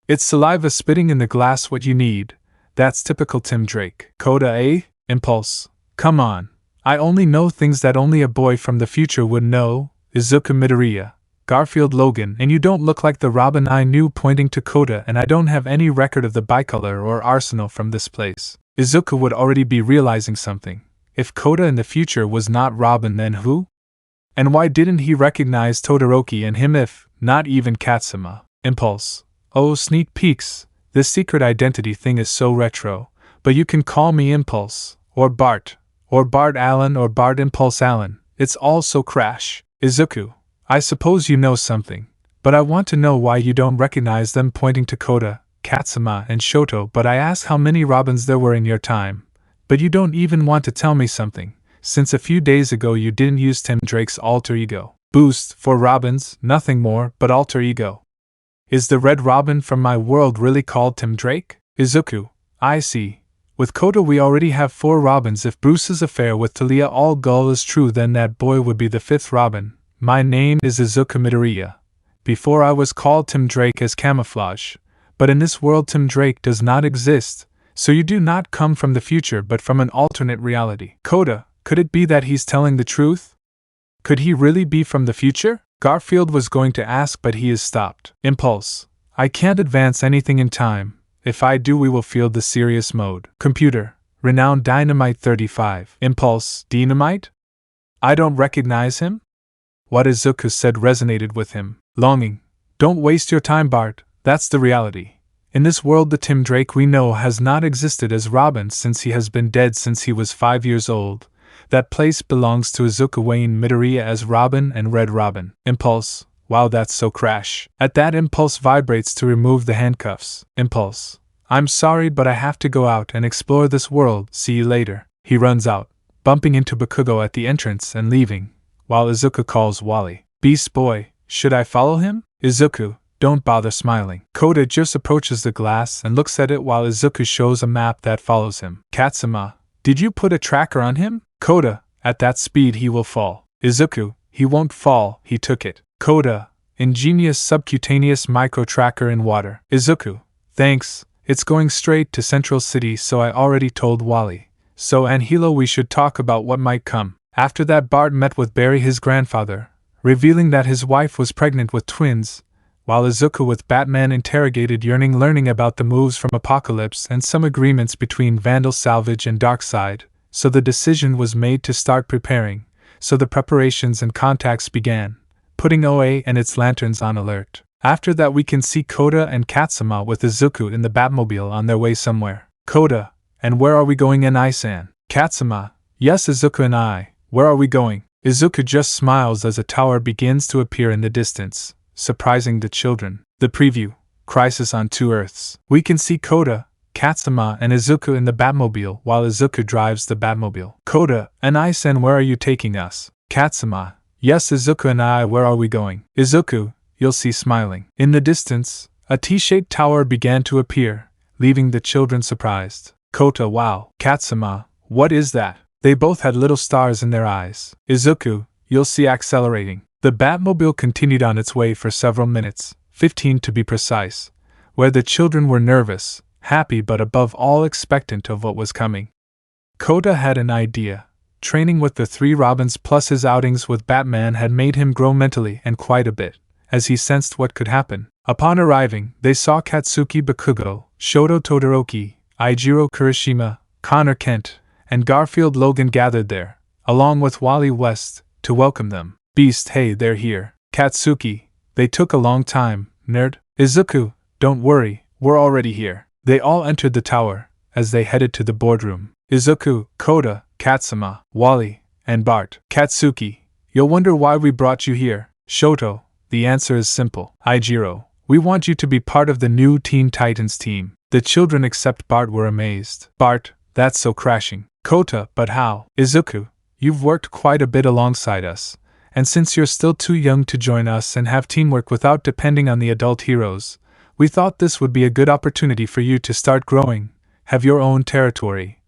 It's saliva spitting in the glass what you need, that's typical Tim Drake. Kota, eh? Impulse. Come on, I only know things that only a boy from the future would know, Izuku Midoriya, Garfield Logan, and you don't look like the Robin I knew, pointing to Kota, and I don't have any record of the bicolor or arsenal from this place. Izuku would already be realizing something. If Kota in the future was not Robin, then who? And why didn't he recognize Todoroki and him if, not even Katsuma? Impulse. Oh, sneak peeks, this secret identity thing is so retro, but you can call me Impulse, or Bart Allen or Bart Impulse Allen, it's all so Crash. Izuku, I suppose you know something, but I want to know why you don't recognize them, pointing to Kota, Katsuma, and Shoto. But I asked how many Robins there were in your time, but you don't even want to tell me something, since a few days ago you didn't use Tim Drake's alter ego boost for Robins, nothing more but alter ego. Is the Red Robin from my world really called Tim Drake? Izuku, I see. With Kota we already have 4 Robins. If Bruce's affair with Talia al Ghul is true, then that boy would be the 5th Robin. My name is Izuku Midoriya. Before I was called Tim Drake as camouflage, but in this world Tim Drake does not exist, so you do not come from the future but from an alternate reality. Kota, could it be that he's telling the truth? Could he really be from the future? Garfield was going to ask, but he is stopped. Impulse. I can't advance anything in time. If I do, we will feel the serious mode. Computer. Renowned Dynamite 35. Impulse. Dynamite? I don't recognize him? What Izuku said resonated with him. Longing. Don't waste your time, Bart. That's the reality. In this world the Tim Drake we know has not existed as Robin since he has been dead since he was 5 years old. That place belongs to Izuku Wayne Midoriya as Robin and Red Robin. Impulse. Wow, that's so Crash. At that, Impulse vibrates to remove the handcuffs. Impulse. I'm sorry, but I have to go out and explore this world. See you later. He runs out, bumping into Bakugo at the entrance and leaving, while Izuku calls Wally. Beast Boy, should I follow him? Izuku, don't bother smiling. Kota just approaches the glass and looks at it while Izuku shows a map that follows him. Katsuma, did you put a tracker on him? Kota, at that speed he will fall. Izuku, he won't fall, he took it. Kota, ingenious subcutaneous micro-tracker in water. Izuku, thanks, it's going straight to Central City, so I already told Wally. So Anhilo, we should talk about what might come. After that, Bart met with Barry, his grandfather, revealing that his wife was pregnant with twins, while Izuku with Batman interrogated Yearning, learning about the moves from Apocalypse and some agreements between Vandal Salvage and Darkseid, so the decision was made to start preparing, so the preparations and contacts began, putting OA and its lanterns on alert. After that we can see Kota and Katsuma with Izuku in the Batmobile on their way somewhere. Kota, and where are we going? N.I.san. Katsuma, yes Izuku and I, where are we going? Izuku just smiles as a tower begins to appear in the distance, surprising the children. The preview, Crisis on Two Earths. We can see Kota, Katsuma and Izuku in the Batmobile while Izuku drives the Batmobile. Kota, N.I.san, where are you taking us? Katsuma, yes Izuku and I, where are we going? Izuku, you'll see smiling. In the distance, a T-shaped tower began to appear, leaving the children surprised. Kota, wow. Katsuma, what is that? They both had little stars in their eyes. Izuku, you'll see accelerating. The Batmobile continued on its way for several minutes, 15 to be precise, where the children were nervous, happy but above all expectant of what was coming. Kota had an idea. Training with the three Robins plus his outings with Batman had made him grow mentally and quite a bit, as he sensed what could happen. Upon arriving, they saw Katsuki Bakugo, Shoto Todoroki, Eijiro Kirishima, Connor Kent, and Garfield Logan gathered there, along with Wally West, to welcome them. Beast, hey, they're here. Katsuki, they took a long time, nerd. Izuku, don't worry, we're already here. They all entered the tower, as they headed to the boardroom. Izuku, Kota, Katsuma, Wally, and Bart. Katsuki, you'll wonder why we brought you here. Shoto, the answer is simple. Eijiro, we want you to be part of the new Teen Titans team. The children except Bart were amazed. Bart, that's so crashing. Kota, but how? Izuku, you've worked quite a bit alongside us, and since you're still too young to join us and have teamwork without depending on the adult heroes, we thought this would be a good opportunity for you to start growing, have your own territory,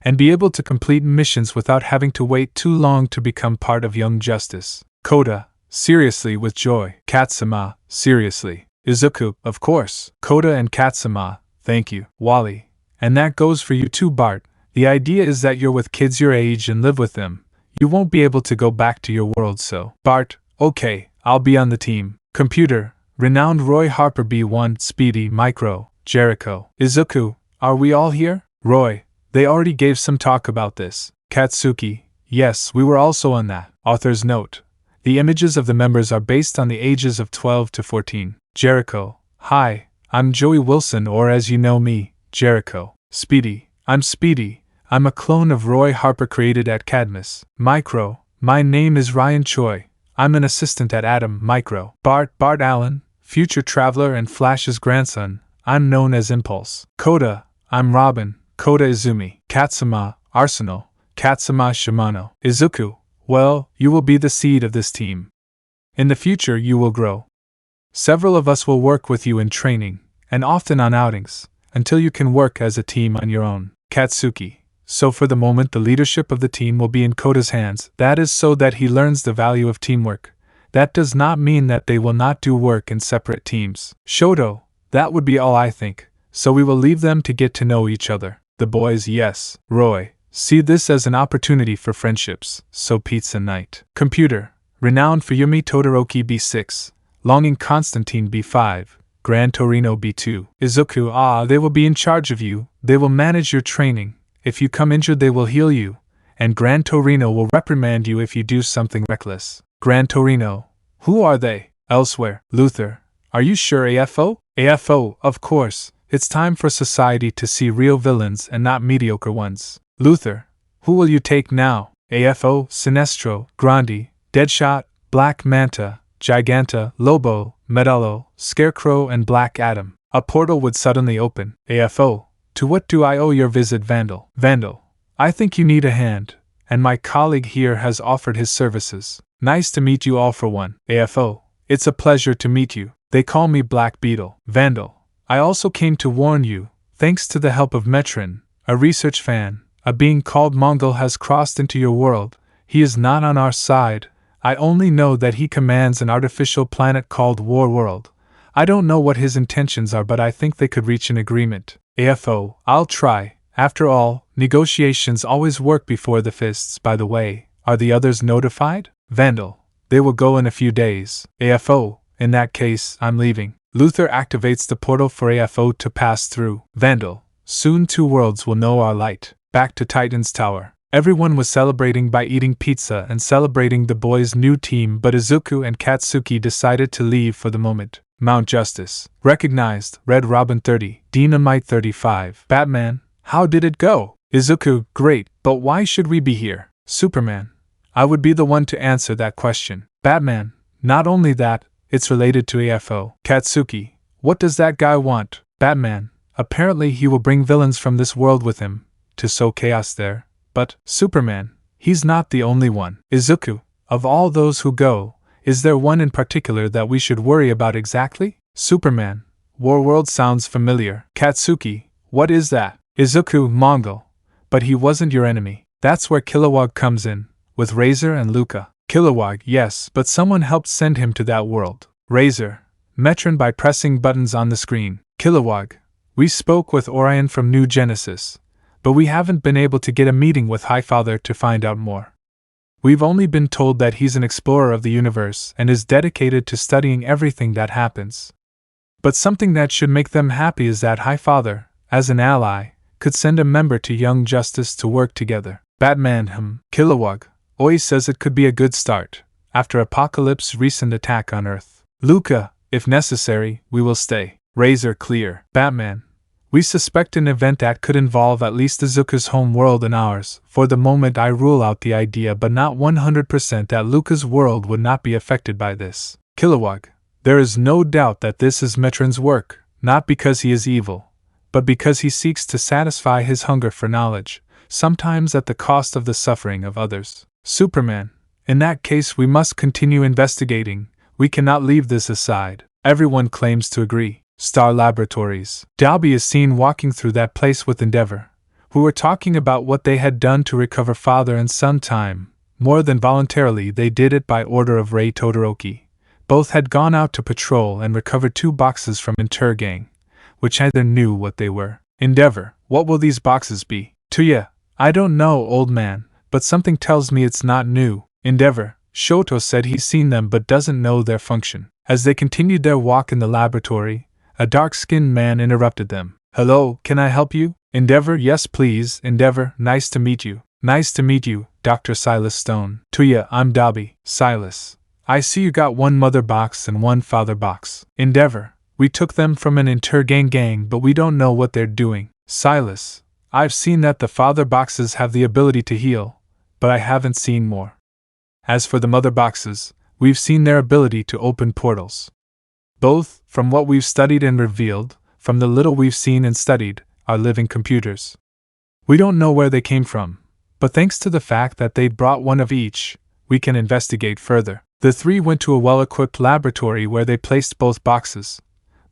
and be able to complete missions without having to wait too long to become part of Young Justice. Kota, seriously, with joy. Katsuma, seriously. Izuku, of course. Kota and Katsuma, thank you. Wally, and that goes for you too, Bart. The idea is that you're with kids your age and live with them. You won't be able to go back to your world, so. Bart, okay, I'll be on the team. Computer, renowned Roy Harper B1, Speedy, Micro, Jericho. Izuku, are we all here? Roy, they already gave some talk about this. Katsuki, yes, we were also on that. Author's note. The images of the members are based on the ages of 12 to 14. Jericho, hi, I'm Joey Wilson, or as you know me, Jericho. Speedy, I'm Speedy. I'm a clone of Roy Harper created at Cadmus. Micro, my name is Ryan Choi. I'm an assistant at Atom Micro. Bart Allen, future traveler and Flash's grandson. I'm known as Impulse. Kota, I'm Robin, Kota Izumi. Katsuma, Arsenal, Katsuma Shimano. Izuku, well, you will be the seed of this team. In the future you will grow. Several of us will work with you in training, and often on outings, until you can work as a team on your own. Katsuki, so for the moment the leadership of the team will be in Kota's hands. That is so that he learns the value of teamwork. That does not mean that they will not do work in separate teams. Shoto, that would be all I think, so we will leave them to get to know each other. The boys, yes. Roy, see this as an opportunity for friendships, so pizza night. Computer, renowned for Yumi Todoroki B6, Longing Constantine B5, Gran Torino B2. Izuku, they will be in charge of you, they will manage your training. If you come injured they will heal you, and Gran Torino will reprimand you if you do something reckless. Gran Torino, who are they? Elsewhere. Luther, are you sure AFO? AFO, of course, it's time for society to see real villains and not mediocre ones. Luther, who will you take now? AFO, Sinestro, Grandi, Deadshot, Black Manta, Giganta, Lobo, Medallo, Scarecrow and Black Adam. A portal would suddenly open. AFO, to what do I owe your visit, Vandal? Vandal, I think you need a hand, and my colleague here has offered his services. Nice to meet you all for one. AFO, it's a pleasure to meet you. They call me Black Beetle. Vandal, I also came to warn you, thanks to the help of Metron, a research fan, a being called Mongol has crossed into your world. He is not on our side. I only know that he commands an artificial planet called War World. I don't know what his intentions are, but I think they could reach an agreement. AFO, I'll try. After all, negotiations always work before the fists. By the way, are the others notified? Vandal, they will go in a few days. AFO, in that case, I'm leaving. Luther activates the portal for AFO to pass through. Vandal, soon 2 worlds will know our light. Back to Titan's Tower. Everyone was celebrating by eating pizza and celebrating the boys' new team, but Izuku and Katsuki decided to leave for the moment. Mount Justice. Recognized. Red Robin 30. Dynamite 35. Batman, how did it go? Izuku, great, but why should we be here? Superman, I would be the one to answer that question. Batman, not only that, it's related to AFO. Katsuki, what does that guy want? Batman, apparently he will bring villains from this world with him, to sow chaos there. But, Superman, he's not the only one. Izuku, of all those who go, is there one in particular that we should worry about exactly? Superman, Warworld sounds familiar. Katsuki, what is that? Izuku, Mongol. But he wasn't your enemy. That's where Kilowog comes in, with Razor and Luca. Kilowog, yes, but someone helped send him to that world. Razor, Metron by pressing buttons on the screen. Kilowog, we spoke with Orion from New Genesis, but we haven't been able to get a meeting with Highfather to find out more. We've only been told that he's an explorer of the universe and is dedicated to studying everything that happens. But something that should make them happy is that Highfather, as an ally, could send a member to Young Justice to work together. Batman, Kilowog, always says it could be a good start, after Apocalypse's recent attack on Earth. Luca, if necessary, we will stay. Razor, clear. Batman, we suspect an event that could involve at least Izuku's home world and ours. For the moment I rule out the idea, but not 100% that Luca's world would not be affected by this. Kilowog, there is no doubt that this is Metron's work, not because he is evil, but because he seeks to satisfy his hunger for knowledge, sometimes at the cost of the suffering of others. Superman, in that case we must continue investigating, we cannot leave this aside. Everyone claims to agree. Star Laboratories. Dalby is seen walking through that place with Endeavor, who were talking about what they had done to recover father and son time. More than voluntarily, they did it by order of Rei Todoroki. Both had gone out to patrol and recovered 2 boxes from Intergang, which neither knew what they were. Endeavor, what will these boxes be? Tuya, I don't know, old man, but something tells me it's not new. Endeavor, Shoto said he's seen them but doesn't know their function. As they continued their walk in the laboratory, a dark-skinned man interrupted them. Hello, can I help you? Endeavor, yes please. Endeavor, nice to meet you. Nice to meet you, Dr. Silas Stone. Tuya, I'm Dobby. Silas, I see you got 1 mother box and 1 father box. Endeavor, we took them from an Intergang gang but we don't know what they're doing. Silas, I've seen that the father boxes have the ability to heal, but I haven't seen more. As for the mother boxes, we've seen their ability to open portals. Both, from what we've studied and revealed, from the little we've seen and studied, are living computers. We don't know where they came from, but thanks to the fact that they brought 1 of each, we can investigate further. The 3 went to a well-equipped laboratory where they placed both boxes,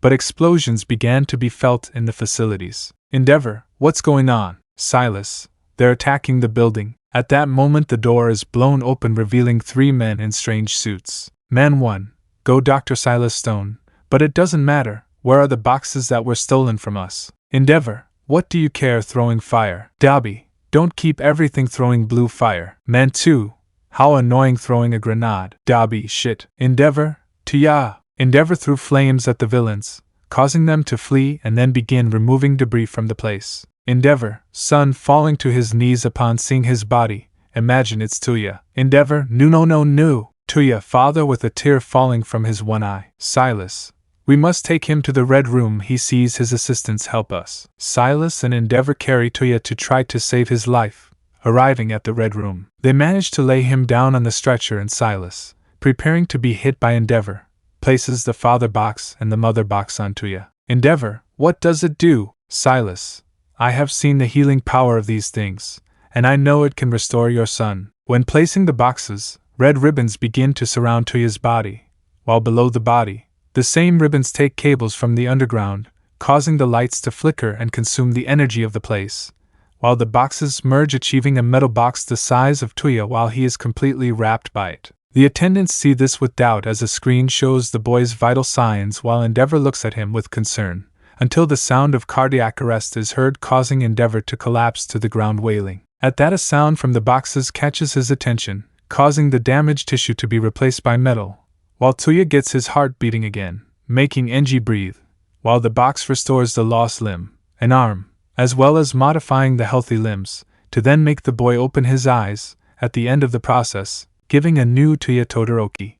but explosions began to be felt in the facilities. Endeavor, what's going on? Silas, they're attacking the building. At that moment the door is blown open, revealing 3 men in strange suits. Man 1, go Dr. Silas Stone, but it doesn't matter, where are the boxes that were stolen from us? Endeavor, what do you care throwing fire? Dobby, don't keep everything throwing blue fire. Man 2, how annoying throwing a grenade. Dobby, shit. Endeavor, Tuya. Endeavor threw flames at the villains, causing them to flee and then begin removing debris from the place. Endeavor, son falling to his knees upon seeing his body, imagine it's Tuya. Endeavor, no. Tuya, father with a tear falling from his one eye. Silas, we must take him to the Red Room, he sees his assistants help us. Silas and Endeavor carry Tuya to try to save his life. Arriving at the Red Room, they manage to lay him down on the stretcher and Silas, preparing to be hit by Endeavor, places the father box and the mother box on Tuya. Endeavor, what does it do? Silas, I have seen the healing power of these things, and I know it can restore your son. When placing the boxes, red ribbons begin to surround Tuya's body, while below the body, the same ribbons take cables from the underground, causing the lights to flicker and consume the energy of the place, while the boxes merge, achieving a metal box the size of Tuya while he is completely wrapped by it. The attendants see this with doubt as a screen shows the boy's vital signs while Endeavor looks at him with concern, until the sound of cardiac arrest is heard, causing Endeavor to collapse to the ground wailing. At that, a sound from the boxes catches his attention, causing the damaged tissue to be replaced by metal, while Tuya gets his heart beating again, making Enji breathe, while the box restores the lost limb, an arm, as well as modifying the healthy limbs, to then make the boy open his eyes, at the end of the process, giving a new Tuya Todoroki.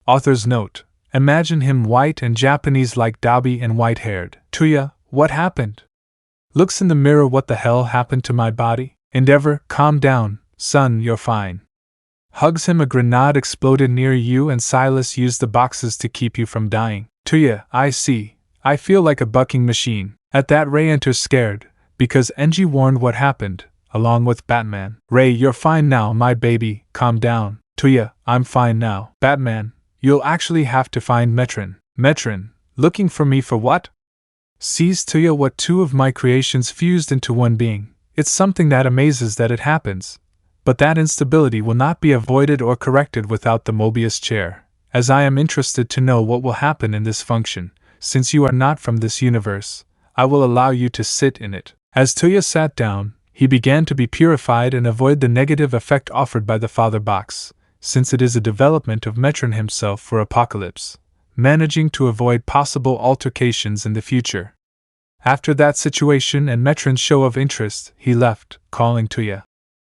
Author's note: imagine him white and Japanese like Dobby and white-haired. Tuya, what happened? Looks in the mirror, what the hell happened to my body? Endeavor, calm down, son, you're fine. Hugs him, a grenade exploded near you and Silas used the boxes to keep you from dying. Tuya, I see. I feel like a bucking machine. At that, Ray enters scared, because Enji warned what happened, along with Batman. Ray, you're fine now, my baby, calm down. Tuya, I'm fine now. Batman, you'll actually have to find Metron. Metron, looking for me for what? Sees Tuya, what 2 of my creations fused into one being. It's something that amazes that it happens. But that instability will not be avoided or corrected without the Mobius chair, as I am interested to know what will happen in this function. Since you are not from this universe, I will allow you to sit in it. As Tuya sat down, he began to be purified and avoid the negative effect offered by the Father Box, since it is a development of Metron himself for Apocalypse, managing to avoid possible altercations in the future. After that situation and Metron's show of interest, he left, calling Tuya.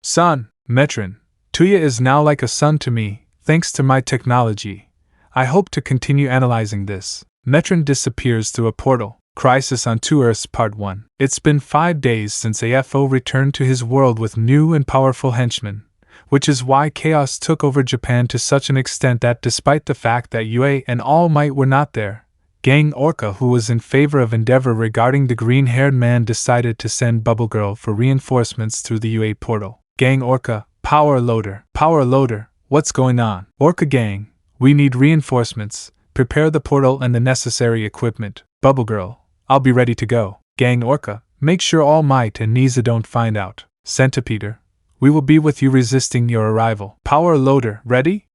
Son, Metron, Tuya is now like a son to me, thanks to my technology. I hope to continue analyzing this. Metron disappears through a portal. Crisis on Two Earths Part 1. It's been 5 days since AFO returned to his world with new and powerful henchmen, which is why chaos took over Japan to such an extent that despite the fact that UA and All Might were not there, Gang Orca, who was in favor of Endeavor regarding the green-haired man, decided to send Bubble Girl for reinforcements through the UA portal. Gang Orca, Power Loader, what's going on? Orca Gang, we need reinforcements, prepare the portal and the necessary equipment. Bubble Girl, I'll be ready to go. Gang Orca, make sure All Might and Niza don't find out. Centipeder, we will be with you resisting your arrival. Power Loader, ready?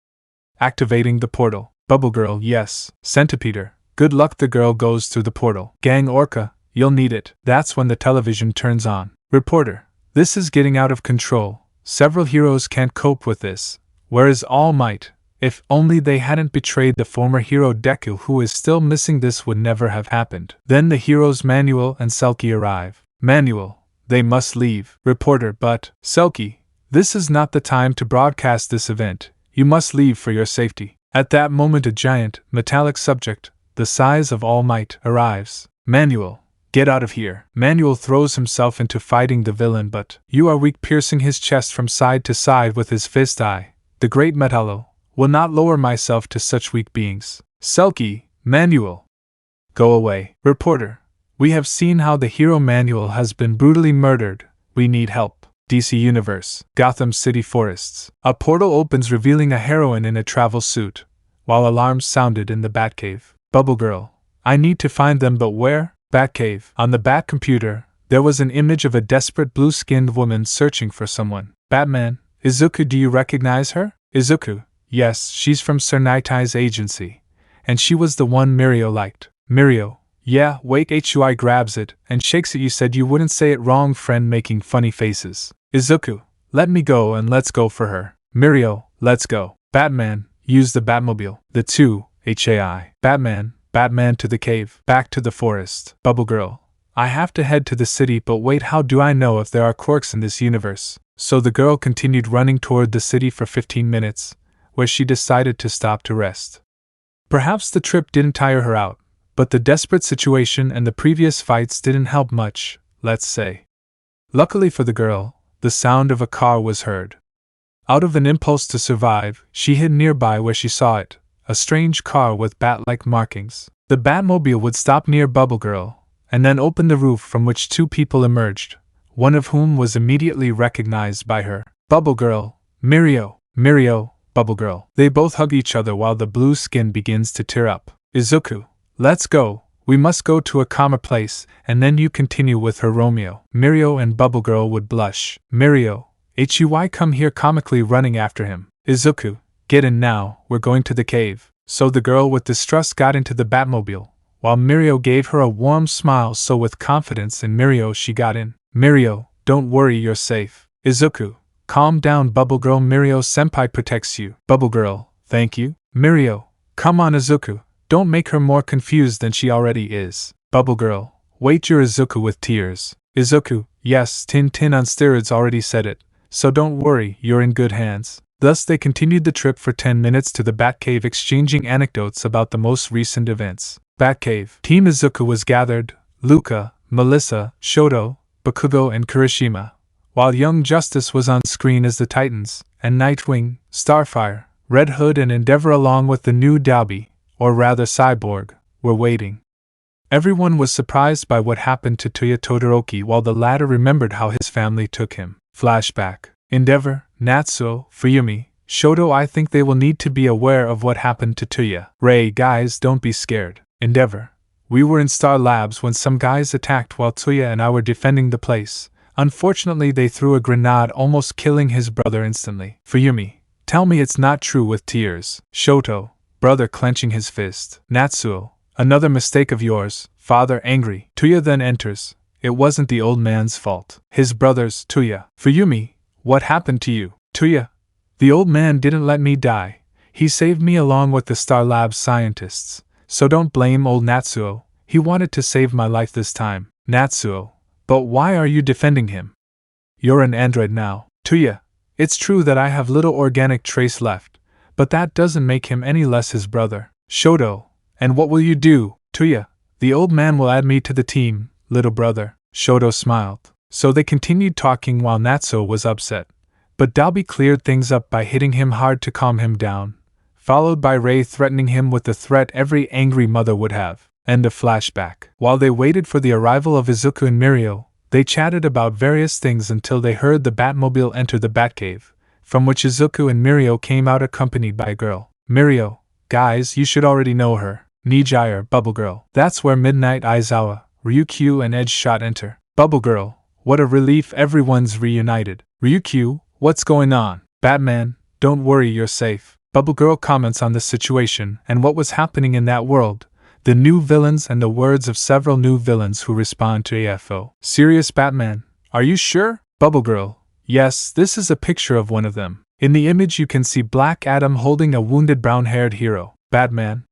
Activating the portal. Bubble Girl, yes. Centipeder, good luck. The girl goes through the portal. Gang Orca, you'll need it. That's when the television turns on. Reporter, this is getting out of control. Several heroes can't cope with this. Where is All Might? If only they hadn't betrayed the former hero Deku, who is still missing. This would never have happened. Then the heroes Manuel and Selkie arrive. Manuel, they must leave. Reporter, but, Selkie, this is not the time to broadcast this event. You must leave for your safety. At that moment a giant, metallic subject, the size of All Might, arrives. Manuel, get out of here. Manuel throws himself into fighting the villain, but you are weak, piercing his chest from side to side with his fist. I, the great Metallo, will not lower myself to such weak beings. Selkie, Manuel, go away. Reporter, we have seen how the hero Manuel has been brutally murdered. We need help. DC Universe, Gotham City Forests. A portal opens revealing a heroine in a travel suit, while alarms sounded in the Batcave. Bubble Girl, I need to find them, but where? Batcave. On the Bat computer, there was an image of a desperate blue-skinned woman searching for someone. Batman, Izuku, do you recognize her? Izuku, yes, she's from Sir Nitai's agency, and she was the one Mirio liked. Mirio, yeah, wait. Hui grabs it and shakes it. You said you wouldn't say it wrong, friend, making funny faces. Izuku, let me go and let's go for her. Mirio, let's go. Batman, use the Batmobile. The two, HAI. Batman to the cave, back to the forest. Bubble Girl, I have to head to the city, but wait, how do I know if there are Quirks in this universe? So the girl continued running toward the city for 15 minutes, where she decided to stop to rest. Perhaps the trip didn't tire her out, but the desperate situation and the previous fights didn't help much, let's say. Luckily for the girl, the sound of a car was heard. Out of an impulse to survive, she hid nearby where she saw it, a strange car with bat-like markings. The Batmobile would stop near Bubble Girl, and then open the roof, from which two people emerged, one of whom was immediately recognized by her. Bubble Girl, Mirio, Bubble Girl. They both hug each other while the blue skin begins to tear up. Izuku, let's go. We must go to a calmer place, and then you continue with her Romeo. Mirio and Bubble Girl would blush. Mirio, Hui, come here, comically running after him. Izuku, get in now, we're going to the cave. So the girl with distrust got into the Batmobile, while Mirio gave her a warm smile, so with confidence in Mirio she got in. Mirio, don't worry, you're safe. Izuku, calm down, Bubble Girl. Mirio senpai protects you. Bubble Girl, thank you. Mirio, come on Izuku. Don't make her more confused than she already is. Bubble Girl, wait, you're Izuku with tears. Izuku, yes, Tin on steroids already said it, so don't worry, you're in good hands. Thus they continued the trip for 10 minutes to the Batcave, exchanging anecdotes about the most recent events. Batcave. Team Izuku was gathered, Luca, Melissa, Shoto, Bakugo and Kirishima, while Young Justice was on screen as the Titans, and Nightwing, Starfire, Red Hood and Endeavor along with the new Dalby, or rather Cyborg, were waiting. Everyone was surprised by what happened to Tuya Todoroki, while the latter remembered how his family took him. Flashback. Endeavor, Natsuo, Fuyumi, Shoto, I think they will need to be aware of what happened to Tuya. Ray, guys, don't be scared. Endeavor, we were in Star Labs when some guys attacked while Tuya and I were defending the place. Unfortunately, they threw a grenade, almost killing his brother instantly. Fuyumi, tell me it's not true with tears. Shoto, brother clenching his fist. Natsuo, another mistake of yours, father angry. Tuya then enters. It wasn't the old man's fault. His brothers, Tuya. Fuyumi, what happened to you? Tuya, the old man didn't let me die. He saved me along with the Star Labs scientists. So don't blame old Natsuo. He wanted to save my life this time. Natsuo, but why are you defending him? You're an android now. Tuya, it's true that I have little organic trace left, but that doesn't make him any less his brother. Shoto, and what will you do? Tuya, the old man will add me to the team, little brother. Shoto smiled. So they continued talking while Natsuo was upset. But Dalby cleared things up by hitting him hard to calm him down, followed by Rei threatening him with the threat every angry mother would have. End of flashback. While they waited for the arrival of Izuku and Mirio, they chatted about various things until they heard the Batmobile enter the Batcave, from which Izuku and Mirio came out accompanied by a girl. Mirio, guys, you should already know her. Nijire, Bubble Girl. That's where Midnight Aizawa, Ryukyu and Edge Shot enter. Bubble Girl, what a relief everyone's reunited. Ryukyu, what's going on? Batman, don't worry, you're safe. Bubble Girl comments on the situation and what was happening in that world, the new villains and the words of several new villains who respond to AFO. Serious Batman, are you sure? Bubble Girl, yes, this is a picture of one of them. In the image you can see Black Adam holding a wounded brown-haired hero. Batman,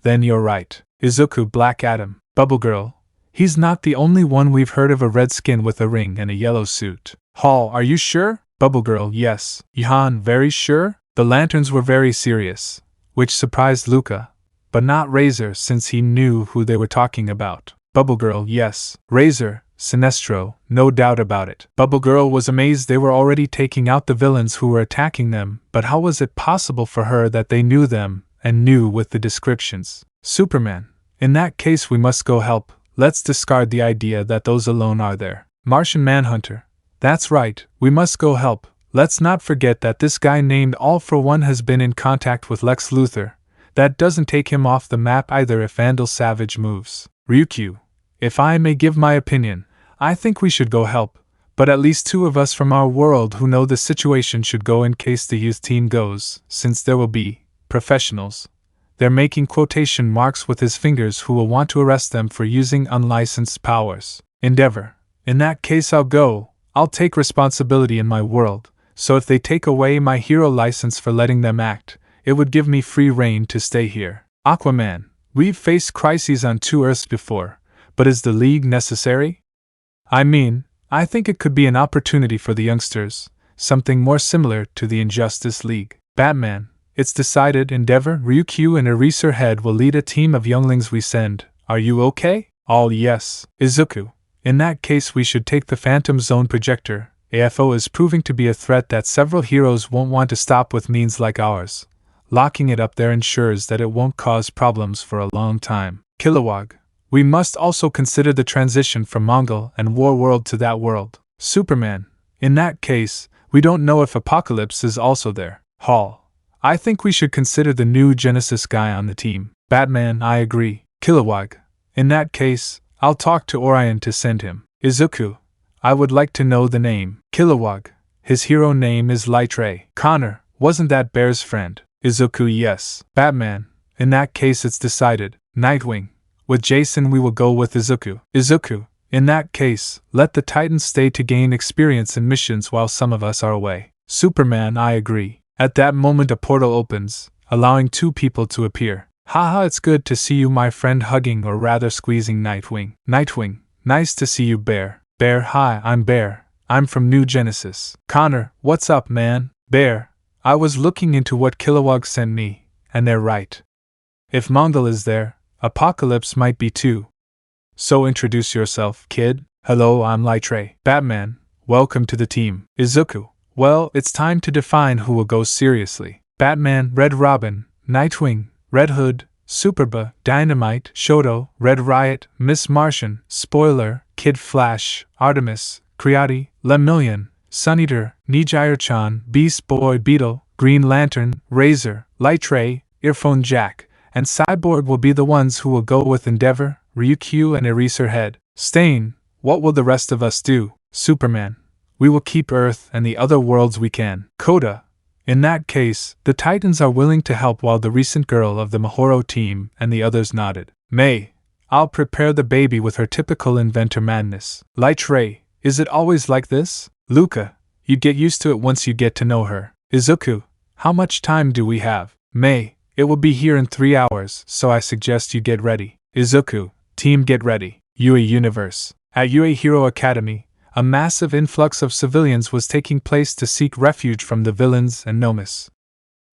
then you're right. Izuku, Black Adam. Bubble Girl, he's not the only one we've heard of, a red skin with a ring and a yellow suit. Hall, are you sure? Bubble Girl, yes. Johan, very sure? The lanterns were very serious, which surprised Luca, but not Razor since he knew who they were talking about. Bubble Girl, yes. Razor, Sinestro, no doubt about it. Bubble Girl was amazed they were already taking out the villains who were attacking them, but how was it possible for her that they knew them, and knew with the descriptions? Superman, in that case we must go help. Let's discard the idea that those alone are there. Martian Manhunter, that's right, we must go help. Let's not forget that this guy named All For One has been in contact with Lex Luthor. That doesn't take him off the map either if Vandal Savage moves. Ryukyu, if I may give my opinion, I think we should go help, but at least two of us from our world who know the situation should go in case the youth team goes, since there will be professionals. They're making quotation marks with his fingers who will want to arrest them for using unlicensed powers. Endeavor, in that case I'll go. I'll take responsibility in my world. So if they take away my hero license for letting them act, it would give me free reign to stay here. Aquaman, we've faced crises on 2 Earths before, but is the League necessary? I mean, I think it could be an opportunity for the youngsters, something more similar to the Injustice League. Batman, it's decided. Endeavor, Ryukyu and Eraserhead will lead a team of younglings we send. Are you okay? All yes. Izuku, in that case we should take the Phantom Zone projector. AFO is proving to be a threat that several heroes won't want to stop with means like ours. Locking it up there ensures that it won't cause problems for a long time. Kilowog, we must also consider the transition from Mongol and War World to that world. Superman, in that case, we don't know if Apocalypse is also there. Hall, I think we should consider the new Genesis guy on the team. Batman, I agree. Kilowog, in that case, I'll talk to Orion to send him. Izuku, I would like to know the name. Kilowog, his hero name is Lightray. Connor, wasn't that Bear's friend? Izuku, yes. Batman, in that case it's decided. Nightwing, with Jason we will go with Izuku. Izuku, in that case, let the Titans stay to gain experience in missions while some of us are away. Superman, I agree. At that moment a portal opens, allowing 2 people to appear. Haha, it's good to see you, my friend, hugging or rather squeezing Nightwing. Nightwing, nice to see you, Bear. Bear, hi, I'm Bear. I'm from New Genesis. Connor, what's up, man? Bear, I was looking into what Kilowog sent me, and they're right. If Mongol is there, Apocalypse might be too. So introduce yourself, kid. Hello, I'm Lightray. Batman, welcome to the team. Izuku, well, it's time to define who will go seriously. Batman, Red Robin, Nightwing, Red Hood, Superba, Dynamite, Shoto, Red Riot, Miss Martian, Spoiler, Kid Flash, Artemis, Creati, Lemillion, Suneater, Nijire-chan, Beast Boy, Beetle, Green Lantern, Razor, Lightray, Earphone Jack, and Cyborg will be the ones who will go with Endeavor, Ryukyu and Eraserhead. Stain, what will the rest of us do? Superman, we will keep Earth and the other worlds we can. Koda, in that case, the Titans are willing to help while the recent girl of the Mahoro team and the others nodded. May, I'll prepare the baby with her typical inventor madness. Light Ray, is it always like this? Luca, you'd get used to it once you get to know her. Izuku, how much time do we have? May, it will be here in 3 hours, so I suggest you get ready. Izuku, team get ready. UA Universe. At UA Hero Academy, a massive influx of civilians was taking place to seek refuge from the villains and Nomus.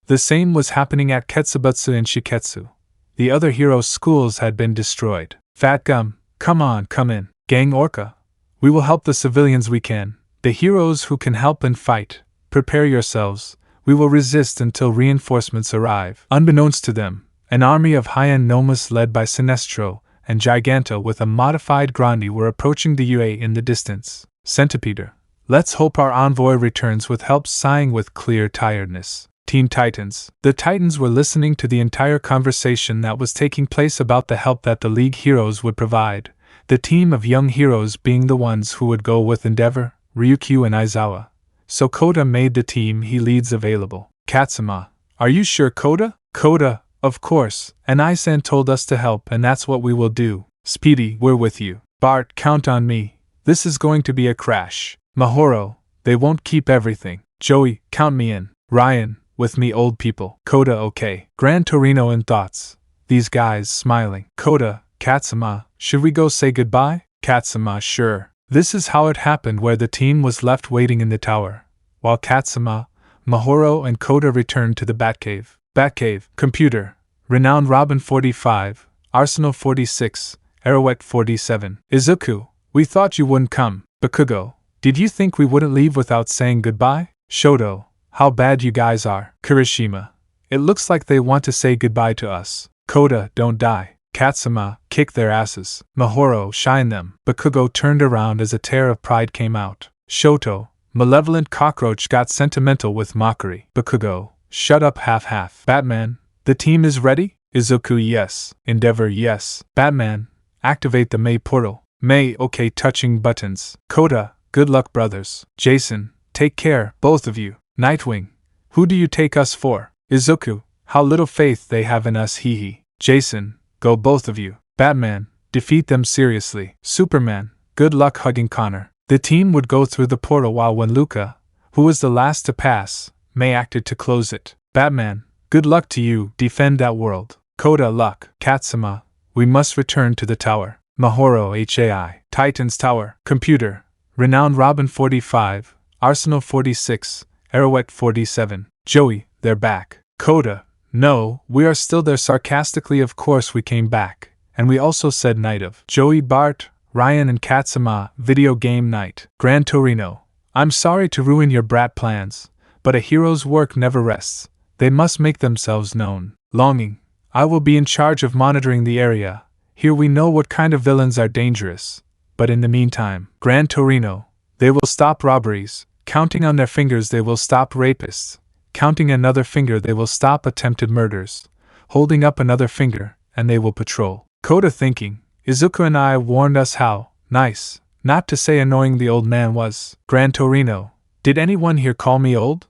The same was happening at Ketsubutsu and Shiketsu. The other heroes' schools had been destroyed. Fat Gum, come on, come in. Gang Orca, we will help the civilians we can. The heroes who can help and fight, prepare yourselves. We will resist until reinforcements arrive. Unbeknownst to them, an army of high-end Nomus led by Sinestro and Giganto with a modified Grandi were approaching the UA in the distance. Centipeder, let's hope our envoy returns with help. Sighing with clear tiredness. Teen Titans. The Titans were listening to the entire conversation that was taking place about the help that the League heroes would provide, the team of young heroes being the ones who would go with Endeavor, Ryukyu and Aizawa. So Koda made the team he leads available. Katsuma, are you sure, Koda? Koda, of course, and Isan told us to help, and that's what we will do. Speedy, we're with you. Bart, count on me. This is going to be a crash. Mahoro, they won't keep everything. Joey, count me in. Ryan, with me old people. Koda, okay. Gran Torino in thoughts. These guys smiling. Koda, Katsuma, should we go say goodbye? Katsuma, sure. This is how it happened, where the team was left waiting in the tower, while Katsuma, Mahoro and Koda returned to the Batcave. Batcave, computer, Renowned Robin 45, Arsenal 46, Arouette 47. Izuku, we thought you wouldn't come. Bakugo, did you think we wouldn't leave without saying goodbye? Shoto, how bad you guys are. Kirishima, it looks like they want to say goodbye to us. Koda, don't die. Katsuma, kick their asses. Mahoro, shine them. Bakugo turned around as a tear of pride came out. Shoto, malevolent cockroach, got sentimental with mockery. Bakugo, shut up half-half. Batman, the team is ready? Izuku, yes. Endeavor, yes. Batman, activate the May portal. May, okay, touching buttons. Koda, good luck, brothers. Jason, take care, both of you. Nightwing, who do you take us for? Izuku, how little faith they have in us, hee hee. Jason, go both of you. Batman, defeat them seriously. Superman, good luck hugging Connor. The team would go through the portal while when Luca, who was the last to pass, May acted to close it. Batman, good luck to you, defend that world. Koda, luck. Katsuma, we must return to the tower. Mahoro, HAI. Titan's Tower. Computer, Renowned Robin 45, Arsenal 46, Arouette 47. Joey, they're back. Koda, no, we are still there. Sarcastically, of course we came back, and we also said night of. Joey, Bart, Ryan and Katsuma, video game night. Gran Torino, I'm sorry to ruin your brat plans, but a hero's work never rests. They must make themselves known. Longing, I will be in charge of monitoring the area. Here we know what kind of villains are dangerous. But in the meantime, Gran Torino, they will stop robberies. Counting on their fingers they will stop rapists. Counting another finger they will stop attempted murders. Holding up another finger, and they will patrol. Koda thinking, Izuku and I warned us how nice, not to say annoying the old man was. Gran Torino, did anyone here call me old?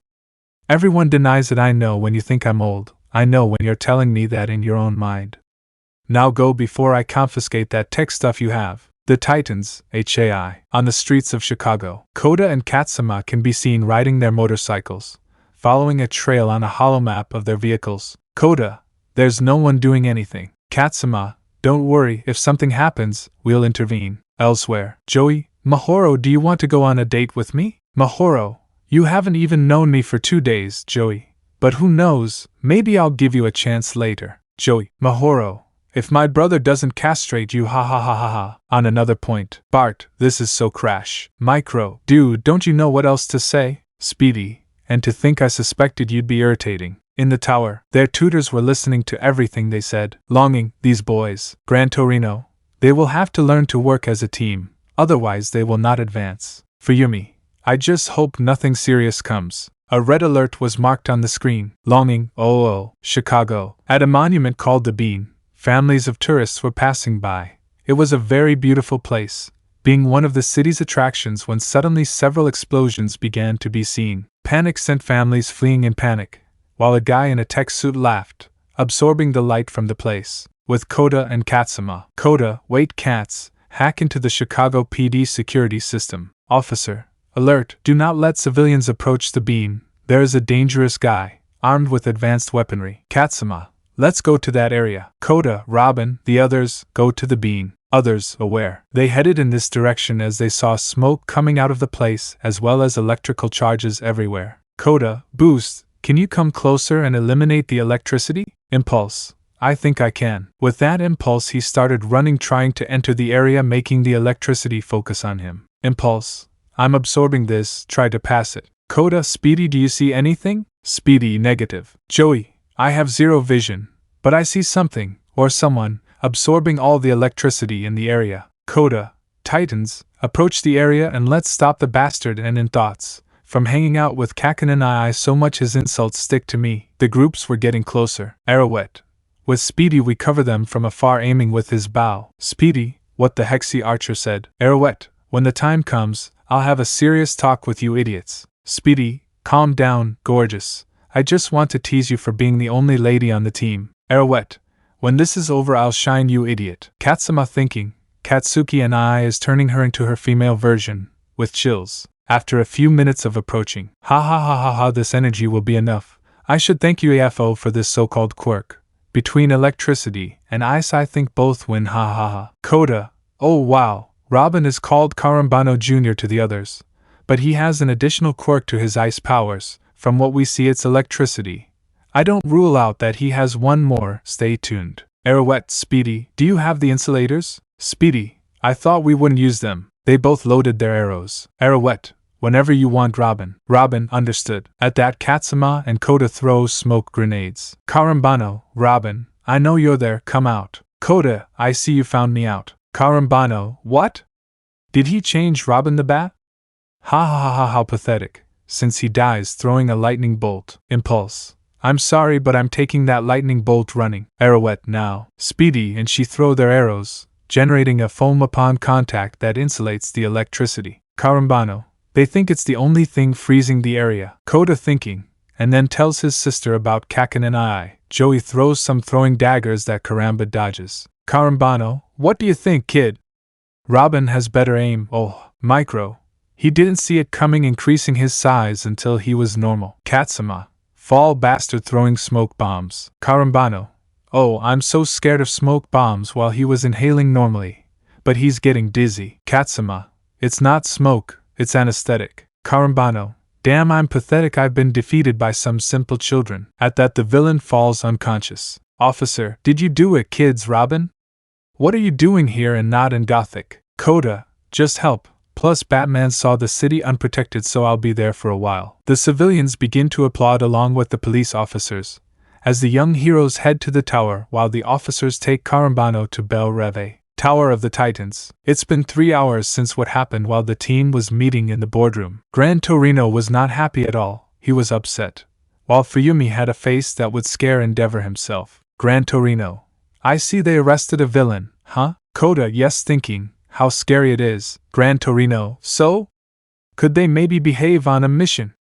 Everyone denies it. I know when you think I'm old. I know when you're telling me that in your own mind. Now go before I confiscate that tech stuff you have. The Titans, HAI. On the streets of Chicago, Koda and Katsuma can be seen riding their motorcycles, following a trail on a holomap of their vehicles. Koda, there's no one doing anything. Katsuma, don't worry, if something happens, we'll intervene. Elsewhere, Joey, Mahoro, do you want to go on a date with me? Mahoro, you haven't even known me for 2 days, Joey. But who knows, maybe I'll give you a chance later. Joey, Mahoro, if my brother doesn't castrate you, ha ha ha ha ha. On another point, Bart, this is so crash. Micro, dude, don't you know what else to say? Speedy, and to think I suspected you'd be irritating. In the tower, their tutors were listening to everything they said. Longing, these boys. Gran Torino, they will have to learn to work as a team, otherwise they will not advance. For Yumi, I just hope nothing serious comes. A red alert was marked on the screen. Longing, Chicago. At a monument called the Bean, families of tourists were passing by. It was a very beautiful place. being one of the city's attractions when suddenly several explosions began to be seen. Panic sent families fleeing in panic, while a guy in a tech suit laughed, absorbing the light from the place. With Koda and Katsuma. Koda, wait cats, hack into the Chicago PD security system. Officer, alert, do not let civilians approach the beam, there is a dangerous guy, armed with advanced weaponry. Katsuma, let's go to that area. Koda, Robin, the others, go to the beam. Others, aware. They headed in this direction as they saw smoke coming out of the place as well as electrical charges everywhere. Koda, boost, can you come closer and eliminate the electricity? Impulse, I think I can. With that impulse he started running trying to enter the area making the electricity focus on him. Impulse, I'm absorbing this, try to pass it. Koda, Speedy, do you see anything? Speedy, negative. Joey, I have zero vision, but I see something, or someone, absorbing all the electricity in the area. Koda, Titans, approach the area and let's stop the bastard. And in thoughts, from hanging out with Kaken and I so much his insults stick to me. The groups were getting closer. Arrowette. With Speedy we cover them from afar aiming with his bow. Speedy, what the hexy archer said. Arrowette, when the time comes, I'll have a serious talk with you idiots. Speedy, calm down, gorgeous. I just want to tease you for being the only lady on the team. Arrowette, when this is over I'll shine you idiot. Katsuma thinking, Katsuki and I is turning her into her female version, with chills. After a few minutes of approaching, ha ha ha ha ha, this energy will be enough. I should thank you AFO for this so-called quirk. Between electricity and ice I think both win, ha ha ha. Koda, oh wow, Robin is called Karambano Jr. to the others, but he has an additional quirk to his ice powers, from what we see it's electricity. I don't rule out that he has one more, stay tuned. Arrowette, Speedy, do you have the insulators? Speedy, I thought we wouldn't use them. They both loaded their arrows. Arrowette, whenever you want Robin. Robin, understood. At that Katsuma and Koda throw smoke grenades. Karambano, Robin, I know you're there, come out. Koda, I see you found me out. Karambano, what? Did he change Robin the Bat? Ha ha ha ha, how pathetic, since he dies throwing a lightning bolt. Impulse, I'm sorry but I'm taking that lightning bolt running. Arrowette, now. Speedy and she throw their arrows, generating a foam upon contact that insulates the electricity. Karambano, they think it's the only thing freezing the area. Koda thinking, and then tells his sister about Kaken and I. Joey throws some throwing daggers that Karamba dodges. Karambano, what do you think, kid? Robin has better aim. Oh, micro. He didn't see it coming, increasing his size until he was normal. Katsuma, fall bastard throwing smoke bombs. Karambano, oh, I'm so scared of smoke bombs while he was inhaling normally. But he's getting dizzy. Katsuma, it's not smoke, it's anesthetic. Karambano, damn, I'm pathetic, I've been defeated by some simple children. At that the villain falls unconscious. Officer, did you do it, kids? Robin? What are you doing here and not in Gothic? Koda, just help. Plus Batman saw the city unprotected so I'll be there for a while. The civilians begin to applaud along with the police officers, as the young heroes head to the tower while the officers take Karambano to Bel Reve. Tower of the Titans. It's been 3 hours since what happened while the team was meeting in the boardroom. Gran Torino was not happy at all, he was upset, while Fuyumi had a face that would scare Endeavor himself. Gran Torino, I see they arrested a villain, huh? Koda, yes, thinking, how scary it is. Gran Torino, so? Could they maybe behave on a mission?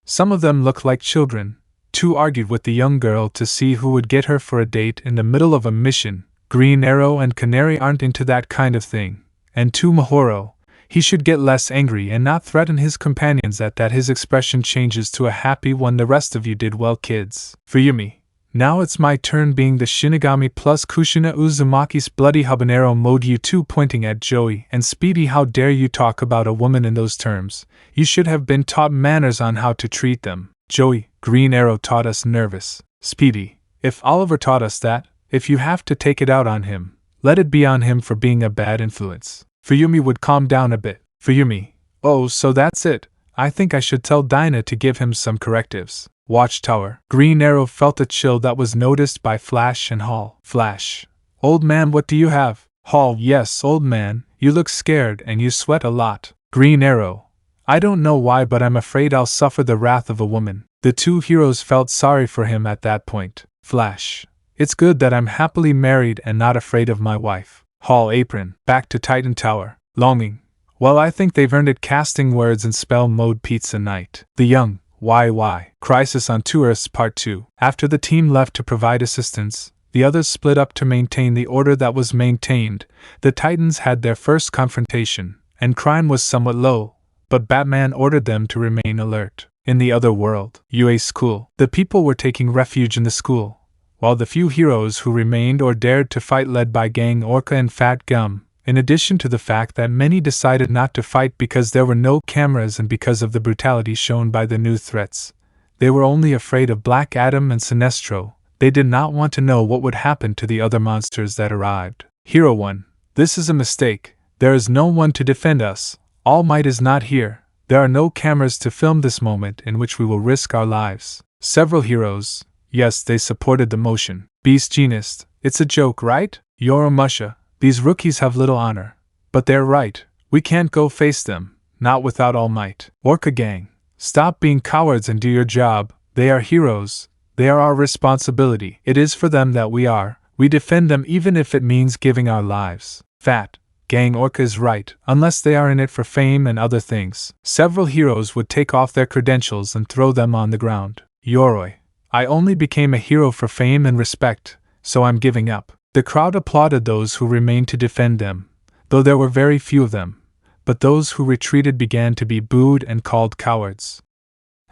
Some of them look like children. Two argued with the young girl to see who would get her for a date in the middle of a mission. Green Arrow and Canary aren't into that kind of thing. And to Mahoro, he should get less angry and not threaten his companions. At that his expression changes to a happy one. The rest of you did well, kids. Fuyumi, now it's my turn being the Shinigami plus Kushina Uzumaki's bloody habanero mode. You two pointing at Joey and Speedy, how dare you talk about a woman in those terms? You should have been taught manners on how to treat them. Joey, Green Arrow taught us nervous. Speedy, if Oliver taught us that, if you have to take it out on him, let it be on him for being a bad influence. Fuyumi would calm down a bit. Fuyumi, oh, so that's it. I think I should tell Dinah to give him some correctives. Watchtower. Green Arrow felt a chill that was noticed by Flash and Hall. Flash, old man, what do you have? Hall, yes, old man, you look scared and you sweat a lot. Green Arrow, I don't know why, but I'm afraid I'll suffer the wrath of a woman. The two heroes felt sorry for him at that point. Flash, it's good that I'm happily married and not afraid of my wife. Hall, apron. Back to Titan Tower. Longing. Well, I think they've earned it casting words in spell mode pizza night. The Young, YY. Crisis on Two Earths Part 2. After the team left to provide assistance, the others split up to maintain the order that was maintained. The Titans had their first confrontation, and crime was somewhat low, but Batman ordered them to remain alert. In the other world, UA School, the people were taking refuge in the school, while the few heroes who remained or dared to fight led by Gang Orca and Fat Gum, in addition to the fact that many decided not to fight because there were no cameras and because of the brutality shown by the new threats. They were only afraid of Black Adam and Sinestro. They did not want to know what would happen to the other monsters that arrived. Hero 1. This is a mistake. There is no one to defend us. Almight is not here. There are no cameras to film this moment in which we will risk our lives. Several heroes. Yes, they supported the motion. Beast Genist. It's a joke, right? Yoromusha. These rookies have little honor. But they're right. We can't go face them. Not without Almight. Orca Gang. Stop being cowards and do your job. They are heroes. They are our responsibility. It is for them that we are. We defend them even if it means giving our lives. Fat Gang Orca is right, unless they are in it for fame and other things. Several heroes would take off their credentials and throw them on the ground. Yoroi. I only became a hero for fame and respect, so I'm giving up. The crowd applauded those who remained to defend them, though there were very few of them, but those who retreated began to be booed and called cowards.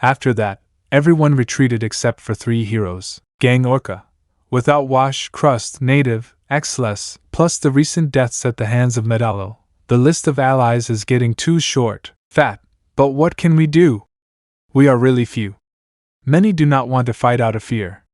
After that, everyone retreated except for 3 heroes. Gang Orca. Without Wash, Crust, Native, Xless, plus the recent deaths at the hands of Medallo, the list of allies is getting too short. Fat. But what can we do? We are really few. Many do not want to fight out of fear.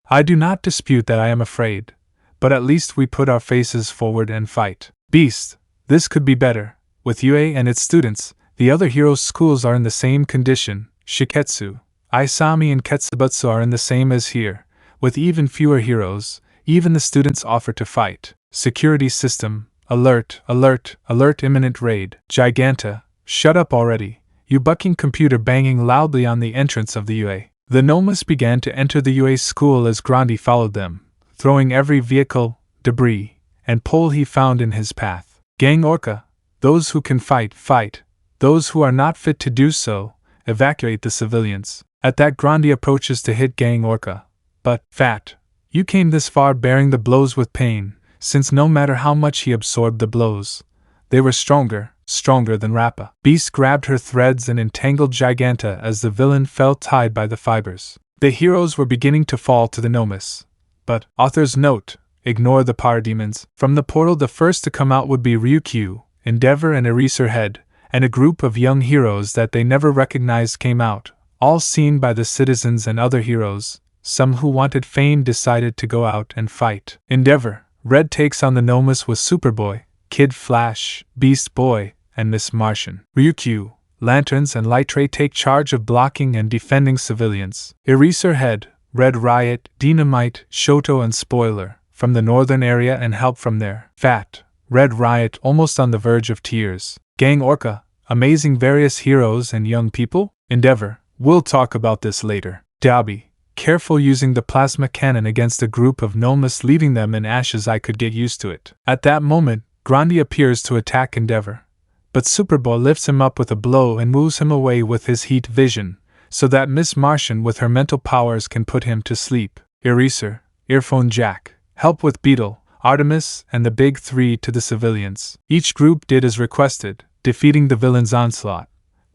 I do not dispute that I am afraid, but at least we put our faces forward and fight. Beast. This could be better. With UA and its students, the other heroes' schools are in the same condition. Shiketsu, Isami and Ketsubutsu are in the same as here. With even fewer heroes, even the students offer to fight. Security system. Alert, alert, alert, imminent raid. Giganta. Shut up already. You bucking computer banging loudly on the entrance of the UA. The Nomas began to enter the UA school as Grandi followed them, throwing every vehicle, debris, and pole he found in his path. Gang Orca. Those who can fight, fight. Those who are not fit to do so, evacuate the civilians. At that, Grandi approaches to hit Gang Orca. But, Fat, you came this far bearing the blows with pain, since no matter how much he absorbed the blows, they were stronger than Rappa. Beast grabbed her threads and entangled Giganta as the villain fell tied by the fibers. The heroes were beginning to fall to the Nomas. But, author's note, ignore the parademons. From the portal the first to come out would be Ryukyu, Endeavor and Eraserhead, and a group of young heroes that they never recognized came out, all seen by the citizens and other heroes. Some who wanted fame decided to go out and fight. Endeavor. Red takes on the Nomas with Superboy, Kid Flash, Beast Boy, and Miss Martian. Ryukyu, Lanterns and Light Ray take charge of blocking and defending civilians. Eraserhead, Red Riot, Dynamite, Shoto and Spoiler, from the northern area and help from there. Fat, Red Riot almost on the verge of tears. Gang Orca, amazing various heroes and young people. Endeavor, we'll talk about this later. Dabi, careful using the plasma cannon against a group of Nomas leaving them in ashes. I could get used to it. At that moment, Grandi appears to attack Endeavor, but Superboy lifts him up with a blow and moves him away with his heat vision, so that Miss Martian with her mental powers can put him to sleep. Eraser, Earphone Jack, help with Beetle, Artemis, and the Big Three to the civilians. Each group did as requested, defeating the villain's onslaught,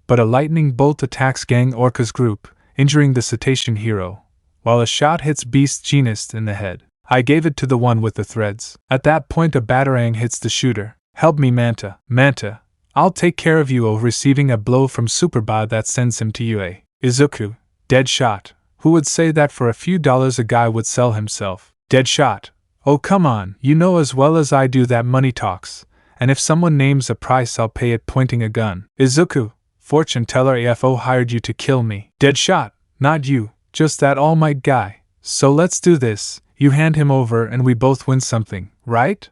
but a lightning bolt attacks Gang Orca's group, injuring the cetacean hero, while a shot hits Beast Genist in the head. I gave it to the one with the threads. At that point a batarang hits the shooter. Help me, Manta. Manta, I'll take care of you. Receiving a blow from Superbot that sends him to UA. Izuku, dead shot. Who would say that for a few dollars a guy would sell himself? Dead shot. Oh come on, you know as well as I do that money talks, and if someone names a price I'll pay it. Pointing a gun. Izuku, fortune teller. AFO hired you to kill me. Dead shot. Not you, just that Almight guy. So let's do this. You hand him over and we both win something, right?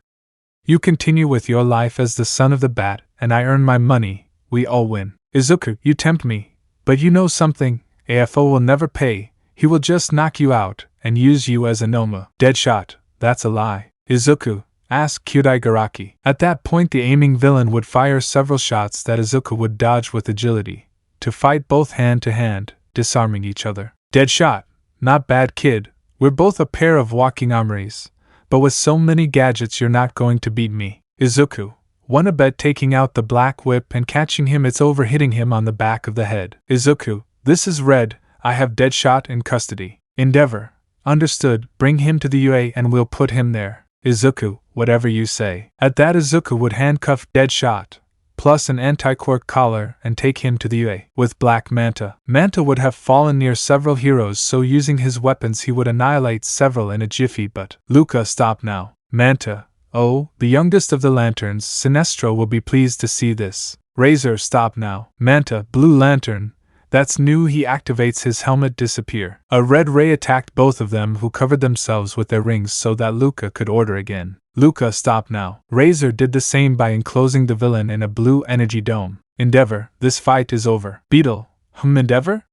You continue with your life as the son of the bat, and I earn my money. We all win. Izuku, you tempt me. But you know something? AFO will never pay. He will just knock you out and use you as a Noma. Dead shot. That's a lie. Izuku, asked Shigaraki. At that point the aiming villain would fire several shots that Izuku would dodge with agility, to fight both hand to hand, disarming each other. Dead shot. Not bad, kid. We're both a pair of walking armories, but with so many gadgets you're not going to beat me. Izuku. Wanna bet taking out the black whip and catching him, it's over, hitting him on the back of the head. Izuku. This is red. I have Deadshot in custody. Endeavor. Understood. Bring him to the UA and we'll put him there. Izuku. Whatever you say. At that Izuku would handcuff Deadshot, plus an anti-Quirk collar, and take him to the UA. With Black Manta. Manta would have fallen near several heroes, so using his weapons he would annihilate several in a jiffy, but Luca, stop now. Manta. Oh, the youngest of the lanterns, Sinestro will be pleased to see this. Razor, stop now. Manta. Blue Lantern. That's new. He activates his helmet, disappear. A red ray attacked both of them, who covered themselves with their rings so that Luca could order again. Luca, stop now. Razor did the same by enclosing the villain in a blue energy dome. Endeavor, this fight is over. Beetle. Endeavor?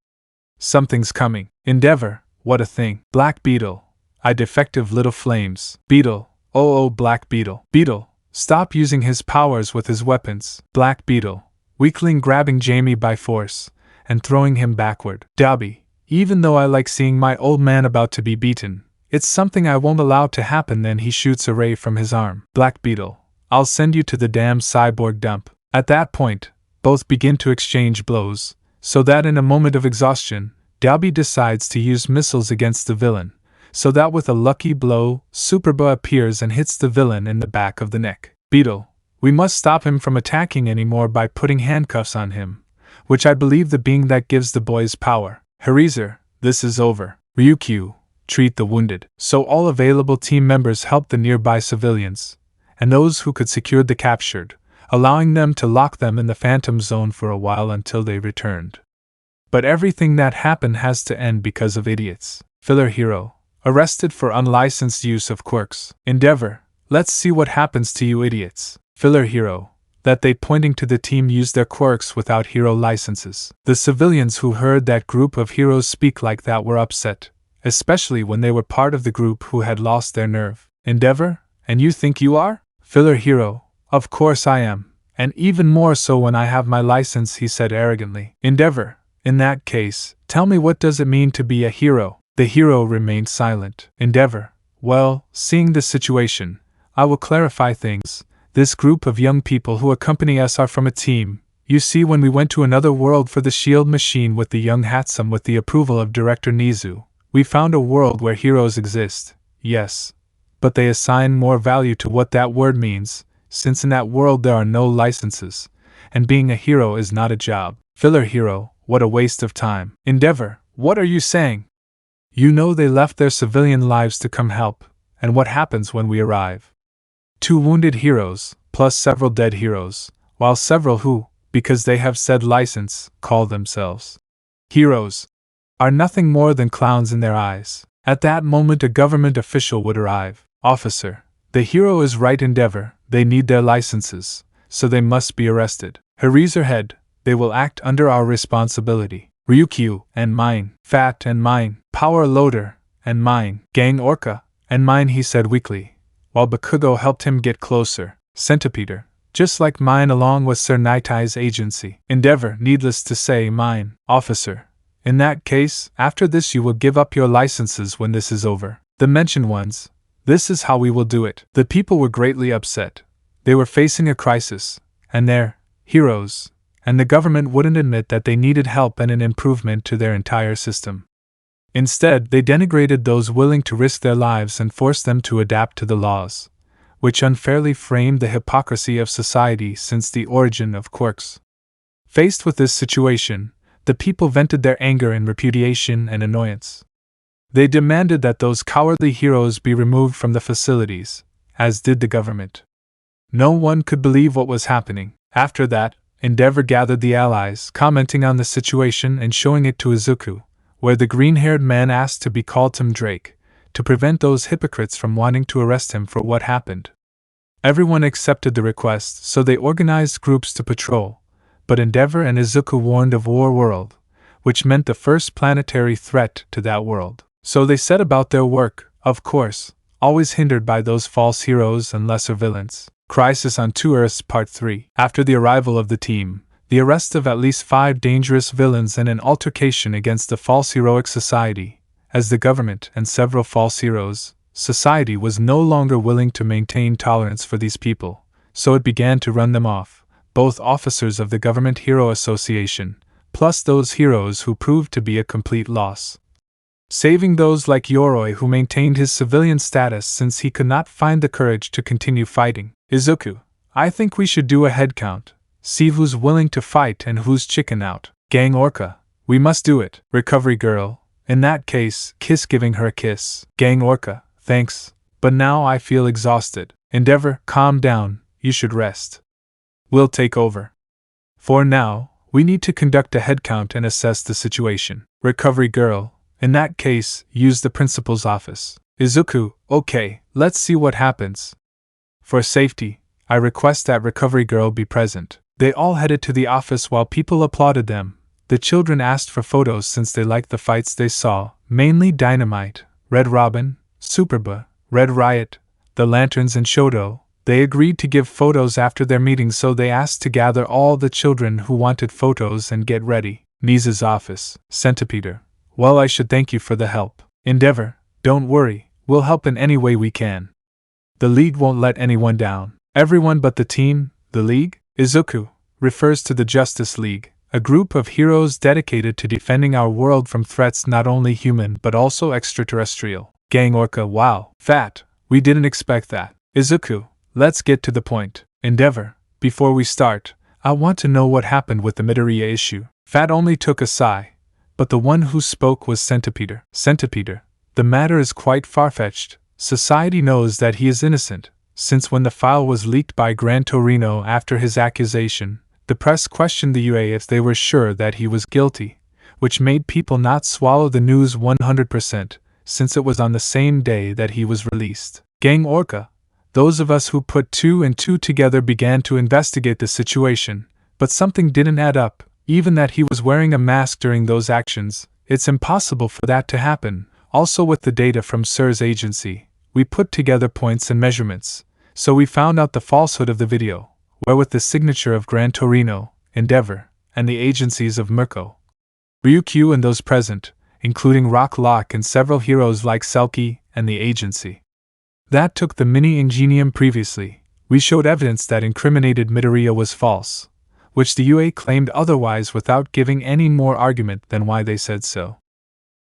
Something's coming. Endeavor, what a thing. Black Beetle. I defective little flames. Beetle. Oh, Black Beetle. Beetle, stop using his powers with his weapons. Black Beetle. Weakling grabbing Jamie by force and throwing him backward. Dobby. Even though I like seeing my old man about to be beaten, it's something I won't allow to happen. Then he shoots a ray from his arm. Black Beetle. I'll send you to the damn cyborg dump. At that point, both begin to exchange blows, so that in a moment of exhaustion, Dobby decides to use missiles against the villain, so that with a lucky blow, Superba appears and hits the villain in the back of the neck. Beetle. We must stop him from attacking anymore by putting handcuffs on him, which I believe the being that gives the boys power. Harizer. This is over. Ryukyu. Treat the wounded. So all available team members helped the nearby civilians, and those who could secured the captured, allowing them to lock them in the Phantom Zone for a while until they returned. But everything that happened has to end because of idiots. Filler hero. Arrested for unlicensed use of quirks. Endeavor. Let's see what happens to you idiots. Filler hero. That they, pointing to the team, used their quirks without hero licenses. The civilians who heard that group of heroes speak like that were upset, especially when they were part of the group who had lost their nerve. Endeavor? And you think you are? Filler hero. Of course I am, and even more so when I have my license, he said arrogantly. Endeavor. In that case, tell me, what does it mean to be a hero? The hero remained silent. Endeavor. Well, seeing the situation, I will clarify things. This group of young people who accompany us are from a team. You see, when we went to another world for the shield machine with the young Hatsum with the approval of Director Nizu, we found a world where heroes exist, yes. But they assign more value to what that word means, since in that world there are no licenses, and being a hero is not a job. Filler hero, what a waste of time. Endeavor, what are you saying? You know they left their civilian lives to come help, and what happens when we arrive? 2 wounded heroes, plus several dead heroes, while several who, because they have said license, call themselves heroes, are nothing more than clowns in their eyes. At that moment a government official would arrive. Officer, the hero is right. Endeavor, they need their licenses, so they must be arrested. Harizer head, they will act under our responsibility. Ryukyu, and mine. Fat, and mine. Power loader, and mine. Gang Orca, and mine, he said weakly, while Bakugo helped him get closer. Centipeder, just like mine, along with Sir Nitai's agency. Endeavor, needless to say, mine. Officer, in that case, after this you will give up your licenses when this is over. The mentioned ones. This is how we will do it. The people were greatly upset. They were facing a crisis, and their heroes, and the government wouldn't admit that they needed help and an improvement to their entire system. Instead, they denigrated those willing to risk their lives and forced them to adapt to the laws, which unfairly framed the hypocrisy of society since the origin of quirks. Faced with this situation, the people vented their anger in repudiation and annoyance. They demanded that those cowardly heroes be removed from the facilities, as did the government. No one could believe what was happening. After that, Endeavor gathered the allies, commenting on the situation and showing it to Izuku, where the green-haired man asked to be called Tim Drake, to prevent those hypocrites from wanting to arrest him for what happened. Everyone accepted the request, so they organized groups to patrol, but Endeavor and Izuku warned of War World, which meant the first planetary threat to that world. So they set about their work, of course, always hindered by those false heroes and lesser villains. Crisis on Two Earths Part 3. After the arrival of the team, the arrest of at least 5 dangerous villains and an altercation against the false heroic society, as the government and several false heroes, society was no longer willing to maintain tolerance for these people, so it began to run them off, both officers of the Government Hero Association, plus those heroes who proved to be a complete loss. Saving those like Yoroi who maintained his civilian status since he could not find the courage to continue fighting. Izuku, I think we should do a head count. See who's willing to fight and who's chicken out. Gang Orca, we must do it. Recovery Girl, in that case, kiss giving her a kiss. Gang Orca, thanks, but now I feel exhausted. Endeavor, calm down, you should rest. We'll take over. For now, we need to conduct a head count and assess the situation. Recovery Girl, in that case, use the principal's office. Izuku, okay, let's see what happens. For safety, I request that Recovery Girl be present. They all headed to the office while people applauded them. The children asked for photos since they liked the fights they saw, mainly Dynamite, Red Robin, Superba, Red Riot, the Lanterns and Shoto. They agreed to give photos after their meeting, so they asked to gather all the children who wanted photos and get ready. Nisa's office. Centipede. Well, I should thank you for the help. Endeavor, don't worry, we'll help in any way we can. The League won't let anyone down. Everyone but the team, the League? Izuku, refers to the Justice League, a group of heroes dedicated to defending our world from threats not only human but also extraterrestrial. Gang Orca, wow, Fat, we didn't expect that. Izuku, let's get to the point. Endeavor, before we start, I want to know what happened with the Midoriya issue. Fat only took a sigh, but the one who spoke was Centipede. Centipede, the matter is quite far-fetched. Society knows that he is innocent, since when the file was leaked by Gran Torino after his accusation, the press questioned the UA if they were sure that he was guilty, which made people not swallow the news 100%, since it was on the same day that he was released. Gang Orca, those of us who put 2 and 2 together began to investigate the situation, but something didn't add up. Even that he was wearing a mask during those actions, it's impossible for that to happen. Also, with the data from Sir's agency, we put together points and measurements, so we found out the falsehood of the video, where with the signature of Gran Torino, Endeavor, and the agencies of Mirko, Ryukyu and those present, including Rock Lock and several heroes like Selkie and the agency. That took the mini Ingenium previously. We showed evidence that incriminated Midoriya was false, which the UA claimed otherwise without giving any more argument than why they said so.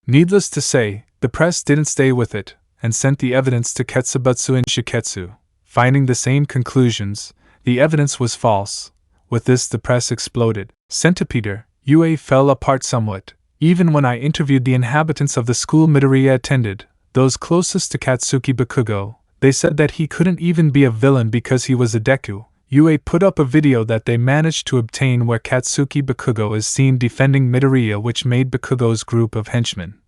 Needless to say, the press didn't stay with it, and sent the evidence to Ketsubutsu and Shiketsu, finding the same conclusions. The evidence was false. With this the press exploded. Centipede, UA fell apart somewhat. Even when I interviewed the inhabitants of the school Midoriya attended, those closest to Katsuki Bakugo, they said that he couldn't even be a villain because he was a Deku. UA put up a video that they managed to obtain where Katsuki Bakugo is seen defending Midoriya, which made Bakugo's group of henchmen.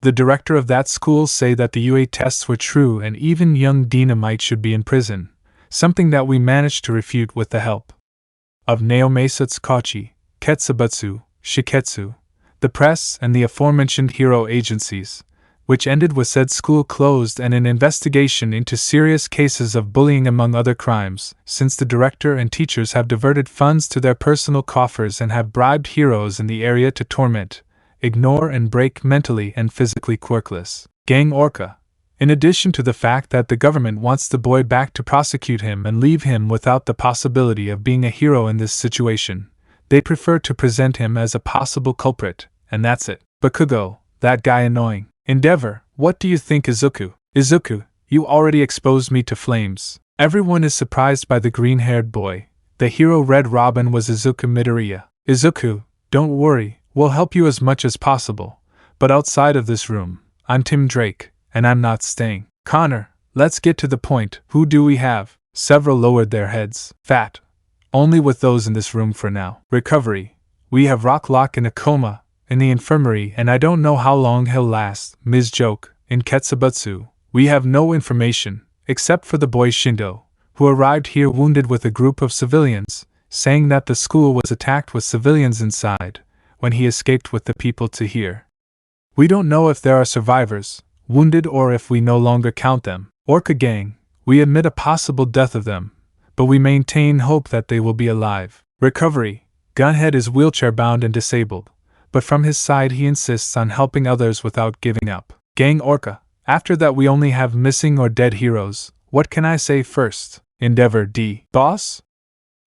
The director of that school say that the UA tests were true and even young Dynamite should be in prison, something that we managed to refute with the help of Naomasa Tsukachi, Ketsubutsu, Shiketsu, the press and the aforementioned hero agencies, which ended with said school closed and an investigation into serious cases of bullying among other crimes, since the director and teachers have diverted funds to their personal coffers and have bribed heroes in the area to torment, ignore and break mentally and physically Quirkless. Gang Orca, in addition to the fact that the government wants the boy back to prosecute him and leave him without the possibility of being a hero in this situation, they prefer to present him as a possible culprit, and that's it. Bakugo, that guy annoying. Endeavor, what do you think? Izuku? Izuku, you already exposed me to flames. Everyone is surprised by the green-haired boy. The hero Red Robin was Izuku Midoriya. Izuku, don't worry, we'll help you as much as possible. But outside of this room, I'm Tim Drake, and I'm not staying. Connor, let's get to the point. Who do we have? Several lowered their heads. Fat. Only with those in this room for now. Recovery. We have Rocklock in a coma, in the infirmary, and I don't know how long he'll last. Ms. Joke, in Ketsubutsu, we have no information, except for the boy Shindo, who arrived here wounded with a group of civilians, saying that the school was attacked with civilians inside, when he escaped with the people to here. We don't know if there are survivors, wounded, or if we no longer count them. Orca gang, we admit a possible death of them, but we maintain hope that they will be alive. Recovery. Gunhead is wheelchair bound and disabled, but from his side he insists on helping others without giving up. Gang Orca. After that we only have missing or dead heroes. What can I say first? Endeavor D. Boss?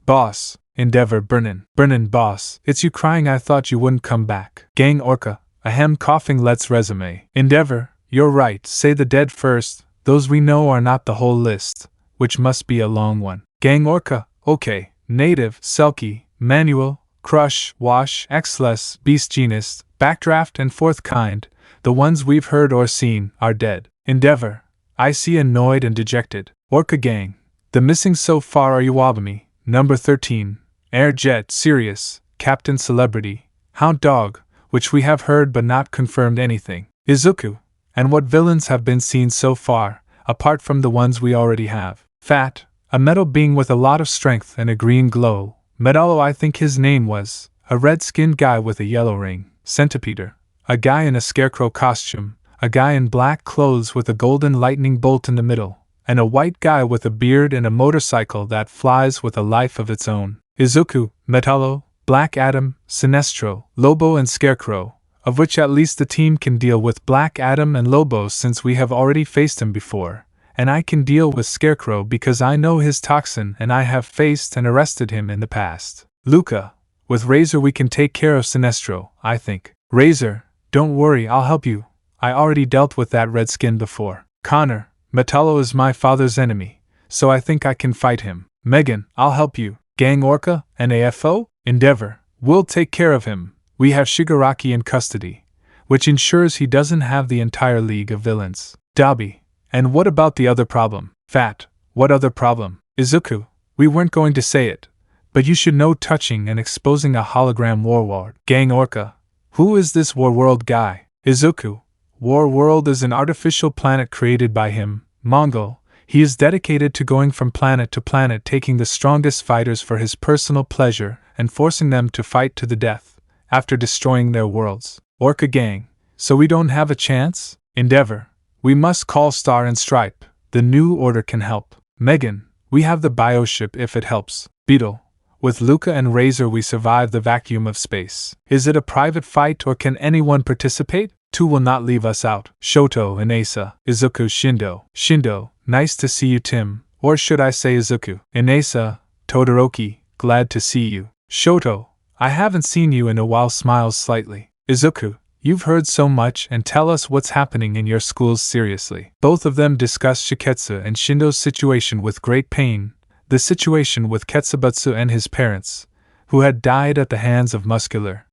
Boss. Endeavor Burnin. Burnin boss. It's you crying, I thought you wouldn't come back. Gang Orca. Ahem coughing let's resume. Endeavor. You're right, say the dead first. Those we know are not the whole list, which must be a long one. Gang Orca. Okay. Native, Selkie, Manual, Crush, Wash, Xless, Beast Genus, Backdraft and Fourth Kind, the ones we've heard or seen, are dead. Endeavor. I see annoyed and dejected. Orca gang. The missing so far are Iwabami, number 13, Air Jet, Sirius, Captain Celebrity, Hound Dog, which we have heard but not confirmed anything, Izuku, and what villains have been seen so far, apart from the ones we already have. Fat, a metal being with a lot of strength and a green glow. Medallo, I think his name was. A red-skinned guy with a yellow ring. Centipeder. A guy in a scarecrow costume. A guy in black clothes with a golden lightning bolt in the middle. And a white guy with a beard and a motorcycle that flies with a life of its own. Izuku, Metallo, Black Adam, Sinestro, Lobo and Scarecrow, of which at least the team can deal with Black Adam and Lobo since we have already faced him before. And I can deal with Scarecrow because I know his toxin and I have faced and arrested him in the past. Luca. With Razor we can take care of Sinestro, I think. Razor, don't worry, I'll help you. I already dealt with that redskin before. Connor. Metallo is my father's enemy, so I think I can fight him. Megan, I'll help you. Gang Orca and AFO? Endeavor. We'll take care of him. We have Shigaraki in custody, which ensures he doesn't have the entire league of villains. Dobby. And what about the other problem? Fat. What other problem? Izuku. We weren't going to say it, but you should know touching and exposing a hologram warlord. Gang Orca. Who is this Warworld guy? Izuku. Warworld is an artificial planet created by him, Mongol. He is dedicated to going from planet to planet, taking the strongest fighters for his personal pleasure and forcing them to fight to the death, after destroying their worlds. Orca gang. So we don't have a chance? Endeavor. We must call Star and Stripe. The new order can help. Megan. We have the bioship if it helps. Beetle. With Luca and Razor we survive the vacuum of space. Is it a private fight or can anyone participate? Two will not leave us out. Shoto and Asa. Izuku Shindo. Shindo. Nice to see you, Tim. Or should I say Izuku? Inesa. Todoroki. Glad to see you. Shoto. I haven't seen you in a while. Smiles slightly. Izuku. You've heard so much and tell us what's happening in your schools seriously. Both of them discuss Shiketsu and Shindo's situation with great pain, the situation with Ketsubutsu and his parents, who had died at the hands of Muscular.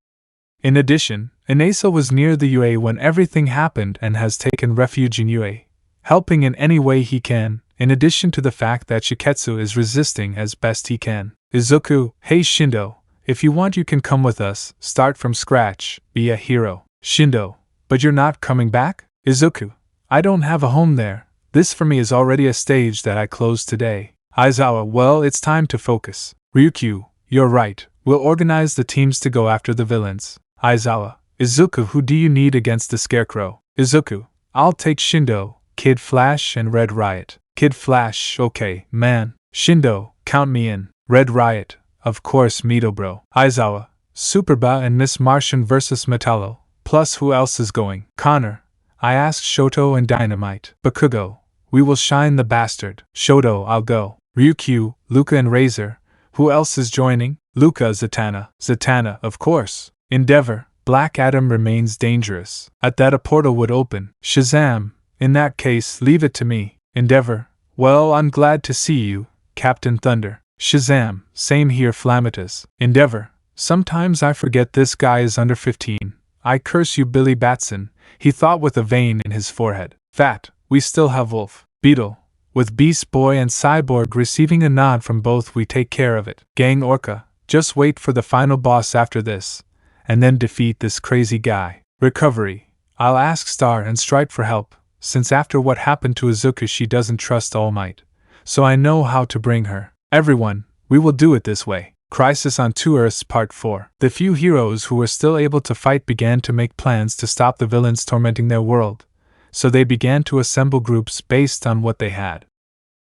In addition, Inesa was near the UA when everything happened and has taken refuge in UA, helping in any way he can, in addition to the fact that Shiketsu is resisting as best he can. Izuku. Hey Shindo, if you want you can come with us, start from scratch, be a hero. Shindo. But you're not coming back? Izuku. I don't have a home there. This for me is already a stage that I closed today. Aizawa. Well, it's time to focus. Ryukyu. You're right. We'll organize the teams to go after the villains. Aizawa. Izuku. Who do you need against the Scarecrow? Izuku. I'll take Shindo, Kid Flash and Red Riot. Kid Flash. Okay, man. Shindo. Count me in. Red Riot. Of course, Midobro. Aizawa. Superba and Miss Martian vs. Metallo. Plus who else is going? Connor. I asked Shoto and Dynamite. Bakugo. We will shine the bastard. Shoto. I'll go. Ryukyu, Luca and Razor. Who else is joining? Luca. Zatanna. Zatanna, of course. Endeavor. Black Adam remains dangerous. At that a portal would open. Shazam. In that case, leave it to me. Endeavor. Well, I'm glad to see you, Captain Thunder. Shazam. Same here, Flammatus. Endeavor. Sometimes I forget this guy is under 15. I curse you, Billy Batson, he thought with a vein in his forehead. Fat. We still have Wolf. Beetle. With Beast Boy and Cyborg receiving a nod from both, we take care of it. Gang Orca. Just wait for the final boss after this, and then defeat this crazy guy. Recovery. I'll ask Star and Stripe for help, since after what happened to Izuku she doesn't trust Almight, so I know how to bring her. Everyone, we will do it this way. Crisis on Two Earths Part 4. The few heroes who were still able to fight began to make plans to stop the villains tormenting their world, so they began to assemble groups based on what they had.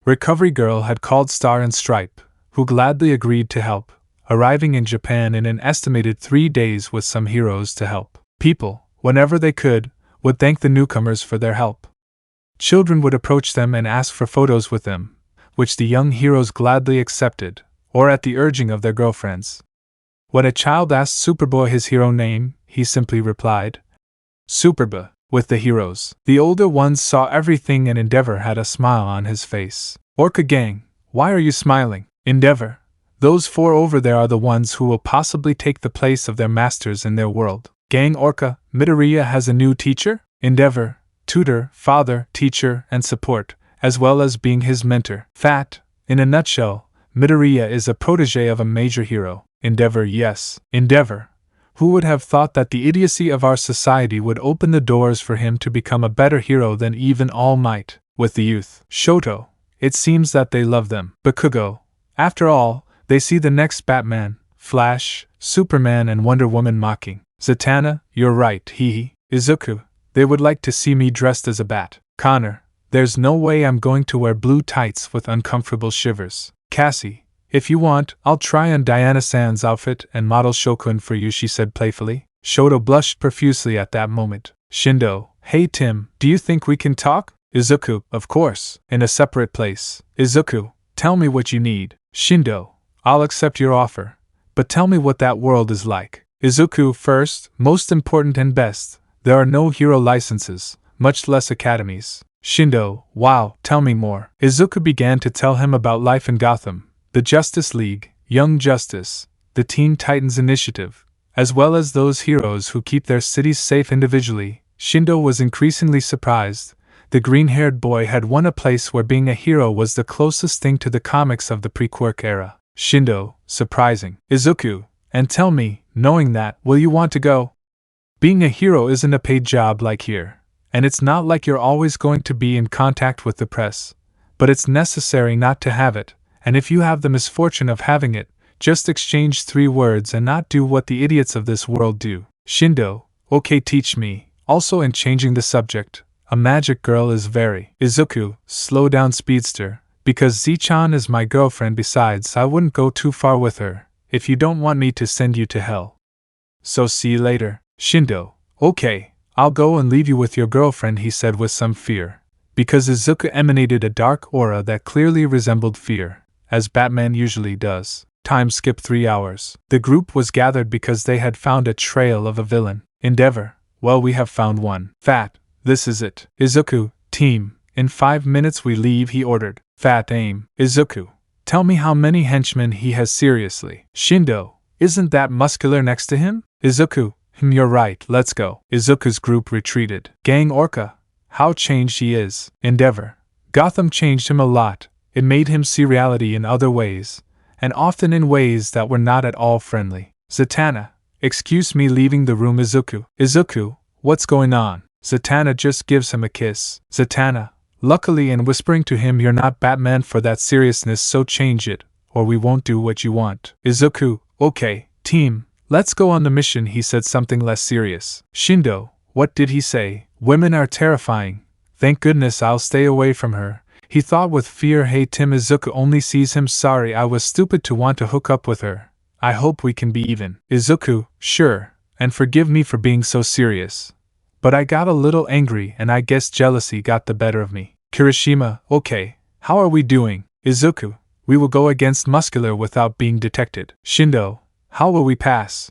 Recovery Girl had called Star and Stripe, who gladly agreed to help, arriving in Japan in an estimated 3 days with some heroes to help. People, whenever they could, would thank the newcomers for their help. Children would approach them and ask for photos with them, which the young heroes gladly accepted, or at the urging of their girlfriends. When a child asked Superboy his hero name, he simply replied, Superboy, with the heroes. The older ones saw everything and Endeavor had a smile on his face. Orca Gang, why are you smiling? Endeavor, those 4 over there are the ones who will possibly take the place of their masters in their world. Gang Orca, Midoriya has a new teacher? Endeavor, tutor, father, teacher, and support, as well as being his mentor. Fat, in a nutshell, Midoriya is a protege of a major hero. Endeavor, yes. Endeavor, who would have thought that the idiocy of our society would open the doors for him to become a better hero than even Almight, with the youth. Shoto, it seems that they love them. Bakugo, after all, they see the next Batman, Flash, Superman and Wonder Woman mocking. Zatanna, you're right, hee. Izuku, they would like to see me dressed as a bat. Connor, there's no way I'm going to wear blue tights with uncomfortable shivers. Cassie, if you want, I'll try on Diana-san's outfit and model Shokun for you, she said playfully. Shoto blushed profusely at that moment. Shindo, hey Tim, do you think we can talk? Izuku, of course, in a separate place. Izuku, tell me what you need. Shindo, I'll accept your offer, but tell me what that world is like. Izuku, first, most important and best, there are no hero licenses, much less academies. Shindo, wow, tell me more. Izuku began to tell him about life in Gotham, the Justice League, Young Justice, the Teen Titans Initiative, as well as those heroes who keep their cities safe individually. Shindo was increasingly surprised. The green-haired boy had won a place where being a hero was the closest thing to the comics of the pre-Quirk era. Shindo, surprising. Izuku, and tell me, knowing that, will you want to go? Being a hero isn't a paid job like here, and it's not like you're always going to be in contact with the press, but it's necessary not to have it, and if you have the misfortune of having it, just exchange 3 words and not do what the idiots of this world do. Shindo, okay, teach me. Also, in changing the subject, a magic girl is very. Izuku, slow down speedster, because Z-chan is my girlfriend. Besides, I wouldn't go too far with her, if you don't want me to send you to hell. So see you later. Shindo, okay, I'll go and leave you with your girlfriend, he said with some fear, because Izuku emanated a dark aura that clearly resembled fear, as Batman usually does. Time skip 3 hours. The group was gathered because they had found a trail of a villain. Endeavor, well, we have found one. Fat, this is it. Izuku, team, in 5 minutes we leave, he ordered. Fat, aim. Izuku, tell me how many henchmen he has. Seriously. Shindo, isn't that muscular next to him? Izuku, you're right, let's go. Izuku's group retreated. Gang Orca, how changed he is. Endeavor, Gotham changed him a lot. It made him see reality in other ways, and often in ways that were not at all friendly. Zatanna, excuse me leaving the room. Izuku, what's going on? Zatanna just gives him a kiss. Zatanna, luckily, and whispering to him, you're not Batman for that seriousness, so change it, or we won't do what you want. Izuku, okay, team, let's go on the mission, he said something less serious. Shindo, what did he say? Women are terrifying. Thank goodness I'll stay away from her, he thought with fear. Hey Tim, Izuku only sees him. Sorry, I was stupid to want to hook up with her. I hope we can be even. Izuku, sure, and forgive me for being so serious, but I got a little angry and I guess jealousy got the better of me. Kirishima, okay, how are we doing? Izuku, we will go against Muscular without being detected. Shindo, how will we pass?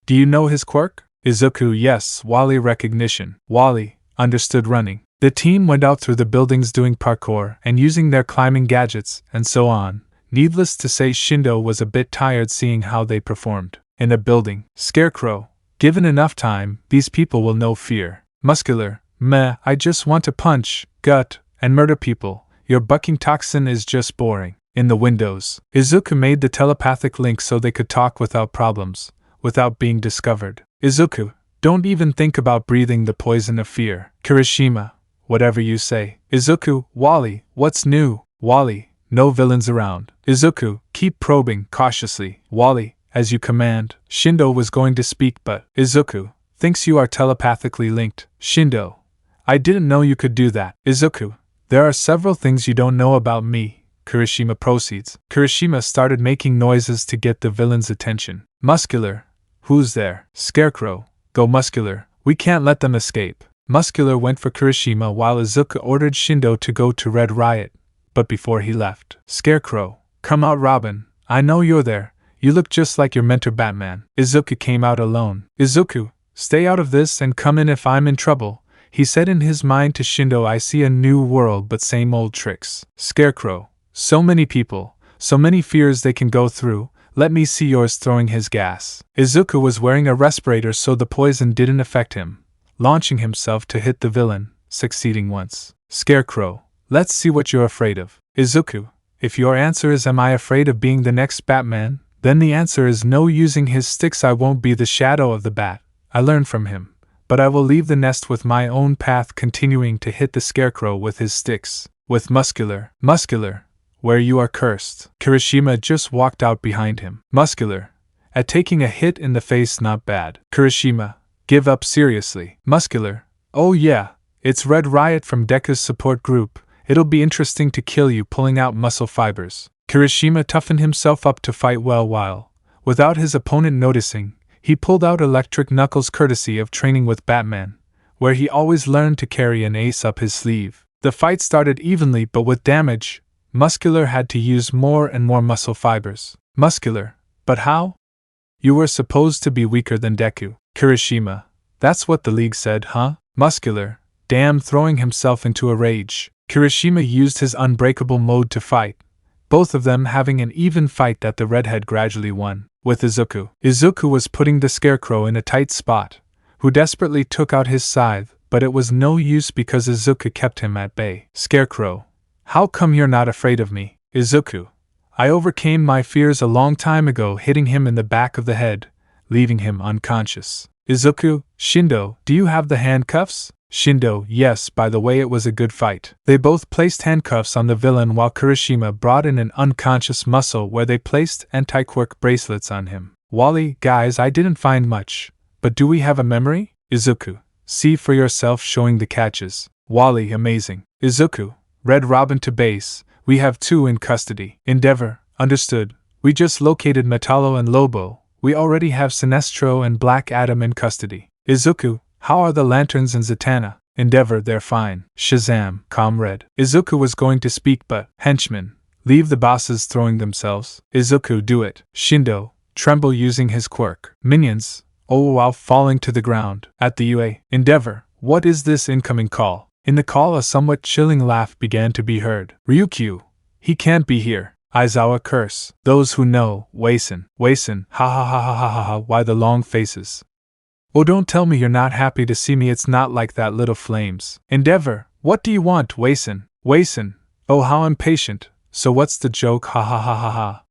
Do you know his quirk? Izuku, yes, Wally recognition. Wally, understood running. The team went out through the buildings doing parkour and using their climbing gadgets and so on. Needless to say, Shindo was a bit tired seeing how they performed. In a building, Scarecrow, given enough time, these people will know fear. Muscular, meh, I just want to punch, gut, and murder people. Your bucking toxin is just boring. In the windows, Izuku made the telepathic link so they could talk without problems, without being discovered. Izuku, don't even think about breathing the poison of fear. Kirishima, whatever you say. Izuku, Wally, what's new? Wally, no villains around. Izuku, keep probing cautiously. Wally, as you command. Shindo was going to speak, but Izuku thinks you are telepathically linked. Shindo, I didn't know you could do that. Izuku, there are several things you don't know about me, Kirishima proceeds. Kirishima started making noises to get the villain's attention. Muscular, who's there? Scarecrow, go Muscular, we can't let them escape. Muscular went for Kirishima while Izuku ordered Shindo to go to Red Riot, but before he left, Scarecrow, come out Robin, I know you're there, you look just like your mentor Batman. Izuku came out alone. Izuku, stay out of this and come in if I'm in trouble, he said in his mind to Shindo. I see a new world but same old tricks. Scarecrow, so many people, so many fears they can go through, let me see yours. Throwing his gas. Izuku was wearing a respirator so the poison didn't affect him, launching himself to hit the villain, succeeding once. Scarecrow, let's see what you're afraid of. Izuku, if your answer is am I afraid of being the next Batman, then the answer is no. Using his sticks I won't be the shadow of the bat, I learned from him, but I will leave the nest with my own path. Continuing to hit the Scarecrow with his sticks. With Muscular, where you are cursed. Kirishima just walked out behind him. Muscular, at taking a hit in the face not bad. Kirishima, give up seriously. Muscular, oh yeah, it's Red Riot from Deku's support group, it'll be interesting to kill you. Pulling out muscle fibers. Kirishima toughened himself up to fight well while, without his opponent noticing, he pulled out electric knuckles courtesy of training with Batman, where he always learned to carry an ace up his sleeve. The fight started evenly but with damage. Muscular had to use more and more muscle fibers. Muscular, but how? You were supposed to be weaker than Deku. Kirishima, that's what the league said, huh? Muscular, damn, throwing himself into a rage. Kirishima used his unbreakable mode to fight, both of them having an even fight that the redhead gradually won. With Izuku. Izuku was putting the Scarecrow in a tight spot, who desperately took out his scythe, but it was no use because Izuku kept him at bay. Scarecrow, how come you're not afraid of me? Izuku, I overcame my fears a long time ago, hitting him in the back of the head, leaving him unconscious. Izuku, Shindo, do you have the handcuffs? Shindo, yes, by the way it was a good fight. They both placed handcuffs on the villain while Kirishima brought in an unconscious muscle where they placed anti-quirk bracelets on him. Wally, guys, I didn't find much, but do we have a memory? Izuku, see for yourself, showing the catches. Wally, amazing. Izuku, Red Robin to base, we have 2 in custody. Endeavor, understood, we just located Metallo and Lobo, we already have Sinestro and Black Adam in custody. Izuku, how are the Lanterns and Zatanna? Endeavor, they're fine. Shazam, comrade. Izuku was going to speak but, henchmen, leave the bosses throwing themselves. Izuku, do it. Shindo, tremble using his quirk. Minions, oh, while falling to the ground. At the UA. Endeavor, what is this incoming call? In the call a somewhat chilling laugh began to be heard. Ryukyu, he can't be here. Aizawa, curse. Those who know, Wason, ha ha ha ha ha ha ha, why the long faces? Oh, don't tell me you're not happy to see me, it's not like that, little flames. Endeavor, what do you want, Wason? Oh, how impatient, so what's the joke, ha ha ha ha ha.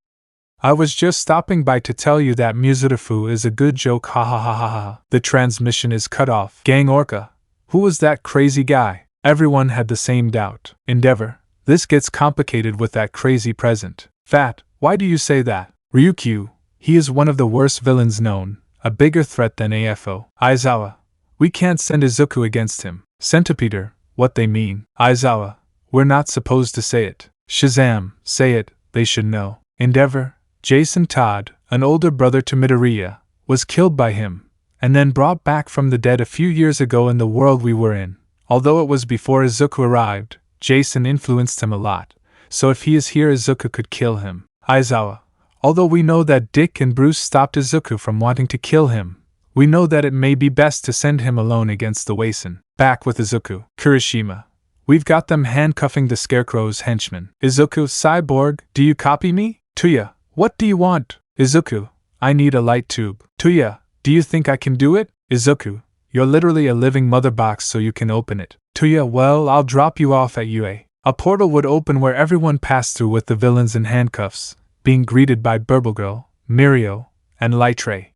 I was just stopping by to tell you that Muzurafu is a good joke, ha ha ha ha ha. The transmission is cut off. Gang Orca, who was that crazy guy? Everyone had the same doubt. Endeavor, this gets complicated with that crazy present. Fat, why do you say that? Ryukyu, he is one of the worst villains known. A bigger threat than AFO. Aizawa, we can't send Izuku against him. Centipeder, what they mean. Aizawa, we're not supposed to say it. Shazam, say it, they should know. Endeavor, Jason Todd, an older brother to Midoriya, was killed by him, and then brought back from the dead a few years ago in the world we were in. Although it was before Izuku arrived, Jason influenced him a lot, so if he is here Izuku could kill him. Aizawa, although we know that Dick and Bruce stopped Izuku from wanting to kill him, we know that it may be best to send him alone against the Wason. Back with Izuku. Kirishima, we've got them handcuffing the Scarecrow's henchmen. Izuku, Cyborg, do you copy me? Tuya, what do you want? Izuku, I need a light tube. Tuya, do you think I can do it? Izuku, you're literally a living mother box so you can open it. Tuya, well, I'll drop you off at UA. A portal would open where everyone passed through with the villains in handcuffs, being greeted by Burblegirl, Mirio, and Lightray.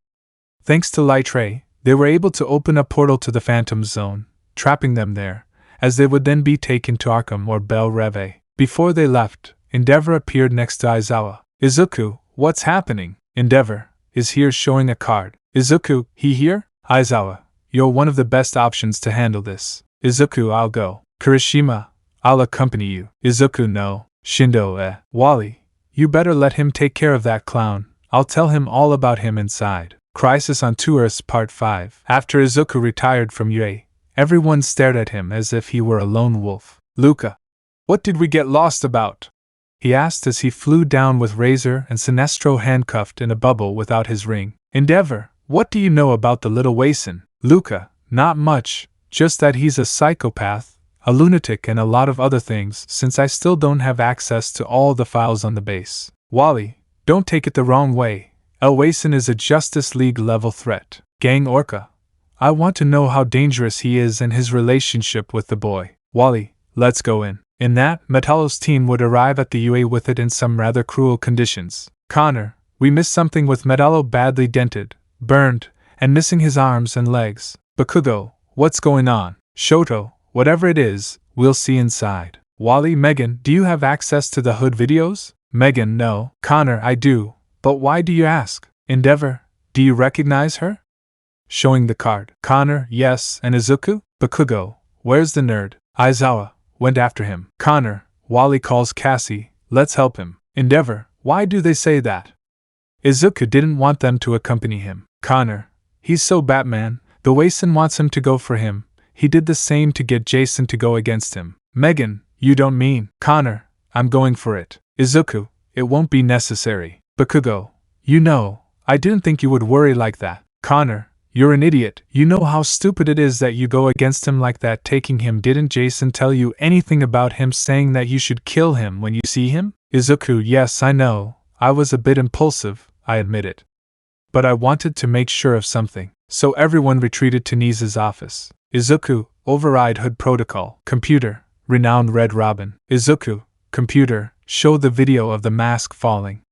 Thanks to Lightray, they were able to open a portal to the Phantom Zone, trapping them there, as they would then be taken to Arkham or Belle Reve. Before they left, Endeavor appeared next to Aizawa. Izuku, what's happening? Endeavor is here, showing a card. Izuku, he here? Aizawa, you're one of the best options to handle this. Izuku, I'll go. Kirishima, I'll accompany you. Izuku, no. Shindo, Wally, you better let him take care of that clown. I'll tell him all about him inside. Crisis on Two Earths Part 5. After Izuku retired from UA, everyone stared at him as if he were a lone wolf. Luca, what did we get lost about? He asked as he flew down with Razor and Sinestro handcuffed in a bubble without his ring. Endeavor, what do you know about the little Wason? Luca, not much, just that he's a psychopath, a lunatic and a lot of other things since I still don't have access to all the files on the base. Wally, don't take it the wrong way. El Wason is a Justice League level threat. Gang Orca, I want to know how dangerous he is and his relationship with the boy. Wally, let's go in. In that, Metallo's team would arrive at the UA with it in some rather cruel conditions. Connor, we missed something with Metallo badly dented, burned, and missing his arms and legs. Bakugo, what's going on? Shoto, whatever it is, we'll see inside. Wally, Megan, do you have access to the hood videos? Megan, no. Connor, I do. But why do you ask? Endeavor, do you recognize her? Showing the card. Connor, yes, and Izuku? Bakugo, where's the nerd? Aizawa went after him. Connor, Wally calls Cassie, let's help him. Endeavor, why do they say that? Izuku didn't want them to accompany him. Connor, he's so Batman, the Wason wants him to go for him. He did the same to get Jason to go against him. Megan, you don't mean? Connor, I'm going for it. Izuku, it won't be necessary. Bakugo, you know, I didn't think you would worry like that. Connor, you're an idiot. You know how stupid it is that you go against him like that taking him. Didn't Jason tell you anything about him saying that you should kill him when you see him? Izuku, yes, I know. I was a bit impulsive, I admit it. But I wanted to make sure of something. So everyone retreated to Nisa's office. Izuku, override hood protocol. Computer, renowned Red Robin. Izuku, computer, show the video of the mask falling.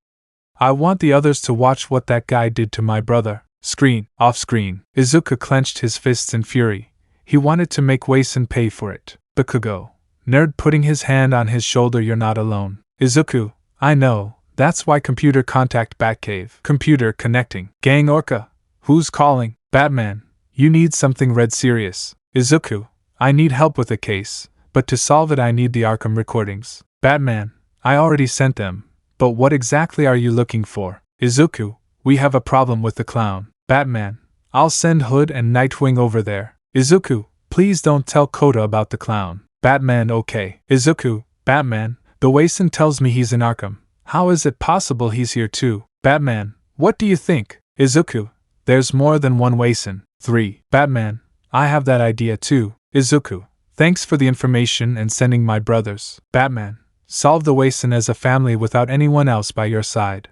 I want the others to watch what that guy did to my brother. Screen, off screen. Izuku clenched his fists in fury. He wanted to make Wason pay for it. Bakugo, nerd, putting his hand on his shoulder, you're not alone. Izuku, I know, that's why computer contact Batcave. Computer connecting. Gang Orca, who's calling? Batman, you need something red serious. Izuku, I need help with a case, but to solve it I need the Arkham recordings. Batman, I already sent them, but what exactly are you looking for? Izuku, we have a problem with the clown. Batman, I'll send Hood and Nightwing over there. Izuku, please don't tell Kota about the clown. Batman, okay. Izuku, Batman, the Wason tells me he's in Arkham. How is it possible he's here too? Batman, what do you think? Izuku, there's more than one Wason. 3. Batman, I have that idea too. Izuku, thanks for the information and sending my brothers. Batman, solve the Wason as a family without anyone else by your side.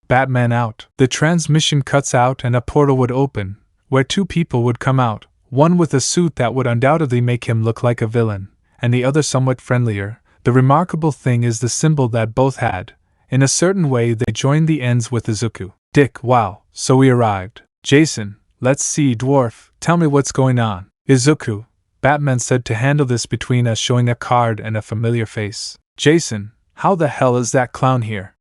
Batman out. The transmission cuts out and a portal would open, where two people would come out, one with a suit that would undoubtedly make him look like a villain, and the other somewhat friendlier. The remarkable thing is the symbol that both had. In a certain way they joined the ends with Izuku. Dick, wow, so we arrived. Jason, let's see. Dwarf, tell me what's going on. Izuku, Batman said to handle this between us, showing a card and a familiar face. Jason, how the hell is that clown here?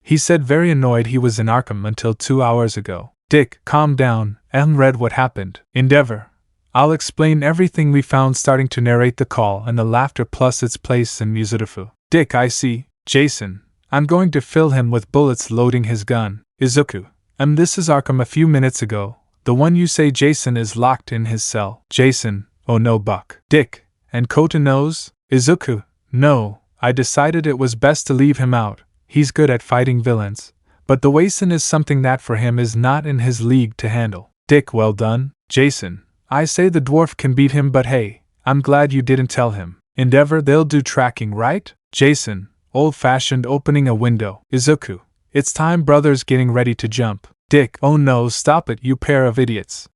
He said, very annoyed he was in Arkham until 2 hours ago. Dick, calm down, read what happened. Endeavor, I'll explain everything we found, starting to narrate the call and the laughter plus its place in Muzurifu. Dick, I see. Jason, I'm going to fill him with bullets, loading his gun. Izuku, this is Arkham a few minutes ago. The one you say Jason is locked in his cell. Jason, oh no, Buck. Dick, and Kota knows? Izuku, no, I decided it was best to leave him out. He's good at fighting villains, but the Wason is something that for him is not in his league to handle. Dick, well done. Jason, I say the dwarf can beat him, but hey, I'm glad you didn't tell him. Endeavor, they'll do tracking, right? Jason, old-fashioned, opening a window. Izuku, it's time, brothers, getting ready to jump. Dick, oh no, stop it, you pair of idiots.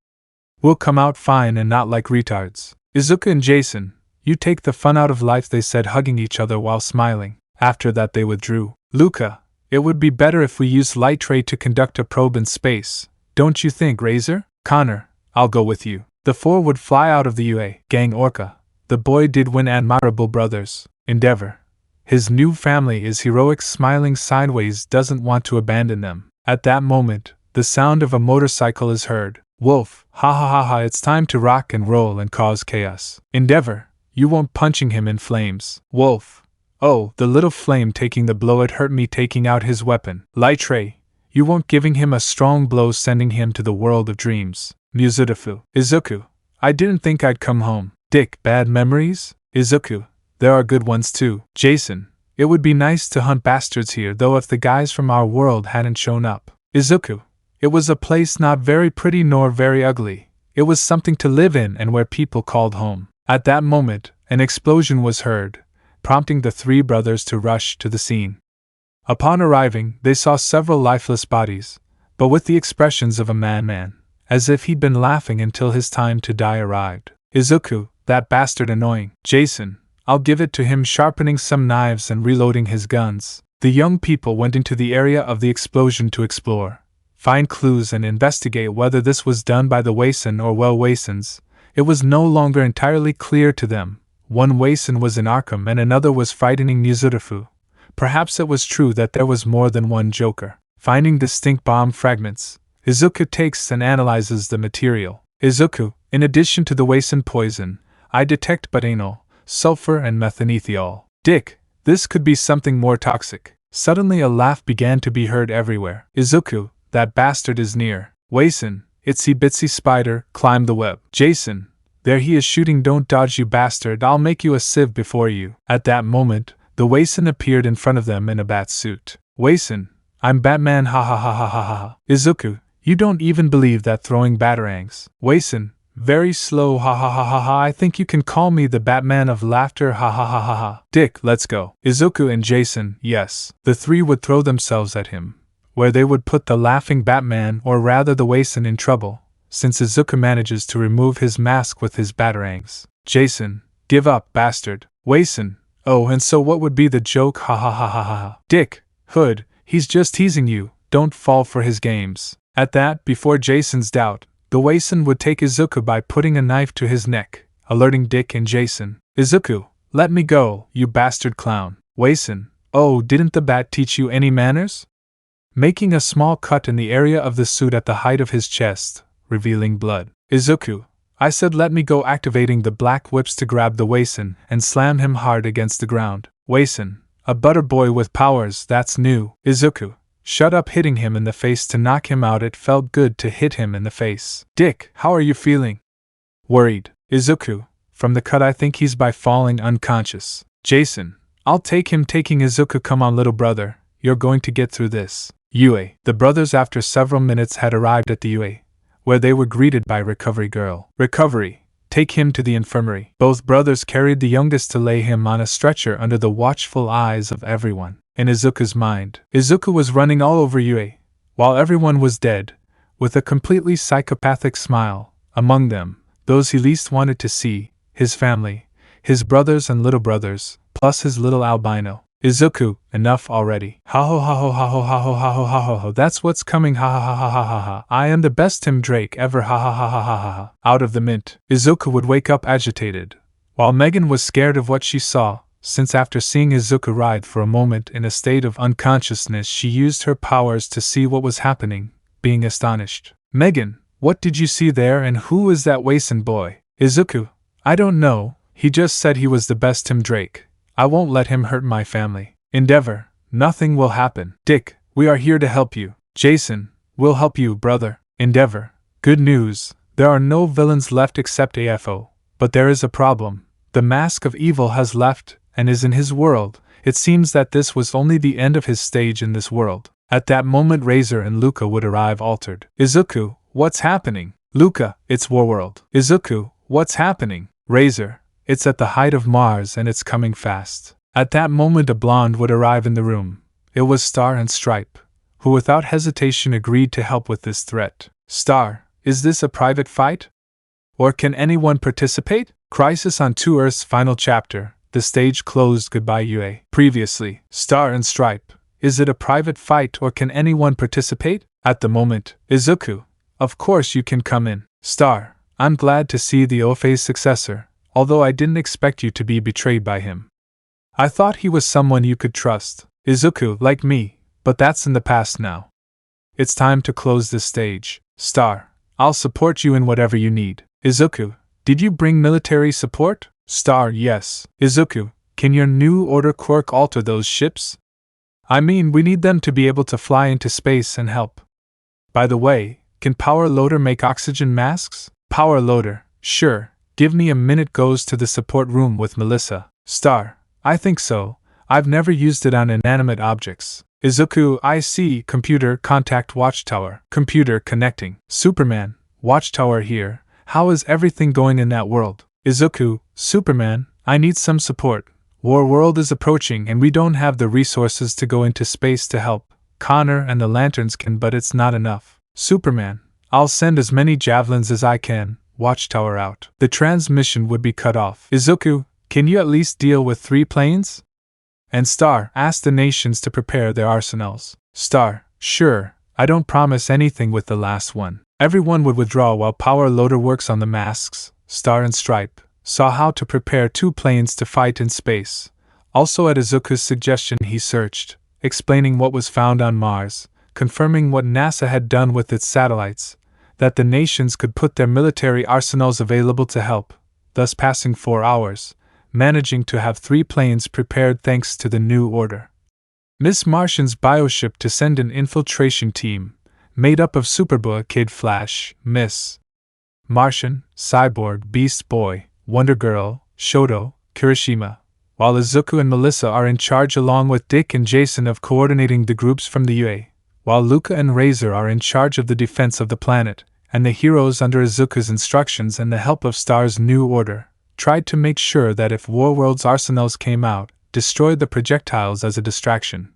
We'll come out fine and not like retards. Izuku and Jason, you take the fun out of life, they said, hugging each other while smiling. After that they withdrew. Luca, it would be better if we used Light Ray to conduct a probe in space, don't you think, Razor? Connor, I'll go with you. The four would fly out of the UA. Gang Orca, the boy did win, admirable brothers. Endeavor, his new family is heroic, smiling sideways, doesn't want to abandon them. At that moment, the sound of a motorcycle is heard. Wolf, ha ha ha ha, it's time to rock and roll and cause chaos. Endeavor, you won't punching him in flames. Wolf, oh, the little flame taking the blow, it hurt me taking out his weapon. Light Ray, you won't giving him a strong blow sending him to the world of dreams. Muzudafu, Izuku, I didn't think I'd come home. Dick, bad memories? Izuku, there are good ones too. Jason, it would be nice to hunt bastards here though if the guys from our world hadn't shown up. Izuku, it was a place not very pretty nor very ugly. It was something to live in and where people called home. At that moment, an explosion was heard, prompting the three brothers to rush to the scene. Upon arriving, they saw several lifeless bodies, but with the expressions of a madman, as if he'd been laughing until his time to die arrived. Izuku, that bastard annoying. Jason, I'll give it to him, sharpening some knives and reloading his guns. The young people went into the area of the explosion to explore, find clues and investigate whether this was done by the Wason or Wasons. It was no longer entirely clear to them. One Wason was in Arkham and another was frightening Muzudafu. Perhaps it was true that there was more than one Joker. Finding distinct bomb fragments, Izuku takes and analyzes the material. Izuku, in addition to the Wason poison, I detect butanol, sulfur and methanethiol. Dick, this could be something more toxic. Suddenly a laugh began to be heard everywhere. Izuku, that bastard is near. Wason, itsy bitsy spider, climb the web. Jason, there he is shooting, don't dodge you bastard, I'll make you a sieve before you. At that moment, the Wason appeared in front of them in a bat suit. Wason, I'm Batman, ha ha ha ha ha ha. Izuku, you don't even believe that, throwing batarangs. Wason, very slow, ha ha ha ha ha, I think you can call me the Batman of laughter, ha ha ha ha ha. Dick, let's go. Izuku and Jason, yes. The three would throw themselves at him, where they would put the laughing Batman, or rather the Wason, in trouble, since Izuku manages to remove his mask with his batarangs. Jason, give up, bastard. Wason, oh, and so what would be the joke, ha ha ha ha ha. Dick, Hood, he's just teasing you, don't fall for his games. At that, before Jason's doubt, the Wason would take Izuku by putting a knife to his neck, alerting Dick and Jason. Izuku, let me go, you bastard clown. Wason, oh, didn't the bat teach you any manners? Making a small cut in the area of the suit at the height of his chest, revealing blood. Izuku, I said let me go, activating the black whips to grab the Wason and slam him hard against the ground. Wason, a butter boy with powers, that's new. Izuku, shut up, hitting him in the face to knock him out, it felt good to hit him in the face. Dick, how are you feeling? Worried. Izuku, from the cut I think he's by falling unconscious. Jason, I'll take him, taking Izuku, come on little brother, you're going to get through this. UA. The brothers after several minutes had arrived at the UA, where they were greeted by Recovery Girl. Recovery, take him to the infirmary. Both brothers carried the youngest to lay him on a stretcher under the watchful eyes of everyone. In Izuku's mind, Izuku was running all over UA, while everyone was dead, with a completely psychopathic smile, among them, those he least wanted to see, his family, his brothers and little brothers, plus his little albino. Izuku, enough already. Ha ho ha ho ha ho ha ho ha ho ha ho ho, that's what's coming, ha ha ha ha ha ha ha. I am the best Tim Drake ever, ha ha ha ha ha ha ha. Out of the mint, Izuku would wake up agitated, while Megan was scared of what she saw, since after seeing Izuku writhe for a moment in a state of unconsciousness she used her powers to see what was happening, being astonished. Megan, what did you see there, and who is that Wason boy? Izuku, I don't know, he just said he was the best Tim Drake. I won't let him hurt my family. Endeavor, nothing will happen. Dick, we are here to help you. Jason, we'll help you, brother. Endeavor, good news, there are no villains left except AFO, but there is a problem. The mask of evil has left, and is in his world. It seems that this was only the end of his stage in this world. At that moment Razor and Luca would arrive altered. Izuku, what's happening? Luca, it's Warworld. Izuku, what's happening? Razor, it's at the height of Mars and it's coming fast. At that moment a blonde would arrive in the room. It was Star and Stripe, who without hesitation agreed to help with this threat. Star, is this a private fight? Or can anyone participate? Crisis on 2 Earth's final chapter. The stage closed, goodbye UA. Previously, Star and Stripe, is it a private fight or can anyone participate? At the moment, Izuku, of course you can come in. Star, I'm glad to see the Ofei's successor, although I didn't expect you to be betrayed by him. I thought he was someone you could trust. Izuku, like me, but that's in the past now. It's time to close this stage. Star, I'll support you in whatever you need. Izuku, did you bring military support? Star, yes. Izuku, can your new order Quirk alter those ships? I mean, we need them to be able to fly into space and help. By the way, can Power Loader make oxygen masks? Power Loader, sure. Give me a minute. Goes to the support room with Melissa. Star, I think so. I've never used it on inanimate objects. Izuku, I see. Computer, contact Watchtower. Computer, connecting. Superman, Watchtower here. How is everything going in that world? Izuku, Superman, I need some support. War World is approaching and we don't have the resources to go into space to help. Connor and the Lanterns can, but it's not enough. Superman, I'll send as many javelins as I can. Watchtower out. The transmission would be cut off. Izuku, can you at least deal with 3 planes? And Star, ask the nations to prepare their arsenals. Star, sure, I don't promise anything with the last one. Everyone would withdraw while Power Loader works on the masks. Star and Stripe saw how to prepare 2 planes to fight in space. Also at Izuku's suggestion he searched, explaining what was found on Mars, confirming what NASA had done with its satellites, that the nations could put their military arsenals available to help, thus passing 4 hours, managing to have 3 planes prepared thanks to the new order. Miss Martian's bioship to send an infiltration team, made up of Superboy, Kid Flash, Miss Martian, Cyborg, Beast Boy, Wonder Girl, Shoto, Kirishima, while Izuku and Melissa are in charge along with Dick and Jason of coordinating the groups from the UA, while Luca and Razor are in charge of the defense of the planet, and the heroes under Izuku's instructions and the help of Star's new order, tried to make sure that if Warworld's arsenals came out, destroyed the projectiles as a distraction.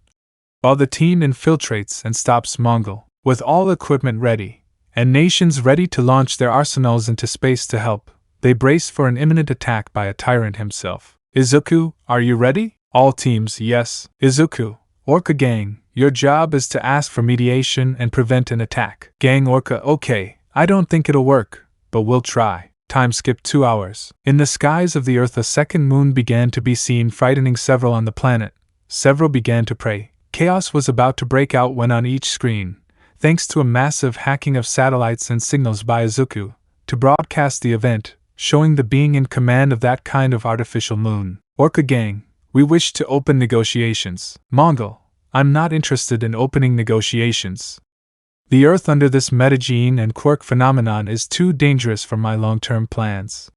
While the team infiltrates and stops Mongol, with all equipment ready, and nations ready to launch their arsenals into space to help, they brace for an imminent attack by a tyrant himself. Izuku, are you ready? All teams, yes. Izuku, Orca Gang, your job is to ask for mediation and prevent an attack. Gang Orca, okay, I don't think it'll work, but we'll try. Time skip 2 hours. In the skies of the Earth a second moon began to be seen, frightening several on the planet. Several began to pray. Chaos was about to break out when on each screen, thanks to a massive hacking of satellites and signals by Izuku, to broadcast the event, showing the being in command of that kind of artificial moon. Orca Gang, we wish to open negotiations. Mongol, I'm not interested in opening negotiations. The Earth under this metagene and quirk phenomenon is too dangerous for my long-term plans.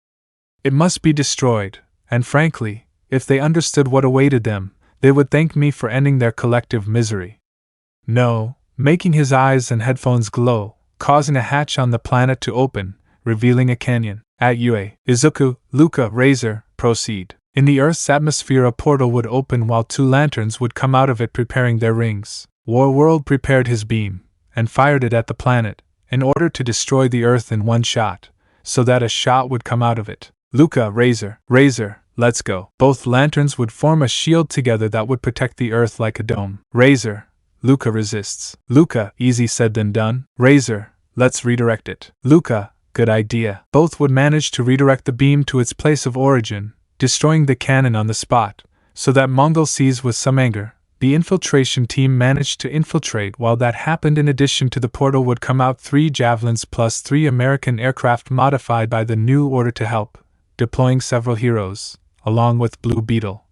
It must be destroyed, and frankly, if they understood what awaited them, they would thank me for ending their collective misery. No, making his eyes and headphones glow, causing a hatch on the planet to open, revealing a canyon. At UA, Izuku, Luca, Razor, proceed. In the Earth's atmosphere a portal would open while 2 lanterns would come out of it preparing their rings. Warworld prepared his beam, and fired it at the planet, in order to destroy the Earth in one shot, so that a shot would come out of it. Luca, Razor, let's go. Both lanterns would form a shield together that would protect the Earth like a dome. Razor, Luca resists. Luca, easy said than done. Razor, let's redirect it. Luca, good idea. Both would manage to redirect the beam to its place of origin, destroying the cannon on the spot, so that Mongol sees with some anger. The infiltration team managed to infiltrate. While that happened, in addition to the portal would come out 3 javelins plus 3 American aircraft modified by the new order to help, deploying several heroes, along with Blue Beetle,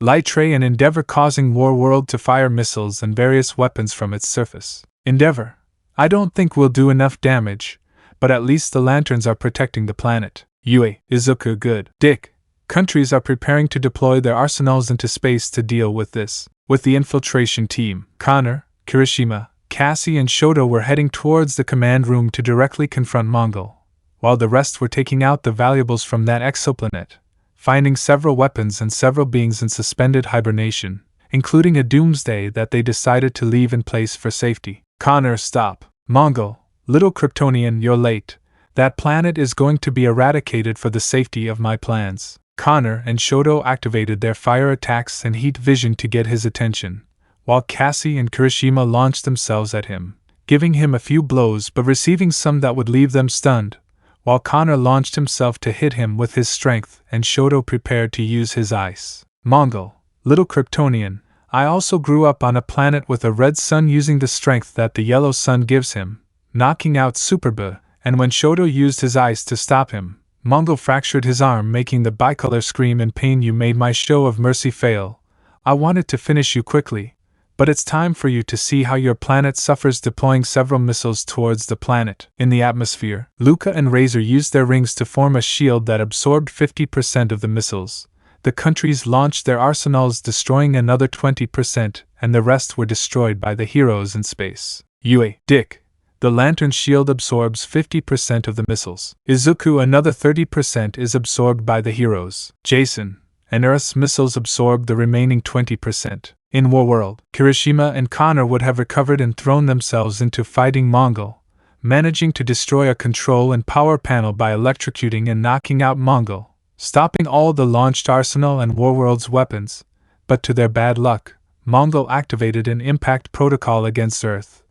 Light Ray and Endeavor, causing Warworld to fire missiles and various weapons from its surface. Endeavor, I don't think we'll do enough damage, but at least the lanterns are protecting the planet. Yue, Izuku, good. Dick, countries are preparing to deploy their arsenals into space to deal with this. With the infiltration team, Connor, Kirishima, Cassie and Shoto were heading towards the command room to directly confront Mongol, while the rest were taking out the valuables from that exoplanet, finding several weapons and several beings in suspended hibernation, including a doomsday that they decided to leave in place for safety. Connor, stop. Mongol, little Kryptonian, you're late. That planet is going to be eradicated for the safety of my plans. Connor and Shoto activated their fire attacks and heat vision to get his attention, while Cassie and Kirishima launched themselves at him, giving him a few blows but receiving some that would leave them stunned, while Connor launched himself to hit him with his strength and Shoto prepared to use his ice. Mongol, little Kryptonian, I also grew up on a planet with a red sun, using the strength that the yellow sun gives him, knocking out Superba and when Shoto used his eyes to stop him, Mongol fractured his arm, making the bicolor scream in pain. You made my show of mercy fail. I wanted to finish you quickly, but it's time for you to see how your planet suffers. Deploying several missiles towards the planet. In the atmosphere, Luca and Razor used their rings to form a shield that absorbed 50% of the missiles. The countries launched their arsenals, destroying another 20%, and the rest were destroyed by the heroes in space. Yue, Dick. The lantern shield absorbs 50% of the missiles. Izuku, another 30% is absorbed by the heroes. Jason and Earth's missiles absorb the remaining 20%. In Warworld, Kirishima and Connor would have recovered and thrown themselves into fighting Mongol, managing to destroy a control and power panel by electrocuting and knocking out Mongol, stopping all the launched arsenal and Warworld's weapons. But to their bad luck, Mongol activated an impact protocol against Earth,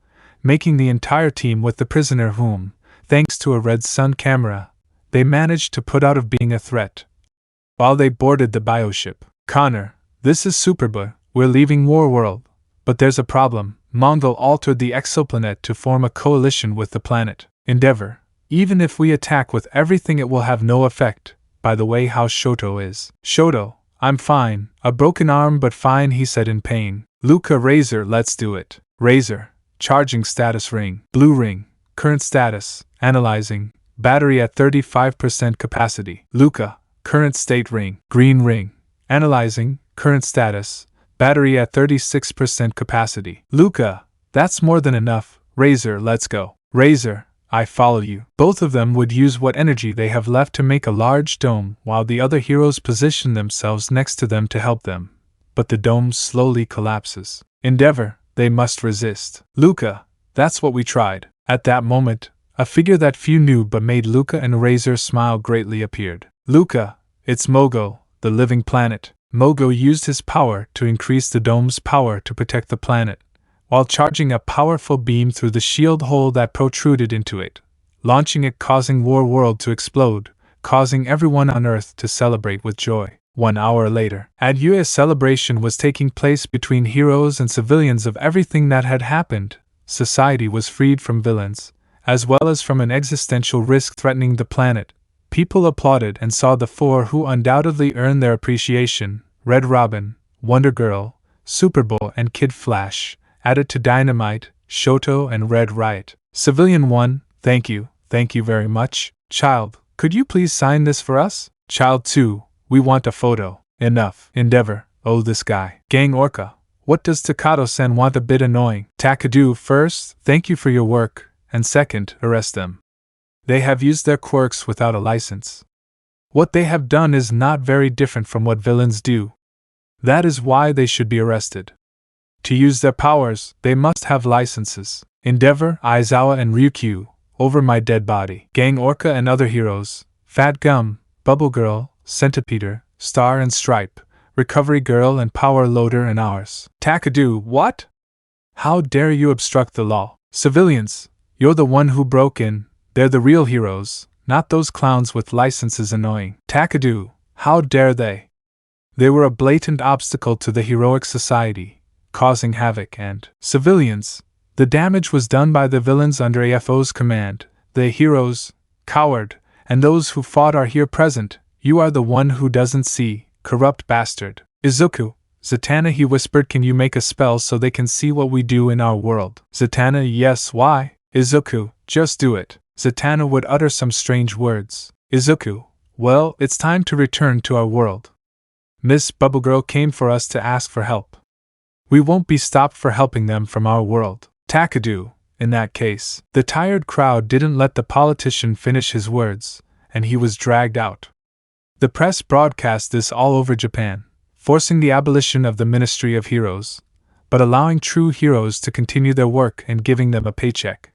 making the entire team with the prisoner whom, thanks to a red sun camera, they managed to put out of being a threat. While they boarded the bioship, Connor, this is Superboy, we're leaving Warworld, but there's a problem. Mongol altered the exoplanet to form a coalition with the planet Endeavor. Even if we attack with everything, it will have no effect. By the way, how Shoto is? Shoto, I'm fine, a broken arm but fine, he said in pain. Luca, Razor, let's do it. Razor, charging status ring. Blue ring, current status, analyzing, battery at 35% capacity. Luca, current state ring. Green ring, analyzing, current status, battery at 36% capacity. Luca, that's more than enough. Razor, let's go. Razor, I follow you. Both of them would use what energy they have left to make a large dome, while the other heroes position themselves next to them to help them. But the dome slowly collapses. Endeavor, they must resist. Luca, that's what we tried. At that moment, a figure that few knew but made Luca and Razor smile greatly appeared. Luca, it's Mogo, the living planet. Mogo used his power to increase the dome's power to protect the planet, while charging a powerful beam through the shield hole that protruded into it, launching it, causing Warworld to explode, causing everyone on Earth to celebrate with joy. 1 hour later, at Yue's celebration was taking place between heroes and civilians of everything that had happened. Society was freed from villains, as well as from an existential risk threatening the planet. People applauded and saw the four who undoubtedly earned their appreciation: Red Robin, Wonder Girl, Superboy, and Kid Flash, added to Dynamite, Shoto, and Red Riot. Civilian 1, thank you very much. Child, could you please sign this for us? Child 2, we want a photo. Enough. Endeavor, oh this guy. Gang Orca, what does Takato-san want? A bit annoying. Takadu, first, thank you for your work, and second, arrest them. They have used their quirks without a license. What they have done is not very different from what villains do. That is why they should be arrested. To use their powers, they must have licenses. Endeavor, Aizawa, and Ryukyu, over my dead body. Gang Orca and other heroes: Fat Gum, Bubble Girl, Centipeder, Star and Stripe, Recovery Girl, and Power Loader, and ours. Takadu, what? How dare you obstruct the law? Civilians, you're the one who broke in. They're the real heroes, not those clowns with licenses. Annoying. Takadu, how dare they? They were a blatant obstacle to the heroic society, causing havoc. And civilians, the damage was done by the villains under AFO's command. The heroes, coward, and those who fought are here present. You are the one who doesn't see, corrupt bastard. Izuku, Zatanna, he whispered, can you make a spell so they can see what we do in our world? Zatanna, yes, why? Izuku, just do it. Zatanna would utter some strange words. Izuku, well, it's time to return to our world. Miss Bubblegirl came for us to ask for help. We won't be stopped for helping them from our world. Takadu, in that case. The tired crowd didn't let the politician finish his words, and he was dragged out. The press broadcast this all over Japan, forcing the abolition of the Ministry of Heroes, but allowing true heroes to continue their work and giving them a paycheck.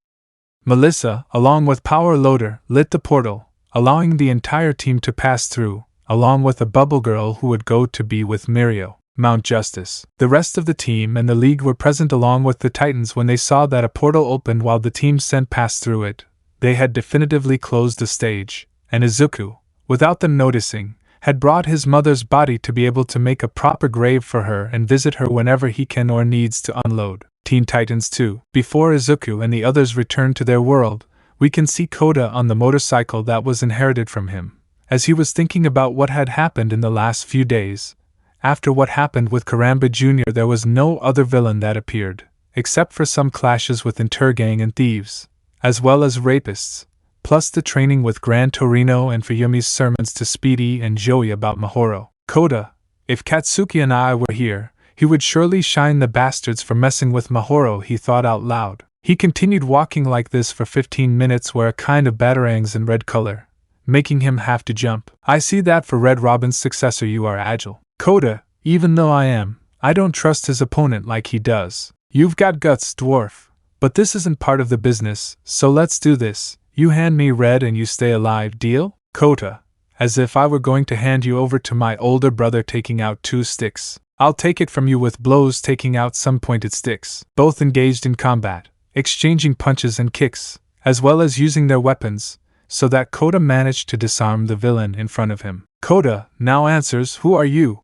Melissa, along with Power Loader, lit the portal, allowing the entire team to pass through, along with a Bubble Girl who would go to be with Mirio. Mount Justice. The rest of the team and the League were present along with the Titans when they saw that a portal opened while the team sent passed through it. They had definitively closed the stage, and Izuku, without them noticing, had brought his mother's body to be able to make a proper grave for her and visit her whenever he can or needs to unload. Teen Titans 2. Before Izuku and the others returned to their world, We can see Kota on the motorcycle that was inherited from him, as he was thinking about what had happened in the last few days. After what happened with Karamba Jr., there was no other villain that appeared, except for some clashes with Intergang and thieves, as well as rapists, plus the training with Gran Torino and Fuyumi's sermons to Speedy and Joey about Mahoro. Kota, if Katsuki and I were here, he would surely shine the bastards for messing with Mahoro, he thought out loud. He continued walking like this for 15 minutes, where a kind of batarangs in red color, making him have to jump. I see that for Red Robin's successor you are agile. Kota, even though I don't trust his opponent like he does. You've got guts, dwarf. But this isn't part of the business, so let's do this. You hand me Red and you stay alive, deal? Kota, as if I were going to hand you over to my older brother, taking out 2 sticks. I'll take it from you with blows, taking out some pointed sticks. Both engaged in combat, exchanging punches and kicks, as well as using their weapons, so that Kota managed to disarm the villain in front of him. Kota now answers, who are you?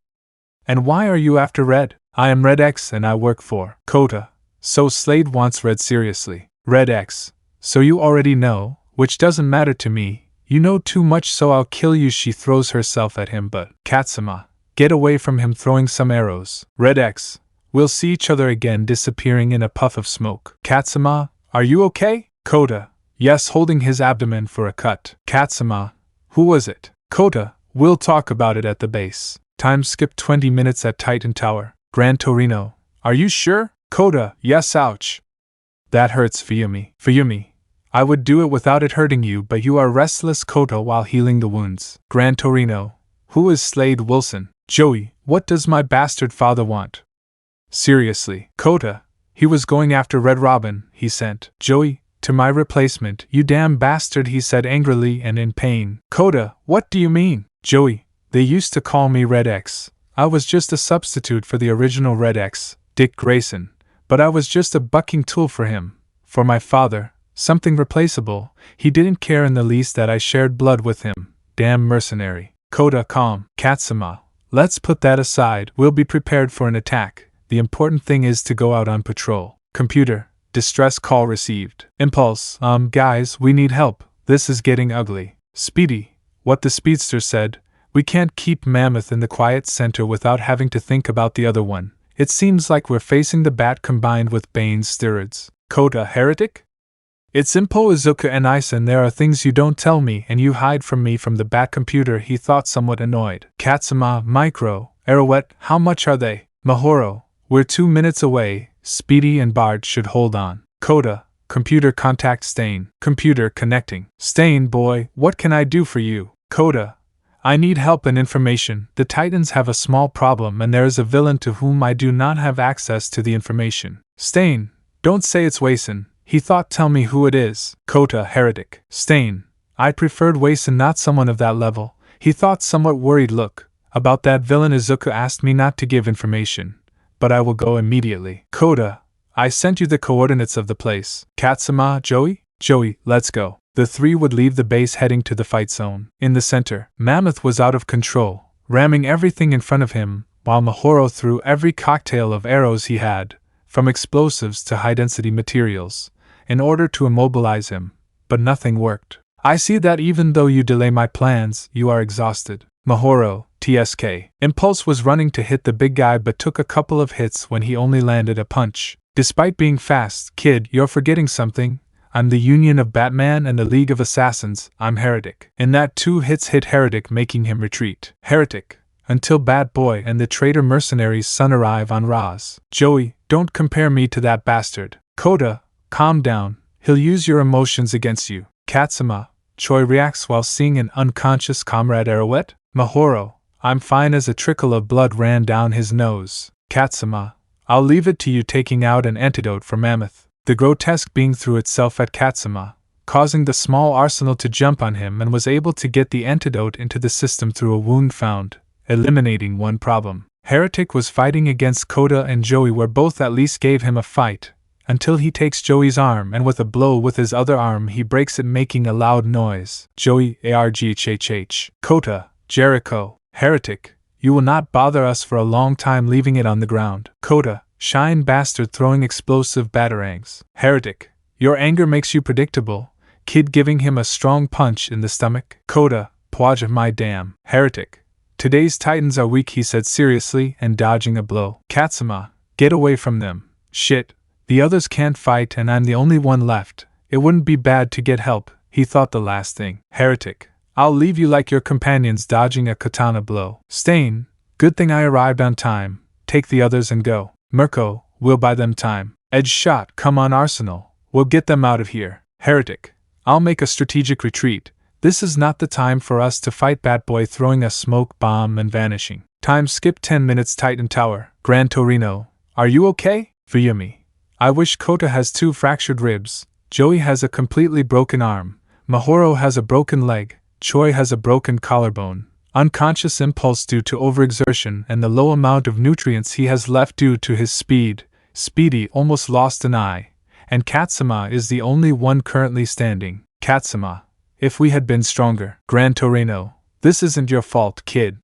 And why are you after Red? I am Red X and I work for Kota. So Slade wants Red seriously. Red X. So you already know, which doesn't matter to me. You know too much, so I'll kill you. She throws herself at him, but Katsuma, get away from him, throwing some arrows. Red X. We'll see each other again, disappearing in a puff of smoke. Katsuma, are you okay? Kota, yes, holding his abdomen for a cut. Katsuma, who was it? Kota, we'll talk about it at the base. Time skip 20 minutes at Titan Tower. Gran Torino, are you sure? Kota, yes, ouch. That hurts, Fuyumi. Fuyumi, I would do it without it hurting you, but you are restless. Kota while healing the wounds. Gran Torino, who is Slade Wilson? Joey, what does my bastard father want? Seriously, Kota, he was going after Red Robin. He sent Joey to my replacement. You damn bastard, he said angrily and in pain. Kota, what do you mean? Joey, they used to call me Red X. I was just a substitute for the original Red X, Dick Grayson, but I was just a bucking tool for him, for my father, something replaceable. He didn't care in the least that I shared blood with him. Damn mercenary. Kota, calm. Katsuma, let's put that aside. We'll be prepared for an attack. The important thing is to go out on patrol. Computer, distress call received. Impulse, guys, we need help. This is getting ugly. Speedy, what the speedster said. We can't keep Mammoth in the quiet center without having to think about the other one. It seems like we're facing the bat combined with Bane's steroids. Kota, heretic? It's Impo, Izuku and Ison. There are things you don't tell me and you hide from me from the bat computer, he thought, somewhat annoyed. Katsuma, Micro, Arrowette, how much are they? Mahoro, we're 2 minutes away. Speedy and Bard should hold on. Kota, computer, contact Stain. Computer connecting. Stain, boy, what can I do for you? Kota, I need help and information. The Titans have a small problem and there is a villain to whom I do not have access to the information. Stain, don't say it's Wason. He thought, tell me who it is. Kota, heretic. Stain, I preferred Wason, not someone of that level. He thought, somewhat worried look. About that villain, Izuku asked me not to give information, but I will go immediately. Kota, I sent you the coordinates of the place. Katsuma, Joey? Joey, let's go. The three would leave the base, heading to the fight zone. In the center, Mammoth was out of control, ramming everything in front of him, while Mahoro threw every cocktail of arrows he had, from explosives to high-density materials, in order to immobilize him, but nothing worked. I see that even though you delay my plans, you are exhausted. Mahoro, TSK. Impulse was running to hit the big guy but took a couple of hits when he only landed a punch. Despite being fast, kid, you're forgetting something. I'm the Union of Batman and the League of Assassins. I'm Heretic. In that 2 hits hit Heretic, making him retreat. Heretic, until Bat Boy and the traitor mercenary's son arrive on Raz. Joey, don't compare me to that bastard. Kota, calm down. He'll use your emotions against you. Katsuma, Choi reacts while seeing an unconscious comrade. Arrowette. Mahoro, I'm fine, as a trickle of blood ran down his nose. Katsuma, I'll leave it to you, taking out an antidote for Mammoth. The grotesque being threw itself at Katsuma, causing the small arsenal to jump on him, and was able to get the antidote into the system through a wound found, eliminating one problem. Heretic was fighting against Kota and Joey, where both at least gave him a fight, until he takes Joey's arm and with a blow with his other arm he breaks it, making a loud noise. Joey, ARGHHH. Kota, Jericho, Heretic, you will not bother us for a long time, leaving it on the ground. Kota, Shine bastard, throwing explosive batarangs. Heretic, your anger makes you predictable. Kid giving him a strong punch in the stomach. Kota, Pwaja my damn. Heretic. Today's Titans are weak, he said seriously and dodging a blow. Katsuma, get away from them. Shit, the others can't fight and I'm the only one left. It wouldn't be bad to get help, he thought the last thing. Heretic, I'll leave you like your companions dodging a katana blow. Stain, good thing I arrived on time. Take the others and go. Mirko, we'll buy them time. Edge shot, come on Arsenal. We'll get them out of here. Heretic, I'll make a strategic retreat. This is not the time for us to fight Batboy throwing a smoke bomb and vanishing. Time skip 10 minutes Titan Tower. Gran Torino, are you okay? Fuyumi, I wish Kota has 2 fractured ribs. Joey has a completely broken arm. Mahoro has a broken leg. Choi has a broken collarbone. Unconscious impulse due to overexertion and the low amount of nutrients he has left due to his speed. Speedy almost lost an eye. And Katsuma is the only one currently standing. Katsuma, if we had been stronger. Gran Torino, this isn't your fault, kid.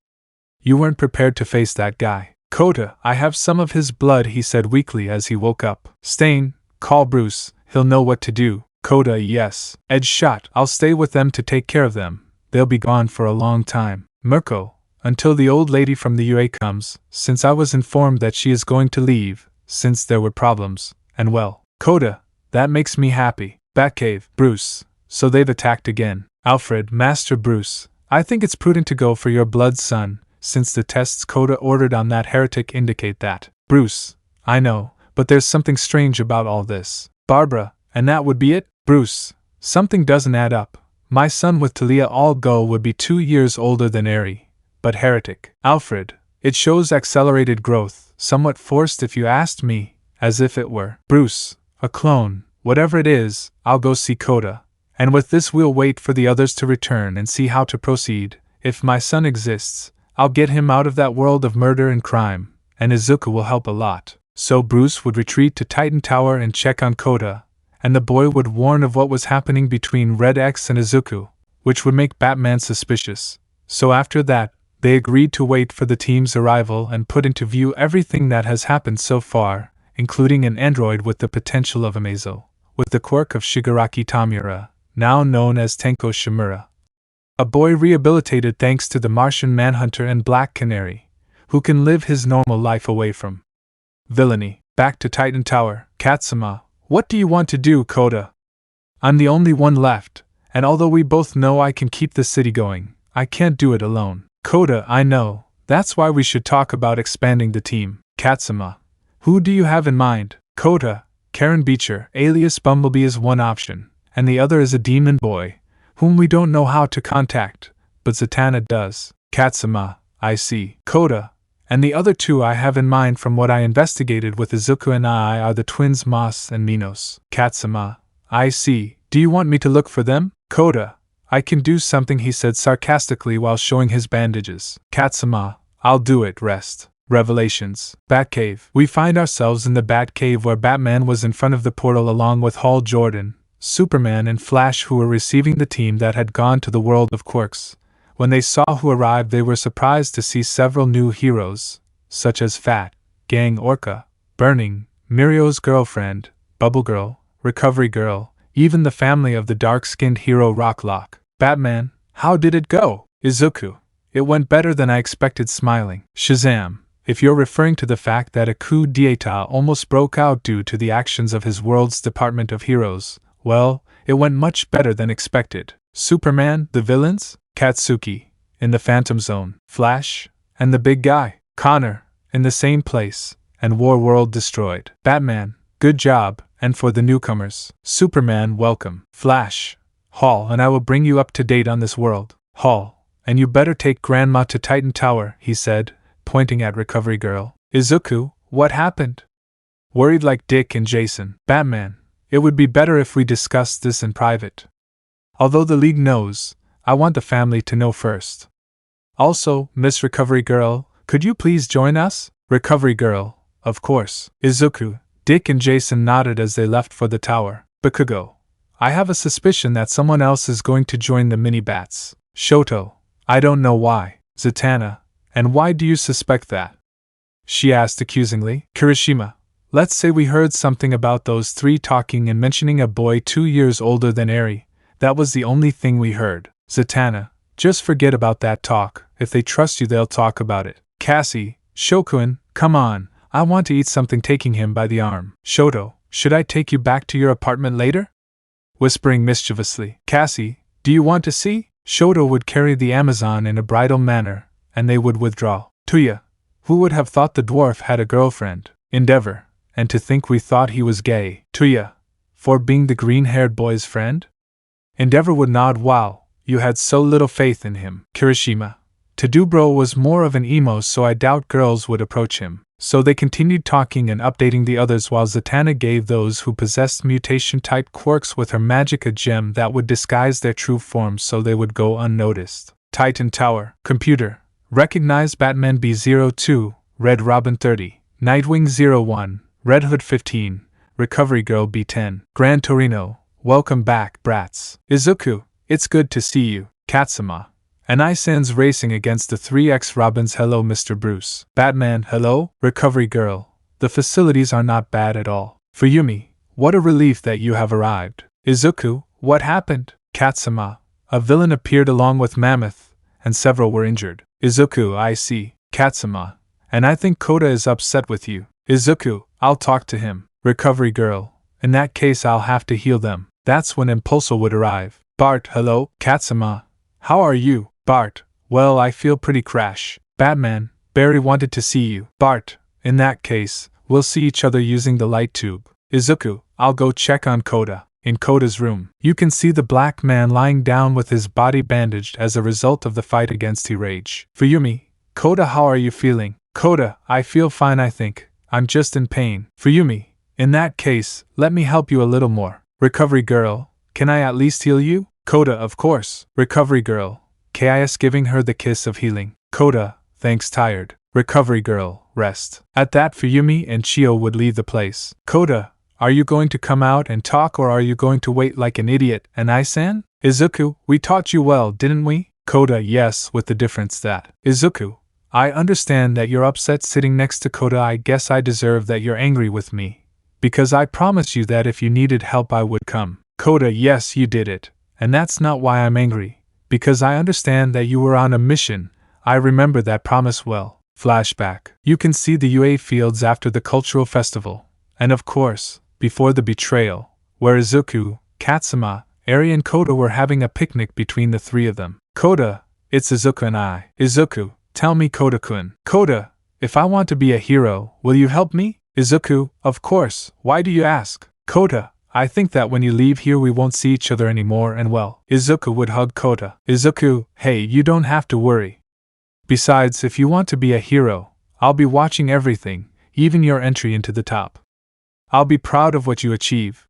You weren't prepared to face that guy. Kota, I have some of his blood, he said weakly as he woke up. Stain, call Bruce, he'll know what to do. Kota, yes. Edge shot, I'll stay with them to take care of them. They'll be gone for a long time. Mirko, until the old lady from the UA comes, since I was informed that she is going to leave, since there were problems, and well. Kota, that makes me happy. Batcave, Bruce, so they've attacked again. Alfred, Master Bruce, I think it's prudent to go for your blood, son, since the tests Kota ordered on that heretic indicate that. Bruce, I know, but there's something strange about all this. Barbara, and that would be it? Bruce, something doesn't add up. My son with Talia all go would be 2 years older than Eri. But heretic. Alfred, it shows accelerated growth, somewhat forced if you asked me, as if it were. Bruce, a clone, whatever it is, I'll go see Kota. And with this we'll wait for the others to return and see how to proceed. If my son exists, I'll get him out of that world of murder and crime, and Izuku will help a lot. So Bruce would retreat to Titan Tower and check on Kota, and the boy would warn of what was happening between Red X and Izuku, which would make Batman suspicious. So after that, they agreed to wait for the team's arrival and put into view everything that has happened so far, including an android with the potential of a Mazo, with the quirk of Shigaraki Tamura, now known as Tenko Shimura. A boy rehabilitated thanks to the Martian Manhunter and Black Canary, who can live his normal life away from villainy. Back to Titan Tower. Katsuma, what do you want to do, Kota? I'm the only one left, and although we both know I can keep the city going, I can't do it alone. Kota, I know, that's why we should talk about expanding the team. Katsuma, who do you have in mind? Kota, Karen Beecher, alias Bumblebee is one option, and the other is a demon boy, whom we don't know how to contact, but Zatanna does. Katsuma, I see. Kota, and the other 2 I have in mind from what I investigated with Izuku and I are the twins Mas and Minos. Katsuma, I see. Do you want me to look for them? Kota, I can do something, he said sarcastically while showing his bandages. Katsuma, I'll do it. Rest. Revelations. Batcave. We find ourselves in the Batcave where Batman was in front of the portal along with Hal Jordan, Superman and Flash, who were receiving the team that had gone to the world of Quirks. When they saw who arrived, they were surprised to see several new heroes, such as Fat, Gang Orca, Burning, Mirio's girlfriend, Bubble Girl, Recovery Girl, even the family of the dark-skinned hero Rocklock. Batman, how did it go? Izuku, it went better than I expected, smiling. Shazam, if you're referring to the fact that a coup d'etat almost broke out due to the actions of his world's Department of Heroes, well, it went much better than expected. Superman, the villains? Katsuki, in the Phantom Zone. Flash, and the big guy, Connor, in the same place, and War World destroyed. Batman, good job, and for the newcomers. Superman, welcome. Flash, Hall, and I will bring you up to date on this world. Hall, and you better take Grandma to Titan Tower, he said, pointing at Recovery Girl. Izuku, what happened? Worried like Dick and Jason. Batman, it would be better if we discussed this in private. Although the League knows, I want the family to know first. Also, Miss Recovery Girl, could you please join us? Recovery Girl, of course. Izuku, Dick and Jason nodded as they left for the tower. Bakugo, I have a suspicion that someone else is going to join the mini-bats. Shoto, I don't know why. Zatanna, and why do you suspect that? She asked accusingly. Kirishima, let's say we heard something about those 3 talking and mentioning a boy 2 years older than Eri. That was the only thing we heard. Zatanna, just forget about that talk. If they trust you, they'll talk about it. Cassie, Shokuen, come on. I want to eat something, taking him by the arm. Shoto, should I take you back to your apartment later? Whispering mischievously. Cassie, do you want to see? Shoto would carry the Amazon in a bridal manner, and they would withdraw. Tuya, who would have thought the dwarf had a girlfriend? Endeavor, and to think we thought he was gay. Tuya, for being the green-haired boy's friend? Endeavor would nod. Wow, you had so little faith in him. Kirishima, Tadubro was more of an emo, so I doubt girls would approach him. So they continued talking and updating the others while Zatanna gave those who possessed mutation-type quirks with her magic a gem that would disguise their true forms so they would go unnoticed. Titan Tower. Computer. Recognize Batman B02, Red Robin 30, Nightwing 01, Red Hood 15, Recovery Girl B10. Gran Torino. Welcome back, brats. Izuku, it's good to see you. Katsuma. And Isan's racing against the 3X Robins. Hello, Mr. Bruce. Batman, hello. Recovery Girl, the facilities are not bad at all. Fuyumi, what a relief that you have arrived. Izuku, what happened? Katsuma, a villain appeared along with Mammoth, and several were injured. Izuku, I see. Katsuma, and I think Kota is upset with you. Izuku, I'll talk to him. Recovery Girl, in that case I'll have to heal them. That's when Impulso would arrive. Bart, hello. Katsuma, how are you? Bart, well, I feel pretty crash. Batman, Barry wanted to see you. Bart, in that case, we'll see each other using the light tube. Izuku, I'll go check on Kota. In Kota's room, you can see the black man lying down with his body bandaged as a result of the fight against T-Rage. Fuyumi, Kota, how are you feeling? Kota, I feel fine, I think. I'm just in pain. Fuyumi, in that case, let me help you a little more. Recovery Girl, can I at least heal you? Kota, of course. Recovery Girl, KIS giving her the kiss of healing. Kota, thanks, tired. Recovery Girl, rest. At that, Fuyumi and Chio would leave the place. Kota, are you going to come out and talk, or are you going to wait like an idiot? And Isan? Izuku, we taught you well, didn't we? Kota, yes, with the difference that. Izuku, I understand that you're upset sitting next to Kota. I guess I deserve that you're angry with me, because I promised you that if you needed help I would come. Kota, yes, you did it, and that's not why I'm angry, because I understand that you were on a mission. I remember that promise well. Flashback. You can see the UA fields after the cultural festival, and of course, before the betrayal, where Izuku, Katsuma, Eri and Kota were having a picnic between the three of them. Kota, it's Izuku and I. Izuku, tell me, Kota-kun. Kota, if I want to be a hero, will you help me? Izuku, of course, why do you ask? Kota, I think that when you leave here we won't see each other anymore, and well, Izuku would hug Kota. Izuku, hey, you don't have to worry. Besides, if you want to be a hero, I'll be watching everything, even your entry into the top. I'll be proud of what you achieve.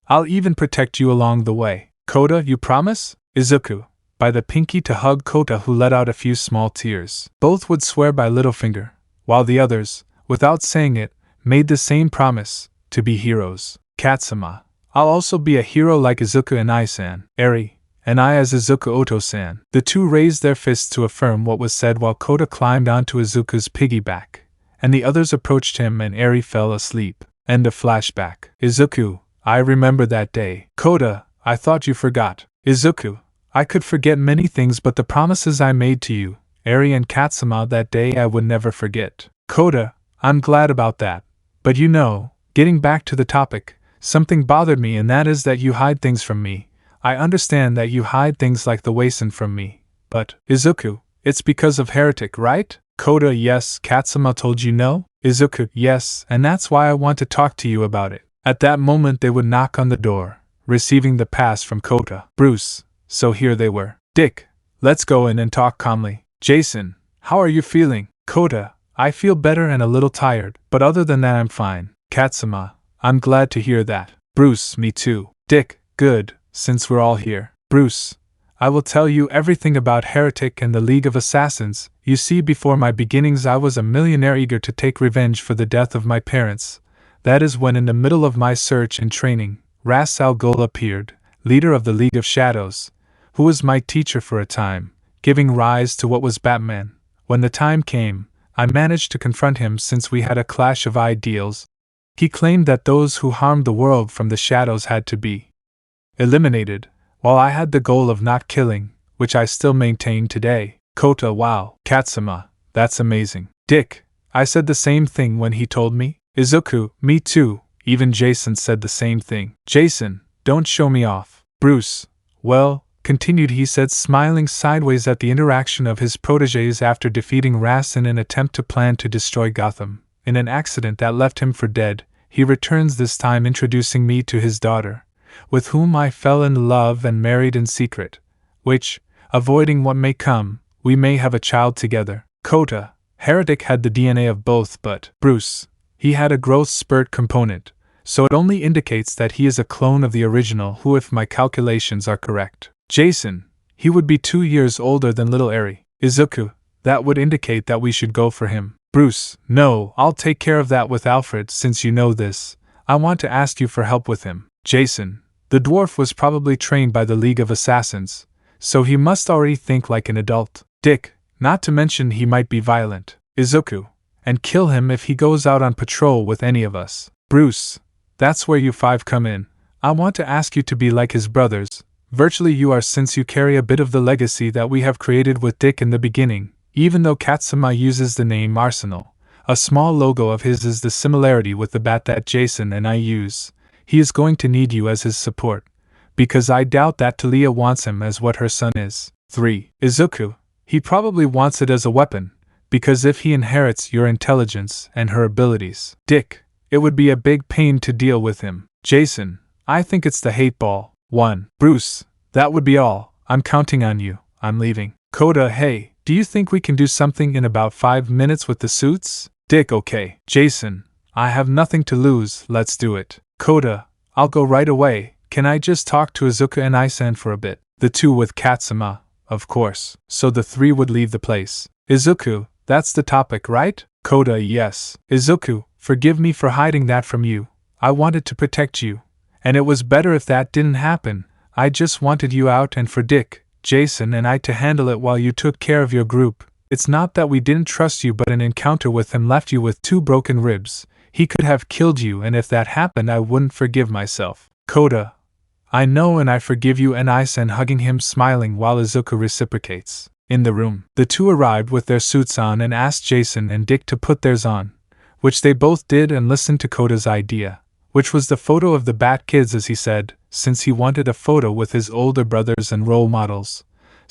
I'll even protect you along the way. Kota, you promise? Izuku, by the pinky to hug Kota, who let out a few small tears. Both would swear by Littlefinger, while the others, without saying it, made the same promise, to be heroes. Katsuma, I'll also be a hero like Izuku and Isan. Eri, and I as Izuku Oto-san. The two raised their fists to affirm what was said while Kota climbed onto Izuku's piggyback, and the others approached him and Eri fell asleep. End of flashback. Izuku, I remember that day. Kota, I thought you forgot. Izuku, I could forget many things, but the promises I made to you, Eri and Katsuma, that day I would never forget. Kota, I'm glad about that. But you know, getting back to the topic, something bothered me, and that is that you hide things from me. I understand that you hide things like the Waisen from me, but, Izuku, it's because of Heretic, right? Kota, yes. Katsuma told you no? Izuku, yes, and that's why I want to talk to you about it. At that moment they would knock on the door, receiving the pass from Kota. Bruce, so here they were. Dick, let's go in and talk calmly. Jason, how are you feeling? Kota, I feel better and a little tired, but other than that I'm fine. Katsuma, I'm glad to hear that. Bruce, me too. Dick, good, since we're all here. Bruce, I will tell you everything about Heretic and the League of Assassins. You see, before my beginnings I was a millionaire eager to take revenge for the death of my parents. That is when, in the middle of my search and training, Ras Al Ghul appeared, leader of the League of Shadows, who was my teacher for a time, giving rise to what was Batman. When the time came, I managed to confront him since we had a clash of ideals. He claimed that those who harmed the world from the shadows had to be eliminated, while I had the goal of not killing, which I still maintain today. Kota, wow. Katsuma, that's amazing. Dick, I said the same thing when he told me. Izuku, me too. Even Jason said the same thing. Jason, don't show me off. Bruce, well, continued he said, smiling sideways at the interaction of his protégés after defeating Ras in an attempt to plan to destroy Gotham. In an accident that left him for dead, he returns this time introducing me to his daughter, with whom I fell in love and married in secret, which, avoiding what may come, we may have a child together. Kota, Heretic had the DNA of both, but Bruce, he had a growth spurt component, so it only indicates that he is a clone of the original who, if my calculations are correct. Jason, he would be 2 years older than little Eri. Izuku, that would indicate that we should go for him. Bruce, no, I'll take care of that with Alfred. Since you know this, I want to ask you for help with him. Jason, the dwarf was probably trained by the League of Assassins, so he must already think like an adult. Dick, not to mention he might be violent. Izuku, and kill him if he goes out on patrol with any of us. Bruce, that's where you 5 come in. I want to ask you to be like his brothers. Virtually you are, since you carry a bit of the legacy that we have created with Dick in the beginning. Even though Katsuma uses the name Arsenal, a small logo of his is the similarity with the bat that Jason and I use. He is going to need you as his support, because I doubt that Talia wants him as what her son is. 3. Izuku, he probably wants it as a weapon, because if he inherits your intelligence and her abilities. Dick, it would be a big pain to deal with him. Jason, I think it's the hate ball. 1. Bruce, that would be all. I'm counting on you. I'm leaving. Kota, hey. Do you think we can do something in about 5 minutes with the suits? Dick, okay. Jason, I have nothing to lose, let's do it. Kota, I'll go right away. Can I just talk to Izuku and Isan for a bit? The 2 with Katsuma, of course. So the 3 would leave the place. Izuku, that's the topic, right? Kota, yes. Izuku, forgive me for hiding that from you. I wanted to protect you, and it was better if that didn't happen. I just wanted you out, and for Dick, Jason and I to handle it while you took care of your group. It's not that we didn't trust you, but an encounter with him left you with 2 broken ribs. He could have killed you, and if that happened I wouldn't forgive myself. Kota, I know, and I forgive you. And Isan hugging him, smiling while Izuku reciprocates. In the room, the 2 arrived with their suits on and asked Jason and Dick to put theirs on, which they both did, and listened to Kota's idea, which was the photo of the Bat Kids, as he said, since he wanted a photo with his older brothers and role models,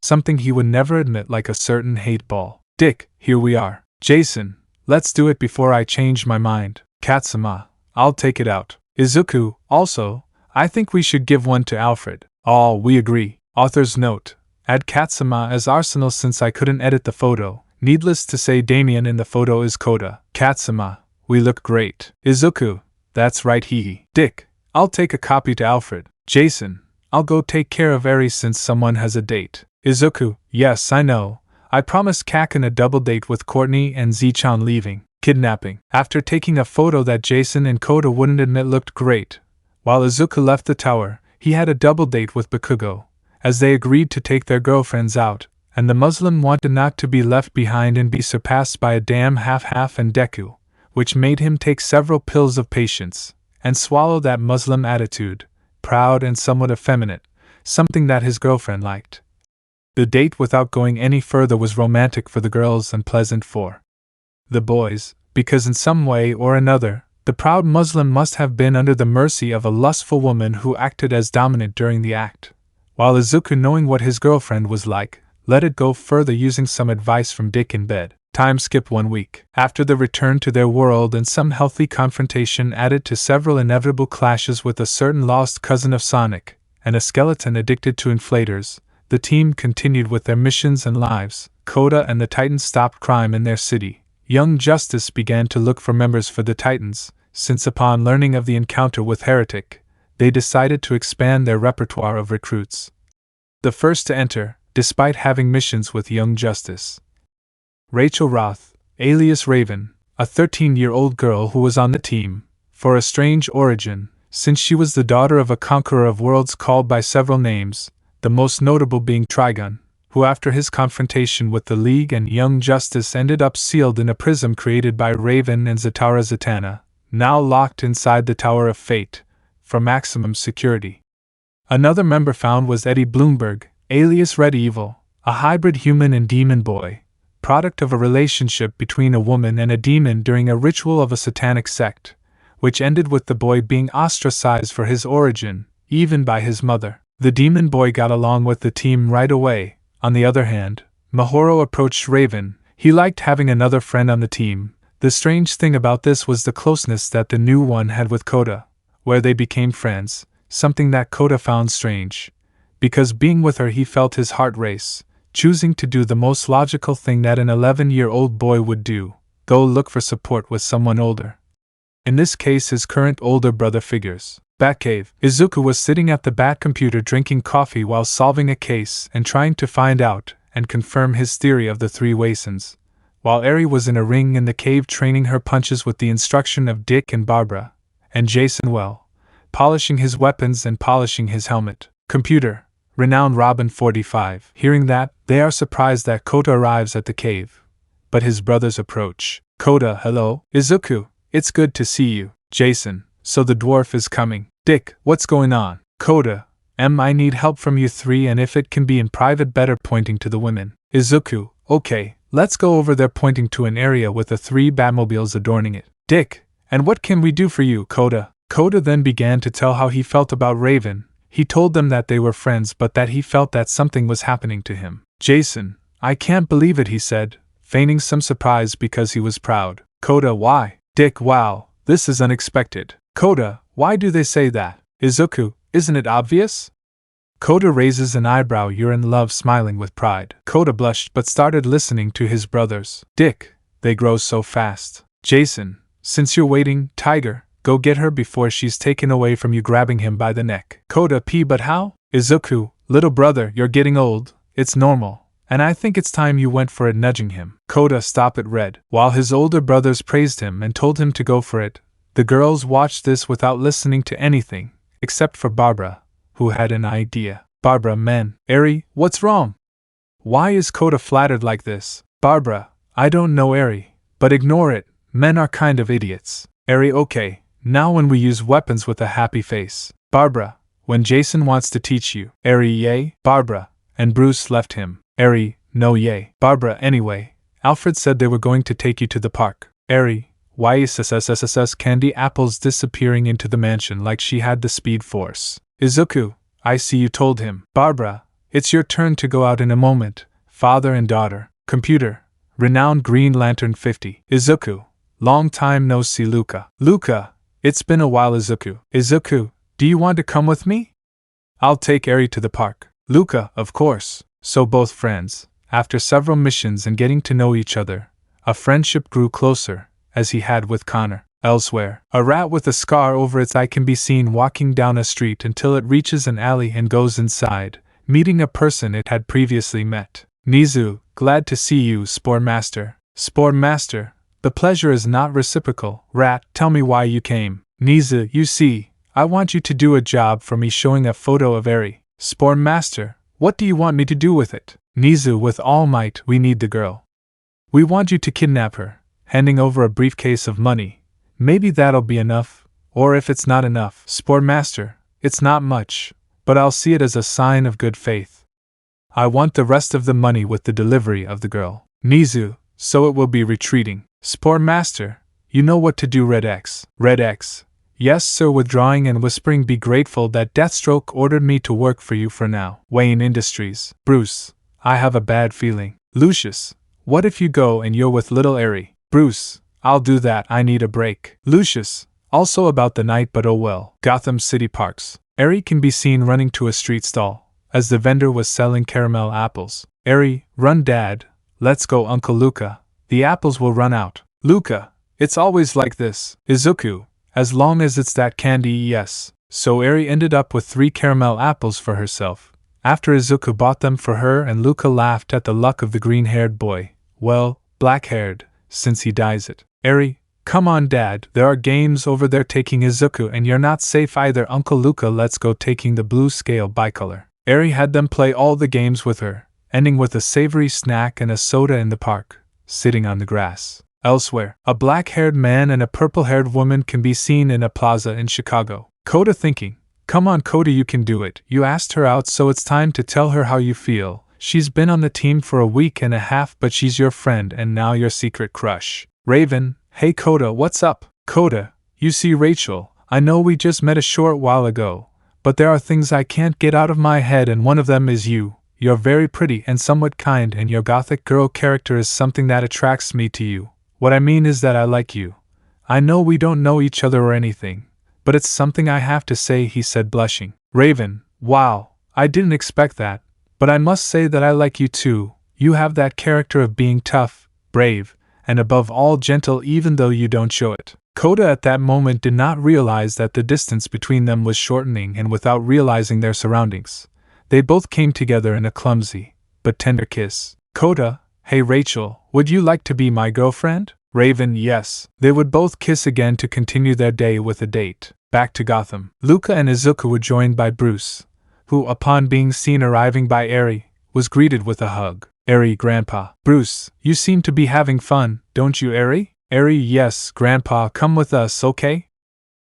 something he would never admit, like a certain hate ball. Dick, here we are. Jason, let's do it before I change my mind. Katsuma, I'll take it out. Izuku, also, I think we should give one to Alfred. All, we agree. Author's note, add Katsuma as Arsenal since I couldn't edit the photo. Needless to say, Damien in the photo is Kota. Katsuma, we look great. Izuku, that's right, hee. Dick, I'll take a copy to Alfred. Jason, I'll go take care of Eri since someone has a date. Izuku, yes, I know. I promised Kaken a double date with Courtney and Zichan leaving. Kidnapping. After taking a photo that Jason and Kota wouldn't admit looked great, while Izuku left the tower, he had a double date with Bakugo, as they agreed to take their girlfriends out, and the Muslim wanted not to be left behind and be surpassed by a damn half-half and Deku, which made him take several pills of patience, and swallow that Muslim attitude, proud and somewhat effeminate, something that his girlfriend liked. The date, without going any further, was romantic for the girls and pleasant for the boys, because in some way or another, the proud Muslim must have been under the mercy of a lustful woman who acted as dominant during the act, while Izuku, knowing what his girlfriend was like, let it go further using some advice from Dick in bed. Time skip 1 week. After the return to their world and some healthy confrontation added to several inevitable clashes with a certain lost cousin of Sonic, and a skeleton addicted to inflators, the team continued with their missions and lives. Kota and the Titans stopped crime in their city. Young Justice began to look for members for the Titans, since upon learning of the encounter with Heretic, they decided to expand their repertoire of recruits. The first to enter, despite having missions with Young Justice, Rachel Roth, alias Raven, a 13-year-old girl who was on the team, for a strange origin, since she was the daughter of a conqueror of worlds called by several names, the most notable being Trigun, who after his confrontation with the League and Young Justice ended up sealed in a prism created by Raven and Zatara Zatanna, now locked inside the Tower of Fate, for maximum security. Another member found was Eddie Bloomberg, alias Red Evil, a hybrid human and demon boy, product of a relationship between a woman and a demon during a ritual of a satanic sect, which ended with the boy being ostracized for his origin, even by his mother. The demon boy got along with the team right away. On the other hand, Mahoro approached Raven. He liked having another friend on the team. The strange thing about this was the closeness that the new one had with Kota, where they became friends, something that Kota found strange. Because being with her he felt his heart race, choosing to do the most logical thing that an 11-year-old boy would do, go look for support with someone older. In this case his current older brother figures. Batcave. Izuku was sitting at the Bat computer drinking coffee while solving a case and trying to find out and confirm his theory of the three Wasons, while Eri was in a ring in the cave training her punches with the instruction of Dick and Barbara, and Jason polishing his weapons and polishing his helmet. Computer. Renowned Robin 45. Hearing that, they are surprised that Kota arrives at the cave. But his brothers approach. Kota, hello. Izuku, it's good to see you. Jason, so the dwarf is coming. Dick, what's going on? Kota, I need help from you three, and if it can be in private better, pointing to the women. Izuku, okay, let's go over there, pointing to an area with the 3 Batmobiles adorning it. Dick, and what can we do for you, Kota? Kota then began to tell how he felt about Raven. He told them that they were friends but that he felt that something was happening to him. Jason, I can't believe it, he said, feigning some surprise because he was proud. Kota, why? Dick, wow, this is unexpected. Kota, why do they say that? Izuku, isn't it obvious? Kota raises an eyebrow. You're in love, smiling with pride. Kota blushed but started listening to his brothers. Dick, they grow so fast. Jason, since you're waiting, Tiger, go get her before she's taken away from you, grabbing him by the neck. Kota, but how? Izuku, little brother, you're getting old, it's normal, and I think it's time you went for it, nudging him. Kota, stop it, Red. While his older brothers praised him and told him to go for it, the girls watched this without listening to anything, except for Barbara, who had an idea. Barbara, men. Eri, what's wrong? Why is Kota flattered like this? Barbara, I don't know, Eri, but ignore it, men are kind of idiots. Eri, okay, now when we use weapons with a happy face. Barbara, when Jason wants to teach you. Eri, yay. Barbara, and Bruce left him. Eri, no, yay. Barbara, anyway, Alfred said they were going to take you to the park. Eri, why is Candy Apples disappearing into the mansion like she had the Speed Force? Izuku, I see you told him. Barbara, it's your turn to go out in a moment, father and daughter. Computer. Renowned Green Lantern 50. Izuku, long time no see. Luca. Luca, it's been a while. Izuku. Izuku, do you want to come with me? I'll take Eri to the park. Luca, of course. So both friends, after several missions and getting to know each other, a friendship grew closer, as he had with Connor. Elsewhere, a rat with a scar over its eye can be seen walking down a street until it reaches an alley and goes inside, meeting a person it had previously met. Nizu, glad to see you, Spore Master. Spore Master, the pleasure is not reciprocal. Rat, tell me why you came. Nizu, you see, I want you to do a job for me, showing a photo of Eri. Spore Master, what do you want me to do with it? Nizu, with all might, we need the girl. We want you to kidnap her, handing over a briefcase of money. Maybe that'll be enough, or if it's not enough. Spore Master, it's not much, but I'll see it as a sign of good faith. I want the rest of the money with the delivery of the girl. Nizu, so it will be retreating. Spore Master, you know what to do. Red X. Red X. Yes, sir, withdrawing and whispering, be grateful that Deathstroke ordered me to work for you for now. Wayne Industries. Bruce, I have a bad feeling. Lucius, what if you go and you're with little Eri? Bruce, I'll do that, I need a break. Lucius, also about the night, but oh well. Gotham City Parks. Eri can be seen running to a street stall, as the vendor was selling caramel apples. Eri, run dad, let's go Uncle Luca, the apples will run out. Luca, it's always like this. Izuku, as long as it's that candy, yes. So Eri ended up with 3 caramel apples for herself, after Izuku bought them for her, and Luca laughed at the luck of the green-haired boy. Well, black-haired, since he dyes it. Eri, come on dad, there are games over there taking Izuku and you're not safe either. Uncle Luca, let's go taking the blue scale bicolor. Eri had them play all the games with her, ending with a savory snack and a soda in the park, sitting on the grass. Elsewhere, a black-haired man and a purple-haired woman can be seen in a plaza in Chicago. Kota thinking, Come on, Kota, you can do it. You asked her out, so it's time to tell her how you feel. She's been on the team for a week and a half, but she's your friend and now your secret crush. Raven, hey Kota, what's up? Kota, you see Rachel, I know we just met a short while ago, but there are things I can't get out of my head, and one of them is you. You're very pretty and somewhat kind, and your gothic girl character is something that attracts me to you. What I mean is that I like you. I know we don't know each other or anything, but it's something I have to say, he said, blushing. Raven, wow, I didn't expect that, but I must say that I like you too. You have that character of being tough, brave, and above all gentle, even though you don't show it. Kota at that moment did not realize that the distance between them was shortening, and without realizing their surroundings, they both came together in a clumsy but tender kiss. Kota, hey Rachel, would you like to be my girlfriend? Raven, yes. They would both kiss again to continue their day with a date. Back to Gotham. Luca and Izuku were joined by Bruce, who, upon being seen arriving by Eri, was greeted with a hug. Eri, Grandpa. Bruce, you seem to be having fun, don't you, Eri? Eri, yes, Grandpa, come with us, okay?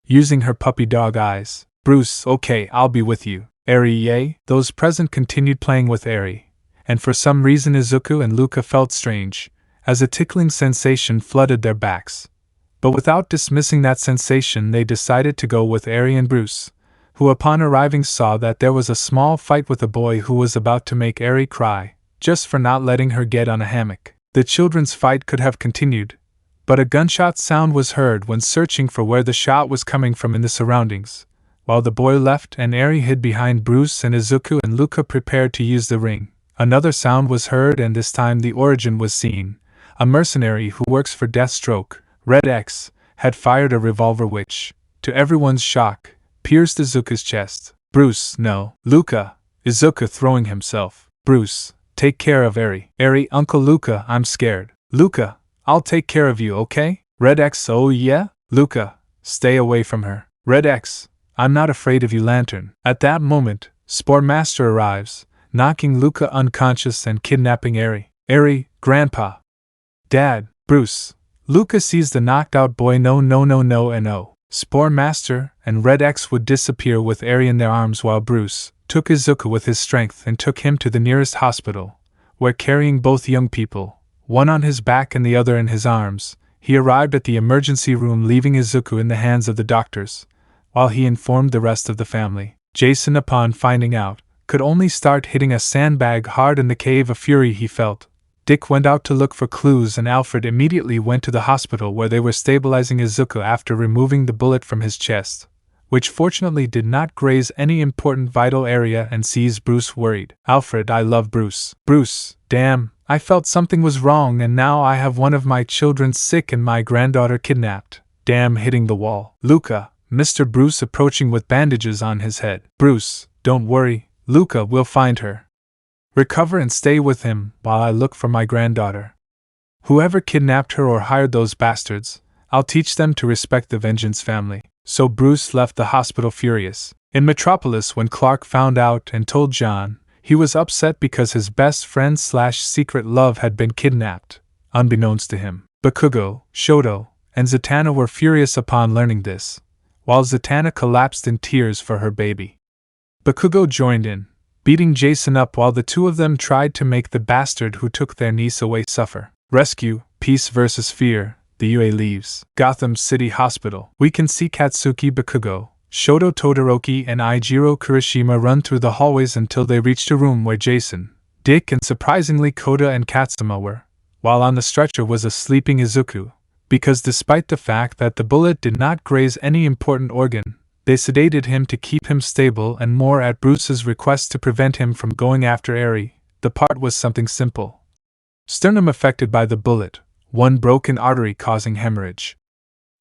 Using her puppy dog eyes. Bruce, okay, I'll be with you. Eri, yay? Those present continued playing with Eri, and for some reason Izuku and Luca felt strange, as a tickling sensation flooded their backs. But without dismissing that sensation, they decided to go with Eri and Bruce, who upon arriving saw that there was a small fight with a boy who was about to make Eri cry, just for not letting her get on a hammock. The children's fight could have continued, but a gunshot sound was heard when searching for where the shot was coming from in the surroundings. While the boy left and Eri hid behind Bruce, and Izuku and Luca prepared to use the ring, another sound was heard, and this time the origin was seen. A mercenary who works for Deathstroke, Red X, had fired a revolver which, to everyone's shock, pierced Izuku's chest. Bruce, no. Luca. Izuku throwing himself. Bruce, take care of Eri. Eri, Uncle Luca, I'm scared. Luca, I'll take care of you, okay? Red X, oh yeah? Luca, stay away from her. Red X, I'm not afraid of you, Lantern. At that moment, Sportmaster arrives, knocking Luca unconscious and kidnapping Eri. Eri, Grandpa. Dad, Bruce. Luca sees the knocked out boy. No. Sportmaster and Red X would disappear with Eri in their arms, while Bruce took Izuku with his strength and took him to the nearest hospital, where, carrying both young people, one on his back and the other in his arms, he arrived at the emergency room, leaving Izuku in the hands of the doctors, while he informed the rest of the family. Jason, upon finding out, could only start hitting a sandbag hard in the cave of fury he felt. Dick went out to look for clues, and Alfred immediately went to the hospital, where they were stabilizing Izuku after removing the bullet from his chest, which fortunately did not graze any important vital area, and sees Bruce worried. Alfred, I love Bruce. Bruce, damn, I felt something was wrong, and now I have one of my children sick and my granddaughter kidnapped. Damn, hitting the wall. Luca, Mr. Bruce approaching with bandages on his head. Bruce, don't worry, Luca, we'll find her. Recover and stay with him while I look for my granddaughter. Whoever kidnapped her or hired those bastards, I'll teach them to respect the Vengeance family. So Bruce left the hospital furious. In Metropolis, when Clark found out and told John, he was upset because his best friend / secret love had been kidnapped, unbeknownst to him. Bakugo, Shoto, and Zatanna were furious upon learning this, while Zatanna collapsed in tears for her baby. Bakugo joined in, beating Jason up while the two of them tried to make the bastard who took their niece away suffer. Rescue, Peace versus Fear, the UA leaves Gotham City Hospital. We can see Katsuki, Bakugo, Shoto Todoroki, and Eijiro Kirishima run through the hallways until they reached a room where Jason, Dick, and surprisingly Kota and Katsuma were, while on the stretcher was a sleeping Izuku, because despite the fact that the bullet did not graze any important organ, they sedated him to keep him stable, and more at Bruce's request to prevent him from going after Eri. The part was something simple. Sternum affected by the bullet, one broken artery causing hemorrhage.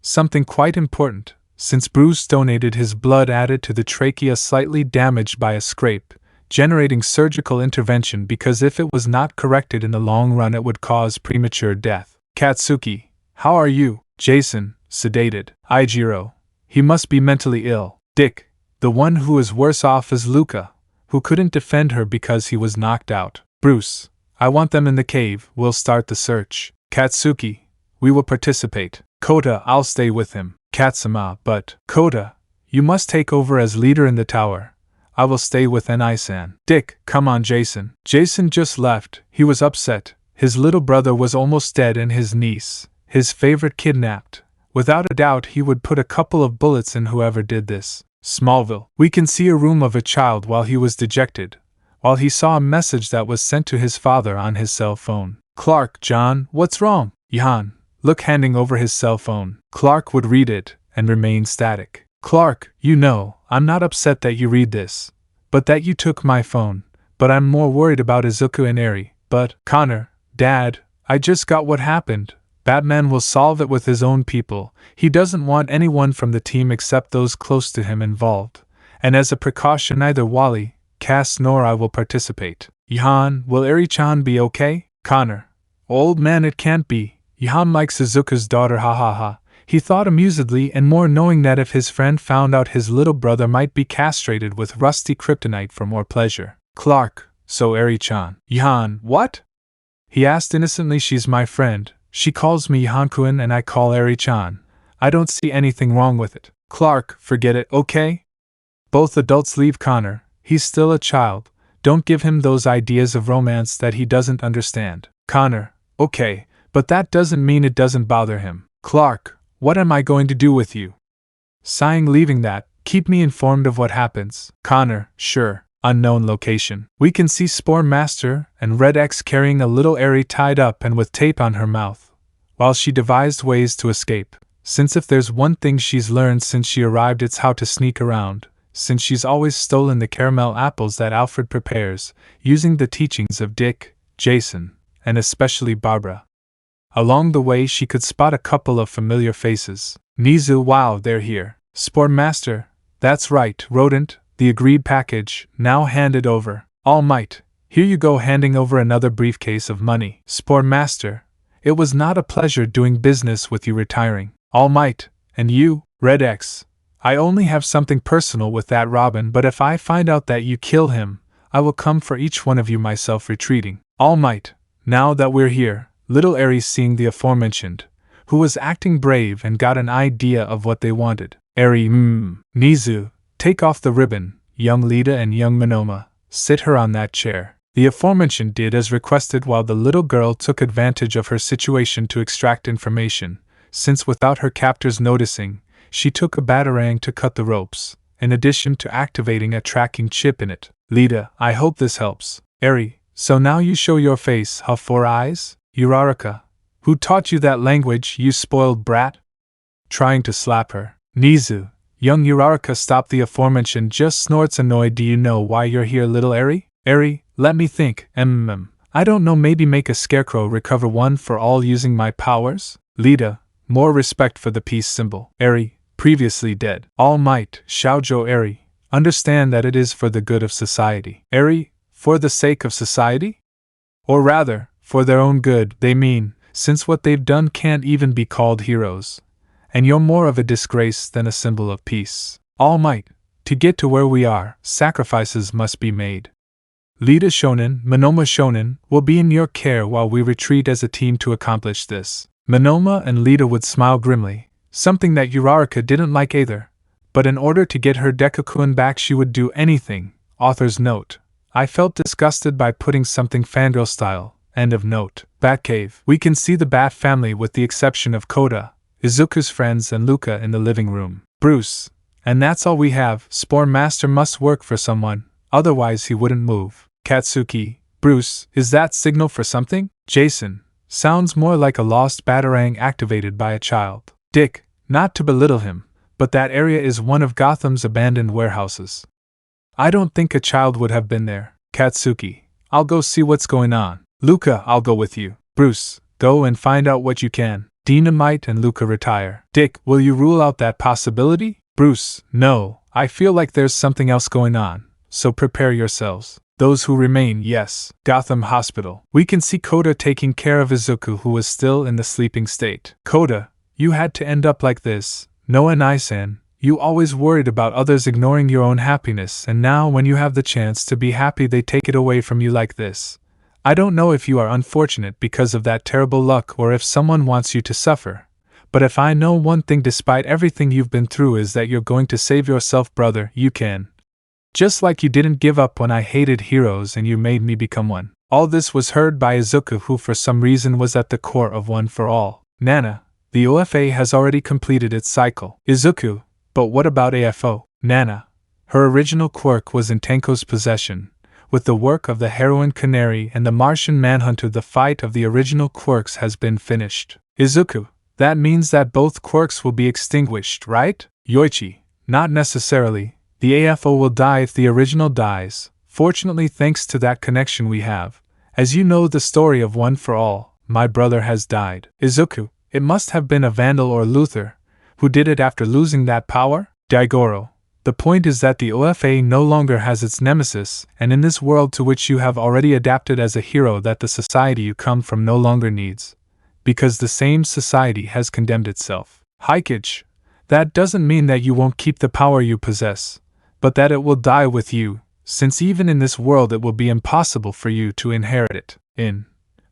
Something quite important, since Bruce donated his blood added to the trachea slightly damaged by a scrape, generating surgical intervention because if it was not corrected in the long run it would cause premature death. Katsuki, how are you? Jason, sedated. Eijiro, he must be mentally ill. Dick, the one who is worse off is Luca, who couldn't defend her because he was knocked out. Bruce, I want them in the cave, we'll start the search. Katsuki, we will participate. Kota, I'll stay with him. Katsuma, but, Kota, You must take over as leader in the tower. I will stay with Ni-san. Dick, come on, Jason. Jason just left. He was upset. His little brother was almost dead and his niece, his favorite, kidnapped. Without a doubt he would put a couple of bullets in whoever did this. Smallville. We can see a room of a child while he was dejected, while he saw a message that was sent to his father on his cell phone. Clark, John, what's wrong? Johan, look, handing over his cell phone. Clark would read it and remain static. Clark, you know, I'm not upset that you read this, but that you took my phone, but I'm more worried about Izuku and Eri. But, Connor, Dad, I just got what happened. Batman will solve it with his own people. He doesn't want anyone from the team except those close to him involved. And as a precaution, neither Wally, Cass nor I will participate. Johan, will Eri-chan be okay? Connor, old man, it can't be. Johan likes Izuku's daughter, ha ha ha. He thought amusedly, and more knowing that if his friend found out his little brother might be castrated with rusty kryptonite for more pleasure. Clark, so Eri-chan. Johan, what? He asked innocently. She's my friend. She calls me Johan-kun and I call Eri-chan. I don't see anything wrong with it. Clark, forget it, okay? Both adults leave Connor. He's still a child. Don't give him those ideas of romance that he doesn't understand. Connor, okay, but that doesn't mean it doesn't bother him. Clark, what am I going to do with you? Sighing, leaving that, keep me informed of what happens. Connor, sure. Unknown location. We can see Spore Master and Red X carrying a little Eri tied up and with tape on her mouth, while she devised ways to escape. Since if there's one thing she's learned since she arrived, it's how to sneak around, since she's always stolen the caramel apples that Alfred prepares, using the teachings of Dick, Jason, and especially Barbara. Along the way she could spot a couple of familiar faces. Nizu, wow, they're here. Spore Master, that's right, Rodent. The agreed package, now handed over. Almight, here you go, handing over another briefcase of money. Spore Master, it was not a pleasure doing business with you, retiring. Almight, and you, Red X, I only have something personal with that Robin, but if I find out that you kill him, I will come for each one of you myself, retreating. Almight, now that we're here, little Eri, seeing the aforementioned, who was acting brave and got an idea of what they wanted. Eri, Nizu, take off the ribbon, young Lita and young Monoma, sit her on that chair. The aforementioned did as requested, while the little girl took advantage of her situation to extract information, since without her captors noticing, she took a batarang to cut the ropes, in addition to activating a tracking chip in it. Lita, I hope this helps. Eri, so now you show your face, huh, 4 eyes? Uraraka, who taught you that language, you spoiled brat? Trying to slap her. Nizu, young Uraraka, stop, the aforementioned just snorts annoyed. Do you know why you're here, little Eri? Eri, let me think. I don't know, maybe make a scarecrow recover one for all using my powers? Lita, more respect for the peace symbol. Eri, previously dead. All Might, Xiaozhou Eri, understand that it is for the good of society. Eri, for the sake of society? Or rather, for their own good, they mean, since what they've done can't even be called heroes. And you're more of a disgrace than a symbol of peace. All Might, to get to where we are, sacrifices must be made. Lita Shonen, Monoma Shonen, will be in your care while we retreat as a team to accomplish this. Monoma and Lita would smile grimly, something that Uraraka didn't like either. But in order to get her Deku-kun back, she would do anything. Author's note. I felt disgusted by putting something fangirl style. End of note. Batcave. We can see the Bat family with the exception of Koda, Izuku's friends, and Luca in the living room. Bruce. And that's all we have. Spore Master must work for someone, otherwise he wouldn't move. Katsuki. Bruce, is that signal for something? Jason. Sounds more like a lost batarang activated by a child. Dick. Not to belittle him, but that area is one of Gotham's abandoned warehouses. I don't think a child would have been there. Katsuki. I'll go see what's going on. Luca, I'll go with you. Bruce. Go and find out what you can. Dynamite and Luca retire. Dick, will you rule out that possibility? Bruce, no, I feel like there's something else going on, so prepare yourselves. Those who remain, yes. Gotham Hospital. We can see Koda taking care of Izuku, who was still in the sleeping state. Koda, you had to end up like this. Noa Nai-san, you always worried about others ignoring your own happiness, and now when you have the chance to be happy they take it away from you like this. I don't know if you are unfortunate because of that terrible luck or if someone wants you to suffer, But if I know one thing despite everything you've been through is that you're going to save yourself, brother, you can. Just like you didn't give up when I hated heroes and you made me become one. All this was heard by Izuku, who for some reason was at the core of One for All. Nana, the OFA has already completed its cycle. Izuku, but what about AFO? Nana, her original quirk was in Tenko's possession. With the work of the heroine Canary and the Martian Manhunter, the fight of the original quirks has been finished. Izuku, that means that both quirks will be extinguished, right? Yoichi, not necessarily. The AFO will die if the original dies. Fortunately, thanks to that connection we have. As you know the story of One for All, my brother has died. Izuku, it must have been a Vandal or Luther. Who did it after losing that power? Daigoro. The point is that the OFA no longer has its nemesis, and in this world to which you have already adapted as a hero that the society you come from no longer needs. Because the same society has condemned itself. Hikage, that doesn't mean that you won't keep the power you possess, but that it will die with you, since even in this world it will be impossible for you to inherit it.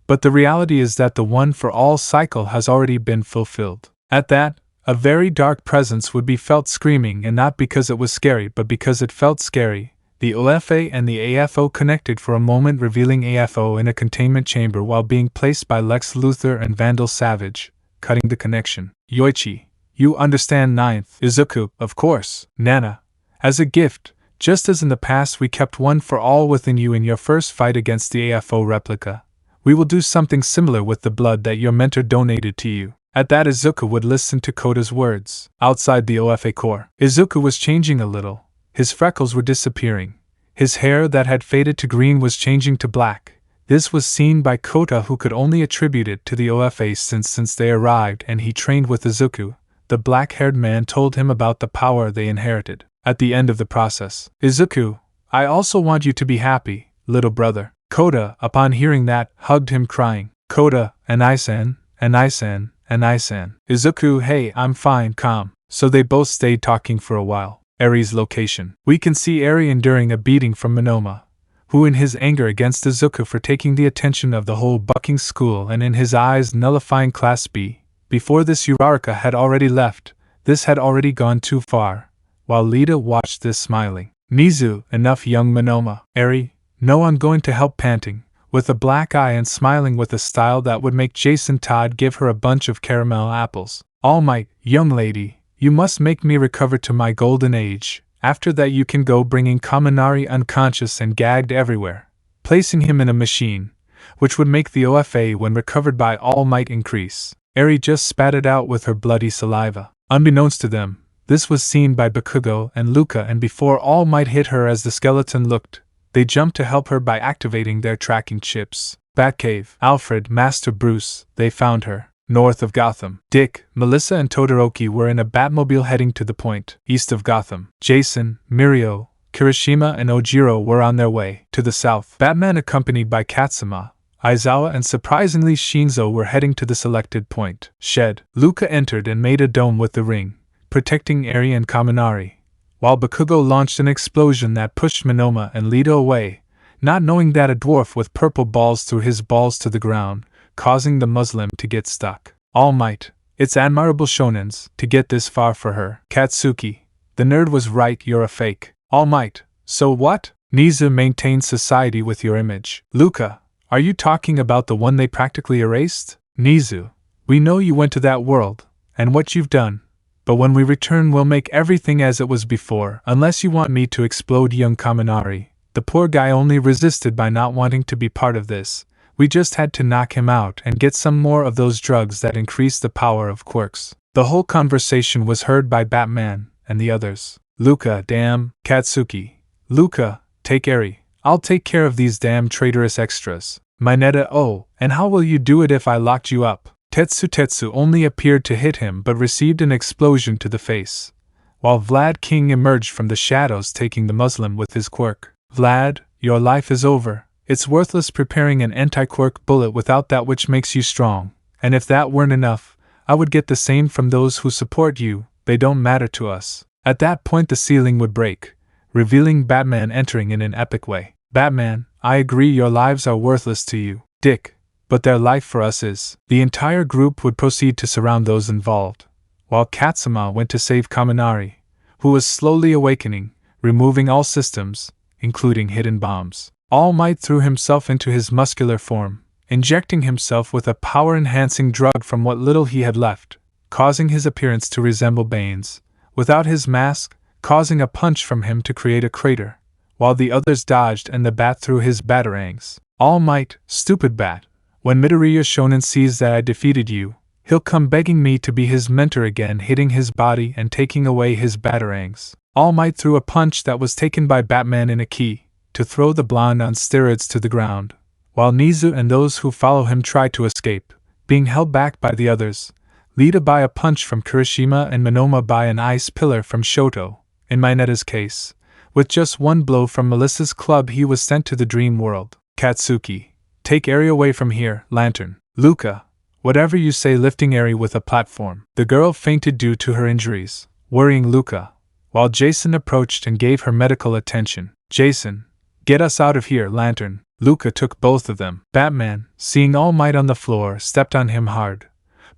But the reality is that the One for All cycle has already been fulfilled. At that, a very dark presence would be felt screaming, and not because it was scary but because it felt scary. The OFA and the AFO connected for a moment, revealing AFO in a containment chamber while being placed by Lex Luthor and Vandal Savage, cutting the connection. Yoichi, you understand ninth. Izuku, of course. Nana, as a gift, just as in the past we kept One for All within you in your first fight against the AFO replica, we will do something similar with the blood that your mentor donated to you. At that, Izuku would listen to Koda's words. Outside the OFA core, Izuku was changing a little. His freckles were disappearing. His hair that had faded to green was changing to black. This was seen by Kota, who could only attribute it to the OFA since they arrived and he trained with Izuku. The black-haired man told him about the power they inherited. At the end of the process, Izuku, I also want you to be happy, little brother. Kota, upon hearing that, hugged him crying. Kota, and Isan, and Isan, and Isan. Izuku, hey, I'm fine, calm. So they both stayed talking for a while. Eri's location. We can see Eri enduring a beating from Monoma, who in his anger against Izuku for taking the attention of the whole bucking school and in his eyes nullifying Class B. Before this, Uraraka had already left. This had already gone too far. While Lita watched this smiling. Nizu, enough, young Monoma. Eri, no, I'm going to help, panting, with a black eye and smiling with a style that would make Jason Todd give her a bunch of caramel apples. Almight, young lady, you must make me recover to my golden age. After that you can go, bringing Kaminari unconscious and gagged everywhere, placing him in a machine, which would make the OFA when recovered by All Might increase. Eri just spat it out with her bloody saliva. Unbeknownst to them, this was seen by Bakugo and Luca, and before All Might hit her as the skeleton looked, they jumped to help her by activating their tracking chips. Batcave, Alfred, Master Bruce, they found her. North of Gotham, Dick, Melissa and Todoroki were in a Batmobile heading to the point. East of Gotham, Jason, Mirio, Kirishima and Ojiro were on their way. To the south, Batman accompanied by Katsuma, Aizawa and surprisingly Shinzo were heading to the selected point. Shed. Luca entered and made a dome with the ring, protecting Eri and Kaminari, while Bakugo launched an explosion that pushed Monoma and Lita away, not knowing that a dwarf with purple balls threw his balls to the ground, causing the Muslim to get stuck. All Might, it's admirable shonens to get this far for her. Katsuki, the nerd was right, you're a fake. All Might, so what? Nizu maintained society with your image. Luca, are you talking about the one they practically erased? Nizu, we know you went to that world, and what you've done, but when we return we'll make everything as it was before, unless you want me to explode young Kaminari. The poor guy only resisted by not wanting to be part of this. We just had to knock him out and get some more of those drugs that increase the power of quirks. The whole conversation was heard by Batman and the others. Luca, damn. Katsuki, Luca, take Eri. I'll take care of these damn traitorous extras. Mineta, oh, and how will you do it if I locked you up? Tetsu only appeared to hit him but received an explosion to the face, while Vlad King emerged from the shadows taking the Muslim with his quirk. Vlad, your life is over. It's worthless preparing an anti-quirk bullet without that which makes you strong, and if that weren't enough, I would get the same from those who support you. They don't matter to us. At that point the ceiling would break, revealing Batman entering in an epic way. Batman, I agree, your lives are worthless to you. Dick, but their life for us is. The entire group would proceed to surround those involved, while Katsuma went to save Kaminari, who was slowly awakening, removing all systems, including hidden bombs. All Might threw himself into his muscular form, injecting himself with a power-enhancing drug from what little he had left, causing his appearance to resemble Bane's, without his mask, causing a punch from him to create a crater, while the others dodged and the bat threw his batarangs. All Might, stupid bat. When Midoriya Shonen sees that I defeated you, he'll come begging me to be his mentor again, hitting his body and taking away his batarangs. All Might threw a punch that was taken by Batman in a key, to throw the blonde on steroids to the ground, while Nizu and those who follow him try to escape, being held back by the others, Lita by a punch from Kirishima and Monoma by an ice pillar from Shoto. In Mineta's case, with just one blow from Melissa's club he was sent to the dream world. Katsuki, take Eri away from here, Lantern. Luca, whatever you say, lifting Eri with a platform. The girl fainted due to her injuries, worrying Luca, while Jason approached and gave her medical attention. Jason, get us out of here, Lantern. Luca took both of them. Batman, seeing All Might on the floor, stepped on him hard,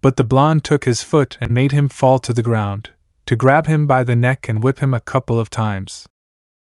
but the blonde took his foot and made him fall to the ground, to grab him by the neck and whip him a couple of times.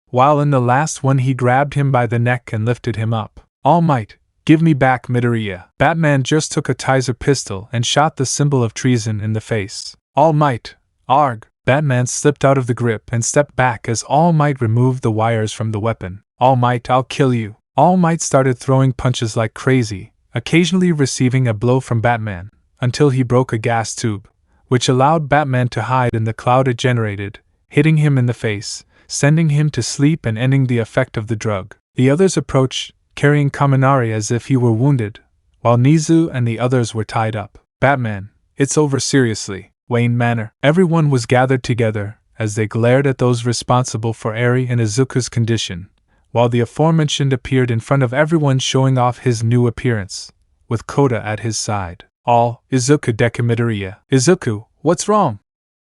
While in the last one he grabbed him by the neck and lifted him up. All Might, give me back Midoriya. Batman just took a Tizer pistol and shot the symbol of treason in the face. All Might, arg! Batman slipped out of the grip and stepped back as All Might removed the wires from the weapon. All Might, I'll kill you. All Might started throwing punches like crazy, occasionally receiving a blow from Batman, until he broke a gas tube, which allowed Batman to hide in the cloud it generated, hitting him in the face, sending him to sleep and ending the effect of the drug. The others approached, carrying Kaminari as if he were wounded, while Nizu and the others were tied up. Batman, it's over, seriously. Wayne Manor. Everyone was gathered together, as they glared at those responsible for Eri and Izuku's condition, while the aforementioned appeared in front of everyone showing off his new appearance, with Koda at his side. All, Izuku Deku Midoriya. Izuku, what's wrong?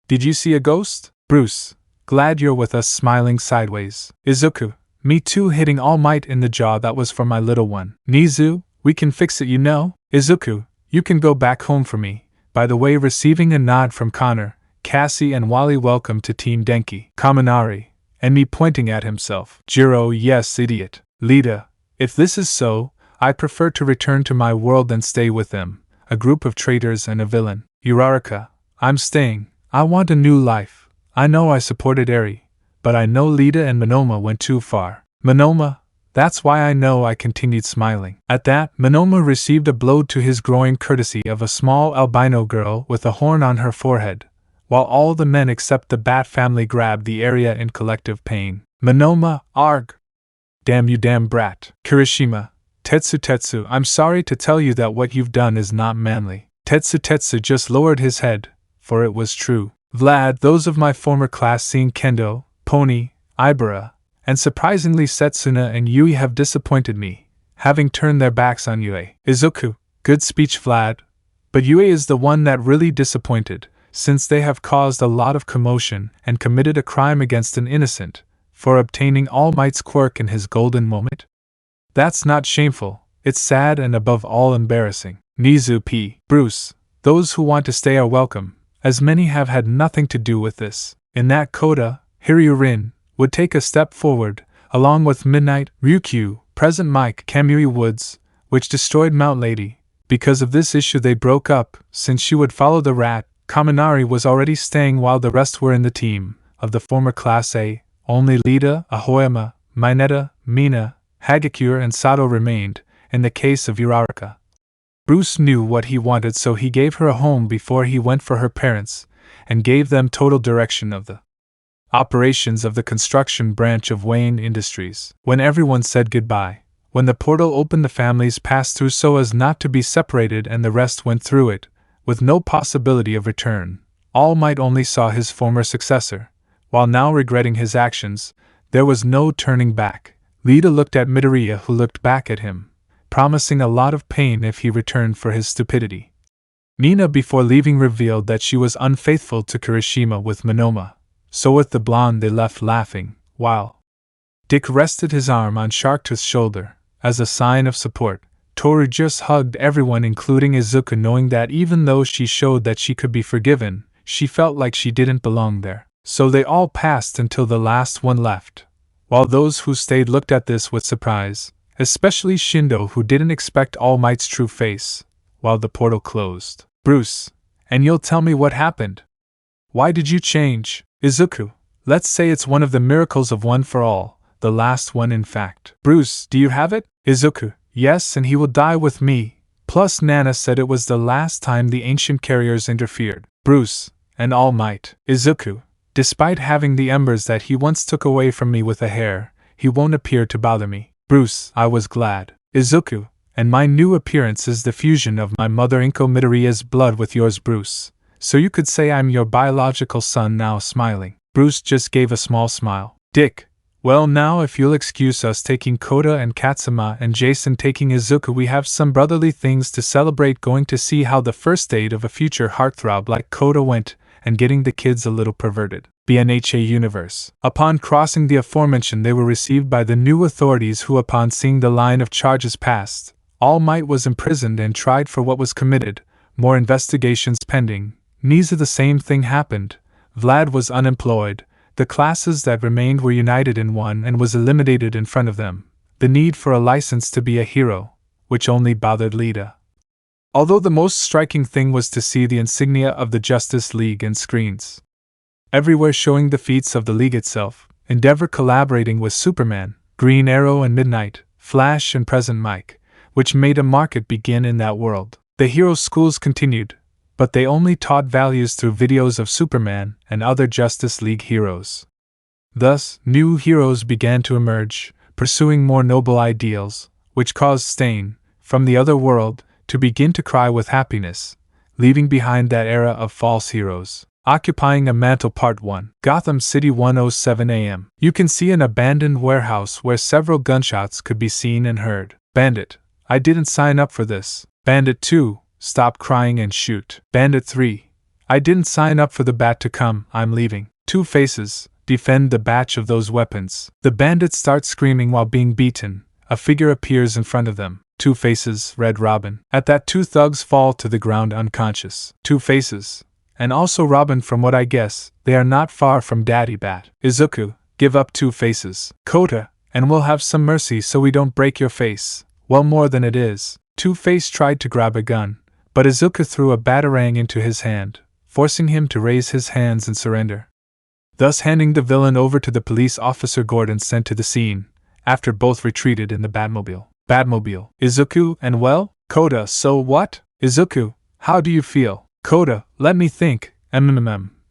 Did you see a ghost? Bruce, glad you're with us, smiling sideways. Izuku, me too, hitting All Might in the jaw, that was for my little one. Nizu, we can fix it, you know. Izuku, you can go back home for me. By the way, receiving a nod from Connor, Cassie and Wally, welcome to Team Denki. Kaminari, and me pointing at himself. Jiro, yes, idiot. Lita, if this is so, I prefer to return to my world than stay with them, a group of traitors and a villain. Uraraka, I'm staying. I want a new life. I know I supported Eri, but I know Lita and Monoma went too far. Monoma, that's why I know, I continued smiling. At that, Monoma received a blow to his groin courtesy of a small albino girl with a horn on her forehead, while all the men except the Bat family grabbed the area in collective pain. Monoma, arg! Damn you, damn brat. Kirishima, Tetsu, I'm sorry to tell you that what you've done is not manly. Tetsu just lowered his head, for it was true. Vlad, those of my former class seeing Kendo, Pony, Ibara, and surprisingly Setsuna and Yui have disappointed me, having turned their backs on Yui. Izuku, good speech Vlad, but Yui is the one that really disappointed, since they have caused a lot of commotion and committed a crime against an innocent, for obtaining All Might's quirk in his golden moment. That's not shameful, it's sad and above all embarrassing. Nizu P. Bruce, those who want to stay are welcome, as many have had nothing to do with this. In that Koda, Hiryurin, would take a step forward, along with Midnight, Ryukyu, Present Mike, Kamui Woods, which destroyed Mount Lady. Because of this issue they broke up, since she would follow the rat. Kaminari was already staying while the rest were in the team. Of the former Class A, only Lita, Ahoyama, Mineta, Mina, Hagakure and Sato remained, in the case of Uraraka. Bruce knew what he wanted, so he gave her a home before he went for her parents, and gave them total direction of the operations of the construction branch of Wayne Industries. When everyone said goodbye, when the portal opened, the families passed through so as not to be separated, and the rest went through it, with no possibility of return. All Might only saw his former successor, while now regretting his actions. There was no turning back. Lita looked at Midoriya, who looked back at him, promising a lot of pain if he returned for his stupidity. Nina, before leaving, revealed that she was unfaithful to Kirishima with Monoma, so with the blonde they left laughing, while Dick rested his arm on Sharktooth's shoulder, as a sign of support, Toru just hugged everyone, including Izuku, knowing that even though she showed that she could be forgiven, she felt like she didn't belong there. So they all passed until the last one left. While those who stayed looked at this with surprise, especially Shindo, who didn't expect All Might's true face, while the portal closed. Bruce, and you'll tell me what happened. Why did you change? Izuku, let's say it's one of the miracles of One for All, the last one in fact. Bruce, do you have it? Izuku, yes, and he will die with me. Plus Nana said it was the last time the ancient carriers interfered. Bruce, and All Might. Izuku, despite having the embers that he once took away from me with a hair, he won't appear to bother me. Bruce, I was glad. Izuku, and my new appearance is the fusion of my mother Inko Midoriya's blood with yours, Bruce. So you could say I'm your biological son now. Smiling, Bruce just gave a small smile. Dick, well now if you'll excuse us taking Koda and Katsuma and Jason taking Izuku, we have some brotherly things to celebrate, going to see how the first date of a future heartthrob like Koda went, and getting the kids a little perverted. BNHA Universe. Upon crossing the aforementioned, they were received by the new authorities who, upon seeing the line of charges passed, All Might was imprisoned and tried for what was committed, more investigations pending. Neither the same thing happened. Vlad was unemployed, the classes that remained were united in one and was eliminated in front of them. The need for a license to be a hero, which only bothered Lita. Although the most striking thing was to see the insignia of the Justice League in screens everywhere, showing the feats of the League itself, Endeavor collaborating with Superman, Green Arrow and Midnight, Flash and Present Mike, which made a market begin in that world. The hero schools continued, but they only taught values through videos of Superman and other Justice League heroes. Thus, new heroes began to emerge, pursuing more noble ideals, which caused Stain, from the other world, to begin to cry with happiness, leaving behind that era of false heroes. Occupying a Mantle Part 1. Gotham City, 1:07 a.m. You can see an abandoned warehouse where several gunshots could be seen and heard. Bandit, I didn't sign up for this. Bandit 2, stop crying and shoot. Bandit 3, I didn't sign up for the bat to come, I'm leaving. Two Faces, defend the batch of those weapons. The bandits start screaming while being beaten. A figure appears in front of them. Two Faces, Red Robin. At that, two thugs fall to the ground unconscious. Two Faces, and also Robin, from what I guess, they are not far from Daddy Bat. Izuku, give up Two Faces. Kota, and we'll have some mercy so we don't break your face. Well, more than it is. Two-Face tried to grab a gun, but Izuku threw a batarang into his hand, forcing him to raise his hands and surrender, thus handing the villain over to the police officer Gordon sent to the scene, after both retreated in the Batmobile. Batmobile. Izuku, and well, Kota, so what? Izuku, how do you feel? Kota, let me think.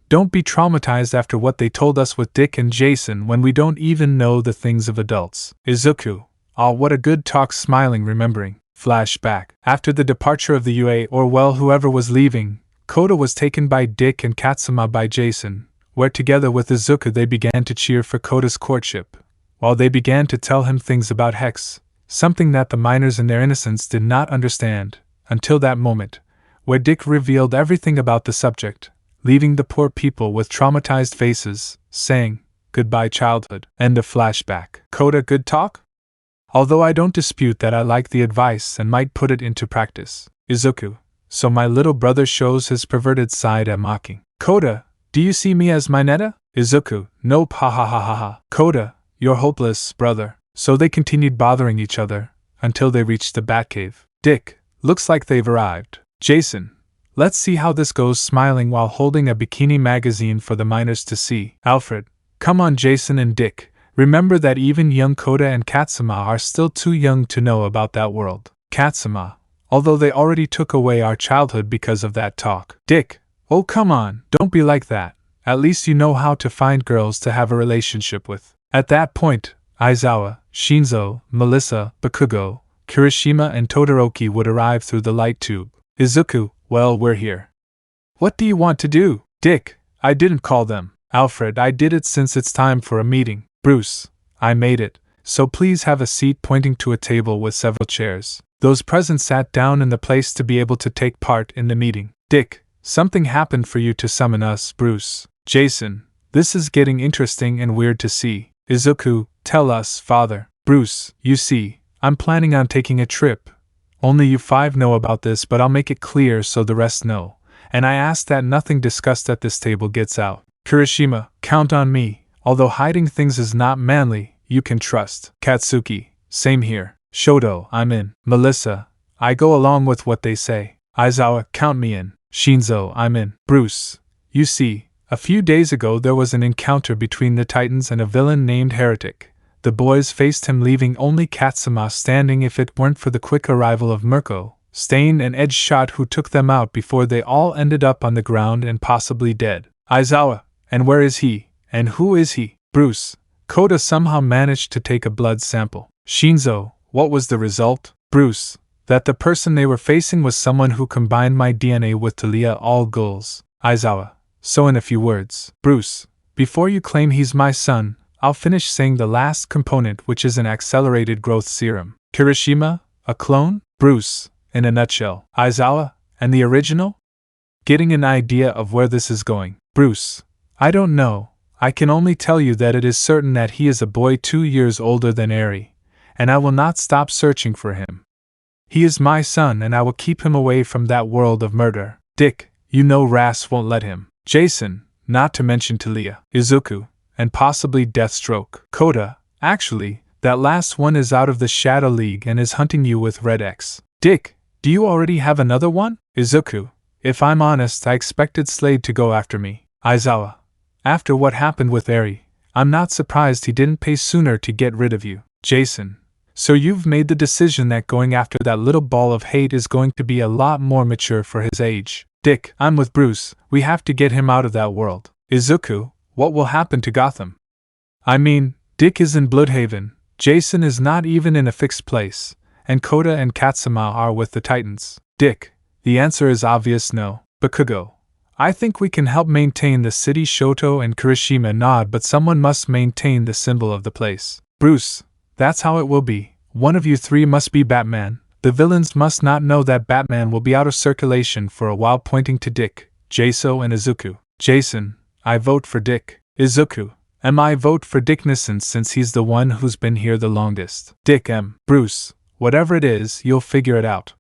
Don't be traumatized after what they told us with Dick and Jason when we don't even know the things of adults. Izuku, ah, what a good talk. Smiling, remembering. Flashback. After the departure of the UA, or well, whoever was leaving, Kota was taken by Dick and Katsuma by Jason, where together with Izuku they began to cheer for Kota's courtship, while they began to tell him things about Hex, something that the minors in their innocence did not understand, until that moment, where Dick revealed everything about the subject, leaving the poor people with traumatized faces, saying, "Goodbye childhood." End of flashback. Kota, good talk? Although I don't dispute that I like the advice and might put it into practice. Izuku, so my little brother shows his perverted side at mocking. Kota, do you see me as my Netta? Izuku, nope, ha ha ha ha ha. Kota, you're hopeless, brother. So they continued bothering each other, until they reached the Batcave. Dick, looks like they've arrived. Jason, let's see how this goes. Smiling while holding a bikini magazine for the minors to see. Alfred, come on. Jason and Dick, remember that even young Kota and Katsuma are still too young to know about that world. Katsuma, although they already took away our childhood because of that talk. Dick, oh come on, don't be like that. At least you know how to find girls to have a relationship with. At that point, Aizawa, Shinzo, Melissa, Bakugo, Kirishima and Todoroki would arrive through the light tube. Izuku, well, we're here. What do you want to do? Dick, I didn't call them. Alfred, I did it since it's time for a meeting. Bruce, I made it, so please have a seat, pointing to a table with several chairs. Those present sat down in the place to be able to take part in the meeting. Dick, something happened for you to summon us. Bruce, Jason, this is getting interesting and weird to see. Izuku, tell us, father. Bruce, you see, I'm planning on taking a trip. Only you five know about this, but I'll make it clear so the rest know. And I ask that nothing discussed at this table gets out. Kirishima, count on me. Although hiding things is not manly, you can trust. Katsuki, same here. Shoto, I'm in. Melissa, I go along with what they say. Aizawa, count me in. Shinzo, I'm in. Bruce, you see, a few days ago there was an encounter between the Titans and a villain named Heretic. The boys faced him, leaving only Katsuma standing if it weren't for the quick arrival of Mirko, Stain and Edgeshot, who took them out before they all ended up on the ground and possibly dead. Aizawa, and where is he? And who is he? Bruce, Kota somehow managed to take a blood sample. Shinzo, what was the result? Bruce, that the person they were facing was someone who combined my DNA with Talia all ghouls. Aizawa, so in a few words. Bruce, before you claim he's my son, I'll finish saying the last component, which is an accelerated growth serum. Kirishima, a clone? Bruce, in a nutshell. Aizawa, and the original? Getting an idea of where this is going. Bruce, I don't know. I can only tell you that it is certain that he is a boy 2 years older than Eri, and I will not stop searching for him. He is my son, and I will keep him away from that world of murder. Dick, you know Ras won't let him. Jason, not to mention Talia, Izuku, and possibly Deathstroke. Kota, actually, that last one is out of the Shadow League and is hunting you with Red X. Dick, do you already have another one? Izuku, if I'm honest, I expected Slade to go after me. Aizawa, after what happened with Eri, I'm not surprised he didn't pay sooner to get rid of you. Jason, so you've made the decision that going after that little ball of hate is going to be a lot more mature for his age. Dick, I'm with Bruce, we have to get him out of that world. Izuku, what will happen to Gotham? I mean, Dick is in Bloodhaven, Jason is not even in a fixed place, and Kota and Katsuma are with the Titans. Dick, the answer is obvious no. Bakugo, I think we can help maintain the city. Shoto and Kirishima nod, but someone must maintain the symbol of the place. Bruce, that's how it will be. One of you three must be Batman. The villains must not know that Batman will be out of circulation for a while, pointing to Dick, Jaso and Izuku. Jason, I vote for Dick. Izuku, I vote for Dick Nissen since he's the one who's been here the longest. Dick Bruce, whatever it is, you'll figure it out.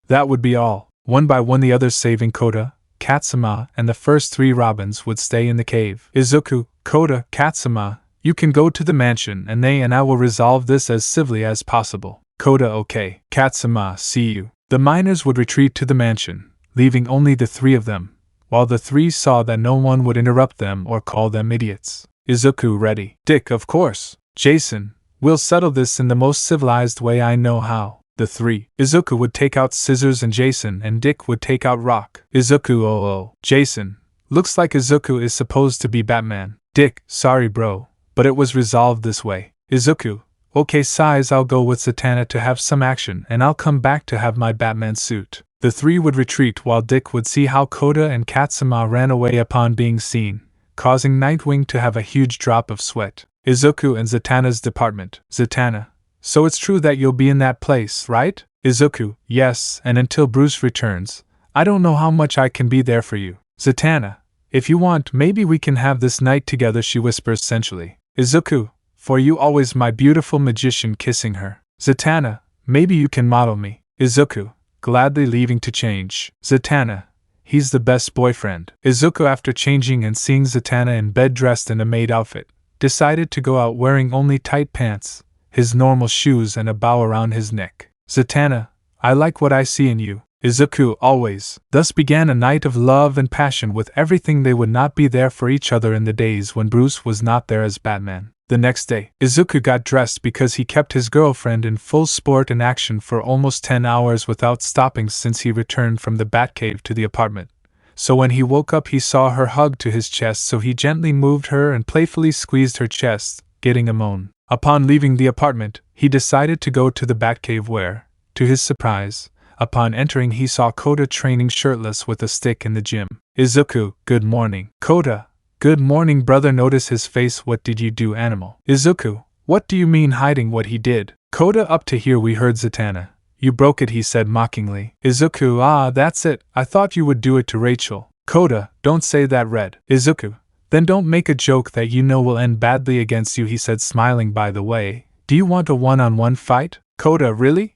That would be all. One by one the others, saving Kota, Katsuma, and the first 3 Robins, would stay in the cave. Izuku, Kota, Katsuma, you can go to the mansion and they and I will resolve this as civilly as possible. Kota, okay. Katsuma, see you. The miners would retreat to the mansion, leaving only the 3 of them, while the 3 saw that no one would interrupt them or call them idiots. Izuku, ready. Dick, of course. Jason, we'll settle this in the most civilized way I know how. The 3. Izuku would take out scissors and Jason and Dick would take out rock. Izuku, oh. Jason, looks like Izuku is supposed to be Batman. Dick, sorry bro, but it was resolved this way. Izuku, okay size, I'll go with Zatanna to have some action and I'll come back to have my Batman suit. The 3 would retreat while Dick would see how Kota and Katsuma ran away upon being seen, causing Nightwing to have a huge drop of sweat. Izuku and Zatanna's department. Zatanna, so it's true that you'll be in that place, right? Izuku, yes, and until Bruce returns, I don't know how much I can be there for you. Zatanna, if you want, maybe we can have this night together, she whispers sensually. Izuku, for you always my beautiful magician, kissing her. Zatanna, maybe you can model me. Izuku, gladly leaving to change. Zatanna, he's the best boyfriend. Izuku, after changing and seeing Zatanna in bed dressed in a maid outfit, decided to go out wearing only tight pants, his normal shoes and a bow around his neck. Zatanna, I like what I see in you. Izuku, always. Thus began a night of love and passion. With everything, they would not be there for each other in the days when Bruce was not there as Batman. The next day, Izuku got dressed because he kept his girlfriend in full sport and action for almost 10 hours without stopping since he returned from the Batcave to the apartment. So when he woke up, he saw her hugged to his chest, so he gently moved her and playfully squeezed her chest, getting a moan. Upon leaving the apartment, he decided to go to the Batcave where, to his surprise, upon entering he saw Kota training shirtless with a stick in the gym. Izuku, good morning. Kota, good morning brother. Notice his face. What did you do, animal? Izuku, what do you mean hiding what he did? Kota, up to here we heard Zatanna. You broke it, he said mockingly. Izuku, ah, that's it. I thought you would do it to Rachel. Kota, don't say that, Red. Izuku, then don't make a joke that you know will end badly against you, he said, smiling. By the way, do you want a one-on-one fight? Kota, really?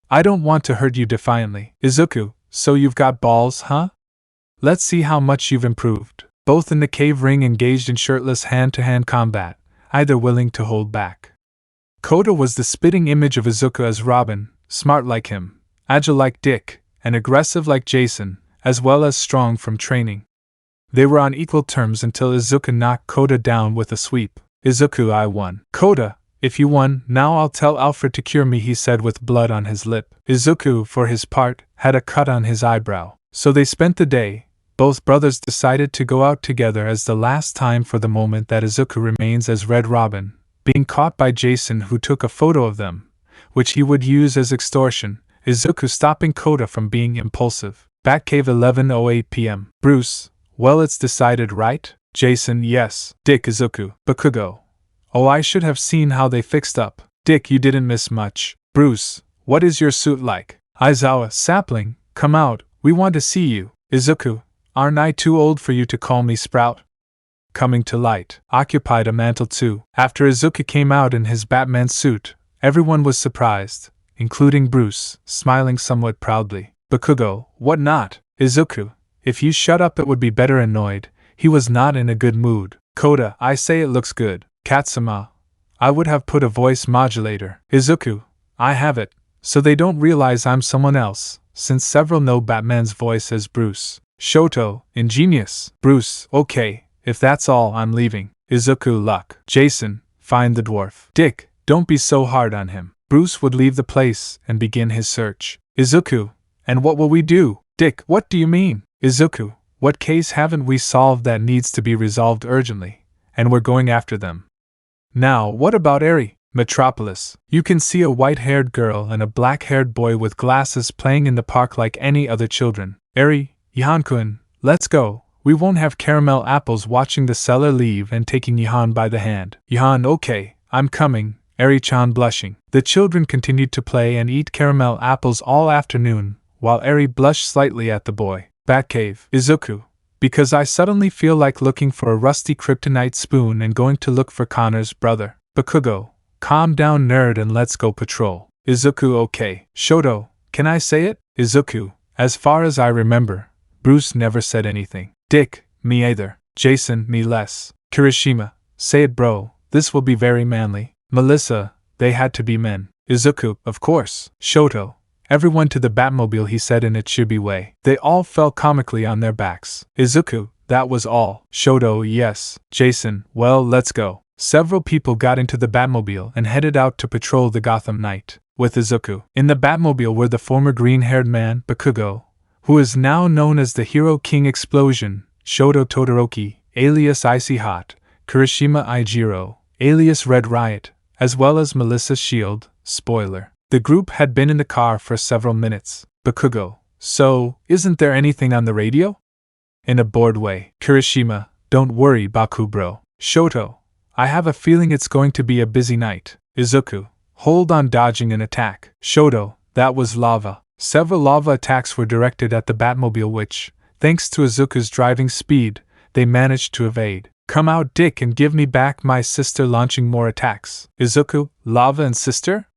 I don't want to hurt you defiantly. Izuku, so you've got balls, huh? Let's see how much you've improved. Both in the cave ring engaged in shirtless hand-to-hand combat, either willing to hold back. Koda was the spitting image of Izuku as Robin, smart like him, agile like Dick, and aggressive like Jason, as well as strong from training. They were on equal terms until Izuku knocked Koda down with a sweep. Izuku, I won. Koda, if you won, now I'll tell Alfred to cure me, he said with blood on his lip. Izuku, for his part, had a cut on his eyebrow. So they spent the day. Both brothers decided to go out together as the last time for the moment that Izuku remains as Red Robin, being caught by Jason, who took a photo of them, which he would use as extortion. Izuku stopping Koda from being impulsive. Batcave 11:08 p.m. Bruce, well, it's decided, right? Jason, yes. Dick, Izuku. Bakugo. Oh, I should have seen how they fixed up. Dick, you didn't miss much. Bruce, what is your suit like? Aizawa, sapling, come out, we want to see you. Izuku, aren't I too old for you to call me Sprout? Coming to light. Occupied a mantle too. After Izuku came out in his Batman suit, everyone was surprised, including Bruce, smiling somewhat proudly. Bakugo, what not? Izuku, if you shut up it would be better. Annoyed, he was not in a good mood. Koda, I say it looks good. Katsuma, I would have put a voice modulator. Izuku, I have it, so they don't realize I'm someone else, since several know Batman's voice as Bruce. Shoto, ingenious. Bruce, okay, if that's all, I'm leaving. Izuku, luck. Jason, find the dwarf. Dick, don't be so hard on him. Bruce would leave the place and begin his search. Izuku, and what will we do? Dick, what do you mean? Izuku, what case haven't we solved that needs to be resolved urgently, and we're going after them. Now, what about Eri? Metropolis. You can see a white-haired girl and a black-haired boy with glasses playing in the park like any other children. Eri, Ihan-kun, let's go. We won't have caramel apples watching the seller leave and taking Ihan by the hand. Ihan, okay, I'm coming. Eri-chan blushing. The children continued to play and eat caramel apples all afternoon, while Eri blushed slightly at the boy. Batcave. Izuku, because I suddenly feel like looking for a rusty kryptonite spoon and going to look for Connor's brother. Bakugo, calm down nerd and let's go patrol. Izuku, okay. Shoto, can I say it? Izuku, as far as I remember, Bruce never said anything. Dick, me either. Jason, me less. Kirishima, say it bro, this will be very manly. Melissa, they had to be men. Izuku, of course. Shoto, everyone to the Batmobile, he said in a chibi way. They all fell comically on their backs. Izuku, that was all. Shoto, yes. Jason, well, let's go. Several people got into the Batmobile and headed out to patrol the Gotham night, with Izuku. In the Batmobile were the former green-haired man, Bakugo, who is now known as the Hero King Explosion, Shoto Todoroki, alias Icy Hot, Kirishima Aijiro, alias Red Riot, as well as Melissa Shield, spoiler. The group had been in the car for several minutes. Bakugo, so, isn't there anything on the radio? In a bored way. Kirishima, don't worry Baku bro. Shoto, I have a feeling it's going to be a busy night. Izuku, hold on dodging an attack. Shoto, that was lava. Several lava attacks were directed at the Batmobile which, thanks to Izuku's driving speed, they managed to evade. Come out Dick and give me back my sister, launching more attacks. Izuku, lava and sister?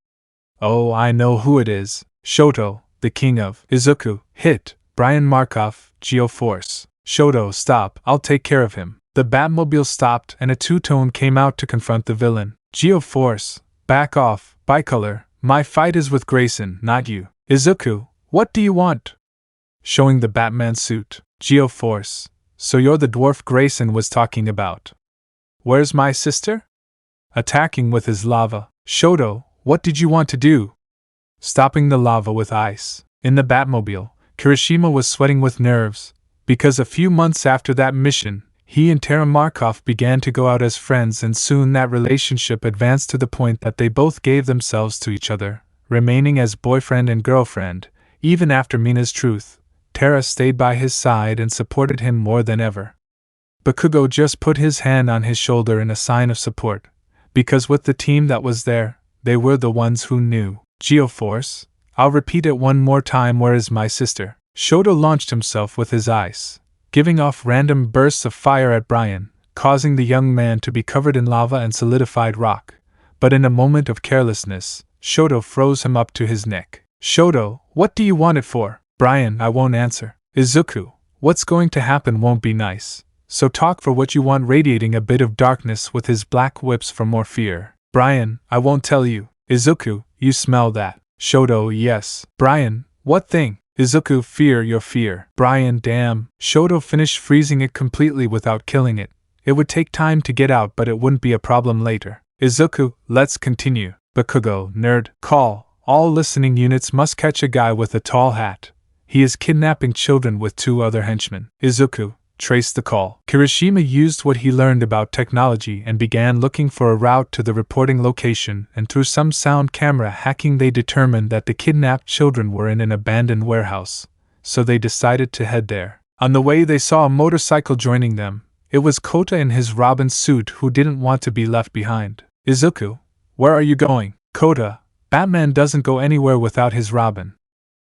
Oh, I know who it is. Shoto, the king of. Izuku, hit. Brian Markov, Geoforce. Shoto, stop, I'll take care of him. The Batmobile stopped and a two-tone came out to confront the villain. Geoforce, back off. Bicolor, my fight is with Grayson, not you. Izuku, what do you want? Showing the Batman suit. Geoforce, so you're the dwarf Grayson was talking about. Where's my sister? Attacking with his lava. Shoto, what did you want to do? Stopping the lava with ice. In the Batmobile, Kirishima was sweating with nerves, because a few months after that mission, he and Tara Markov began to go out as friends, and soon that relationship advanced to the point that they both gave themselves to each other, remaining as boyfriend and girlfriend. Even after Mina's truth, Tara stayed by his side and supported him more than ever. Bakugo just put his hand on his shoulder in a sign of support, because with the team that was there, they were the ones who knew. Geoforce, I'll repeat it one more time, where is my sister? Shoto launched himself with his ice, giving off random bursts of fire at Brian, causing the young man to be covered in lava and solidified rock, but in a moment of carelessness, Shoto froze him up to his neck. Shoto, what do you want it for? Brian, I won't answer. Izuku, what's going to happen won't be nice. So talk for what you want, radiating a bit of darkness with his black whips for more fear. Brian, I won't tell you. Izuku, you smell that. Shoto, yes. Brian, what thing? Izuku, fear your fear. Brian, damn. Shoto finished freezing it completely without killing it. It would take time to get out, but it wouldn't be a problem later. Izuku, let's continue. Bakugo, nerd, call. All listening units must catch a guy with a tall hat. He is kidnapping children with 2 other henchmen. Izuku, trace the call. Kirishima used what he learned about technology and began looking for a route to the reporting location, and through some sound camera hacking they determined that the kidnapped children were in an abandoned warehouse, so they decided to head there. On the way they saw a motorcycle joining them. It was Kota in his Robin suit who didn't want to be left behind. Izuku, where are you going? Kota, Batman doesn't go anywhere without his Robin.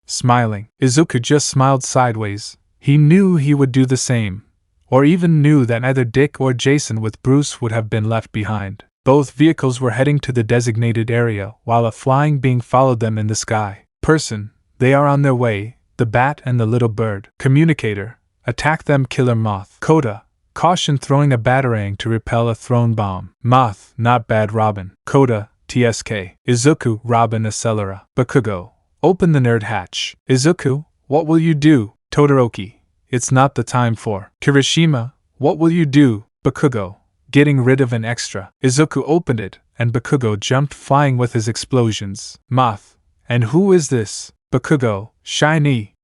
Smiling, Izuku just smiled sideways. He knew he would do the same, or even knew that either Dick or Jason with Bruce would have been left behind. Both vehicles were heading to the designated area, while a flying being followed them in the sky. Person, they are on their way, the bat and the little bird. Communicator, attack them, Killer Moth. Kota, caution, throwing a batarang to repel a thrown bomb. Moth, not bad Robin. Kota, TSK. Izuku, Robin Accelera. Bakugo, open the nerd hatch. Izuku, what will you do? Todoroki, it's not the time for. Kirishima, what will you do? Bakugo, getting rid of an extra. Izuku opened it, and Bakugo jumped flying with his explosions. Moth, and who is this? Bakugo, shiny.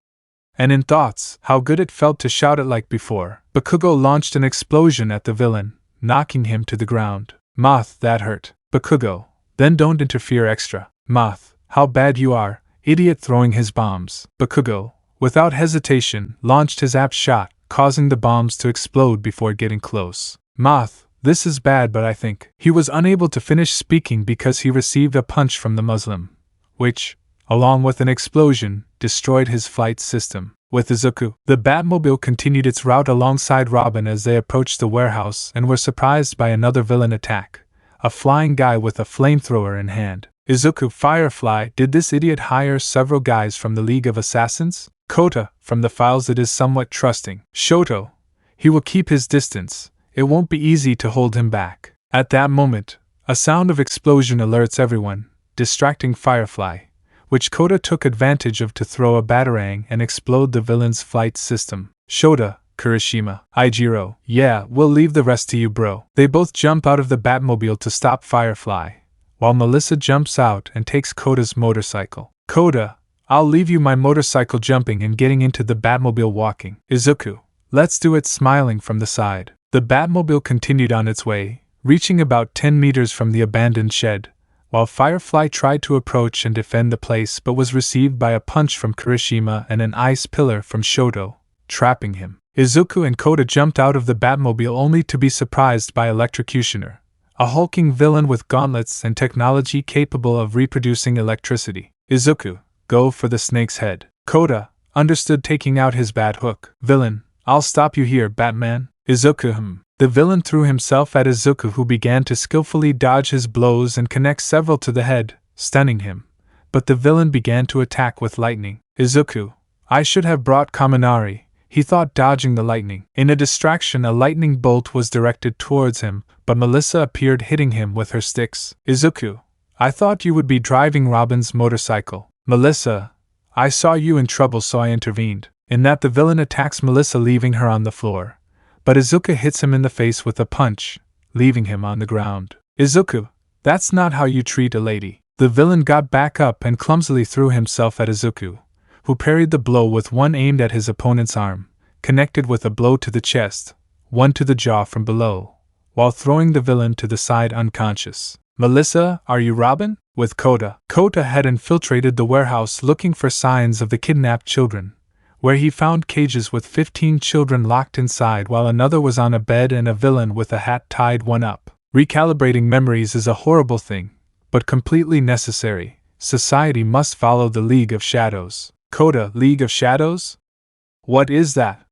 And in thoughts, how good it felt to shout it like before. Bakugo launched an explosion at the villain, knocking him to the ground. Moth, that hurt. Bakugo, then don't interfere extra. Moth, how bad you are, idiot, throwing his bombs. Bakugo, without hesitation, launched his apt shot, causing the bombs to explode before getting close. Moth, this is bad, but I think. He was unable to finish speaking because he received a punch from the Muslim, which, along with an explosion, destroyed his flight system. With Izuku, the Batmobile continued its route alongside Robin as they approached the warehouse and were surprised by another villain attack, a flying guy with a flamethrower in hand. Izuku, Firefly, did this idiot hire several guys from the League of Assassins? Kota, from the files it is somewhat trusting. Shoto, he will keep his distance, it won't be easy to hold him back. At that moment, a sound of explosion alerts everyone, distracting Firefly, which Kota took advantage of to throw a batarang and explode the villain's flight system. Shota, Kirishima, Ijiro, yeah, we'll leave the rest to you bro. They both jump out of the Batmobile to stop Firefly, while Melissa jumps out and takes Kota's motorcycle. Kota, I'll leave you my motorcycle, jumping and getting into the Batmobile walking. Izuku, let's do it, smiling from the side. The Batmobile continued on its way, reaching about 10 meters from the abandoned shed, while Firefly tried to approach and defend the place but was received by a punch from Kirishima and an ice pillar from Shoto, trapping him. Izuku and Kota jumped out of the Batmobile only to be surprised by Electrocutioner, a hulking villain with gauntlets and technology capable of reproducing electricity. Izuku, go for the snake's head. Kota, understood, taking out his bat hook. Villain, I'll stop you here, Batman. Izuku, The villain threw himself at Izuku, who began to skillfully dodge his blows and connect several to the head, stunning him. But the villain began to attack with lightning. Izuku, I should have brought Kaminari, he thought, dodging the lightning. In a distraction, a lightning bolt was directed towards him, but Melissa appeared, hitting him with her sticks. Izuku, I thought you would be driving Robin's motorcycle. Melissa, I saw you in trouble, so I intervened. In that, the villain attacks Melissa, leaving her on the floor, but Izuku hits him in the face with a punch, leaving him on the ground. Izuku, that's not how you treat a lady. The villain got back up and clumsily threw himself at Izuku, who parried the blow with one aimed at his opponent's arm, connected with a blow to the chest, one to the jaw from below, while throwing the villain to the side unconscious. Melissa, are you Robin? With Kota. Kota had infiltrated the warehouse looking for signs of the kidnapped children, where he found cages with 15 children locked inside, while another was on a bed and a villain with a hat tied one up. Recalibrating memories is a horrible thing, but completely necessary. Society must follow the League of Shadows. Kota, League of Shadows? What is that?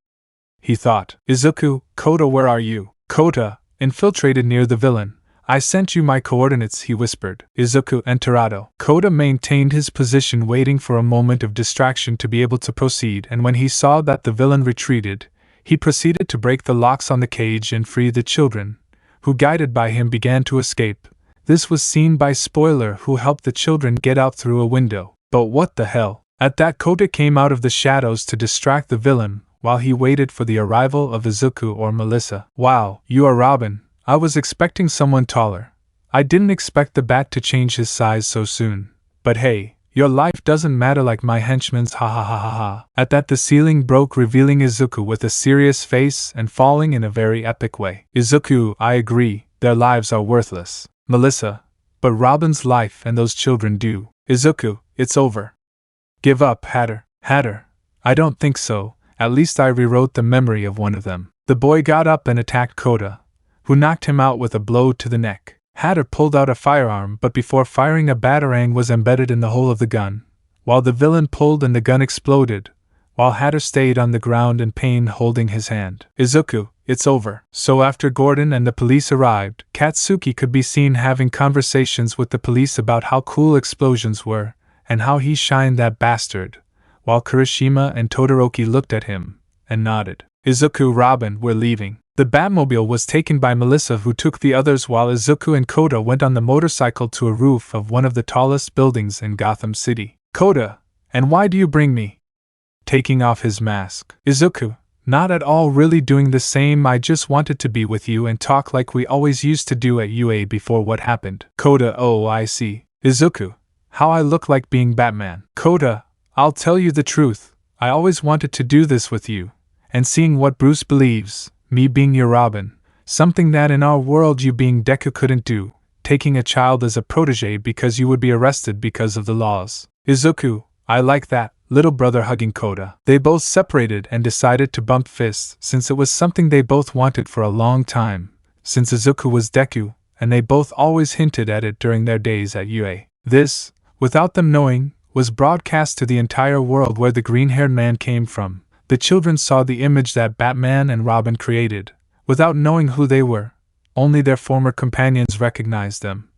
He thought. Izuku, Kota, where are you? Kota, infiltrated near the villain, I sent you my coordinates, he whispered. Izuku enterado. Koda maintained his position, waiting for a moment of distraction to be able to proceed, and when he saw that the villain retreated, he proceeded to break the locks on the cage and free the children, who guided by him began to escape. This was seen by Spoiler, who helped the children get out through a window. But what the hell? At that, Koda came out of the shadows to distract the villain, while he waited for the arrival of Izuku or Melissa. Wow, you are Robin. I was expecting someone taller. I didn't expect the bat to change his size so soon. But hey, your life doesn't matter like my henchman's, ha ha ha ha ha. At that, the ceiling broke, revealing Izuku with a serious face and falling in a very epic way. Izuku, I agree, their lives are worthless. Melissa, but Robin's life and those children do. Izuku, it's over. Give up, Hatter. Hatter, I don't think so. At least I rewrote the memory of one of them. The boy got up and attacked Koda, who knocked him out with a blow to the neck. Hatter pulled out a firearm, but before firing, a batarang was embedded in the hole of the gun. While the villain pulled and the gun exploded, while Hatter stayed on the ground in pain holding his hand. Izuku, it's over. So after Gordon and the police arrived, Katsuki could be seen having conversations with the police about how cool explosions were, and how he shined that bastard, while Kirishima and Todoroki looked at him and nodded. Izuku, Robin, we're leaving. The Batmobile was taken by Melissa, who took the others, while Izuku and Koda went on the motorcycle to a roof of one of the tallest buildings in Gotham City. Koda, and why do you bring me? Taking off his mask. Izuku, not at all, really doing the same. I just wanted to be with you and talk like we always used to do at UA before what happened. Koda, oh, I see. Izuku, how I look like being Batman. Koda, I'll tell you the truth. I always wanted to do this with you. And seeing what Bruce believes, me being your Robin, something that in our world you being Deku couldn't do, taking a child as a protege because you would be arrested because of the laws. Izuku, I like that. Little brother hugging Koda. They both separated and decided to bump fists, since it was something they both wanted for a long time, since Izuku was Deku, and they both always hinted at it during their days at UA. This, without them knowing, was broadcast to the entire world where the green-haired man came from. The children saw the image that Batman and Robin created, without knowing who they were. Only their former companions recognized them.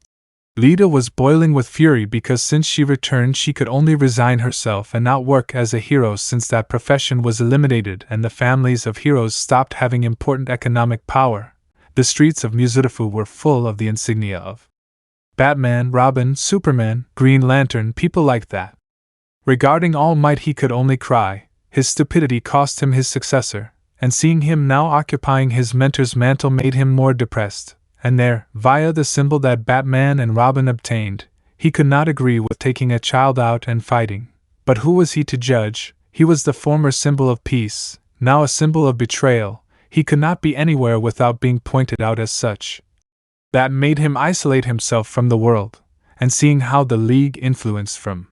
Lita was boiling with fury because since she returned she could only resign herself and not work as a hero, since that profession was eliminated and the families of heroes stopped having important economic power. The streets of Muzurifu were full of the insignia of Batman, Robin, Superman, Green Lantern, people like that. Regarding All Might, he could only cry. His stupidity cost him his successor, and seeing him now occupying his mentor's mantle made him more depressed. And there, via the symbol that Batman and Robin obtained, he could not agree with taking a child out and fighting. But who was he to judge? He was the former symbol of peace, now a symbol of betrayal. He could not be anywhere without being pointed out as such. That made him isolate himself from the world, and seeing how the League influenced from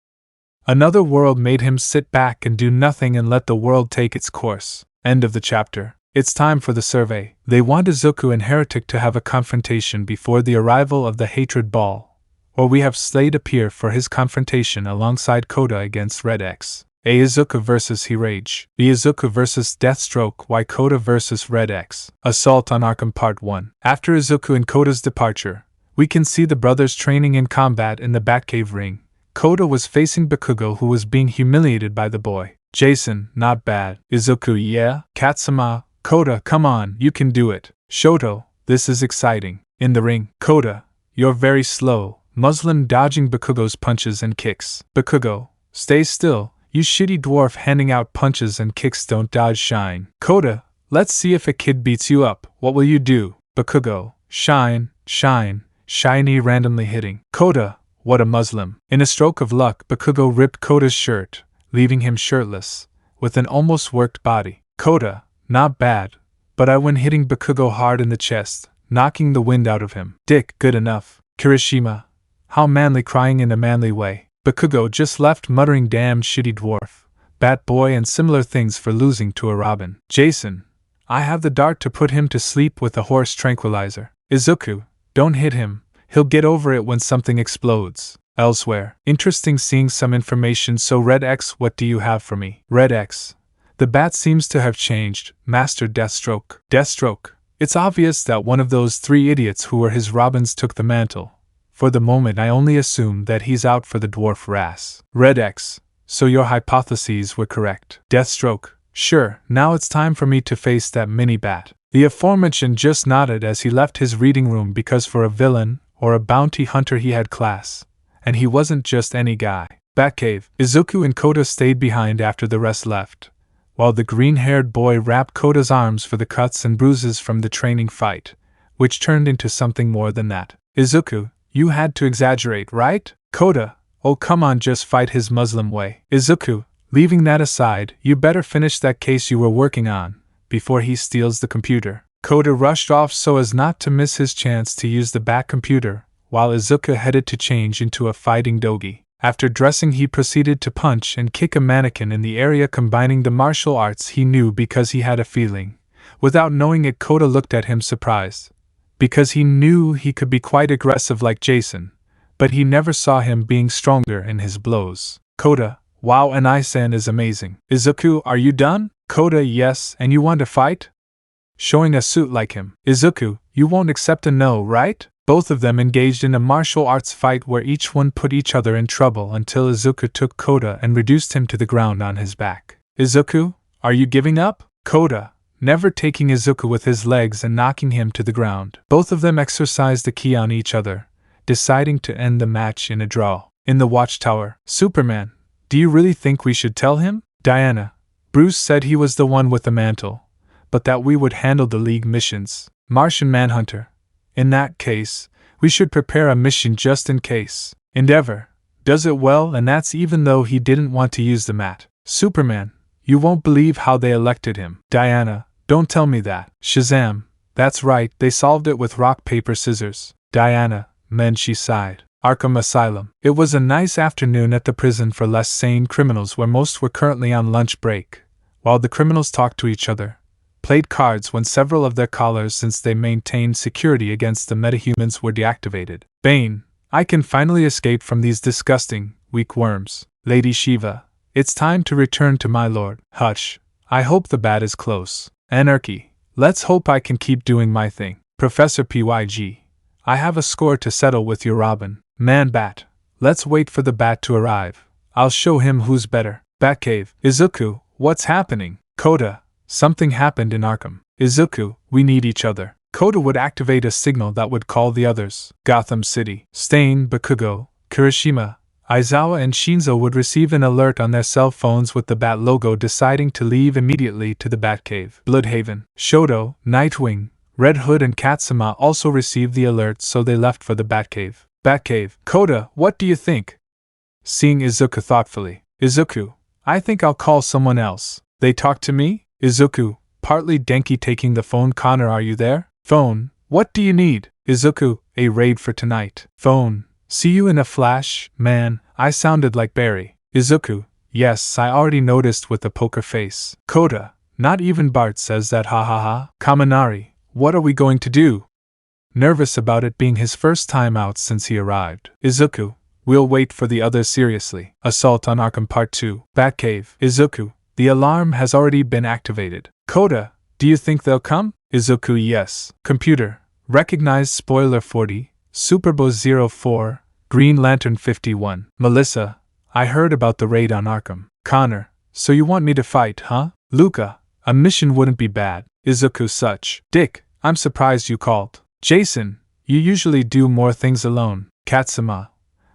another world made him sit back and do nothing and let the world take its course. End of the chapter. It's time for the survey. They want Izuku and Heretic to have a confrontation before the arrival of the Hatred Ball, or we have Slade appear for his confrontation alongside Koda against Red X. A. Izuku vs. Hirage. B. Izuku vs. Deathstroke. Y. Koda vs. Red X. Assault on Arkham Part 1. After Izuku and Koda's departure, we can see the brothers training in combat in the Batcave ring. Koda was facing Bakugo, who was being humiliated by the boy. Jason, not bad. Izuku, yeah? Katsuma, Koda, come on, you can do it. Shoto, this is exciting. In the ring, Koda, you're very slow. Muslim dodging Bakugo's punches and kicks. Bakugo, stay still, you shitty dwarf, handing out punches and kicks, don't dodge, shine. Koda, let's see if a kid beats you up, what will you do? Bakugo, shine, shine, shiny, randomly hitting. Koda, what a Muslim. In a stroke of luck, Bakugo ripped Koda's shirt, leaving him shirtless, with an almost worked body. Koda, not bad, but I win, hitting Bakugo hard in the chest, knocking the wind out of him. Dick, good enough. Kirishima, how manly, crying in a manly way. Bakugo just left muttering damn shitty dwarf, bat boy, and similar things for losing to a Robin. Jason, I have the dart to put him to sleep with a horse tranquilizer. Izuku, don't hit him, he'll get over it when something explodes. Elsewhere, interesting seeing some information. So Red X, what do you have for me? Red X, the bat seems to have changed. Master Deathstroke. Deathstroke, It's obvious that one of those 3 idiots who were his Robins took the mantle. For the moment I only assume that he's out for the dwarf race. Red X. So your hypotheses were correct. Deathstroke. Sure, now it's time for me to face that mini-bat. The aforementioned just nodded as he left his reading room because for a villain, or a bounty hunter he had class. And he wasn't just any guy. Batcave. Izuku and Kota stayed behind after the rest left, while the green-haired boy wrapped Kota's arms for the cuts and bruises from the training fight, which turned into something more than that. Izuku, you had to exaggerate, right? Kota, oh come on, just fight his Muslim way. Izuku, leaving that aside, you better finish that case you were working on, before he steals the computer. Kota rushed off so as not to miss his chance to use the Bat computer, while Izuku headed to change into a fighting dogi. After dressing he proceeded to punch and kick a mannequin in the area combining the martial arts he knew because he had a feeling. Without knowing it, Kota looked at him surprised. Because he knew he could be quite aggressive like Jason, but he never saw him being stronger in his blows. Kota, wow, and Isan is amazing. Izuku, are you done? Kota, yes, and you want to fight? Showing a suit like him. Izuku, you won't accept a no, right? Both of them engaged in a martial arts fight where each one put each other in trouble until Izuku took Kota and reduced him to the ground on his back. Izuku, are you giving up? Kota, never taking Izuku with his legs and knocking him to the ground. Both of them exercised the ki on each other, deciding to end the match in a draw. In the watchtower. Superman, do you really think we should tell him? Diana, Bruce said he was the one with the mantle, but that we would handle the League missions. Martian Manhunter, in that case, we should prepare a mission just in case. Endeavor does it well, and that's even though he didn't want to use the mat. Superman, you won't believe how they elected him. Diana, don't tell me that. Shazam, that's right, they solved it with rock, paper, scissors. Diana, then she sighed. Arkham Asylum. It was a nice afternoon at the prison for less sane criminals where most were currently on lunch break, while the criminals talked to each other, played cards when several of their collars, since they maintained security against the metahumans, were deactivated. Bane, I can finally escape from these disgusting, weak worms. Lady Shiva, it's time to return to my lord. Hush, I hope the bat is close. Anarchy, let's hope I can keep doing my thing. Professor PYG, I have a score to settle with your Robin. Man Bat, let's wait for the bat to arrive. I'll show him who's better. Batcave. Izuku, what's happening? Kota, something happened in Arkham. Izuku, we need each other. Kota would activate a signal that would call the others. Gotham City. Stain, Bakugo, Kirishima, Aizawa and Shinzo would receive an alert on their cell phones with the Bat logo, deciding to leave immediately to the Batcave. Bloodhaven. Shoto, Nightwing, Red Hood and Katsuma also received the alert, so they left for the Batcave. Batcave. Kota, what do you think? Seeing Izuku thoughtfully. Izuku, I think I'll call someone else. They talk to me? Izuku, partly Denki taking the phone. Connor, are you there? Phone, what do you need? Izuku, a raid for tonight. Phone, see you in a flash. Man, I sounded like Barry. Izuku, yes, I already noticed with the poker face. Kota, not even Bart says that, ha ha ha. Kaminari, what are we going to do? Nervous about it being his first time out since he arrived. Izuku, we'll wait for the others seriously. Assault on Arkham Part 2. Batcave. Izuku, the alarm has already been activated. Kota, do you think they'll come? Izuku, yes. Computer, recognize spoiler 40, Superbo 04, Green Lantern 51. Melissa, I heard about the raid on Arkham. Connor, so you want me to fight, huh? Luca, a mission wouldn't be bad. Izuku, such. Dick, I'm surprised you called. Jason, you usually do more things alone. Katsuma,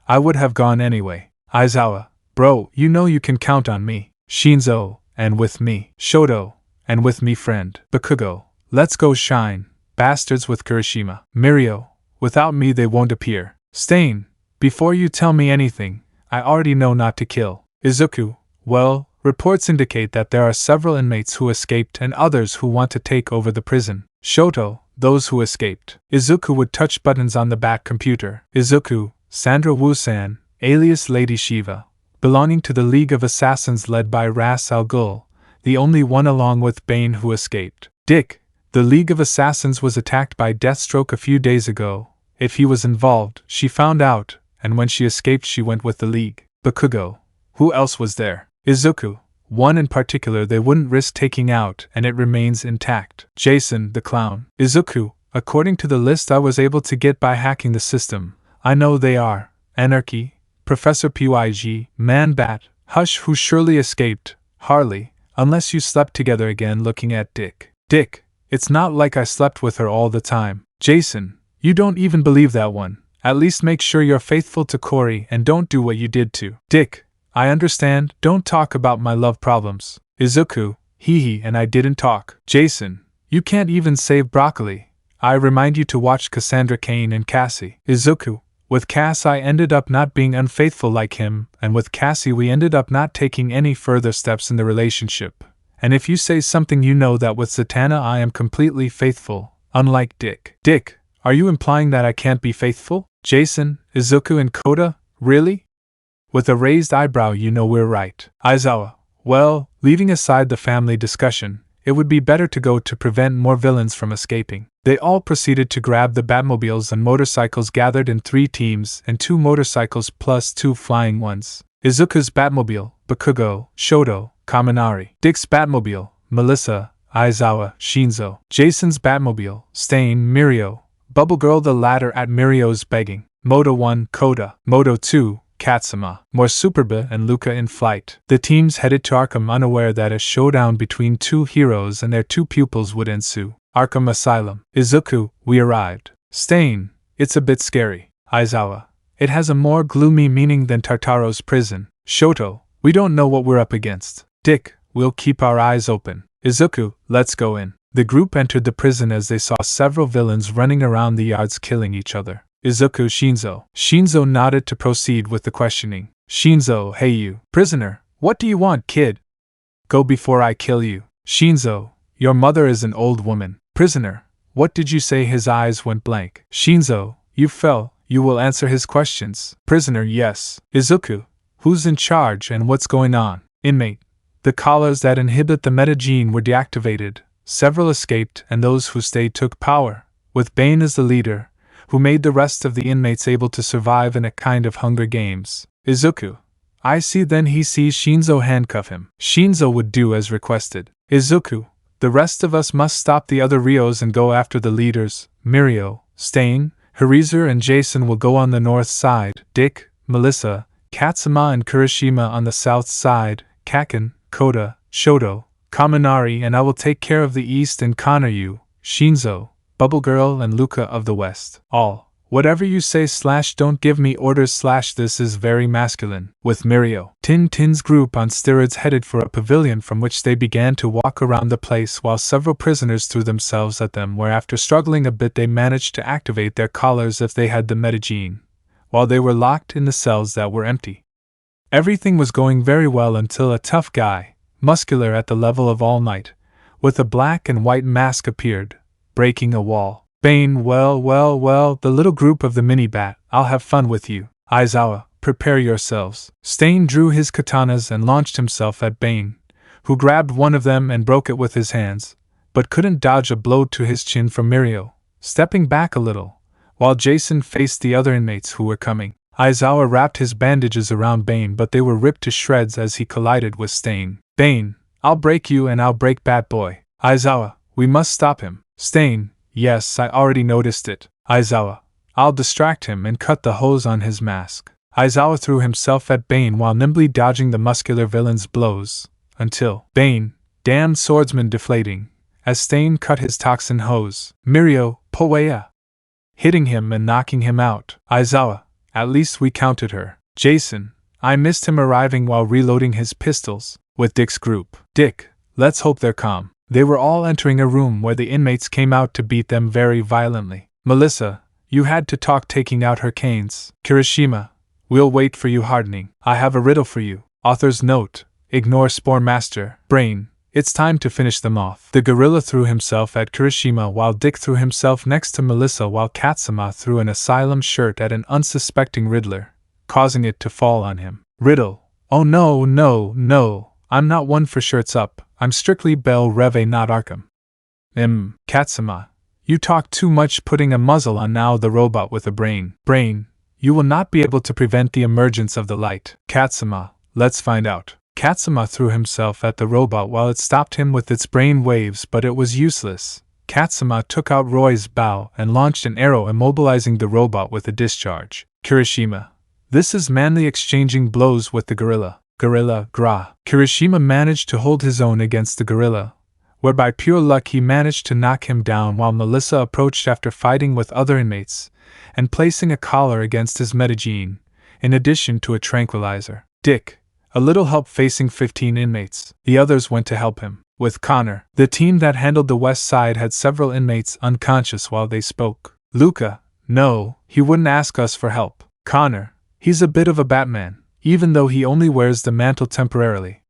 I would have gone anyway. Aizawa, bro, you know you can count on me. Shinzo, and with me. Shoto, and with me friend. Bakugo, let's go shine. Bastards with Kirishima. Mirio, without me they won't appear. Stain, before you tell me anything, I already know not to kill. Izuku, well, reports indicate that there are several inmates who escaped and others who want to take over the prison. Shoto, those who escaped. Izuku would touch buttons on the back computer. Izuku, Sandra Wusan, alias Lady Shiva, belonging to the League of Assassins led by Ras Al Ghul, the only one along with Bane who escaped. Dick, the League of Assassins was attacked by Deathstroke a few days ago. If he was involved, she found out, and when she escaped she went with the League. Bakugo, who else was there? Izuku, One in particular they wouldn't risk taking out, and it remains intact. Jason, the clown. Izuku, according to the list I was able to get by hacking the system. I know they are Anarchy, Professor PYG, Man-Bat, Hush who surely escaped, Harley, unless you slept together again looking at Dick. Dick, it's not like I slept with her all the time. Jason, you don't even believe that one. At least make sure you're faithful to Corey and don't do what you did to Dick. I understand, don't talk about my love problems. Izuku, hee and I didn't talk. Jason, you can't even save broccoli. I remind you to watch Cassandra Cain and Cassie. Izuku, with Cass I ended up not being unfaithful like him, and with Cassie we ended up not taking any further steps in the relationship. And if you say something you know that with Zatanna I am completely faithful, unlike Dick. Dick, are you implying that I can't be faithful? Jason, Izuku and Koda, really? With a raised eyebrow you know we're right. Aizawa, well, leaving aside the family discussion, it would be better to go to prevent more villains from escaping. They all proceeded to grab the Batmobiles and motorcycles gathered in 3 teams and 2 motorcycles plus 2 flying ones. Izuku's Batmobile, Bakugo, Shoto, Kaminari. Dick's Batmobile, Melissa, Aizawa, Shinzo. Jason's Batmobile, Stain, Mirio. Bubble Girl the latter at Mirio's begging. Moto 1, Koda. Moto 2, Katsuma. More Superba and Luca in flight. The teams headed to Arkham unaware that a showdown between 2 heroes and their 2 pupils would ensue. Arkham Asylum. Izuku, we arrived. Stain, it's a bit scary. Aizawa, it has a more gloomy meaning than Tartaro's prison. Shoto, we don't know what we're up against. Dick, we'll keep our eyes open. Izuku, let's go in. The group entered the prison as they saw several villains running around the yards killing each other. Izuku, Shinzo. Shinzo nodded to proceed with the questioning. Shinzo, hey you. Prisoner, what do you want, kid? Go before I kill you. Shinzo, your mother is an old woman. Prisoner, what did you say? His eyes went blank. Shinzo, you fell. You will answer his questions. Prisoner, yes. Izuku, who's in charge and what's going on? Inmate, the collars that inhibit the meta gene were deactivated. Several escaped, and those who stayed took power, with Bane as the leader, who made the rest of the inmates able to survive in a kind of Hunger Games. Izuku, I see. Then he sees Shinzo handcuff him. Shinzo would do as requested. Izuku, the rest of us must stop the other Rios and go after the leaders. Mirio, Stain, Harizer and Jason will go on the north side. Dick, Melissa, Katsuma and Kurishima on the south side. Kaken, Koda, Shoto, Kaminari and I will take care of the east and Kanayu, Shinzo, Bubble Girl and Luca of the west. All, whatever you say / don't give me orders / this is very masculine. With Mirio. Tintin's group on steroids headed for a pavilion from which they began to walk around the place while several prisoners threw themselves at them where after struggling a bit they managed to activate their collars if they had the metagene, while they were locked in the cells that were empty. Everything was going very well until a tough guy, muscular at the level of All Might, with a black and white mask appeared, breaking a wall. Bane, well, the little group of the mini-bat, I'll have fun with you. Aizawa, prepare yourselves. Stain drew his katanas and launched himself at Bane, who grabbed one of them and broke it with his hands, but couldn't dodge a blow to his chin from Mirio, stepping back a little, while Jason faced the other inmates who were coming. Aizawa wrapped his bandages around Bane but they were ripped to shreds as he collided with Stain. Bane, I'll break you and I'll break Batboy. Aizawa, we must stop him. Stain, yes, I already noticed it. Aizawa, I'll distract him and cut the hose on his mask. Aizawa threw himself at Bane while nimbly dodging the muscular villain's blows, until Bane, damned swordsman deflating, as Stain cut his toxin hose. Mirio, Poeya, hitting him and knocking him out. Aizawa, at least we counted her. Jason, I missed him arriving while reloading his pistols. With Dick's group. Dick, let's hope they're calm. They were all entering a room where the inmates came out to beat them very violently. Melissa, you had to talk taking out her canes. Kirishima, we'll wait for you hardening. I have a riddle for you. Author's note, ignore Spore Master. Brain, it's time to finish them off. The gorilla threw himself at Kirishima while Dick threw himself next to Melissa while Katsuma threw an asylum shirt at an unsuspecting Riddler, causing it to fall on him. Riddle, oh no. I'm not one for shirts up, I'm strictly Belle Reve not Arkham. Katsuma, you talk too much putting a muzzle on now the robot with a brain. Brain, you will not be able to prevent the emergence of the light. Katsuma, let's find out. Katsuma threw himself at the robot while it stopped him with its brain waves, but it was useless. Katsuma took out Roy's bow and launched an arrow, immobilizing the robot with a discharge. Kirishima. This is manly exchanging blows with the gorilla. Gorilla, gra. Kirishima managed to hold his own against the gorilla, where by pure luck he managed to knock him down while Melissa approached after fighting with other inmates, and placing a collar against his metagene, in addition to a tranquilizer. Dick. A little help facing 15 inmates. The others went to help him. With Connor, the team that handled the west side had several inmates unconscious while they spoke. Luca. No, he wouldn't ask us for help. Connor. He's a bit of a Batman, even though he only wears the mantle temporarily.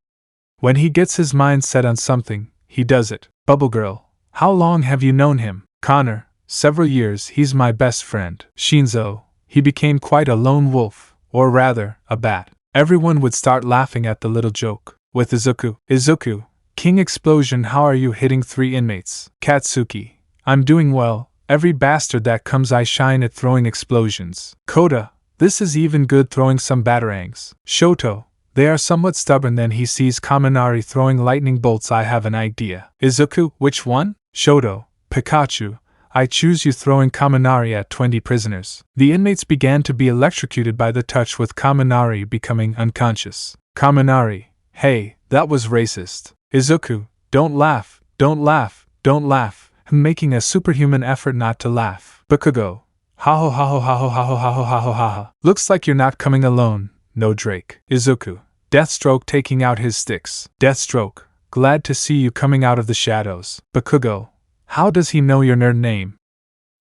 When he gets his mind set on something, he does it. Bubble Girl. How long have you known him? Connor. Several years. He's my best friend. Shinzo. He became quite a lone wolf, or rather, a bat. Everyone would start laughing at the little joke. With Izuku. Izuku. King Explosion. How are you hitting 3 inmates? Katsuki. I'm doing well. Every bastard that comes I shine at throwing explosions. Koda. This is even good throwing some batarangs. Shoto. They are somewhat stubborn. Then he sees Kaminari throwing lightning bolts. I have an idea. Izuku. Which one? Shoto. Pikachu. I choose you throwing Kaminari at 20 prisoners. The inmates began to be electrocuted by the touch, with Kaminari becoming unconscious. Kaminari. Hey, that was racist. Izuku. Don't laugh, don't laugh, don't laugh. Making a superhuman effort not to laugh. Bakugo. Ha ho ha ho ha ho ha ho ha ho ha ho ha ha. Looks like you're not coming alone, no Drake. Izuku. Deathstroke taking out his sticks. Deathstroke. Glad to see you coming out of the shadows. Bakugo. How does he know your nerd name?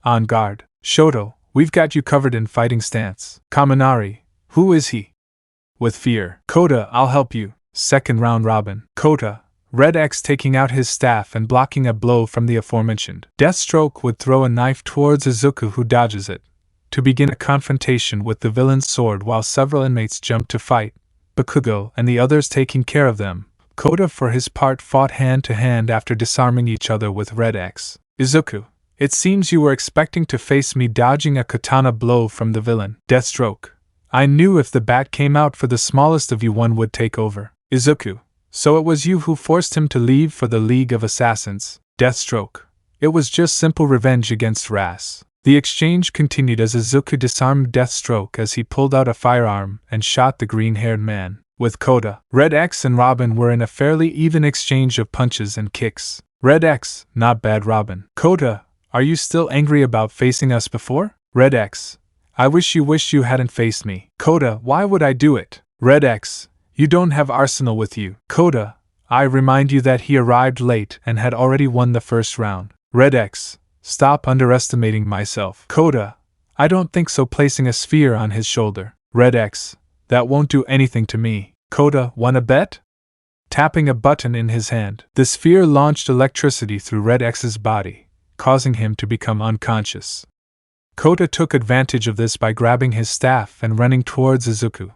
On guard. Shoto. We've got you covered in fighting stance. Kaminari. Who is he? With fear. Koda. I'll help you. Second round robin. Kota. Red X taking out his staff and blocking a blow from the aforementioned. Deathstroke would throw a knife towards Izuku, who dodges it, to begin a confrontation with the villain's sword while several inmates jump to fight, Bakugo and the others taking care of them. Kota for his part fought hand to hand after disarming each other with Red X. Izuku. It seems you were expecting to face me dodging a katana blow from the villain. Deathstroke. I knew if the bat came out for the smallest of you, one would take over. Izuku. So it was you who forced him to leave for the League of Assassins. Deathstroke. It was just simple revenge against Ras. The exchange continued as Izuku disarmed Deathstroke as he pulled out a firearm and shot the green-haired man. With Koda, Red X and Robin were in a fairly even exchange of punches and kicks. Red X. Not bad, Robin. Koda. Are you still angry about facing us before? Red X. I wish you hadn't faced me. Koda. Why would I do it? Red X. You don't have Arsenal with you. Koda. I remind you that he arrived late and had already won the first round. Red X. Stop underestimating myself. Koda. I don't think so. Placing a sphere on his shoulder. Red X. That won't do anything to me. Koda. Wanna bet? Tapping a button in his hand, the sphere launched electricity through Red X's body, causing him to become unconscious. Koda took advantage of this by grabbing his staff and running towards Izuku,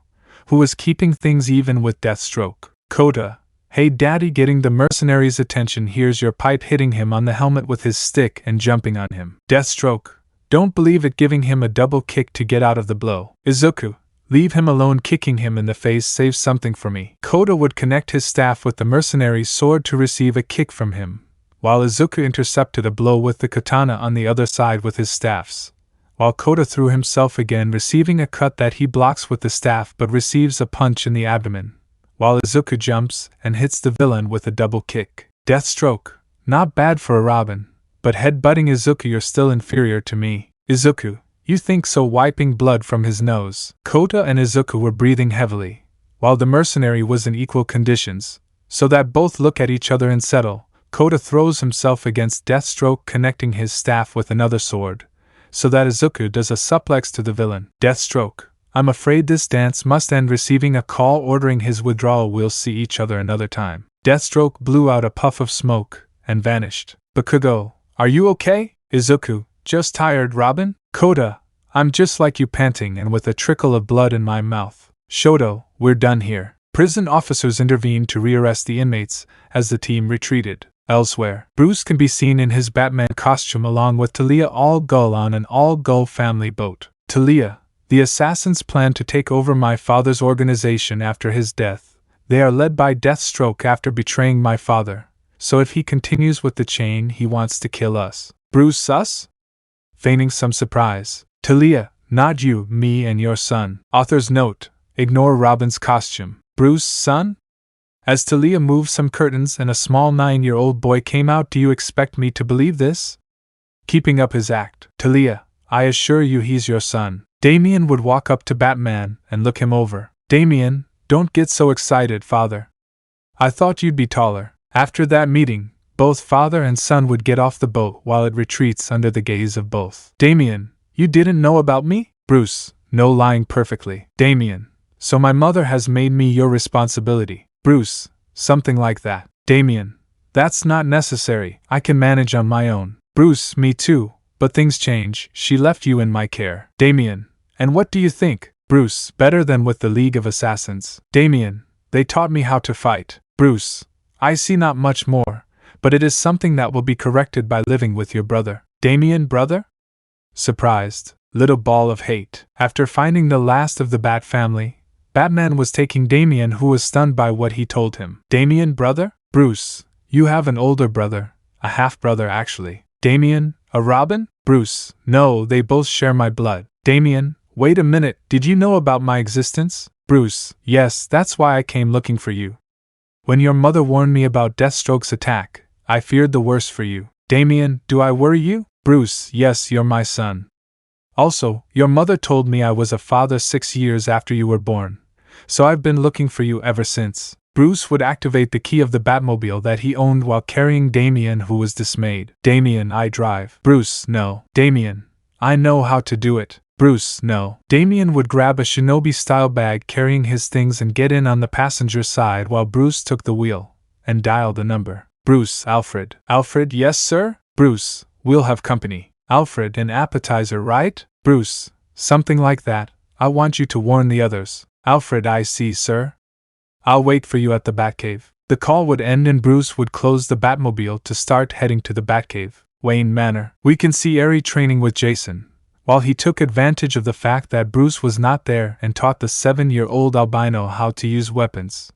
who was keeping things even with Deathstroke. Koda. Hey daddy, getting the mercenary's attention. Here's your pipe, hitting him on the helmet with his stick and jumping on him. Deathstroke. Don't believe it, giving him a double kick to get out of the blow. Izuku. Leave him alone, kicking him in the face. Save something for me. Koda would connect his staff with the mercenary's sword to receive a kick from him, while Izuku intercepted a blow with the katana on the other side with his staffs, while Koda threw himself again, receiving a cut that he blocks with the staff but receives a punch in the abdomen, while Izuku jumps and hits the villain with a double kick. Deathstroke. Not bad for a Robin, but headbutting Izuku, you're still inferior to me. Izuku. You think so, wiping blood from his nose. Koda and Izuku were breathing heavily, while the mercenary was in equal conditions, so that both look at each other and settle. Koda throws himself against Deathstroke, connecting his staff with another sword, so that Izuku does a suplex to the villain. Deathstroke. I'm afraid this dance must end, receiving a call ordering his withdrawal. We'll see each other another time. Deathstroke blew out a puff of smoke and vanished. Bakugo. Are you okay? Izuku. Just tired, Robin? Koda. I'm just like you, panting and with a trickle of blood in my mouth. Shoto. We're done here. Prison officers intervened to rearrest the inmates as the team retreated. Elsewhere, Bruce can be seen in his Batman costume along with Talia Al Ghul on an Al Ghul family boat. Talia. The assassins plan to take over my father's organization after his death. They are led by Deathstroke after betraying my father, so if he continues with the chain, he wants to kill us. Bruce, us? Feigning some surprise. Talia, not you, me and your son. Author's note: ignore Robin's costume. Bruce, son? As Talia moved some curtains and a small 9-year-old boy came out. Do you expect me to believe this? Keeping up his act. Talia, I assure you he's your son. Damien would walk up to Batman and look him over. Damien, don't get so excited, father. I thought you'd be taller. After that meeting, both father and son would get off the boat while it retreats under the gaze of both. Damien, you didn't know about me? Bruce, no, lying perfectly. Damien, so my mother has made me your responsibility. Bruce, something like that. Damien, that's not necessary, I can manage on my own. Bruce, me too, but things change, she left you in my care. Damien, and what do you think? Bruce, better than with the League of Assassins. Damien, they taught me how to fight. Bruce, I see not much more, but it is something that will be corrected by living with your brother. Damien, brother? Surprised, little ball of hate. After finding the last of the Bat family, Batman was taking Damien, who was stunned by what he told him. Damien, brother? Bruce, you have an older brother, a half-brother actually. Damien, a Robin? Bruce, no, they both share my blood. Damien, wait a minute, did you know about my existence? Bruce, yes, that's why I came looking for you. When your mother warned me about Deathstroke's attack, I feared the worst for you. Damien, do I worry you? Bruce, yes, you're my son. Also, your mother told me I was a father 6 years after you were born, so I've been looking for you ever since. Bruce would activate the key of the Batmobile that he owned while carrying Damien, who was dismayed. Damien, I drive. Bruce, no. Damien, I know how to do it. Bruce, no. Damien would grab a shinobi-style bag carrying his things and get in on the passenger side while Bruce took the wheel and dialed the number. Bruce, Alfred. Alfred, yes sir? Bruce, we'll have company. Alfred, an appetizer, right? Bruce, something like that. I want you to warn the others. Alfred, I see, sir. I'll wait for you at the Batcave. The call would end and Bruce would close the Batmobile to start heading to the Batcave. Wayne Manor. We can see Eri training with Jason, while he took advantage of the fact that Bruce was not there and taught the 7-year-old albino how to use weapons.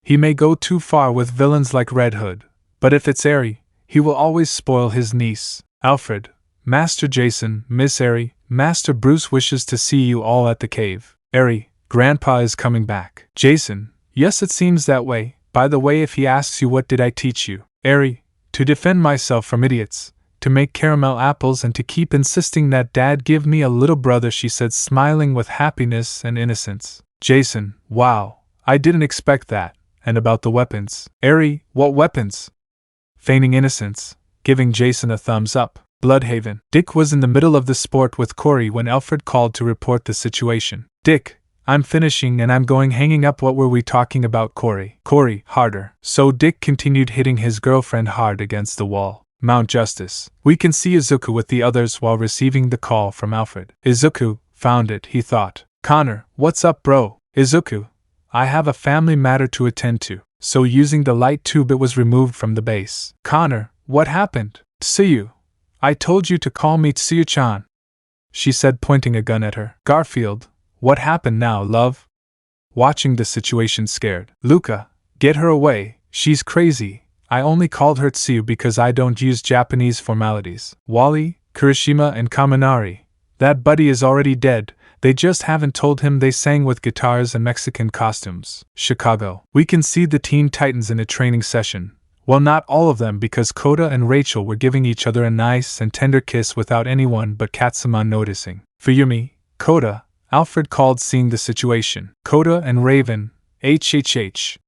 He may go too far with villains like Red Hood, but if it's Eri, he will always spoil his niece. Alfred, Master Jason, Miss Eri, Master Bruce wishes to see you all at the cave. Eri, Grandpa is coming back. Jason, yes, it seems that way. By the way, if he asks you what did I teach you? Eri, to defend myself from idiots, to make caramel apples and to keep insisting that Dad give me a little brother, she said, smiling with happiness and innocence. Jason, wow, I didn't expect that. And about the weapons? Eri, what weapons? Feigning innocence, giving Jason a thumbs up. Bloodhaven. Dick was in the middle of the sport with Corey when Alfred called to report the situation. Dick, I'm finishing and I'm going. Hanging up. What were we talking about, Corey? Corey, harder. So Dick continued hitting his girlfriend hard against the wall. Mount Justice. We can see Izuku with the others while receiving the call from Alfred. Izuku, found it, he thought. Connor, what's up, bro? Izuku, I have a family matter to attend to. So using the light tube it was removed from the base. Connor, what happened? Tsuyu, I told you to call me Tsuyu-chan, she said, pointing a gun at her. Garfield, what happened now, love? Watching the situation scared. Luca, get her away, she's crazy. I only called her Tsuyu because I don't use Japanese formalities. Wally, Kirishima and Kaminari, that buddy is already dead. They just haven't told him. They sang with guitars and Mexican costumes. Chicago. We can see the Teen Titans in a training session. Well, not all of them, because Koda and Rachel were giving each other a nice and tender kiss without anyone but Katsuma noticing. Fuyumi, Koda, Alfred called, seeing the situation. Koda and Raven, HHH.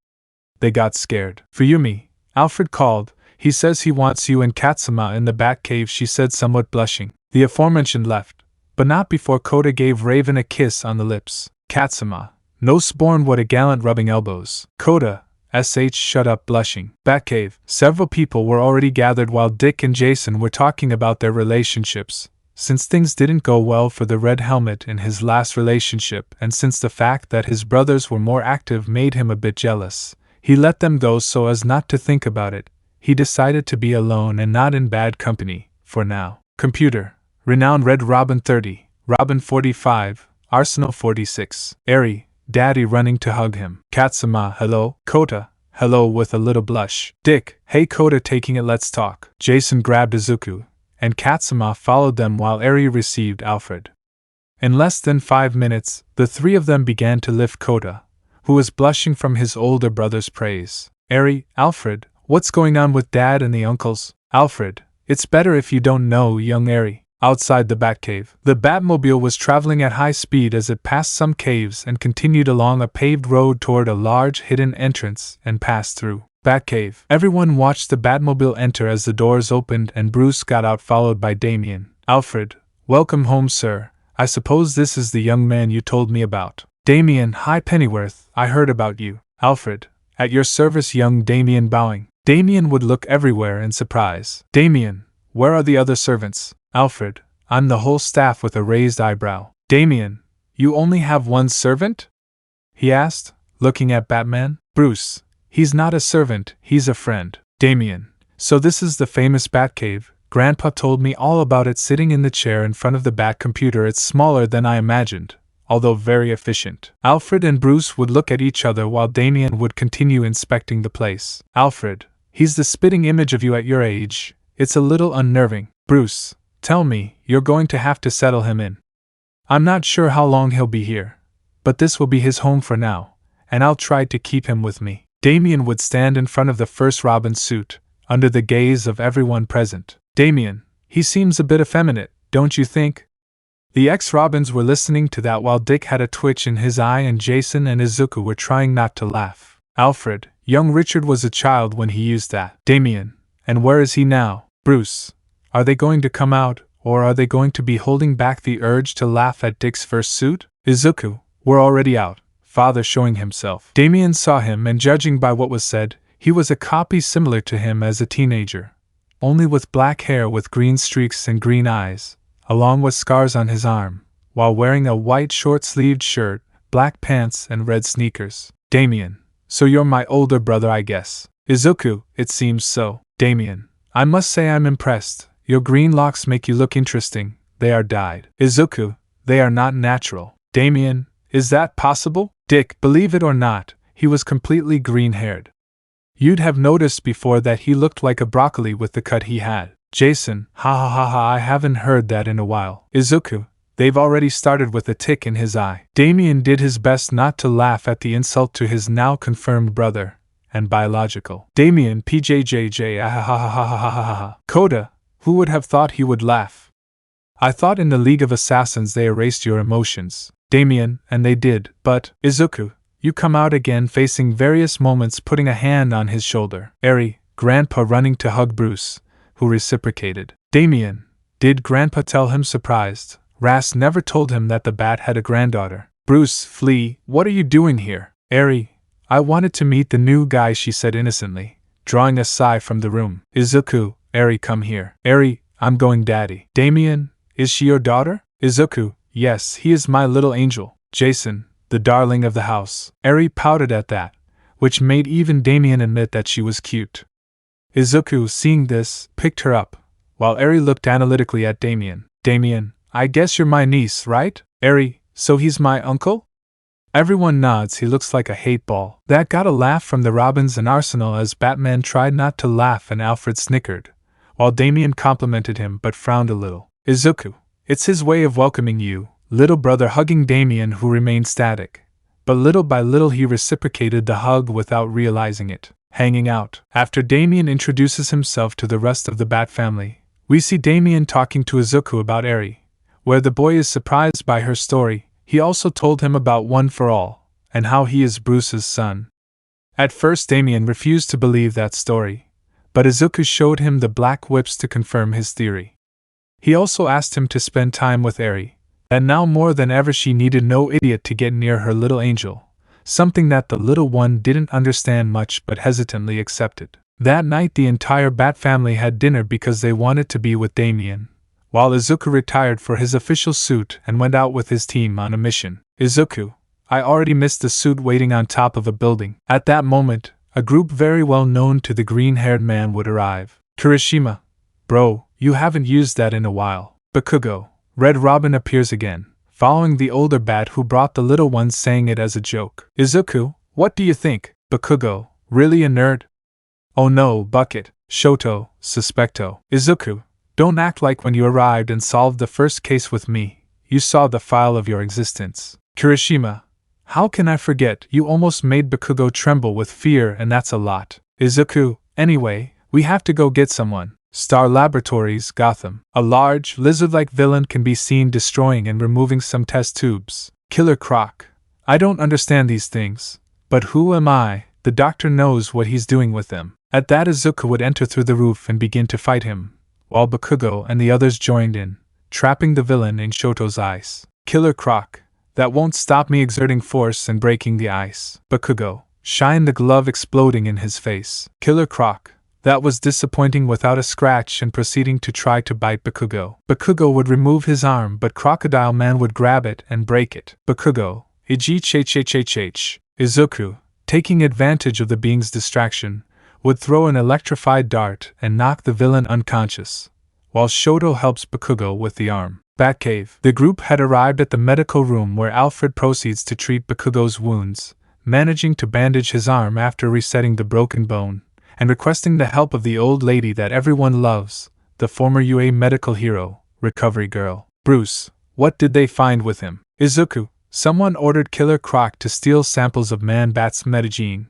They got scared. Fuyumi, Alfred called. He says he wants you and Katsuma in the Batcave, she said, somewhat blushing. The aforementioned left, but not before Koda gave Raven a kiss on the lips. Katsuma, no sporn, what a gallant, rubbing elbows. Koda, SH, shut up, blushing. Batcave. Several people were already gathered while Dick and Jason were talking about their relationships. Since things didn't go well for the Red Helmet in his last relationship, and since the fact that his brothers were more active made him a bit jealous, he let them go so as not to think about it. He decided to be alone and not in bad company, for now. Computer. Renowned Red Robin 30, Robin 45, Arsenal 46. Eri, Daddy running to hug him. Katsuma, hello. Kota, hello with a little blush. Dick, hey Kota taking it, let's talk. Jason grabbed Izuku, and Katsuma followed them while Eri received Alfred. In less than 5 minutes, the three of them began to lift Kota, who was blushing from his older brother's praise. Eri, Alfred, what's going on with Dad and the uncles? Alfred, it's better if you don't know, young Eri. Outside the Batcave, the Batmobile was traveling at high speed as it passed some caves and continued along a paved road toward a large hidden entrance and passed through. Batcave. Everyone watched the Batmobile enter as the doors opened and Bruce got out followed by Damien. Alfred, welcome home, sir. I suppose this is the young man you told me about. Damien, hi Pennyworth, I heard about you. Alfred, at your service, young Damien bowing. Damien would look everywhere in surprise. Damien, where are the other servants? Alfred, I'm the whole staff with a raised eyebrow. Damien, you only have one servant? He asked, looking at Batman. Bruce, he's not a servant, he's a friend. Damien, so this is the famous Batcave. Grandpa told me all about it sitting in the chair in front of the Bat computer. It's smaller than I imagined, although very efficient. Alfred and Bruce would look at each other while Damien would continue inspecting the place. Alfred, he's the spitting image of you at your age. It's a little unnerving. Bruce, tell me, you're going to have to settle him in. I'm not sure how long he'll be here, but this will be his home for now, and I'll try to keep him with me. Damien would stand in front of the first Robin suit, under the gaze of everyone present. Damien, he seems a bit effeminate, don't you think? The ex-Robins were listening to that while Dick had a twitch in his eye and Jason and Izuku were trying not to laugh. Alfred, young Richard was a child when he used that. Damien, and where is he now? Bruce, are they going to come out, or are they going to be holding back the urge to laugh at Dick's first suit? Izuku, we're already out, father showing himself. Damien saw him and judging by what was said, he was a copy similar to him as a teenager, only with black hair with green streaks and green eyes, along with scars on his arm, while wearing a white short-sleeved shirt, black pants and red sneakers. Damien, so you're my older brother, I guess. Izuku, it seems so. Damien, I must say I'm impressed. Your green locks make you look interesting. They are dyed. Izuku, they are not natural. Damien, is that possible? Dick, believe it or not, he was completely green-haired. You'd have noticed before that he looked like a broccoli with the cut he had. Jason, ha ha ha ha, I haven't heard that in a while. Izuku, they've already started with a tick in his eye. Damien did his best not to laugh at the insult to his now confirmed brother, and biological. Damien, PJJJ, ah ha ha ha ha ha ha ha. Kota, who would have thought he would laugh? I thought in the League of Assassins they erased your emotions. Damien, and they did, but, Izuku, you come out again facing various moments putting a hand on his shoulder. Eri, Grandpa running to hug Bruce, who reciprocated. Damien, did Grandpa tell him surprised? Ras never told him that the Bat had a granddaughter. Bruce, Flea, what are you doing here? Eri, I wanted to meet the new guy, she said innocently, drawing a sigh from the room. Izuku, Eri, come here. Eri, I'm going daddy. Damien, is she your daughter? Izuku, yes, he is my little angel. Jason, the darling of the house. Eri pouted at that, which made even Damien admit that she was cute. Izuku, seeing this, picked her up, while Eri looked analytically at Damien. Damien, I guess you're my niece, right? Eri, so he's my uncle? Everyone nods, he looks like a hate ball. That got a laugh from the Robins and Arsenal as Batman tried not to laugh and Alfred snickered, while Damien complimented him but frowned a little. Izuku, it's his way of welcoming you, little brother hugging Damien who remained static, but little by little he reciprocated the hug without realizing it. Hanging out. After Damien introduces himself to the rest of the Bat family, we see Damien talking to Izuku about Eri, where the boy is surprised by her story. He also told him about One for All, and how he is Bruce's son. At first Damien refused to believe that story, but Izuku showed him the black whips to confirm his theory. He also asked him to spend time with Eri, that now more than ever she needed no idiot to get near her little angel, something that the little one didn't understand much but hesitantly accepted. That night the entire Bat family had dinner because they wanted to be with Damien, while Izuku retired for his official suit and went out with his team on a mission. Izuku, I already missed the suit waiting on top of a building. At that moment, a group very well known to the green-haired man would arrive. Kirishima, bro, you haven't used that in a while. Bakugo, Red Robin appears again, following the older bat who brought the little ones, saying it as a joke. Izuku, what do you think? Bakugo, really a nerd? Oh no, Bucket, Shoto, Suspecto. Izuku, don't act like when you arrived and solved the first case with me, you saw the file of your existence. Kirishima, how can I forget? You almost made Bakugo tremble with fear, and that's a lot. Izuku, anyway, we have to go get someone. Star Laboratories, Gotham. A large, lizard-like villain can be seen destroying and removing some test tubes. Killer Croc. I don't understand these things. But who am I? The doctor knows what he's doing with them. At that, Izuku would enter through the roof and begin to fight him, while Bakugo and the others joined in, trapping the villain in Shoto's ice. Killer Croc. That won't stop me exerting force and breaking the ice. Bakugo. Shine the glove exploding in his face. Killer Croc. That was disappointing without a scratch and proceeding to try to bite Bakugo. Bakugo would remove his arm, but Crocodile Man would grab it and break it. Bakugo. Izuku, taking advantage of the being's distraction, would throw an electrified dart and knock the villain unconscious, while Shoto helps Bakugo with the arm. Batcave. The group had arrived at the medical room where Alfred proceeds to treat Bakugo's wounds, managing to bandage his arm after resetting the broken bone, and requesting the help of the old lady that everyone loves, the former UA medical hero, Recovery Girl. Bruce, what did they find with him? Izuku, someone ordered Killer Croc to steal samples of Man-Bat's metagene.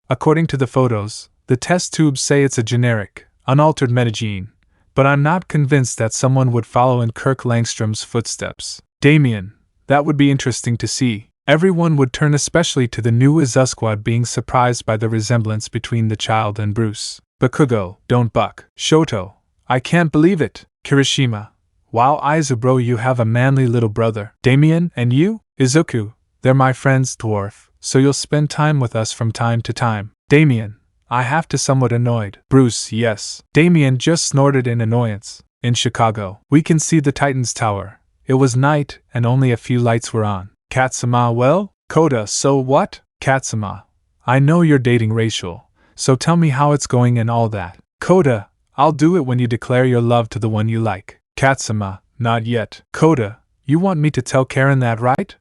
According to the photos, the test tubes say it's a generic, unaltered metagene, but I'm not convinced that someone would follow in Kirk Langstrom's footsteps. Damien, that would be interesting to see. Everyone would turn especially to the new Izu Squad, being surprised by the resemblance between the child and Bruce. Bakugo, don't buck. Shoto, I can't believe it. Kirishima, wow, Izu bro, you have a manly little brother. Damien, and you? Izuku, they're my friends, dwarf, so you'll spend time with us from time to time. Damien, I have to, somewhat annoyed. Bruce, yes. Damien just snorted in annoyance. In Chicago, we can see the Titan's Tower. It was night, and only a few lights were on. Katsuma, well? Koda, so what? Katsuma, I know you're dating Rachel, so tell me how it's going and all that. Koda, I'll do it when you declare your love to the one you like. Katsuma, not yet. Koda, you want me to tell Karen that, right?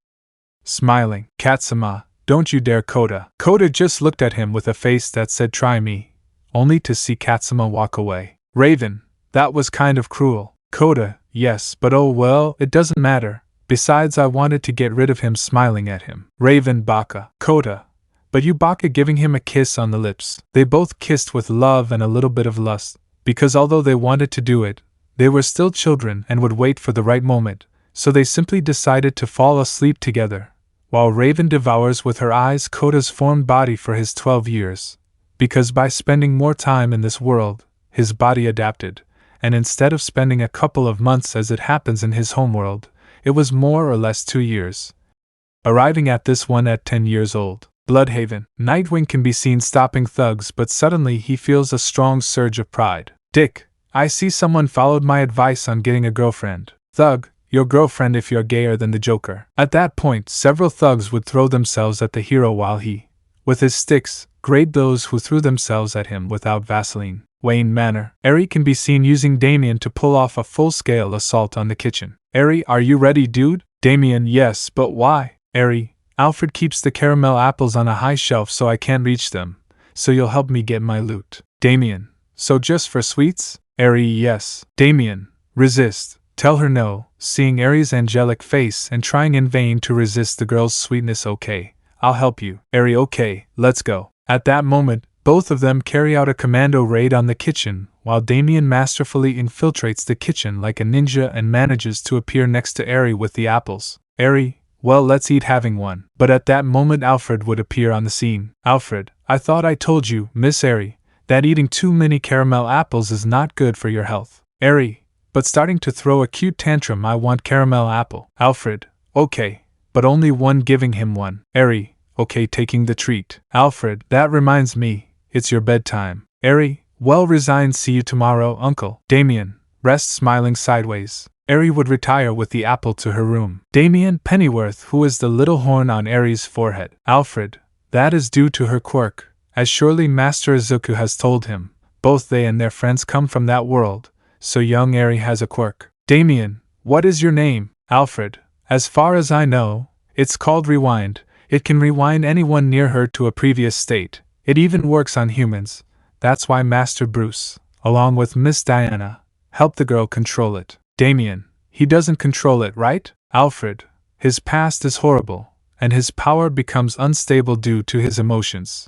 Smiling. Katsuma, don't you dare, Koda. Koda just looked at him with a face that said try me, only to see Katsuma walk away. Raven, that was kind of cruel. Koda, yes, but oh well, it doesn't matter. Besides, I wanted to get rid of him, smiling at him. Raven, Baka. Koda, but you, Baka, giving him a kiss on the lips. They both kissed with love and a little bit of lust, because although they wanted to do it, they were still children and would wait for the right moment, so they simply decided to fall asleep together, while Raven devours with her eyes Koda's formed body for his 12 years, because by spending more time in this world, his body adapted, and instead of spending a couple of months as it happens in his homeworld, it was more or less 2 years, arriving at this one at 10 years old. Bloodhaven. Nightwing can be seen stopping thugs, but suddenly he feels a strong surge of pride. Dick, I see someone followed my advice on getting a girlfriend. Thug, your girlfriend if you're gayer than the Joker. At that point, several thugs would throw themselves at the hero while he, with his sticks, grade those who threw themselves at him without Vaseline. Wayne Manor. Eri can be seen using Damien to pull off a full-scale assault on the kitchen. Eri, are you ready, dude? Damien, yes, but why? Eri, Alfred keeps the caramel apples on a high shelf so I can't reach them, so you'll help me get my loot. Damien, so just for sweets? Eri, yes. Damien, resist. Tell her no, seeing Eri's angelic face and trying in vain to resist the girl's sweetness. Okay, I'll help you. Eri, okay, let's go. At that moment, both of them carry out a commando raid on the kitchen, while Damien masterfully infiltrates the kitchen like a ninja and manages to appear next to Eri with the apples. Eri, well, let's eat, having one. But at that moment Alfred would appear on the scene. Alfred, I thought I told you, Miss Eri, that eating too many caramel apples is not good for your health. Eri, but starting to throw a cute tantrum, I want caramel apple. Alfred, okay, but only one, giving him one. Eri, okay, taking the treat. Alfred, that reminds me, it's your bedtime. Eri, well, resigned, see you tomorrow, uncle. Damien, rest, smiling sideways. Eri would retire with the apple to her room. Damien Pennyworth, who is the little horn on Eri's forehead. Alfred, that is due to her quirk, as surely Master Izuku has told him. Both they and their friends come from that world, so young Eri has a quirk. Damien, what is your name? Alfred, As far as I know, it's called Rewind. It can rewind anyone near her to a previous state. It even works on humans. That's why Master Bruce, along with Miss Diana, helped the girl control it. Damien, he doesn't control it, right? Alfred, his past is horrible, and his power becomes unstable due to his emotions.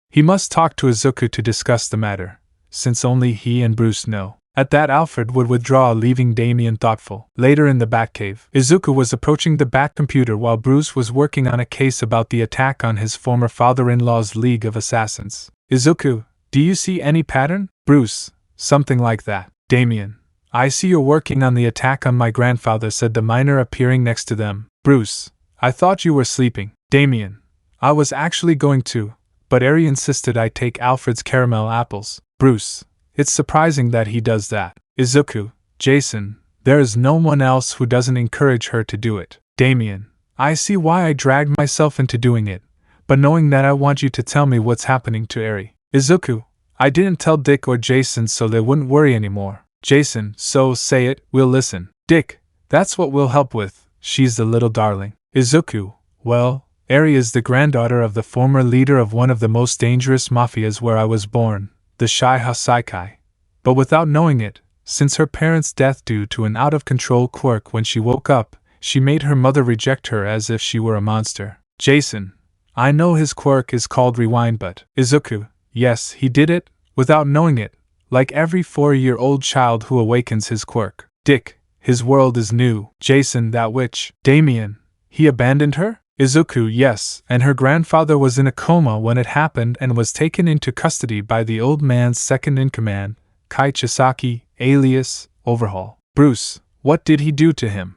He must talk to Izuku to discuss the matter, since only he and Bruce know. At that, Alfred would withdraw, leaving Damien thoughtful. Later in the Batcave, Izuku was approaching the Bat computer while Bruce was working on a case about the attack on his former father-in-law's League of Assassins. Izuku, do you see any pattern? Bruce, something like that. Damien, I see you're working on the attack on my grandfather, said the miner appearing next to them. Bruce, I thought you were sleeping. Damien, I was actually going to, but Eri insisted I take Alfred's caramel apples. Bruce, it's surprising that he does that. Izuku, Jason, there is no one else who doesn't encourage her to do it. Damien, I see why I dragged myself into doing it, but knowing that, I want you to tell me what's happening to Eri. Izuku, I didn't tell Dick or Jason so they wouldn't worry anymore. Jason, so say it, we'll listen. Dick, that's what we'll help with, she's the little darling. Izuku, well, Eri is the granddaughter of the former leader of one of the most dangerous mafias where I was born, the Shaiha Saikai. But without knowing it, since her parents' death due to an out-of-control quirk when she woke up, she made her mother reject her as if she were a monster. Jason, I know his quirk is called Rewind, but Izuku, yes, he did it, without knowing it, like every 4-year-old child who awakens his quirk. Dick, his world is new. Jason, that witch. Damien, he abandoned her? Izuku, yes, and her grandfather was in a coma when it happened and was taken into custody by the old man's second-in-command, Kai Chisaki, alias Overhaul. Bruce, what did he do to him?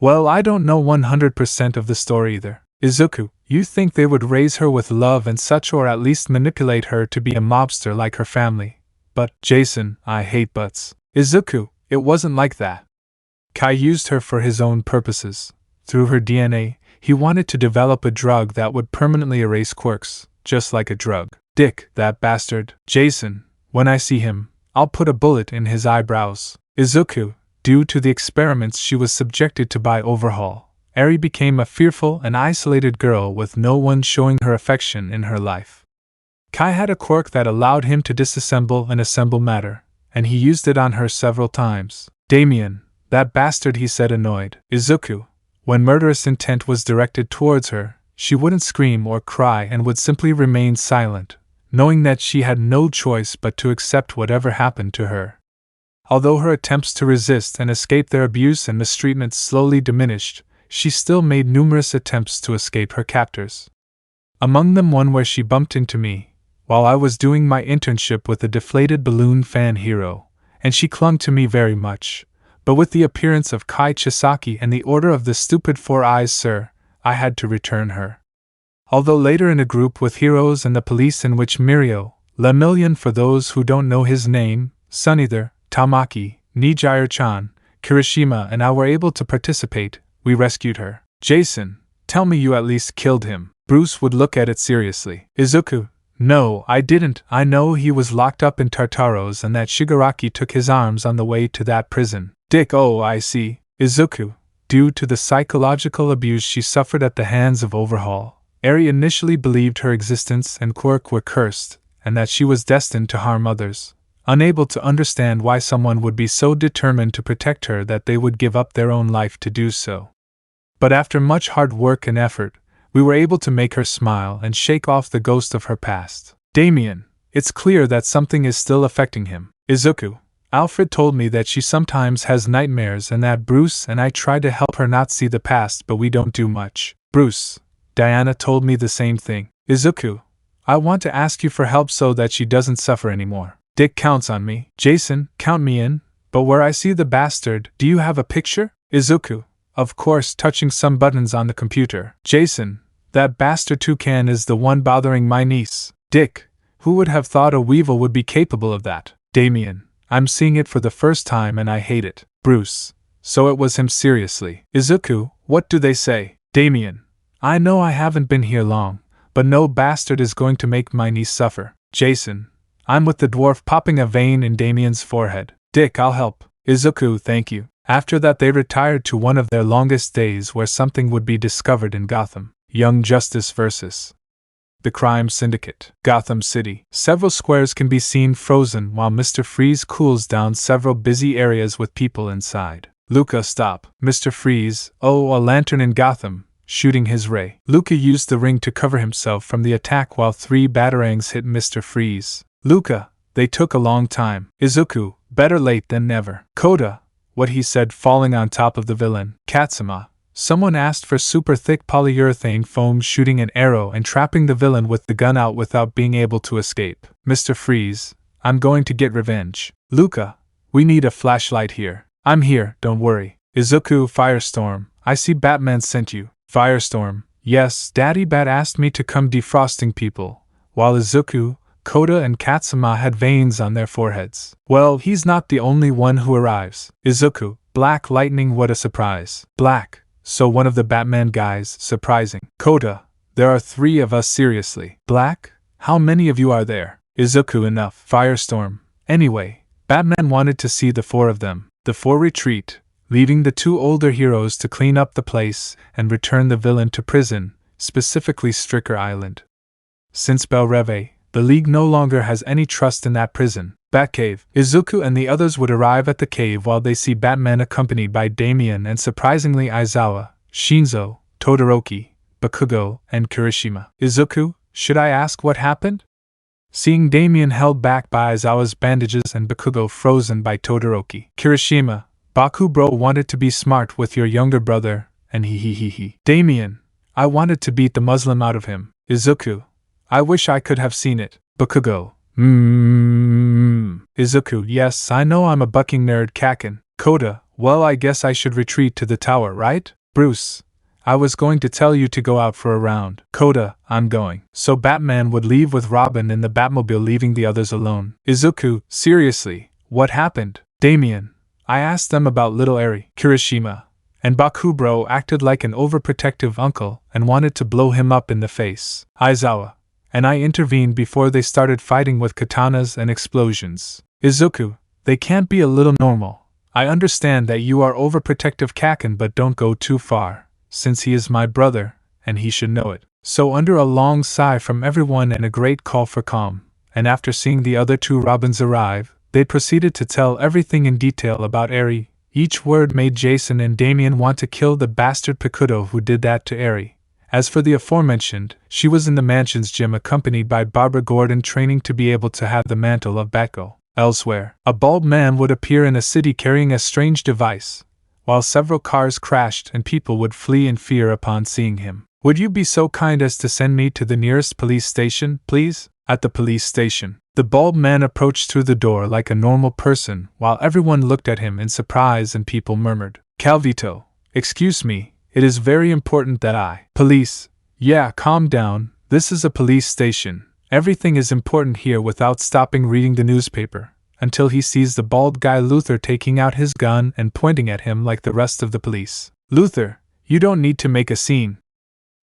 Well, I don't know 100% of the story either. Izuku, you think they would raise her with love and such, or at least manipulate her to be a mobster like her family. But, Jason, I hate buts. Izuku, it wasn't like that. Kai used her for his own purposes. Through her DNA, he wanted to develop a drug that would permanently erase quirks, just like a drug. Dick, that bastard. Jason, when I see him, I'll put a bullet in his eyebrows. Izuku, due to the experiments she was subjected to by Overhaul, Eri became a fearful and isolated girl with no one showing her affection in her life. Kai had a quirk that allowed him to disassemble and assemble matter, and he used it on her several times. Damien, that bastard, he said, annoyed. Izuku, when murderous intent was directed towards her, she wouldn't scream or cry and would simply remain silent, knowing that she had no choice but to accept whatever happened to her. Although her attempts to resist and escape their abuse and mistreatment slowly diminished, she still made numerous attempts to escape her captors. Among them one where she bumped into me, while I was doing my internship with a deflated balloon fan hero, and she clung to me very much. But with the appearance of Kai Chisaki and the order of the stupid 4 eyes, sir, I had to return her. Although later in a group with heroes and the police in which Mirio, Lemillion for those who don't know his name, Sunither, Tamaki, Nijire-chan, Kirishima and I were able to participate, we rescued her. Jason, tell me you at least killed him. Bruce would look at it seriously. Izuku, no, I didn't. I know he was locked up in Tartaros and that Shigaraki took his arms on the way to that prison. Dick, oh, I see. Izuku, due to the psychological abuse she suffered at the hands of Overhaul, Eri initially believed her existence and quirk were cursed, and that she was destined to harm others, unable to understand why someone would be so determined to protect her that they would give up their own life to do so. But after much hard work and effort, we were able to make her smile and shake off the ghost of her past. Damien, it's clear that something is still affecting him. Izuku, Alfred told me that she sometimes has nightmares and that Bruce and I try to help her not see the past, but we don't do much. Bruce, Diana told me the same thing. Izuku, I want to ask you for help so that she doesn't suffer anymore. Dick counts on me. Jason, count me in. But where I see the bastard, do you have a picture? Izuku, of course, touching some buttons on the computer. Jason, that bastard toucan is the one bothering my niece. Dick, who would have thought a weevil would be capable of that? Damien, I'm seeing it for the first time and I hate it. Bruce, so it was him, seriously. Izuku, what do they say? Damien, I know I haven't been here long, but no bastard is going to make my niece suffer. Jason, I'm with the dwarf, popping a vein in Damien's forehead. Dick, I'll help. Izuku, thank you. After that they retired to one of their longest days where something would be discovered in Gotham. Young Justice vs. The Crime Syndicate. Gotham City. Several squares can be seen frozen while Mr. Freeze cools down several busy areas with people inside. Luca, stop. Mr. Freeze, oh, a lantern in Gotham, shooting his ray. Luca used the ring to cover himself from the attack while 3 batarangs hit Mr. Freeze. Luca, they took a long time. Izuku, better late than never. Koda, what he said falling on top of the villain. Katsuma, someone asked for super thick polyurethane foam shooting an arrow and trapping the villain with the gun out without being able to escape. Mr. Freeze, I'm going to get revenge. Luca, we need a flashlight here. I'm here, don't worry. Izuku, Firestorm, I see Batman sent you. Firestorm, yes, Daddy Bat asked me to come defrosting people, while Izuku, Koda and Katsuma had veins on their foreheads. Well, he's not the only one who arrives. Izuku, Black Lightning, what a surprise. Black, so one of the Batman guys, surprising. Koda, there are 3 of us seriously. Black, how many of you are there? Izuku, enough. Firestorm, anyway, Batman wanted to see the 4 of them. The 4 retreat, leaving the 2 older heroes to clean up the place and return the villain to prison, specifically Stricker Island. Since Belle Reve, the League no longer has any trust in that prison. Batcave. Izuku and the others would arrive at the cave while they see Batman accompanied by Damien and surprisingly Aizawa, Shinzo, Todoroki, Bakugo, and Kirishima. Izuku, should I ask what happened? Seeing Damien held back by Aizawa's bandages and Bakugo frozen by Todoroki. Kirishima, Baku bro wanted to be smart with your younger brother, and he. Damien, I wanted to beat the Muslim out of him. Izuku, I wish I could have seen it. Bakugo, Izuku, yes, I know I'm a bucking nerd Kaken. Koda, well I guess I should retreat to the tower, right? Bruce, I was going to tell you to go out for a round. Koda, I'm going. So Batman would leave with Robin in the Batmobile, leaving the others alone. Izuku, seriously, what happened? Damien, I asked them about little Eri. Kirishima, and Bakubro acted like an overprotective uncle and wanted to blow him up in the face. Aizawa, and I intervened before they started fighting with katanas and explosions. Izuku, they can't be a little normal. I understand that you are overprotective Kaken, but don't go too far, since he is my brother, and he should know it. So under a long sigh from everyone and a great call for calm, and after seeing the other 2 Robins arrive, they proceeded to tell everything in detail about Eri. Each word made Jason and Damien want to kill the bastard Pikuto who did that to Eri. As for the aforementioned, she was in the mansion's gym accompanied by Barbara Gordon, training to be able to have the mantle of Batgirl. Elsewhere, a bald man would appear in a city carrying a strange device, while several cars crashed and people would flee in fear upon seeing him. Would you be so kind as to send me to the nearest police station, please? At the police station, the bald man approached through the door like a normal person while everyone looked at him in surprise and people murmured, Calvito, excuse me. It is very important that I. Police. Yeah, calm down, this is a police station. Everything is important here without stopping reading the newspaper, until he sees the bald guy Luther taking out his gun and pointing at him like the rest of the police. Luther, you don't need to make a scene.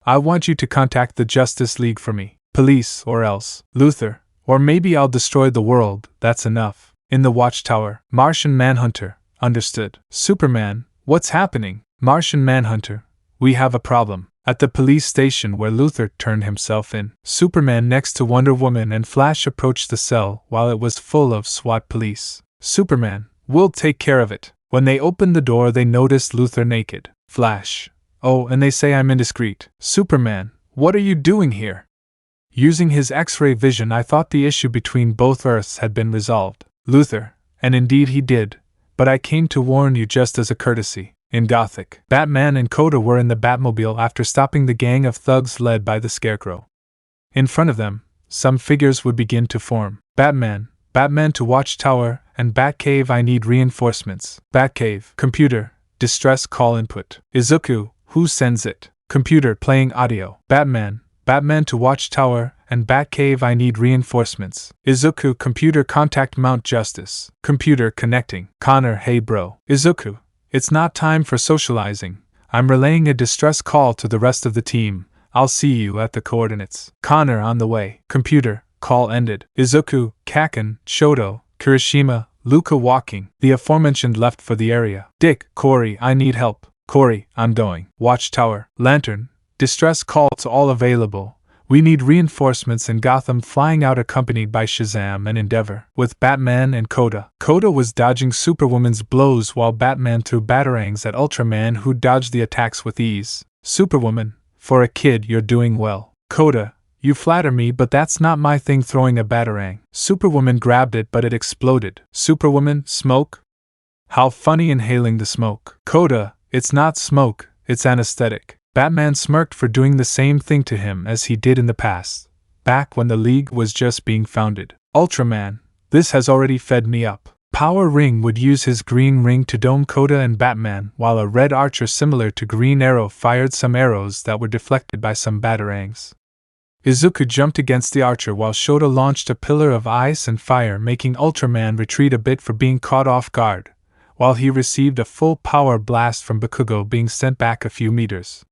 I want you to contact the Justice League for me. Police, or else. Luther, or maybe I'll destroy the world, that's enough. In the Watchtower. Martian Manhunter. Understood. Superman, what's happening? Martian Manhunter, we have a problem. At the police station where Luther turned himself in, Superman next to Wonder Woman and Flash approached the cell while it was full of SWAT police. Superman, we'll take care of it. When they opened the door they noticed Luther naked. Flash, oh, and they say I'm indiscreet. Superman, what are you doing here? Using his X-ray vision I thought the issue between both Earths had been resolved. Luther, and indeed he did, but I came to warn you just as a courtesy. In Gothic, Batman and Koda were in the Batmobile after stopping the gang of thugs led by the Scarecrow. In front of them, some figures would begin to form. Batman to Watchtower, and Batcave, I need reinforcements. Batcave, computer, distress call input. Izuku, who sends it? Computer, playing audio. Batman to Watchtower, and Batcave, I need reinforcements. Izuku, computer, contact Mount Justice. Computer, connecting. Connor, hey bro. Izuku, it's not time for socializing. I'm relaying a distress call to the rest of the team. I'll see you at the coordinates. Connor, on the way. Computer, call ended. Izuku, Kaken, Shoto, Kirishima, Luca walking, the aforementioned left for the area. Dick, Corey, I need help. Corey, I'm going. Watchtower, Lantern, distress call to all available. We need reinforcements in Gotham, flying out accompanied by Shazam and Endeavor, with Batman and Koda. Koda was dodging Superwoman's blows while Batman threw batarangs at Ultraman, who dodged the attacks with ease. Superwoman, for a kid you're doing well. Koda, you flatter me, but that's not my thing, throwing a batarang. Superwoman grabbed it, but it exploded. Superwoman, smoke? How funny, inhaling the smoke. Koda, it's not smoke, it's anesthetic. Batman smirked for doing the same thing to him as he did in the past, back when the League was just being founded. Ultraman, this has already fed me up. Power Ring would use his green ring to dome Koda and Batman, while a red archer similar to Green Arrow fired some arrows that were deflected by some batarangs. Izuku jumped against the archer while Shota launched a pillar of ice and fire, making Ultraman retreat a bit for being caught off guard, while he received a full power blast from Bakugo, being sent back a few meters.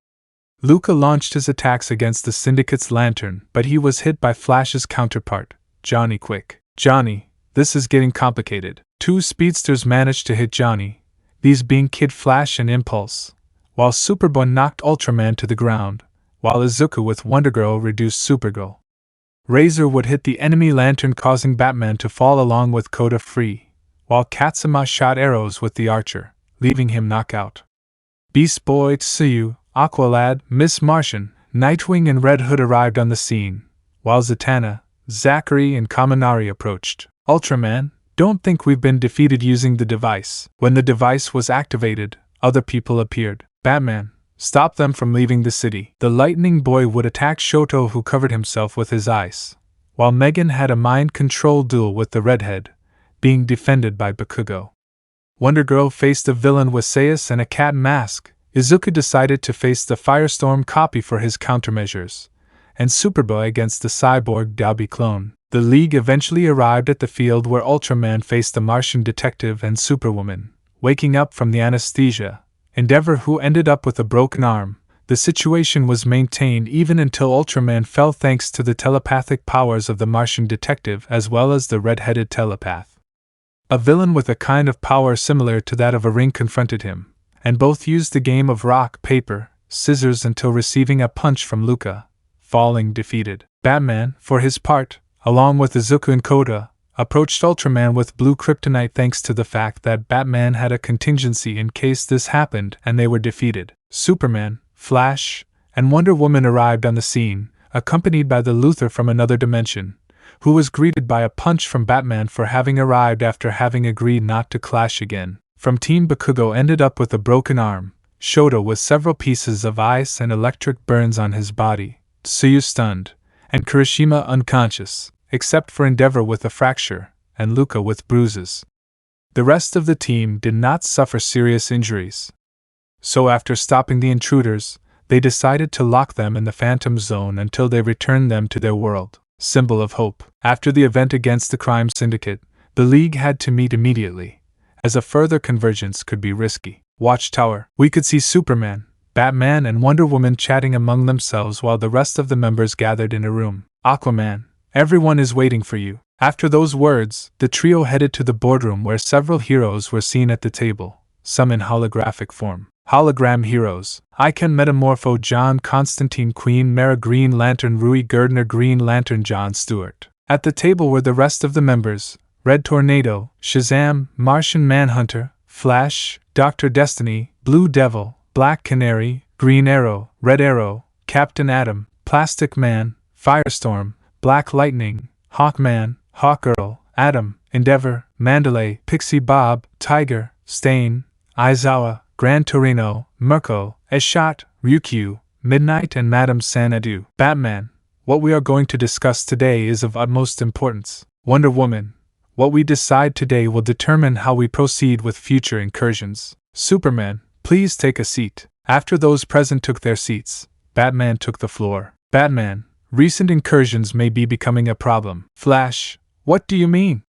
Luca launched his attacks against the Syndicate's lantern, but he was hit by Flash's counterpart, Johnny Quick. Johnny, this is getting complicated. Two speedsters managed to hit Johnny, these being Kid Flash and Impulse, while Superboy knocked Ultraman to the ground, while Izuku with Wonder Girl reduced Supergirl. Razor would hit the enemy lantern, causing Batman to fall along with Koda free, while Katsuma shot arrows with the archer, leaving him knockout. Beast Boy, Tsuyu, Aqualad, Miss Martian, Nightwing and Red Hood arrived on the scene, while Zatanna, Zachary and Kaminari approached. Ultraman, don't think we've been defeated using the device. When the device was activated, other people appeared. Batman, stop them from leaving the city. The Lightning Boy would attack Shoto, who covered himself with his ice, while Megan had a mind control duel with the Redhead, being defended by Bakugo. Wonder Girl faced a villain with Seiya and a cat mask. Izuku decided to face the Firestorm copy for his countermeasures, and Superboy against the cyborg Dabi clone. The League eventually arrived at the field where Ultraman faced the Martian detective and Superwoman, waking up from the anesthesia. Endeavor, who ended up with a broken arm. The situation was maintained even until Ultraman fell, thanks to the telepathic powers of the Martian detective as well as the red-headed telepath. A villain with a kind of power similar to that of a ring confronted him, and both used the game of rock, paper, scissors until receiving a punch from Luca, falling defeated. Batman, for his part, along with Izuku and Koda, approached Ultraman with blue kryptonite, thanks to the fact that Batman had a contingency in case this happened and they were defeated. Superman, Flash, and Wonder Woman arrived on the scene, accompanied by the Luthor from another dimension, who was greeted by a punch from Batman for having arrived after having agreed not to clash again. From Team Bakugo ended up with a broken arm, Shota with several pieces of ice and electric burns on his body, Tsuyu stunned, and Kirishima unconscious, except for Endeavor with a fracture, and Luca with bruises. The rest of the team did not suffer serious injuries. So after stopping the intruders, they decided to lock them in the Phantom Zone until they returned them to their world. Symbol of hope. After the event against the crime syndicate, the League had to meet immediately, as a further convergence could be risky. Watchtower. We could see Superman, Batman and Wonder Woman chatting among themselves while the rest of the members gathered in a room. Aquaman, everyone is waiting for you. After those words, the trio headed to the boardroom where several heroes were seen at the table, some in holographic form. Hologram heroes: Icon Metamorpho John Constantine, Queen Mara, Green Lantern Rui Girdner, Green Lantern John Stewart. At the table were the rest of the members: Red Tornado, Shazam, Martian Manhunter, Flash, Dr. Destiny, Blue Devil, Black Canary, Green Arrow, Red Arrow, Captain Atom, Plastic Man, Firestorm, Black Lightning, Hawkman, Hawkgirl, Atom, Endeavor, Mandalay, Pixie Bob, Tiger, Stain, Aizawa, Gran Torino, Mirko, Eshat, Ryukyu, Midnight and Madame Xanadu. Batman, what we are going to discuss today is of utmost importance. Wonder Woman, what we decide today will determine how we proceed with future incursions. Superman, please take a seat. After those present took their seats, Batman took the floor. Batman, recent incursions may be becoming a problem. Flash, what do you mean?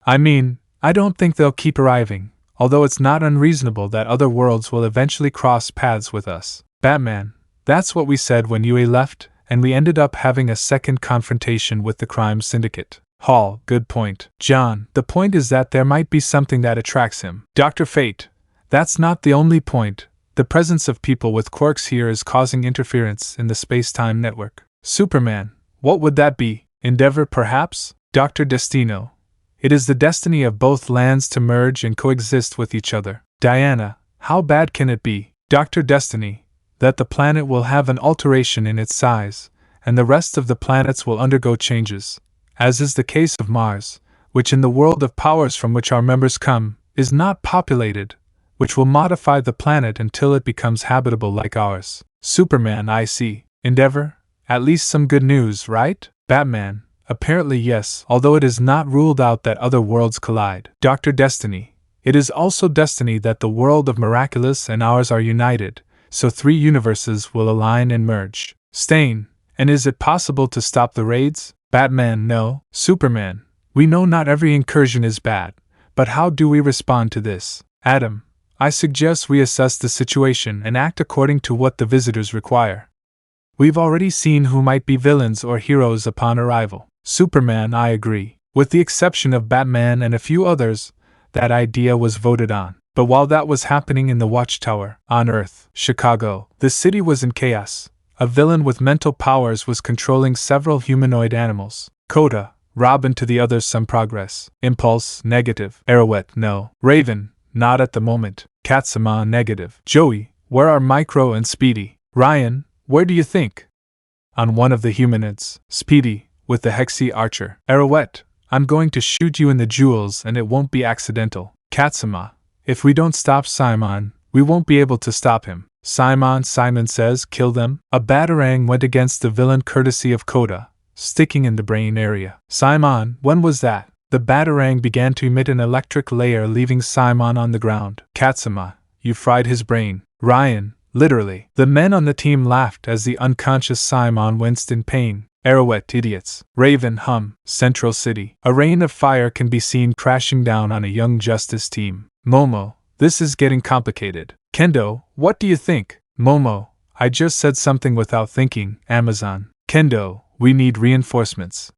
I mean, I don't think they'll keep arriving, although it's not unreasonable that other worlds will eventually cross paths with us. Batman, that's what we said when UA left, and we ended up having a second confrontation with the crime syndicate. Hall, good point. John, the point is that there might be something that attracts him. Dr. Fate, that's not the only point. The presence of people with quirks here is causing interference in the space-time network. Superman, what would that be? Endeavor, perhaps? Dr. Destino, it is the destiny of both lands to merge and coexist with each other. Diana, how bad can it be? Dr. Destiny, that the planet will have an alteration in its size, and the rest of the planets will undergo changes, as is the case of Mars, which in the world of powers from which our members come, is not populated, which will modify the planet until it becomes habitable like ours. Superman, I see. Endeavor, at least some good news, right? Batman, apparently yes, although it is not ruled out that other worlds collide. Dr. Destiny, it is also destiny that the world of Miraculous and ours are united, so 3 universes will align and merge. Stain, and is it possible to stop the raids? Batman, no. Superman, we know not every incursion is bad, but how do we respond to this? Adam, I suggest we assess the situation and act according to what the visitors require. We've already seen who might be villains or heroes upon arrival. Superman, I agree. With the exception of Batman and a few others, that idea was voted on. But while that was happening in the Watchtower, on Earth, Chicago, the city was in chaos. A villain with mental powers was controlling several humanoid animals. Coda, Robin to the others some progress. Impulse, negative. Arrowette, no. Raven, not at the moment. Katsuma, negative. Joey, where are Micro and Speedy? Ryan, where do you think? On one of the humanoids. Speedy, with the Hexy Archer. Arrowette, I'm going to shoot you in the jewels and it won't be accidental. Katsuma, if we don't stop Simon, we won't be able to stop him. Simon says, kill them. A batarang went against the villain courtesy of Coda, sticking in the brain area. Simon, when was that? The batarang began to emit an electric layer, leaving Simon on the ground. Katsuma, you fried his brain. Ryan, literally. The men on the team laughed as the unconscious Simon winced in pain. Arrowette, idiots. Raven, Central City. A rain of fire can be seen crashing down on a Young Justice team. Momo, this is getting complicated. Kendo, what do you think? Momo, I just said something without thinking. Amazon. Kendo, we need reinforcements.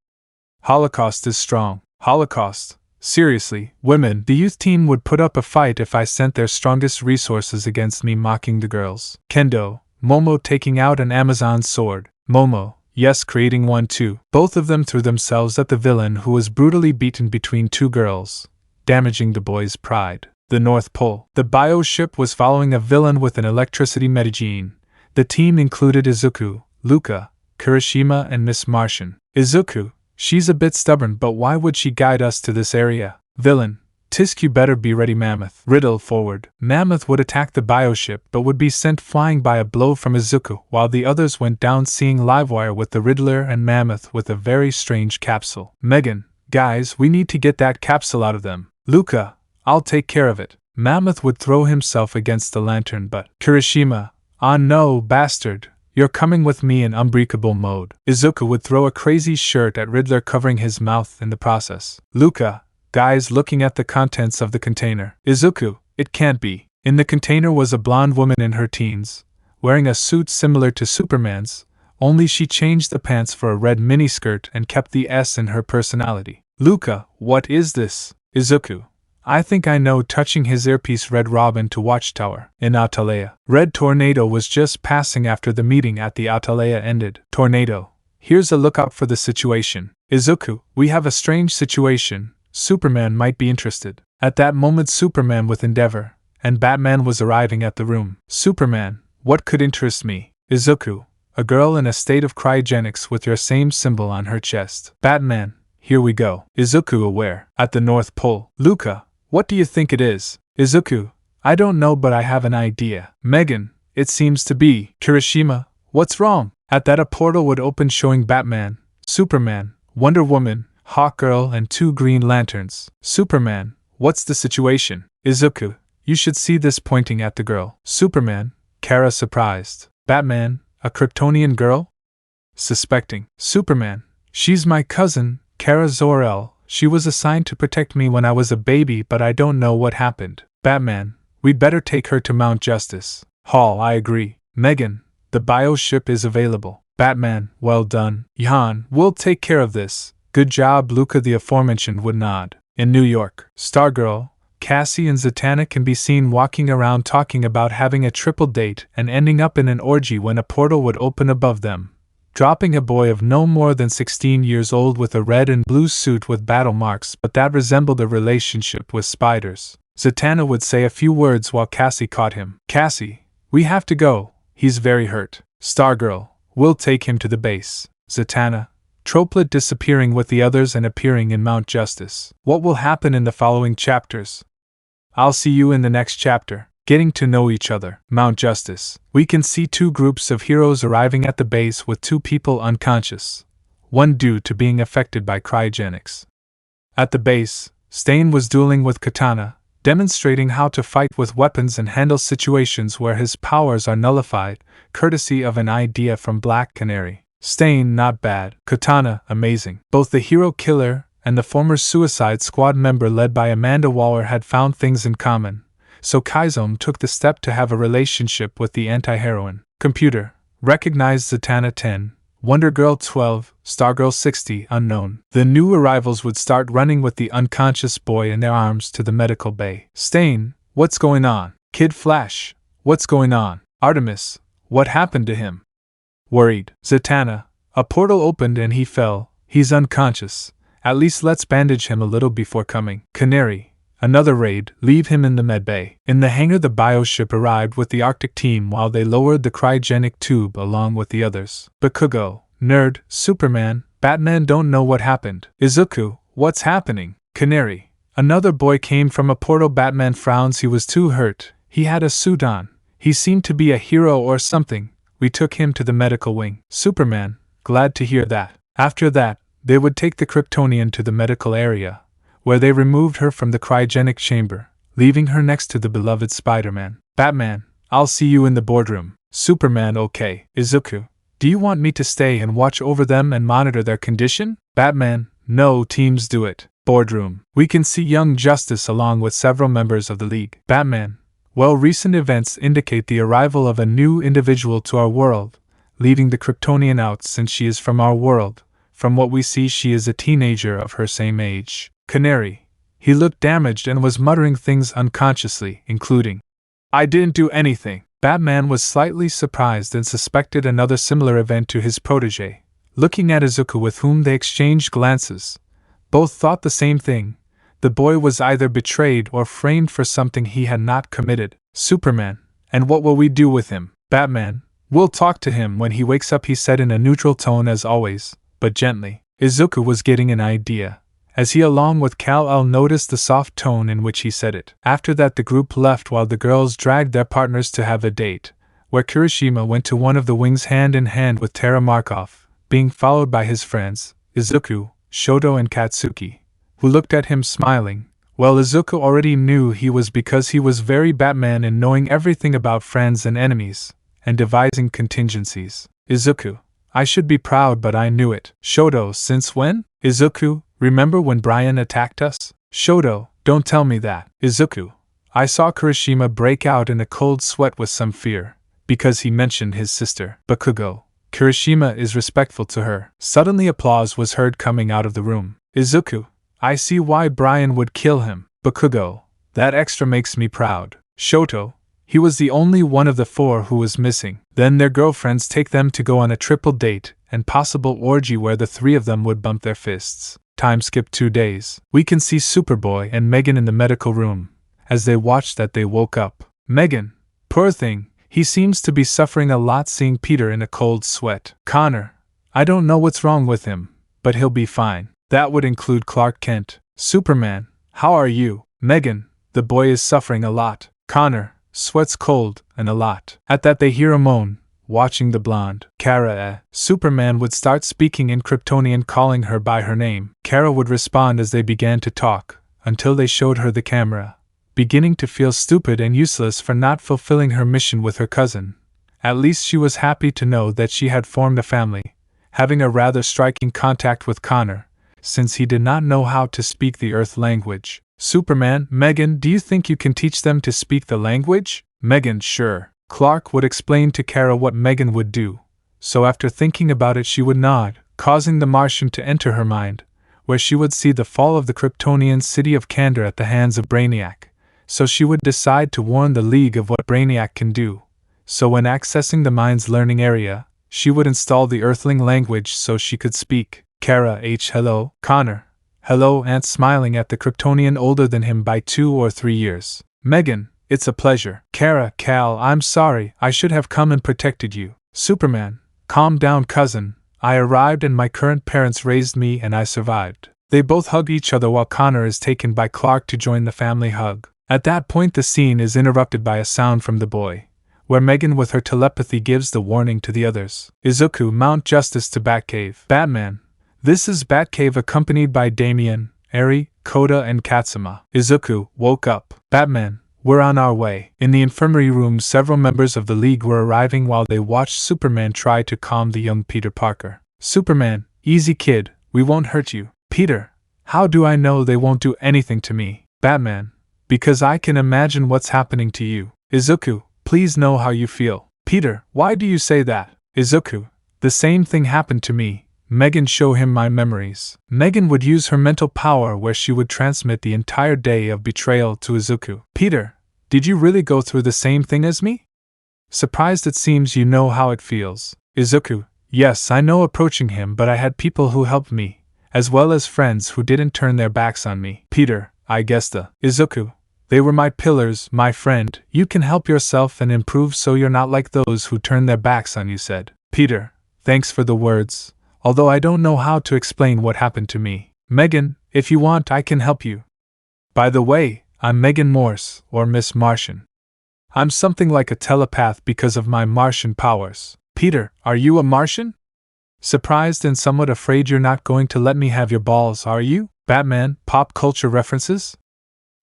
Holocaust is strong. Holocaust? Seriously, women, the youth team would put up a fight if I sent their strongest resources against me mocking the girls. Kendo, Momo taking out an Amazon sword. Momo, yes, creating one too. Both of them threw themselves at the villain who was brutally beaten between 2 girls, damaging the boy's pride. The North Pole. The bioship was following a villain with an electricity metagene. The team included Izuku, Luca, Kirishima, and Miss Martian. Izuku, she's a bit stubborn, but why would she guide us to this area? Villain, Tisku better be ready. Mammoth. Riddle, forward. Mammoth would attack the bioship but would be sent flying by a blow from Izuku, while the others went down, seeing Livewire with the Riddler and Mammoth with a very strange capsule. Megan, guys, we need to get that capsule out of them. Luca, I'll take care of it. Mammoth would throw himself against the lantern, but Kirishima, ah no, bastard, you're coming with me in unbreakable mode. Izuku would throw a crazy shirt at Riddler, covering his mouth in the process. Luca, guys, looking at the contents of the container. Izuku, it can't be. In the container was a blonde woman in her teens, wearing a suit similar to Superman's, only she changed the pants for a red miniskirt and kept the S in her personality. Luca, what is this? Izuku, I think I know, touching his earpiece. Red Robin to Watchtower. In Atalaya. Red Tornado was just passing after the meeting at the Atalaya ended. Tornado, here's a lookout for the situation. Izuku, we have a strange situation. Superman might be interested. At that moment Superman with Endeavor and Batman was arriving at the room. Superman, what could interest me? Izuku, a girl in a state of cryogenics with your same symbol on her chest. Batman, here we go. Izuku, aware. At the North Pole. Luca, what do you think it is? Izuku, I don't know, but I have an idea. Megan, it seems to be. Kirishima, what's wrong? At that a portal would open, showing Batman, Superman, Wonder Woman, Hawkgirl, and 2 Green Lanterns. Superman, what's the situation? Izuku, you should see this, pointing at the girl. Superman, Kara, surprised. Batman, a Kryptonian girl? Suspecting. Superman, she's my cousin, Kara Zor-El. She was assigned to protect me when I was a baby, but I don't know what happened. Batman, we'd better take her to Mount Justice. Hall, I agree. Megan, the bioship is available. Batman, well done. Jan, we'll take care of this. Good job, Luca, the aforementioned would nod. In New York, Stargirl, Cassie and Zatanna can be seen walking around talking about having a triple date and ending up in an orgy when a portal would open above them, dropping a boy of no more than 16 years old with a red and blue suit with battle marks but that resembled a relationship with spiders. Zatanna would say a few words while Cassie caught him. Cassie, we have to go, he's very hurt. Stargirl, we'll take him to the base. Zatanna, Troplet disappearing with the others and appearing in Mount Justice. What will happen in the following chapters? I'll see you in the next chapter. Getting to know each other. Mount Justice. We can see two groups of heroes arriving at the base with two people unconscious, one due to being affected by cryogenics. At the base, Stain was dueling with Katana, demonstrating how to fight with weapons and handle situations where his powers are nullified, courtesy of an idea from Black Canary. Stain, not bad. Katana, amazing. Both the hero killer and the former Suicide Squad member led by Amanda Waller had found things in common, so Kaizome took the step to have a relationship with the anti-heroine. Computer, recognized Zatanna 10, Wonder Girl 12, Stargirl 60, unknown. The new arrivals would start running with the unconscious boy in their arms to the medical bay. Stain, what's going on? Kid Flash, what's going on? Artemis, what happened to him? Worried. Zatanna, a portal opened and he fell. He's unconscious. At least let's bandage him a little before coming. Canary, another raid, leave him in the medbay. In the hangar, the bioship arrived with the Arctic team while they lowered the cryogenic tube along with the others. Bakugo, Nerd, Superman, Batman don't know what happened. Izuku, what's happening? Canary, another boy came from a portal. Batman frowns, he was too hurt. He had a suit on. He seemed to be a hero or something. We took him to the medical wing. Superman, glad to hear that. After that, they would take the Kryptonian to the medical area, where they removed her from the cryogenic chamber, leaving her next to the beloved Spider-Man. Batman, I'll see you in the boardroom. Superman, okay. Izuku, do you want me to stay and watch over them and monitor their condition? Batman, no, teams do it. Boardroom. We can see Young Justice along with several members of the League. Batman, well, recent events indicate the arrival of a new individual to our world, leaving the Kryptonian out since she is from our world. From what we see, she is a teenager of her same age. Canary, he looked damaged and was muttering things unconsciously, including, I didn't do anything. Batman was slightly surprised and suspected another similar event to his protege. Looking at Izuku, with whom they exchanged glances, both thought the same thing. The boy was either betrayed or framed for something he had not committed. Superman, and what will we do with him? Batman, we'll talk to him when he wakes up, he said in a neutral tone as always, but gently. Izuku was getting an idea, as he along with Kal-El noticed the soft tone in which he said it. After that, the group left while the girls dragged their partners to have a date, where Kirishima went to one of the wings hand in hand with Terra Markov, being followed by his friends, Izuku, Shoto and Katsuki, who looked at him smiling. Well, Izuku already knew he was because he was very Batman in knowing everything about friends and enemies, and devising contingencies. Izuku, I should be proud, but I knew it. Shoto, since when? Izuku, remember when Brian attacked us? Shoto, don't tell me that. Izuku, I saw Kirishima break out in a cold sweat with some fear, because he mentioned his sister. Bakugo, Kirishima is respectful to her. Suddenly applause was heard coming out of the room. Izuku, I see why Brian would kill him. Bakugo, that extra makes me proud. Shoto, he was the only one of the four who was missing. Then their girlfriends take them to go on a triple date and possible orgy where the three of them would bump their fists. Time skip 2 days. We can see Superboy and Megan in the medical room. As they watched that, they woke up. Megan, poor thing, he seems to be suffering a lot, seeing Peter in a cold sweat. Connor, I don't know what's wrong with him, but he'll be fine. That would include Clark Kent. Superman, how are you? Megan, the boy is suffering a lot. Connor, sweats cold, and a lot. At that they hear a moan, watching the blonde. Kara, Superman would start speaking in Kryptonian, calling her by her name. Kara would respond as they began to talk, until they showed her the camera. Beginning to feel stupid and useless for not fulfilling her mission with her cousin. At least she was happy to know that she had formed a family, having a rather striking contact with Connor, since he did not know how to speak the Earth language. Superman, Megan, do you think you can teach them to speak the language? Megan, sure. Clark would explain to Kara what Megan would do, so after thinking about it she would nod, causing the Martian to enter her mind, where she would see the fall of the Kryptonian city of Kandor at the hands of Brainiac, so she would decide to warn the League of what Brainiac can do. So when accessing the mind's learning area, she would install the Earthling language so she could speak. Kara H. Hello, Connor. Hello, Aunt, smiling at the Kryptonian older than him by 2 or 3 years. Megan, it's a pleasure. Kara, Cal, I'm sorry, I should have come and protected you. Superman, calm down, cousin. I arrived and my current parents raised me and I survived. They both hug each other while Connor is taken by Clark to join the family hug. At that point the scene is interrupted by a sound from the boy, where Megan with her telepathy gives the warning to the others. Izuku, Mount Justice to Batcave. Batman, this is Batcave accompanied by Damien, Eri, Koda and Katsuma. Izuku, woke up. Batman, we're on our way. In the infirmary room several members of the League were arriving while they watched Superman try to calm the young Peter Parker. Superman, easy kid, we won't hurt you. Peter, how do I know they won't do anything to me? Batman, because I can imagine what's happening to you. Izuku, please know how you feel. Peter, why do you say that? Izuku, the same thing happened to me. Megan, show him my memories. Megan would use her mental power where she would transmit the entire day of betrayal to Izuku. Peter, did you really go through the same thing as me? Surprised, it seems you know how it feels. Izuku, yes, I know approaching him, but I had people who helped me, as well as friends who didn't turn their backs on me. Peter, I guess the Izuku, they were my pillars, my friend. You can help yourself and improve so you're not like those who turn their backs on you, said. Peter, thanks for the words, although I don't know how to explain what happened to me. Megan, if you want I can help you. By the way, I'm Megan Morse, or Miss Martian. I'm something like a telepath because of my Martian powers. Peter, are you a Martian? Surprised and somewhat afraid you're not going to let me have your balls, are you? Batman, pop culture references?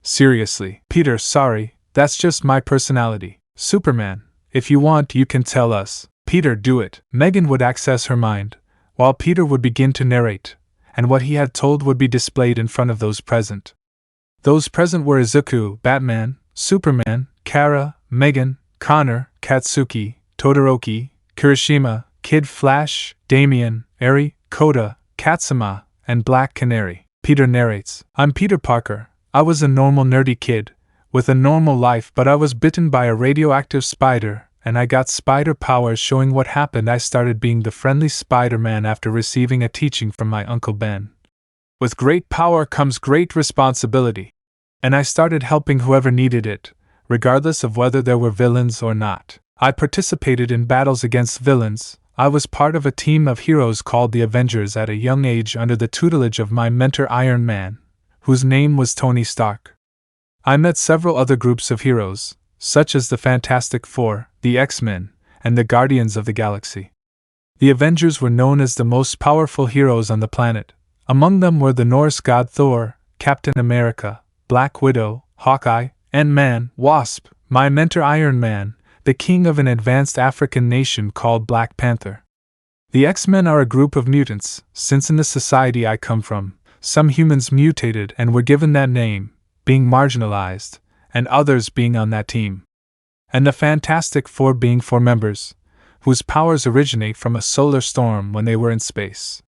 Seriously. Peter, sorry, that's just my personality. Superman, if you want you can tell us. Peter, do it. Megan would access her mind, while Peter would begin to narrate, and what he had told would be displayed in front of those present. Those present were Izuku, Batman, Superman, Kara, Megan, Connor, Katsuki, Todoroki, Kirishima, Kid Flash, Damien, Eri, Koda, Katsuma, and Black Canary. Peter narrates, I'm Peter Parker. I was a normal nerdy kid, with a normal life, but I was bitten by a radioactive spider, and I got spider powers. Showing what happened, I started being the friendly Spider-Man after receiving a teaching from my Uncle Ben. With great power comes great responsibility. And I started helping whoever needed it, regardless of whether there were villains or not. I participated in battles against villains. I was part of a team of heroes called the Avengers at a young age under the tutelage of my mentor Iron Man, whose name was Tony Stark. I met several other groups of heroes, such as the Fantastic Four, the X-Men, and the Guardians of the Galaxy. The Avengers were known as the most powerful heroes on the planet. Among them were the Norse god Thor, Captain America, Black Widow, Hawkeye, Ant-Man, Wasp, my mentor Iron Man, the king of an advanced African nation called Black Panther. The X-Men are a group of mutants, since in the society I come from, some humans mutated and were given that name, being marginalized, and others being on that team. And the Fantastic Four being 4 members, whose powers originate from a solar storm when they were in space.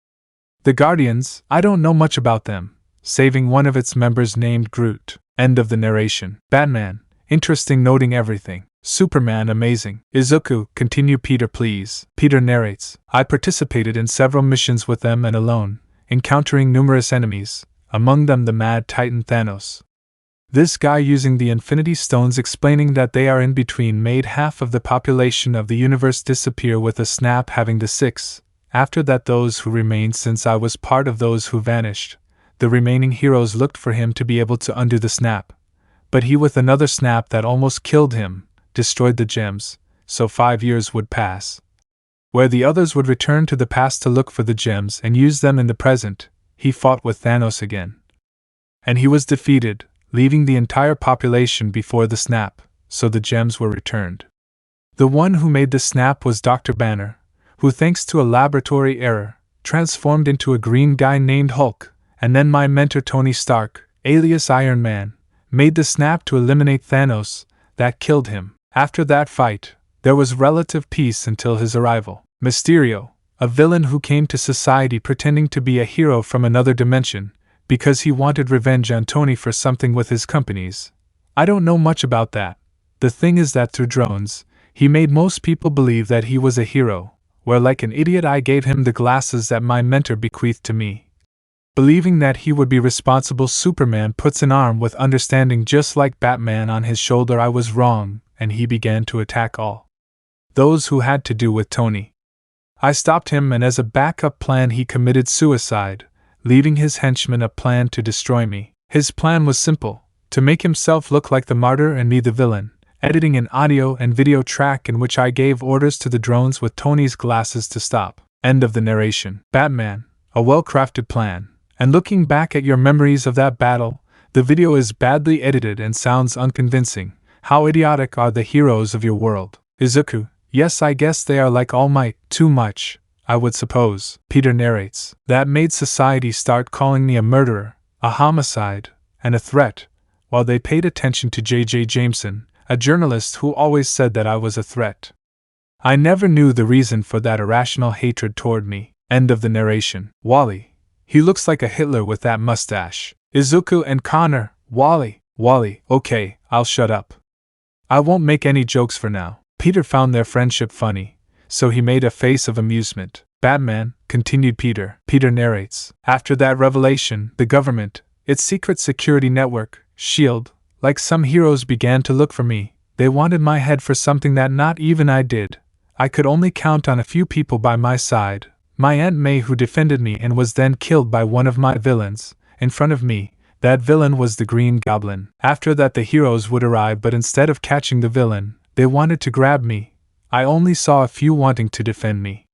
The Guardians, I don't know much about them, saving one of its members named Groot. End of the narration. Batman, interesting, noting everything. Superman, amazing. Izuku, continue. Peter, please. Peter narrates, I participated in several missions with them and alone, encountering numerous enemies, among them the mad Titan Thanos. This guy using the Infinity Stones, explaining that they are in between, made half of the population of the universe disappear with a snap, having the 6. After that, those who remained, since I was part of those who vanished, the remaining heroes looked for him to be able to undo the snap. But he, with another snap that almost killed him, destroyed the gems, so 5 years would pass, where the others would return to the past to look for the gems and use them in the present. He fought with Thanos again. And he was defeated, leaving the entire population before the snap, so the gems were returned. The one who made the snap was Dr. Banner, who, thanks to a laboratory error, transformed into a green guy named Hulk, and then my mentor Tony Stark, alias Iron Man, made the snap to eliminate Thanos. That killed him. After that fight, there was relative peace until his arrival. Mysterio, a villain who came to society pretending to be a hero from another dimension, because he wanted revenge on Tony for something with his companies. I don't know much about that. The thing is that through drones, he made most people believe that he was a hero, where like an idiot I gave him the glasses that my mentor bequeathed to me. Believing that he would be responsible, Superman puts an arm with understanding just like Batman on his shoulder. I was wrong, and he began to attack all those who had to do with Tony. I stopped him, and as a backup plan he committed suicide, leaving his henchmen a plan to destroy me. His plan was simple, to make himself look like the martyr and me the villain, editing an audio and video track in which I gave orders to the drones with Tony's glasses to stop. End of the narration. Batman, a well-crafted plan. And looking back at your memories of that battle, the video is badly edited and sounds unconvincing. How idiotic are the heroes of your world. Izuku, yes, I guess they are like Almight, too much, I would suppose. Peter narrates. That made society start calling me a murderer, a homicide, and a threat, while they paid attention to J.J. Jameson, a journalist who always said that I was a threat. I never knew the reason for that irrational hatred toward me. End of the narration. Wally. He looks like a Hitler with that mustache. Izuku and Connor. Wally, okay, I'll shut up. I won't make any jokes for now. Peter found their friendship funny, so he made a face of amusement. Batman, continued Peter. Peter narrates. After that revelation, the government, its secret security network, S.H.I.E.L.D., like some heroes began to look for me. They wanted my head for something that not even I did. I could only count on a few people by my side. My Aunt May, who defended me and was then killed by one of my villains, in front of me. That villain was the Green Goblin. After that the heroes would arrive, but instead of catching the villain, they wanted to grab me. I only saw a few wanting to defend me.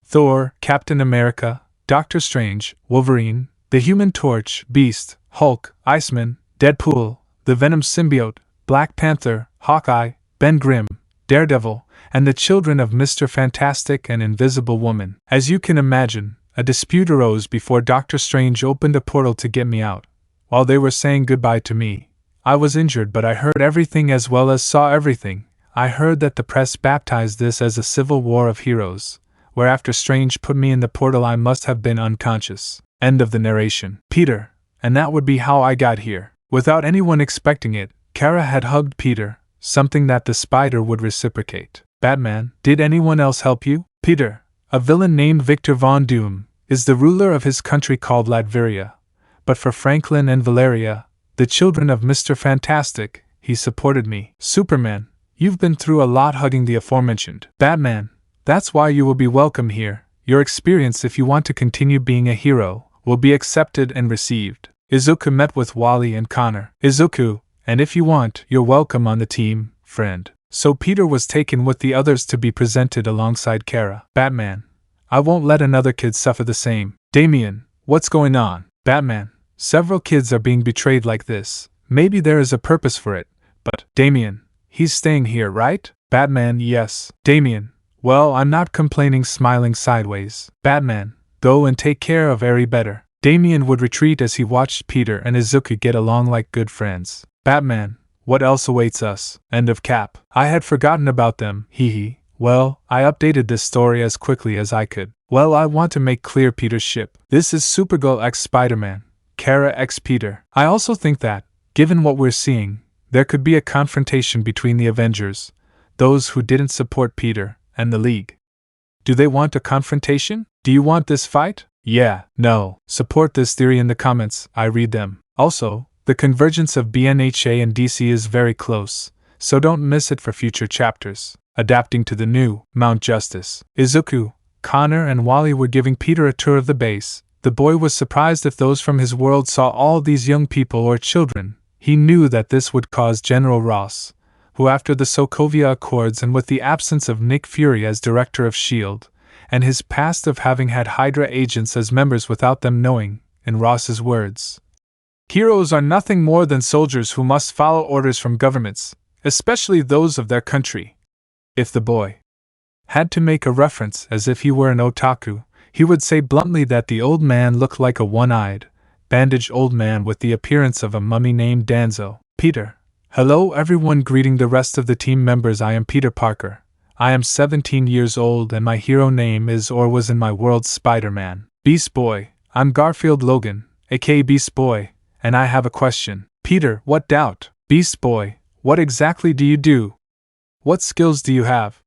Thor, Captain America, Doctor Strange, Wolverine, the Human Torch, Beast, Hulk, Iceman, Deadpool, the Venom symbiote, Black Panther, Hawkeye, Ben Grimm, Daredevil, and the children of Mr. Fantastic and Invisible Woman. As you can imagine, a dispute arose before Doctor Strange opened a portal to get me out. While they were saying goodbye to me, I was injured, but I heard everything as well as saw everything. I heard that the press baptized this as a civil war of heroes, where after Strange put me in the portal I must have been unconscious. End of the narration. Peter, and that would be how I got here. Without anyone expecting it, Kara had hugged Peter, something that the spider would reciprocate. Batman, did anyone else help you? Peter, a villain named Victor Von Doom, is the ruler of his country called Latveria. But for Franklin and Valeria, the children of Mr. Fantastic, he supported me. Superman, you've been through a lot hugging the aforementioned. Batman, that's why you will be welcome here. Your experience, if you want to continue being a hero, will be accepted and received. Izuku met with Wally and Connor. Izuku, and if you want, you're welcome on the team, friend. So Peter was taken with the others to be presented alongside Kara. Batman, I won't let another kid suffer the same. Damian, what's going on? Batman, several kids are being betrayed like this. Maybe there is a purpose for it, but Damian, he's staying here, right? Batman, yes. Damian, well, I'm not complaining, smiling sideways. Batman, go and take care of Eri better. Damian would retreat as he watched Peter and Izuku get along like good friends. Batman, what else awaits us? End of cap. I had forgotten about them, hee. Well, I updated this story as quickly as I could. Well, I want to make clear Peter's ship. This is Supergirl x Spider-Man, Kara x Peter. I also think that, given what we're seeing, there could be a confrontation between the Avengers, those who didn't support Peter, and the League. Do they want a confrontation? Do you want this fight? Yeah, no. Support this theory in the comments, I read them. Also, the convergence of BNHA and DC is very close, so don't miss it for future chapters. Adapting to the new Mount Justice. Izuku, Connor and Wally were giving Peter a tour of the base. The boy was surprised if those from his world saw all these young people or children. He knew that this would cause General Ross, who after the Sokovia Accords and with the absence of Nick Fury as director of S.H.I.E.L.D., and his past of having had Hydra agents as members without them knowing, in Ross's words, heroes are nothing more than soldiers who must follow orders from governments, especially those of their country. If the boy had to make a reference as if he were an otaku, he would say bluntly that the old man looked like a one-eyed, bandaged old man with the appearance of a mummy named Danzo. Peter. Hello everyone, greeting the rest of the team members. I am Peter Parker. I am 17 years old and my hero name is or was in my world Spider-Man. Beast Boy, I'm Garfield Logan, aka Beast Boy, and I have a question. Peter, what doubt? Beast Boy, what exactly do you do? What skills do you have?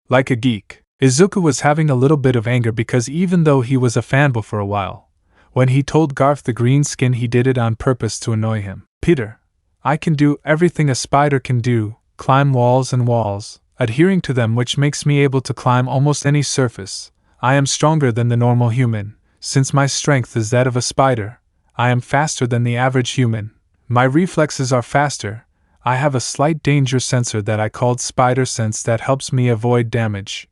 Like a geek. Izuku was having a little bit of anger because even though he was a fanboy for a while, when he told Garth the green skin he did it on purpose to annoy him. Peter, I can do everything a spider can do, climb walls and walls, adhering to them, which makes me able to climb almost any surface. I am stronger than the normal human, since my strength is that of a spider. I am faster than the average human. My reflexes are faster. I have a slight danger sensor that I called Spider Sense that helps me avoid damage.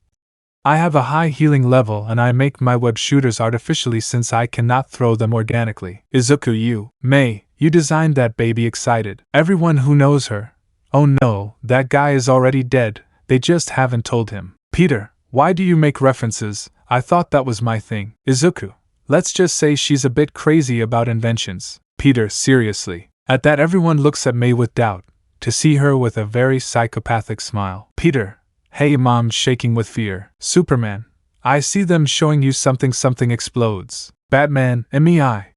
I have a high healing level and I make my web shooters artificially since I cannot throw them organically. Izuku, you designed that baby excited. Everyone who knows her. Oh no, that guy is already dead, they just haven't told him. Peter, why do you make references? I thought that was my thing. Izuku, let's just say she's a bit crazy about inventions. Peter, seriously. At that everyone looks at May with doubt, to see her with a very psychopathic smile. Peter, hey mom, shaking with fear. Superman, I see them showing you something explodes. Batman, MEI.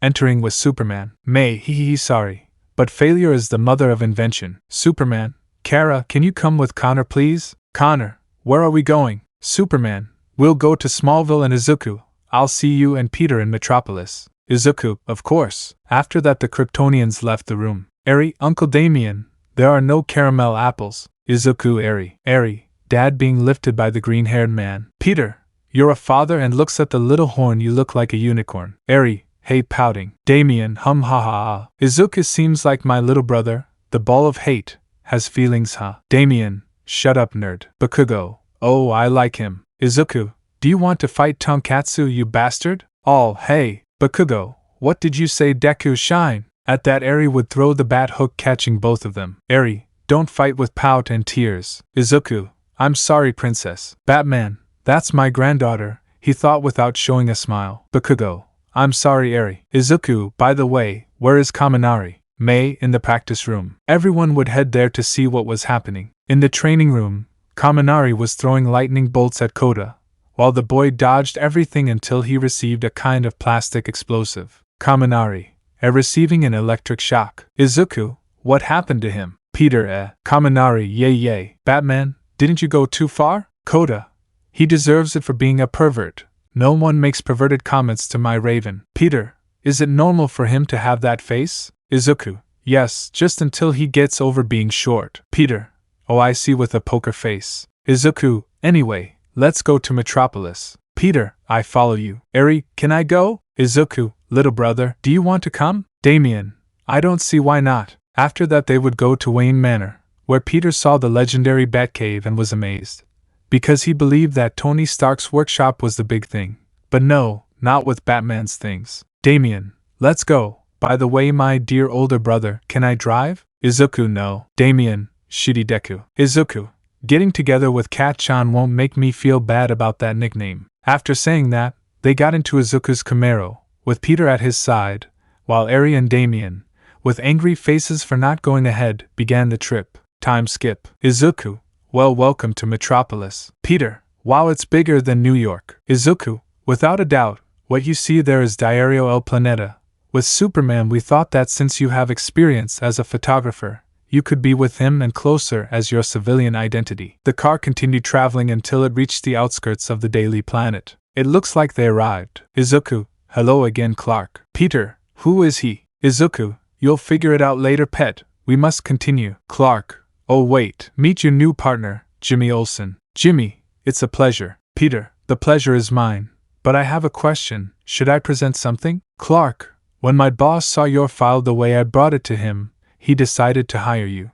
Entering with Superman. May, sorry, but failure is the mother of invention. Superman, Kara, can you come with Connor please? Connor, where are we going? Superman, we'll go to Smallville and Izuku, I'll see you and Peter in Metropolis. Izuku, of course. After that the Kryptonians left the room. Eri, Uncle Damien, there are no caramel apples. Izuku, Eri, Dad being lifted by the green-haired man. Peter, you're a father and looks at the little horn, you look like a unicorn. Eri, hey pouting. Damien, hum ha ha ha. Izuku seems like my little brother, the ball of hate, has feelings huh. Damien, shut up nerd. Bakugo, oh I like him. Izuku, do you want to fight Tonkatsu you bastard? All, hey, Bakugo, what did you say Deku shine? At that Eri would throw the bat hook catching both of them. Eri, don't fight with pout and tears. Izuku, I'm sorry princess. Batman, that's my granddaughter, he thought without showing a smile. Bakugo, I'm sorry Eri. Izuku, by the way, where is Kaminari? May, in the practice room. Everyone would head there to see what was happening. In the training room, Kaminari was throwing lightning bolts at Koda, while the boy dodged everything until he received a kind of plastic explosive. Kaminari, receiving an electric shock. Izuku, what happened to him? Peter, Kaminari, yay. Batman, didn't you go too far? Koda, he deserves it for being a pervert. No one makes perverted comments to my Raven. Peter, is it normal for him to have that face? Izuku, yes, just until he gets over being short. Peter, oh I see, with a poker face. Izuku, anyway, let's go to Metropolis. Peter, I follow you. Eri, can I go? Izuku, little brother, do you want to come? Damien, I don't see why not. After that they would go to Wayne Manor, where Peter saw the legendary Batcave and was amazed, because he believed that Tony Stark's workshop was the big thing. But no, not with Batman's things. Damien, let's go. By the way, my dear older brother, can I drive? Izuku, no. Damien, shitty Deku. Izuku, getting together with Kat-chan won't make me feel bad about that nickname. After saying that, they got into Izuku's Camaro, with Peter at his side, while Eri and Damien, with angry faces for not going ahead, began the trip. Time skip. Izuku, well, welcome to Metropolis. Peter, wow, it's bigger than New York. Izuku, without a doubt, what you see there is Diario El Planeta. With Superman we thought that since you have experience as a photographer, you could be with him and closer as your civilian identity. The car continued traveling until it reached the outskirts of the Daily Planet. It looks like they arrived. Izuku, hello again Clark. Peter, who is he? Izuku, you'll figure it out later pet, we must continue. Clark, oh wait, meet your new partner, Jimmy Olsen. Jimmy, it's a pleasure. Peter, the pleasure is mine, but I have a question, should I present something? Clark, when my boss saw your file the way I brought it to him, he decided to hire you.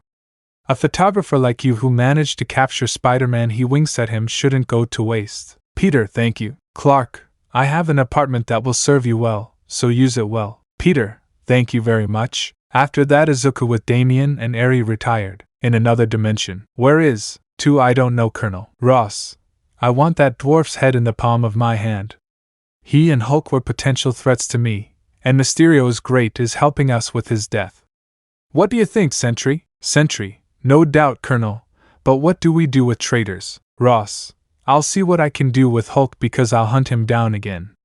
A photographer like you who managed to capture Spider-Man, he winks at him, shouldn't go to waste. Peter, thank you. Clark, I have an apartment that will serve you well, so use it well. Peter, thank you very much. After that Izuku with Damien and Eri retired. In another dimension. Where is, I don't know Colonel Ross. I want that dwarf's head in the palm of my hand. He and Hulk were potential threats to me, and Mysterio's great is helping us with his death. What do you think, Sentry? Sentry, no doubt, Colonel, But what do we do with traitors? Ross, I'll see what I can do with Hulk because I'll hunt him down again.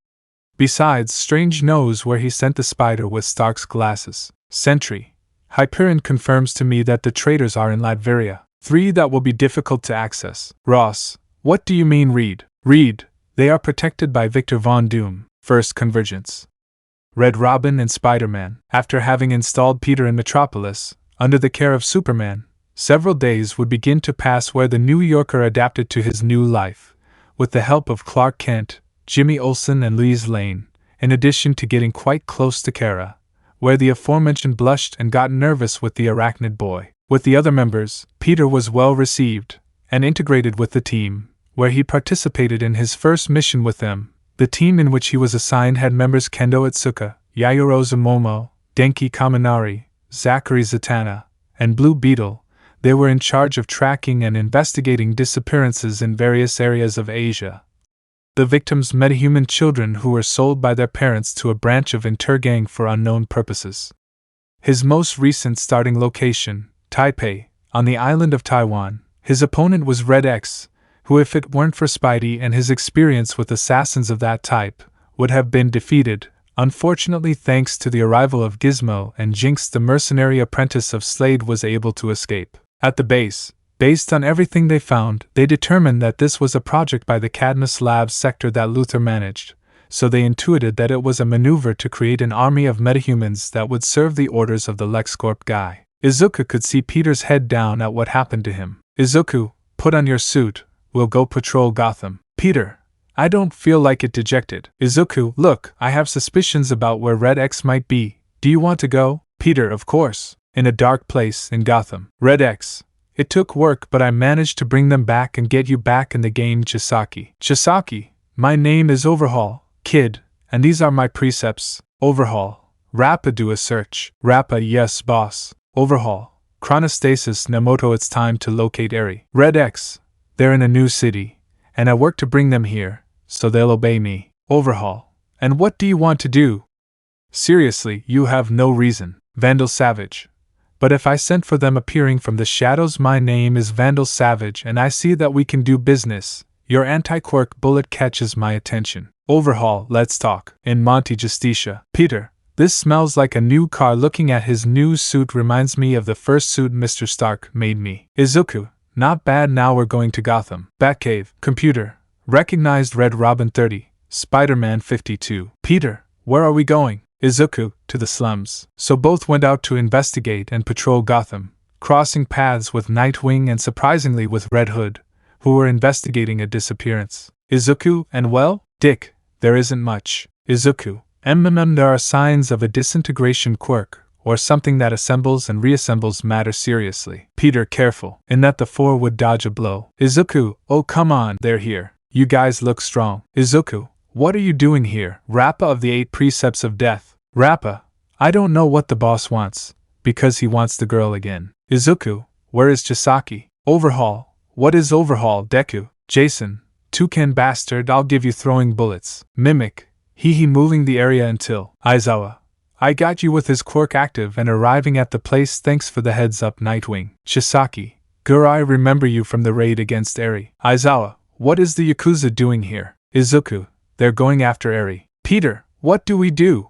Besides, Strange knows where he sent the spider with Stark's glasses. Sentry. Hyperion confirms to me that the traitors are in Latveria. 3. That will be difficult to access. Ross, what do you mean read? Read. They are protected by Victor Von Doom. First Convergence. Red Robin and Spider-Man. After having installed Peter in Metropolis, under the care of Superman, several days would begin to pass where the New Yorker adapted to his new life, with the help of Clark Kent, Jimmy Olsen and Lois Lane, in addition to getting quite close to Kara, where the aforementioned blushed and got nervous with the arachnid boy. With the other members, Peter was well received and integrated with the team, where he participated in his first mission with them. The team in which he was assigned had members Kendo Itsuka, Yayoro Zumomo, Denki Kaminari, Zachary Zatanna, and Blue Beetle. They were in charge of tracking and investigating disappearances in various areas of Asia. The victims metahuman children who were sold by their parents to a branch of Intergang for unknown purposes. His most recent starting location, Taipei, on the island of Taiwan, his opponent was Red X, who, if it weren't for Spidey and his experience with assassins of that type, would have been defeated. Unfortunately, thanks to the arrival of Gizmo and Jinx, the mercenary apprentice of Slade was able to escape. At the base, based on everything they found, they determined that this was a project by the Cadmus Labs sector that Luthor managed, so they intuited that it was a maneuver to create an army of metahumans that would serve the orders of the LexCorp guy. Izuku could see Peter's head down at what happened to him. Izuku, put on your suit, we'll go patrol Gotham. Peter, I don't feel like it. Dejected. Izuku, look, I have suspicions about where Red X might be. Do you want to go? Peter, of course. In a dark place in Gotham. Red X. It took work, but I managed to bring them back and get you back in the game. Chisaki. Chisaki, my name is Overhaul, kid, and these are my precepts. Overhaul. Rappa, do a search. Rappa, yes, boss. Overhaul. Chronostasis Nemoto, it's time to locate Eri. Red X. They're in a new city, and I work to bring them here, so they'll obey me. Overhaul. And what do you want to do? Seriously, you have no reason. Vandal Savage. But if I sent for them appearing from the shadows, my name is Vandal Savage and I see that we can do business. Your anti-quirk bullet catches my attention. Overhaul, let's talk. In Monte Justicia. Peter, this smells like a new car. Looking at his new suit reminds me of the first suit Mr. Stark made me. Izuku, not bad. Now we're going to Gotham. Batcave. Computer. Recognized Red Robin 30. Spider-Man 52. Peter, where are we going? Izuku, to the slums. So both went out to investigate and patrol Gotham, crossing paths with Nightwing and surprisingly with Red Hood, who were investigating a disappearance. Izuku, and well, Dick, there isn't much. Izuku, there are signs of a disintegration quirk, or something that assembles and reassembles matter seriously. Peter, careful, in that the four would dodge a blow. Izuku, oh come on, they're here. You guys look strong. Izuku, what are you doing here? Rappa of the 8 Precepts of Death. Rappa, I don't know what the boss wants, because he wants the girl again. Izuku, where is Chisaki? Overhaul, what is Overhaul? Deku, Jason, toucan bastard, I'll give you throwing bullets. Mimic, he moving the area until. Aizawa, I got you with his quirk active and arriving at the place. Thanks for the heads up, Nightwing. Chisaki, I remember you from the raid against Eri. Aizawa, what is the Yakuza doing here? Izuku, they're going after Eri. Peter, what do we do?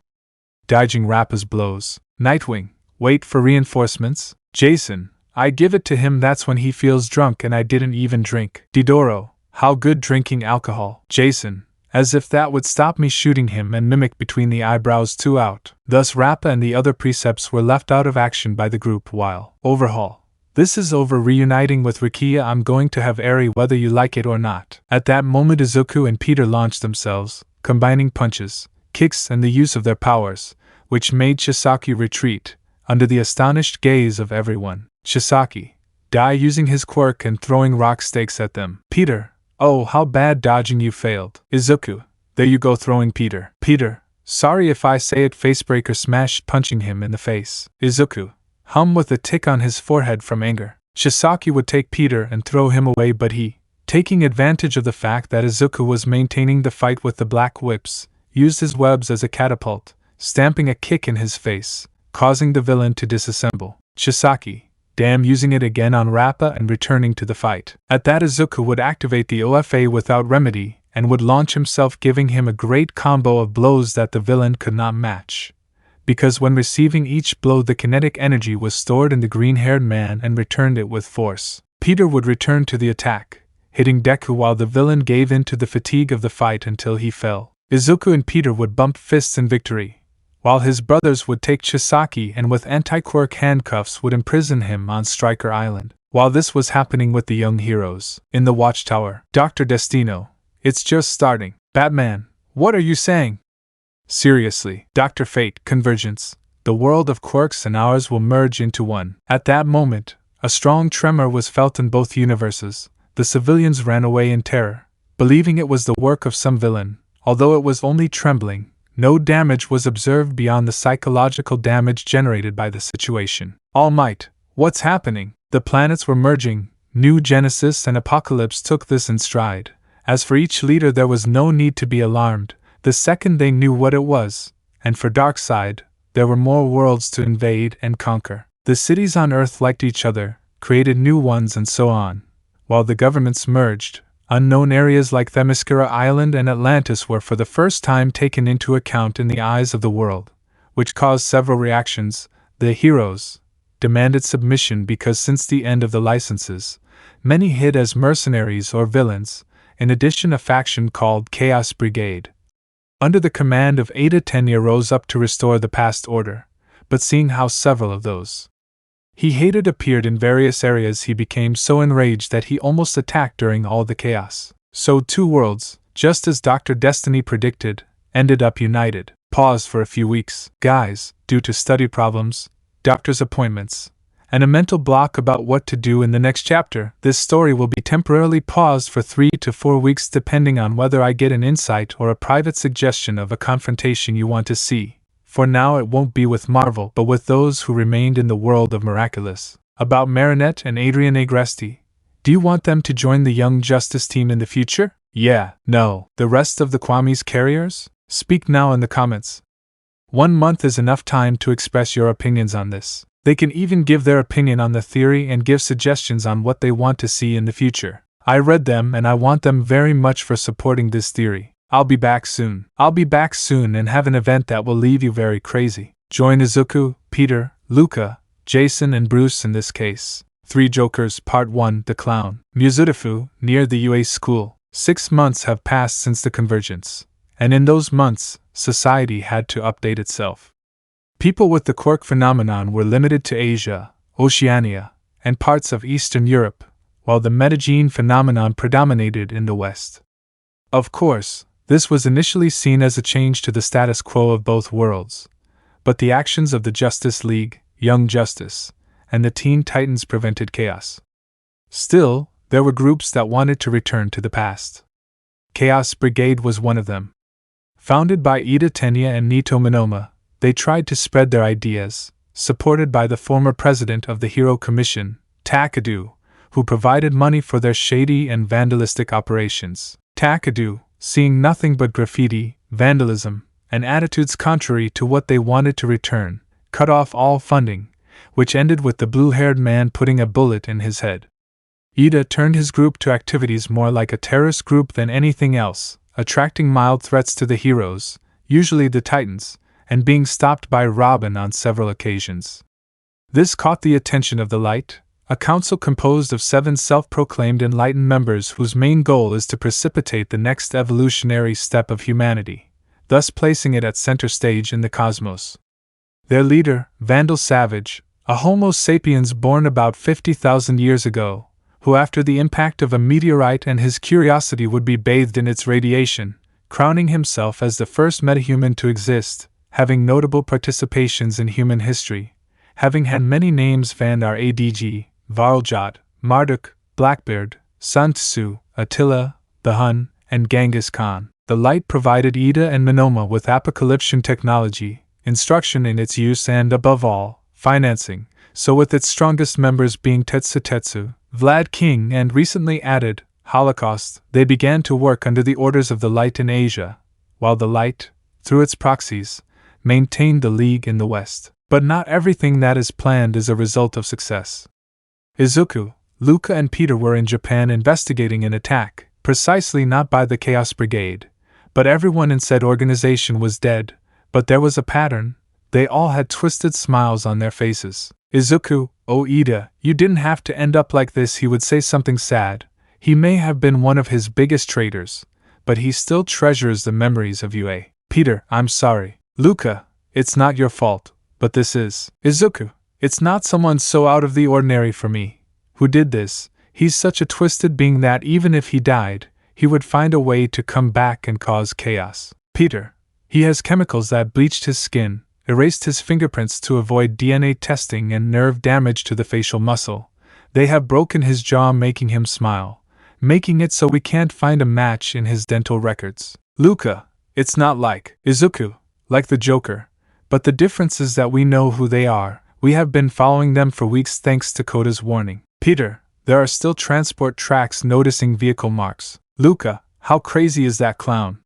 Dodging Rappa's blows. Nightwing, wait for reinforcements. Jason, I give it to him, that's when he feels drunk and I didn't even drink. Didoro, how good drinking alcohol. Jason, as if that would stop me shooting him, and Mimic between the eyebrows 2 out. Thus Rappa and the other precepts were left out of action by the group while. Overhaul. This is over. Reuniting with Rukia, I'm going to have Eri whether you like it or not. At that moment Izuku and Peter launched themselves, combining punches, kicks and the use of their powers, which made Chisaki retreat, under the astonished gaze of everyone. Chisaki, die using his quirk and throwing rock stakes at them. Peter, oh how bad dodging you failed. Izuku, there you go throwing Peter. Peter, sorry if I say it. Facebreaker smashed, punching him in the face. Izuku, hum with a tick on his forehead from anger. Chisaki would take Peter and throw him away, but he, taking advantage of the fact that Izuku was maintaining the fight with the black whips, used his webs as a catapult, stamping a kick in his face, causing the villain to disassemble. Chisaki, using it again on Rappa and returning to the fight. At that, Izuku would activate the OFA without remedy, and would launch himself, giving him a great combo of blows that the villain could not match. Because when receiving each blow, the kinetic energy was stored in the green-haired man and returned it with force. Peter would return to the attack, hitting Deku while the villain gave in to the fatigue of the fight until he fell. Izuku and Peter would bump fists in victory, while his brothers would take Chisaki and with anti-Quirk handcuffs would imprison him on Striker Island. While this was happening with the young heroes in the Watchtower, Dr. Destino, it's just starting. Batman, what are you saying? Seriously, Dr. Fate, Convergence, the world of Quirks and ours will merge into one. At that moment, a strong tremor was felt in both universes. The civilians ran away in terror, believing it was the work of some villain. Although it was only trembling, no damage was observed beyond the psychological damage generated by the situation. Almight, what's happening? The planets were merging. New Genesis and Apocalypse took this in stride. As for each leader, there was no need to be alarmed the second they knew what it was, and for Darkseid, there were more worlds to invade and conquer. The cities on Earth liked each other, created new ones, and so on. While the governments merged, unknown areas like Themyscira Island and Atlantis were for the first time taken into account in the eyes of the world, which caused several reactions. The heroes demanded submission because since the end of the licenses, many hid as mercenaries or villains. In addition, a faction called Chaos Brigade, under the command of Ada Tenya, rose up to restore the past order, but seeing how several of those he hated appeared in various areas, he became so enraged that he almost attacked during all the chaos. So two worlds, just as Dr. Destiny predicted, ended up united. Pause for a few weeks, guys, due to study problems, doctor's appointments, and a mental block about what to do in the next chapter. This story will be temporarily paused for 3 to 4 weeks depending on whether I get an insight or a private suggestion of a confrontation you want to see. For now it won't be with Marvel but with those who remained in the world of Miraculous. About Marinette and Adrian Agresti. Do you want them to join the Young Justice team in the future? Yeah, no. The rest of the Kwame's carriers? Speak now in the comments. 1 month is enough time to express your opinions on this. They can even give their opinion on the theory and give suggestions on what they want to see in the future. I read them and I want them very much for supporting this theory. I'll be back soon. And have an event that will leave you very crazy. Join Izuku, Peter, Luca, Jason and Bruce in this case. 3 Jokers Part 1 The Clown. Muzurifu, near the UA school. 6 months have passed since the convergence. And in those months, society had to update itself. People with the Quirk phenomenon were limited to Asia, Oceania, and parts of Eastern Europe, while the metagene phenomenon predominated in the West. Of course, this was initially seen as a change to the status quo of both worlds, but the actions of the Justice League, Young Justice, and the Teen Titans prevented chaos. Still, there were groups that wanted to return to the past. Chaos Brigade was one of them. Founded by Ida Tenya and Nito Minoma, they tried to spread their ideas, supported by the former president of the Hero Commission, Takadu, who provided money for their shady and vandalistic operations. Takadu, seeing nothing but graffiti, vandalism, and attitudes contrary to what they wanted to return, cut off all funding, which ended with the blue-haired man putting a bullet in his head. Ida turned his group to activities more like a terrorist group than anything else, attracting mild threats to the heroes, usually the Titans, and being stopped by Robin on several occasions. This caught the attention of the Light, a council composed of 7 self-proclaimed enlightened members whose main goal is to precipitate the next evolutionary step of humanity, thus placing it at center stage in the cosmos. Their leader, Vandal Savage, a Homo sapiens born about 50,000 years ago, who after the impact of a meteorite and his curiosity would be bathed in its radiation, crowning himself as the first metahuman to exist, having notable participations in human history, having had many names Vandar Adg, Varljot, Marduk, Blackbeard, Sun Tzu, Attila, the Hun, and Genghis Khan. The Light provided Ida and Minoma with apocalyptian technology, instruction in its use and, above all, financing, so with its strongest members being Tetsu, Vlad King and recently added, Holocaust, they began to work under the orders of the Light in Asia, while the Light, through its proxies, maintained the League in the West. But not everything that is planned is a result of success. Izuku, Luca and Peter were in Japan investigating an attack, precisely not by the Chaos Brigade, but everyone in said organization was dead, but there was a pattern. They all had twisted smiles on their faces. Izuku, oh Ida, you didn't have to end up like this. He would say something sad. He may have been one of his biggest traitors, but he still treasures the memories of you. Peter, I'm sorry. Luca, it's not your fault, but this is. Izuku, it's not someone so out of the ordinary for me. Who did this? He's such a twisted being that even if he died, he would find a way to come back and cause chaos. Peter, he has chemicals that bleached his skin, erased his fingerprints to avoid DNA testing and nerve damage to the facial muscle. They have broken his jaw, making him smile, making it so we can't find a match in his dental records. Luca, it's not like Izuku, like the Joker, but the difference is that we know who they are. We have been following them for weeks thanks to Koda's warning. Peter, there are still transport tracks noticing vehicle marks. Luca, how crazy is that clown?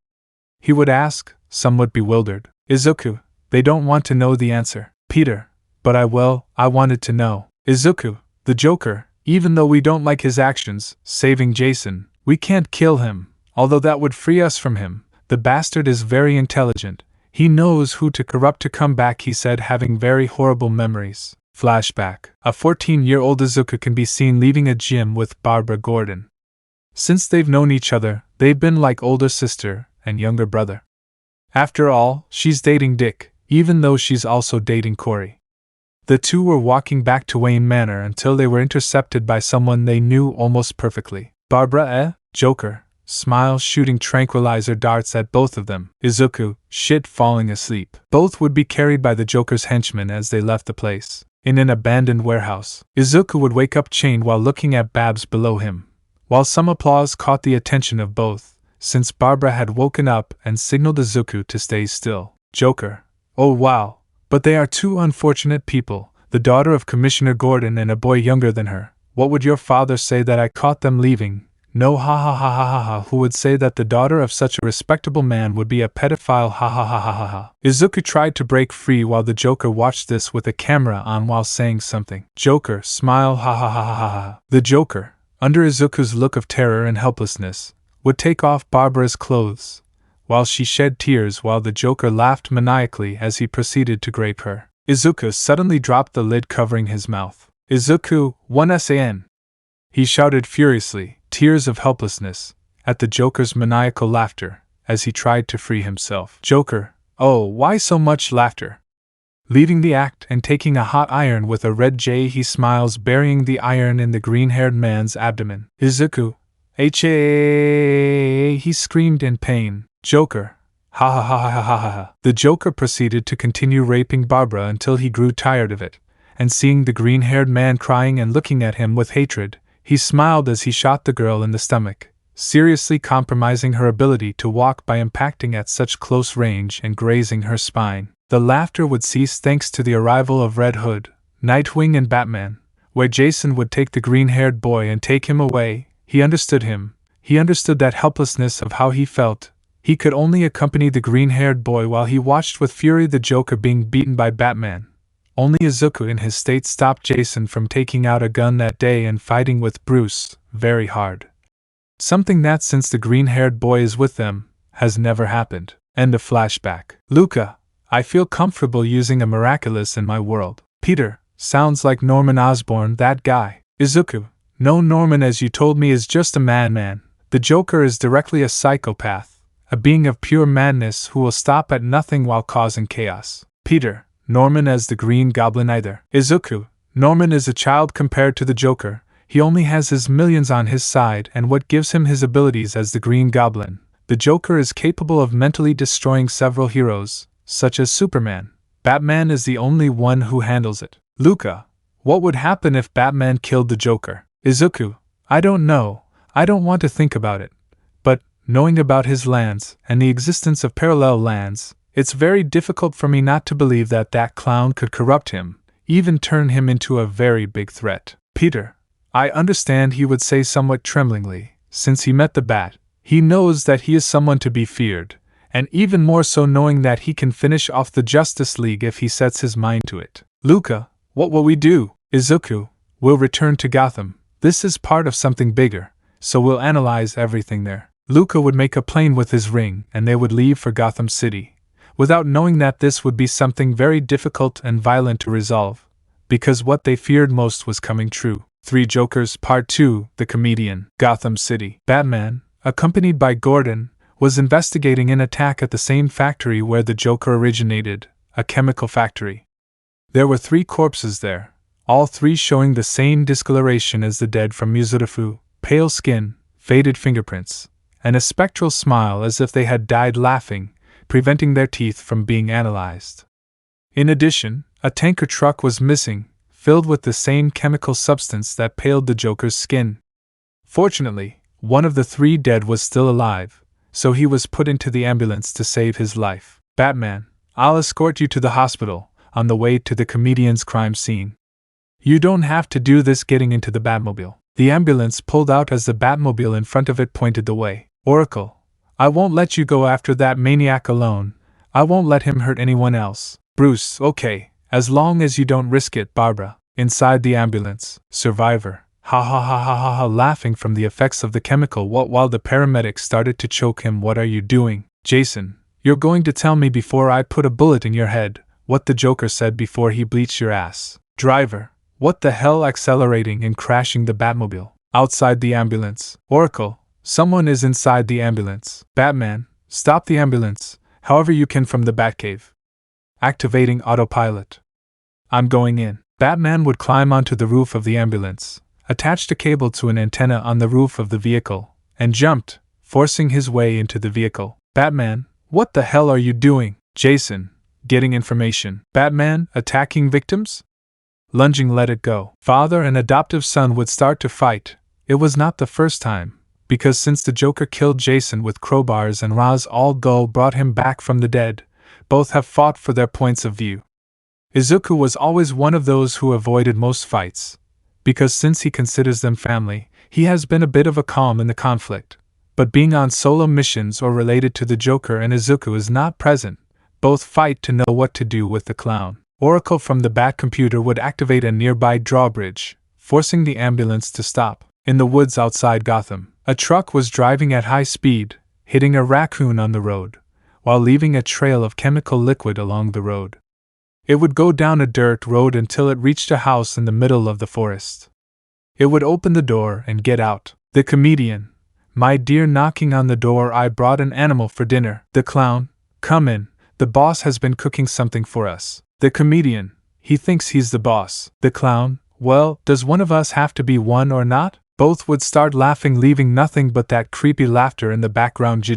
He would ask, somewhat bewildered. Izuku, they don't want to know the answer. Peter, but I wanted to know. Izuku, the Joker, even though we don't like his actions, saving Jason, we can't kill him, although that would free us from him. The bastard is very intelligent. He knows who to corrupt to come back, he said, having very horrible memories. Flashback. A 14-year-old Izuku can be seen leaving a gym with Barbara Gordon. Since they've known each other, they've been like older sister and younger brother. After all, she's dating Dick, even though she's also dating Corey. The two were walking back to Wayne Manor until they were intercepted by someone they knew almost perfectly. Barbara, Joker, smiles shooting tranquilizer darts at both of them. Izuku, shit, falling asleep. Both would be carried by the Joker's henchmen as they left the place. In an abandoned warehouse, Izuku would wake up chained while looking at Babs below him. While some applause caught the attention of both, since Barbara had woken up and signaled Izuku to stay still. Joker, oh wow, but they are two unfortunate people, the daughter of Commissioner Gordon and a boy younger than her. What would your father say that I caught them leaving? No, ha ha ha ha ha ha. Who would say that the daughter of such a respectable man would be a pedophile? Ha ha ha ha ha ha. Izuku tried to break free while the Joker watched this with a camera on while saying something. Joker, smile, ha ha ha ha ha ha. The Joker, under Izuku's look of terror and helplessness, would take off Barbara's clothes, while she shed tears while the Joker laughed maniacally as he proceeded to grape her. Izuku suddenly dropped the lid covering his mouth. Izuku, 1SAN! He shouted furiously, tears of helplessness, at the Joker's maniacal laughter, as he tried to free himself. Joker, oh, why so much laughter? Leaving the act and taking a hot iron with a red J, he smiles, burying the iron in the green-haired man's abdomen. Izuku, H-A-A-A-A-A, he screamed in pain. Joker, ha ha ha ha ha ha ha. The Joker proceeded to continue raping Barbara until he grew tired of it, and seeing the green-haired man crying and looking at him with hatred, he smiled as he shot the girl in the stomach, seriously compromising her ability to walk by impacting at such close range and grazing her spine. The laughter would cease thanks to the arrival of Red Hood, Nightwing and Batman, where Jason would take the green-haired boy and take him away. He understood him. He understood that helplessness of how he felt. He could only accompany the green-haired boy while he watched with fury the Joker being beaten by Batman. Only Izuku in his state stopped Jason from taking out a gun that day and fighting with Bruce, very hard. Something that, since the green-haired boy is with them, has never happened. End of flashback. Luca, I feel comfortable using a miraculous in my world. Peter, sounds like Norman Osborn, that guy. Izuku, no, Norman, as you told me, is just a madman. The Joker is directly a psychopath, a being of pure madness who will stop at nothing while causing chaos. Peter, Norman as the Green Goblin either. Izuku, Norman is a child compared to the Joker. He only has his millions on his side and what gives him his abilities as the Green Goblin. The Joker is capable of mentally destroying several heroes, such as Superman. Batman is the only one who handles it. Luca, what would happen if Batman killed the Joker? Izuku, I don't know. I don't want to think about it. But, knowing about his lands and the existence of parallel lands, it's very difficult for me not to believe that that clown could corrupt him, even turn him into a very big threat. Peter, I understand, he would say somewhat tremblingly, since he met the Bat. He knows that he is someone to be feared, and even more so knowing that he can finish off the Justice League if he sets his mind to it. Luca, what will we do? Izuku, We'll return to Gotham. This is part of something bigger, so we'll analyze everything there. Luca would make a plane with his ring and they would leave for Gotham City, without knowing that this would be something very difficult and violent to resolve, because what they feared most was coming true. 3 Jokers Part 2: The Comedian. Gotham City. Batman, accompanied by Gordon, was investigating an attack at the same factory where the Joker originated, a chemical factory. There were 3 corpses there, all 3 showing the same discoloration as the dead from Mizurafu: pale skin, faded fingerprints, and a spectral smile as if they had died laughing, preventing their teeth from being analyzed. In addition, a tanker truck was missing, filled with the same chemical substance that paled the Joker's skin. Fortunately, one of the 3 dead was still alive, so he was put into the ambulance to save his life. Batman, I'll escort you to the hospital, on the way to the comedian's crime scene. You don't have to do this getting into the Batmobile. The ambulance pulled out as the Batmobile in front of it pointed the way. Oracle, I won't let you go after that maniac alone. I won't let him hurt anyone else. Bruce, okay, as long as you don't risk it. Barbara, inside the ambulance. Survivor, ha ha ha ha ha ha, laughing from the effects of the chemical while the paramedics started to choke him. What are you doing? Jason, you're going to tell me before I put a bullet in your head what the Joker said before he bleached your ass. Driver, what the hell? Accelerating and crashing the Batmobile. Outside the ambulance. Oracle, someone is inside the ambulance. Batman, stop the ambulance, however you can from the Batcave. Activating autopilot. I'm going in. Batman would climb onto the roof of the ambulance, attached a cable to an antenna on the roof of the vehicle, and jumped, forcing his way into the vehicle. Batman, what the hell are you doing? Jason, getting information. Batman, attacking victims? Lunging, let it go. Father and adoptive son would start to fight. It was not the first time, because since the Joker killed Jason with crowbars and Ra's al Ghul brought him back from the dead, both have fought for their points of view. Izuku was always one of those who avoided most fights, because since he considers them family, he has been a bit of a calm in the conflict. But being on solo missions or related to the Joker and Izuku is not present, both fight to know what to do with the clown. Oracle from the Bat computer would activate a nearby drawbridge, forcing the ambulance to stop. In the woods outside Gotham, a truck was driving at high speed, hitting a raccoon on the road, while leaving a trail of chemical liquid along the road. It would go down a dirt road until it reached a house in the middle of the forest. It would open the door and get out. The comedian, my dear, knocking on the door. I brought an animal for dinner. The clown, come in, the boss has been cooking something for us. The comedian, he thinks he's the boss. The clown, well, does one of us have to be one or not? Both would start laughing, leaving nothing but that creepy laughter in the background.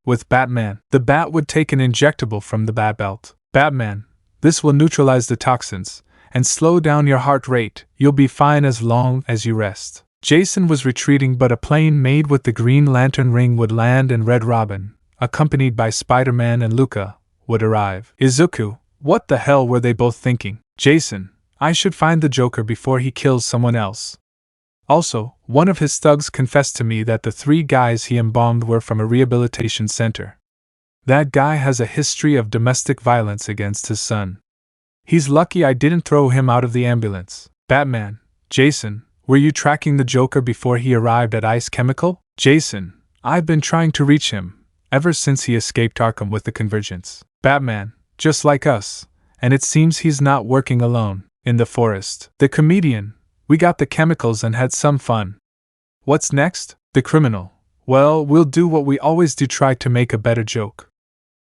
With Batman, the Bat would take an injectable from the Bat belt. Batman, this will neutralize the toxins and slow down your heart rate. You'll be fine as long as you rest. Jason was retreating, but a plane made with the Green Lantern ring would land, and Red Robin, accompanied by Spider-Man and Luca, would arrive. Izuku, what the hell were they both thinking? Jason, I should find the Joker before he kills someone else. Also, one of his thugs confessed to me that the 3 guys he embalmed were from a rehabilitation center. That guy has a history of domestic violence against his son. He's lucky I didn't throw him out of the ambulance. Batman, Jason, were you tracking the Joker before he arrived at Ice Chemical? Jason, I've been trying to reach him ever since he escaped Arkham with the Convergence. Batman, just like us, and it seems he's not working alone. In the forest, the comedian, we got the chemicals and had some fun. What's next? The criminal, well, we'll do what we always do, try to make a better joke.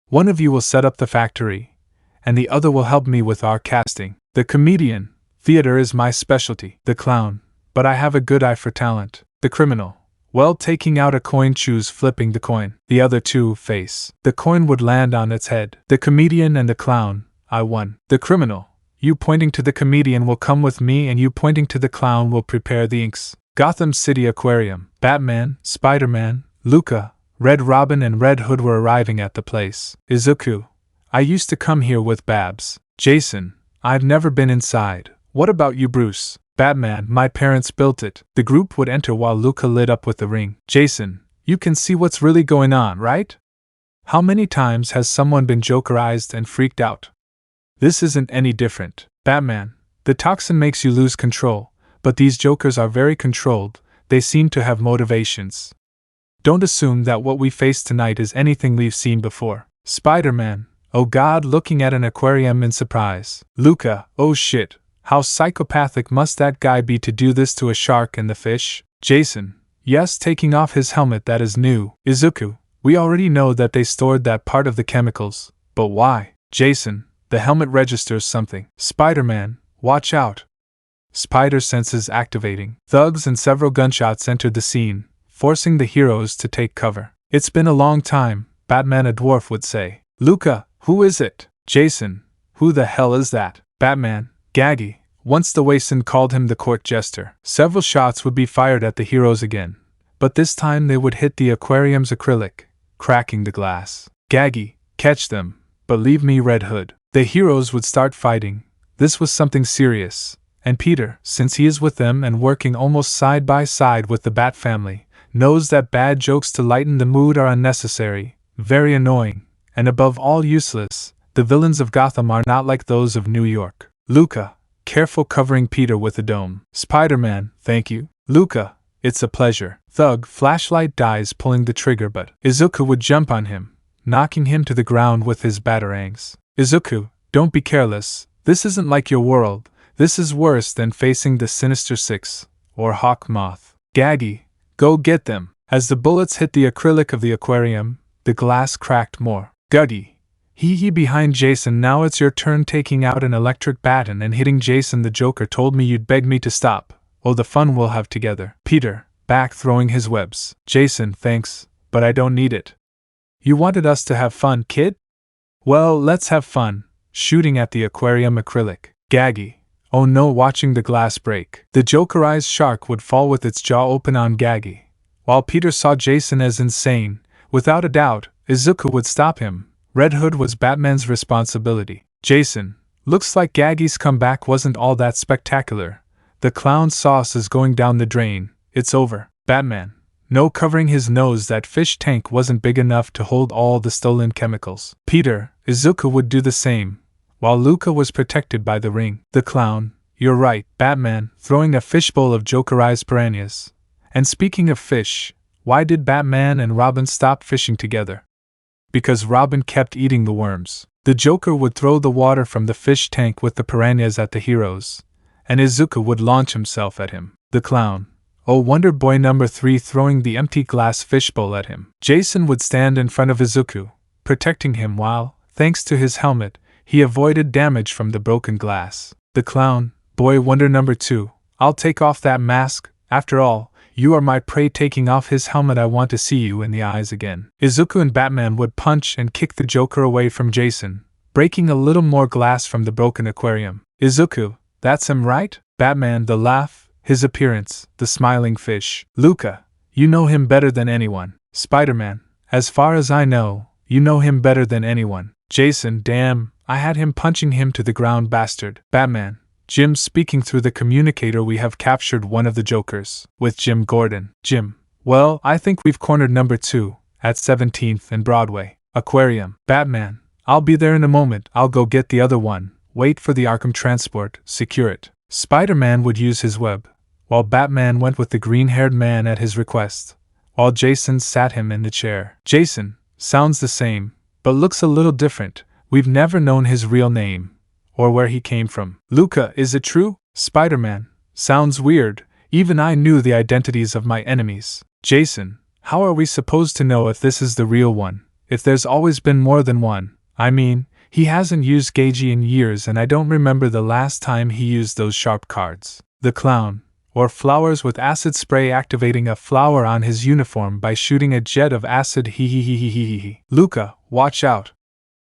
One of you will set up the factory, and the other will help me with our casting. The comedian, theater is my specialty. The clown, but I have a good eye for talent. The criminal, well, taking out a coin, choose flipping the coin. The other 2 face. The coin would land on its head. The comedian and the clown, I won. The criminal, you pointing to the comedian will come with me, and you pointing to the clown will prepare the inks. Gotham City Aquarium. Batman, Spider-Man, Luca, Red Robin and Red Hood were arriving at the place. Izuku, I used to come here with Babs. Jason, I've never been inside. What about you, Bruce? Batman, my parents built it. The group would enter while Luca lit up with the ring. Jason, you can see what's really going on, right? How many times has someone been Jokerized and freaked out? This isn't any different. Batman, The toxin makes you lose control, but these jokers are very controlled, they seem to have motivations. Don't assume that what we face tonight is anything we've seen before. Spider-Man, oh god, looking at an aquarium in surprise. Luca, oh shit, how psychopathic must that guy be to do this to a shark and the fish? Jason, yes, taking off his helmet, that is new. Izuku, we already know that they stored that part of the chemicals, but why? Jason, the helmet registers something. Spider-Man, watch out. Spider senses activating. Thugs and several gunshots entered the scene, forcing the heroes to take cover. It's been a long time, Batman, a dwarf would say. Luca, who is it? Jason, who the hell is that? Batman, Gaggy. Once the Wasteland called him the court jester. Several shots would be fired at the heroes again, but this time they would hit the aquarium's acrylic, cracking the glass. Gaggy, catch them, but leave me Red Hood. The heroes would start fighting. This was something serious, and Peter, since he is with them and working almost side by side with the Bat family, knows that bad jokes to lighten the mood are unnecessary, very annoying, and above all useless. The villains of Gotham are not like those of New York. Luca, careful covering Peter with a dome. Spider-Man, thank you. Luca, it's a pleasure. Thug, flashlight dies pulling the trigger, but Izuku would jump on him, knocking him to the ground with his batarangs. Izuku, don't be careless, this isn't like your world, this is worse than facing the Sinister Six, or Hawk Moth. Gaggy, go get them. As the bullets hit the acrylic of the aquarium, the glass cracked more. Guggy, hee behind Jason, now it's your turn, taking out an electric baton and hitting Jason. The Joker told me you'd beg me to stop. Oh, the fun we'll have together. Peter, back throwing his webs. Jason, thanks, but I don't need it. You wanted us to have fun, kid? Well, let's have fun, shooting at the aquarium acrylic. Gaggy, oh no, watching the glass break. The Jokerized shark would fall with its jaw open on Gaggy. While Peter saw Jason as insane, without a doubt, Izuku would stop him. Red Hood was Batman's responsibility. Jason, looks like Gaggy's comeback wasn't all that spectacular. The clown sauce is going down the drain, it's over. Batman, no, covering his nose, that fish tank wasn't big enough to hold all the stolen chemicals. Peter, Izuku would do the same, while Luca was protected by the ring. The clown, you're right. Batman, throwing a fishbowl of Jokerized piranhas. And speaking of fish, why did Batman and Robin stop fishing together? Because Robin kept eating the worms. The Joker would throw the water from the fish tank with the piranhas at the heroes, and Izuku would launch himself at him. The clown, oh, Wonder Boy number 3, throwing the empty glass fishbowl at him. Jason would stand in front of Izuku, protecting him while, thanks to his helmet, he avoided damage from the broken glass. The clown, Boy Wonder number 2, I'll take off that mask, after all, you are my prey. Taking off his helmet, I want to see you in the eyes again. Izuku and Batman would punch and kick the Joker away from Jason, breaking a little more glass from the broken aquarium. Izuku, that's him, right? Batman, the laugh, his appearance, the smiling fish. Luca, you know him better than anyone. Spider-Man, as far as I know, you know him better than anyone. Jason, damn, I had him punching him to the ground, bastard. Batman, Jim speaking through the communicator, we have captured one of the Jokers. With Jim Gordon. Jim, well, I think we've cornered number 2, at 17th and Broadway. Aquarium. Batman, I'll be there in a moment, I'll go get the other one. Wait for the Arkham transport, secure it. Spider-Man would use his web, while Batman went with the green-haired man at his request, while Jason sat him in the chair. Jason, sounds the same, but looks a little different. We've never known his real name, or where he came from. Luca, is it true? Spider-Man, sounds weird, even I knew the identities of my enemies. Jason, how are we supposed to know if this is the real one, if there's always been more than one? I mean, he hasn't used Gagey in years, and I don't remember the last time he used those sharp cards. The clown, or flowers with acid spray, activating a flower on his uniform by shooting a jet of acid. He. Luca, watch out.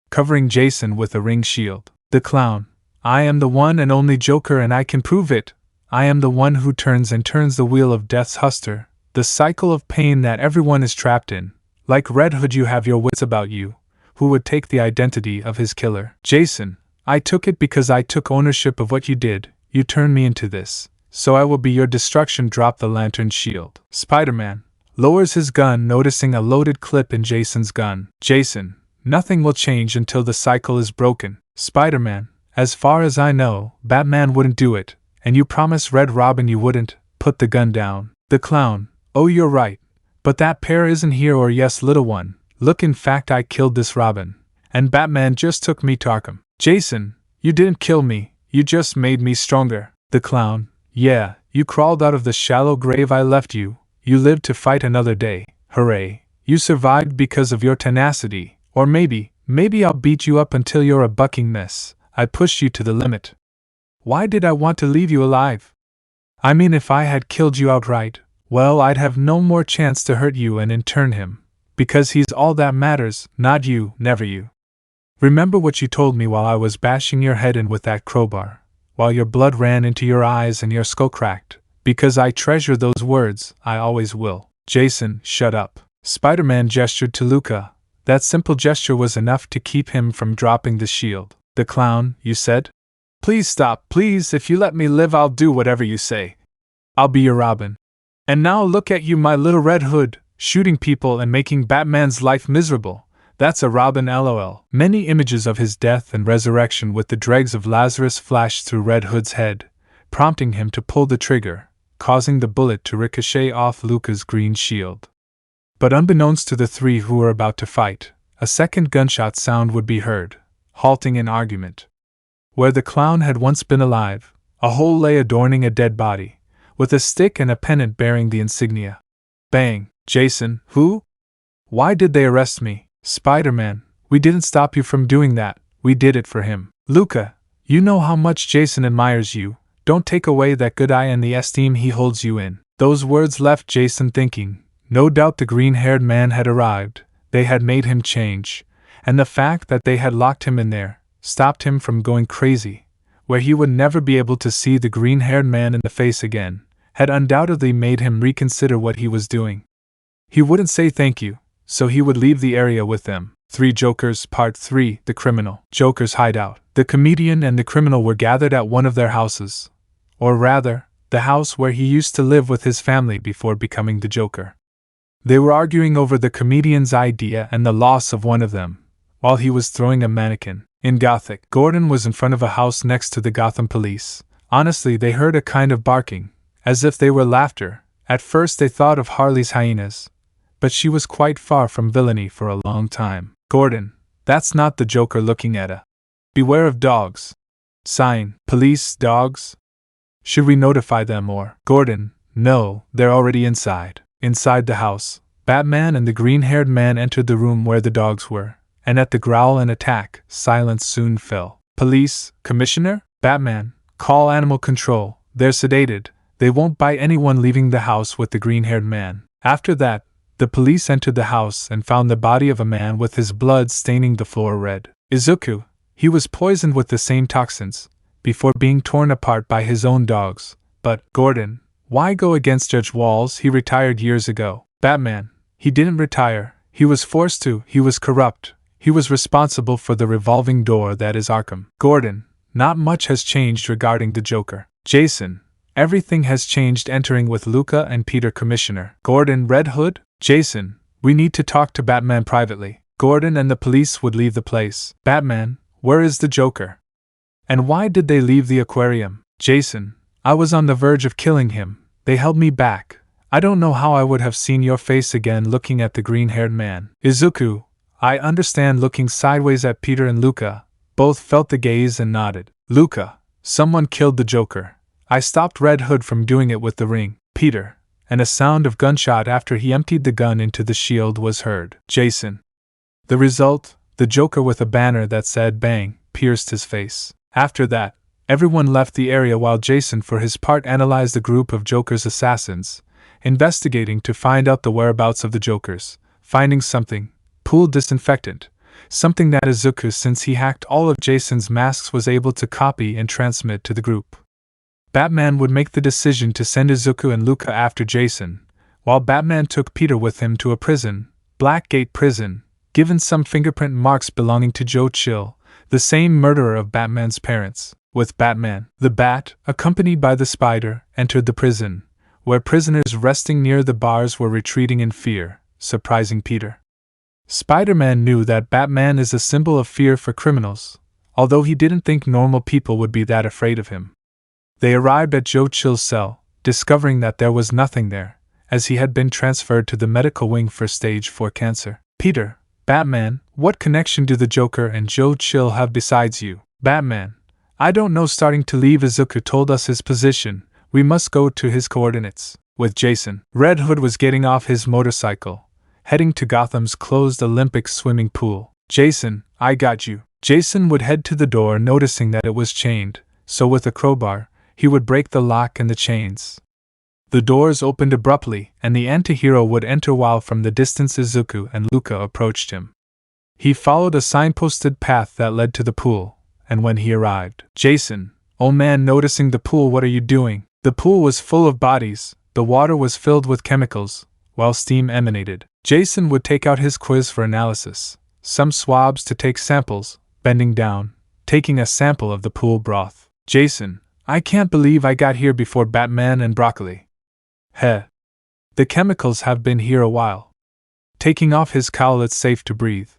Covering Jason with a ring shield. The clown, I am the one and only Joker, and I can prove it. I am the one who turns the wheel of death's huster, the cycle of pain that everyone is trapped in. Like Red Hood, you have your wits about you. Who would take the identity of his killer? Jason, I took it because I took ownership of what you did. You turned me into this, so I will be your destruction. Drop the lantern shield. Spider-Man lowers his gun, noticing a loaded clip in Jason's gun. Jason, nothing will change until the cycle is broken. Spider-Man, As far as I know, Batman wouldn't do it, and you promised Red Robin you wouldn't. Put the gun down. The clown. Oh, you're right. But that pair isn't here, or yes, little one. Look, in fact, I killed this Robin. And Batman just took me to Arkham. Jason, you didn't kill me, you just made me stronger. The clown. Yeah, you crawled out of the shallow grave I left you. You lived to fight another day. Hooray. You survived because of your tenacity. Or maybe I'll beat you up until you're a bucking mess. I pushed you to the limit. Why did I want to leave you alive? I mean, if I had killed you outright, well, I'd have no more chance to hurt you and in turn him. Because he's all that matters, not you, never you. Remember what you told me while I was bashing your head in with that crowbar, while your blood ran into your eyes and your skull cracked. Because I treasure those words, I always will. Jason, shut up. Spider-Man gestured to Luca. That simple gesture was enough to keep him from dropping the shield. The clown, you said? Please stop, please, if you let me live I'll do whatever you say. I'll be your Robin. And now look at you, my little Red Hood, shooting people and making Batman's life miserable. That's a Robin, lol. Many images of his death and resurrection with the dregs of Lazarus flashed through Red Hood's head, prompting him to pull the trigger, causing the bullet to ricochet off Luca's green shield. But unbeknownst to the three who were about to fight, a second gunshot sound would be heard, halting an argument. Where the clown had once been alive, a hole lay adorning a dead body, with a stick and a pennant bearing the insignia. Bang! Jason, who? Why did they arrest me? Spider-Man, we didn't stop you from doing that, we did it for him. Luca, you know how much Jason admires you, don't take away that good eye and the esteem he holds you in. Those words left Jason thinking. No doubt the green-haired man had arrived, they had made him change, and the fact that they had locked him in there stopped him from going crazy, where he would never be able to see the green-haired man in the face again, had undoubtedly made him reconsider what he was doing. He wouldn't say thank you, so he would leave the area with them. 3 Jokers Part 3 The Criminal. Joker's Hideout. The comedian and the criminal were gathered at one of their houses. Or rather, the house where he used to live with his family before becoming the Joker. They were arguing over the comedian's idea and the loss of one of them, while he was throwing a mannequin. In Gothic, Gordon was in front of a house next to the Gotham police. Honestly, they heard a kind of barking, as if they were laughter. At first they thought of Harley's hyenas, but she was quite far from villainy for a long time. Gordon, that's not the Joker looking at a. Beware of dogs. Sign, police, dogs? Should we notify them or? Gordon, no, they're already inside. Inside the house, Batman and the green-haired man entered the room where the dogs were, and at the growl and attack, silence soon fell. Police, Commissioner? Batman, call animal control, they're sedated, they won't bite anyone leaving the house with the green-haired man. After that, the police entered the house and found the body of a man with his blood staining the floor red. Izuku, he was poisoned with the same toxins, before being torn apart by his own dogs. But, Gordon, why go against Judge Walls? He retired years ago. Batman, he didn't retire, he was forced to, he was corrupt, he was responsible for the revolving door that is Arkham. Gordon, not much has changed regarding the Joker. Jason, everything has changed entering with Luca and Peter. Commissioner. Gordon, Red Hood? Jason, we need to talk to Batman privately. Gordon and the police would leave the place. Batman, where is the Joker? And why did they leave the aquarium? Jason, I was on the verge of killing him. They held me back. I don't know how I would have seen your face again looking at the green-haired man. Izuku, I understand. Looking sideways at Peter and Luca, both felt the gaze and nodded. Luca, someone killed the Joker. I stopped Red Hood from doing it with the ring. Peter, and a sound of gunshot after he emptied the gun into the shield was heard. Jason. The result, the Joker with a banner that said bang, pierced his face. After that, everyone left the area while Jason for his part analyzed the group of Joker's assassins, investigating to find out the whereabouts of the Jokers, finding something, pooled disinfectant, something that Izuku, since he hacked all of Jason's masks, was able to copy and transmit to the group. Batman would make the decision to send Izuku and Luca after Jason, while Batman took Peter with him to a prison, Blackgate Prison, given some fingerprint marks belonging to Joe Chill, the same murderer of Batman's parents. With Batman, the Bat, accompanied by the Spider, entered the prison, where prisoners resting near the bars were retreating in fear, surprising Peter. Spider-Man knew that Batman is a symbol of fear for criminals, although he didn't think normal people would be that afraid of him. They arrived at Joe Chill's cell, discovering that there was nothing there, as he had been transferred to the medical wing for stage 4 cancer. Peter, Batman, what connection do the Joker and Joe Chill have besides you? Batman, I don't know. Starting to leave. Izuku told us his position. We must go to his coordinates. With Jason, Red Hood was getting off his motorcycle, heading to Gotham's closed Olympic swimming pool. Jason, I got you. Jason would head to the door, noticing that it was chained, so with a crowbar, he would break the lock and the chains. The doors opened abruptly, and the anti-hero would enter while from the distance Izuku and Luca approached him. He followed a signposted path that led to the pool, and when he arrived, Jason, oh man, noticing the pool, what are you doing? The pool was full of bodies, the water was filled with chemicals, while steam emanated. Jason would take out his quiz for analysis, some swabs to take samples, bending down, taking a sample of the pool broth. Jason, I can't believe I got here before Batman and Broccoli. Heh. The chemicals have been here a while. Taking off his cowl, it's safe to breathe.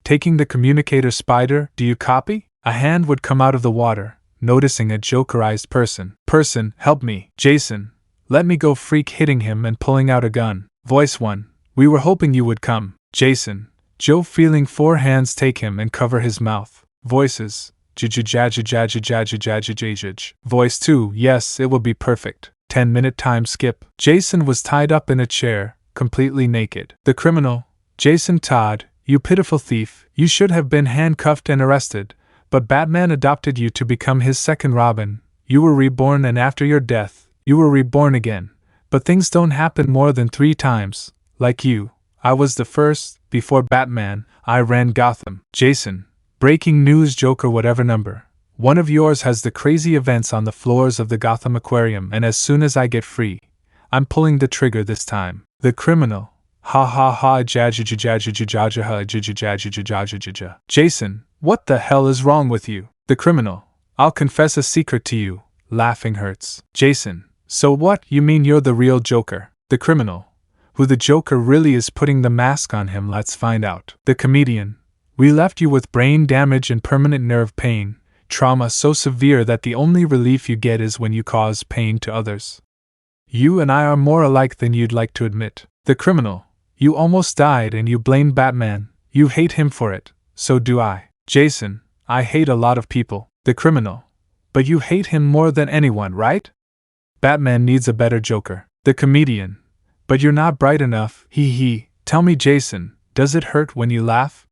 Taking the communicator. Spider, do you copy? A hand would come out of the water, noticing a Jokerized person. Person, help me. Jason, let me go. Freak hitting him and pulling out a gun. Voice 1, we were hoping you would come. Jason, Joe feeling 4 hands take him and cover his mouth. Voices, Voice 2, yes, it will be perfect. 10-minute time skip. Jason was tied up in a chair, completely naked. The criminal, Jason Todd, you pitiful thief, you should have been handcuffed and arrested, but Batman adopted you to become his second Robin. You were reborn, and after your death, you were reborn again. But things don't happen more than 3 times. Like you, I was the first. Before Batman, I ran Gotham. Jason, breaking news. Joker whatever number. One of yours has the crazy events on the floors of the Gotham Aquarium, and as soon as I get free, I'm pulling the trigger this time. The criminal. Ha ha ha. Jason, what the hell is wrong with you? The criminal. I'll confess a secret to you. Laughing hurts. Jason, so what? You mean you're the real Joker? The criminal. Who the Joker really is putting the mask on him, let's find out. The comedian. We left you with brain damage and permanent nerve pain, trauma so severe that the only relief you get is when you cause pain to others. You and I are more alike than you'd like to admit. The criminal. You almost died and you blame Batman. You hate him for it. So do I. Jason, I hate a lot of people. The criminal. But you hate him more than anyone, right? Batman needs a better Joker. The comedian. But you're not bright enough. Hee hee. Tell me, Jason, does it hurt when you laugh?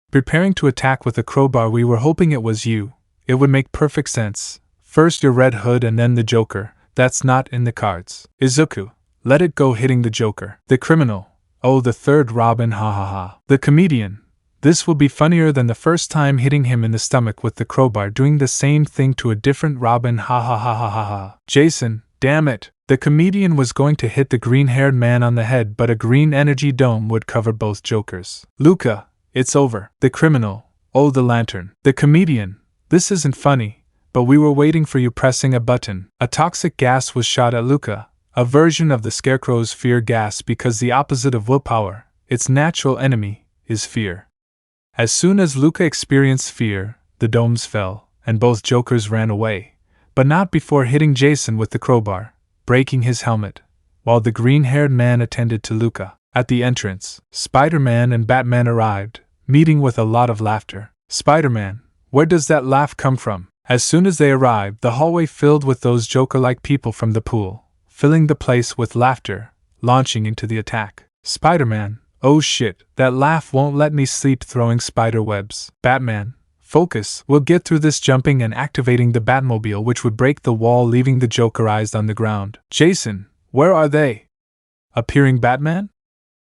Preparing to attack with a crowbar. We were hoping it was you. It would make perfect sense. First your Red Hood and then the Joker. That's not in the cards. Izuku, let it go. Hitting the Joker. The criminal. Oh, the third Robin, ha ha ha. The comedian. This will be funnier than the first time, hitting him in the stomach with the crowbar, doing the same thing to a different Robin, ha ha ha ha ha ha. Jason, damn it. The comedian was going to hit the green-haired man on the head, but a green energy dome would cover both Jokers. Luca, it's over. The criminal. Oh, the lantern. The comedian. This isn't funny, but we were waiting for you. Pressing a button. A toxic gas was shot at Luca, a version of the Scarecrow's fear gas, because the opposite of willpower, its natural enemy, is fear. As soon as Luca experienced fear, the domes fell, and both Jokers ran away, but not before hitting Jason with the crowbar, breaking his helmet, while the green-haired man attended to Luca. At the entrance, Spider-Man and Batman arrived, meeting with a lot of laughter. Spider-Man, where does that laugh come from? As soon as they arrived, the hallway filled with those Joker-like people from the pool, filling the place with laughter, launching into the attack. Spider-Man, oh shit, that laugh won't let me sleep. Throwing spider webs. Batman, focus, we'll get through this. Jumping and activating the Batmobile, which would break the wall, leaving the Jokerized on the ground. Jason, where are they? Appearing. Batman?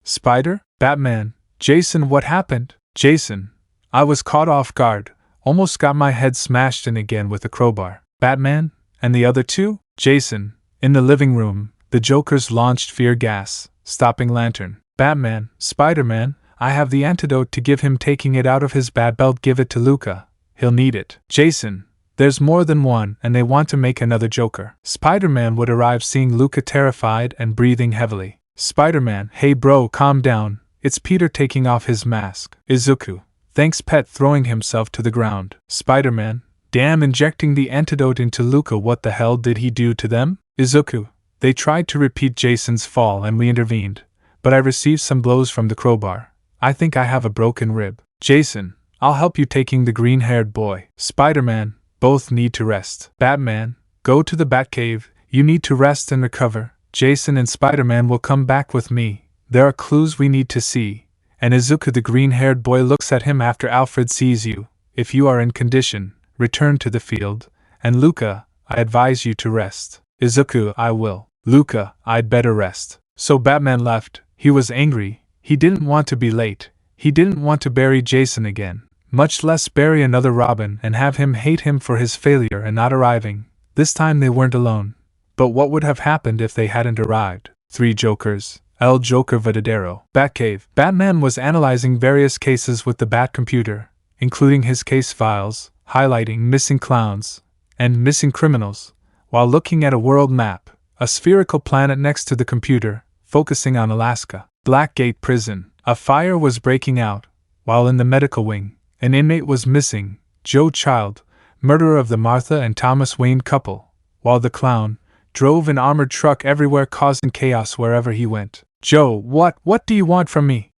Spider? Batman, Jason, what happened? Jason, I was caught off guard, almost got my head smashed in again with a crowbar. Batman, and the other two? Jason, in the living room, the Jokers launched fear gas, stopping Lantern. Batman, Spider-Man, I have the antidote to give him. Taking it out of his bat belt. Give it to Luca. He'll need it. Jason, there's more than one, and they want to make another Joker. Spider-Man would arrive, seeing Luca terrified and breathing heavily. Spider-Man, hey bro, calm down. It's Peter. Taking off his mask. Izuku, Thanks Pet, throwing himself to the ground. Spider-Man, damn, injecting the antidote into Luca, what the hell did he do to them? Izuku, they tried to repeat Jason's fall and we intervened, but I received some blows from the crowbar. I think I have a broken rib. Jason, I'll help you taking the green-haired boy. Spider-Man, both need to rest. Batman, go to the Batcave, you need to rest and recover. Jason and Spider-Man will come back with me. There are clues we need to see. And Izuku, the green-haired boy, looks at him after Alfred sees you. If you are in condition, return to the field. And Luca, I advise you to rest. Izuku, I will. Luca, I'd better rest. So Batman left. He was angry. He didn't want to be late. He didn't want to bury Jason again, much less bury another Robin and have him hate him for his failure and not arriving. This time they weren't alone. But what would have happened if they hadn't arrived? 3 Jokers. El Joker Verdadero. Batcave. Batman was analyzing various cases with the Bat computer, including his case files, highlighting missing clowns and missing criminals, while looking at a world map, a spherical planet next to the computer, focusing on Alaska. Blackgate Prison. A fire was breaking out, while in the medical wing, an inmate was missing, Joe Child, murderer of the Martha and Thomas Wayne couple, while the clown drove an armored truck everywhere causing chaos wherever he went. Joe, what do you want from me?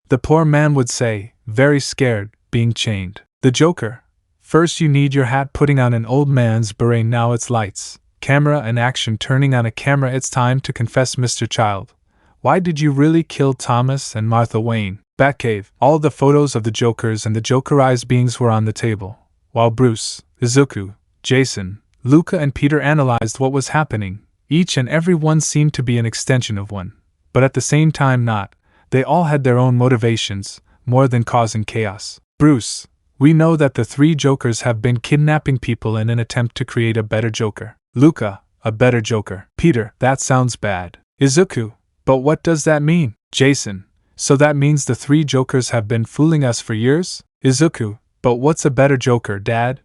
The poor man would say, very scared, being chained. The Joker. First you need your hat, putting on an old man's beret, now it's lights, camera and action, turning on a camera, it's time to confess, Mr. Child. Why did you really kill Thomas and Martha Wayne? Batcave. All the photos of the Jokers and the Jokerized beings were on the table, while Bruce, Izuku, Jason, Luca and Peter analyzed what was happening. Each and every one seemed to be an extension of one, but at the same time not. They all had their own motivations, more than causing chaos. Bruce, we know that the 3 Jokers have been kidnapping people in an attempt to create a better Joker. Luca, a better Joker. Peter, that sounds bad. Izuku, but what does that mean? Jason, so that means the 3 Jokers have been fooling us for years? Izuku, but what's a better Joker, Dad?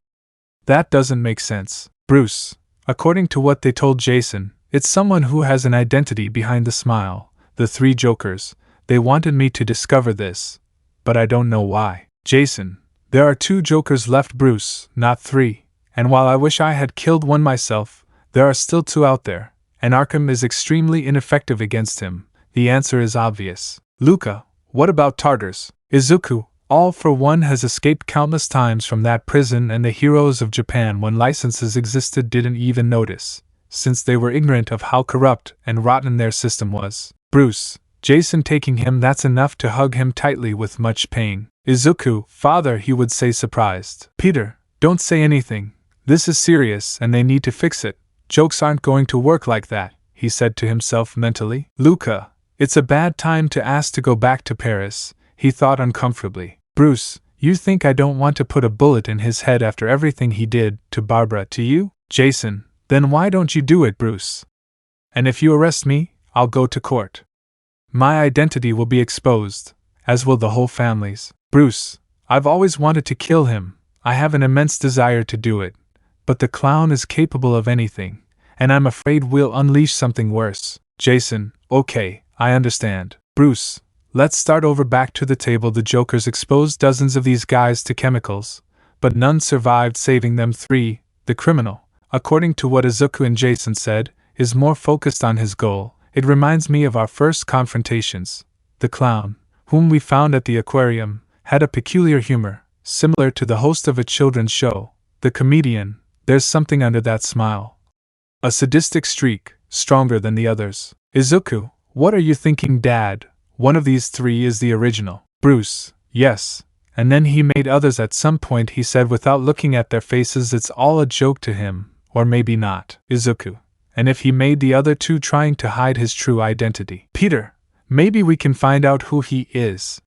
That doesn't make sense. Bruce, according to what they told Jason, it's someone who has an identity behind the smile. The 3 Jokers, they wanted me to discover this, but I don't know why. Jason, there are 2 Jokers left, Bruce, not 3, and while I wish I had killed one myself, there are still 2 out there. And Arkham is extremely ineffective against him. The answer is obvious. Luca, what about Tartars? Izuku, all for one, has escaped countless times from that prison, and the heroes of Japan, when licenses existed, didn't even notice, since they were ignorant of how corrupt and rotten their system was. Bruce, Jason taking him, that's enough to hug him tightly with much pain. Izuku, father, he would say, surprised. Peter, don't say anything. This is serious and they need to fix it. Jokes aren't going to work like that, he said to himself mentally. Luca, it's a bad time to ask to go back to Paris, he thought uncomfortably. Bruce, you think I don't want to put a bullet in his head after everything he did to Barbara, to you? Jason, then why don't you do it, Bruce? And if you arrest me, I'll go to court. My identity will be exposed, as will the whole family's. Bruce, I've always wanted to kill him. I have an immense desire to do it. But the clown is capable of anything, and I'm afraid we'll unleash something worse. Jason, okay, I understand. Bruce, let's start over. Back to the table. The Jokers exposed dozens of these guys to chemicals, but none survived, saving them 3. The criminal, according to what Izuku and Jason said, is more focused on his goal. It reminds me of our first confrontations. The clown, whom we found at the aquarium, had a peculiar humor, similar to the host of a children's show. The comedian, there's something under that smile. A sadistic streak, stronger than the others. Izuku, what are you thinking, Dad? One of these 3 is the original. Bruce, yes. And then he made others at some point, he said without looking at their faces. It's all a joke to him, or maybe not. Izuku, and if he made the other 2 trying to hide his true identity? Peter, maybe we can find out who he is.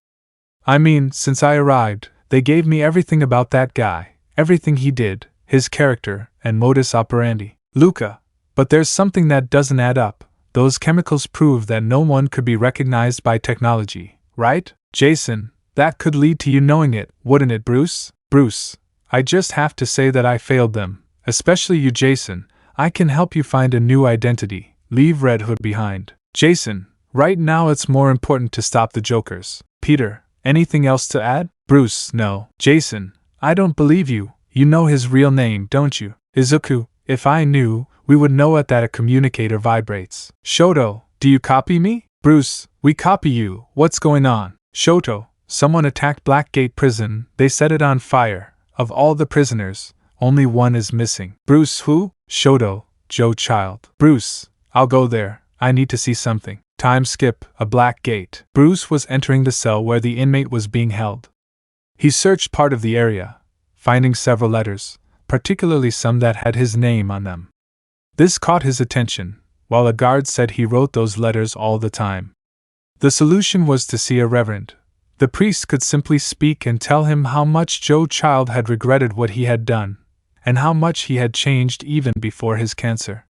I mean, since I arrived, they gave me everything about that guy, everything he did, his character, and modus operandi. Luca, but there's something that doesn't add up. Those chemicals prove that no one could be recognized by technology, right? Jason, that could lead to you knowing it, wouldn't it, Bruce? Bruce, I just have to say that I failed them, especially you, Jason. I can help you find a new identity. Leave Red Hood behind. Jason, right now it's more important to stop the Jokers. Peter, anything else to add? Bruce, no. Jason, I don't believe you. You know his real name, don't you? Izuku, if I knew, we would know it that a communicator vibrates. Shoto, do you copy me? Bruce, we copy you. What's going on? Shoto, someone attacked Blackgate Prison. They set it on fire. Of all the prisoners, only one is missing. Bruce, who? Shoto, Joe Child. Bruce, I'll go there. I need to see something. Time skip, a black gate. Bruce was entering the cell where the inmate was being held. He searched part of the area, finding several letters, particularly some that had his name on them. This caught his attention, while a guard said he wrote those letters all the time. The solution was to see a reverend. The priest could simply speak and tell him how much Joe Child had regretted what he had done, and how much he had changed even before his cancer.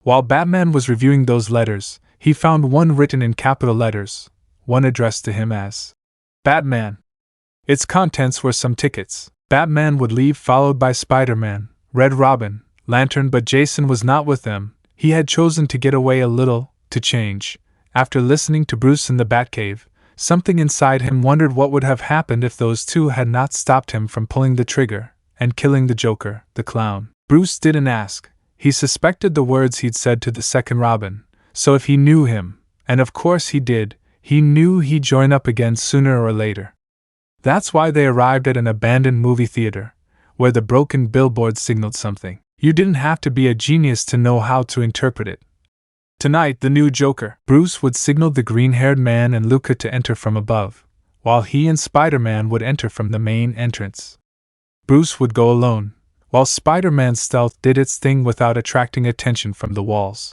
While Batman was reviewing those letters, he found one written in capital letters, one addressed to him as Batman. Its contents were some tickets. Batman would leave, followed by Spider-Man, Red Robin, Lantern, but Jason was not with them. He had chosen to get away a little, to change. After listening to Bruce in the Batcave, something inside him wondered what would have happened if those two had not stopped him from pulling the trigger and killing the Joker, the clown. Bruce didn't ask. He suspected the words he'd said to the second Robin, so if he knew him, and of course he did, he knew he'd join up again sooner or later. That's why they arrived at an abandoned movie theater, where the broken billboard signaled something. You didn't have to be a genius to know how to interpret it. Tonight, the new Joker. Bruce would signal the green-haired man and Luca to enter from above, while he and Spider-Man would enter from the main entrance. Bruce would go alone, while Spider-Man's stealth did its thing without attracting attention from the walls.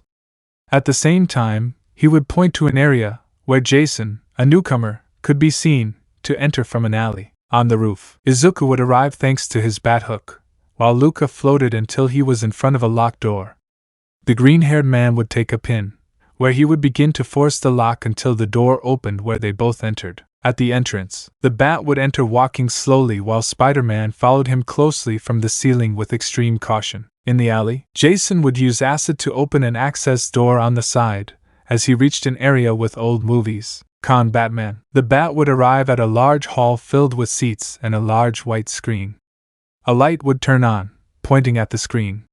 At the same time, he would point to an area where Jason, a newcomer, could be seen to enter from an alley. On the roof, Izuku would arrive thanks to his bat hook, while Luca floated until he was in front of a locked door. The green-haired man would take a pin, where he would begin to force the lock until the door opened where they both entered. At the entrance, the bat would enter walking slowly while Spider-Man followed him closely from the ceiling with extreme caution. In the alley, Jason would use acid to open an access door on the side, as he reached an area with old movies. Con Batman. The bat would arrive at a large hall filled with seats and a large white screen. A light would turn on, pointing at the screen.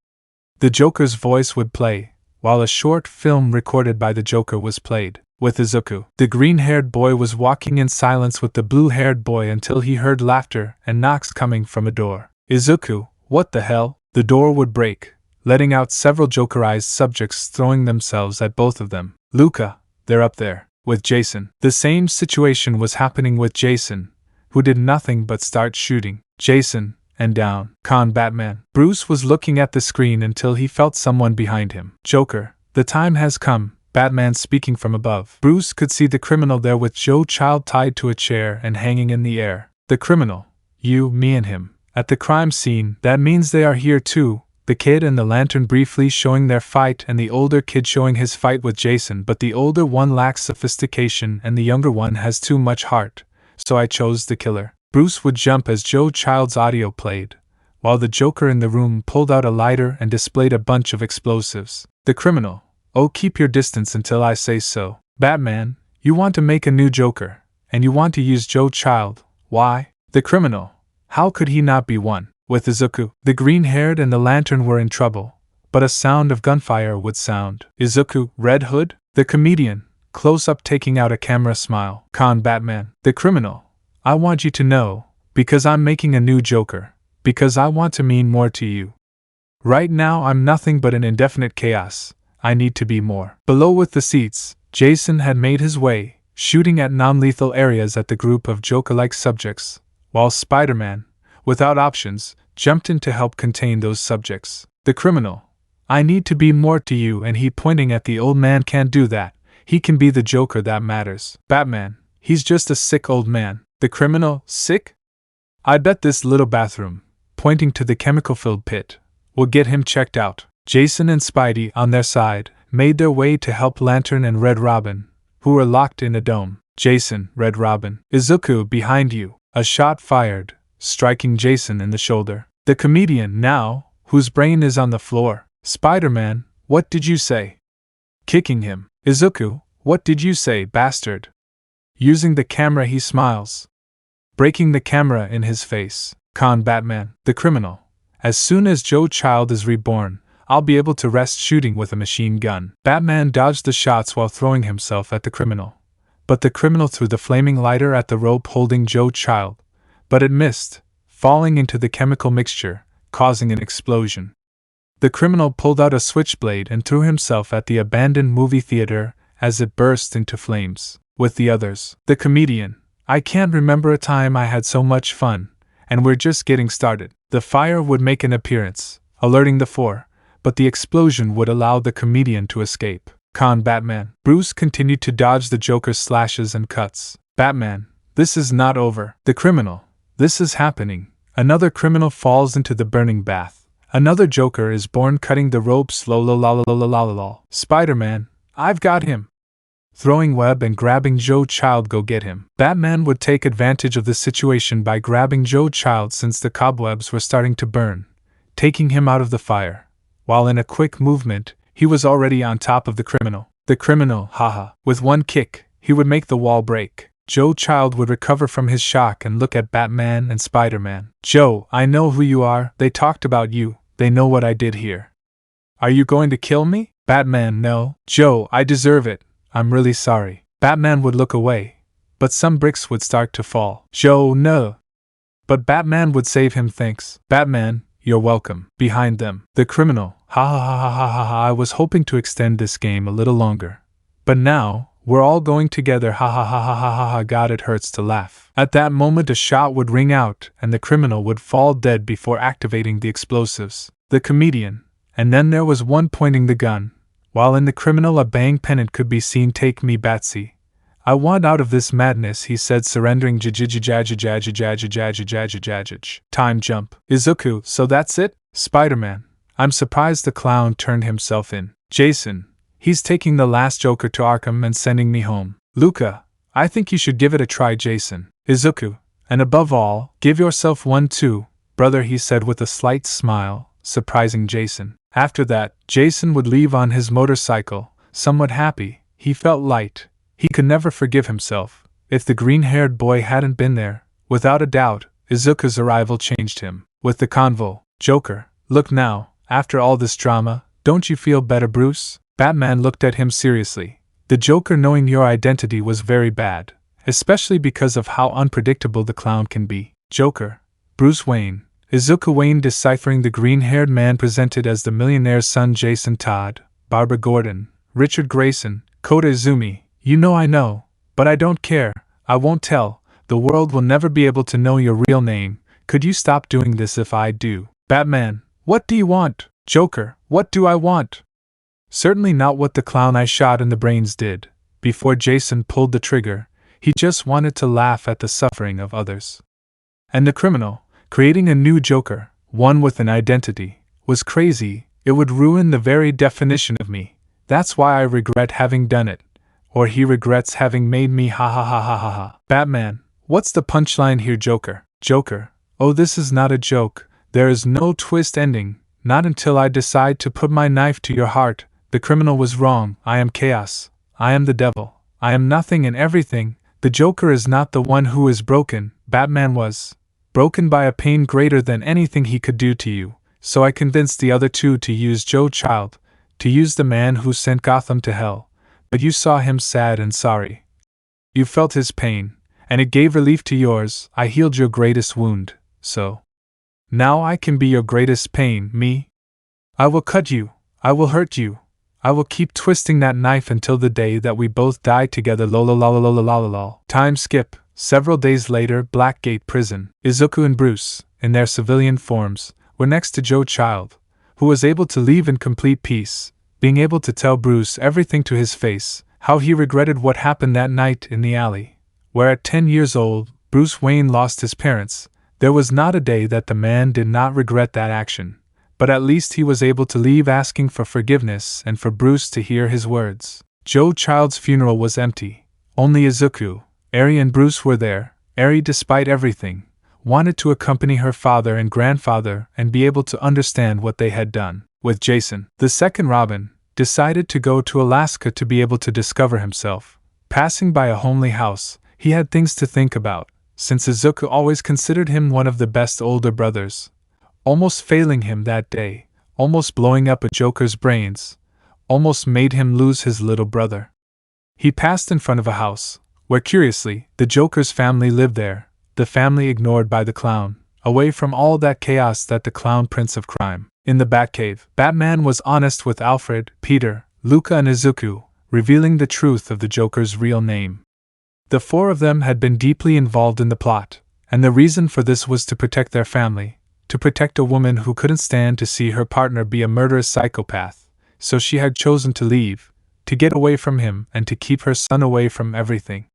The Joker's voice would play, while a short film recorded by the Joker was played. With Izuku, the green-haired boy was walking in silence with the blue-haired boy until he heard laughter and knocks coming from a door. Izuku, what the hell? The door would break, letting out several Jokerized subjects throwing themselves at both of them. Luca, they're up there. With Jason, the same situation was happening with Jason, who did nothing but start shooting. Jason, and down. Con Batman. Bruce was looking at the screen until he felt someone behind him. Joker, the time has come. Batman speaking from above. Bruce could see the criminal there with Joe Child tied to a chair and hanging in the air. The criminal. You, me and him. At the crime scene, that means they are here too. The kid and the Lantern briefly showing their fight and the older kid showing his fight with Jason, but the older one lacks sophistication and the younger one has too much heart, so I chose the killer. Bruce would jump as Joe Child's audio played, while the Joker in the room pulled out a lighter and displayed a bunch of explosives. The criminal. Oh, keep your distance until I say so. Batman, you want to make a new Joker, and you want to use Joe Child. Why? The criminal. How could he not be one? With Izuku, the green-haired and the Lantern were in trouble, but a sound of gunfire would sound. Izuku, Red Hood? The comedian, close-up taking out a camera smile. Con Batman, the criminal. I want you to know, because I'm making a new Joker, because I want to mean more to you. Right now I'm nothing but an indefinite chaos. I need to be more. Below with the seats, Jason had made his way, shooting at non-lethal areas at the group of Joker-like subjects, while Spider-Man, without options, jumped in to help contain those subjects. The criminal. I need to be more to you, and he pointing at the old man can't do that. He can be the Joker that matters. Batman. He's just a sick old man. The criminal, sick? I bet this little bathroom, pointing to the chemical-filled pit, will get him checked out. Jason and Spidey, on their side, made their way to help Lantern and Red Robin, who were locked in a dome. Jason, Red Robin. Izuku, behind you. A shot fired, striking Jason in the shoulder. The comedian, now, whose brain is on the floor. Spider-Man, what did you say? Kicking him. Izuku, what did you say, bastard? Using the camera he smiles. breaking the camera in his face. Batman, the criminal. As soon as Joe Child is reborn, I'll be able to rest shooting with a machine gun. Batman dodged the shots while throwing himself at the criminal. But the criminal threw the flaming lighter at the rope holding Joe Child, but it missed, falling into the chemical mixture, causing an explosion. The criminal pulled out a switchblade and threw himself at the abandoned movie theater as it burst into flames. With the others, the comedian, I can't remember a time I had so much fun, and we're just getting started. The fire would make an appearance, alerting the four, but the explosion would allow the comedian to escape. Batman. Bruce continued to dodge the Joker's slashes and cuts. Batman, this is not over. The criminal, this is happening. Another criminal falls into the burning bath. Another Joker is born cutting the ropes. Lol. Spider-Man, I've got him. Throwing web and grabbing Joe Child. Go get him. Batman would take advantage of the situation by grabbing Joe Child since the cobwebs were starting to burn, taking him out of the fire. While in a quick movement, he was already on top of the criminal. The criminal, haha. With one kick, he would make the wall break. Joe Child would recover from his shock and look at Batman and Spider-Man. Joe, I know who you are. They talked about you. They know what I did here. Are you going to kill me? Batman, no. Joe, I deserve it. I'm really sorry. Batman would look away, but some bricks would start to fall. Joe, no. But Batman would save him. Thanks. Batman, you're welcome. Behind them, the criminal. Ha ha ha ha ha ha. I was hoping to extend this game a little longer. But now, we're all going together. Ha ha ha ha ha ha ha. God, it hurts to laugh. At that moment, a shot would ring out and the criminal would fall dead before activating the explosives. The comedian. And then there was one pointing the gun. While in the criminal, a bang pennant could be seen. Take me, Batsy. I want out of this madness, he said, surrendering. Time jump. Izuku, so that's it? Spider-Man. I'm surprised the clown turned himself in. Jason. He's taking the last Joker to Arkham and sending me home. Luca. I think you should give it a try, Jason. Izuku. And above all, give yourself one too, brother, he said with a slight smile, surprising Jason. After that, Jason would leave on his motorcycle, somewhat happy. He felt light. He could never forgive himself. If the green-haired boy hadn't been there, without a doubt, Izuku's arrival changed him. With the convo, Joker, look now, after all this drama, don't you feel better, Bruce? Batman looked at him seriously. The Joker knowing your identity was very bad, especially because of how unpredictable the clown can be. Joker, Bruce Wayne. Izuku Wayne deciphering the green-haired man presented as the millionaire's son. Jason Todd, Barbara Gordon, Richard Grayson, Kota Izumi. You know I know, but I don't care. I won't tell. The world will never be able to know your real name. Could you stop doing this if I do? Batman, what do you want? Joker, what do I want? Certainly not what the clown I shot in the brains did. Before Jason pulled the trigger, he just wanted to laugh at the suffering of others. And the criminal, creating a new Joker, one with an identity, was crazy. It would ruin the very definition of me. That's why I regret having done it. Or he regrets having made me. Ha ha ha ha ha ha. Batman, what's the punchline here, Joker? Joker, oh, this is not a joke. There is no twist ending, not until I decide to put my knife to your heart. The criminal was wrong. I am chaos. I am the devil. I am nothing and everything. The Joker is not the one who is broken. Batman was broken by a pain greater than anything he could do to you, so I convinced the other two to use Joe Child, to use the man who sent Gotham to hell, but you saw him sad and sorry. You felt his pain, and it gave relief to yours. I healed your greatest wound, so now I can be your greatest pain, me. I will cut you, I will hurt you, I will keep twisting that knife until the day that we both die together. Lol. Time skip. Several days later, Blackgate Prison. Izuku and Bruce, in their civilian forms, were next to Joe Child, who was able to leave in complete peace, being able to tell Bruce everything to his face, how he regretted what happened that night in the alley, where at 10 years old, Bruce Wayne lost his parents. There was not a day that the man did not regret that action, but at least he was able to leave asking for forgiveness and for Bruce to hear his words. Joe Child's funeral was empty. Only Izuku, Eri and Bruce were there. Eri, despite everything, wanted to accompany her father and grandfather and be able to understand what they had done. With Jason, the second Robin, decided to go to Alaska to be able to discover himself. Passing by a homely house, he had things to think about. since Izuku always considered him one of the best older brothers, almost failing him that day, almost blowing up a Joker's brains, almost made him lose his little brother. He passed in front of a house, where curiously, the Joker's family lived there, the family ignored by the clown, away from all that chaos that the clown prince of crime. In the Batcave, Batman was honest with Alfred, Peter, Luca and Izuku, revealing the truth of the Joker's real name. The four of them had been deeply involved in the plot, and the reason for this was to protect their family, to protect a woman who couldn't stand to see her partner be a murderous psychopath, so she had chosen to leave, to get away from him and to keep her son away from everything.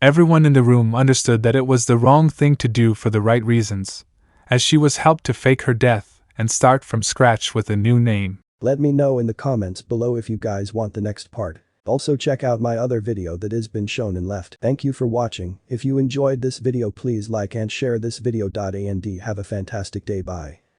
Everyone in the room understood that it was the wrong thing to do for the right reasons, as she was helped to fake her death and start from scratch with a new name. Let me know in the comments below if you guys want the next part. Also check out my other video that has been shown and left. Thank you for watching. If you enjoyed this video please like and share this video. And have a fantastic day. Bye.